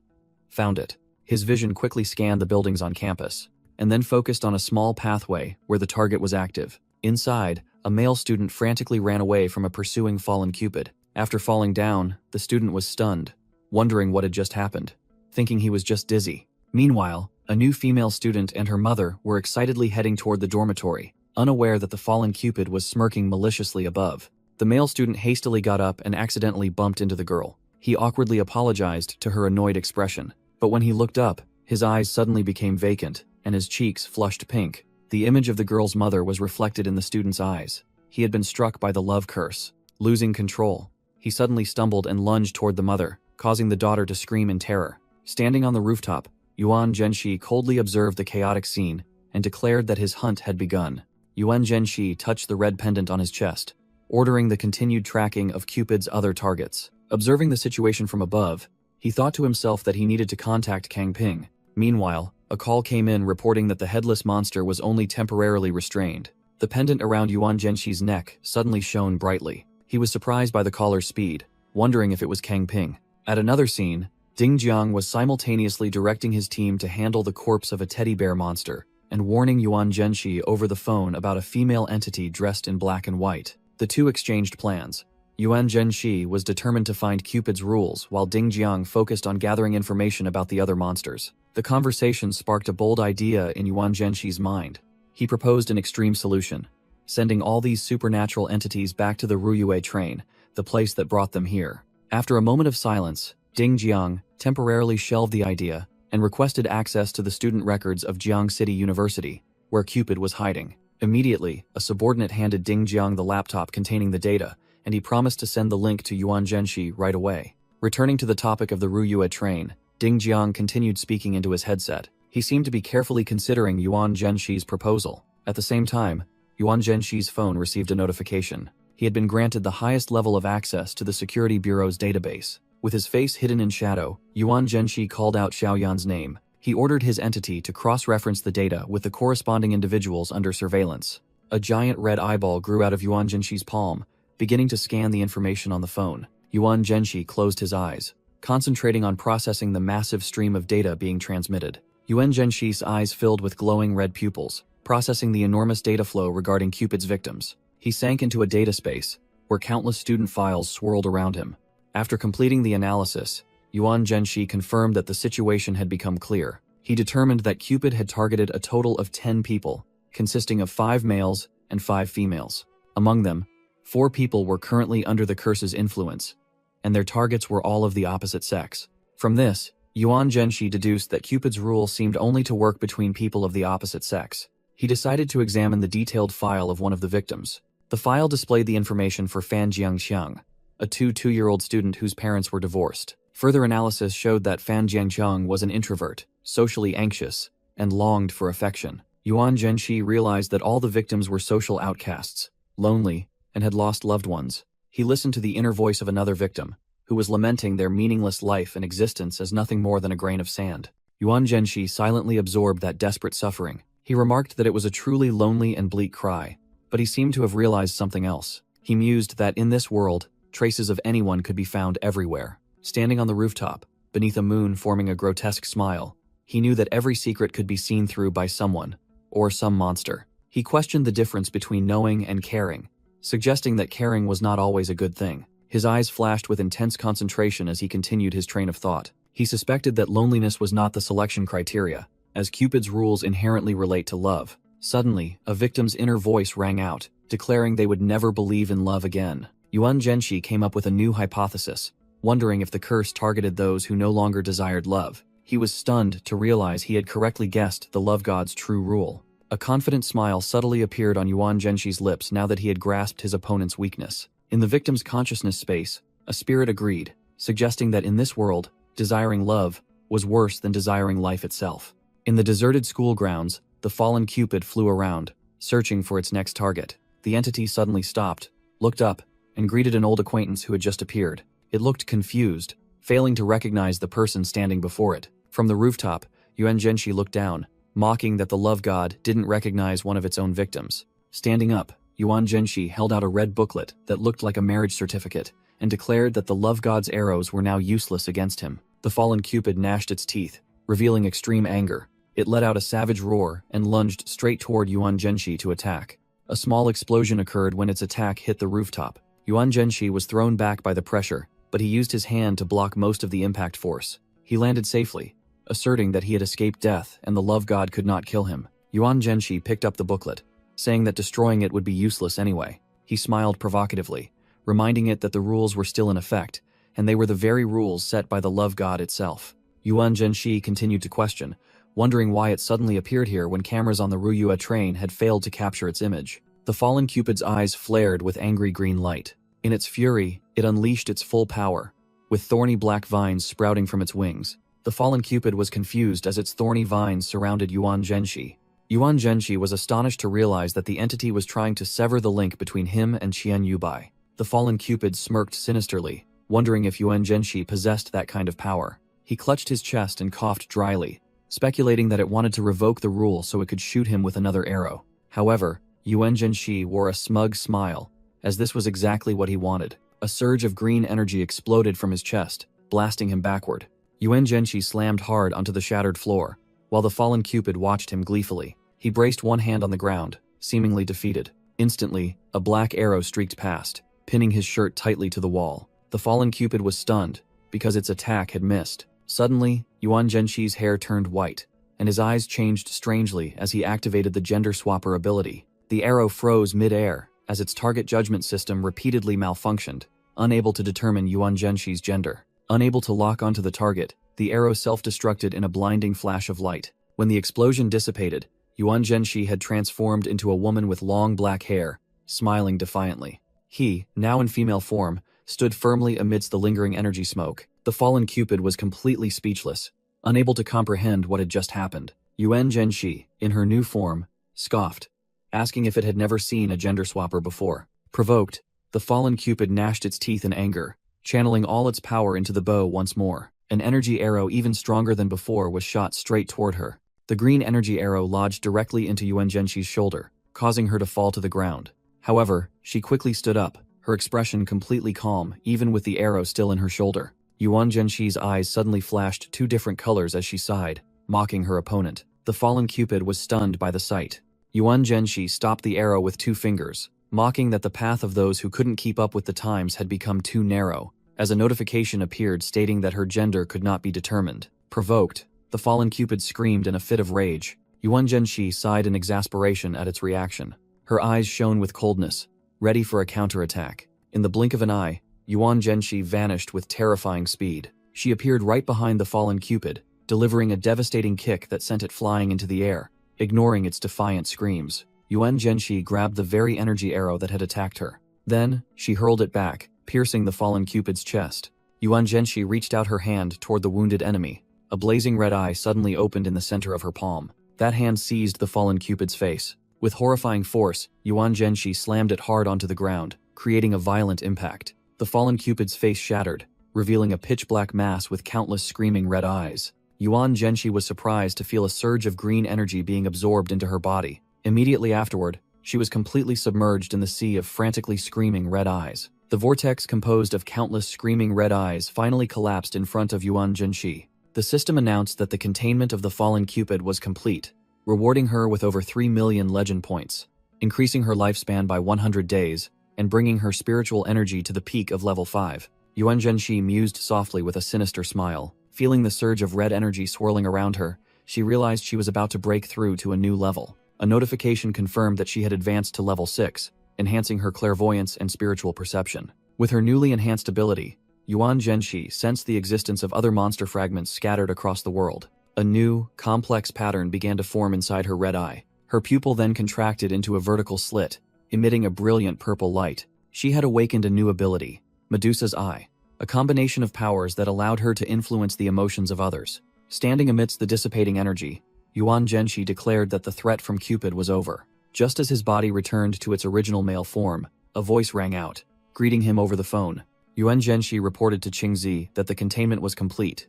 Found it. His vision quickly scanned the buildings on campus, and then focused on a small pathway where the target was active. Inside, a male student frantically ran away from a pursuing fallen Cupid. After falling down, the student was stunned, wondering what had just happened, thinking he was just dizzy. Meanwhile, a new female student and her mother were excitedly heading toward the dormitory, unaware that the fallen Cupid was smirking maliciously above. The male student hastily got up and accidentally bumped into the girl. He awkwardly apologized to her annoyed expression, but when he looked up, his eyes suddenly became vacant, and his cheeks flushed pink. The image of the girl's mother was reflected in the student's eyes. He had been struck by the love curse. Losing control, he suddenly stumbled and lunged toward the mother, causing the daughter to scream in terror. Standing on the rooftop, Yuan Zhenxi coldly observed the chaotic scene and declared that his hunt had begun. Yuan Zhenxi touched the red pendant on his chest, ordering the continued tracking of Cupid's other targets. Observing the situation from above, he thought to himself that he needed to contact Kang Ping. Meanwhile, a call came in reporting that the headless monster was only temporarily restrained. The pendant around Yuan Zhenxi's neck suddenly shone brightly. He was surprised by the caller's speed, wondering if it was Kang Ping. At another scene, Ding Jiang was simultaneously directing his team to handle the corpse of a teddy bear monster and warning Yuan Zhenxi over the phone about a female entity dressed in black and white. The two exchanged plans. Yuan Zhenxi was determined to find Cupid's rules, while Ding Jiang focused on gathering information about the other monsters. The conversation sparked a bold idea in Yuan Zhenxi's mind. He proposed an extreme solution, sending all these supernatural entities back to the Ruyue train, the place that brought them here. After a moment of silence, Ding Jiang temporarily shelved the idea and requested access to the student records of Jiang City University, where Cupid was hiding. Immediately, a subordinate handed Ding Jiang the laptop containing the data, and he promised to send the link to Yuan Zhenxi right away. Returning to the topic of the Ruyue train, Ding Jiang continued speaking into his headset. He seemed to be carefully considering Yuan Zhenxi's proposal. At the same time, Yuan Zhenxi's phone received a notification. He had been granted the highest level of access to the Security Bureau's database. With his face hidden in shadow, Yuan Zhenxi called out Xiaoyan's name. He ordered his entity to cross-reference the data with the corresponding individuals under surveillance. A giant red eyeball grew out of Yuan Zhenxi's palm, beginning to scan the information on the phone. Yuan Zhenxi closed his eyes, concentrating on processing the massive stream of data being transmitted. Yuan Zhenxi's eyes filled with glowing red pupils, processing the enormous data flow regarding Cupid's victims. He sank into a data space, where countless student files swirled around him. After completing the analysis, Yuan Zhenxi confirmed that the situation had become clear. He determined that Cupid had targeted a total of 10 people, consisting of 5 males and 5 females. Among them, 4 people were currently under the curse's influence, and their targets were all of the opposite sex. From this, Yuan Zhenshi deduced that Cupid's rule seemed only to work between people of the opposite sex. He decided to examine the detailed file of one of the victims. The file displayed the information for Fan Jiangxiang, a two-year-old student whose parents were divorced. Further analysis showed that Fan Jiangxiang was an introvert, socially anxious, and longed for affection. Yuan Zhenshi realized that all the victims were social outcasts, lonely, and had lost loved ones. He listened to the inner voice of another victim, who was lamenting their meaningless life and existence as nothing more than a grain of sand. Yuan Zhenshi silently absorbed that desperate suffering. He remarked that it was a truly lonely and bleak cry, but he seemed to have realized something else. He mused that in this world, traces of anyone could be found everywhere. Standing on the rooftop, beneath a moon forming a grotesque smile, he knew that every secret could be seen through by someone, or some monster. He questioned the difference between knowing and caring, suggesting that caring was not always a good thing. His eyes flashed with intense concentration as he continued his train of thought. He suspected that loneliness was not the selection criteria, as Cupid's rules inherently relate to love. Suddenly, a victim's inner voice rang out, declaring they would never believe in love again. Yuan Zhenshi came up with a new hypothesis, wondering if the curse targeted those who no longer desired love. He was stunned to realize he had correctly guessed the love god's true rule. A confident smile subtly appeared on Yuan Zhenshi's lips now that he had grasped his opponent's weakness. In the victim's consciousness space, a spirit agreed, suggesting that in this world, desiring love was worse than desiring life itself. In the deserted school grounds, the fallen Cupid flew around, searching for its next target. The entity suddenly stopped, looked up, and greeted an old acquaintance who had just appeared. It looked confused, failing to recognize the person standing before it. From the rooftop, Yuan Zhenshi looked down, mocking that the love god didn't recognize one of its own victims. Standing up, Yuan Zhenshi held out a red booklet that looked like a marriage certificate and declared that the love god's arrows were now useless against him. The fallen Cupid gnashed its teeth, revealing extreme anger. It let out a savage roar and lunged straight toward Yuan Zhenshi to attack. A small explosion occurred when its attack hit the rooftop. Yuan Zhenshi was thrown back by the pressure, but he used his hand to block most of the impact force. He landed safely, asserting that he had escaped death and the love god could not kill him. Yuan Zhenshi picked up the booklet, saying that destroying it would be useless anyway. He smiled provocatively, reminding it that the rules were still in effect, and they were the very rules set by the love god itself. Yuan Zhenshi continued to question, wondering why it suddenly appeared here when cameras on the Ruyue train had failed to capture its image. The fallen Cupid's eyes flared with angry green light. In its fury, it unleashed its full power, with thorny black vines sprouting from its wings. The fallen Cupid was confused as its thorny vines surrounded Yuan Zhenshi. Yuan Zhenshi was astonished to realize that the entity was trying to sever the link between him and Qian Yubai. The fallen Cupid smirked sinisterly, wondering if Yuan Zhenshi possessed that kind of power. He clutched his chest and coughed dryly, speculating that it wanted to revoke the rule so it could shoot him with another arrow. However, Yuan Zhenshi wore a smug smile, as this was exactly what he wanted. A surge of green energy exploded from his chest, blasting him backward. Yuan Zhenshi slammed hard onto the shattered floor, while the fallen Cupid watched him gleefully. He braced one hand on the ground, seemingly defeated. Instantly, a black arrow streaked past, pinning his shirt tightly to the wall. The fallen Cupid was stunned, because its attack had missed. Suddenly, Yuan Zhenshi's hair turned white, and his eyes changed strangely as he activated the gender swapper ability. The arrow froze mid-air, as its target judgment system repeatedly malfunctioned, unable to determine Yuan Zhenshi's gender. Unable to lock onto the target, the arrow self-destructed in a blinding flash of light. When the explosion dissipated, Yuan Zhenshi had transformed into a woman with long black hair, smiling defiantly. He, now in female form, stood firmly amidst the lingering energy smoke. The fallen Cupid was completely speechless, unable to comprehend what had just happened. Yuan Zhenshi, in her new form, scoffed, asking if it had never seen a gender swapper before. Provoked, the fallen Cupid gnashed its teeth in anger, channeling all its power into the bow once more. An energy arrow even stronger than before was shot straight toward her. The green energy arrow lodged directly into Yuan Zhenshi's shoulder, causing her to fall to the ground. However, she quickly stood up, her expression completely calm, even with the arrow still in her shoulder. Yuan Zhenshi's eyes suddenly flashed two different colors as she sighed, mocking her opponent. The fallen Cupid was stunned by the sight. Yuan Zhenshi stopped the arrow with 2 fingers, mocking that the path of those who couldn't keep up with the times had become too narrow, as a notification appeared stating that her gender could not be determined. Provoked, the fallen Cupid screamed in a fit of rage. Yuan Zhenshi sighed in exasperation at its reaction. Her eyes shone with coldness, ready for a counterattack. In the blink of an eye, Yuan Zhenshi vanished with terrifying speed. She appeared right behind the fallen Cupid, delivering a devastating kick that sent it flying into the air, ignoring its defiant screams. Yuan Zhenxi grabbed the very energy arrow that had attacked her. Then, she hurled it back, piercing the fallen Cupid's chest. Yuan Zhenxi reached out her hand toward the wounded enemy. A blazing red eye suddenly opened in the center of her palm. That hand seized the fallen Cupid's face. With horrifying force, Yuan Zhenxi slammed it hard onto the ground, creating a violent impact. The fallen Cupid's face shattered, revealing a pitch-black mass with countless screaming red eyes. Yuan Zhenxi was surprised to feel a surge of green energy being absorbed into her body. Immediately afterward, she was completely submerged in the sea of frantically screaming red eyes. The vortex composed of countless screaming red eyes finally collapsed in front of Yuan Zhenxi. The system announced that the containment of the fallen Cupid was complete, rewarding her with over 3 million legend points, increasing her lifespan by 100 days, and bringing her spiritual energy to the peak of level 5. Yuan Zhenxi mused softly with a sinister smile. Feeling the surge of red energy swirling around her, she realized she was about to break through to a new level. A notification confirmed that she had advanced to level 6, enhancing her clairvoyance and spiritual perception. With her newly enhanced ability, Yuan Zhenxi sensed the existence of other monster fragments scattered across the world. A new, complex pattern began to form inside her red eye. Her pupil then contracted into a vertical slit, emitting a brilliant purple light. She had awakened a new ability, Medusa's Eye, a combination of powers that allowed her to influence the emotions of others. Standing amidst the dissipating energy, Yuan Zhenxi declared that the threat from Cupid was over. Just as his body returned to its original male form, a voice rang out, greeting him over the phone. Yuan Zhenxi reported to Qingzi that the containment was complete,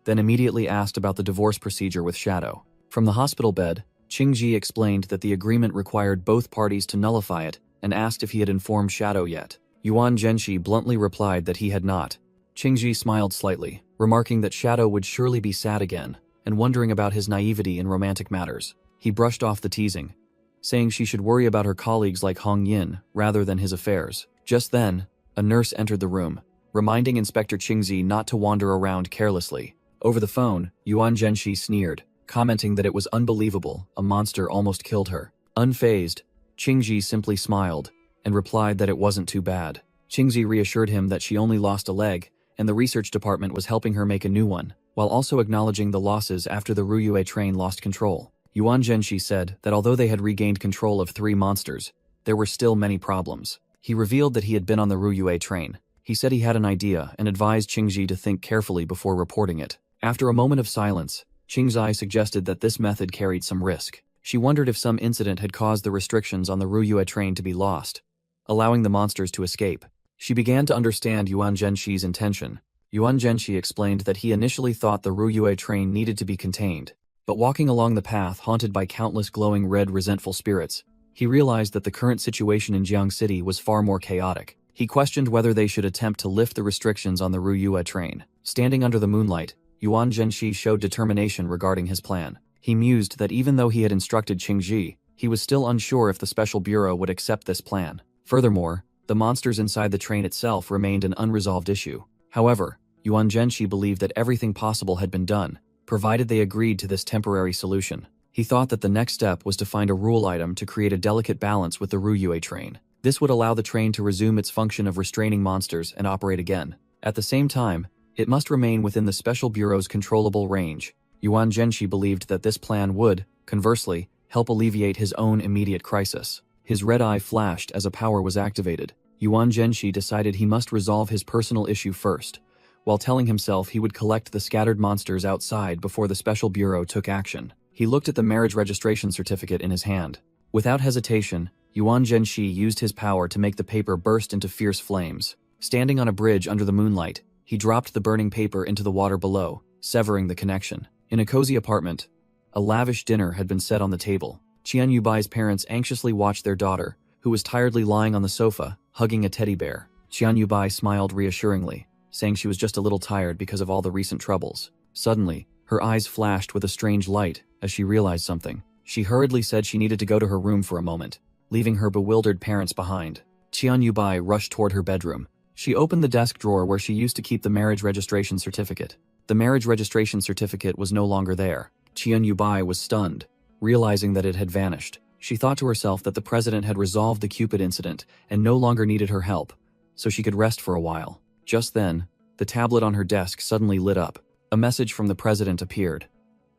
then immediately asked about the divorce procedure with Shadow. From the hospital bed, Qingzi explained that the agreement required both parties to nullify it and asked if he had informed Shadow yet. Yuan Zhenxi bluntly replied that he had not. Qingzi smiled slightly, remarking that Shadow would surely be sad again, and wondering about his naivety in romantic matters. He brushed off the teasing, saying she should worry about her colleagues like Hong Yin rather than his affairs. Just then, a nurse entered the room, reminding Inspector Qingzi not to wander around carelessly. Over the phone, Yuan Zhenxi sneered, commenting that it was unbelievable a monster almost killed her. Unfazed, Qingzi simply smiled and replied that it wasn't too bad. Qingzi reassured him that she only lost a leg, and the research department was helping her make a new one, while also acknowledging the losses after the Ruyue train lost control. Yuan Zhenxi said that although they had regained control of 3 monsters, there were still many problems. He revealed that he had been on the Ruyue train. He said he had an idea and advised Qingzi to think carefully before reporting it. After a moment of silence, Qingzi suggested that this method carried some risk. She wondered if some incident had caused the restrictions on the Ruyue train to be lost, allowing the monsters to escape. She began to understand Yuan Zhenxi's intention. Yuan Zhenxi explained that he initially thought the Ruyue train needed to be contained, but walking along the path haunted by countless glowing red resentful spirits, he realized that the current situation in Jiang City was far more chaotic. He questioned whether they should attempt to lift the restrictions on the Ruyue train. Standing under the moonlight, Yuan Zhenxi showed determination regarding his plan. He mused that even though he had instructed Qingzi, he was still unsure if the Special Bureau would accept this plan. Furthermore, the monsters inside the train itself remained an unresolved issue. However, Yuan Zhenxi believed that everything possible had been done, provided they agreed to this temporary solution. He thought that the next step was to find a rule item to create a delicate balance with the Ruyue train. This would allow the train to resume its function of restraining monsters and operate again. At the same time, it must remain within the Special Bureau's controllable range. Yuan Zhenxi believed that this plan would, conversely, help alleviate his own immediate crisis. His red eye flashed as a power was activated. Yuan Zhenxi decided he must resolve his personal issue first, while telling himself he would collect the scattered monsters outside before the Special Bureau took action. He looked at the marriage registration certificate in his hand. Without hesitation, Yuan Zhenxi used his power to make the paper burst into fierce flames. Standing on a bridge under the moonlight, he dropped the burning paper into the water below, severing the connection. In a cozy apartment, a lavish dinner had been set on the table. Qian Yubai's parents anxiously watched their daughter, who was tiredly lying on the sofa, hugging a teddy bear. Qian Yubai smiled reassuringly, saying she was just a little tired because of all the recent troubles. Suddenly, her eyes flashed with a strange light as she realized something. She hurriedly said she needed to go to her room for a moment, leaving her bewildered parents behind. Qian Yubai rushed toward her bedroom. She opened the desk drawer where she used to keep the marriage registration certificate. The marriage registration certificate was no longer there. Qian Yubai was stunned, realizing that it had vanished. She thought to herself that the president had resolved the Cupid incident and no longer needed her help, so she could rest for a while. Just then, The tablet on her desk suddenly lit up. A message from the president appeared.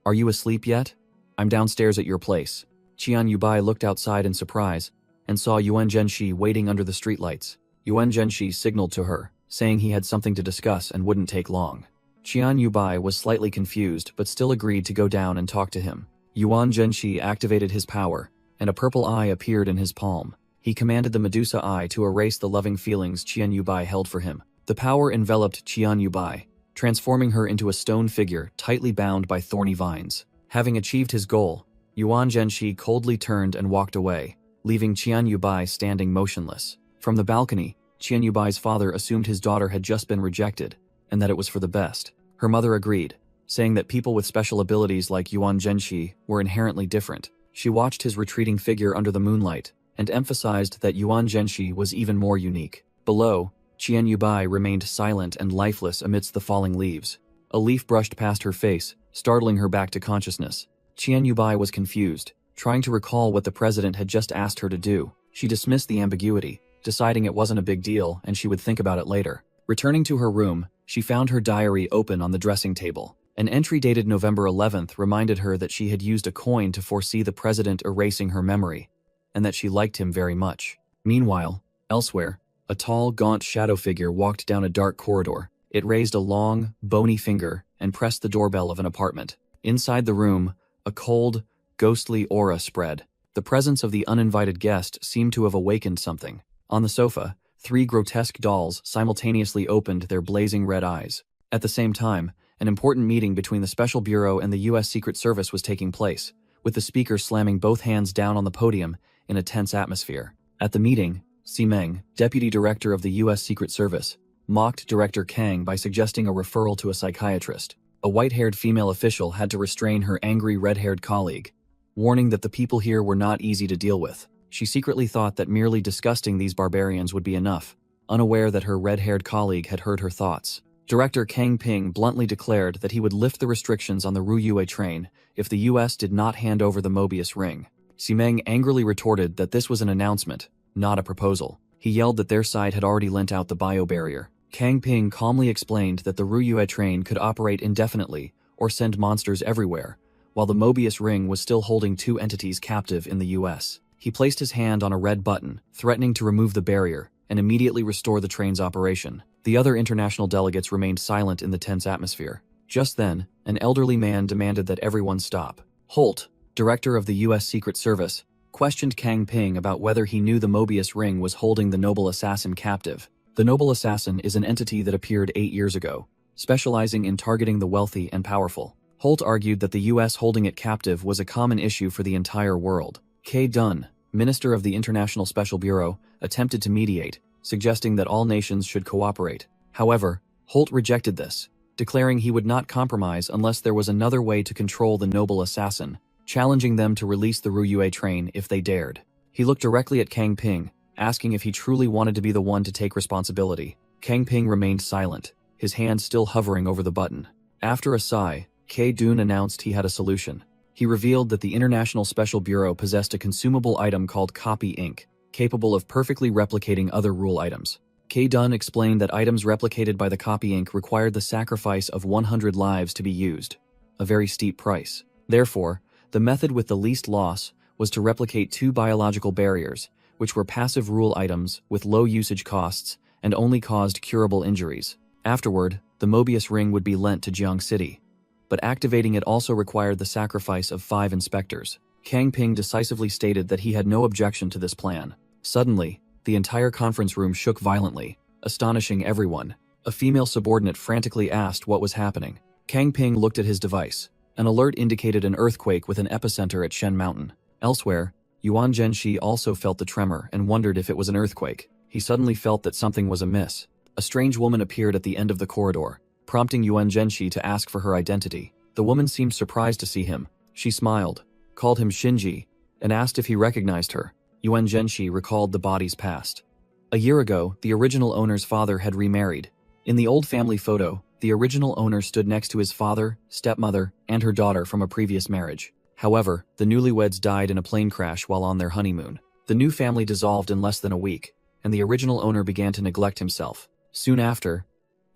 "Are you asleep yet? I'm downstairs at your place." Qian Yubai looked outside in surprise and saw Yuan Zhenxi waiting under the streetlights. Yuan Zhenxi signaled to her, saying he had something to discuss and wouldn't take long. Qian Yubai was slightly confused but still agreed to go down and talk to him. Yuan Zhenxi activated his power, and a purple eye appeared in his palm. He commanded the Medusa Eye to erase the loving feelings Qian Yubai held for him. The power enveloped Qian Yubai, transforming her into a stone figure tightly bound by thorny vines. Having achieved his goal, Yuan Zhenxi coldly turned and walked away, leaving Qian Yubai standing motionless. From the balcony, Qian Yubai's father assumed his daughter had just been rejected, and that it was for the best. Her mother agreed, saying that people with special abilities like Yuan Zhenxi were inherently different. She watched his retreating figure under the moonlight, and emphasized that Yuan Zhenxi was even more unique. Below, Qian Yubai remained silent and lifeless amidst the falling leaves. A leaf brushed past her face, startling her back to consciousness. Qian Yubai was confused, trying to recall what the president had just asked her to do. She dismissed the ambiguity, deciding it wasn't a big deal and she would think about it later. Returning to her room, she found her diary open on the dressing table. An entry dated November 11th reminded her that she had used a coin to foresee the president erasing her memory, and that she liked him very much. Meanwhile, elsewhere, a tall, gaunt shadow figure walked down a dark corridor. It raised a long, bony finger and pressed the doorbell of an apartment. Inside the room, a cold, ghostly aura spread. The presence of the uninvited guest seemed to have awakened something. On the sofa, 3 grotesque dolls simultaneously opened their blazing red eyes. At the same time, an important meeting between the Special Bureau and the U.S. Secret Service was taking place, with the speaker slamming both hands down on the podium in a tense atmosphere. At the meeting, Meng, deputy director of the U.S. Secret Service, mocked Director Kang by suggesting a referral to a psychiatrist. A white-haired female official had to restrain her angry red-haired colleague, warning that the people here were not easy to deal with. She secretly thought that merely disgusting these barbarians would be enough, unaware that her red-haired colleague had heard her thoughts. Director Kang Ping bluntly declared that he would lift the restrictions on the Ruyue train if the U.S. did not hand over the Mobius ring. Meng angrily retorted that this was an announcement, not a proposal. He yelled that their side had already lent out the bio-barrier. Kang Ping calmly explained that the Ruyue train could operate indefinitely or send monsters everywhere, while the Mobius ring was still holding 2 entities captive in the U.S. He placed his hand on a red button, threatening to remove the barrier and immediately restore the train's operation. The other international delegates remained silent in the tense atmosphere. Just then, an elderly man demanded that everyone stop. Holt, director of the U.S. Secret Service, questioned Kang Ping about whether he knew the Mobius ring was holding the noble assassin captive. The noble assassin is an entity that appeared 8 years ago, specializing in targeting the wealthy and powerful. Holt argued that the U.S. holding it captive was a common issue for the entire world. Kay Dunn, minister of the International Special Bureau, attempted to mediate, suggesting that all nations should cooperate. However, Holt rejected this, declaring he would not compromise unless there was another way to control the noble assassin, challenging them to release the Ruyue train if they dared. He looked directly at Kang Ping, asking if he truly wanted to be the one to take responsibility. Kang Ping remained silent, his hand still hovering over the button. After a sigh, Kay Dun announced he had a solution. He revealed that the International Special Bureau possessed a consumable item called copy ink, capable of perfectly replicating other rule items. Kay Dun explained that items replicated by the copy ink required the sacrifice of 100 lives to be used, a very steep price. Therefore, the method with the least loss was to replicate 2 biological barriers, which were passive rule items with low usage costs and only caused curable injuries. Afterward, the Mobius ring would be lent to Jiang City, but activating it also required the sacrifice of 5 inspectors. Kang Ping decisively stated that he had no objection to this plan. Suddenly, the entire conference room shook violently, astonishing everyone. A female subordinate frantically asked what was happening. Kang Ping looked at his device. An alert indicated an earthquake with an epicenter at Shen Mountain. Elsewhere, Yuan Zhenxi also felt the tremor and wondered if it was an earthquake. He suddenly felt that something was amiss. A strange woman appeared at the end of the corridor, prompting Yuan Zhenxi to ask for her identity. The woman seemed surprised to see him. She smiled, called him Shinji, and asked if he recognized her. Yuan Zhenxi recalled the body's past. A year ago, the original owner's father had remarried. In the old family photo, the original owner stood next to his father, stepmother, and her daughter from a previous marriage. However, the newlyweds died in a plane crash while on their honeymoon. The new family dissolved in less than a week, and the original owner began to neglect himself. Soon after,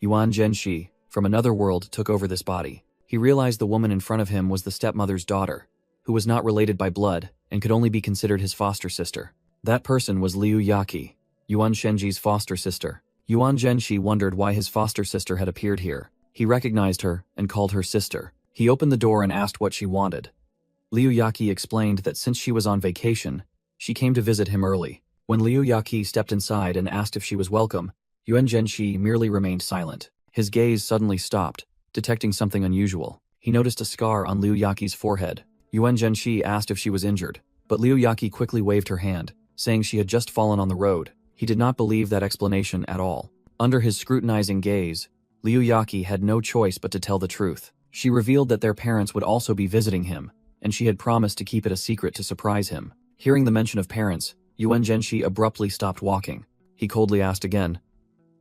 Yuan Zhenshi, from another world, took over this body. He realized the woman in front of him was the stepmother's daughter, who was not related by blood and could only be considered his foster sister. That person was Liu Yaqi, Yuan Zhenshi's foster sister. Yuan Zhenshi wondered why his foster sister had appeared here. He recognized her and called her sister. He opened the door and asked what she wanted. Liu Yaqi explained that since she was on vacation, she came to visit him early. When Liu Yaqi stepped inside and asked if she was welcome, Yuan Zhenshi merely remained silent. His gaze suddenly stopped, detecting something unusual. He noticed a scar on Liu Yaqi's forehead. Yuan Zhenshi asked if she was injured, but Liu Yaqi quickly waved her hand, saying she had just fallen on the road. He did not believe that explanation at all. Under his scrutinizing gaze, Liu Yaqi had no choice but to tell the truth. She revealed that their parents would also be visiting him, and she had promised to keep it a secret to surprise him. Hearing the mention of parents, Yuan Zhenshi abruptly stopped walking. He coldly asked again,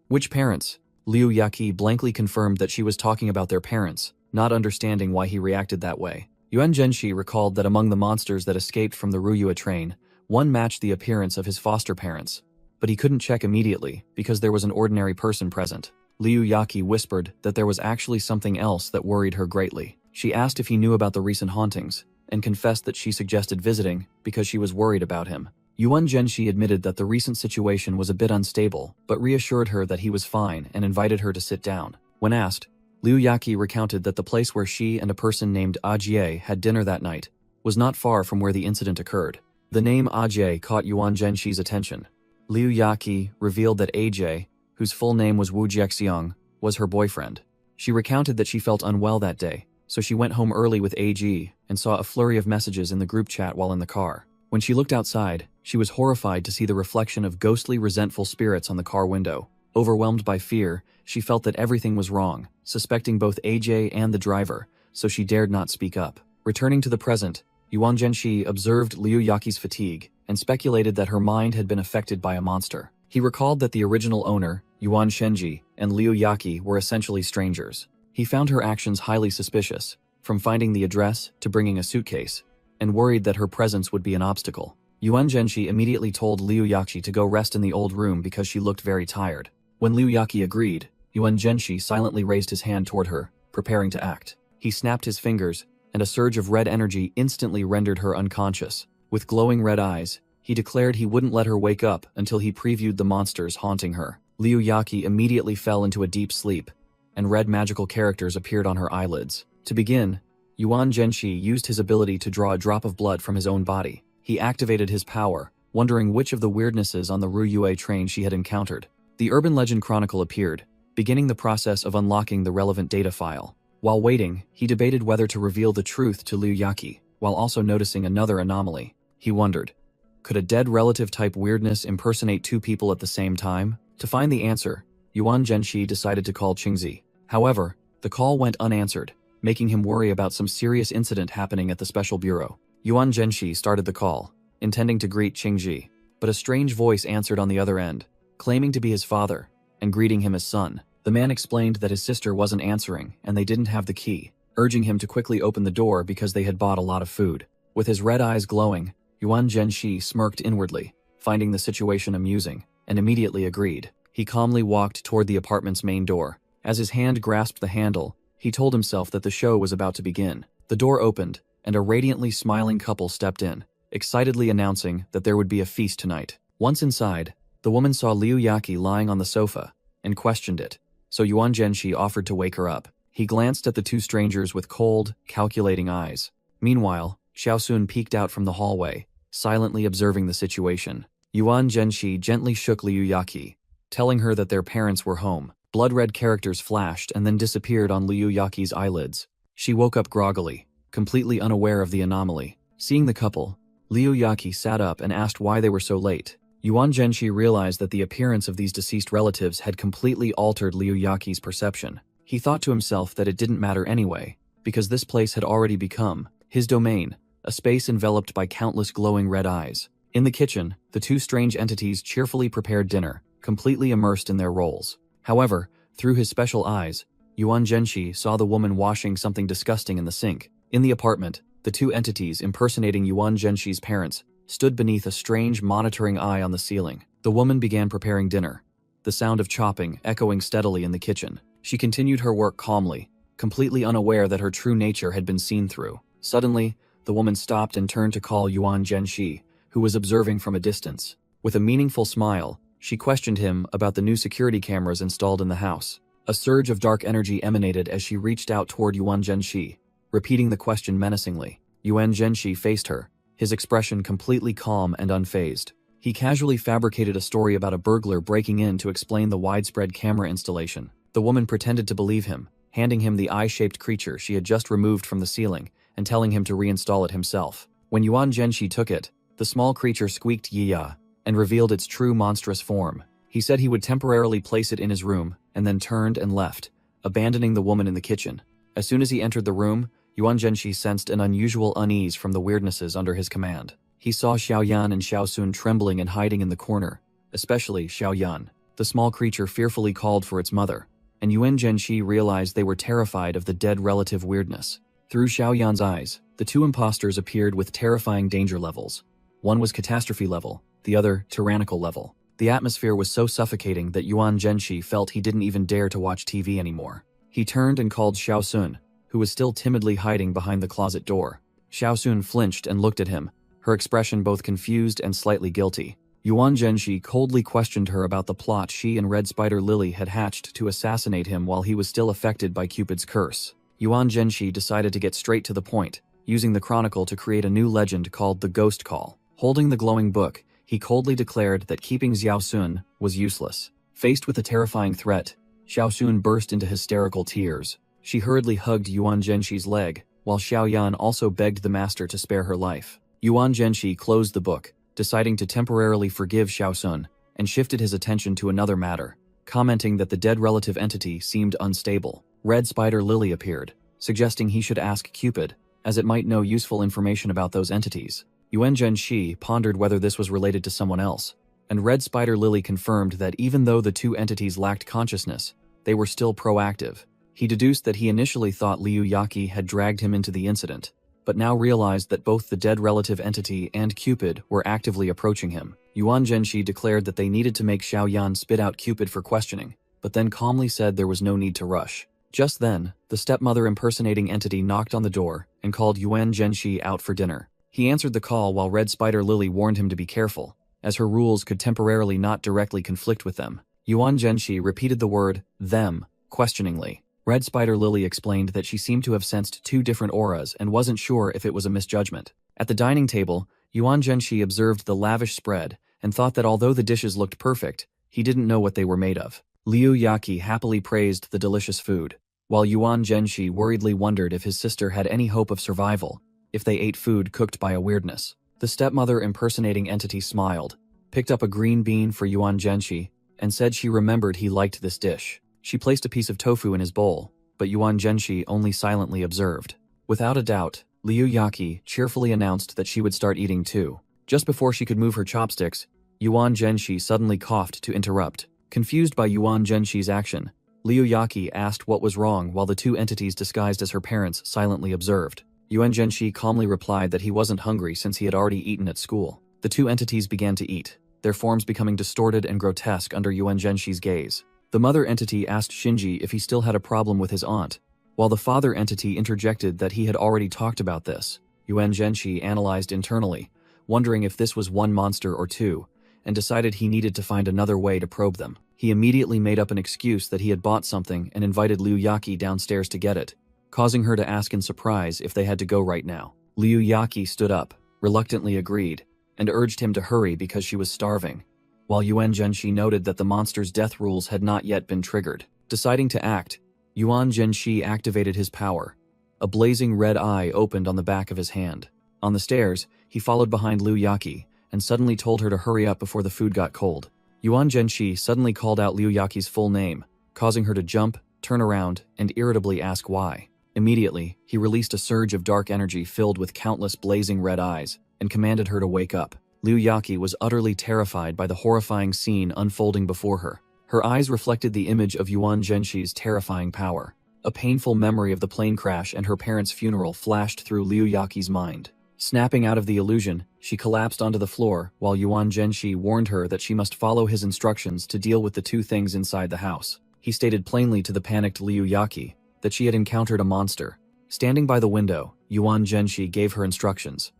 "Which parents?" Liu Yaqi blankly confirmed that she was talking about their parents, not understanding why he reacted that way. Yuan Zhenshi recalled that among the monsters that escaped from the Ruyue train, one matched the appearance of his foster parents, but he couldn't check immediately because there was an ordinary person present. Liu Yaqi whispered that there was actually something else that worried her greatly. She asked if he knew about the recent hauntings, and confessed that she suggested visiting because she was worried about him. Yuan Zhenshi admitted that the recent situation was a bit unstable, but reassured her that he was fine and invited her to sit down. When asked, Liu Yaqi recounted that the place where she and a person named Ajie had dinner that night was not far from where the incident occurred. The name Ajie caught Yuan Zhenshi's attention. Liu Yaqi revealed that Ajie, whose full name was Wu Jiaxiang, was her boyfriend. She recounted that she felt unwell that day, so she went home early with AG and saw a flurry of messages in the group chat while in the car. When she looked outside, she was horrified to see the reflection of ghostly, resentful spirits on the car window. Overwhelmed by fear, she felt that everything was wrong, suspecting both AJ and the driver, so she dared not speak up. Returning to the present, Yuan Zhenshi observed Liu Yaqi's fatigue and speculated that her mind had been affected by a monster. He recalled that the original owner, Yuan Shenji, and Liu Yaqi were essentially strangers. He found her actions highly suspicious, from finding the address to bringing a suitcase, and worried that her presence would be an obstacle. Yuan Zhenshi immediately told Liu Yaqi to go rest in the old room because she looked very tired. When Liu Yaqi agreed, Yuan Zhenshi silently raised his hand toward her, preparing to act. He snapped his fingers, and a surge of red energy instantly rendered her unconscious. With glowing red eyes, he declared he wouldn't let her wake up until he previewed the monsters haunting her. Liu Yaqi immediately fell into a deep sleep, and red magical characters appeared on her eyelids. To begin, Yuan Zhenshi used his ability to draw a drop of blood from his own body. He activated his power, wondering which of the weirdnesses on the Ruyue train she had encountered. The Urban Legend Chronicle appeared, beginning the process of unlocking the relevant data file. While waiting, he debated whether to reveal the truth to Liu Yaqi, while also noticing another anomaly. He wondered, could a dead relative-type weirdness impersonate two people at the same time? To find the answer, Yuan Zhenshi decided to call Qingzi. However, the call went unanswered, making him worry about some serious incident happening at the Special Bureau. Yuan Zhenshi started the call, intending to greet Qingzi, but a strange voice answered on the other end, claiming to be his father, and greeting him as son. The man explained that his sister wasn't answering and they didn't have the key, urging him to quickly open the door because they had bought a lot of food. With his red eyes glowing, Yuan Zhenshi smirked inwardly, finding the situation amusing, and immediately agreed. He calmly walked toward the apartment's main door. As his hand grasped the handle, he told himself that the show was about to begin. The door opened, and a radiantly smiling couple stepped in, excitedly announcing that there would be a feast tonight. Once inside, the woman saw Liu Yaqi lying on the sofa, and questioned it, so Yuan Zhenshi offered to wake her up. He glanced at the two strangers with cold, calculating eyes. Meanwhile, Xiaosun peeked out from the hallway, silently observing the situation. Yuan Zhenshi gently shook Liu Yaqi, telling her that their parents were home. Blood-red characters flashed and then disappeared on Liu Yaqi's eyelids. She woke up groggily, completely unaware of the anomaly. Seeing the couple, Liu Yaqi sat up and asked why they were so late. Yuan Zhenshi realized that the appearance of these deceased relatives had completely altered Liu Yaqi's perception. He thought to himself that it didn't matter anyway, because this place had already become his domain, a space enveloped by countless glowing red eyes. In the kitchen, the two strange entities cheerfully prepared dinner, completely immersed in their roles. However, through his special eyes, Yuan Zhenshi saw the woman washing something disgusting in the sink. In the apartment, the two entities impersonating Yuan Zhenshi's parents stood beneath a strange monitoring eye on the ceiling. The woman began preparing dinner, the sound of chopping echoing steadily in the kitchen. She continued her work calmly, completely unaware that her true nature had been seen through. Suddenly, the woman stopped and turned to call Yuan Zhenshi, who was observing from a distance. With a meaningful smile, she questioned him about the new security cameras installed in the house. A surge of dark energy emanated as she reached out toward Yuan Zhenshi, repeating the question menacingly. Yuan Zhenshi faced her, his expression completely calm and unfazed. He casually fabricated a story about a burglar breaking in to explain the widespread camera installation. The woman pretended to believe him, handing him the eye-shaped creature she had just removed from the ceiling and telling him to reinstall it himself. When Yuan Zhenshi took it, the small creature squeaked "Yi-ya" and revealed its true monstrous form. He said he would temporarily place it in his room and then turned and left, abandoning the woman in the kitchen. As soon as he entered the room, Yuan Zhenshi sensed an unusual unease from the weirdnesses under his command. He saw Xiaoyan and Xiaosun trembling and hiding in the corner, especially Xiaoyan. The small creature fearfully called for its mother, and Yuan Zhenshi realized they were terrified of the dead relative weirdness. Through Xiaoyan's eyes, the two imposters appeared with terrifying danger levels. One was catastrophe level, the other tyrannical level. The atmosphere was so suffocating that Yuan Zhenshi felt he didn't even dare to watch TV anymore. He turned and called Xiaosun, who was still timidly hiding behind the closet door. Xiaosun flinched and looked at him, her expression both confused and slightly guilty. Yuan Zhenshi coldly questioned her about the plot she and Red Spider Lily had hatched to assassinate him while he was still affected by Cupid's curse. Yuan Zhenshi decided to get straight to the point, using the chronicle to create a new legend called the Ghost Call. Holding the glowing book, he coldly declared that keeping Xiaosun was useless. Faced with a terrifying threat, Xiaosun burst into hysterical tears. She hurriedly hugged Yuan Zhenshi's leg, while Xiaoyan also begged the master to spare her life. Yuan Zhenshi closed the book, deciding to temporarily forgive Xiaosun, and shifted his attention to another matter, commenting that the dead relative entity seemed unstable. Red Spider Lily appeared, suggesting he should ask Cupid, as it might know useful information about those entities. Yuan Zhenshi pondered whether this was related to someone else, and Red Spider Lily confirmed that even though the two entities lacked consciousness, they were still proactive. He deduced that he initially thought Liu Yaqi had dragged him into the incident, but now realized that both the dead relative entity and Cupid were actively approaching him. Yuan Zhenshi declared that they needed to make Xiaoyan spit out Cupid for questioning, but then calmly said there was no need to rush. Just then, the stepmother impersonating entity knocked on the door and called Yuan Zhenshi out for dinner. He answered the call while Red Spider Lily warned him to be careful, as her rules could temporarily not directly conflict with them. Yuan Zhenshi repeated the word, them, questioningly. Red Spider Lily explained that she seemed to have sensed two different auras and wasn't sure if it was a misjudgment. At the dining table, Yuan Zhenshi observed the lavish spread and thought that although the dishes looked perfect, he didn't know what they were made of. Liu Yaqi happily praised the delicious food, while Yuan Zhenshi worriedly wondered if his sister had any hope of survival if they ate food cooked by a weirdness. The stepmother impersonating entity smiled, picked up a green bean for Yuan Zhenshi, and said she remembered he liked this dish. She placed a piece of tofu in his bowl, but Yuan Zhenshi only silently observed. Without a doubt, Liu Yaqi cheerfully announced that she would start eating too. Just before she could move her chopsticks, Yuan Zhenshi suddenly coughed to interrupt. Confused by Yuan Zhenshi's action, Liu Yaqi asked what was wrong while the two entities disguised as her parents silently observed. Yuan Zhenshi calmly replied that he wasn't hungry since he had already eaten at school. The two entities began to eat, their forms becoming distorted and grotesque under Yuan Zhenshi's gaze. The mother entity asked Shinji if he still had a problem with his aunt, while the father entity interjected that he had already talked about this. Yuan Zhenshi analyzed internally, wondering if this was one monster or two, and decided he needed to find another way to probe them. He immediately made up an excuse that he had bought something and invited Liu Yaqi downstairs to get it, causing her to ask in surprise if they had to go right now. Liu Yaqi stood up, reluctantly agreed, and urged him to hurry because she was starving, while Yuan Zhenshi noted that the monster's death rules had not yet been triggered. Deciding to act, Yuan Zhenshi activated his power. A blazing red eye opened on the back of his hand. On the stairs, he followed behind Liu Yaqi and suddenly told her to hurry up before the food got cold. Yuan Zhenshi suddenly called out Liu Yaqi's full name, causing her to jump, turn around, and irritably ask why. Immediately, he released a surge of dark energy filled with countless blazing red eyes and commanded her to wake up. Liu Yaqi was utterly terrified by the horrifying scene unfolding before her. Her eyes reflected the image of Yuan Zhenshi's terrifying power. A painful memory of the plane crash and her parents' funeral flashed through Liu Yaqi's mind. Snapping out of the illusion, she collapsed onto the floor while Yuan Zhenshi warned her that she must follow his instructions to deal with the two things inside the house. He stated plainly to the panicked Liu Yaqi that she had encountered a monster. Standing by the window, Yuan Zhenshi gave her instructions.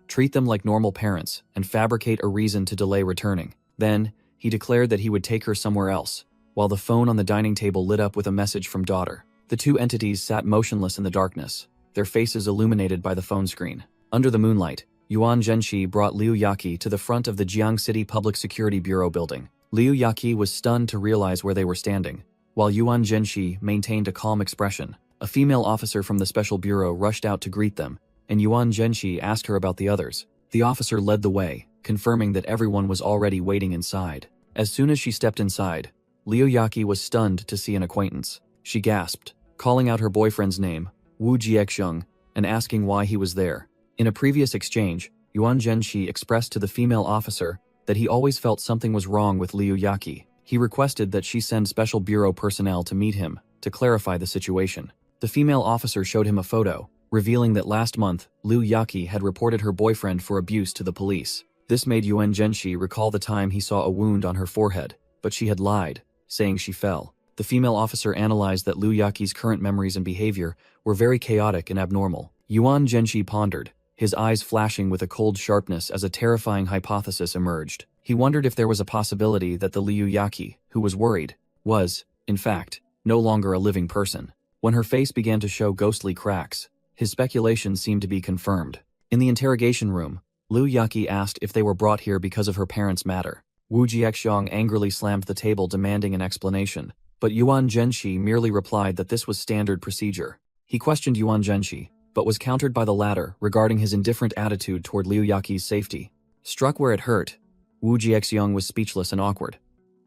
Treat them like normal parents and fabricate a reason to delay returning. Then, he declared that he would take her somewhere else, while the phone on the dining table lit up with a message from daughter. The two entities sat motionless in the darkness, their faces illuminated by the phone screen. Under the moonlight, Yuan Zhenshi brought Liu Yaqi to the front of the Jiang City Public Security Bureau building. Liu Yaqi was stunned to realize where they were standing, while Yuan Zhenshi maintained a calm expression. A female officer from the special bureau rushed out to greet them, and Yuan Zhenshi asked her about the others. The officer led the way, confirming that everyone was already waiting inside. As soon as she stepped inside, Liu Yaqi was stunned to see an acquaintance. She gasped, calling out her boyfriend's name, Wu Jiexung, and asking why he was there. In a previous exchange, Yuan Zhenshi expressed to the female officer that he always felt something was wrong with Liu Yaqi. He requested that she send special bureau personnel to meet him to clarify the situation. The female officer showed him a photo, revealing that last month, Liu Yaqi had reported her boyfriend for abuse to the police. This made Yuan Zhenshi recall the time he saw a wound on her forehead, but she had lied, saying she fell. The female officer analyzed that Liu Yaqi's current memories and behavior were very chaotic and abnormal. Yuan Zhenshi pondered, his eyes flashing with a cold sharpness as a terrifying hypothesis emerged. He wondered if there was a possibility that the Liu Yaqi, who was worried, was, in fact, no longer a living person. When her face began to show ghostly cracks, his speculation seemed to be confirmed. In the interrogation room, Liu Yaqi asked if they were brought here because of her parents' matter. Wu Jiexung angrily slammed the table demanding an explanation, but Yuan Zhenshi merely replied that this was standard procedure. He questioned Yuan Zhenshi, but was countered by the latter regarding his indifferent attitude toward Liu Yaqi's safety. Struck where it hurt, Wu Jiexung was speechless and awkward,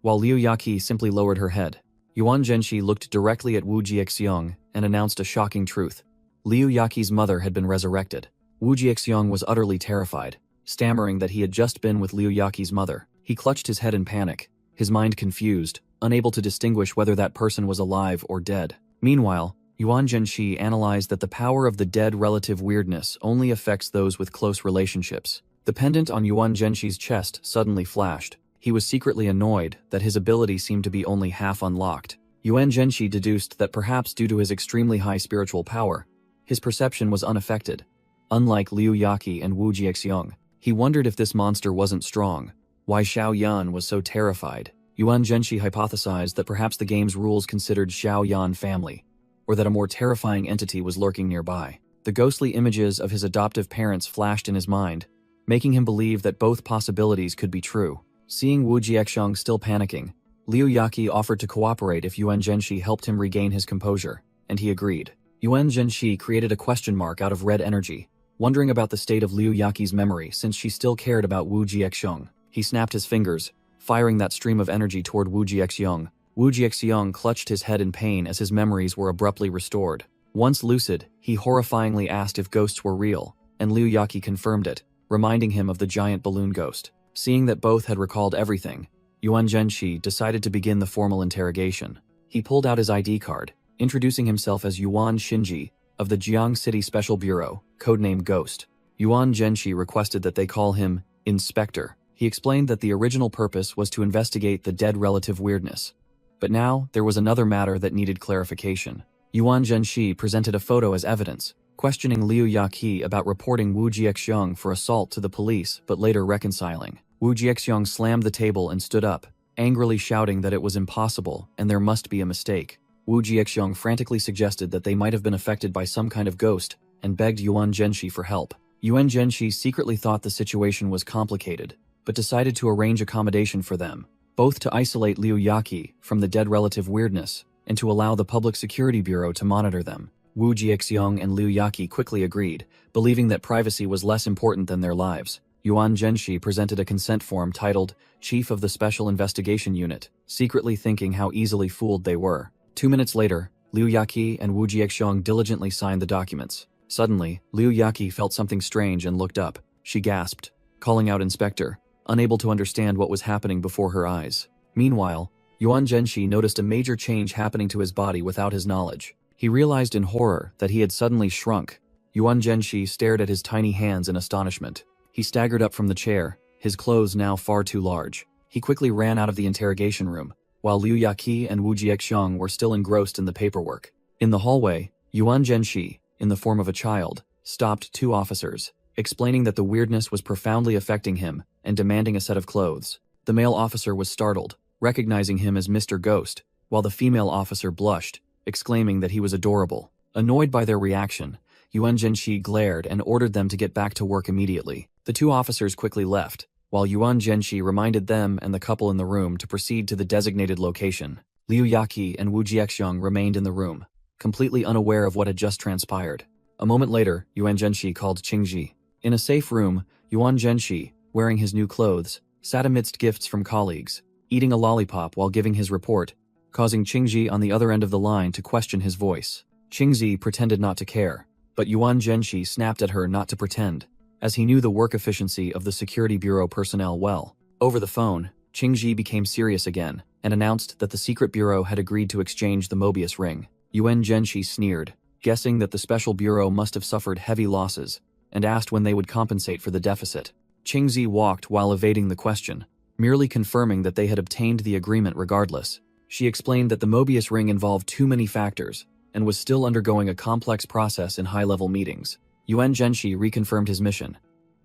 while Liu Yaqi simply lowered her head. Yuan Zhenshi looked directly at Wu Jiexung and announced a shocking truth. Liu Yaqi's mother had been resurrected. Wu Jiexung was utterly terrified, stammering that he had just been with Liu Yaqi's mother. He clutched his head in panic, his mind confused, unable to distinguish whether that person was alive or dead. Meanwhile, Yuan Zhenshi analyzed that the power of the dead relative weirdness only affects those with close relationships. The pendant on Yuan Zhenshi's chest suddenly flashed. He was secretly annoyed that his ability seemed to be only half unlocked. Yuan Zhenshi deduced that perhaps due to his extremely high spiritual power, his perception was unaffected. Unlike Liu Yaqi and Wu Jiexung, he wondered if this monster wasn't strong, why Xiao Yan was so terrified. Yuan Zhenshi hypothesized that perhaps the game's rules considered Xiao Yan family, or that a more terrifying entity was lurking nearby. The ghostly images of his adoptive parents flashed in his mind, making him believe that both possibilities could be true. Seeing Wu Jiexung still panicking, Liu Yaqi offered to cooperate if Yuan Zhenshi helped him regain his composure, and he agreed. Yuan Zhenshi created a question mark out of red energy, wondering about the state of Liu Yaqi's memory since she still cared about Wu Jiexung. He snapped his fingers, firing that stream of energy toward Wu Jiexung. Wu Jiexung clutched his head in pain as his memories were abruptly restored. Once lucid, he horrifyingly asked if ghosts were real, and Liu Yaqi confirmed it, reminding him of the giant balloon ghost. Seeing that both had recalled everything, Yuan Zhenshi decided to begin the formal interrogation. He pulled out his ID card, introducing himself as Yuan Shinji of the Jiang City Special Bureau, codename Ghost. Yuan Zhenshi requested that they call him Inspector. He explained that the original purpose was to investigate the dead relative weirdness. But now, there was another matter that needed clarification. Yuan Zhenshi presented a photo as evidence, questioning Liu Yaqi about reporting Wu Jiexung for assault to the police but later reconciling. Wu Jiexung slammed the table and stood up, angrily shouting that it was impossible and there must be a mistake. Wu Jiexung frantically suggested that they might have been affected by some kind of ghost and begged Yuan Zhenshi for help. Yuan Zhenshi secretly thought the situation was complicated, but decided to arrange accommodation for them, both to isolate Liu Yaqi from the dead relative weirdness and to allow the Public Security Bureau to monitor them. Wu Jiexung and Liu Yaqi quickly agreed, believing that privacy was less important than their lives. Yuan Zhenshi presented a consent form titled Chief of the Special Investigation Unit, secretly thinking how easily fooled they were. 2 minutes later, Liu Yaqi and Wu Jiexung diligently signed the documents. Suddenly, Liu Yaqi felt something strange and looked up. She gasped, calling out Inspector, unable to understand what was happening before her eyes. Meanwhile, Yuan Zhenshi noticed a major change happening to his body without his knowledge. He realized in horror that he had suddenly shrunk, Yuan Zhenshi stared at his tiny hands in astonishment. He staggered up from the chair, his clothes now far too large. He quickly ran out of the interrogation room, while Liu Yaqi and Wu Jiexing were still engrossed in the paperwork. In the hallway, Yuan Zhenshi, in the form of a child, stopped two officers, explaining that the weirdness was profoundly affecting him and demanding a set of clothes. The male officer was startled, recognizing him as Mr. Ghost, while the female officer blushed, exclaiming that he was adorable. Annoyed by their reaction, Yuan Zhenshi glared and ordered them to get back to work immediately. The two officers quickly left, while Yuan Zhenshi reminded them and the couple in the room to proceed to the designated location. Liu Yaqi and Wu Jiexing remained in the room, completely unaware of what had just transpired. A moment later, Yuan Zhenshi called Qingji. In a safe room, Yuan Zhenshi, wearing his new clothes, sat amidst gifts from colleagues, eating a lollipop while giving his report, causing Qingji on the other end of the line to question his voice. Qingji pretended not to care, but Yuan Zhenshi snapped at her not to pretend, as he knew the work efficiency of the security bureau personnel well. Over the phone, Qingji became serious again and announced that the secret bureau had agreed to exchange the Mobius ring. Yuan Zhenshi sneered, guessing that the special bureau must have suffered heavy losses, and asked when they would compensate for the deficit. Qingji walked while evading the question, merely confirming that they had obtained the agreement regardless. She explained that the Mobius ring involved too many factors and was still undergoing a complex process in high-level meetings. Yuan Zhenshi reconfirmed his mission: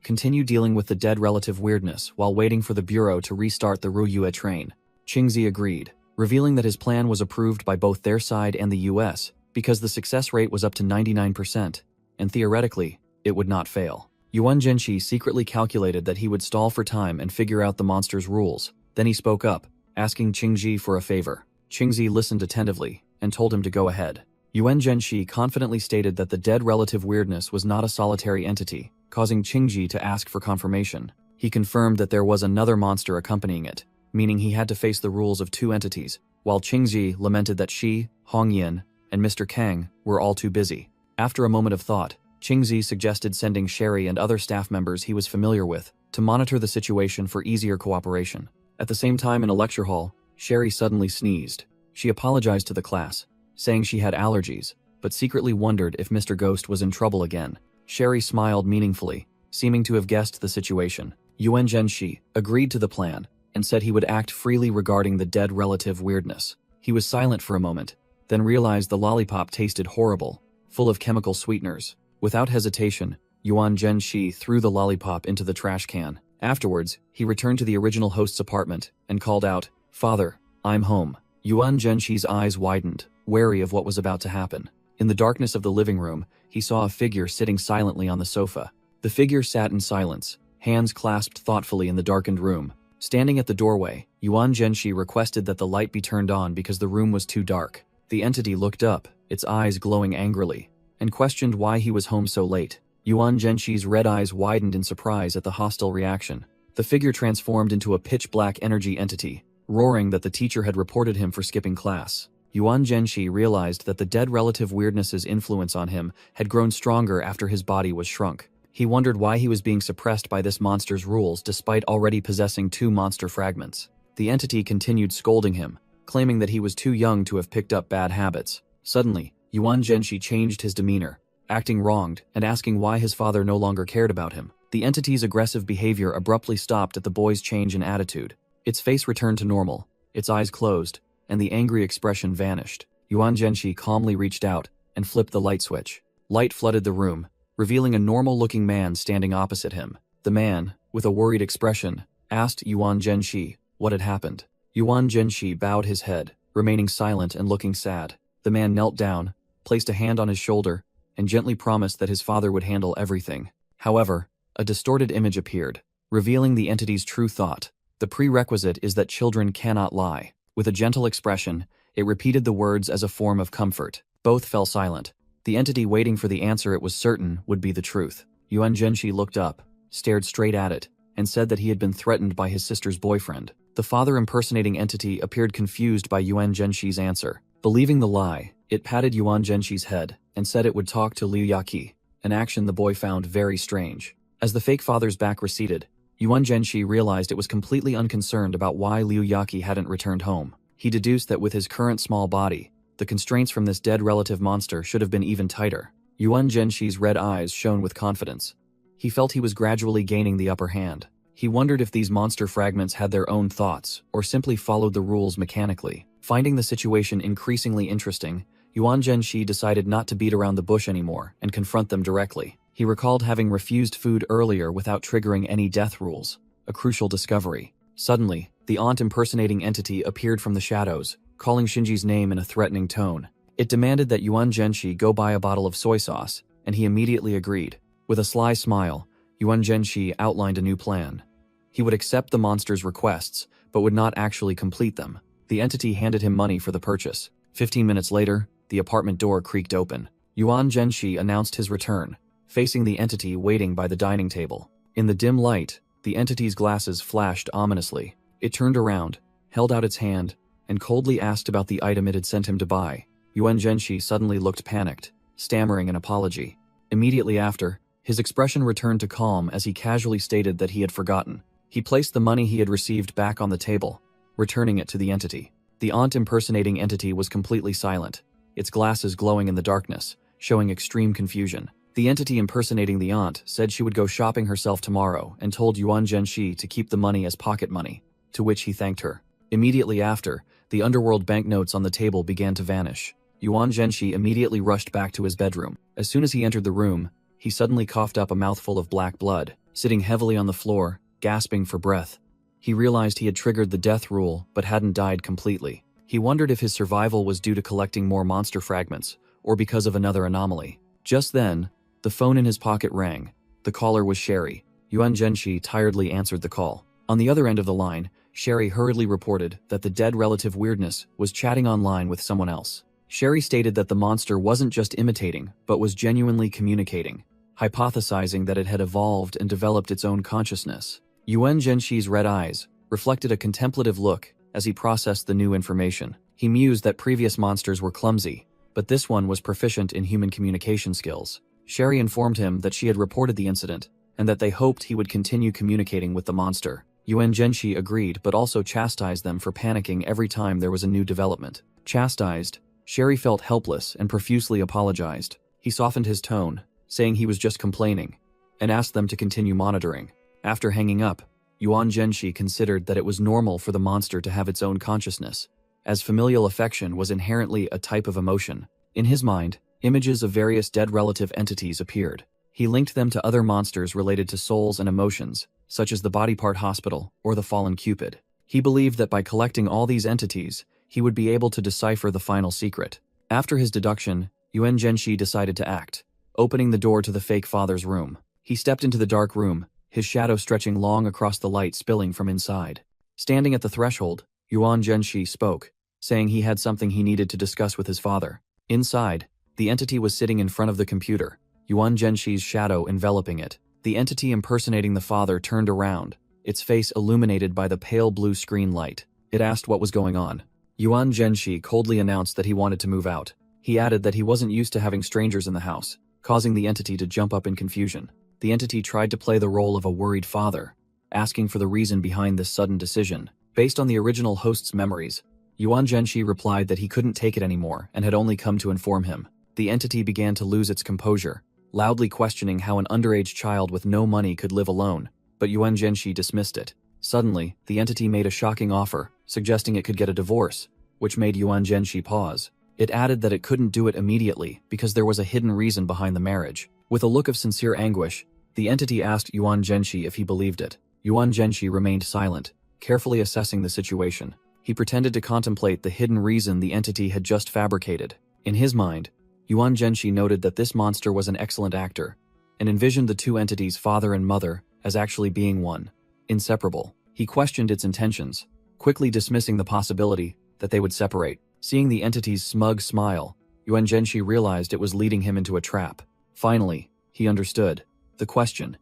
continue dealing with the dead relative weirdness while waiting for the bureau to restart the Ruyue train. Qingji agreed, revealing that his plan was approved by both their side and the US because the success rate was up to 99%, and theoretically, it would not fail. Yuan Zhenshi secretly calculated that he would stall for time and figure out the monster's rules. Then he spoke up, asking Qingji for a favor. Qingji listened attentively and told him to go ahead. Yuan Zhenshi confidently stated that the dead relative weirdness was not a solitary entity, causing Qingji to ask for confirmation. He confirmed that there was another monster accompanying it, meaning he had to face the rules of two entities, while Qingji lamented that she, Hongyan, and Mr. Kang were all too busy. After a moment of thought, Qingji suggested sending Sherry and other staff members he was familiar with to monitor the situation for easier cooperation. At the same time in a lecture hall, Sherry suddenly sneezed. She apologized to the class, saying she had allergies, but secretly wondered if Mr. Ghost was in trouble again. Sherry smiled meaningfully, seeming to have guessed the situation. Yuan Zhenshi agreed to the plan and said he would act freely regarding the dead relative weirdness. He was silent for a moment, then realized the lollipop tasted horrible, full of chemical sweeteners. Without hesitation, Yuan Zhenshi threw the lollipop into the trash can. Afterwards, he returned to the original host's apartment and called out, "Father, I'm home." Yuan Zhenshi's eyes widened, wary of what was about to happen. In the darkness of the living room, he saw a figure sitting silently on the sofa. The figure sat in silence, hands clasped thoughtfully in the darkened room. Standing at the doorway, Yuan Zhenshi requested that the light be turned on because the room was too dark. The entity looked up, its eyes glowing angrily, and questioned why he was home so late. Yuan Zhenshi's red eyes widened in surprise at the hostile reaction. The figure transformed into a pitch-black energy entity, roaring that the teacher had reported him for skipping class. Yuan Zhenshi realized that the dead relative weirdness's influence on him had grown stronger after his body was shrunk. He wondered why he was being suppressed by this monster's rules despite already possessing 2 monster fragments. The entity continued scolding him, claiming that he was too young to have picked up bad habits. Suddenly, Yuan Zhenshi changed his demeanor, acting wronged and asking why his father no longer cared about him. The entity's aggressive behavior abruptly stopped at the boy's change in attitude. Its face returned to normal, its eyes closed, and the angry expression vanished. Yuan Zhenshi calmly reached out and flipped the light switch. Light flooded the room, revealing a normal-looking man standing opposite him. The man, with a worried expression, asked Yuan Zhenshi what had happened. Yuan Zhenshi bowed his head, remaining silent and looking sad. The man knelt down, placed a hand on his shoulder, and gently promised that his father would handle everything. However, a distorted image appeared, revealing the entity's true thought. The prerequisite is that children cannot lie. With a gentle expression, it repeated the words as a form of comfort. Both fell silent, the entity waiting for the answer it was certain would be the truth. Yuan Zhenshi looked up, stared straight at it, and said that he had been threatened by his sister's boyfriend. The father-impersonating entity appeared confused by Yuan Zhenshi's answer. Believing the lie, it patted Yuan Zhenshi's head and said it would talk to Liu Yaqi, an action the boy found very strange. As the fake father's back receded, Yuan Zhenshi realized it was completely unconcerned about why Liu Yaqi hadn't returned home. He deduced that with his current small body, the constraints from this dead relative monster should have been even tighter. Yuan Zhenshi's red eyes shone with confidence. He felt he was gradually gaining the upper hand. He wondered if these monster fragments had their own thoughts, or simply followed the rules mechanically. Finding the situation increasingly interesting, Yuan Zhenshi decided not to beat around the bush anymore and confront them directly. He recalled having refused food earlier without triggering any death rules, a crucial discovery. Suddenly, the aunt impersonating entity appeared from the shadows, calling Shinji's name in a threatening tone. It demanded that Yuan Zhenshi go buy a bottle of soy sauce, and he immediately agreed. With a sly smile, Yuan Zhenshi outlined a new plan. He would accept the monster's requests, but would not actually complete them. The entity handed him money for the purchase. 15 minutes later, the apartment door creaked open. Yuan Zhenshi announced his return, facing the entity waiting by the dining table. In the dim light, the entity's glasses flashed ominously. It turned around, held out its hand, and coldly asked about the item it had sent him to buy. Yuan Zhenshi suddenly looked panicked, stammering an apology. Immediately after, his expression returned to calm as he casually stated that he had forgotten. He placed the money he had received back on the table, returning it to the entity. The aunt impersonating entity was completely silent, its glasses glowing in the darkness, showing extreme confusion. The entity impersonating the aunt said she would go shopping herself tomorrow and told Yuan Zhenshi to keep the money as pocket money, to which he thanked her. Immediately after, the underworld banknotes on the table began to vanish. Yuan Zhenshi immediately rushed back to his bedroom. As soon as he entered the room, he suddenly coughed up a mouthful of black blood. Sitting heavily on the floor, gasping for breath, he realized he had triggered the death rule but hadn't died completely. He wondered if his survival was due to collecting more monster fragments, or because of another anomaly. Just then, the phone in his pocket rang. The caller was Sherry. Yuan Zhenshi tiredly answered the call. On the other end of the line, Sherry hurriedly reported that the dead relative Weirdness was chatting online with someone else. Sherry stated that the monster wasn't just imitating, but was genuinely communicating, hypothesizing that it had evolved and developed its own consciousness. Yuan Zhenshi's red eyes reflected a contemplative look as he processed the new information. He mused that previous monsters were clumsy, but this one was proficient in human communication skills. Sherry informed him that she had reported the incident, and that they hoped he would continue communicating with the monster. Yuan Zhenshi agreed but also chastised them for panicking every time there was a new development. Chastised, Sherry felt helpless and profusely apologized. He softened his tone, saying he was just complaining, and asked them to continue monitoring. After hanging up, Yuan Zhenshi considered that it was normal for the monster to have its own consciousness, as familial affection was inherently a type of emotion. In his mind, images of various dead relative entities appeared. He linked them to other monsters related to souls and emotions, such as the Body Part Hospital or the Fallen Cupid. He believed that by collecting all these entities, he would be able to decipher the final secret. After his deduction, Yuan Zhenshi decided to act, opening the door to the fake father's room. He stepped into the dark room, his shadow stretching long across the light spilling from inside. Standing at the threshold, Yuan Zhenshi spoke, saying he had something he needed to discuss with his father. Inside, the entity was sitting in front of the computer, Yuan Zhenshi's shadow enveloping it. The entity impersonating the father turned around, its face illuminated by the pale blue screen light. It asked what was going on. Yuan Zhenshi coldly announced that he wanted to move out. He added that he wasn't used to having strangers in the house, causing the entity to jump up in confusion. The entity tried to play the role of a worried father, asking for the reason behind this sudden decision. Based on the original host's memories, Yuan Zhenshi replied that he couldn't take it anymore and had only come to inform him. The entity began to lose its composure, loudly questioning how an underage child with no money could live alone, but Yuan Zhenshi dismissed it. Suddenly, the entity made a shocking offer, suggesting it could get a divorce, which made Yuan Zhenshi pause. It added that it couldn't do it immediately because there was a hidden reason behind the marriage. With a look of sincere anguish, the entity asked Yuan Zhenshi if he believed it. Yuan Zhenshi remained silent, carefully assessing the situation. He pretended to contemplate the hidden reason the entity had just fabricated. In his mind, Yuan Zhenshi noted that this monster was an excellent actor, and envisioned the two entities, father and mother, as actually being one, inseparable. He questioned its intentions, quickly dismissing the possibility that they would separate. Seeing the entity's smug smile, Yuan Zhenshi realized it was leading him into a trap. Finally, he understood. The question,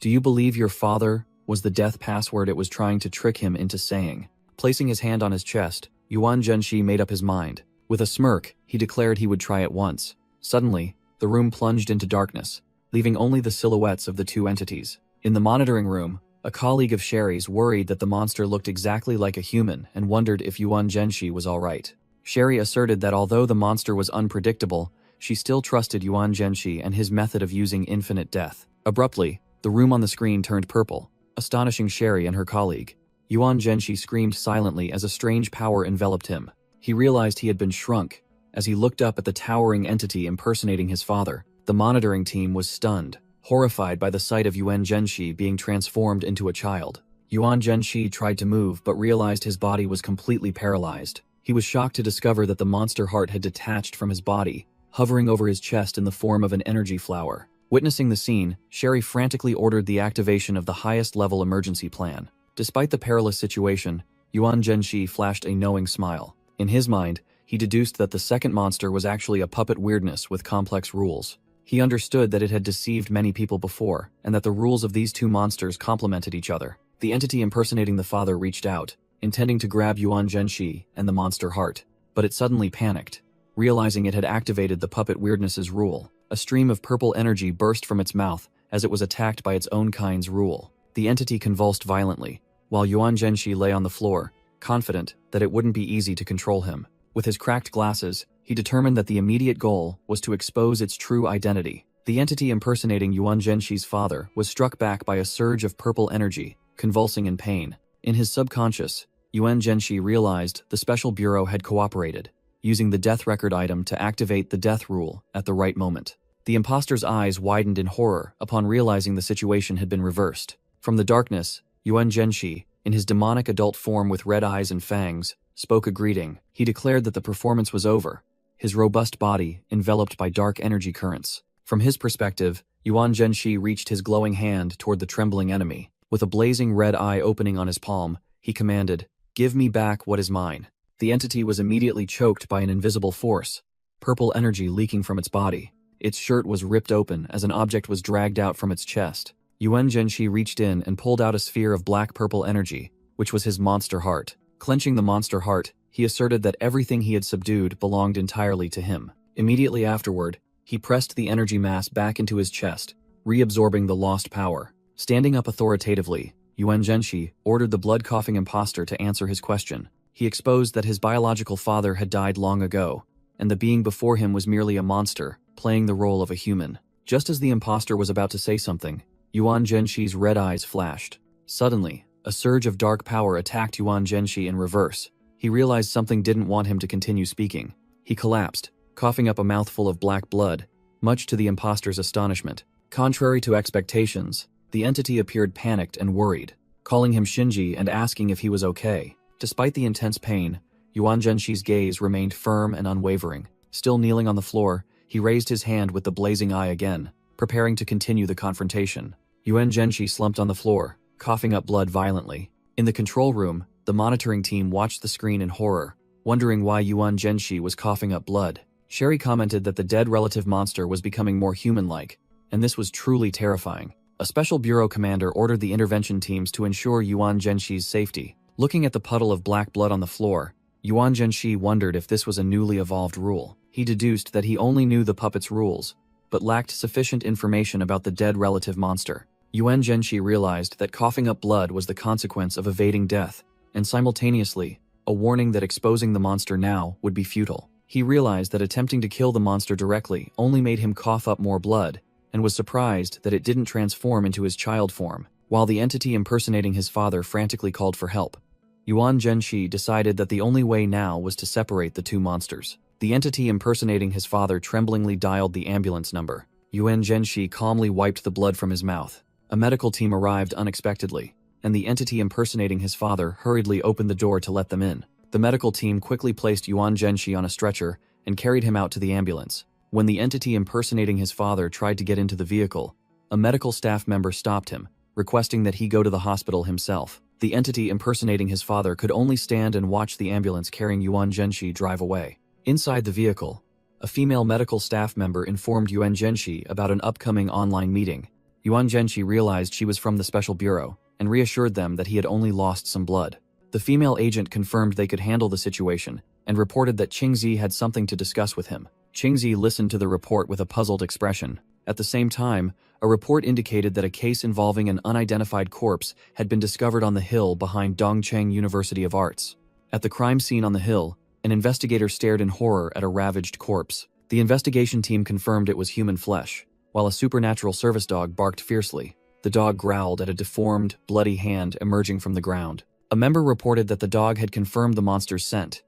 "Do you believe your father?" was the death password it was trying to trick him into saying. Placing his hand on his chest, Yuan Zhenshi made up his mind. With a smirk, he declared he would try at once. Suddenly, the room plunged into darkness, leaving only the silhouettes of the two entities. In the monitoring room, a colleague of Sherry's worried that the monster looked exactly like a human and wondered if Yuan Zhenshi was all right. Sherry asserted that although the monster was unpredictable, she still trusted Yuan Zhenshi and his method of using infinite death. Abruptly, the room on the screen turned purple, astonishing Sherry and her colleague. Yuan Zhenshi screamed silently as a strange power enveloped him. He realized he had been shrunk. As he looked up at the towering entity impersonating his father, the monitoring team was stunned, horrified by the sight of Yuan Zhenshi being transformed into a child. Yuan Zhenshi tried to move but realized his body was completely paralyzed. He was shocked to discover that the monster heart had detached from his body, hovering over his chest in the form of an energy flower. Witnessing the scene, Sherry frantically ordered the activation of the highest-level emergency plan. Despite the perilous situation, Yuan Zhenshi flashed a knowing smile. In his mind, he deduced that the second monster was actually a puppet weirdness with complex rules. He understood that it had deceived many people before, and that the rules of these two monsters complemented each other. The entity impersonating the father reached out, intending to grab Yuan Zhenshi and the monster heart, but it suddenly panicked. Realizing it had activated the puppet weirdness's rule, a stream of purple energy burst from its mouth as it was attacked by its own kind's rule. The entity convulsed violently, while Yuan Zhenshi lay on the floor, confident that it wouldn't be easy to control him. With his cracked glasses, he determined that the immediate goal was to expose its true identity. The entity impersonating Yuan Zhenshi's father was struck back by a surge of purple energy, convulsing in pain. In his subconscious, Yuan Zhenshi realized the Special Bureau had cooperated, using the death record item to activate the death rule at the right moment. The imposter's eyes widened in horror upon realizing the situation had been reversed. From the darkness, Yuan Zhenshi, in his demonic adult form with red eyes and fangs, spoke a greeting. He declared that the performance was over, his robust body enveloped by dark energy currents. From his perspective, Yuan Zhenshi reached his glowing hand toward the trembling enemy. With a blazing red eye opening on his palm, he commanded, "Give me back what is mine." The entity was immediately choked by an invisible force, purple energy leaking from its body. Its shirt was ripped open as an object was dragged out from its chest. Yuan Zhenshi reached in and pulled out a sphere of black-purple energy, which was his monster heart. Clenching the monster heart, he asserted that everything he had subdued belonged entirely to him. Immediately afterward, he pressed the energy mass back into his chest, reabsorbing the lost power. Standing up authoritatively, Yuan Zhenshi ordered the blood-coughing imposter to answer his question. He exposed that his biological father had died long ago, and the being before him was merely a monster, playing the role of a human. Just as the imposter was about to say something, Yuan Zhenshi's red eyes flashed. Suddenly, a surge of dark power attacked Yuan Zhenshi in reverse. He realized something didn't want him to continue speaking. He collapsed, coughing up a mouthful of black blood, much to the imposter's astonishment. Contrary to expectations, the entity appeared panicked and worried, calling him Shinji and asking if he was okay. Despite the intense pain, Yuan Zhenshi's gaze remained firm and unwavering. Still kneeling on the floor, he raised his hand with the blazing eye again, preparing to continue the confrontation. Yuan Zhenshi slumped on the floor, coughing up blood violently. In the control room, the monitoring team watched the screen in horror, wondering why Yuan Zhenshi was coughing up blood. Sherry commented that the dead relative monster was becoming more human-like, and this was truly terrifying. A special bureau commander ordered the intervention teams to ensure Yuan Zhenshi's safety. Looking at the puddle of black blood on the floor, Yuan Zhenshi wondered if this was a newly evolved rule. He deduced that he only knew the puppet's rules, but lacked sufficient information about the dead relative monster. Yuan Zhenshi realized that coughing up blood was the consequence of evading death, and simultaneously, a warning that exposing the monster now would be futile. He realized that attempting to kill the monster directly only made him cough up more blood, and was surprised that it didn't transform into his child form. While the entity impersonating his father frantically called for help, Yuan Zhenshi decided that the only way now was to separate the two monsters. The entity impersonating his father tremblingly dialed the ambulance number. Yuan Zhenshi calmly wiped the blood from his mouth. A medical team arrived unexpectedly, and the entity impersonating his father hurriedly opened the door to let them in. The medical team quickly placed Yuan Zhenshi on a stretcher and carried him out to the ambulance. When the entity impersonating his father tried to get into the vehicle, a medical staff member stopped him, requesting that he go to the hospital himself. The entity impersonating his father could only stand and watch the ambulance carrying Yuan Zhenshi drive away. Inside the vehicle, a female medical staff member informed Yuan Zhenshi about an upcoming online meeting. Yuan Zhenshi realized she was from the Special Bureau and reassured them that he had only lost some blood. The female agent confirmed they could handle the situation and reported that Qingzi had something to discuss with him. Qingzi listened to the report with a puzzled expression. At the same time, a report indicated that a case involving an unidentified corpse had been discovered on the hill behind Dongcheng University of Arts. At the crime scene on the hill, an investigator stared in horror at a ravaged corpse. The investigation team confirmed it was human flesh, while a supernatural service dog barked fiercely. The dog growled at a deformed, bloody hand emerging from the ground. A member reported that the dog had confirmed the monster's scent,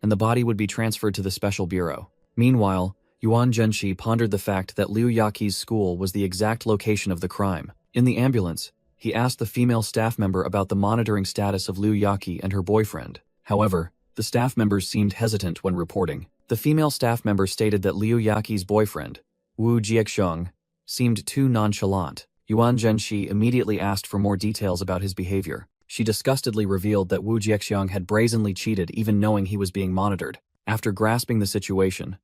and the body would be transferred to the special bureau. Meanwhile, Yuan Zhenshi pondered the fact that Liu Yaqi's school was the exact location of the crime. In the ambulance, he asked the female staff member about the monitoring status of Liu Yaqi and her boyfriend. However, the staff members seemed hesitant when reporting. The female staff member stated that Liu Yaqi's boyfriend, Wu Jiexong, seemed too nonchalant. Yuan Zhenshi immediately asked for more details about his behavior. She disgustedly revealed that Wu Jiexong had brazenly cheated even knowing he was being monitored. After grasping the situation,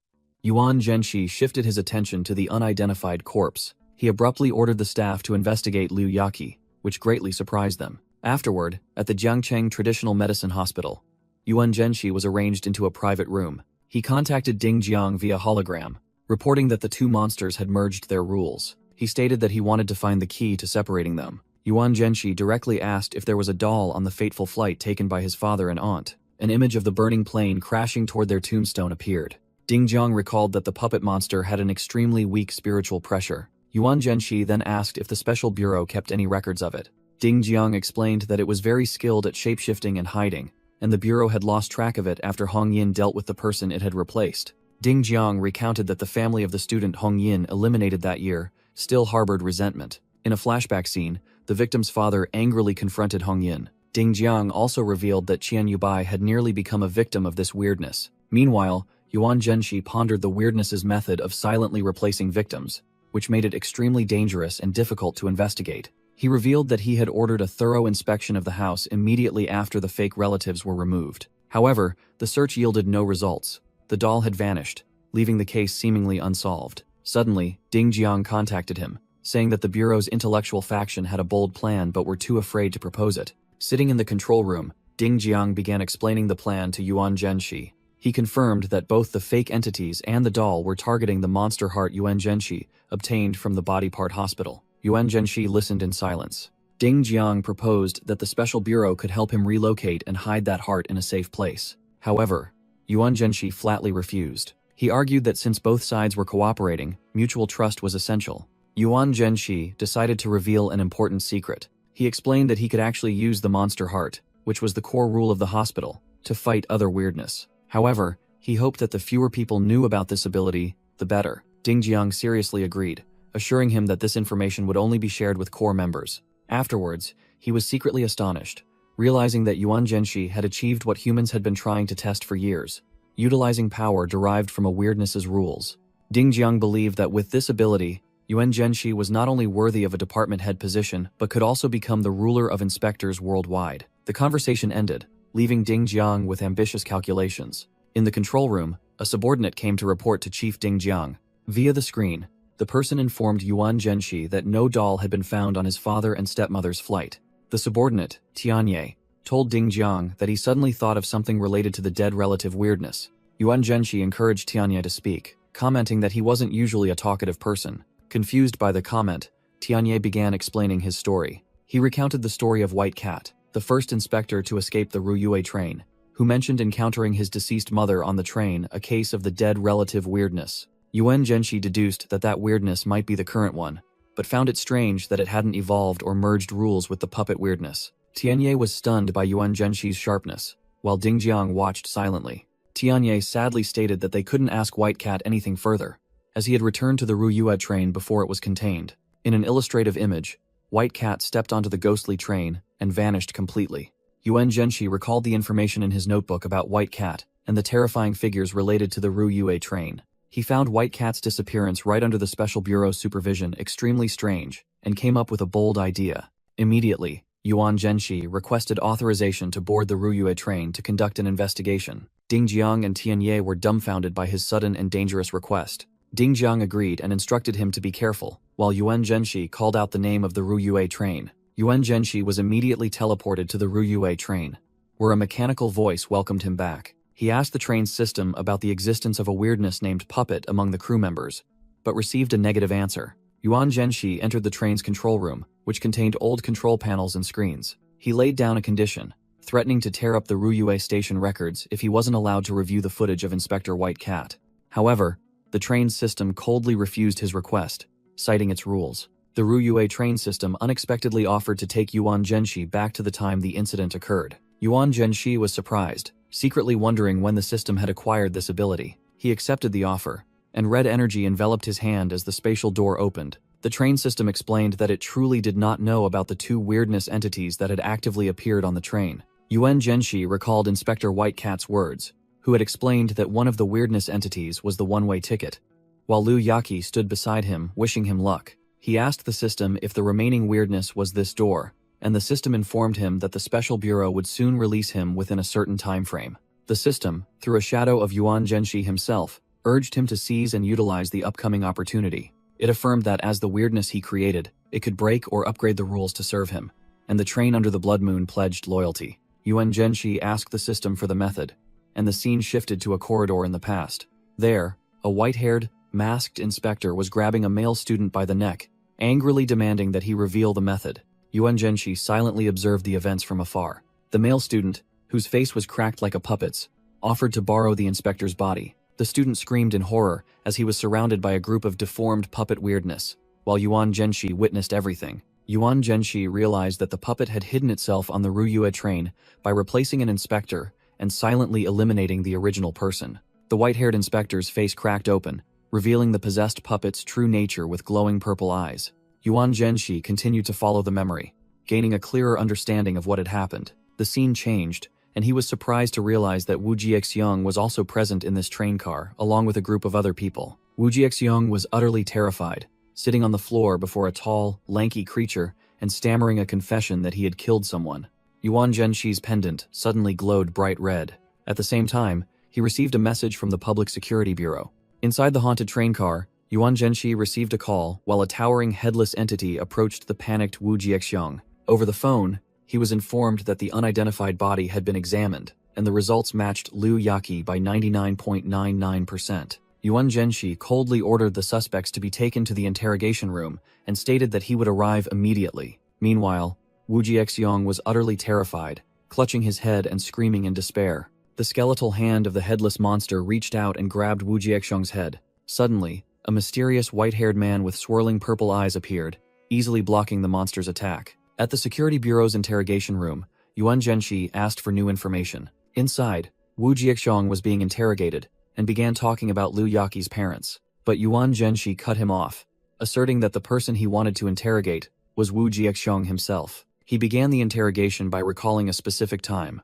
Yuan Zhenshi shifted his attention to the unidentified corpse. He abruptly ordered the staff to investigate Liu Yaqi, which greatly surprised them. Afterward, at the Jiangcheng Traditional Medicine Hospital, Yuan Zhenshi was arranged into a private room. He contacted Ding Jiang via hologram, reporting that the two monsters had merged their rules. He stated that he wanted to find the key to separating them. Yuan Zhenshi directly asked if there was a doll on the fateful flight taken by his father and aunt. An image of the burning plane crashing toward their tombstone appeared. Ding Jiang recalled that the puppet monster had an extremely weak spiritual pressure. Yuan Zhenshi then asked if the special bureau kept any records of it. Ding Jiang explained that it was very skilled at shapeshifting and hiding, and the bureau had lost track of it after Hong Yin dealt with the person it had replaced. Ding Jiang recounted that the family of the student Hong Yin eliminated that year still harbored resentment. In a flashback scene, the victim's father angrily confronted Hong Yin. Ding Jiang also revealed that Qian Yubai had nearly become a victim of this weirdness. Meanwhile, Yuan Zhenshi pondered the weirdness's method of silently replacing victims, which made it extremely dangerous and difficult to investigate. He revealed that he had ordered a thorough inspection of the house immediately after the fake relatives were removed. However, the search yielded no results. The doll had vanished, leaving the case seemingly unsolved. Suddenly, Ding Jiang contacted him, saying that the bureau's intellectual faction had a bold plan but were too afraid to propose it. Sitting in the control room, Ding Jiang began explaining the plan to Yuan Zhenshi. He confirmed that both the fake entities and the doll were targeting the monster heart Yuan Zhenshi obtained from the body part hospital. Yuan Zhenshi listened in silence. Ding Jiang proposed that the special bureau could help him relocate and hide that heart in a safe place. However, Yuan Zhenshi flatly refused. He argued that since both sides were cooperating, mutual trust was essential. Yuan Zhenshi decided to reveal an important secret. He explained that he could actually use the monster heart, which was the core rule of the hospital, to fight other weirdness. However, he hoped that the fewer people knew about this ability, the better. Ding Jiang seriously agreed, assuring him that this information would only be shared with core members. Afterwards, he was secretly astonished, realizing that Yuan Zhenshi had achieved what humans had been trying to test for years, utilizing power derived from a weirdness's rules. Ding Jiang believed that with this ability, Yuan Zhenshi was not only worthy of a department head position, but could also become the ruler of inspectors worldwide. The conversation ended, leaving Ding Jiang with ambitious calculations. In the control room, a subordinate came to report to Chief Ding Jiang. Via the screen, the person informed Yuan Zhenshi that no doll had been found on his father and stepmother's flight. The subordinate, Tianye, told Ding Jiang that he suddenly thought of something related to the dead relative weirdness. Yuan Zhenshi encouraged Tianye to speak, commenting that he wasn't usually a talkative person. Confused by the comment, Tianye began explaining his story. He recounted the story of White Cat, the first inspector to escape the Ruyue train, who mentioned encountering his deceased mother on the train, a case of the dead relative weirdness. Yuan Zhenshi deduced that that weirdness might be the current one, but found it strange that it hadn't evolved or merged rules with the puppet weirdness. Tianye was stunned by Yuan Zhenshi's sharpness, while Ding Jiang watched silently. Tianye sadly stated that they couldn't ask White Cat anything further, as he had returned to the Ruyue train before it was contained. In an illustrative image, White Cat stepped onto the ghostly train and vanished completely. Yuan Zhenshi recalled the information in his notebook about White Cat and the terrifying figures related to the Ruyue train. He found White Cat's disappearance right under the Special Bureau's supervision extremely strange and came up with a bold idea. Immediately, Yuan Zhenshi requested authorization to board the Ruyue train to conduct an investigation. Ding Jiang and Tianye were dumbfounded by his sudden and dangerous request. Ding Jiang agreed and instructed him to be careful, while Yuan Zhenshi called out the name of the Ruyue train. Yuan Zhenshi was immediately teleported to the Ruyue train, where a mechanical voice welcomed him back. He asked the train's system about the existence of a weirdness named Puppet among the crew members, but received a negative answer. Yuan Zhenshi entered the train's control room, which contained old control panels and screens. He laid down a condition, threatening to tear up the Ruyue station records if he wasn't allowed to review the footage of Inspector White Cat. However, The train's system coldly refused his request, citing its rules. The Ruyue train system unexpectedly offered to take Yuan Zhenxi back to the time the incident occurred. Yuan Zhenxi was surprised, secretly wondering when the system had acquired this ability. He accepted the offer, and red energy enveloped his hand as the spatial door opened. The train system explained that it truly did not know about the two weirdness entities that had actively appeared on the train. Yuan Zhenxi recalled Inspector White Cat's words, who had explained that one of the weirdness entities was the one-way ticket. While Liu Yaqi stood beside him, wishing him luck, he asked the system if the remaining weirdness was this door, and the system informed him that the Special Bureau would soon release him within a certain time frame. The system, through a shadow of Yuan Zhenxi himself, urged him to seize and utilize the upcoming opportunity. It affirmed that as the weirdness he created, it could break or upgrade the rules to serve him, and the train under the Blood Moon pledged loyalty. Yuan Zhenxi asked the system for the method, and the scene shifted to a corridor in the past. There, a white-haired, masked inspector was grabbing a male student by the neck, angrily demanding that he reveal the method. Yuan Zhenxi silently observed the events from afar. The male student, whose face was cracked like a puppet's, offered to borrow the inspector's body. The student screamed in horror as he was surrounded by a group of deformed puppet weirdness, while Yuan Zhenxi witnessed everything. Yuan Zhenxi realized that the puppet had hidden itself on the Ruyue train by replacing an inspector and silently eliminating the original person. The white-haired inspector's face cracked open, revealing the possessed puppet's true nature with glowing purple eyes. Yuan Zhenxi continued to follow the memory, gaining a clearer understanding of what had happened. The scene changed, and he was surprised to realize that Wu Jiaxiong was also present in this train car, along with a group of other people. Wu Jiaxiong was utterly terrified, sitting on the floor before a tall, lanky creature and stammering a confession that he had killed someone. Yuan Zhenxi's pendant suddenly glowed bright red. At the same time, he received a message from the Public Security Bureau. Inside the haunted train car, Yuan Zhenxi received a call while a towering headless entity approached the panicked Wu Jiaxiong. Over the phone, he was informed that the unidentified body had been examined, and the results matched Liu Yaqi by 99.99%. Yuan Zhenxi coldly ordered the suspects to be taken to the interrogation room and stated that he would arrive immediately. Meanwhile, Wu Jiaxiong was utterly terrified, clutching his head and screaming in despair. The skeletal hand of the headless monster reached out and grabbed Wu Jiaxiong's head. Suddenly, a mysterious white-haired man with swirling purple eyes appeared, easily blocking the monster's attack. At the Security Bureau's interrogation room, Yuan Zhenxi asked for new information. Inside, Wu Jiaxiong was being interrogated and began talking about Liu Yaqi's parents. But Yuan Zhenxi cut him off, asserting that the person he wanted to interrogate was Wu Jiaxiong himself. He began the interrogation by recalling a specific time.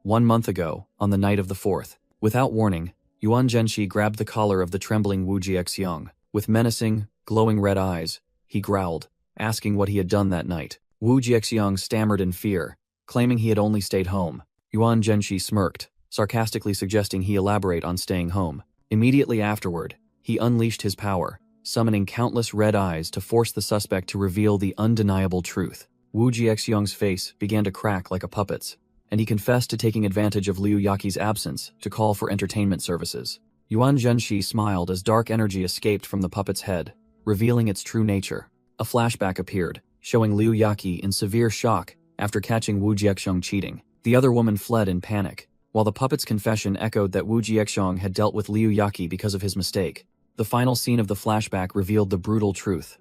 1 month ago, on the night of the 4th. Without warning, Yuan Zhenxi grabbed the collar of the trembling Wu Jiaxiong. With menacing, glowing red eyes, he growled, asking what he had done that night. Wu Jiaxiong stammered in fear, claiming he had only stayed home. Yuan Zhenxi smirked, sarcastically suggesting he elaborate on staying home. Immediately afterward, he unleashed his power, summoning countless red eyes to force the suspect to reveal the undeniable truth. Wu Jiaxiong's face began to crack like a puppet's, and he confessed to taking advantage of Liu Yaqi's absence to call for entertainment services. Yuan Zhenxi smiled as dark energy escaped from the puppet's head, revealing its true nature. A flashback appeared, showing Liu Yaqi in severe shock after catching Wu Jiaxiong cheating. The other woman fled in panic, while the puppet's confession echoed that Wu Jiaxiong had dealt with Liu Yaqi because of his mistake. The final scene of the flashback revealed the brutal truth.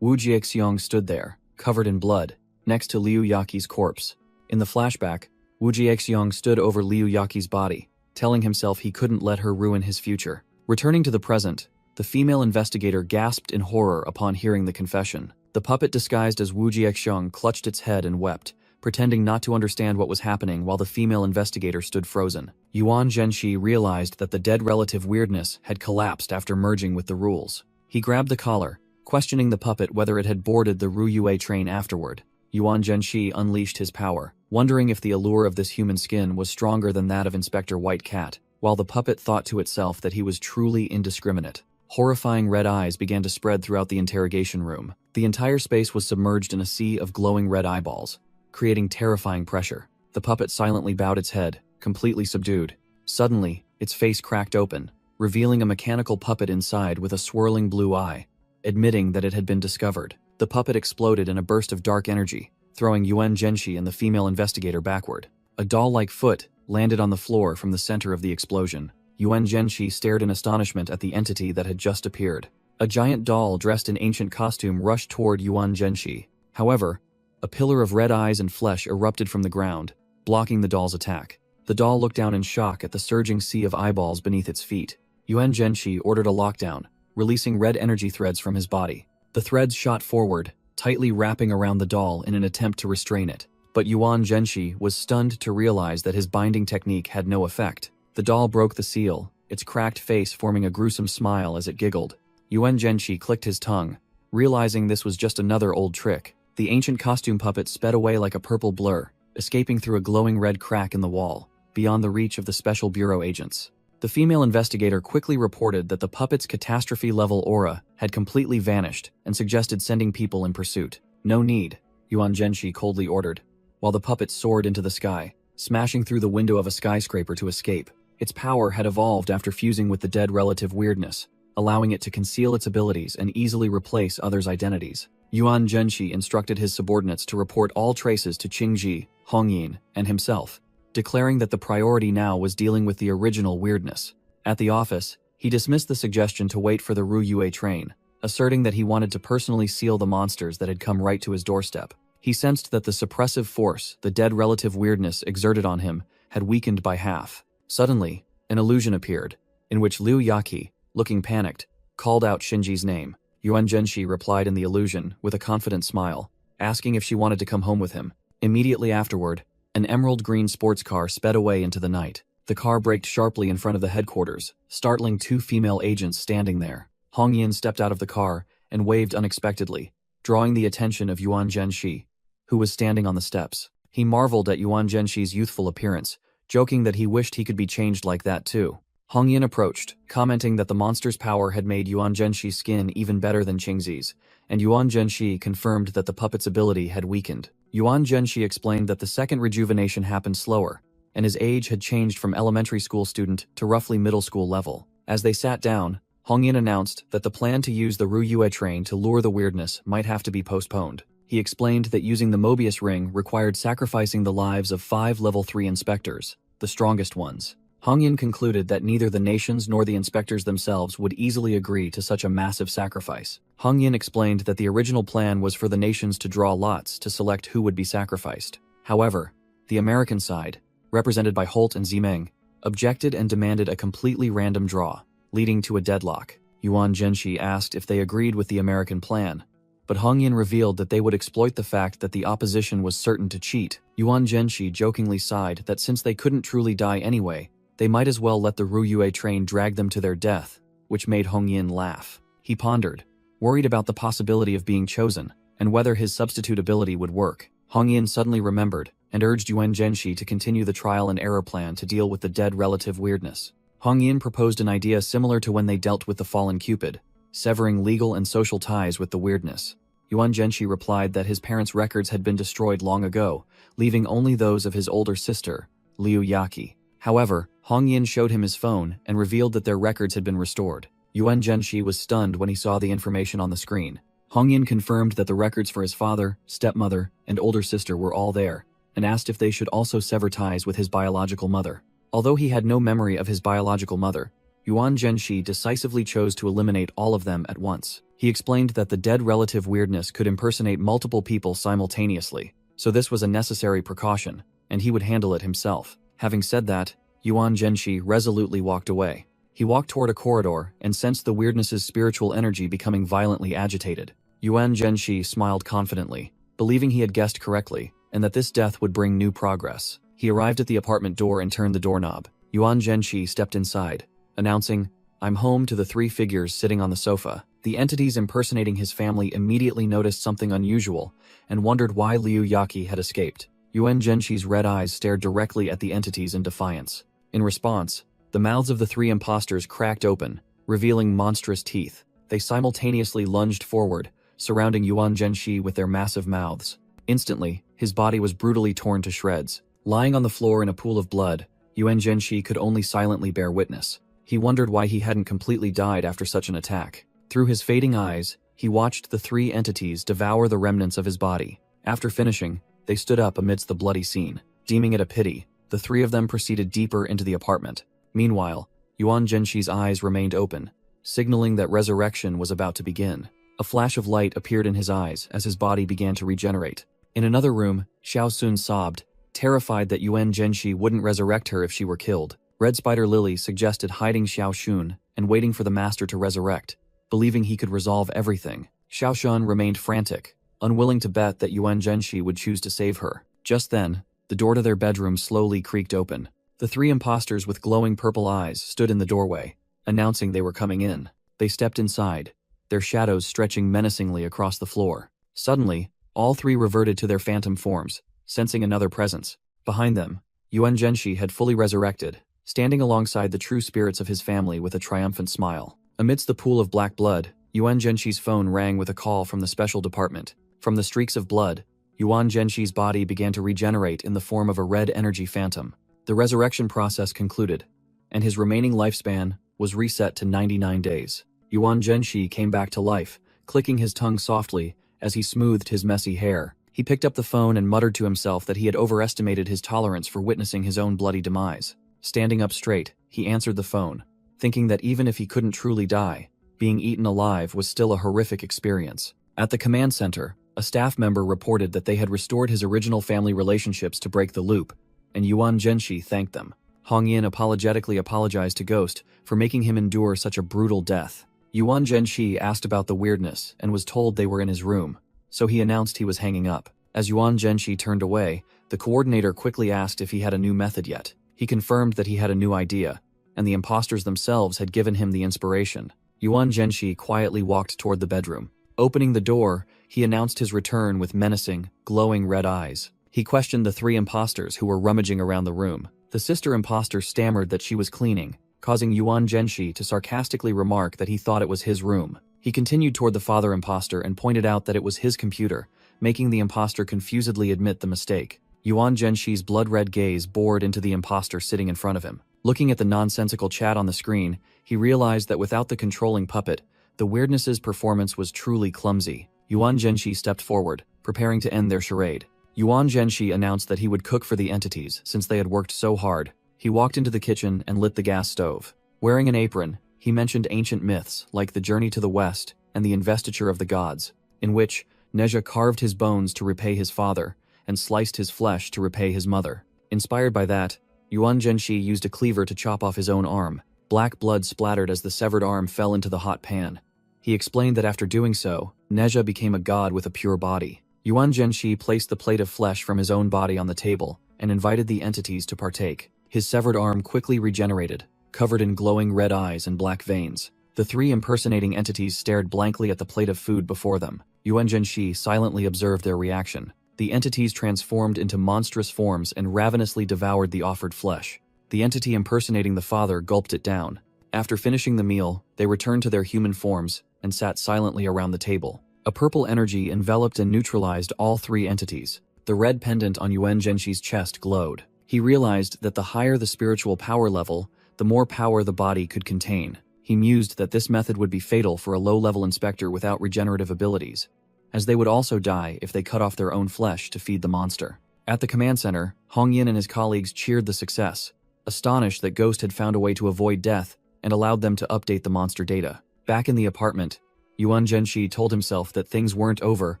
Wu Jiaxiong stood there, covered in blood, next to Liu Yaqi's corpse. In the flashback, Wu Jiaxiong stood over Liu Yaqi's body, telling himself he couldn't let her ruin his future. Returning to the present, the female investigator gasped in horror upon hearing the confession. The puppet disguised as Wu Jiaxiong clutched its head and wept, pretending not to understand what was happening while the female investigator stood frozen. Yuan Zhenxi realized that the dead relative weirdness had collapsed after merging with the rules. He grabbed the collar, questioning the puppet whether it had boarded the Ruyue train afterward. Yuan Zhenxi unleashed his power, wondering if the allure of this human skin was stronger than that of Inspector White Cat, while the puppet thought to itself that he was truly indiscriminate. Horrifying red eyes began to spread throughout the interrogation room. The entire space was submerged in a sea of glowing red eyeballs, creating terrifying pressure. The puppet silently bowed its head, completely subdued. Suddenly, its face cracked open, revealing a mechanical puppet inside with a swirling blue eye, admitting that it had been discovered. The puppet exploded in a burst of dark energy, throwing Yuan Zhenxi and the female investigator backward. A doll-like foot landed on the floor from the center of the explosion. Yuan Zhenshi stared in astonishment at the entity that had just appeared. A giant doll dressed in ancient costume rushed toward Yuan Zhenshi. However, a pillar of red eyes and flesh erupted from the ground, blocking the doll's attack. The doll looked down in shock at the surging sea of eyeballs beneath its feet. Yuan Zhenshi ordered a lockdown, releasing red energy threads from his body. The threads shot forward, tightly wrapping around the doll in an attempt to restrain it. But Yuan Zhenshi was stunned to realize that his binding technique had no effect. The doll broke the seal, its cracked face forming a gruesome smile as it giggled. Yuan Zhenshi clicked his tongue, realizing this was just another old trick. The ancient costume puppet sped away like a purple blur, escaping through a glowing red crack in the wall, beyond the reach of the Special Bureau agents. The female investigator quickly reported that the puppet's catastrophe-level aura had completely vanished and suggested sending people in pursuit. "No need," Yuan Zhenshi coldly ordered, while the puppet soared into the sky, smashing through the window of a skyscraper to escape. Its power had evolved after fusing with the dead relative weirdness, allowing it to conceal its abilities and easily replace others' identities. Yuan Zhenshi instructed his subordinates to report all traces to Qingji, Hongyin, and himself, declaring that the priority now was dealing with the original weirdness. At the office, he dismissed the suggestion to wait for the Ru Yue train, asserting that he wanted to personally seal the monsters that had come right to his doorstep. He sensed that the suppressive force the dead relative weirdness exerted on him had weakened by half. Suddenly, an illusion appeared, in which Liu Yaqi, looking panicked, called out Shinji's name. Yuan Zhenshi replied in the illusion with a confident smile, asking if she wanted to come home with him. Immediately afterward, an emerald green sports car sped away into the night. The car braked sharply in front of the headquarters, startling two female agents standing there. Hong Yin stepped out of the car and waved unexpectedly, drawing the attention of Yuan Zhenshi, who was standing on the steps. He marveled at Yuan Zhenshi's youthful appearance, joking that he wished he could be changed like that too. Hong Yin approached, commenting that the monster's power had made Yuan Zhenshi's skin even better than Qingzi's, and Yuan Zhenshi confirmed that the puppet's ability had weakened. Yuan Zhenshi explained that the second rejuvenation happened slower, and his age had changed from elementary school student to roughly middle school level. As they sat down, Hong Yin announced that the plan to use the Ru Yue train to lure the weirdness might have to be postponed. He explained that using the Mobius ring required sacrificing the lives of 5 level 3 inspectors, the strongest ones. Hong Yin concluded that neither the nations nor the inspectors themselves would easily agree to such a massive sacrifice. Hong Yin explained that the original plan was for the nations to draw lots to select who would be sacrificed. However, the American side, represented by Holt and Zimeng, objected and demanded a completely random draw, leading to a deadlock. Yuan Zhenshi asked if they agreed with the American plan, but Hong Yin revealed that they would exploit the fact that the opposition was certain to cheat. Yuan Zhenshi jokingly sighed that since they couldn't truly die anyway, they might as well let the Ru Yue train drag them to their death, which made Hong Yin laugh. He pondered, worried about the possibility of being chosen, and whether his substitute ability would work. Hong Yin suddenly remembered, and urged Yuan Zhenshi to continue the trial and error plan to deal with the dead relative weirdness. Hong Yin proposed an idea similar to when they dealt with the fallen Cupid, severing legal and social ties with the weirdness. Yuan Zhenshi replied that his parents' records had been destroyed long ago, leaving only those of his older sister, Liu Yaqi. However, Hong Yin showed him his phone and revealed that their records had been restored. Yuan Zhenshi was stunned when he saw the information on the screen. Hong Yin confirmed that the records for his father, stepmother, and older sister were all there, and asked if they should also sever ties with his biological mother. Although he had no memory of his biological mother, Yuan Zhenshi decisively chose to eliminate all of them at once. He explained that the dead relative weirdness could impersonate multiple people simultaneously, so this was a necessary precaution, and he would handle it himself. Having said that, Yuan Zhenshi resolutely walked away. He walked toward a corridor and sensed the weirdness's spiritual energy becoming violently agitated. Yuan Zhenshi smiled confidently, believing he had guessed correctly, and that this death would bring new progress. He arrived at the apartment door and turned the doorknob. Yuan Zhenshi stepped inside, announcing, "I'm home," to the 3 figures sitting on the sofa. The entities impersonating his family immediately noticed something unusual and wondered why Liu Yaqi had escaped. Yuan Zhenshi's red eyes stared directly at the entities in defiance. In response, the mouths of the 3 imposters cracked open, revealing monstrous teeth. They simultaneously lunged forward, surrounding Yuan Zhenshi with their massive mouths. Instantly, his body was brutally torn to shreds. Lying on the floor in a pool of blood, Yuan Zhenshi could only silently bear witness. He wondered why he hadn't completely died after such an attack. Through his fading eyes, he watched the 3 entities devour the remnants of his body. After finishing, they stood up amidst the bloody scene. Deeming it a pity, the 3 of them proceeded deeper into the apartment. Meanwhile, Yuan Zhenxi's eyes remained open, signaling that resurrection was about to begin. A flash of light appeared in his eyes as his body began to regenerate. In another room, Xiao Sun sobbed, terrified that Yuan Zhenxi wouldn't resurrect her if she were killed. Red Spider Lily suggested hiding Xiao Shun and waiting for the master to resurrect, believing he could resolve everything. Xiao Shun remained frantic, unwilling to bet that Yuan Zhenxi would choose to save her. Just then, the door to their bedroom slowly creaked open. The three imposters with glowing purple eyes stood in the doorway, announcing they were coming in. They stepped inside, their shadows stretching menacingly across the floor. Suddenly, all three reverted to their phantom forms, sensing another presence. Behind them, Yuan Zhenxi had fully resurrected, standing alongside the true spirits of his family with a triumphant smile. Amidst the pool of black blood, Yuan Zhenxi's phone rang with a call from the special department. From the streaks of blood, Yuan Zhenxi's body began to regenerate in the form of a red energy phantom. The resurrection process concluded, and his remaining lifespan was reset to 99 days. Yuan Zhenxi came back to life, clicking his tongue softly as he smoothed his messy hair. He picked up the phone and muttered to himself that he had overestimated his tolerance for witnessing his own bloody demise. Standing up straight, he answered the phone, thinking that even if he couldn't truly die, being eaten alive was still a horrific experience. At the command center, a staff member reported that they had restored his original family relationships to break the loop, and Yuan Zhenxi thanked them. Hong Yin apologetically apologized to Ghost for making him endure such a brutal death. Yuan Zhenxi asked about the weirdness and was told they were in his room, so he announced he was hanging up. As Yuan Zhenxi turned away, the coordinator quickly asked if he had a new method yet. He confirmed that he had a new idea, and the imposters themselves had given him the inspiration. Yuan Zhenxi quietly walked toward the bedroom. Opening the door, he announced his return with menacing, glowing red eyes. He questioned the three imposters who were rummaging around the room. The sister imposter stammered that she was cleaning, causing Yuan Zhenxi to sarcastically remark that he thought it was his room. He continued toward the father imposter and pointed out that it was his computer, making the imposter confusedly admit the mistake. Yuan Zhenxi's blood-red gaze bored into the imposter sitting in front of him. Looking at the nonsensical chat on the screen, he realized that without the controlling puppet, the weirdness's performance was truly clumsy. Yuan Zhenxi stepped forward, preparing to end their charade. Yuan Zhenxi announced that he would cook for the entities since they had worked so hard. He walked into the kitchen and lit the gas stove. Wearing an apron, he mentioned ancient myths like the journey to the west and the investiture of the gods, in which Nezha carved his bones to repay his father and sliced his flesh to repay his mother. Inspired by that, Yuan Zhenxi used a cleaver to chop off his own arm. Black blood splattered as the severed arm fell into the hot pan. He explained that after doing so, Nezha became a god with a pure body. Yuan Zhenxi placed the plate of flesh from his own body on the table and invited the entities to partake. His severed arm quickly regenerated, covered in glowing red eyes and black veins. The three impersonating entities stared blankly at the plate of food before them. Yuan Zhenxi silently observed their reaction. The entities transformed into monstrous forms and ravenously devoured the offered flesh. The entity impersonating the father gulped it down. After finishing the meal, they returned to their human forms and sat silently around the table. A purple energy enveloped and neutralized all three entities. The red pendant on Yuan Zhenxi's chest glowed. He realized that the higher the spiritual power level, the more power the body could contain. He mused that this method would be fatal for a low-level inspector without regenerative abilities, as they would also die if they cut off their own flesh to feed the monster. At the command center, Hong Yin and his colleagues cheered the success, astonished that Ghost had found a way to avoid death and allowed them to update the monster data. Back in the apartment, Yuan Zhenxi told himself that things weren't over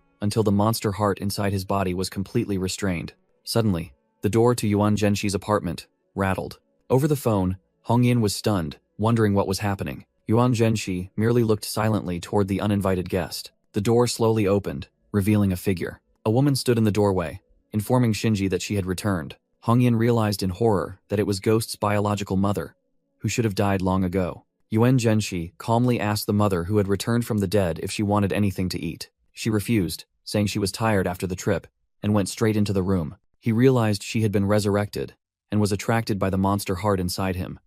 until the monster heart inside his body was completely restrained. Suddenly, the door to Yuan Zhenxi's apartment rattled. Over the phone, Hong Yin was stunned, wondering what was happening. Yuan Zhenxi merely looked silently toward the uninvited guest. The door slowly opened, revealing a figure. A woman stood in the doorway, informing Shinji that she had returned. Hong Yin realized in horror that it was Ghost's biological mother, who should have died long ago. Yuan Zhenxi calmly asked the mother who had returned from the dead if she wanted anything to eat. She refused, saying she was tired after the trip, and went straight into the room. He realized she had been resurrected and was attracted by the monster heart inside him.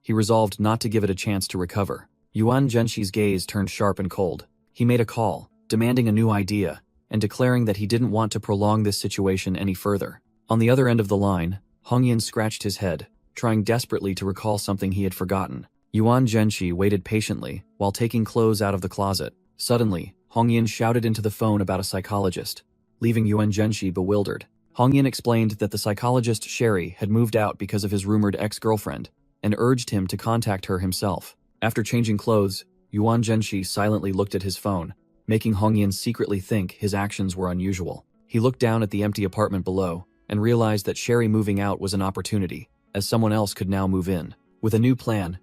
He resolved not to give it a chance to recover. Yuan Zhenxi's gaze turned sharp and cold. He made a call, demanding a new idea, and declaring that he didn't want to prolong this situation any further. On the other end of the line, Hong Yin scratched his head, trying desperately to recall something he had forgotten. Yuan Zhenxi waited patiently while taking clothes out of the closet. Suddenly, Hong Yin shouted into the phone about a psychologist, leaving Yuan Zhenxi bewildered. Hong Yin explained that the psychologist Sherry had moved out because of his rumored ex-girlfriend, and urged him to contact her himself. After changing clothes, Yuan Zhenshi silently looked at his phone, making Hong Yin secretly think his actions were unusual. He looked down at the empty apartment below and realized that Sherry moving out was an opportunity, as someone else could now move in. With a new plan,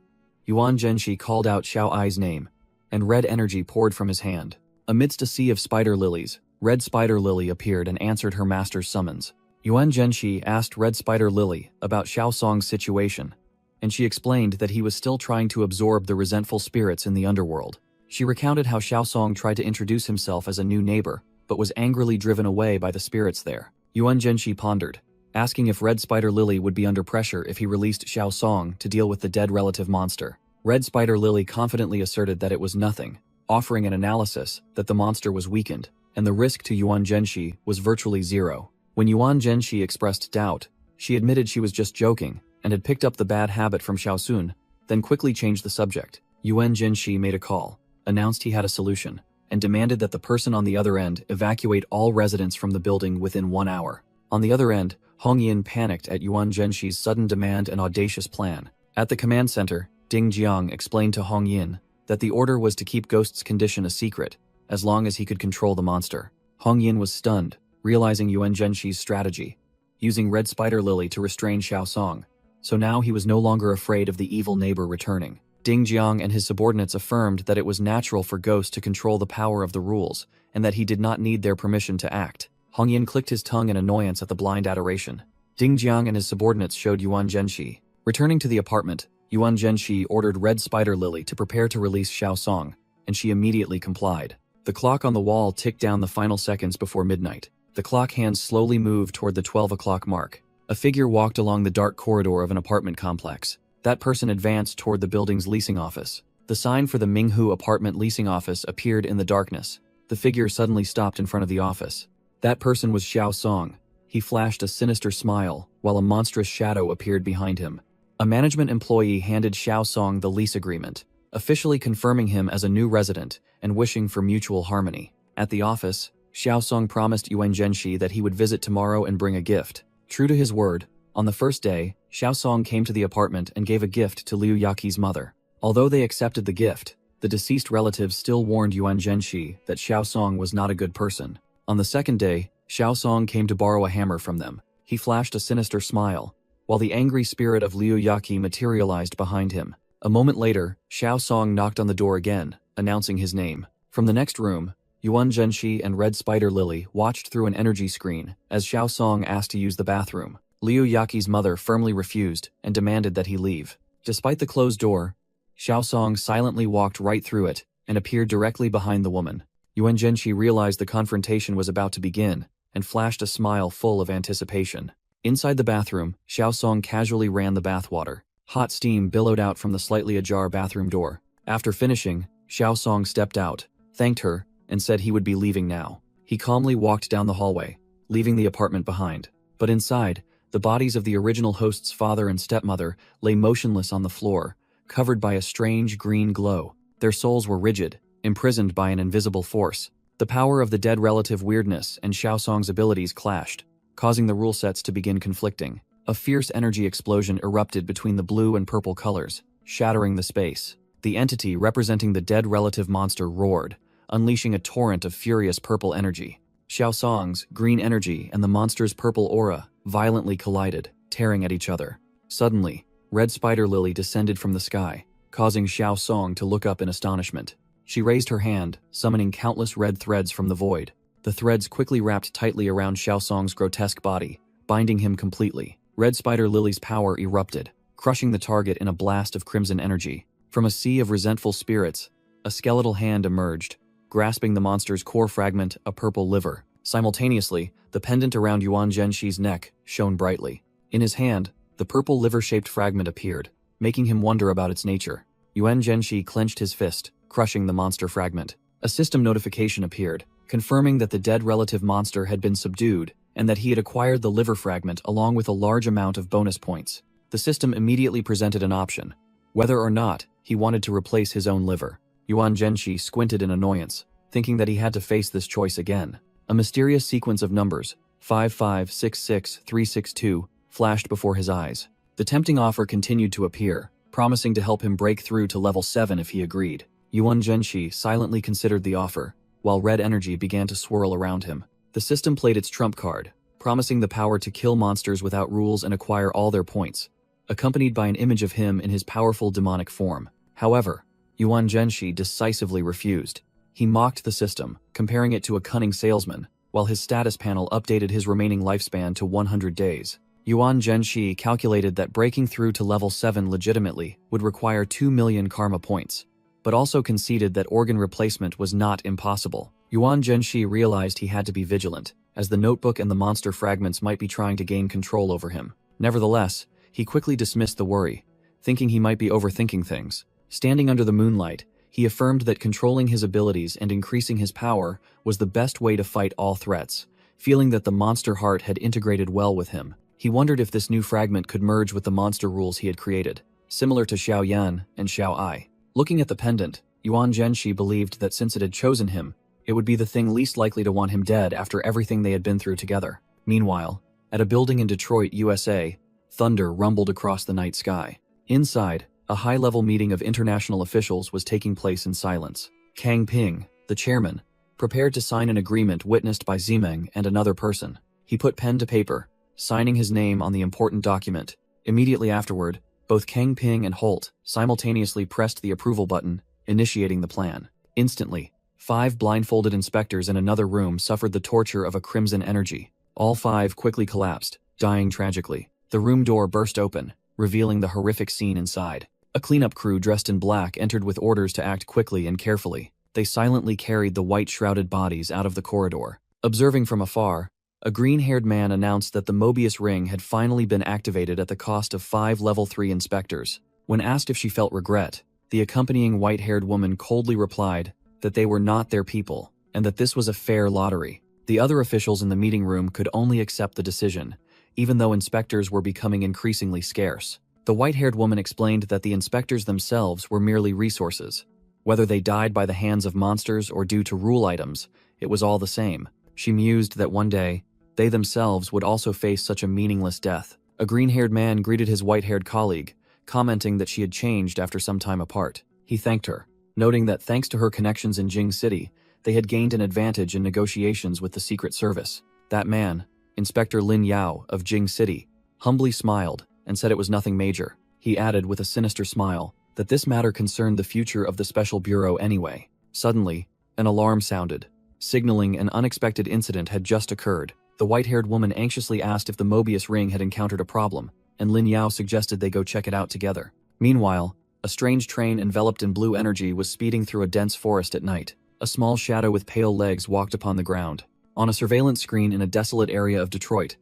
Yuan Zhenshi called out Xiao Ai's name, and red energy poured from his hand. Amidst a sea of spider lilies, Red Spider Lily appeared and answered her master's summons. Yuan Zhenshi asked Red Spider Lily about Xiao Song's situation, and she explained that he was still trying to absorb the resentful spirits in the underworld. She recounted how Xiao Song tried to introduce himself as a new neighbor, but was angrily driven away by the spirits there. Yuan Zhenshi pondered, asking if Red Spider Lily would be under pressure if he released Xiao Song to deal with the dead relative monster. Red Spider Lily confidently asserted that it was nothing, offering an analysis that the monster was weakened, and the risk to Yuan Zhenshi was virtually zero. When Yuan Zhenshi expressed doubt, she admitted she was just joking and had picked up the bad habit from Xiao Sun, then quickly changed the subject. Yuan Zhenshi made a call, announced he had a solution, and demanded that the person on the other end evacuate all residents from the building within 1 hour. On the other end, Hong Yin panicked at Yuan Zhenshi's sudden demand and audacious plan. At the command center, Ding Jiang explained to Hong Yin that the order was to keep Ghost's condition a secret, as long as he could control the monster. Hong Yin was stunned, realizing Yuan Zhenshi's strategy, using Red Spider Lily to restrain Xiao Song. So now he was no longer afraid of the evil neighbor returning. Ding Jiang and his subordinates affirmed that it was natural for Ghost to control the power of the rules, and that he did not need their permission to act. Hong Yin clicked his tongue in annoyance at the blind adoration. Ding Jiang and his subordinates showed Yuan Zhenshi. Returning to the apartment, Yuan Zhenshi ordered Red Spider Lily to prepare to release Xiao Song, and she immediately complied. The clock on the wall ticked down the final seconds before midnight. The clock hands slowly moved toward the 12 o'clock mark. A figure walked along the dark corridor of an apartment complex. That person advanced toward the building's leasing office. The sign for the Minghu apartment leasing office appeared in the darkness. The figure suddenly stopped in front of the office. That person was Xiao Song. He flashed a sinister smile, while a monstrous shadow appeared behind him. A management employee handed Xiao Song the lease agreement, officially confirming him as a new resident and wishing for mutual harmony. At the office, Xiao Song promised Yuan Zhenshi that he would visit tomorrow and bring a gift. True to his word, on the first day, Xiao Song came to the apartment and gave a gift to Liu Yaqi's mother. Although they accepted the gift, the deceased relatives still warned Yuan Zhenshi that Xiao Song was not a good person. On the second day, Xiao Song came to borrow a hammer from them. He flashed a sinister smile, while the angry spirit of Liu Yaqi materialized behind him. A moment later, Xiao Song knocked on the door again, announcing his name. From the next room, Yuan Zhenshi and Red Spider Lily watched through an energy screen as Xiao Song asked to use the bathroom. Liu Yaqi's mother firmly refused and demanded that he leave. Despite the closed door, Xiao Song silently walked right through it and appeared directly behind the woman. Yuan Zhenshi realized the confrontation was about to begin and flashed a smile full of anticipation. Inside the bathroom, Xiao Song casually ran the bathwater. Hot steam billowed out from the slightly ajar bathroom door. After finishing, Xiao Song stepped out, thanked her, and said he would be leaving now. He calmly walked down the hallway, leaving the apartment behind. But inside, the bodies of the original host's father and stepmother lay motionless on the floor, covered by a strange green glow. Their souls were rigid, imprisoned by an invisible force. The power of the dead relative weirdness and Xiao Song's abilities clashed, causing the rule sets to begin conflicting. A fierce energy explosion erupted between the blue and purple colors, shattering the space. The entity representing the dead relative monster roared, unleashing a torrent of furious purple energy. Xiao Song's green energy and the monster's purple aura violently collided, tearing at each other. Suddenly, Red Spider Lily descended from the sky, causing Xiao Song to look up in astonishment. She raised her hand, summoning countless red threads from the void. The threads quickly wrapped tightly around Xiao Song's grotesque body, binding him completely. Red Spider Lily's power erupted, crushing the target in a blast of crimson energy. From a sea of resentful spirits, a skeletal hand emerged, grasping the monster's core fragment, a purple liver. Simultaneously, the pendant around Yuan Zhenshi's neck shone brightly. In his hand, the purple liver-shaped fragment appeared, making him wonder about its nature. Yuan Zhenshi clenched his fist, crushing the monster fragment. A system notification appeared, confirming that the dead relative monster had been subdued and that he had acquired the liver fragment along with a large amount of bonus points. The system immediately presented an option, whether or not he wanted to replace his own liver. Yuan Zhenshi squinted in annoyance, thinking that he had to face this choice again. A mysterious sequence of numbers, 5566362, flashed before his eyes. The tempting offer continued to appear, promising to help him break through to level 7 if he agreed. Yuan Zhenshi silently considered the offer, while red energy began to swirl around him. The system played its trump card, promising the power to kill monsters without rules and acquire all their points, accompanied by an image of him in his powerful demonic form. However, Yuan Zhenshi decisively refused. He mocked the system, comparing it to a cunning salesman, while his status panel updated his remaining lifespan to 100 days. Yuan Zhenshi calculated that breaking through to level 7 legitimately would require 2 million karma points, but also conceded that organ replacement was not impossible. Yuan Zhenshi realized he had to be vigilant, as the notebook and the monster fragments might be trying to gain control over him. Nevertheless, he quickly dismissed the worry, thinking he might be overthinking things. Standing under the moonlight, he affirmed that controlling his abilities and increasing his power was the best way to fight all threats, feeling that the monster heart had integrated well with him. He wondered if this new fragment could merge with the monster rules he had created, similar to Xiao Yan and Xiao Ai. Looking at the pendant, Yuan Zhenshi believed that since it had chosen him, it would be the thing least likely to want him dead after everything they had been through together. Meanwhile, at a building in Detroit, USA, thunder rumbled across the night sky. Inside, a high-level meeting of international officials was taking place in silence. Kang Ping, the chairman, prepared to sign an agreement witnessed by Zimeng and another person. He put pen to paper, signing his name on the important document. Immediately afterward, both Kang Ping and Holt simultaneously pressed the approval button, initiating the plan. Instantly, 5 blindfolded inspectors in another room suffered the torture of a crimson energy. All 5 quickly collapsed, dying tragically. The room door burst open, revealing the horrific scene inside. A cleanup crew dressed in black entered with orders to act quickly and carefully. They silently carried the white-shrouded bodies out of the corridor. Observing from afar, a green-haired man announced that the Mobius ring had finally been activated at the cost of 5 level 3 inspectors. When asked if she felt regret, the accompanying white-haired woman coldly replied that they were not their people, and that this was a fair lottery. The other officials in the meeting room could only accept the decision, even though inspectors were becoming increasingly scarce. The white-haired woman explained that the inspectors themselves were merely resources. Whether they died by the hands of monsters or due to rule items, it was all the same. She mused that one day, they themselves would also face such a meaningless death. A green-haired man greeted his white-haired colleague, commenting that she had changed after some time apart. He thanked her, noting that thanks to her connections in Jing City, they had gained an advantage in negotiations with the Secret Service. That man, Inspector Lin Yao of Jing City, humbly smiled and said it was nothing major. He added with a sinister smile that this matter concerned the future of the Special Bureau anyway. Suddenly, an alarm sounded, signaling an unexpected incident had just occurred. The white-haired woman anxiously asked if the Mobius ring had encountered a problem, and Lin Yao suggested they go check it out together. Meanwhile, a strange train enveloped in blue energy was speeding through a dense forest at night. A small shadow with pale legs walked upon the ground. On a surveillance screen in a desolate area of Detroit,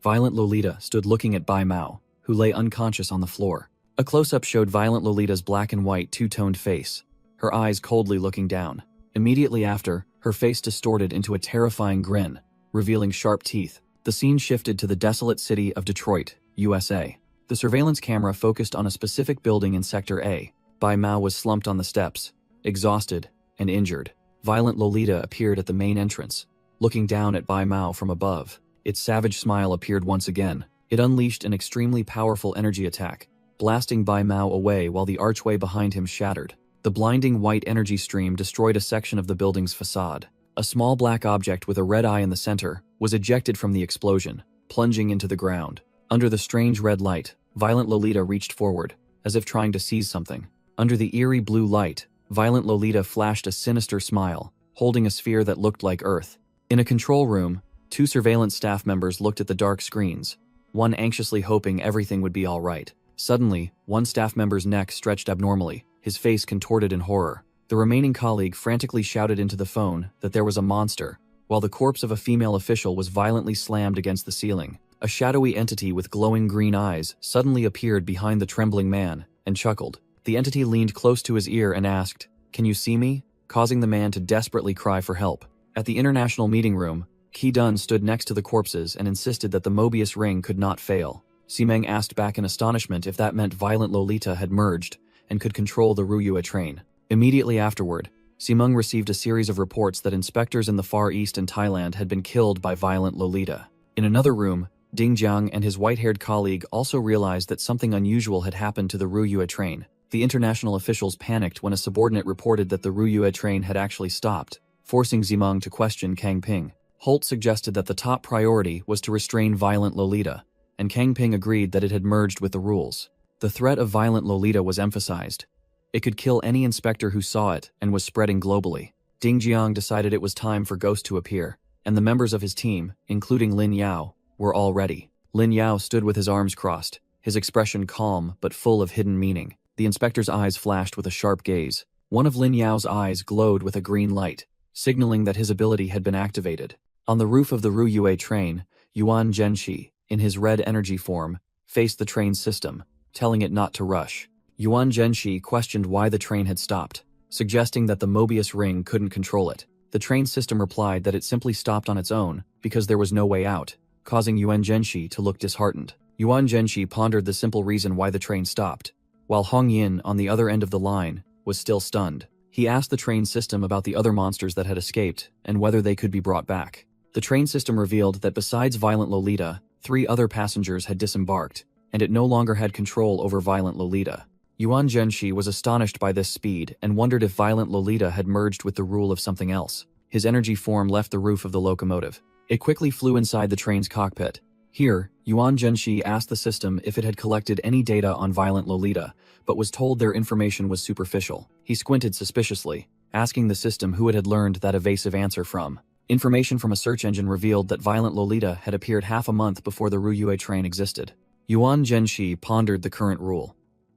Violent Lolita stood looking at Bai Mao, who lay unconscious on the floor. A close-up showed Violent Lolita's black and white two-toned face, her eyes coldly looking down. Immediately after, her face distorted into a terrifying grin, revealing sharp teeth. The scene shifted to the desolate city of Detroit, USA. The surveillance camera focused on a specific building in Sector A. Bai Mao was slumped on the steps, exhausted and injured. Violent Lolita appeared at the main entrance, looking down at Bai Mao from above. Its savage smile appeared once again. It unleashed an extremely powerful energy attack, blasting Bai Mao away while the archway behind him shattered. The blinding white energy stream destroyed a section of the building's facade. A small black object with a red eye in the center was ejected from the explosion, plunging into the ground. Under the strange red light, Violent Lolita reached forward, as if trying to seize something. Under the eerie blue light, Violent Lolita flashed a sinister smile, holding a sphere that looked like Earth. In a control room, 2 surveillance staff members looked at the dark screens, one anxiously hoping everything would be all right. Suddenly, one staff member's neck stretched abnormally, his face contorted in horror. The remaining colleague frantically shouted into the phone that there was a monster, while the corpse of a female official was violently slammed against the ceiling. A shadowy entity with glowing green eyes suddenly appeared behind the trembling man and chuckled. The entity leaned close to his ear and asked, "Can you see me?" causing the man to desperately cry for help. At the international meeting room, Ki Dun stood next to the corpses and insisted that the Mobius ring could not fail. Simeng asked back in astonishment if that meant Violent Lolita had merged and could control the Ruyue train. Immediately afterward, Simeng received a series of reports that inspectors in the Far East and Thailand had been killed by Violent Lolita. In another room, Ding Jiang and his white-haired colleague also realized that something unusual had happened to the Ruyue train. The international officials panicked when a subordinate reported that the Ruyue train had actually stopped, forcing Zimeng to question Kang Ping. Holt suggested that the top priority was to restrain violent Lolita, and Kang Ping agreed that it had merged with the rules. The threat of violent Lolita was emphasized. It could kill any inspector who saw it and was spreading globally. Ding Jiang decided it was time for Ghost to appear, and the members of his team, including Lin Yao, were all ready. Lin Yao stood with his arms crossed, his expression calm but full of hidden meaning. The inspector's eyes flashed with a sharp gaze. One of Lin Yao's eyes glowed with a green light, signaling that his ability had been activated. On the roof of the Ruyue train, Yuan Zhenxi, in his red energy form, faced the train system, telling it not to rush. Yuan Zhenxi questioned why the train had stopped, suggesting that the Mobius ring couldn't control it. The train system replied that it simply stopped on its own because there was no way out, causing Yuan Zhenxi to look disheartened. Yuan Zhenxi pondered the simple reason why the train stopped, while Hong Yin, on the other end of the line, was still stunned. He asked the train system about the other monsters that had escaped and whether they could be brought back. The train system revealed that besides Violent Lolita, 3 other passengers had disembarked, and it no longer had control over Violent Lolita. Yuan Zhenxi was astonished by this speed and wondered if Violent Lolita had merged with the rule of something else. His energy form left the roof of the locomotive. It quickly flew inside the train's cockpit. Here, Yuan Zhenxi asked the system if it had collected any data on Violent Lolita, but was told their information was superficial. He squinted suspiciously, asking the system who it had learned that evasive answer from. Information from a search engine revealed that Violent Lolita had appeared half a month before the Ruyue train existed. Yuan Zhenxi pondered the current rule.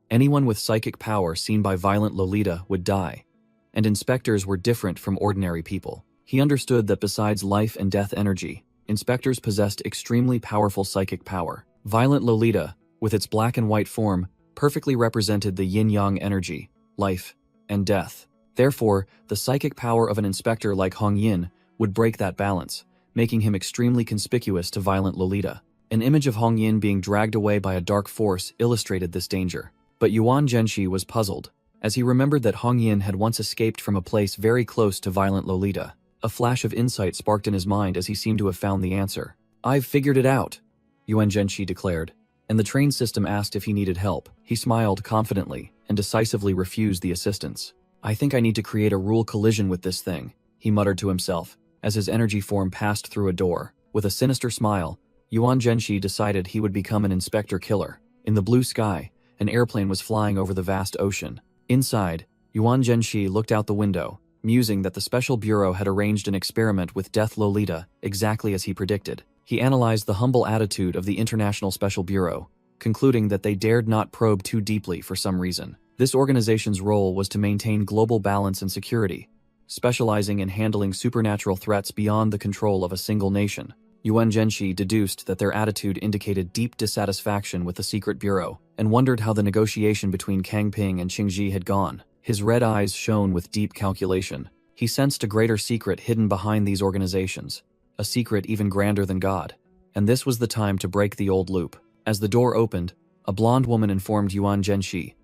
Anyone with psychic power seen by Violent Lolita would die, and inspectors were different from ordinary people. He understood that besides life and death energy, inspectors possessed extremely powerful psychic power. Violent Lolita, with its black and white form, perfectly represented the yin-yang energy, life, and death. Therefore, the psychic power of an inspector like Hong Yin would break that balance, making him extremely conspicuous to Violent Lolita. An image of Hong Yin being dragged away by a dark force illustrated this danger. But Yuan Zhenxi was puzzled, as he remembered that Hong Yin had once escaped from a place very close to Violent Lolita. A flash of insight sparked in his mind as he seemed to have found the answer. "I've figured it out," Yuan Zhenxi declared, and the train system asked if he needed help. He smiled confidently and decisively refused the assistance. "I think I need to create a rule collision with this thing," he muttered to himself, as his energy form passed through a door. With a sinister smile, Yuan Zhenxi decided he would become an inspector killer. In the blue sky, an airplane was flying over the vast ocean. Inside, Yuan Zhenxi looked out the window, musing that the Special Bureau had arranged an experiment with Death Lolita exactly as he predicted. He analyzed the humble attitude of the International Special Bureau, concluding that they dared not probe too deeply for some reason. This organization's role was to maintain global balance and security, specializing in handling supernatural threats beyond the control of a single nation. Yuan Zhenxi deduced that their attitude indicated deep dissatisfaction with the secret bureau, and wondered how the negotiation between Kang Ping and Qingji had gone. His red eyes shone with deep calculation. He sensed a greater secret hidden behind these organizations, a secret even grander than God. And this was the time to break the old loop. As the door opened, a blonde woman informed Yuan Zhenxi,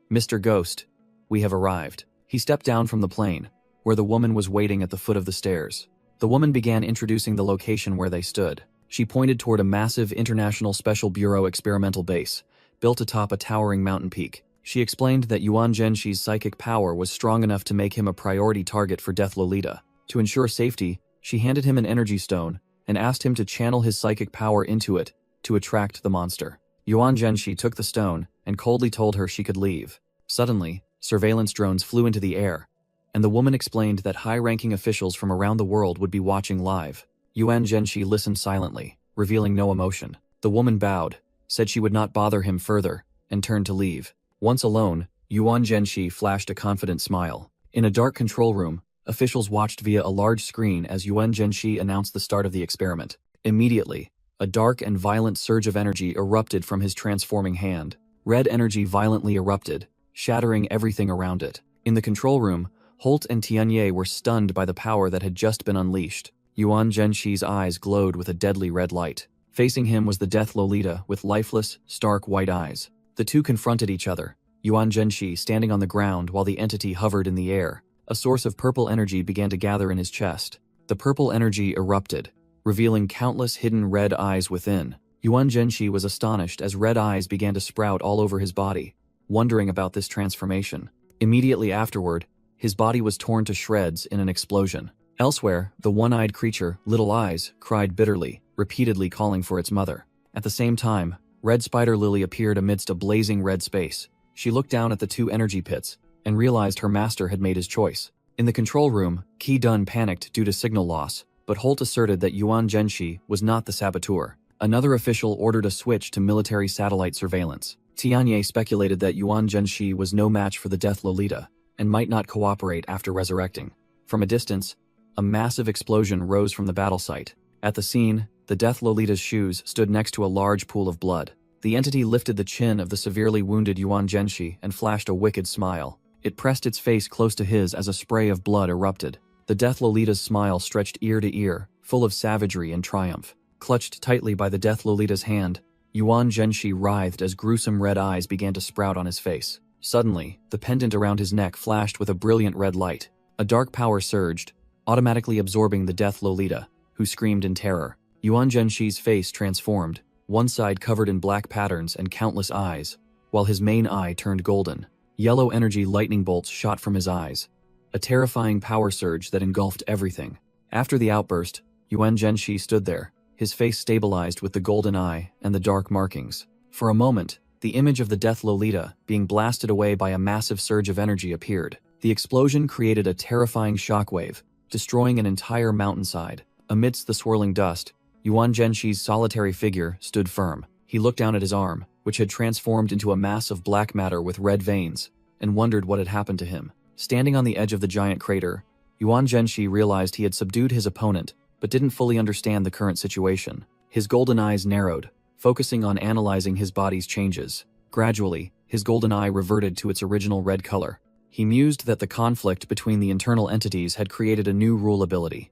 "Mr. Ghost, we have arrived." He stepped down from the plane, where the woman was waiting at the foot of the stairs. The woman began introducing the location where they stood. She pointed toward a massive International Special Bureau experimental base, built atop a towering mountain peak. She explained that Yuan Zhenxi's psychic power was strong enough to make him a priority target for Death Lolita. To ensure safety, she handed him an energy stone and asked him to channel his psychic power into it to attract the monster. Yuan Zhenxi took the stone and coldly told her she could leave. Suddenly, surveillance drones flew into the air, and the woman explained that high-ranking officials from around the world would be watching live. Yuan Zhenxi listened silently, revealing no emotion. The woman bowed, said she would not bother him further, and turned to leave. Once alone, Yuan Zhenxi flashed a confident smile. In a dark control room, officials watched via a large screen as Yuan Zhenxi announced the start of the experiment. Immediately, a dark and violent surge of energy erupted from his transforming hand. Red energy violently erupted, shattering everything around it. In the control room, Holt and Tianye were stunned by the power that had just been unleashed. Yuan Zhenxi's eyes glowed with a deadly red light. Facing him was the Death Lolita with lifeless, stark white eyes. The two confronted each other, Yuan Zhenxi standing on the ground while the entity hovered in the air. A source of purple energy began to gather in his chest. The purple energy erupted, revealing countless hidden red eyes within. Yuan Zhenshi was astonished as red eyes began to sprout all over his body, wondering about this transformation. Immediately afterward, his body was torn to shreds in an explosion. Elsewhere, the one-eyed creature, Little Eyes, cried bitterly, repeatedly calling for its mother. At the same time, Red Spider Lily appeared amidst a blazing red space. She looked down at the two energy pits and realized her master had made his choice. In the control room, Qi Dun panicked due to signal loss, but Holt asserted that Yuan Zhenshi was not the saboteur. Another official ordered a switch to military satellite surveillance. Tianye speculated that Yuan Zhenshi was no match for the Death Lolita and might not cooperate after resurrecting. From a distance, a massive explosion rose from the battle site. At the scene, the Death Lolita's shoes stood next to a large pool of blood. The entity lifted the chin of the severely wounded Yuan Zhenshi and flashed a wicked smile. It pressed its face close to his as a spray of blood erupted. The Death Lolita's smile stretched ear to ear, full of savagery and triumph. Clutched tightly by the Death Lolita's hand, Yuan Zhenshi writhed as gruesome red eyes began to sprout on his face. Suddenly, the pendant around his neck flashed with a brilliant red light. A dark power surged, automatically absorbing the Death Lolita, who screamed in terror. Yuan Zhenshi's face transformed, one side covered in black patterns and countless eyes, while his main eye turned golden. Yellow energy lightning bolts shot from his eyes, a terrifying power surge that engulfed everything. After the outburst, Yuan Zhenshi stood there, his face stabilized with the golden eye and the dark markings. For a moment, the image of the Death Lolita being blasted away by a massive surge of energy appeared. The explosion created a terrifying shockwave, destroying an entire mountainside. Amidst the swirling dust, Yuan Zhenshi's solitary figure stood firm. He looked down at his arm, which had transformed into a mass of black matter with red veins, and wondered what had happened to him. Standing on the edge of the giant crater, Yuan Zhenshi realized he had subdued his opponent, but didn't fully understand the current situation. His golden eyes narrowed, focusing on analyzing his body's changes. Gradually, his golden eye reverted to its original red color. He mused that the conflict between the internal entities had created a new rule ability.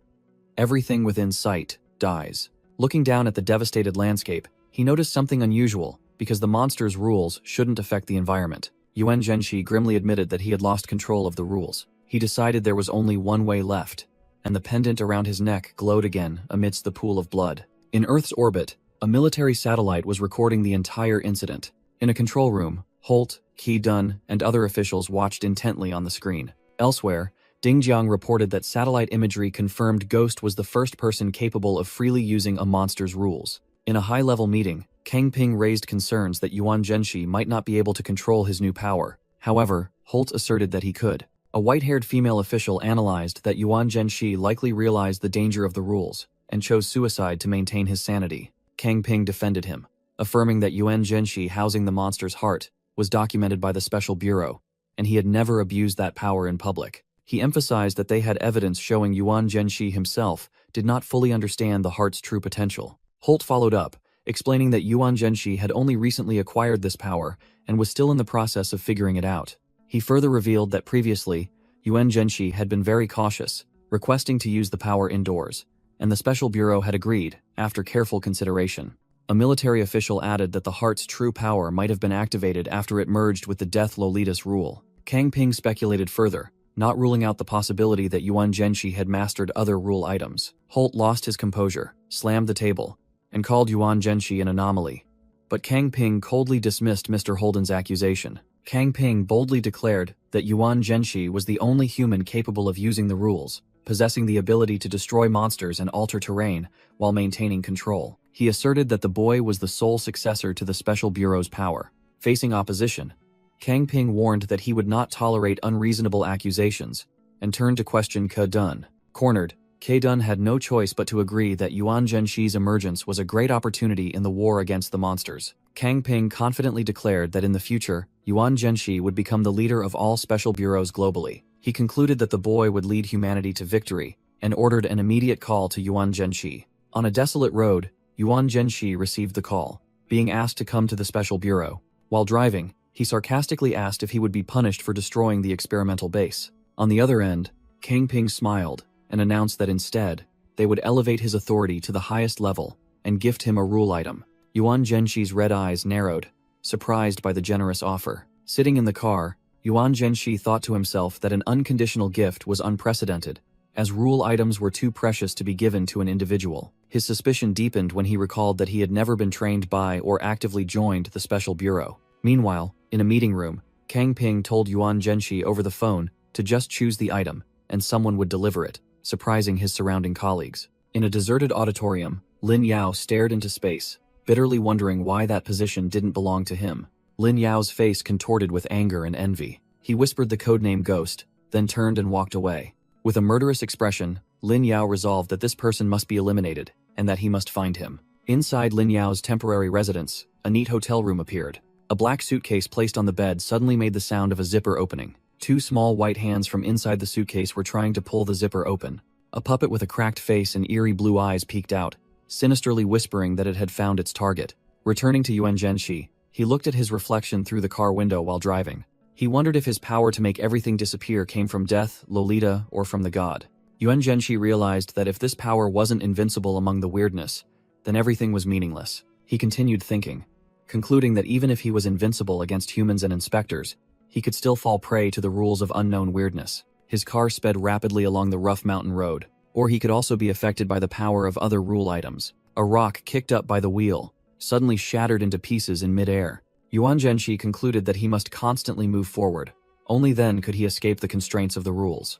Everything within sight dies. Looking down at the devastated landscape, he noticed something unusual, because the monster's rules shouldn't affect the environment. Yuan Zhenshi grimly admitted that he had lost control of the rules. He decided there was only one way left, and the pendant around his neck glowed again amidst the pool of blood. In Earth's orbit, a military satellite was recording the entire incident. In a control room, Holt, Qi Dun, and other officials watched intently on the screen. Elsewhere, Ding Jiang reported that satellite imagery confirmed Ghost was the first person capable of freely using a monster's rules. In a high-level meeting, Kang Ping raised concerns that Yuan Zhenshi might not be able to control his new power. However, Holt asserted that he could. A white-haired female official analyzed that Yuan Zhenshi likely realized the danger of the rules and chose suicide to maintain his sanity. Kang Ping defended him, affirming that Yuan Zhenshi housing the monster's heart was documented by the Special Bureau, and he had never abused that power in public. He emphasized that they had evidence showing Yuan Zhenshi himself did not fully understand the heart's true potential. Holt followed up, explaining that Yuan Zhenshi had only recently acquired this power and was still in the process of figuring it out. He further revealed that previously, Yuan Zhenshi had been very cautious, requesting to use the power indoors, and the Special Bureau had agreed, after careful consideration. A military official added that the heart's true power might have been activated after it merged with the Death Lolita's rule. Kang Ping speculated further, not ruling out the possibility that Yuan Zhenshi had mastered other rule items. Holt lost his composure, slammed the table, and called Yuan Zhenshi an anomaly. But Kang Ping coldly dismissed Mr. Holden's accusation. Kang Ping boldly declared that Yuan Zhenshi was the only human capable of using the rules, possessing the ability to destroy monsters and alter terrain while maintaining control. He asserted that the boy was the sole successor to the Special Bureau's power. Facing opposition, Kang Ping warned that he would not tolerate unreasonable accusations, and turned to question Ke Dun. Cornered, Ke Dun had no choice but to agree that Yuan Zhenshi's emergence was a great opportunity in the war against the monsters. Kang Ping confidently declared that in the future, Yuan Zhenshi would become the leader of all special bureaus globally. He concluded that the boy would lead humanity to victory, and ordered an immediate call to Yuan Zhenshi. On a desolate road, Yuan Zhenshi received the call, being asked to come to the special bureau. While driving, he sarcastically asked if he would be punished for destroying the experimental base. On the other end, Kang Ping smiled and announced that instead, they would elevate his authority to the highest level and gift him a rule item. Yuan Zhenshi's red eyes narrowed, surprised by the generous offer. Sitting in the car, Yuan Zhenshi thought to himself that an unconditional gift was unprecedented, as rule items were too precious to be given to an individual. His suspicion deepened when he recalled that he had never been trained by or actively joined the Special Bureau. Meanwhile, in a meeting room, Kang Ping told Yuan Zhenxi over the phone to just choose the item, and someone would deliver it, surprising his surrounding colleagues. In a deserted auditorium, Lin Yao stared into space, bitterly wondering why that position didn't belong to him. Lin Yao's face contorted with anger and envy. He whispered the codename Ghost, then turned and walked away. With a murderous expression, Lin Yao resolved that this person must be eliminated, and that he must find him. Inside Lin Yao's temporary residence, a neat hotel room appeared. A black suitcase placed on the bed suddenly made the sound of a zipper opening. Two small white hands from inside the suitcase were trying to pull the zipper open. A puppet with a cracked face and eerie blue eyes peeked out, sinisterly whispering that it had found its target. Returning to Yuan Zhenxi, he looked at his reflection through the car window while driving. He wondered if his power to make everything disappear came from death, Lolita, or from the god. Yuan Zhenxi realized that if this power wasn't invincible among the weirdness, then everything was meaningless. He continued thinking, concluding that even if he was invincible against humans and inspectors, he could still fall prey to the rules of unknown weirdness. His car sped rapidly along the rough mountain road, or he could also be affected by the power of other rule items. A rock kicked up by the wheel suddenly shattered into pieces in midair. Yuan Zhenxi concluded that he must constantly move forward. Only then could he escape the constraints of the rules.